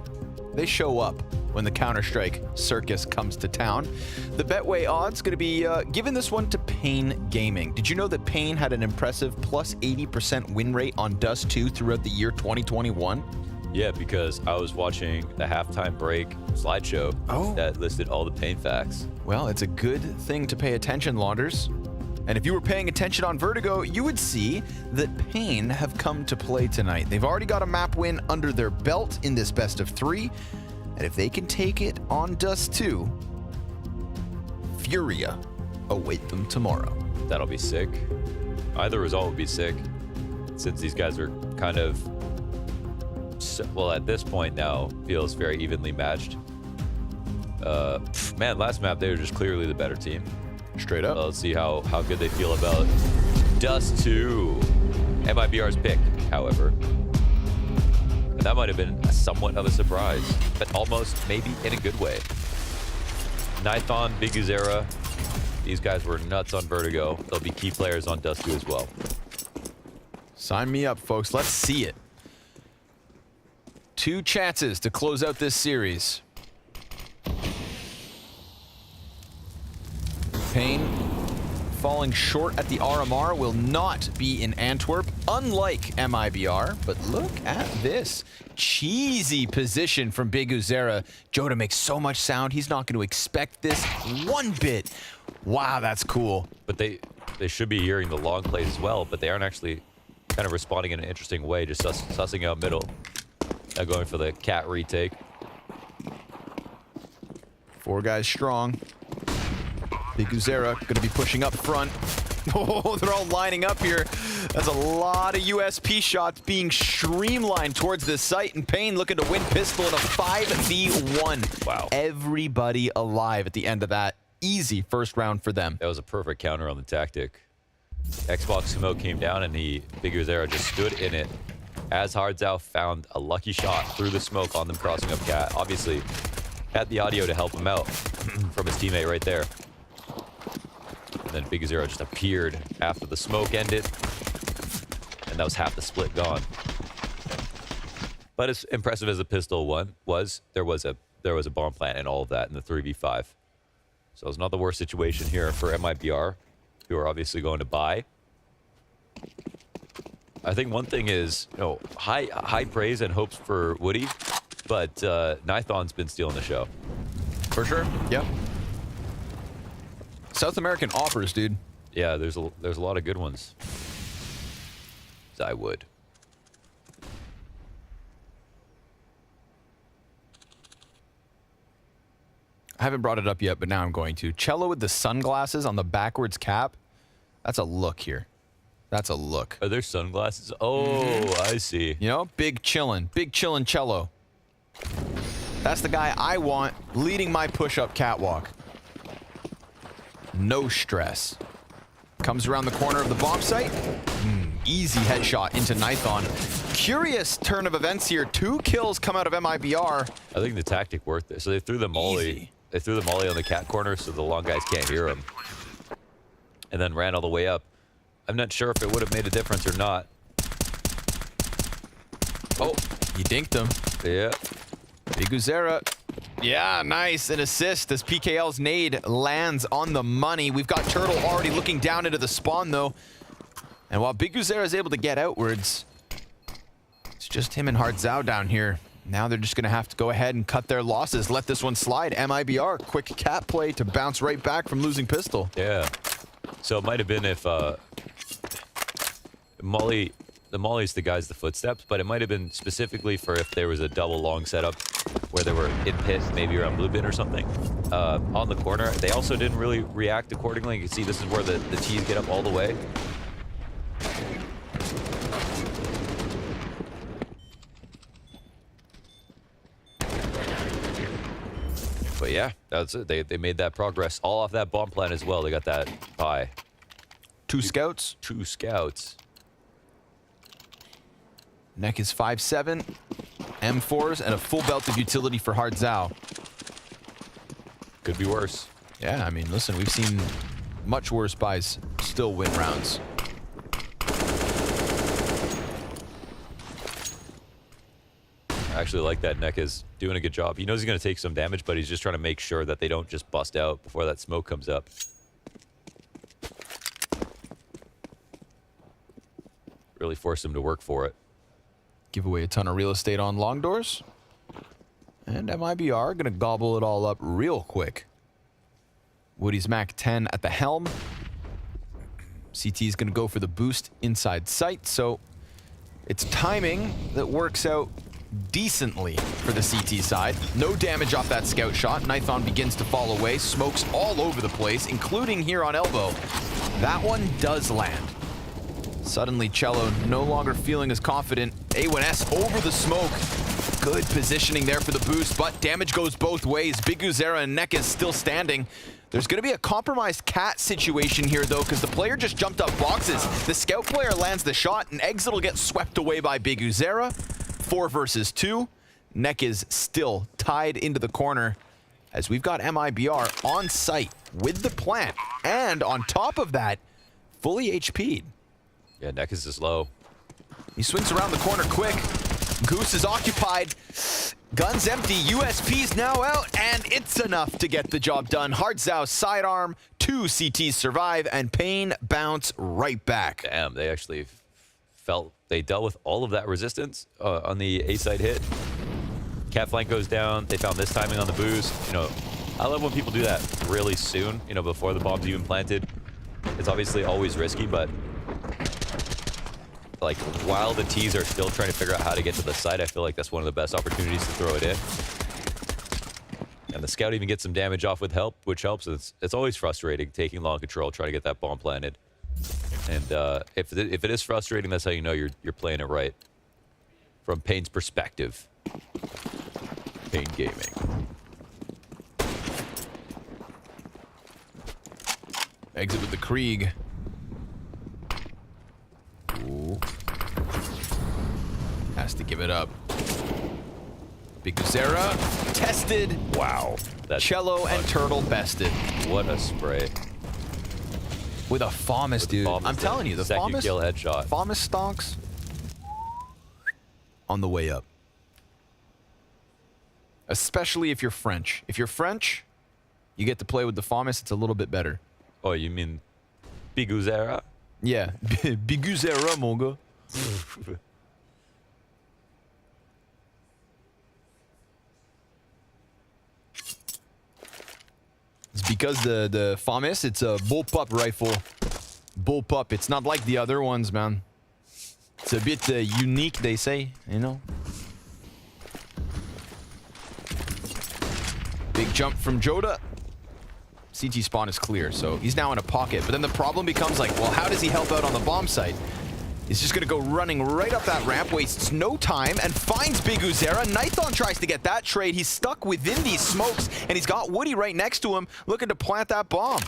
they show up when the Counter-Strike circus comes to town. The Betway odds gonna be giving this one to paiN Gaming. Did you know that paiN had an impressive plus 80% win rate on Dust 2 throughout the year 2021? Yeah, because I was watching the halftime break slideshow that listed all the paiN facts. Well, it's a good thing to pay attention, Launders. And if you were paying attention on Vertigo, you would see that paiN have come to play tonight. They've already got a map win under their belt in this best of 3. And if they can take it on Dust 2, FURIA await them tomorrow. That'll be sick. Either result would be sick, since these guys are kind of, well, at this point now, feels very evenly matched. Man, last map, they were just clearly the better team. Straight up. Let's see how good they feel about Dust 2. MIBR's pick, however. And that might have been somewhat of a surprise, but almost maybe in a good way. Nithon, Biguzera, these guys were nuts on Vertigo. They'll be key players on Dust 2 as well. Sign me up, folks. Let's see it. 2 chances to close out this series. paiN falling short at the RMR will not be in Antwerp, unlike MIBR. But look at this cheesy position from Biguzera. Joda makes so much sound, he's not going to expect this one bit. Wow, that's cool. But they should be hearing the long plays as well, but they aren't actually kind of responding in an interesting way, just sussing out middle. Now going for the cat retake. 4 guys strong. Biguzera going to be pushing up front. Oh, they're all lining up here. That's a lot of USP shots being streamlined towards this site, and paiN looking to win pistol in a 5v1. Wow. Everybody alive at the end of that. Easy first round for them. That was a perfect counter on the tactic. Xbox smoke came down, and Biguzera just stood in it as Hardzao found a lucky shot through the smoke on them crossing up cat. Obviously, had the audio to help him out from his teammate right there. And then Biguzera just appeared after the smoke ended, and that was half the split gone. But as impressive as the pistol one was, there was a bomb plant and all of that in the 3v5. So it's not the worst situation here for MIBR, who are obviously going to buy. I think one thing is, you know, high praise and hopes for Woody, but Nithon's been stealing the show. For sure. Yep. South American offers, dude. Yeah, there's a lot of good ones. I would. I haven't brought it up yet, but now I'm going to. Cello with the sunglasses on the backwards cap. That's a look here. That's a look. Are there sunglasses? Oh, I see. You know, big chillin' Cello. That's the guy I want leading my push-up catwalk. No stress. Comes around the corner of the bomb site. Easy headshot into Nithon. Curious turn of events here. 2 kills come out of MIBR. I think the tactic worked there. So they threw the molly. Easy. They threw the molly on the cat corner so the long guys can't hear him. And then ran all the way up. I'm not sure if it would have made a difference or not. Oh, he dinked him. Yeah. Biguzera. Yeah, nice. An assist as PKL's nade lands on the money. We've got Turtle already looking down into the spawn, though. And while Biguzera is able to get outwards, it's just him and Hardzao down here. Now they're just going to have to go ahead and cut their losses. Let this one slide. MIBR, quick cat play to bounce right back from losing pistol. Yeah. So it might have been if the molly's the guy's the footsteps, but it might have been specifically for if there was a double long setup where they were in pit, maybe around blue bin or something, on the corner. They also didn't really react accordingly. You can see this is where the T's get up all the way. But yeah, that's it. They made that progress all off that bomb plant as well. They got that pie. 2 scouts? 2 scouts. Neck is 5.7, M4s, and a full belt of utility for Hardzao. Could be worse. Yeah, I mean, listen, we've seen much worse buys still win rounds. I actually like that. Neck is doing a good job. He knows he's going to take some damage, but he's just trying to make sure that they don't just bust out before that smoke comes up. Really force him to work for it. Give away a ton of real estate on long doors. And MIBR going to gobble it all up real quick. Woody's Mac 10 at the helm. CT is going to go for the boost inside sight, so it's timing that works out decently for the CT side. No damage off that scout shot. Nithon begins to fall away. Smokes all over the place, including here on elbow. That one does land. Suddenly, Cello no longer feeling as confident. A1S over the smoke. Good positioning there for the boost, but damage goes both ways. Big Uzera and Neck is still standing. There's going to be a compromised cat situation here, though, because the player just jumped up boxes. The scout player lands the shot, and Exit will get swept away by Big Uzera. 4 versus 2. Neck is still tied into the corner, as we've got MIBR on site with the plant, and on top of that, fully HP'd. Yeah, Neck is just low. He swings around the corner quick. Goose is occupied. Gun's empty. USP's now out, and it's enough to get the job done. Hardzao sidearm. 2 CTs survive, and paiN bounce right back. Damn, they actually they dealt with all of that resistance on the A side hit. Cat flank goes down. They found this timing on the boost. You know, I love when people do that really soon, you know, before the bomb's even planted. It's obviously always risky, but like while the T's are still trying to figure out how to get to the site, I feel like that's one of the best opportunities to throw it in. And the scout even gets some damage off with help, which helps. It's always frustrating taking long control, trying to get that bomb planted. And if it is frustrating, that's how you know you're playing it right. From paiN's perspective. paiN Gaming. Exit with the Krieg. Ooh. Has to give it up. Big Uzera tested. Wow. That's Cello and Turtle bested. What a spray. With a FAMAS, dude. I'm telling you, the second FAMAS kill headshot. FAMAS stonks on the way up. Especially if you're French. If you're French, you get to play with the FAMAS. It's a little bit better. Oh, you mean Big Uzera? Yeah. Big Uzera, mon gars. It's because the FAMAS, it's a bullpup rifle. Bullpup. It's not like the other ones, man. It's a bit unique, they say, you know. Big jump from Joda. CT spawn is clear, so he's now in a pocket. But then the problem becomes like, well, how does he help out on the bomb site? He's just going to go running right up that ramp, wastes no time, and finds Big Uzera. Nithon tries to get that trade. He's stuck within these smokes, and he's got Woody right next to him, looking to plant that bomb.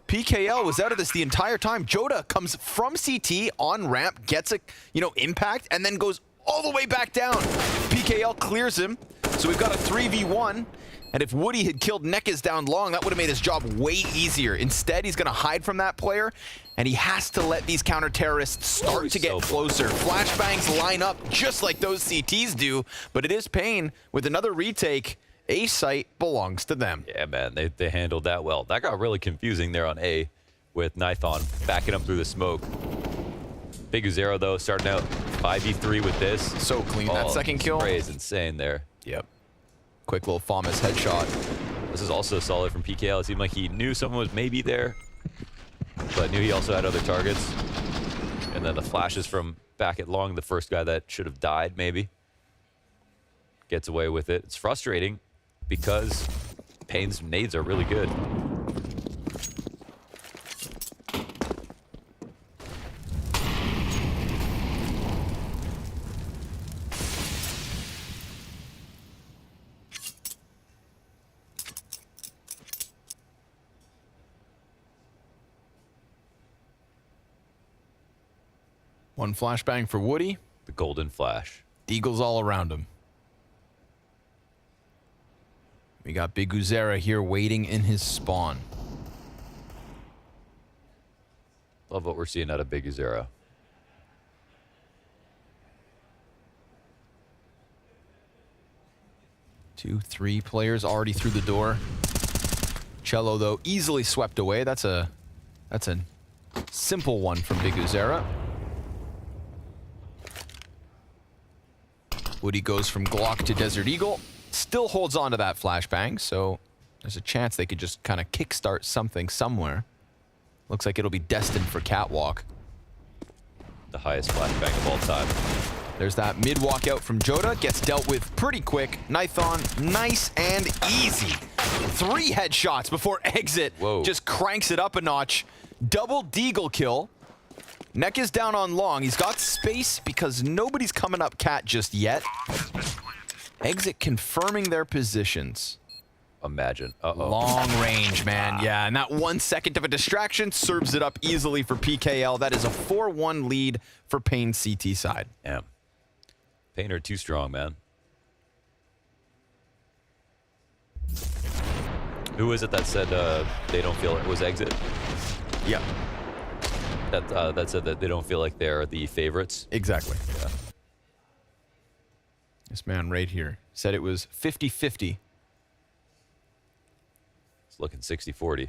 PKL was out of this the entire time. Joda comes from CT on ramp, gets a, impact, and then goes all the way back down. PKL clears him, so we've got a 3v1. And if Woody had killed Nekes down long, that would have made his job way easier. Instead, he's going to hide from that player, and he has to let these counter-terrorists start to get closer. Flashbangs line up just like those CTs do, but it is paiN with another retake. A site belongs to them. Yeah, man, they handled that well. That got really confusing there on A with Nithon backing up through the smoke. Big Uzera, though, starting out 5v3 with this. So clean. That second kill. Spray is insane there. Yep. Quick little FAMAS headshot. This is also solid from PKL. It seemed like he knew someone was maybe there, but knew he also had other targets. And then the flashes from back at long, the first guy that should have died, maybe. Gets away with it. It's frustrating because paiN's nades are really good. One flashbang for Woody. The golden flash. Eagles all around him. We got Big Uzera here waiting in his spawn. Love what we're seeing out of Big Uzera. 2, 3 players already through the door. Cello, though, easily swept away. That's a simple one from BigUzera. Woody goes from Glock to Desert Eagle. Still holds on to that flashbang, so there's a chance they could just kind of kickstart something somewhere. Looks like it'll be destined for Catwalk. The highest flashbang of all time. There's that mid walkout from Joda. Gets dealt with pretty quick. Nithon, nice and easy. 3 headshots before exit. Whoa. Just cranks it up a notch. Double deagle kill. Neck is down on long. He's got space because nobody's coming up cat just yet. Exit confirming their positions. Imagine. Long range, man. Yeah, and that 1 second of a distraction serves it up easily for PKL. That is a 4-1 lead for paiN CT side. Damn. paiN are too strong, man. Who is it that said they don't feel it was exit? Yeah. That said that they don't feel like they're the favorites? Exactly. Yeah. This man right here said it was 50-50. It's looking 60-40.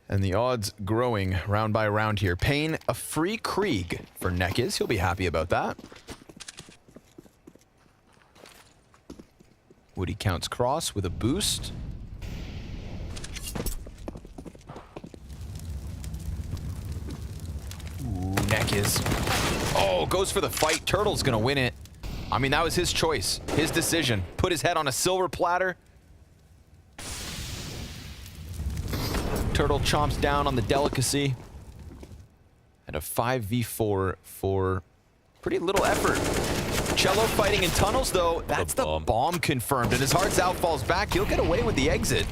And the odds growing round by round here. paiN, a free Krieg for Nekiz. He'll be happy about that. Woody counts cross with a boost. Ooh, Nekiz. Oh, goes for the fight. Turtle's gonna win it. I mean, that was his choice, his decision. Put his head on a silver platter. Turtle chomps down on the delicacy. And a 5v4 for pretty little effort. Cello fighting in tunnels, though. That's the bomb confirmed. And as Hardzao falls back, he'll get away with the exit.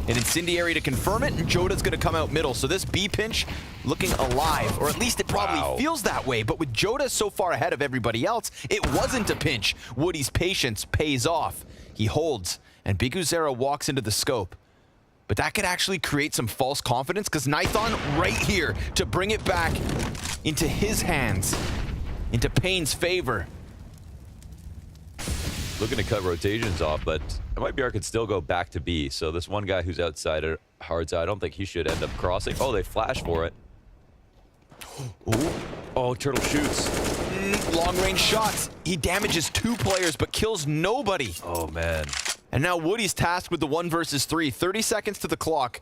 An incendiary to confirm it, and Joda's going to come out middle. So this B pinch looking alive, or at least it probably feels that way. But with Joda so far ahead of everybody else, it wasn't a pinch. Woody's patience pays off. He holds, and BigUzera walks into the scope. But that could actually create some false confidence because Nithon right here to bring it back into his hands, into paiN's favor. Looking to cut rotations off, but MIBR could still go back to B. So this one guy who's outside of Hardzao, I don't think he should end up crossing. Oh, they flash for it. Ooh. Oh, Turtle shoots. Long range shots. He damages 2 players but kills nobody. Oh, man. And now Woody's tasked with the 1 versus 3. 30 seconds to the clock.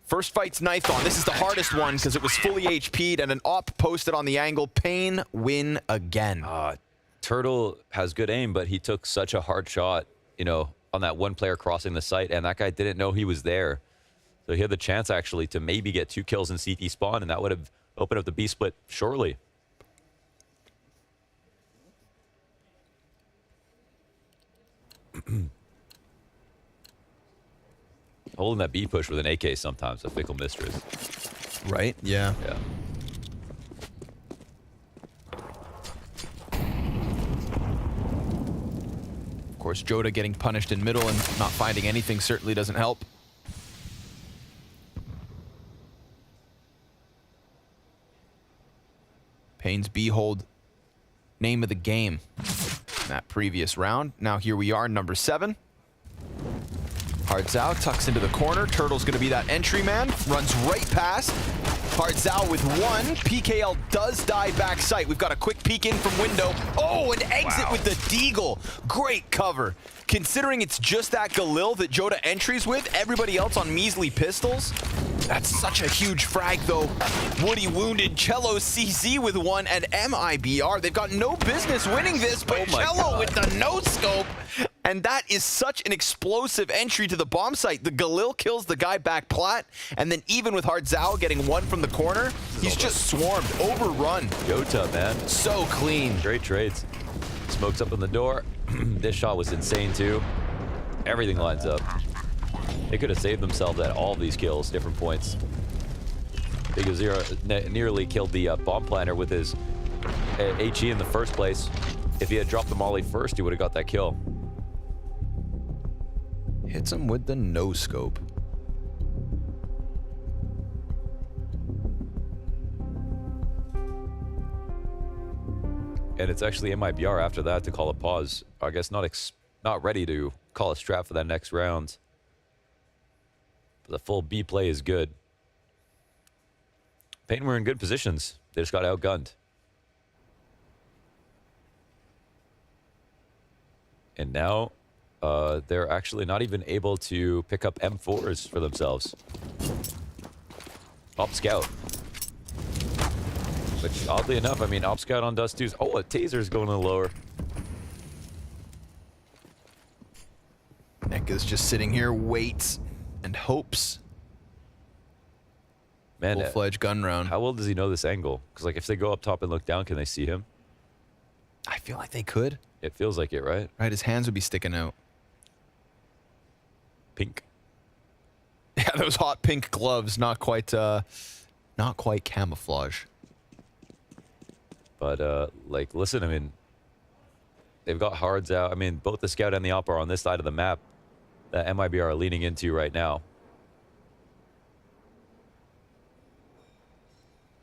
First fight's Nithon. This is the hardest one because it was fully HP'd and an op posted on the angle. paiN win again. Turtle has good aim, but he took such a hard shot, you know, on that one player crossing the site, and that guy didn't know he was there. So he had the chance, actually, to maybe get 2 kills in CT spawn, and that would have opened up the B split shortly. Holding that B push with an AK sometimes, a fickle mistress. Right? Yeah. Yeah. Of course, Joda getting punished in middle and not finding anything certainly doesn't help. paiN's B hold, name of the game in that previous round. Now here we are, number 7. Hardzao tucks into the corner. Turtle's going to be that entry man. Runs right past. Hardzao with 1. PKL does die back sight. We've got a quick peek in from window. Oh, an exit with the deagle. Great cover. Considering it's just that Galil that Joda entries with, everybody else on measly pistols. That's such a huge frag, though. Woody wounded. Cello CZ with 1, and MIBR. They've got no business winning this, but Cello with the no-scope. And that is such an explosive entry to the bomb site. The Galil kills the guy back plat, and then even with Hardzao getting 1 from the corner, he's just swarmed, overrun. Jota, man. So clean. Great trades. Smokes up on the door. This shot was insane, too. Everything lines up. They could have saved themselves at all of these kills, different points. BigUzera nearly killed the bomb planter with his HE in the first place. If he had dropped the molly first, he would have got that kill. Hits him with the no-scope. And it's actually MIBR after that to call a pause. I guess not not ready to call a strat for that next round. But the full B play is good. paiN were in good positions. They just got outgunned. And now they're actually not even able to pick up M4s for themselves. Op Scout. Which, oddly enough, I mean, Op Scout on Dust 2's... Oh, a taser's going a little lower. Neka's just sitting here, waits and hopes. Man, full-fledged gun round. How well does he know this angle? Because, like, if they go up top and look down, can they see him? I feel like they could. It feels like it, right? Right, his hands would be sticking out. Pink. Yeah, those hot pink gloves, not quite camouflage. But, like, listen, I mean, they've got hards out. I mean, both the Scout and the Op are on this side of the map that MIBR are leaning into right now.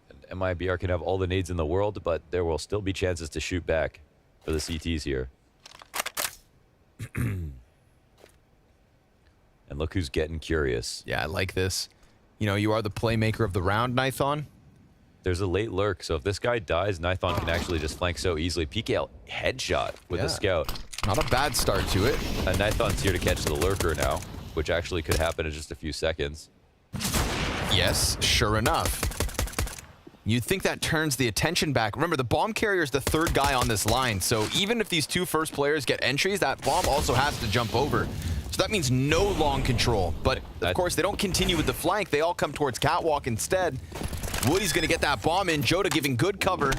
And MIBR can have all the nades in the world, but there will still be chances to shoot back for the CTs here. And look who's getting curious. Yeah, I like this. You know, you are the playmaker of the round, Nithon. There's a late lurk, so if this guy dies, Nithon can actually just flank so easily. PKL headshot with the Scout. Not a bad start to it. And Nithon's here to catch the lurker now, which actually could happen in just a few seconds. Yes, sure enough. You'd think that turns the attention back. Remember, the bomb carrier is the third guy on this line, so even if these two first players get entries, that bomb also has to jump over. So that means no long control. But, of course, they don't continue with the flank. They all come towards Catwalk instead. Woody's going to get that bomb in. Joda giving good cover.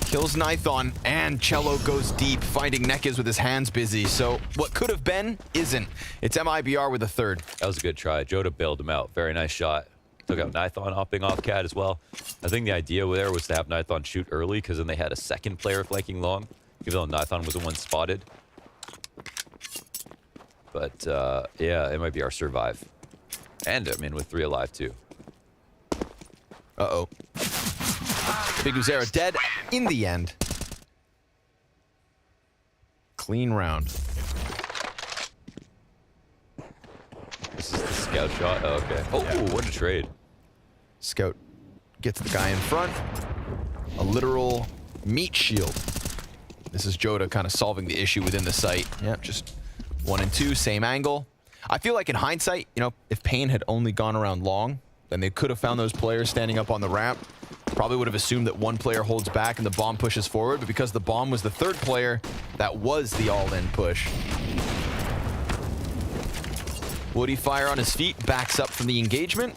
Kills Nithon, and Cello goes deep, finding Nekaz with his hands busy. So what could have been, isn't. It's MIBR with a third. That was a good try. Joda bailed him out. Very nice shot. Took out Nithon hopping off Cat as well. I think the idea there was to have Nithon shoot early, because then they had a second player flanking long, even though Nithon was the one spotted. But, yeah, MIBR survive. And, I mean, with 3 alive, too. Uh-oh. Big Uzera dead in the end. Clean round. This is the Scout shot? Oh, okay. Oh, what a trade. Scout gets the guy in front. A literal meat shield. This is Joda kind of solving the issue within the site. Yep, just 1 and 2, same angle. I feel like in hindsight, you know, if paiN had only gone around long, then they could have found those players standing up on the ramp. Probably would have assumed that one player holds back and the bomb pushes forward, but because the bomb was the third player, that was the all-in push. Woody fire on his feet, backs up from the engagement.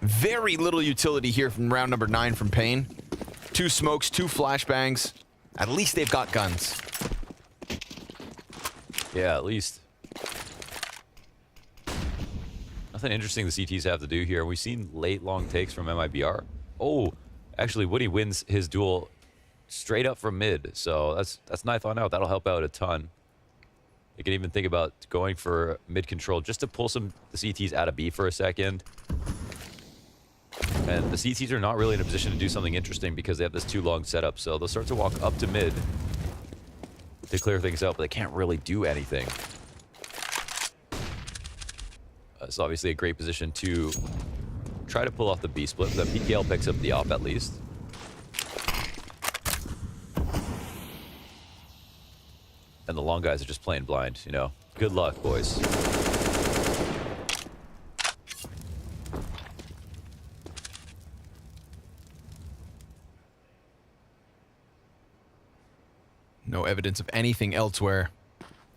Very little utility here from round number 9 from paiN. 2 smokes, 2 flashbangs. At least they've got guns. Yeah, at least. Nothing interesting the CTs have to do here. We've seen late long takes from MIBR. Oh, actually, Woody wins his duel straight up from mid. So that's Nithon out. That'll help out a ton. You can even think about going for mid control just to pull the CTs out of B for a second. And the CTs are not really in a position to do something interesting because they have this too long setup. So they'll start to walk up to mid to clear things out, but they can't really do anything. It's obviously a great position to try to pull off the B split, but then PKL picks up the op at least. And the long guys are just playing blind, you know. Good luck, boys. No evidence of anything elsewhere.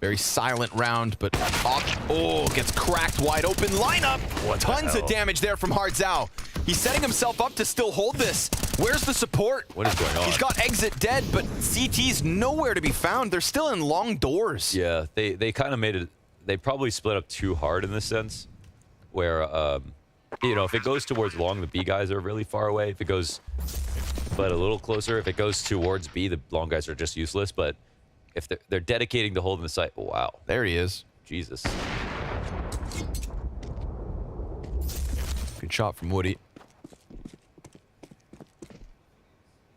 Very silent round, but gets cracked wide open lineup. Tons of damage there from Hardzao. He's setting himself up to still hold this. Where's the support? What is going on? He's got exit dead, but CT's nowhere to be found. They're still in long doors. Yeah, they kind of made it. They probably split up too hard in this sense, where you know, if it goes towards long, the B guys are really far away. If it goes but a little closer, if it goes towards B, the long guys are just useless. But if they're dedicating to holding the site, wow, there he is. Jesus. Good shot from Woody.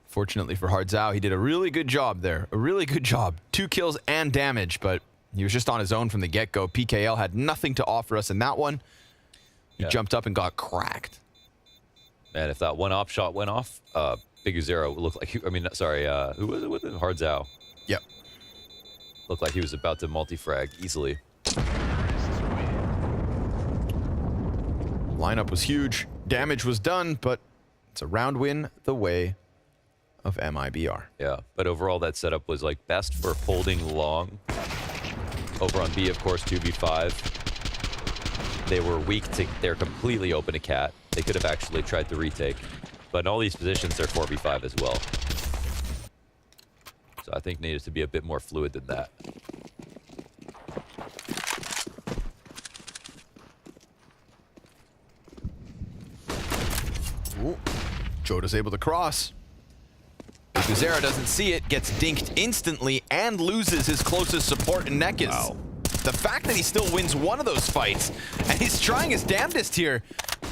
Fortunately for Hardzao, he did a really good job there. A really good job. 2 kills and damage, but he was just on his own from the get-go. PKL had nothing to offer us in that one. He jumped up and got cracked. Man, if that one op shot went off, Big Zero looked like, who was it with it? Hardzao. Yep. Looked like he was about to multi-frag easily. Lineup was huge. Damage was done, but it's a round win the way of MIBR. Yeah, but overall that setup was like best for holding long. Over on B, of course, 2v5. They were weak to, they're completely open to cat. They could have actually tried to retake. But in all these positions, they're 4v5 as well. So I think needed to be a bit more fluid than that. Ooh. Joda's able to cross. Guzera doesn't see it, gets dinked instantly, and loses his closest support in Nekis. Wow. The fact that he still wins one of those fights, and he's trying his damnedest here,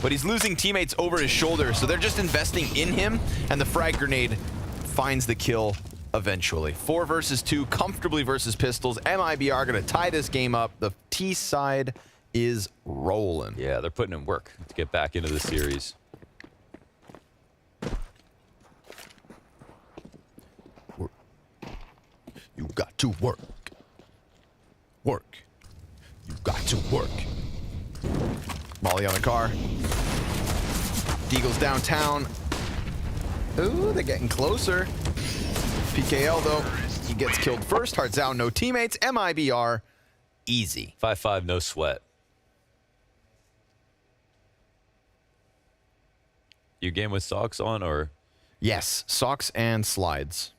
but he's losing teammates over his shoulder, so they're just investing in him, and the frag grenade finds the kill eventually. 4 versus 2, comfortably versus Pistols. MIBR gonna tie this game up. The T side is rolling. Yeah, they're putting in work to get back into the series. You got to work. Work. You got to work. Molly on the car. Deagle's downtown. Ooh, they're getting closer. PKL, though, he gets killed first. Hardzao, no teammates. MIBR, easy. 5-5, no sweat. You game with socks on, or? Yes, socks and slides.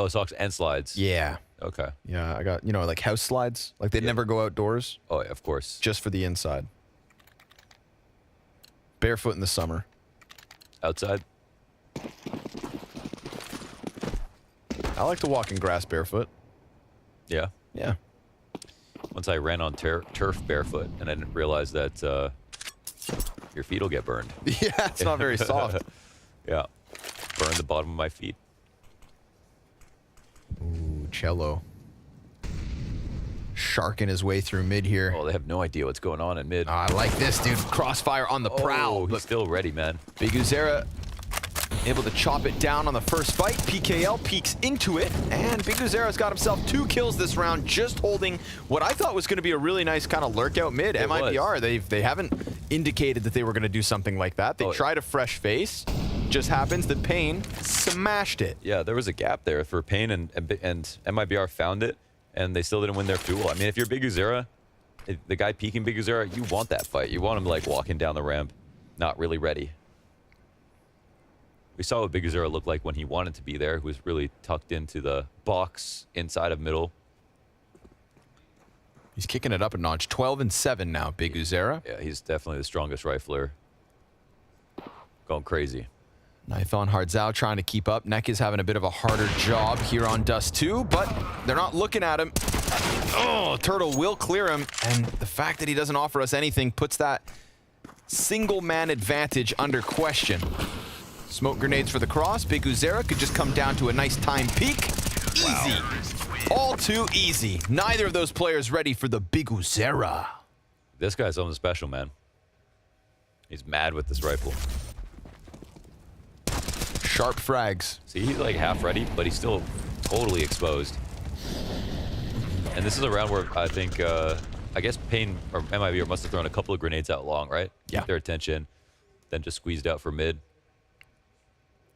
Oh, socks and slides. Yeah. Okay. Yeah, I got, like house slides. Like they'd never go outdoors. Oh, yeah, of course. Just for the inside. Barefoot in the summer. Outside? I like to walk in grass barefoot. Yeah? Yeah. Once I ran on turf barefoot, and I didn't realize that your feet will get burned. Yeah, it's not very soft. Yeah. Burned the bottom of my feet. Ooh, Cello. Sharking his way through mid here. Oh, they have no idea what's going on in mid. I like this, dude. Crossfire on the prowl. He's still ready, man. Big Uzera able to chop it down on the first fight. PKL peeks into it, and Big Uzera's got himself 2 kills this round, just holding what I thought was going to be a really nice kind of lurk out mid. MIBR, they haven't indicated that they were going to do something like that. They tried a fresh face. Just happens that paiN smashed it. Yeah, there was a gap there for paiN, and MIBR found it, and they still didn't win their duel. I mean, if you're Big Uzera, the guy peeking Big Uzera, you want that fight. You want him like walking down the ramp, not really ready. We saw what Big Uzera looked like when he wanted to be there, who was really tucked into the box inside of middle. He's kicking it up a notch. 12-7 now, Big Uzera. Yeah, he's definitely the strongest rifler. Going crazy. Nithon Hardzao trying to keep up. Neck is having a bit of a harder job here on Dust 2, but they're not looking at him. Oh, Turtle will clear him, and the fact that he doesn't offer us anything puts that single-man advantage under question. Smoke grenades for the cross. Big Uzera could just come down to a nice time peek. Easy. All too easy. Neither of those players ready for the Big Uzera. This guy's something special, man. He's mad with this rifle. Sharp frags. See, he's like half ready, but he's still totally exposed. And this is a round where I think, I guess paiN or MIBR must have thrown a couple of grenades out long, right? Yeah. Keep their attention, then just squeezed out for mid.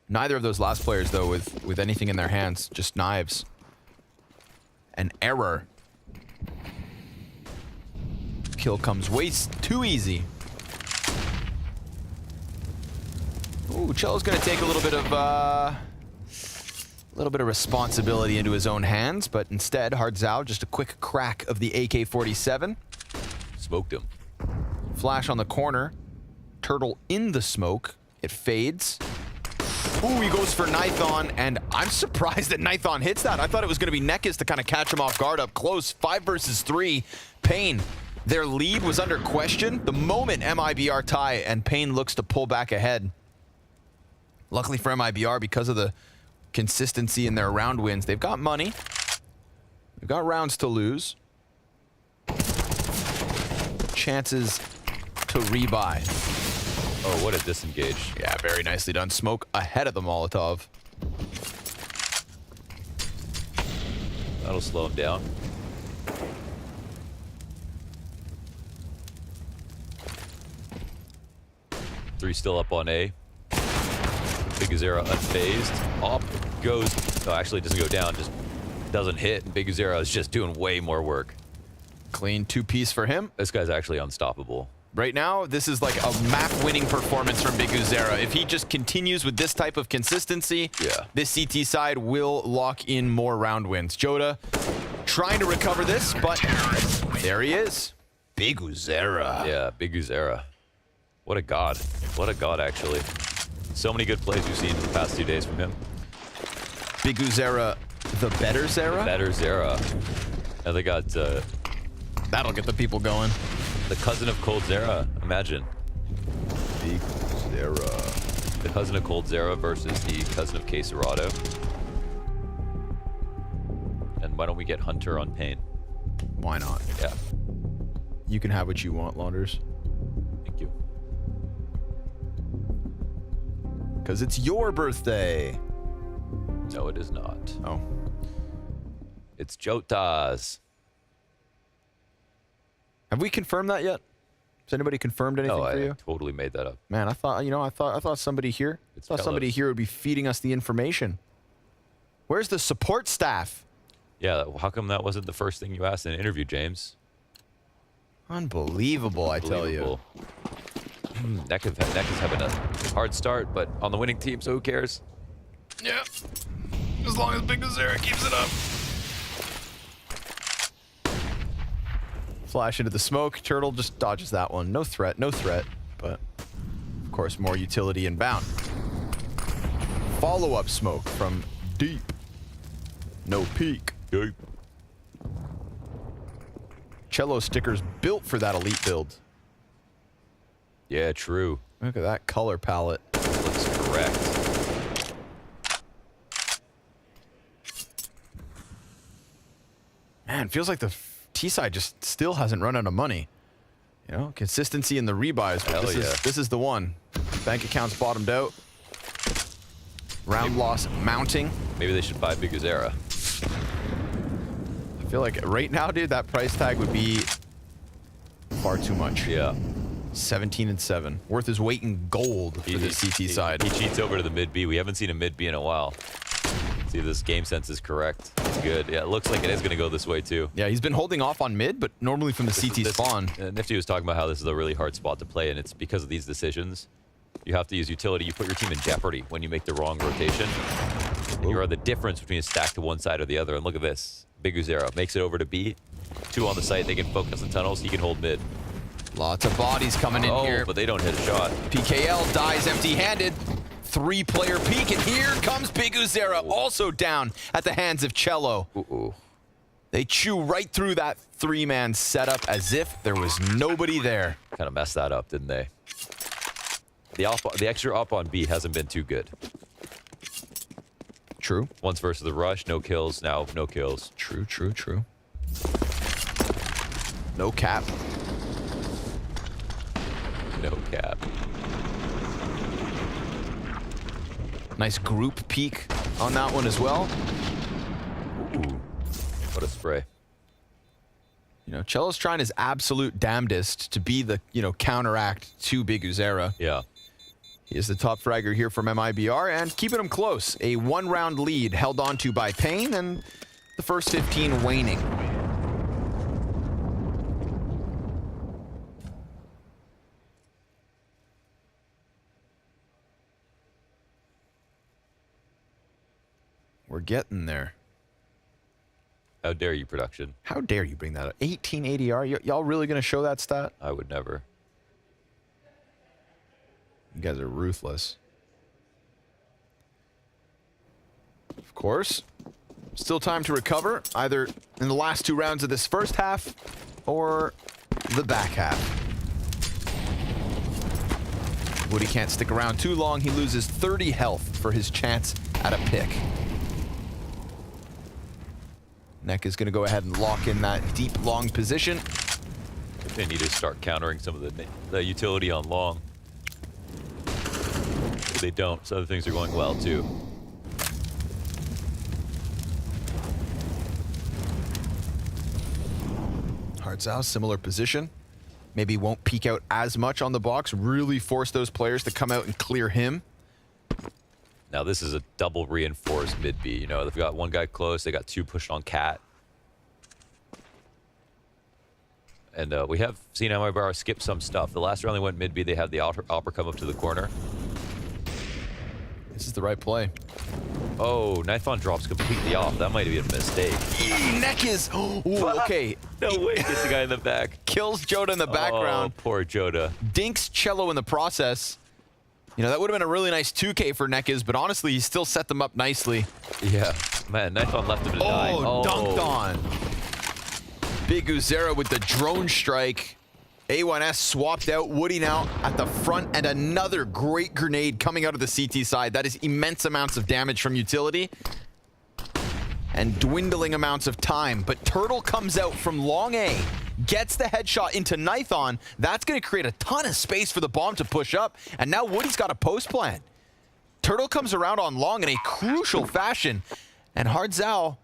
Neither of those last players, though, with anything in their hands, just knives. An error. Kill comes way too easy. Ooh, Cello's gonna take a little bit of responsibility into his own hands, but instead, Hardzao, just a quick crack of the AK-47. Smoked him. Flash on the corner. Turtle in the smoke. It fades. Ooh, he goes for Nithon, and I'm surprised that Nithon hits that. I thought it was going to be Nekis to kind of catch him off guard up close. 5 versus 3. paiN, their lead was under question the moment MIBR tie, and paiN looks to pull back ahead. Luckily for MIBR, because of the consistency in their round wins, they've got money. They've got rounds to lose. Chances to rebuy. Oh, what a disengage. Yeah, very nicely done. Smoke ahead of the Molotov. That'll slow him down. Three still up on A. Big Azera unfazed. Op goes, no, actually it doesn't go down, just doesn't hit. And Big Azera is just doing way more work. Clean 2-piece for him. This guy's actually unstoppable. Right now, this is like a map-winning performance from Big Azera. If he just continues with this type of consistency, this CT side will lock in more round wins. Joda trying to recover this, but there he is. Big Azera. Yeah, Big Azera. What a god. What a god, actually. So many good plays we've seen in the past 2 days from him. Big Azera, the better Zera? The better Zera. And they got... that'll get the people going. The cousin of Cold Zera, imagine. Big Zera. The cousin of Cold Zera versus the cousin of Queserado. And why don't we get Hunter on paiN? Why not? Yeah. You can have what you want, Launders. Thank you. Because it's your birthday. No, it is not. Oh. It's Jota's. Have we confirmed that yet? Has anybody confirmed anything for you? I totally made that up. Man, I thought, I thought somebody here, somebody here would be feeding us the information. Where's the support staff? Yeah, how come that wasn't the first thing you asked in an interview, James? Unbelievable, I tell you. Neck is having a hard start, but on the winning team, so who cares? Yeah, as long as Big Azera keeps it up. Flash into the smoke. Turtle just dodges that one. No threat, but of course more utility inbound. Follow-up smoke from deep. No peek. Deep. Cello stickers built for that elite build. Yeah, true. Look at that color palette. Looks correct. Man, feels like the T-side just still hasn't run out of money. You know, consistency in the rebuys. But this is the one. Bank accounts bottomed out. Round loss mounting. Maybe they should buy Big Azera. I feel like right now, dude, that price tag would be far too much. Yeah. 17 and 7. Worth his weight in gold for the CT side. He cheats over to the mid B. We haven't seen a mid B in a while. See if this game sense is correct. It's good. Yeah, it looks like it is going to go this way too. Yeah, he's been holding off on mid, but normally from the CT spawn. Nifty was talking about how this is a really hard spot to play, and it's because of these decisions. You have to use utility. You put your team in jeopardy when you make the wrong rotation. You are the difference between a stack to one side or the other. And look at this. Big Azera makes it over to B. 2 on the site. They can focus in tunnels. He can hold mid. Lots of bodies coming in here. But they don't hit a shot. PKL dies empty-handed. 3-player peek, and here comes Big Azera, also down at the hands of Cello. They chew right through that 3-man setup as if there was nobody there. Kind of messed that up, didn't they? The extra up on B hasn't been too good. True. Once versus the rush, no kills. Now no kills. True. No cap. No cap. Nice group peek on that one as well. Ooh, what a spray. You know, Cello's trying his absolute damnedest to be the, counteract to Big Azera. Yeah. He is the top fragger here from MIBR and keeping him close. A 1-round lead held onto by paiN and the first 15 waning. We're getting there. How dare you, production? How dare you bring that up? 18 ADR? Y'all really going to show that stat? I would never. You guys are ruthless. Of course, still time to recover, either in the last 2 rounds of this first half or the back half. Woody can't stick around too long. He loses 30 health for his chance at a pick. Neck is going to go ahead and lock in that deep long position. They need to start countering some of the utility on long. If they don't, so other things are going well too. Hardzao, similar position. Maybe won't peek out as much on the box, really force those players to come out and clear him. Now this is a double reinforced mid-B. You know, they've got one guy close, they got two pushed on Cat. And we have seen MIBR skip some stuff. The last round they went mid-B, they had the Opera come up to the corner. This is the right play. Oh, Nifon drops completely off. That might be a mistake. Neck is... Ooh, okay. No way, gets the guy in the back. Kills Joda in the background. Oh, poor Joda. Dinks Cello in the process. You know, that would have been a really nice 2K for Nekiz, but honestly, he still set them up nicely. Yeah. Man, Nifon left him to die. Oh, dunked on. Big Uzera with the drone strike. A1S swapped out. Woody now at the front, and another great grenade coming out of the CT side. That is immense amounts of damage from utility and dwindling amounts of time. But Turtle comes out from long A, gets the headshot into Nithon. That's going to create a ton of space for the bomb to push up, and now Woody's got a post plan. Turtle comes around on long in a crucial fashion, and Hardzao,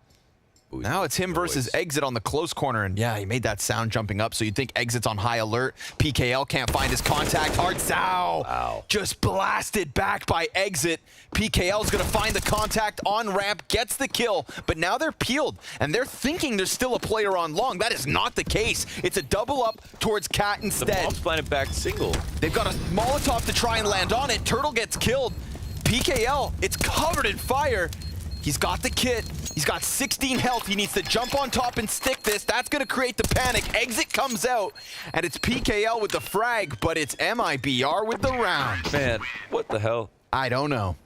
now it's him versus Exit on the close corner, and yeah, he made that sound jumping up, so you'd think Exit's on high alert. PKL can't find his contact. Hardzao just blasted back by Exit. PKL's gonna find the contact on ramp, gets the kill, but now they're peeled, and they're thinking there's still a player on long. That is not the case. It's a double up towards Cat instead. The bomb's planted back single. They've got a Molotov to try and land on it. Turtle gets killed. PKL, it's covered in fire. He's got the kit. He's got 16 health. He needs to jump on top and stick this. That's going to create the panic. Exit comes out, and it's PKL with the frag, but it's MIBR with the round. Man, what the hell? I don't know.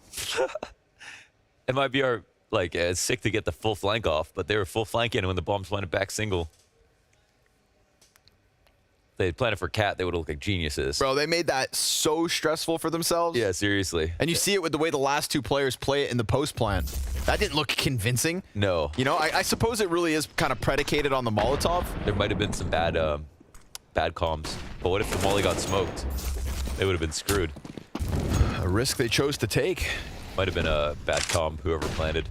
MIBR, like, it's sick to get the full flank off, but they were full flanking when the bombs planted back single. If they had planted for Cat, they would look like geniuses. Bro, they made that so stressful for themselves. Yeah, seriously. And you see it with the way the last two players play it in the post plan. That didn't look convincing. No. You know, I suppose it really is kind of predicated on the Molotov. There might have been some bad comms. But what if the molly got smoked? They would have been screwed. A risk they chose to take. Might have been a bad comm, whoever planted.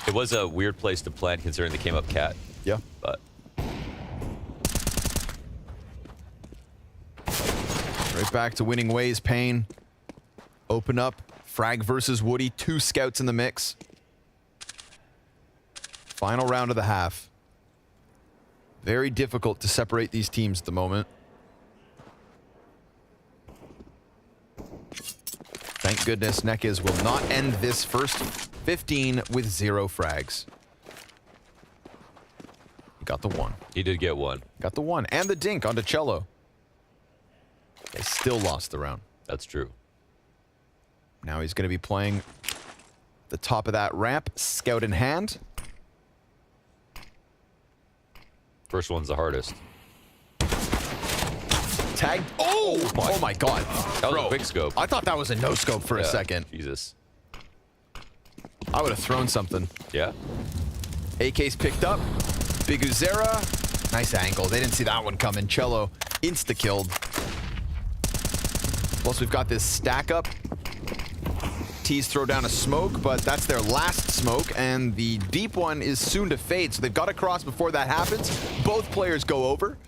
It was a weird place to plant considering they came up Cat. Yeah. But right back to winning ways, paiN. Open up. Frag versus Woody. 2 scouts in the mix. Final round of the half. Very difficult to separate these teams at the moment. Thank goodness Nekiz will not end this first 15 with 0 frags. He got the 1. He did get 1. Got the 1. And the dink onto Cello. They still lost the round. That's true. Now he's going to be playing the top of that ramp, scout in hand. First one's the hardest. Tag. Oh my God. That was a quick scope. I thought that was a no scope for a second. Jesus. I would have thrown something. Yeah. AK's picked up. Big Uzera. Nice angle. They didn't see that one coming. Cello insta-killed. Plus we've got this stack up. T's throw down a smoke, but that's their last smoke, and the deep one is soon to fade, so they've got to cross before that happens. Both players go over.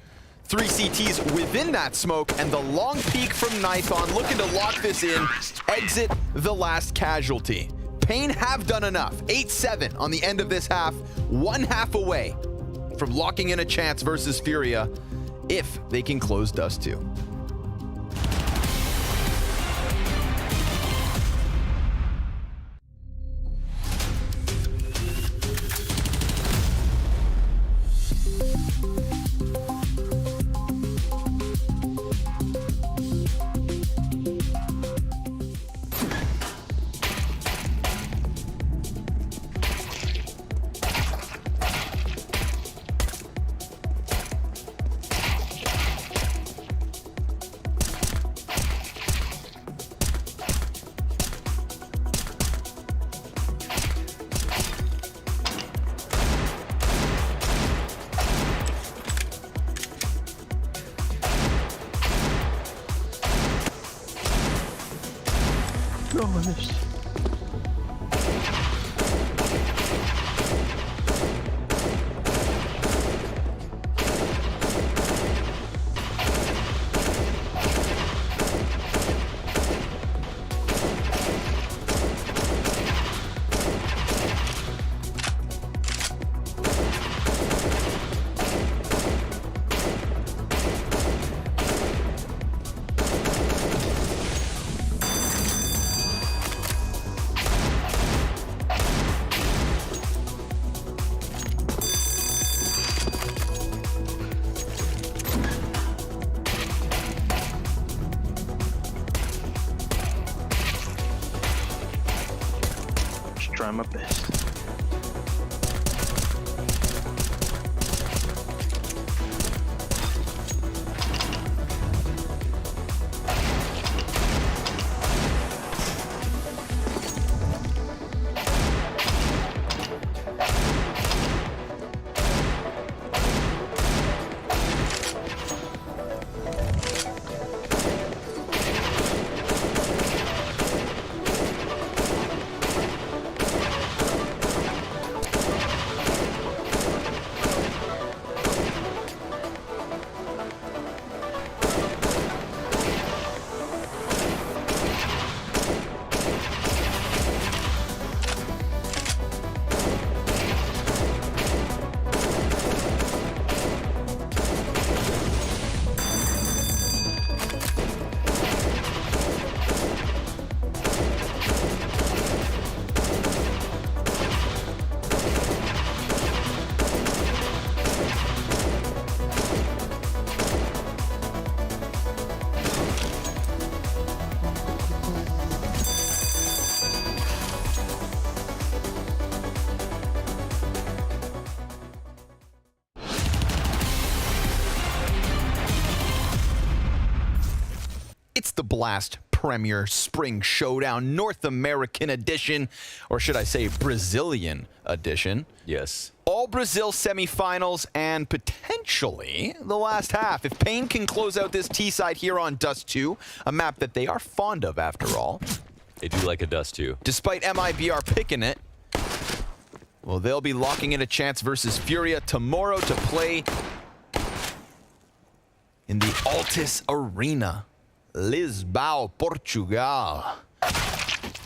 3 CTs within that smoke, and the long peek from Nithon looking to lock this in. Exit the last casualty. paiN have done enough. 8-7 on the end of this half. 1 half away from locking in a chance versus FURIA if they can close Dust 2. punished. Try my best. It's the BLAST Premier Spring Showdown North American edition, or should I say Brazilian edition. Yes. All Brazil semifinals and potentially the last half. If paiN can close out this T-side here on Dust 2, a map that they are fond of after all. They do like a Dust 2. Despite MIBR picking it, well, they'll be locking in a chance versus FURIA tomorrow to play in the Altis Arena. Lisbon, Portugal.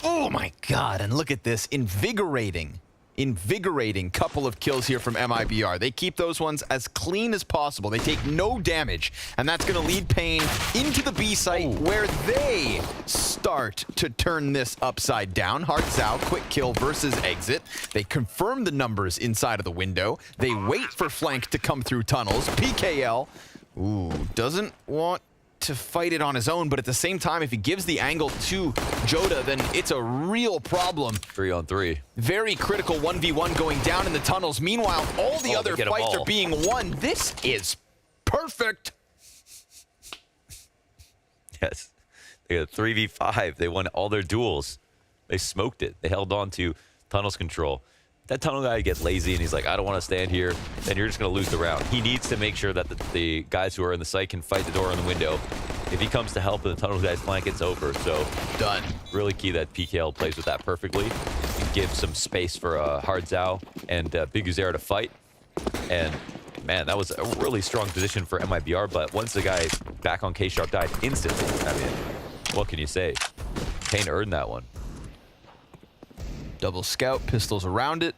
Oh my God, and look at this invigorating couple of kills here from MIBR. They keep those ones as clean as possible. They take no damage, and that's going to lead paiN into the B site where they start to turn this upside down. Hartzau, quick kill versus exit. They confirm the numbers inside of the window. They wait for flank to come through tunnels. PKL, doesn't want to fight it on his own, but at the same time, if he gives the angle to Joda, then it's a real problem. 3-on-3. Very critical 1v1 going down in the tunnels. Meanwhile, all the other fights are being won. This is perfect. Yes. They got 3v5. They won all their duels. They smoked it. They held on to tunnels control. That tunnel guy gets lazy and he's like, I don't want to stand here, then you're just going to lose the round. He needs to make sure that the guys who are in the site can fight the door and the window. If he comes to help and the tunnel guy's flank, it's over. So done. Really key that PKL plays with that perfectly. And give some space for Hartzau and Big Uzera to fight. And man, that was a really strong position for MIBR, but once the guy back on K-Sharp died instantly, I mean, what can you say? paiN earned that one. Double scout, pistols around it.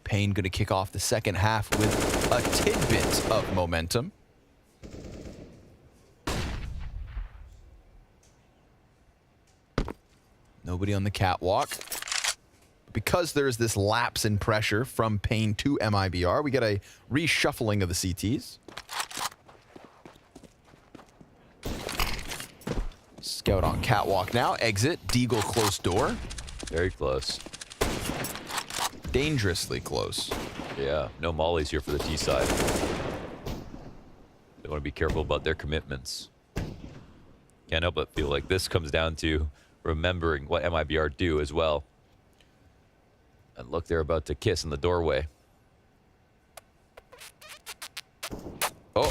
paiN going to kick off the second half with a tidbit of momentum. Nobody on the catwalk. Because there's this lapse in pressure from paiN to MIBR, we get a reshuffling of the CTs. Scout on catwalk now. Exit. Deagle close door. Very close. Dangerously close. Yeah, no mollies here for the T side. They want to be careful about their commitments. Can't help but feel like this comes down to remembering what MIBR do as well. And look, they're about to kiss in the doorway. Oh.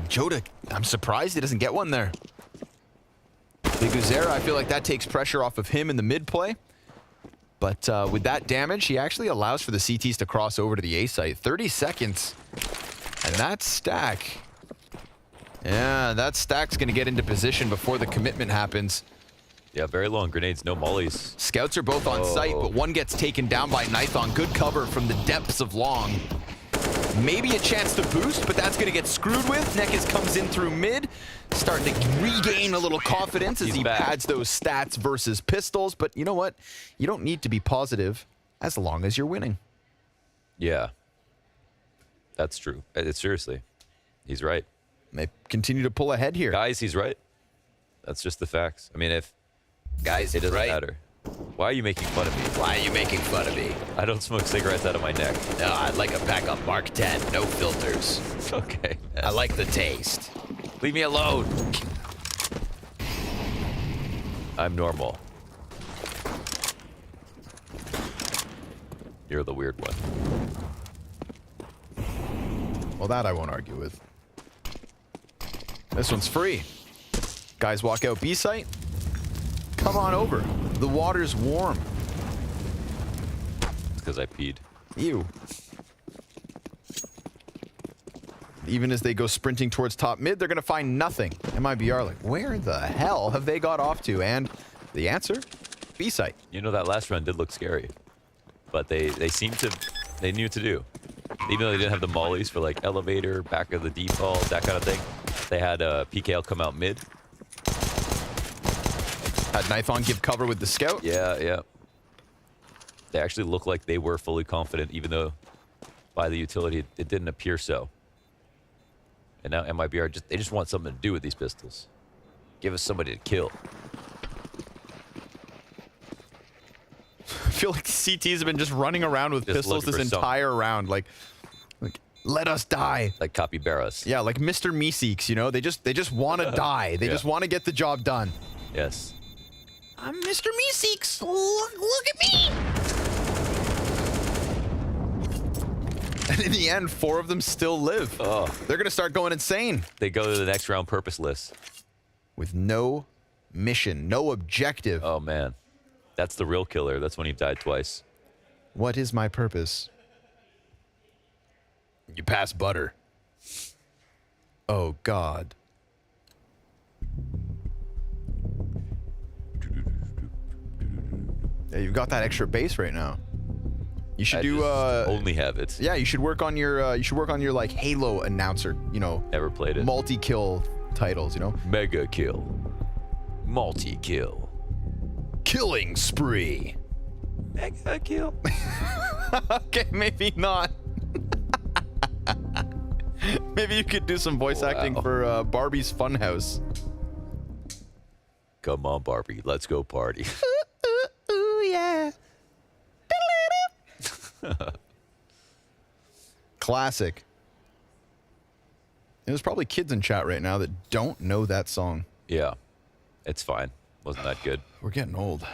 Joda, I'm surprised he doesn't get one there. Biguzera, I feel like that takes pressure off of him in the mid play. But with that damage, he actually allows for the CTs to cross over to the A site. 30 seconds. And that stack. Yeah, that stack's going to get into position before the commitment happens. Yeah, very long grenades, no mollies. Scouts are both on site, but one gets taken down by Nithon. Good cover from the depths of long. Maybe a chance to boost, but that's going to get screwed with. Nekis comes in through mid, starting to regain a little confidence as he pads those stats versus pistols. But you know what? You don't need to be positive as long as you're winning. Yeah, that's true. Seriously, he's right. They continue to pull ahead here. Guys, he's right. That's just the facts. I mean, if... Guys, it doesn't matter. Why are you making fun of me? Why are you making fun of me? I don't smoke cigarettes out of my neck. No, I'd like a pack of Mark 10, no filters. Okay. I like the taste. Leave me alone. I'm normal. You're the weird one. Well, that I won't argue with. This one's free. Guys walk out B site. Come on over. The water's warm. It's because I peed. Ew. Even as they go sprinting towards top mid, they're going to find nothing. MIBR like, where the hell have they got off to? And the answer? B site. You know, that last run did look scary. But they seemed to... They knew what to do. Even though they didn't have the mollies for like elevator, back of the default, that kind of thing. They had PKL come out mid. Had Nithon give cover with the scout. Yeah, yeah. They actually looked like they were fully confident, even though by the utility it didn't appear so. And now MIBR they just want something to do with these pistols. Give us somebody to kill. I feel like CTs have been just running around with pistols this entire round. Like, let us die. Like capybaras. Yeah, like Mr. Meeseeks, you know? They just want to die. They just want to get the job done. Yes. I'm Mr. Meeseeks. Look at me. And in the end, 4 of them still live. Oh. They're going to start going insane. They go to the next round purposeless. With no mission, no objective. Oh, man. That's the real killer. That's when he died twice. What is my purpose? You pass butter. Oh, God. Yeah, you've got that extra base right now. You should only have it. Yeah, you should work on your like Halo announcer, you know. Never played it. Multi-kill titles, you know. Mega kill. Multi-kill. Killing spree. Mega kill. Okay, maybe not. Maybe you could do some voice acting for Barbie's Funhouse. Come on, Barbie. Let's go party. Ooh, yeah. Classic. There's probably kids in chat right now that don't know that song. Yeah. It's fine. Wasn't that good? We're getting old.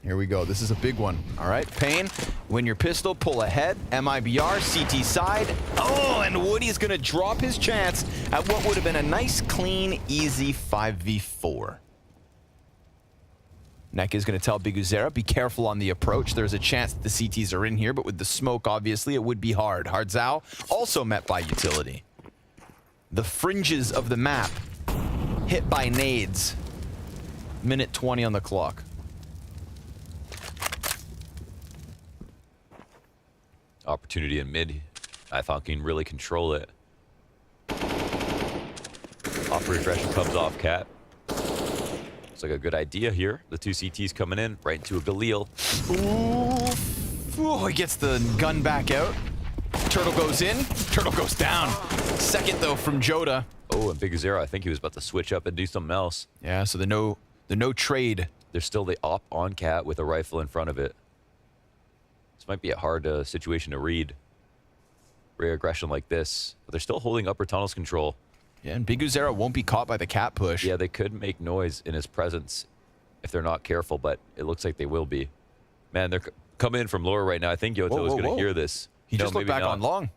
Here we go. This is a big one. All right, paiN, win your pistol, pull ahead. MIBR, CT side. Oh, and Woody's going to drop his chance at what would have been a nice, clean, easy 5v4. Nek is going to tell Biguzera, be careful on the approach. There's a chance that the CTs are in here, but with the smoke, obviously, it would be hard. Hardzao also met by utility. The fringes of the map hit by nades. Minute 20 on the clock. Opportunity in mid. I thought can really control it. Off regression comes off cat. Looks like a good idea here. The 2 CTs coming in right into a Galil. Ooh, he gets the gun back out. Turtle goes in. Turtle goes down. Second though from Joda. Oh, and Biguzera, I think he was about to switch up and do something else. Yeah, so the no trade. There's still the op on cat with a rifle in front of it. This might be a hard situation to read. Rare aggression like this. But they're still holding upper tunnels control. Yeah, and Biguzera won't be caught by the cat push. Yeah, they could make noise in his presence if they're not careful, but it looks like they will be. Man, they're coming in from lower right now. I think Yota was going to hear this. He No, just looked maybe back not. on long.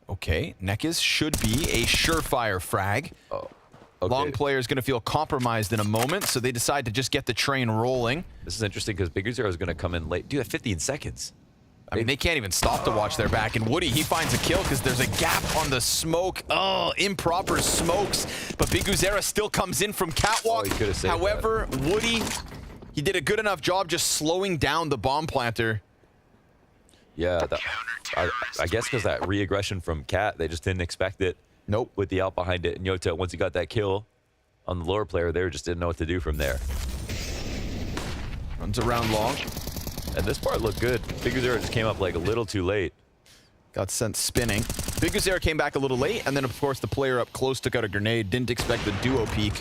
Okay, Nekis should be a surefire frag. Okay. Long player is going to feel compromised in a moment, so they decide to just get the train rolling. This is interesting because Big Zero is going to come in late. Dude, at 15 seconds. I mean, they can't even stop to watch their back. And Woody, he finds a kill because there's a gap on the smoke. Oh, improper smokes. But Big Uzera still comes in from catwalk. However, Woody, he did a good enough job just slowing down the bomb planter. Yeah, I guess because that re-aggression from Cat, they just didn't expect it. Nope. With the out behind it. And Yota, once he got that kill on the lower player, they just didn't know what to do from there. Runs around long. And this part looked good. Big Uzera just came up like a little too late. Got sent spinning. Big Uzera came back a little late, and then of course the player up close took out a grenade. Didn't expect the duo peek.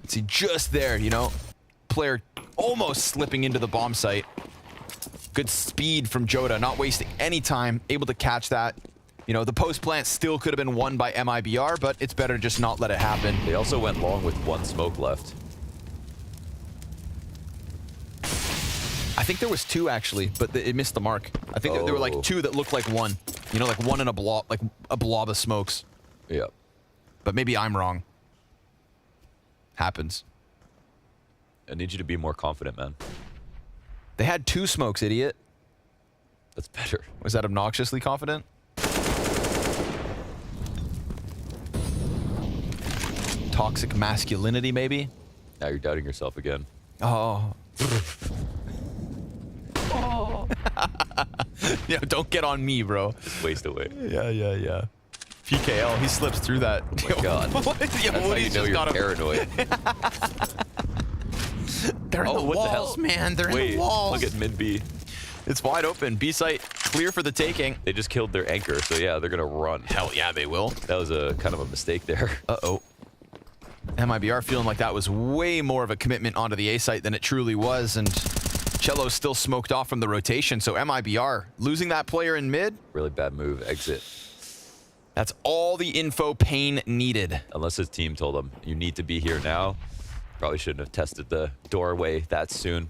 See, just there, you know, player almost slipping into the bomb site. Good speed from Jota, not wasting any time, able to catch that. You know, the post plant still could have been won by MIBR, but it's better to just not let it happen. They also went long with one smoke left. I think there was two actually, but it missed the mark. I think there were like two that looked like one. You know, like one in a blob, like a blob of smokes. Yeah. But maybe I'm wrong. Happens. I need you to be more confident, man. They had two smokes, idiot. That's better. Was that obnoxiously confident? Toxic masculinity, maybe? Now you're doubting yourself again. Oh. Yeah, don't get on me, bro. Just waste away. Yeah. PKL, he slips through that. Oh my God. That's how you know you're paranoid. They're in the walls, man. They're in the walls. Look at mid B. It's wide open. B site clear for the taking. They just killed their anchor, so yeah, they're gonna run. Hell yeah, they will. That was a kind of a mistake there. Uh-oh. MIBR feeling like that was way more of a commitment onto the A site than it truly was, and Cello still smoked off from the rotation, so MIBR losing that player in mid. Really bad move, exit. That's all the info paiN needed. Unless his team told him, you need to be here now. Probably shouldn't have tested the doorway that soon.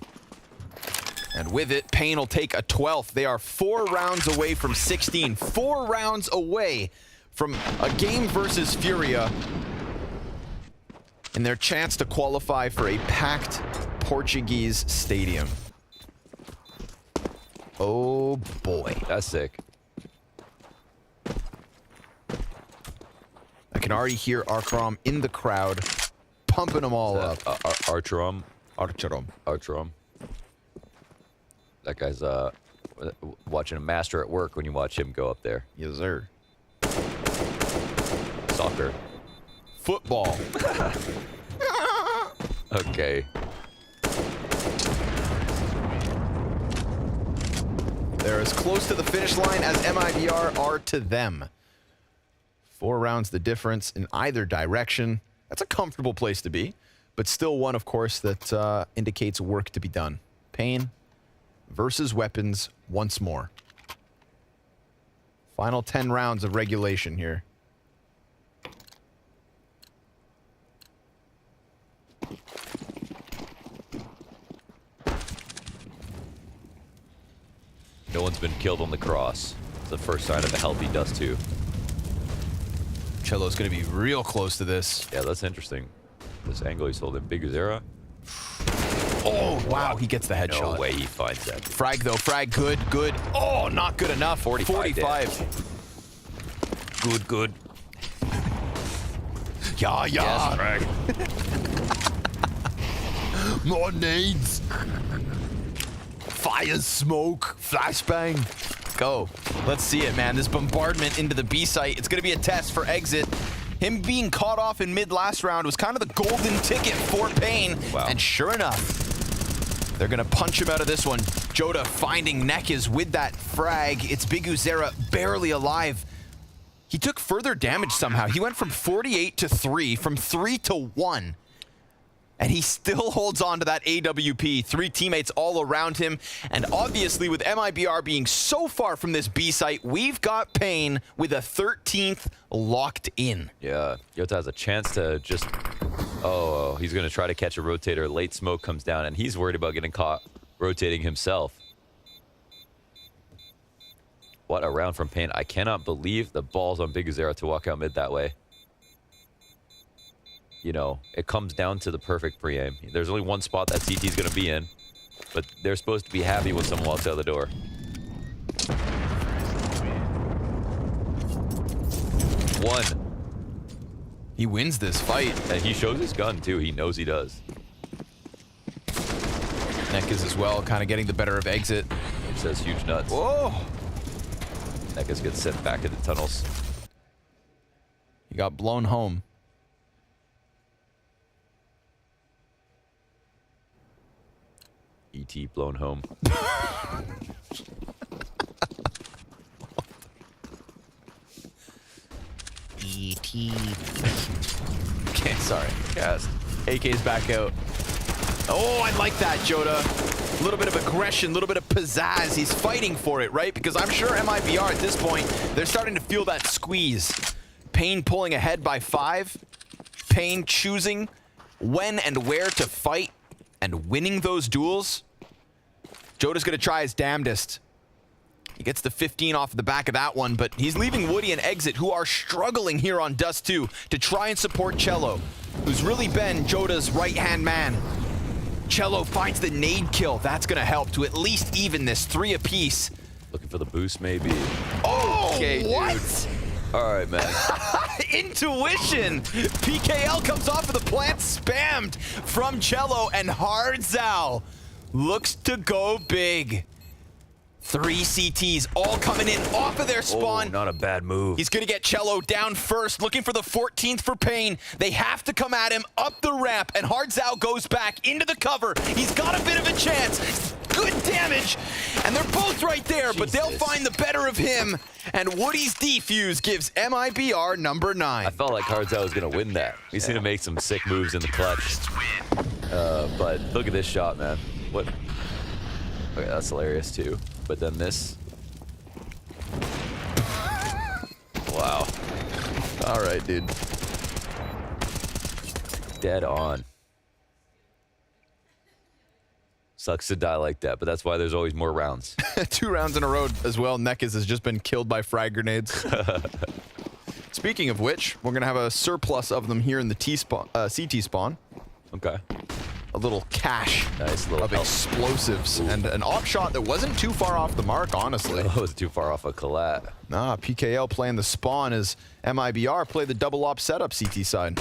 And with it, paiN will take a 12th. They are 4 rounds away from 16. 4 rounds away from a game versus FURIA in their chance to qualify for a packed Portuguese stadium. Oh boy. That's sick. I can already hear Archrom in the crowd, pumping them all up. Archrom. Archrom. That guy's watching a master at work when you watch him go up there. Yes, sir. Soccer. Football. Okay. They're as close to the finish line as MIBR are to them. 4 rounds the difference in either direction. That's a comfortable place to be, but still one, of course, that indicates work to be done. paiN versus weapons once more. Final 10 rounds of regulation here. No one's been killed on the cross. It's the first sign of a healthy Dust 2. Cello's going to be real close to this. Yeah, that's interesting. This angle he's holding. Big Uzera. Oh, wow, he gets the headshot. No way he finds that. Frag, though. Frag, good. Oh, not good enough. 45. Good. Yeah. Yes, frag. More nades. Fire, smoke, flashbang. Go. Let's see it, man. This bombardment into the B site. It's going to be a test for exit. Him being caught off in mid last round was kind of the golden ticket for paiN. Wow. And sure enough, they're going to punch him out of this one. Jota finding Nekis with that frag. It's Big Uzera barely alive. He took further damage somehow. He went from 48 to 3, from 3 to 1. And he still holds on to that AWP. 3 teammates all around him. And obviously, with MIBR being so far from this B site, we've got paiN with a 13th locked in. Yeah, Yota has a chance to just Oh, he's going to try to catch a rotator. Late smoke comes down, and he's worried about getting caught rotating himself. What a round from paiN. I cannot believe the balls on Big Zero to walk out mid that way. You know, it comes down to the perfect pre-aim. There's only one spot that CT's going to be in, but they're supposed to be happy when someone walks out the door. One. He wins this fight. And he shows his gun, too. He knows he does. Nekiz as well, kind of getting the better of Exit. He says huge nuts. Whoa! Nekiz gets sent back into tunnels. He got blown home. ET blown home. E.T. Okay, sorry. Cast. AK's back out. Oh, I like that, Joda. A little bit of aggression, a little bit of pizzazz. He's fighting for it, right? Because I'm sure MIBR at this point, they're starting to feel that squeeze. paiN pulling ahead by 5. paiN choosing when and where to fight and winning those duels. Joda's going to try his damnedest. He gets the 15 off the back of that one, but he's leaving Woody and Exit, who are struggling here on Dust 2, to try and support Cello, who's really been Joda's right-hand man. Cello finds the nade kill. That's going to help to at least even this 3 apiece. Looking for the boost, maybe. Oh, okay, what? Dude. All right, man. Intuition. PKL comes off of the plant spammed from Cello, and Hardzao looks to go big. 3 CTs all coming in off of their spawn. Oh, not a bad move. He's going to get Cello down first, looking for the 14th for paiN. They have to come at him up the ramp, and Hardzao goes back into the cover. He's got a bit of a chance. Good damage, and they're both right there, but they'll find the better of him, and Woody's defuse gives MIBR number 9. I felt like Hardzao was going to win that. He's going to make some sick moves in the clutch. But look at this shot, man. What? Okay, that's hilarious, too. But then this. Wow. All right, dude. Dead on. Sucks to die like that, but that's why there's always more rounds. 2 rounds in a row as well. Nekiz has just been killed by frag grenades. Speaking of which, we're going to have a surplus of them here in the CT spawn. Okay. A little cache of explosives and an op shot that wasn't too far off the mark, honestly. It wasn't too far off a collat. Nah, PKL playing the spawn as MIBR play the double op setup CT side.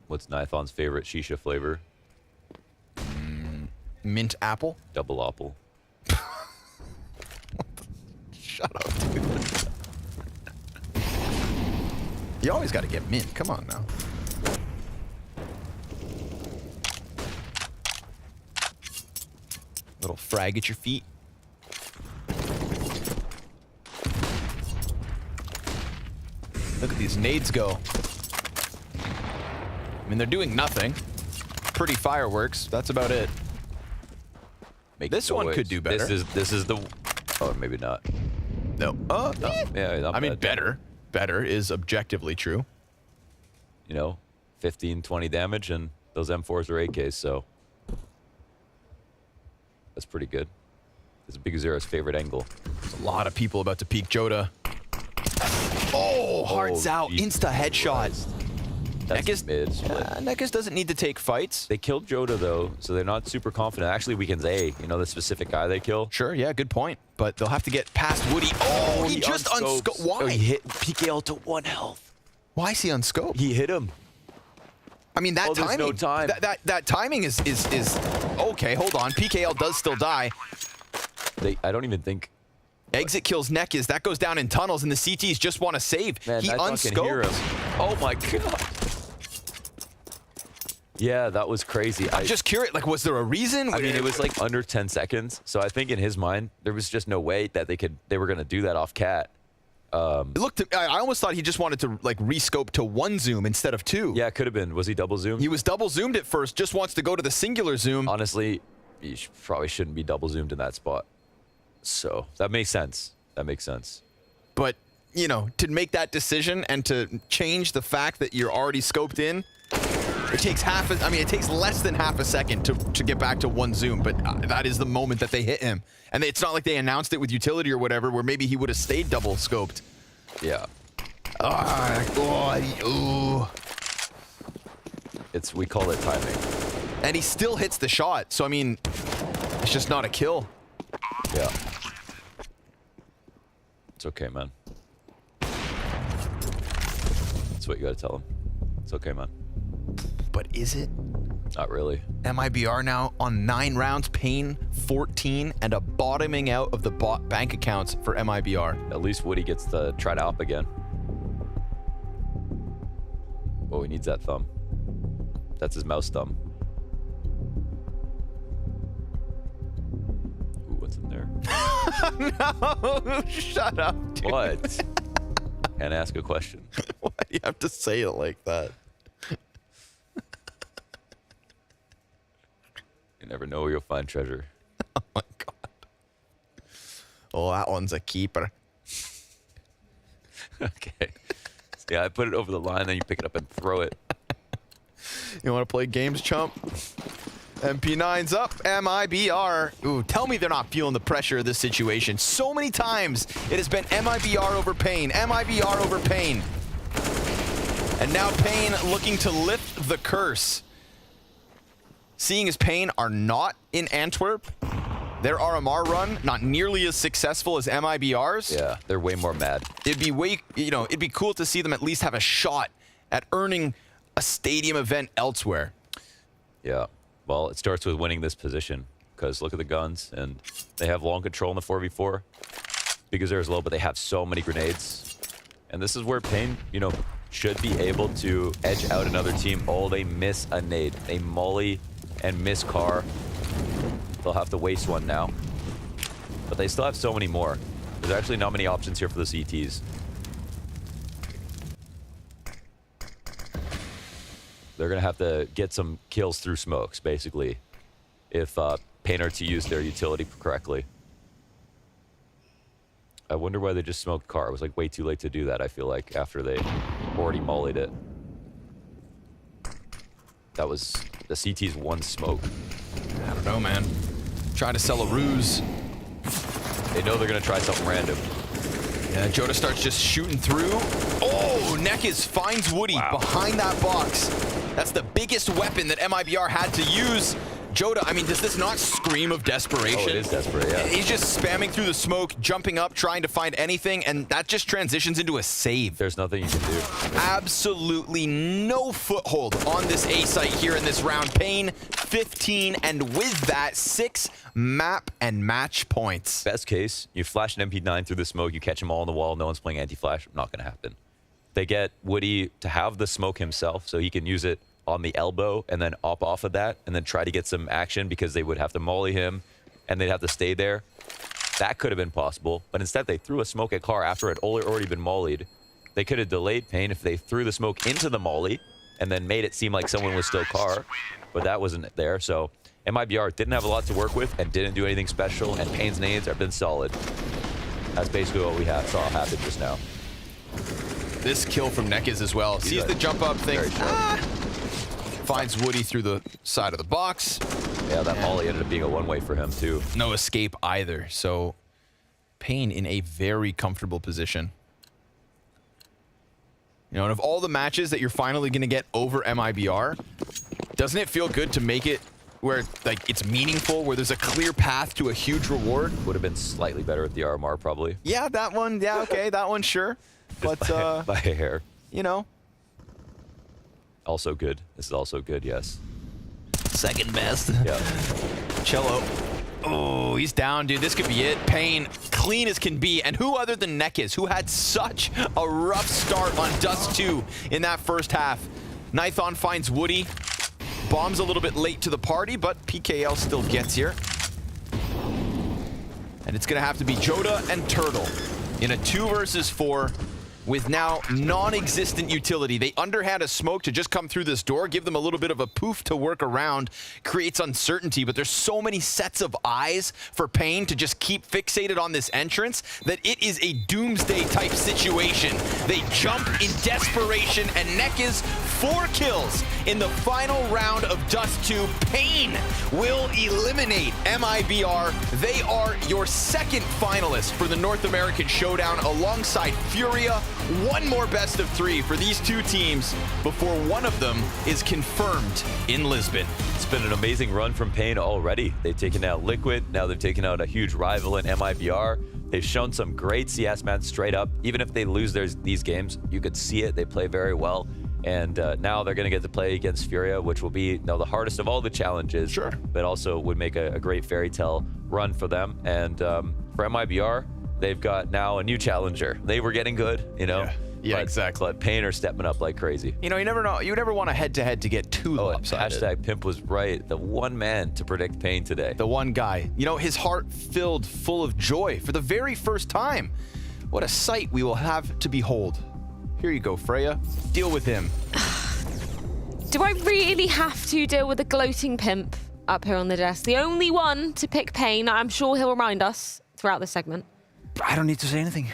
What's Nithon's favorite shisha flavor? Mint apple? Double apple. Shut up, dude. You always got to get mint. Come on now. Little frag at your feet. Look at these nades go. I mean, they're doing nothing. Pretty fireworks. That's about it. This one could do better. This is the. Oh, maybe not. No. Yeah, I mean, better. Better is objectively true. You know, 15, 20 damage, and those M4s are AKs, so that's pretty good. It's Big Zero's favorite angle. There's a lot of people about to peek Joda. Oh, Hardzao, insta headshot. Nekiz mid split. Nekiz doesn't need to take fights. They killed Joda, though, so they're not super confident. Actually, weakens A. You know, the specific guy they kill? Sure, yeah, good point. But they'll have to get past Woody. Oh, he just unscoped. Why? Oh, he hit PKL to 1 health. Why is he unscoped? He hit him. I mean, that timing. No time. That timing is okay. Hold on. PKL does still die. I don't even think. Exit kills Nekiz. That goes down in tunnels, and the CTs just want to save. Man, he unscoped. Oh my god. Yeah, that was crazy. I'm just curious, like, was there a reason? I mean, it was like under 10 seconds. So I think in his mind, there was just no way that they were going to do that off cat. It looked. I almost thought he just wanted to like rescope to 1 zoom instead of 2. Yeah, it could have been. Was he double zoomed? He was double zoomed at first. Just wants to go to the singular zoom. Honestly, you probably shouldn't be double zoomed in that spot. So that makes sense. That makes sense. But you know, to make that decision and to change the fact that you're already scoped in, it takes it takes less than half a second to get back to 1 zoom. But that is the moment that they hit him. And it's not like they announced it with utility or whatever, where maybe he would have stayed double scoped. Yeah. We call it timing. And he still hits the shot. So I mean, it's just not a kill. Yeah. It's okay, man. That's what you gotta tell him. It's okay, man. But is it? Not really. MIBR now on 9 rounds, paiN 14, and a bottoming out of the bank accounts for MIBR. At least Woody gets to try to up again. Oh, he needs that thumb. That's his mouse thumb. Ooh, what's in there? No, shut up, dude. What? Can't ask a question. Why do you have to say it like that? You never know where you'll find treasure. Oh my god. Oh, that one's a keeper. Okay. Yeah, I put it over the line, then you pick it up and throw it. You want to play games, chump? MP9's up, MIBR. Ooh, tell me they're not feeling the pressure of this situation. So many times it has been MIBR over paiN, MIBR over paiN. And now paiN looking to lift the curse. Seeing as paiN are not in Antwerp, their RMR run not nearly as successful as MIBR's. Yeah, they're way more mad. It'd be it'd be cool to see them at least have a shot at earning a stadium event elsewhere. Yeah. Well, it starts with winning this position, because look at the guns, and they have long control in the 4v4 because they're as low, but they have so many grenades. And this is where paiN, should be able to edge out another team. Oh, they miss a nade. They molly and miss car. They'll have to waste one now. But they still have so many more. There's actually not many options here for the CTs. They're going to have to get some kills through smokes, basically, if paiN are to use their utility correctly. I wonder why they just smoked car. It was like way too late to do that, I feel like, after they already mollied it. That was the CT's one smoke. I don't know, man. Trying to sell a ruse. They know they're going to try something random. Yeah, Joda starts just shooting through. Oh, Nekis finds Woody behind that box. That's the biggest weapon that MIBR had to use. Joda, I mean, does this not scream of desperation? Oh, it is desperate, yeah. He's just spamming through the smoke, jumping up, trying to find anything, and that just transitions into a save. There's nothing you can do. Absolutely no foothold on this A site here in this round. paiN 15, and with that, 6 map and match points. Best case, you flash an MP9 through the smoke, you catch them all on the wall, no one's playing anti-flash. Not going to happen. They get Woody to have the smoke himself, so he can use it on the elbow and then off of that and then try to get some action, because they would have to molly him and they'd have to stay there. That could have been possible, but instead they threw a smoke at car after it already been mollied. They could have delayed paiN if they threw the smoke into the molly and then made it seem like someone was still car, but that wasn't there. So MIBR didn't have a lot to work with and didn't do anything special, and paiN's nades have been solid. That's basically what we saw happen just now. This kill from Nekis as well. Sees the jump up, thinks, finds Woody through the side of the box. Yeah, that molly ended up being a one-way for him too. No escape either. So paiN in a very comfortable position. And of all the matches that you're finally going to get over MIBR, doesn't it feel good to make it where it's meaningful, where there's a clear path to a huge reward? Would have been slightly better with the RMR probably. Yeah, that one. Yeah, okay, that one, sure. But by a hair. Also good. This is also good, yes. Second best. Yeah. Cello. Oh, he's down, dude. This could be it. paiN, clean as can be. And who other than Nekis, who had such a rough start on Dust 2 in that first half. Nithon finds Woody. Bombs a little bit late to the party, but PKL still gets here. And it's going to have to be Joda and Turtle. in a 2 versus 4 with now non-existent utility. They underhand a smoke to just come through this door, give them a little bit of a poof to work around, creates uncertainty, but there's so many sets of eyes for paiN to just keep fixated on this entrance that it is a doomsday type situation. They jump in desperation, and Nekis 4 kills in the final round of Dust 2. paiN will eliminate MIBR. They are your second finalist for the North American Showdown alongside FURIA. One more best of 3 for these two teams before one of them is confirmed in Lisbon. It's been an amazing run from paiN already. They've taken out Liquid. Now they've taken out a huge rival in MIBR. They've shown some great CS, man, straight up. Even if they lose these games, you could see it. They play very well. And now they're going to get to play against FURIA, which will be the hardest of all the challenges. Sure. But also would make a great fairy tale run for them. And for MIBR, they've got now a new challenger. They were getting good, you know. Yeah, exactly. But paiN are stepping up like crazy. You know, you never know. You never want a head-to-head to get too lopsided. Hashtag Pimp was right. The one man to predict paiN today. The one guy. You know, his heart filled full of joy for the very first time. What a sight we will have to behold. Here you go, Freya. Deal with him. Do I really have to deal with a gloating pimp up here on the desk? The only one to pick paiN. I'm sure he'll remind us throughout the segment. I don't need to say anything.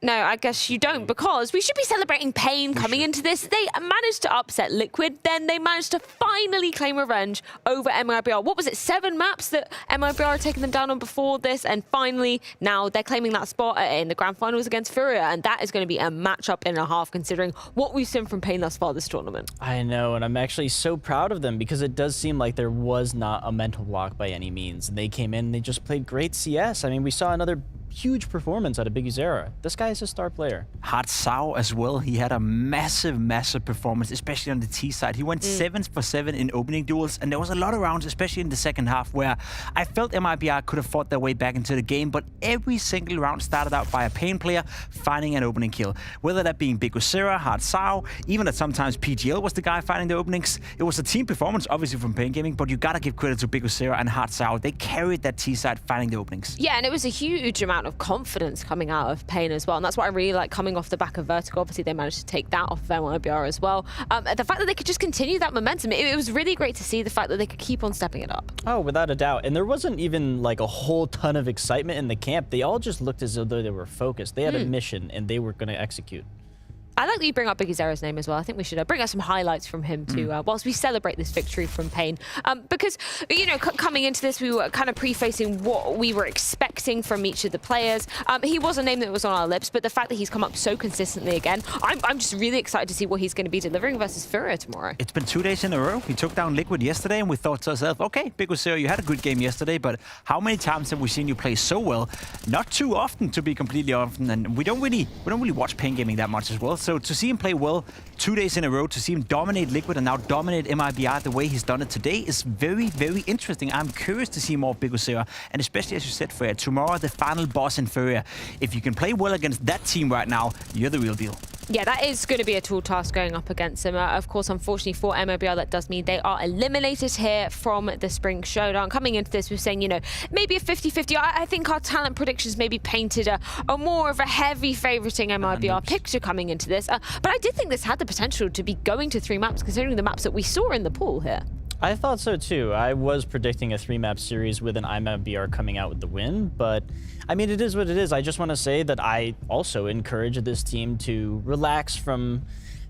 No, I guess you don't, because we should be celebrating paiN coming into this. They managed to upset Liquid, then they managed to finally claim revenge over MIBR. What was it, 7 maps that MIBR had taken them down on before this, and finally now they're claiming that spot in the grand finals against FURIA, and that is going to be a matchup and a half considering what we've seen from paiN thus far this tournament. I know, and I'm actually so proud of them because it does seem like there was not a mental block by any means. They came in and they just played great CS. I mean, we saw another huge performance out of BLAST. This guy is a star player. Sao as well. He had a massive performance, especially on the T side. He went 7 for 7 in opening duels, and there was a lot of rounds, especially in the second half, where I felt MIBR could have fought their way back into the game, but every single round started out by a paiN player finding an opening kill. Whether that being BLAST, Sao, even that sometimes PGL was the guy finding the openings. It was a team performance, obviously, from paiN Gaming, but you gotta give credit to BLAST and Sao. They carried that T side finding the openings. Yeah, and it was a huge amount of confidence coming out of paiN as well, and that's what I really like coming off the back of Vertical. Obviously they managed to take that off of MIBR as well. The fact that they could just continue that momentum, it was really great to see the fact that they could keep on stepping it up. Oh, without a doubt. And there wasn't even like a whole ton of excitement in the camp. They all just looked as though they were focused. They had a mission and they were going to execute. I like that you bring up BLAST's name as well. I think we should bring us some highlights from him too, whilst we celebrate this victory from paiN. Because, you know, coming into this, we were kind of prefacing what we were expecting from each of the players. He was a name that was on our lips, but the fact that he's come up so consistently again, I'm just really excited to see what he's going to be delivering versus FURIA tomorrow. It's been 2 days in a row. He took down Liquid yesterday, and we thought to ourselves, okay, BLAST, you had a good game yesterday, but how many times have we seen you play so well? Not too often, to be completely often, and we don't really watch paiN Gaming that much as well. So to see him play well 2 days in a row, to see him dominate Liquid and now dominate MIBR the way he's done it today is very, very interesting. I'm curious to see more of BLAST, and especially, as you said, Freya, tomorrow the final boss in FURIA. If you can play well against that team right now, you're the real deal. Yeah, that is going to be a tall task going up against him. Of course, unfortunately for MIBR, that does mean they are eliminated here from the Spring Showdown. Coming into this, we're saying, you know, maybe a 50-50. I think our talent predictions maybe painted a more of a heavy favoriting MIBR picture coming into this. But I did think this had the potential to be going to 3 maps, considering the maps that we saw in the pool here. I thought so too. I was predicting a 3-map series with an MIBR coming out with the win, but I mean, it is what it is. I just want to say that I also encourage this team to relax from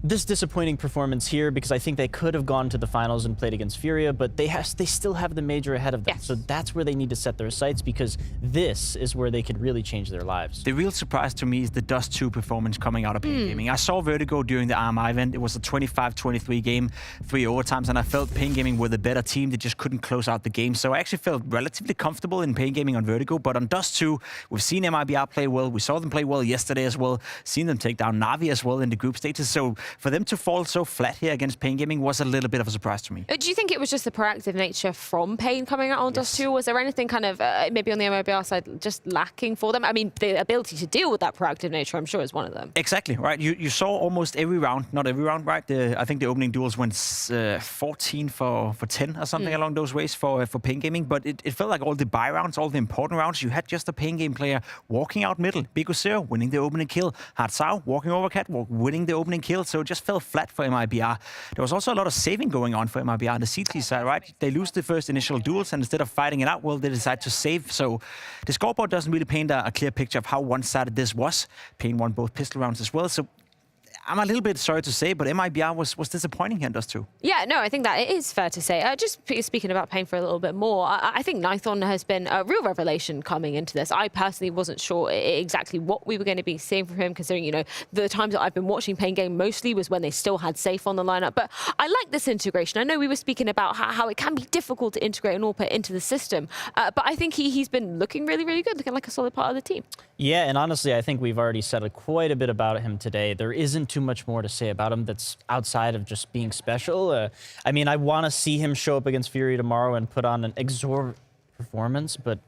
this disappointing performance here, because I think they could have gone to the finals and played against FURIA, but they still have the major ahead of them. Yes. So that's where they need to set their sights, because this is where they could really change their lives. The real surprise to me is the Dust 2 performance coming out of paiN Gaming. I saw Vertigo during the RMI event. It was a 25-23 game, 3 overtimes, and I felt paiN Gaming were the better team. They just couldn't close out the game. So I actually felt relatively comfortable in paiN Gaming on Vertigo, but on Dust 2, we've seen MIBR play well. We saw them play well yesterday as well. Seen them take down Na'Vi as well in the group stages. So for them to fall so flat here against paiN Gaming was a little bit of a surprise to me. Do you think it was just the proactive nature from paiN coming out on Dust 2? Was there anything kind of, maybe on the MIBR side, just lacking for them? I mean, the ability to deal with that proactive nature, I'm sure, is one of them. Exactly, right? You saw almost every round, not every round, right? I think the opening duels went 14 for 10 or something along those ways for paiN Gaming, but it felt like all the buy rounds, all the important rounds, you had just a paiN Game player walking out middle, Big0 winning the opening kill, Hartzau walking over Catwalk, winning the opening kill, so it just fell flat for MIBR. There was also a lot of saving going on for MIBR on the CT side, right? They lose the first initial duels, and instead of fighting it out, well, they decide to save, so the scoreboard doesn't really paint a clear picture of how one-sided this was. paiN won both pistol rounds as well, so I'm a little bit sorry to say, but MIBR was disappointing here in Dust 2. Yeah, no, I think that it is fair to say. Just speaking about paiN for a little bit more, I think Nithon has been a real revelation coming into this. I personally wasn't sure exactly what we were going to be seeing from him, considering, you know, the times that I've been watching paiN game mostly was when they still had Safe on the lineup. But I like this integration. I know we were speaking about how it can be difficult to integrate an AWP into the system, but I think he's been looking really, really good, looking like a solid part of the team. Yeah, and honestly, I think we've already said quite a bit about him today. There isn't too much more to say about him that's outside of just being special. I mean, I want to see him show up against FURIA tomorrow and put on an exorbitant performance, but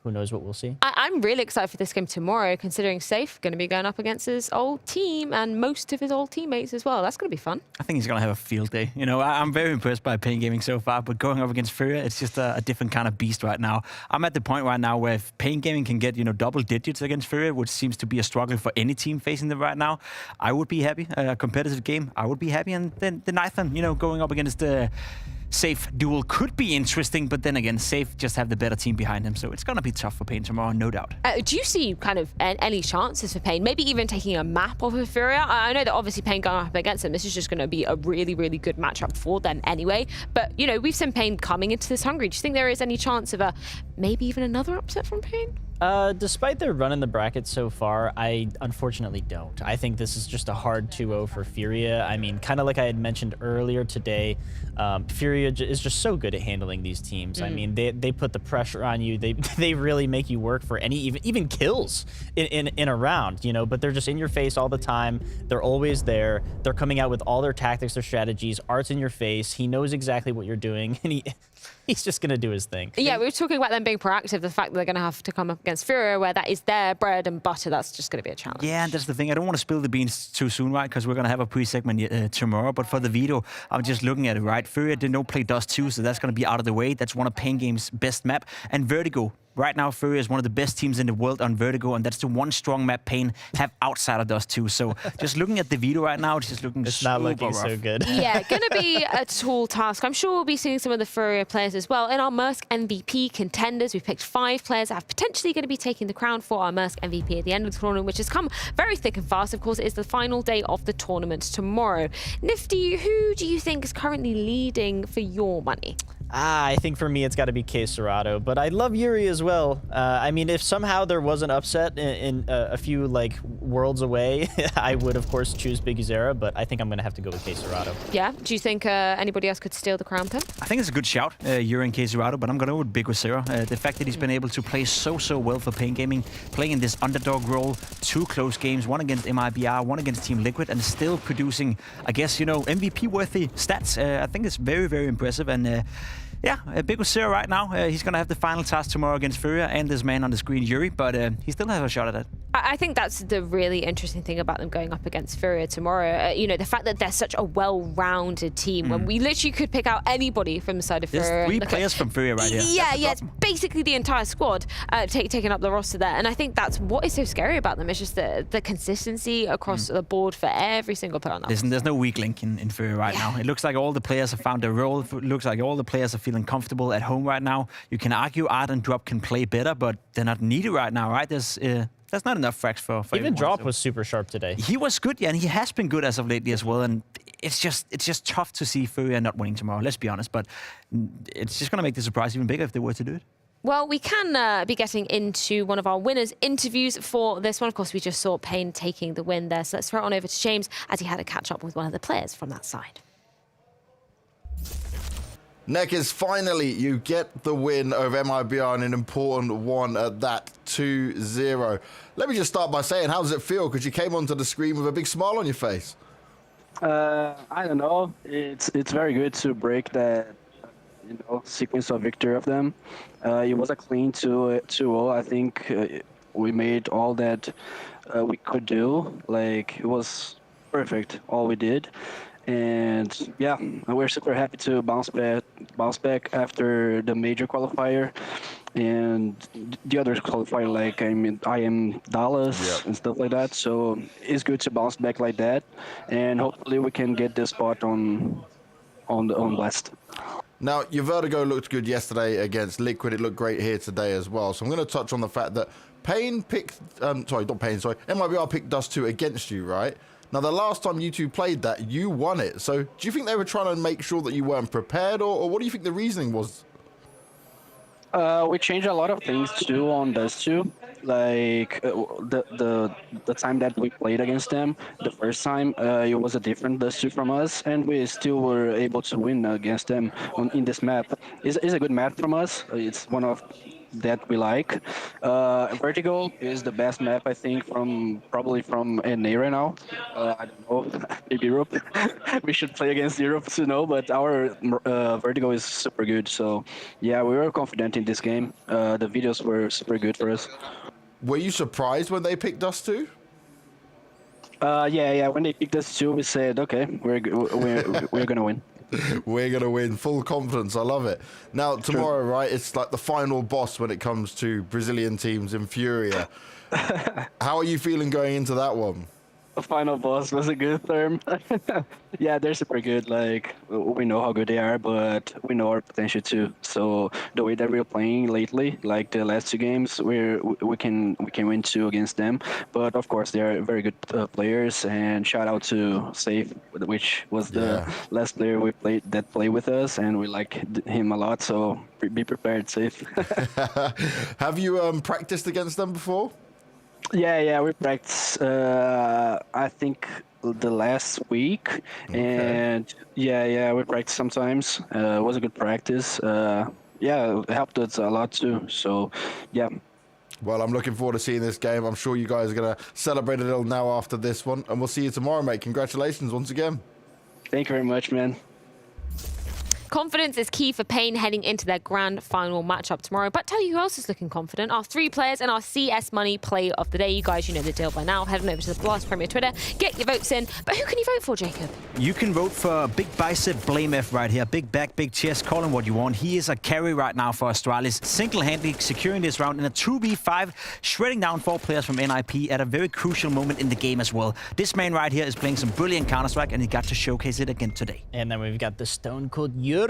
who knows what we'll see. I'm really excited for this game tomorrow, considering Safe going to be going up against his old team and most of his old teammates as well. That's going to be fun. I think he's going to have a field day. You know, I'm very impressed by paiN Gaming so far, but going up against FURIA, it's just a different kind of beast right now. I'm at the point right now where if paiN Gaming can get, you know, double digits against FURIA, which seems to be a struggle for any team facing them right now, I would be happy. A competitive game, I would be happy. And then the Nithon, you know, going up against the Safe duel could be interesting, but then again, Safe just have the better team behind him, so it's going to be tough for paiN tomorrow, no doubt. Do you see kind of any chances for paiN, maybe even taking a map off of FURIA? I know that obviously paiN going up against them, this is just going to be a really, really good matchup for them anyway, but, you know, we've seen paiN coming into this hungry. Do you think there is any chance of maybe even another upset from paiN? Despite their run in the bracket so far, I unfortunately don't. I think this is just a hard 2-0 for FURIA. I mean, kind of like I had mentioned earlier today, FURIA is just so good at handling these teams. I mean, they put the pressure on you. They really make you work for any even kills in a round, you know, but they're just in your face all the time. They're always there. They're coming out with all their tactics, their strategies. Art's in your face. He knows exactly what you're doing, and he's just going to do his thing. Yeah, we were talking about them being proactive, the fact that they're going to have to come up against FURIA, where that is their bread and butter. That's just going to be a challenge. Yeah, and that's the thing. I don't want to spill the beans too soon, right? Because we're going to have a pre-segment tomorrow. But for the video, I'm just looking at it, right? FURIA did not play Dust 2, so that's going to be out of the way. That's one of paiN Game's best map. And Vertigo. Right now, FURIA is one of the best teams in the world on Vertigo, and that's the one strong map paiN have outside of Dust 2. So just looking at the video right now, it's just looking It's not looking rough. so good. Yeah, going to be a tall task. I'm sure we'll be seeing some of the FURIA players as well. In our MIBR MVP contenders, we've picked 5 players that are potentially going to be taking the crown for our MIBR MVP at the end of the tournament, which has come very thick and fast. Of course, it is the final day of the tournament tomorrow. Nifty, who do you think is currently leading for your money? I think for me, it's got to be CSGO, but I love Yuri as well. I mean, if somehow there was an upset in a few like worlds away, I would of course choose Big0, but I think I'm going to have to go with CSGO. Yeah, do you think anybody else could steal the crown, Pim? I think it's a good shout, Yuri and CSGO, but I'm going to go with Big0. The fact that he's been able to play so well for paiN Gaming, playing in this underdog role, 2 close games, one against MIBR, one against Team Liquid, and still producing, I guess, you know, MVP-worthy stats. I think it's very, very impressive, and yeah, Big0 right now. He's going to have the final task tomorrow against FURIA and this man on the screen, Yuri, but he still has a shot at it. I think that's the really interesting thing about them going up against FURIA tomorrow. You know, the fact that they're such a well-rounded team, when we literally could pick out anybody from the side of FURIA. There's 3 players from FURIA right here. Yeah, it's basically the entire squad taking up the roster there. And I think that's what is so scary about them. It's just the consistency across the board for every single player on that. Listen, there's no weak link in FURIA right now. It looks like all the players have found their role. It looks like all the players are feeling comfortable at home right now. You can argue Art and Drop can play better, but they're not needed right now, right? There's not enough frags for even everyone, Drop so. was super sharp today. He was good, yeah, and he has been good as of lately as well. And it's just tough to see FURIA not winning tomorrow. Let's be honest, but it's just going to make the surprise even bigger if they were to do it. Well, we can be getting into one of our winners' interviews for this one. Of course, we just saw paiN taking the win there. So let's throw it on over to James as he had a catch up with one of the players from that side. Neckers, finally, you get the win over MIBR and an important one at that, 2-0. Let me just start by saying, how does it feel? Because you came onto the screen with a big smile on your face. I don't know. It's very good to break that, sequence of victory of them. It was a clean 2-0. I think we made all that we could do. Like, it was perfect, all we did. And yeah, we're super happy to bounce back after the major qualifier and the other qualifier, like I am Dallas and stuff like that. So it's good to bounce back like that, and hopefully we can get this spot on BLAST. Now, your Vertigo looked good yesterday against Liquid. It looked great here today as well. So I'm going to touch on the fact that paiN picked, MIBR picked Dust 2 against you, right? Now, the last time you two played that, you won it. So do you think they were trying to make sure that you weren't prepared, or what do you think the reasoning was? We changed a lot of things too on Dust 2. Like the time that we played against them, the first time, it was a different Dust 2 from us, and we still were able to win against them in this map. It's a good map from us. It's one of that we like. Vertigo is the best map, I think, probably from NA right now. I don't know, maybe Europe. We should play against Europe to know, but our Vertigo is super good. So yeah, we were confident in this game. The videos were super good for us. Were you surprised when they picked Dust 2? Yeah. When they picked us 2, we said, okay, we're gonna win. We're going to win. Full confidence. I love it. Now, tomorrow, right, it's like the final boss when it comes to Brazilian teams in FURIA. How are you feeling going into that one? The final boss was a good term. Yeah, they're super good. Like, we know how good they are, but we know our potential too. So the way that we're playing lately, like the last 2 games, we can win 2 against them. But of course, they are very good players. And shout out to Safe, which was the last player we played with us, and we like him a lot. So be prepared, Safe. Have you practiced against them before? Yeah, we practiced, I think, the last week. Okay. And yeah, we practiced sometimes. It was a good practice. Yeah, it helped us a lot too. So, yeah. Well, I'm looking forward to seeing this game. I'm sure you guys are going to celebrate a little now after this one. And we'll see you tomorrow, mate. Congratulations once again. Thank you very much, man. Confidence is key for paiN heading into their grand final matchup tomorrow. But tell you who else is looking confident. Our 3 players and our CS Money Play of the Day. You guys, you know the deal by now. Head on over to the BLAST Premier Twitter. Get your votes in. But who can you vote for, Jacob? You can vote for Big Bicep Blame F right here. Big back, big chest. Call him what you want. He is a carry right now for Astralis. Single-handedly securing this round in a 2v5. Shredding down 4 players from NIP at a very crucial moment in the game as well. This man right here is playing some brilliant Counter-Strike, and he got to showcase it again today. And then we've got the Stone Cold Yuri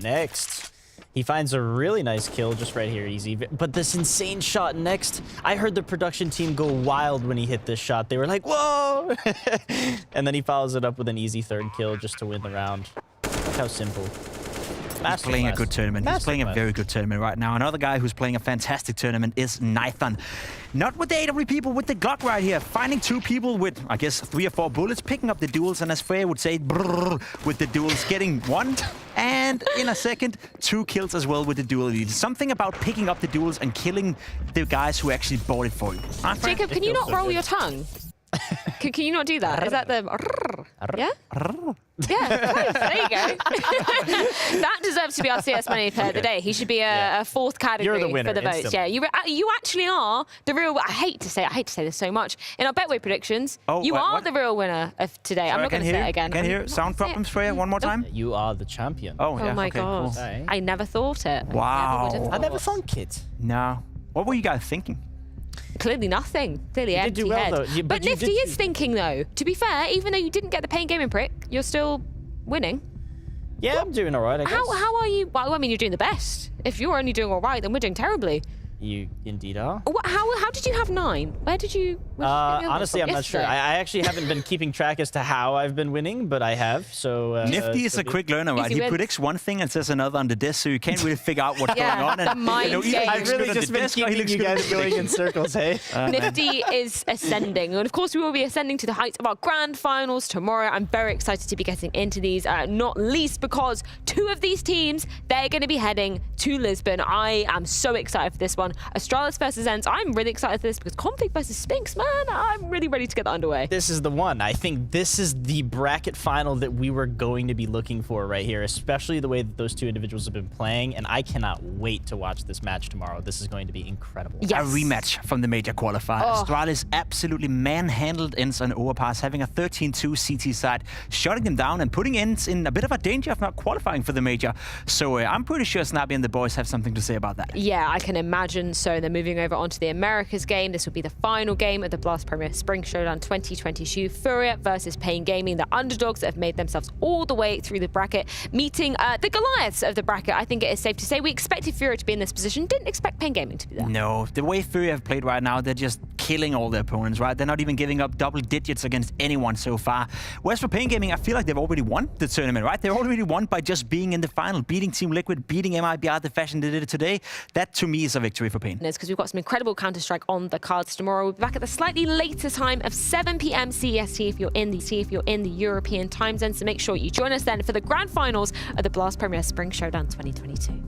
next. He finds a really nice kill just right here, easy. But this insane shot next, I heard the production team go wild when he hit this shot. They were like, whoa! And then he follows it up with an easy 3rd kill just to win the round. Look how simple. He's playing a good tournament. He's playing a very good tournament right now. Another guy who's playing a fantastic tournament is Nathan. Not with the AWP, but with the Glock right here. Finding 2 people with, I guess, 3 or 4 bullets, picking up the duels, and as Freya would say, brrr, with the duels, getting 1, and in a second, 2 kills as well with the duel lead. Something about picking up the duels and killing the guys who actually bought it for you. Jacob, can you not roll your tongue? Can you not do that? Is that the... Yeah? Yeah, close. There you go. That deserves to be our CS Money Player of the Day. He should be a 4th category You're the winner, for the votes. instantly. Yeah, you actually are the real... I hate to say this so much. In our Betway predictions, you wait, are what? the real winner of today. I'm not going to say it again. Can you hear sound problems, Freya, one more time? You are the champion. Oh, yeah. Oh my okay, God. cool. I never thought it. Wow. I never thunk it. No. What were you guys thinking? Clearly nothing. Clearly You did empty do well, head. though. But Nifty is thinking, though. To be fair, even though you didn't get the paiN gaming prick, you're still winning. Yeah, I'm doing all right, I guess. How are you? Well, I mean, you're doing the best. If you're only doing all right, then we're doing terribly. You indeed are. How did you have 9? Where did you... Honestly, I'm not sure. I actually haven't been keeping track as to how I've been winning, but I have. So Nifty is a quick learner, right? He predicts one thing and says another on the desk, so you can't really figure out what's going on. The mind game. I've really just been keeping you guys going in circles, hey? Nifty is ascending, and of course we will be ascending to the heights of our grand finals tomorrow. I'm very excited to be getting into these, not least because 2 of these teams, they're going to be heading to Lisbon. I am so excited for this one. Astralis versus ENCE. I'm really excited for this because Config versus Spinks, man, I'm really ready to get that underway. This is the one. I think this is the bracket final that we were going to be looking for right here, especially the way that those two individuals have been playing, and I cannot wait to watch this match tomorrow. This is going to be incredible. A rematch from the major qualifier. Astralis absolutely manhandled ENCE on overpass, having a 13-2 CT side, shutting them down and putting ENCE in a bit of a danger of not qualifying for the major. So I'm pretty sure Snappy and the boys have something to say about that. Yeah, I can imagine. So they're moving over onto the Americas game. This will be the final game of the BLAST Premier Spring Showdown 2022. FURIA versus paiN Gaming, the underdogs that have made themselves all the way through the bracket, meeting the Goliaths of the bracket. I think it is safe to say we expected FURIA to be in this position. Didn't expect paiN Gaming to be there. No, the way FURIA have played right now, they're just killing all their opponents, right? They're not even giving up double digits against anyone so far. Whereas for paiN Gaming, I feel like they've already won the tournament, right? They've already won by just being in the final, beating Team Liquid, beating MIBR the fashion they did it today. That, to me, is a victory for paiN. Because we've got some incredible Counter-Strike on the cards tomorrow. We'll be back at the slightly later time of 7 p.m. CEST if you're in the European time zone. So make sure you join us then for the grand finals of the BLAST Premier Spring Showdown 2022.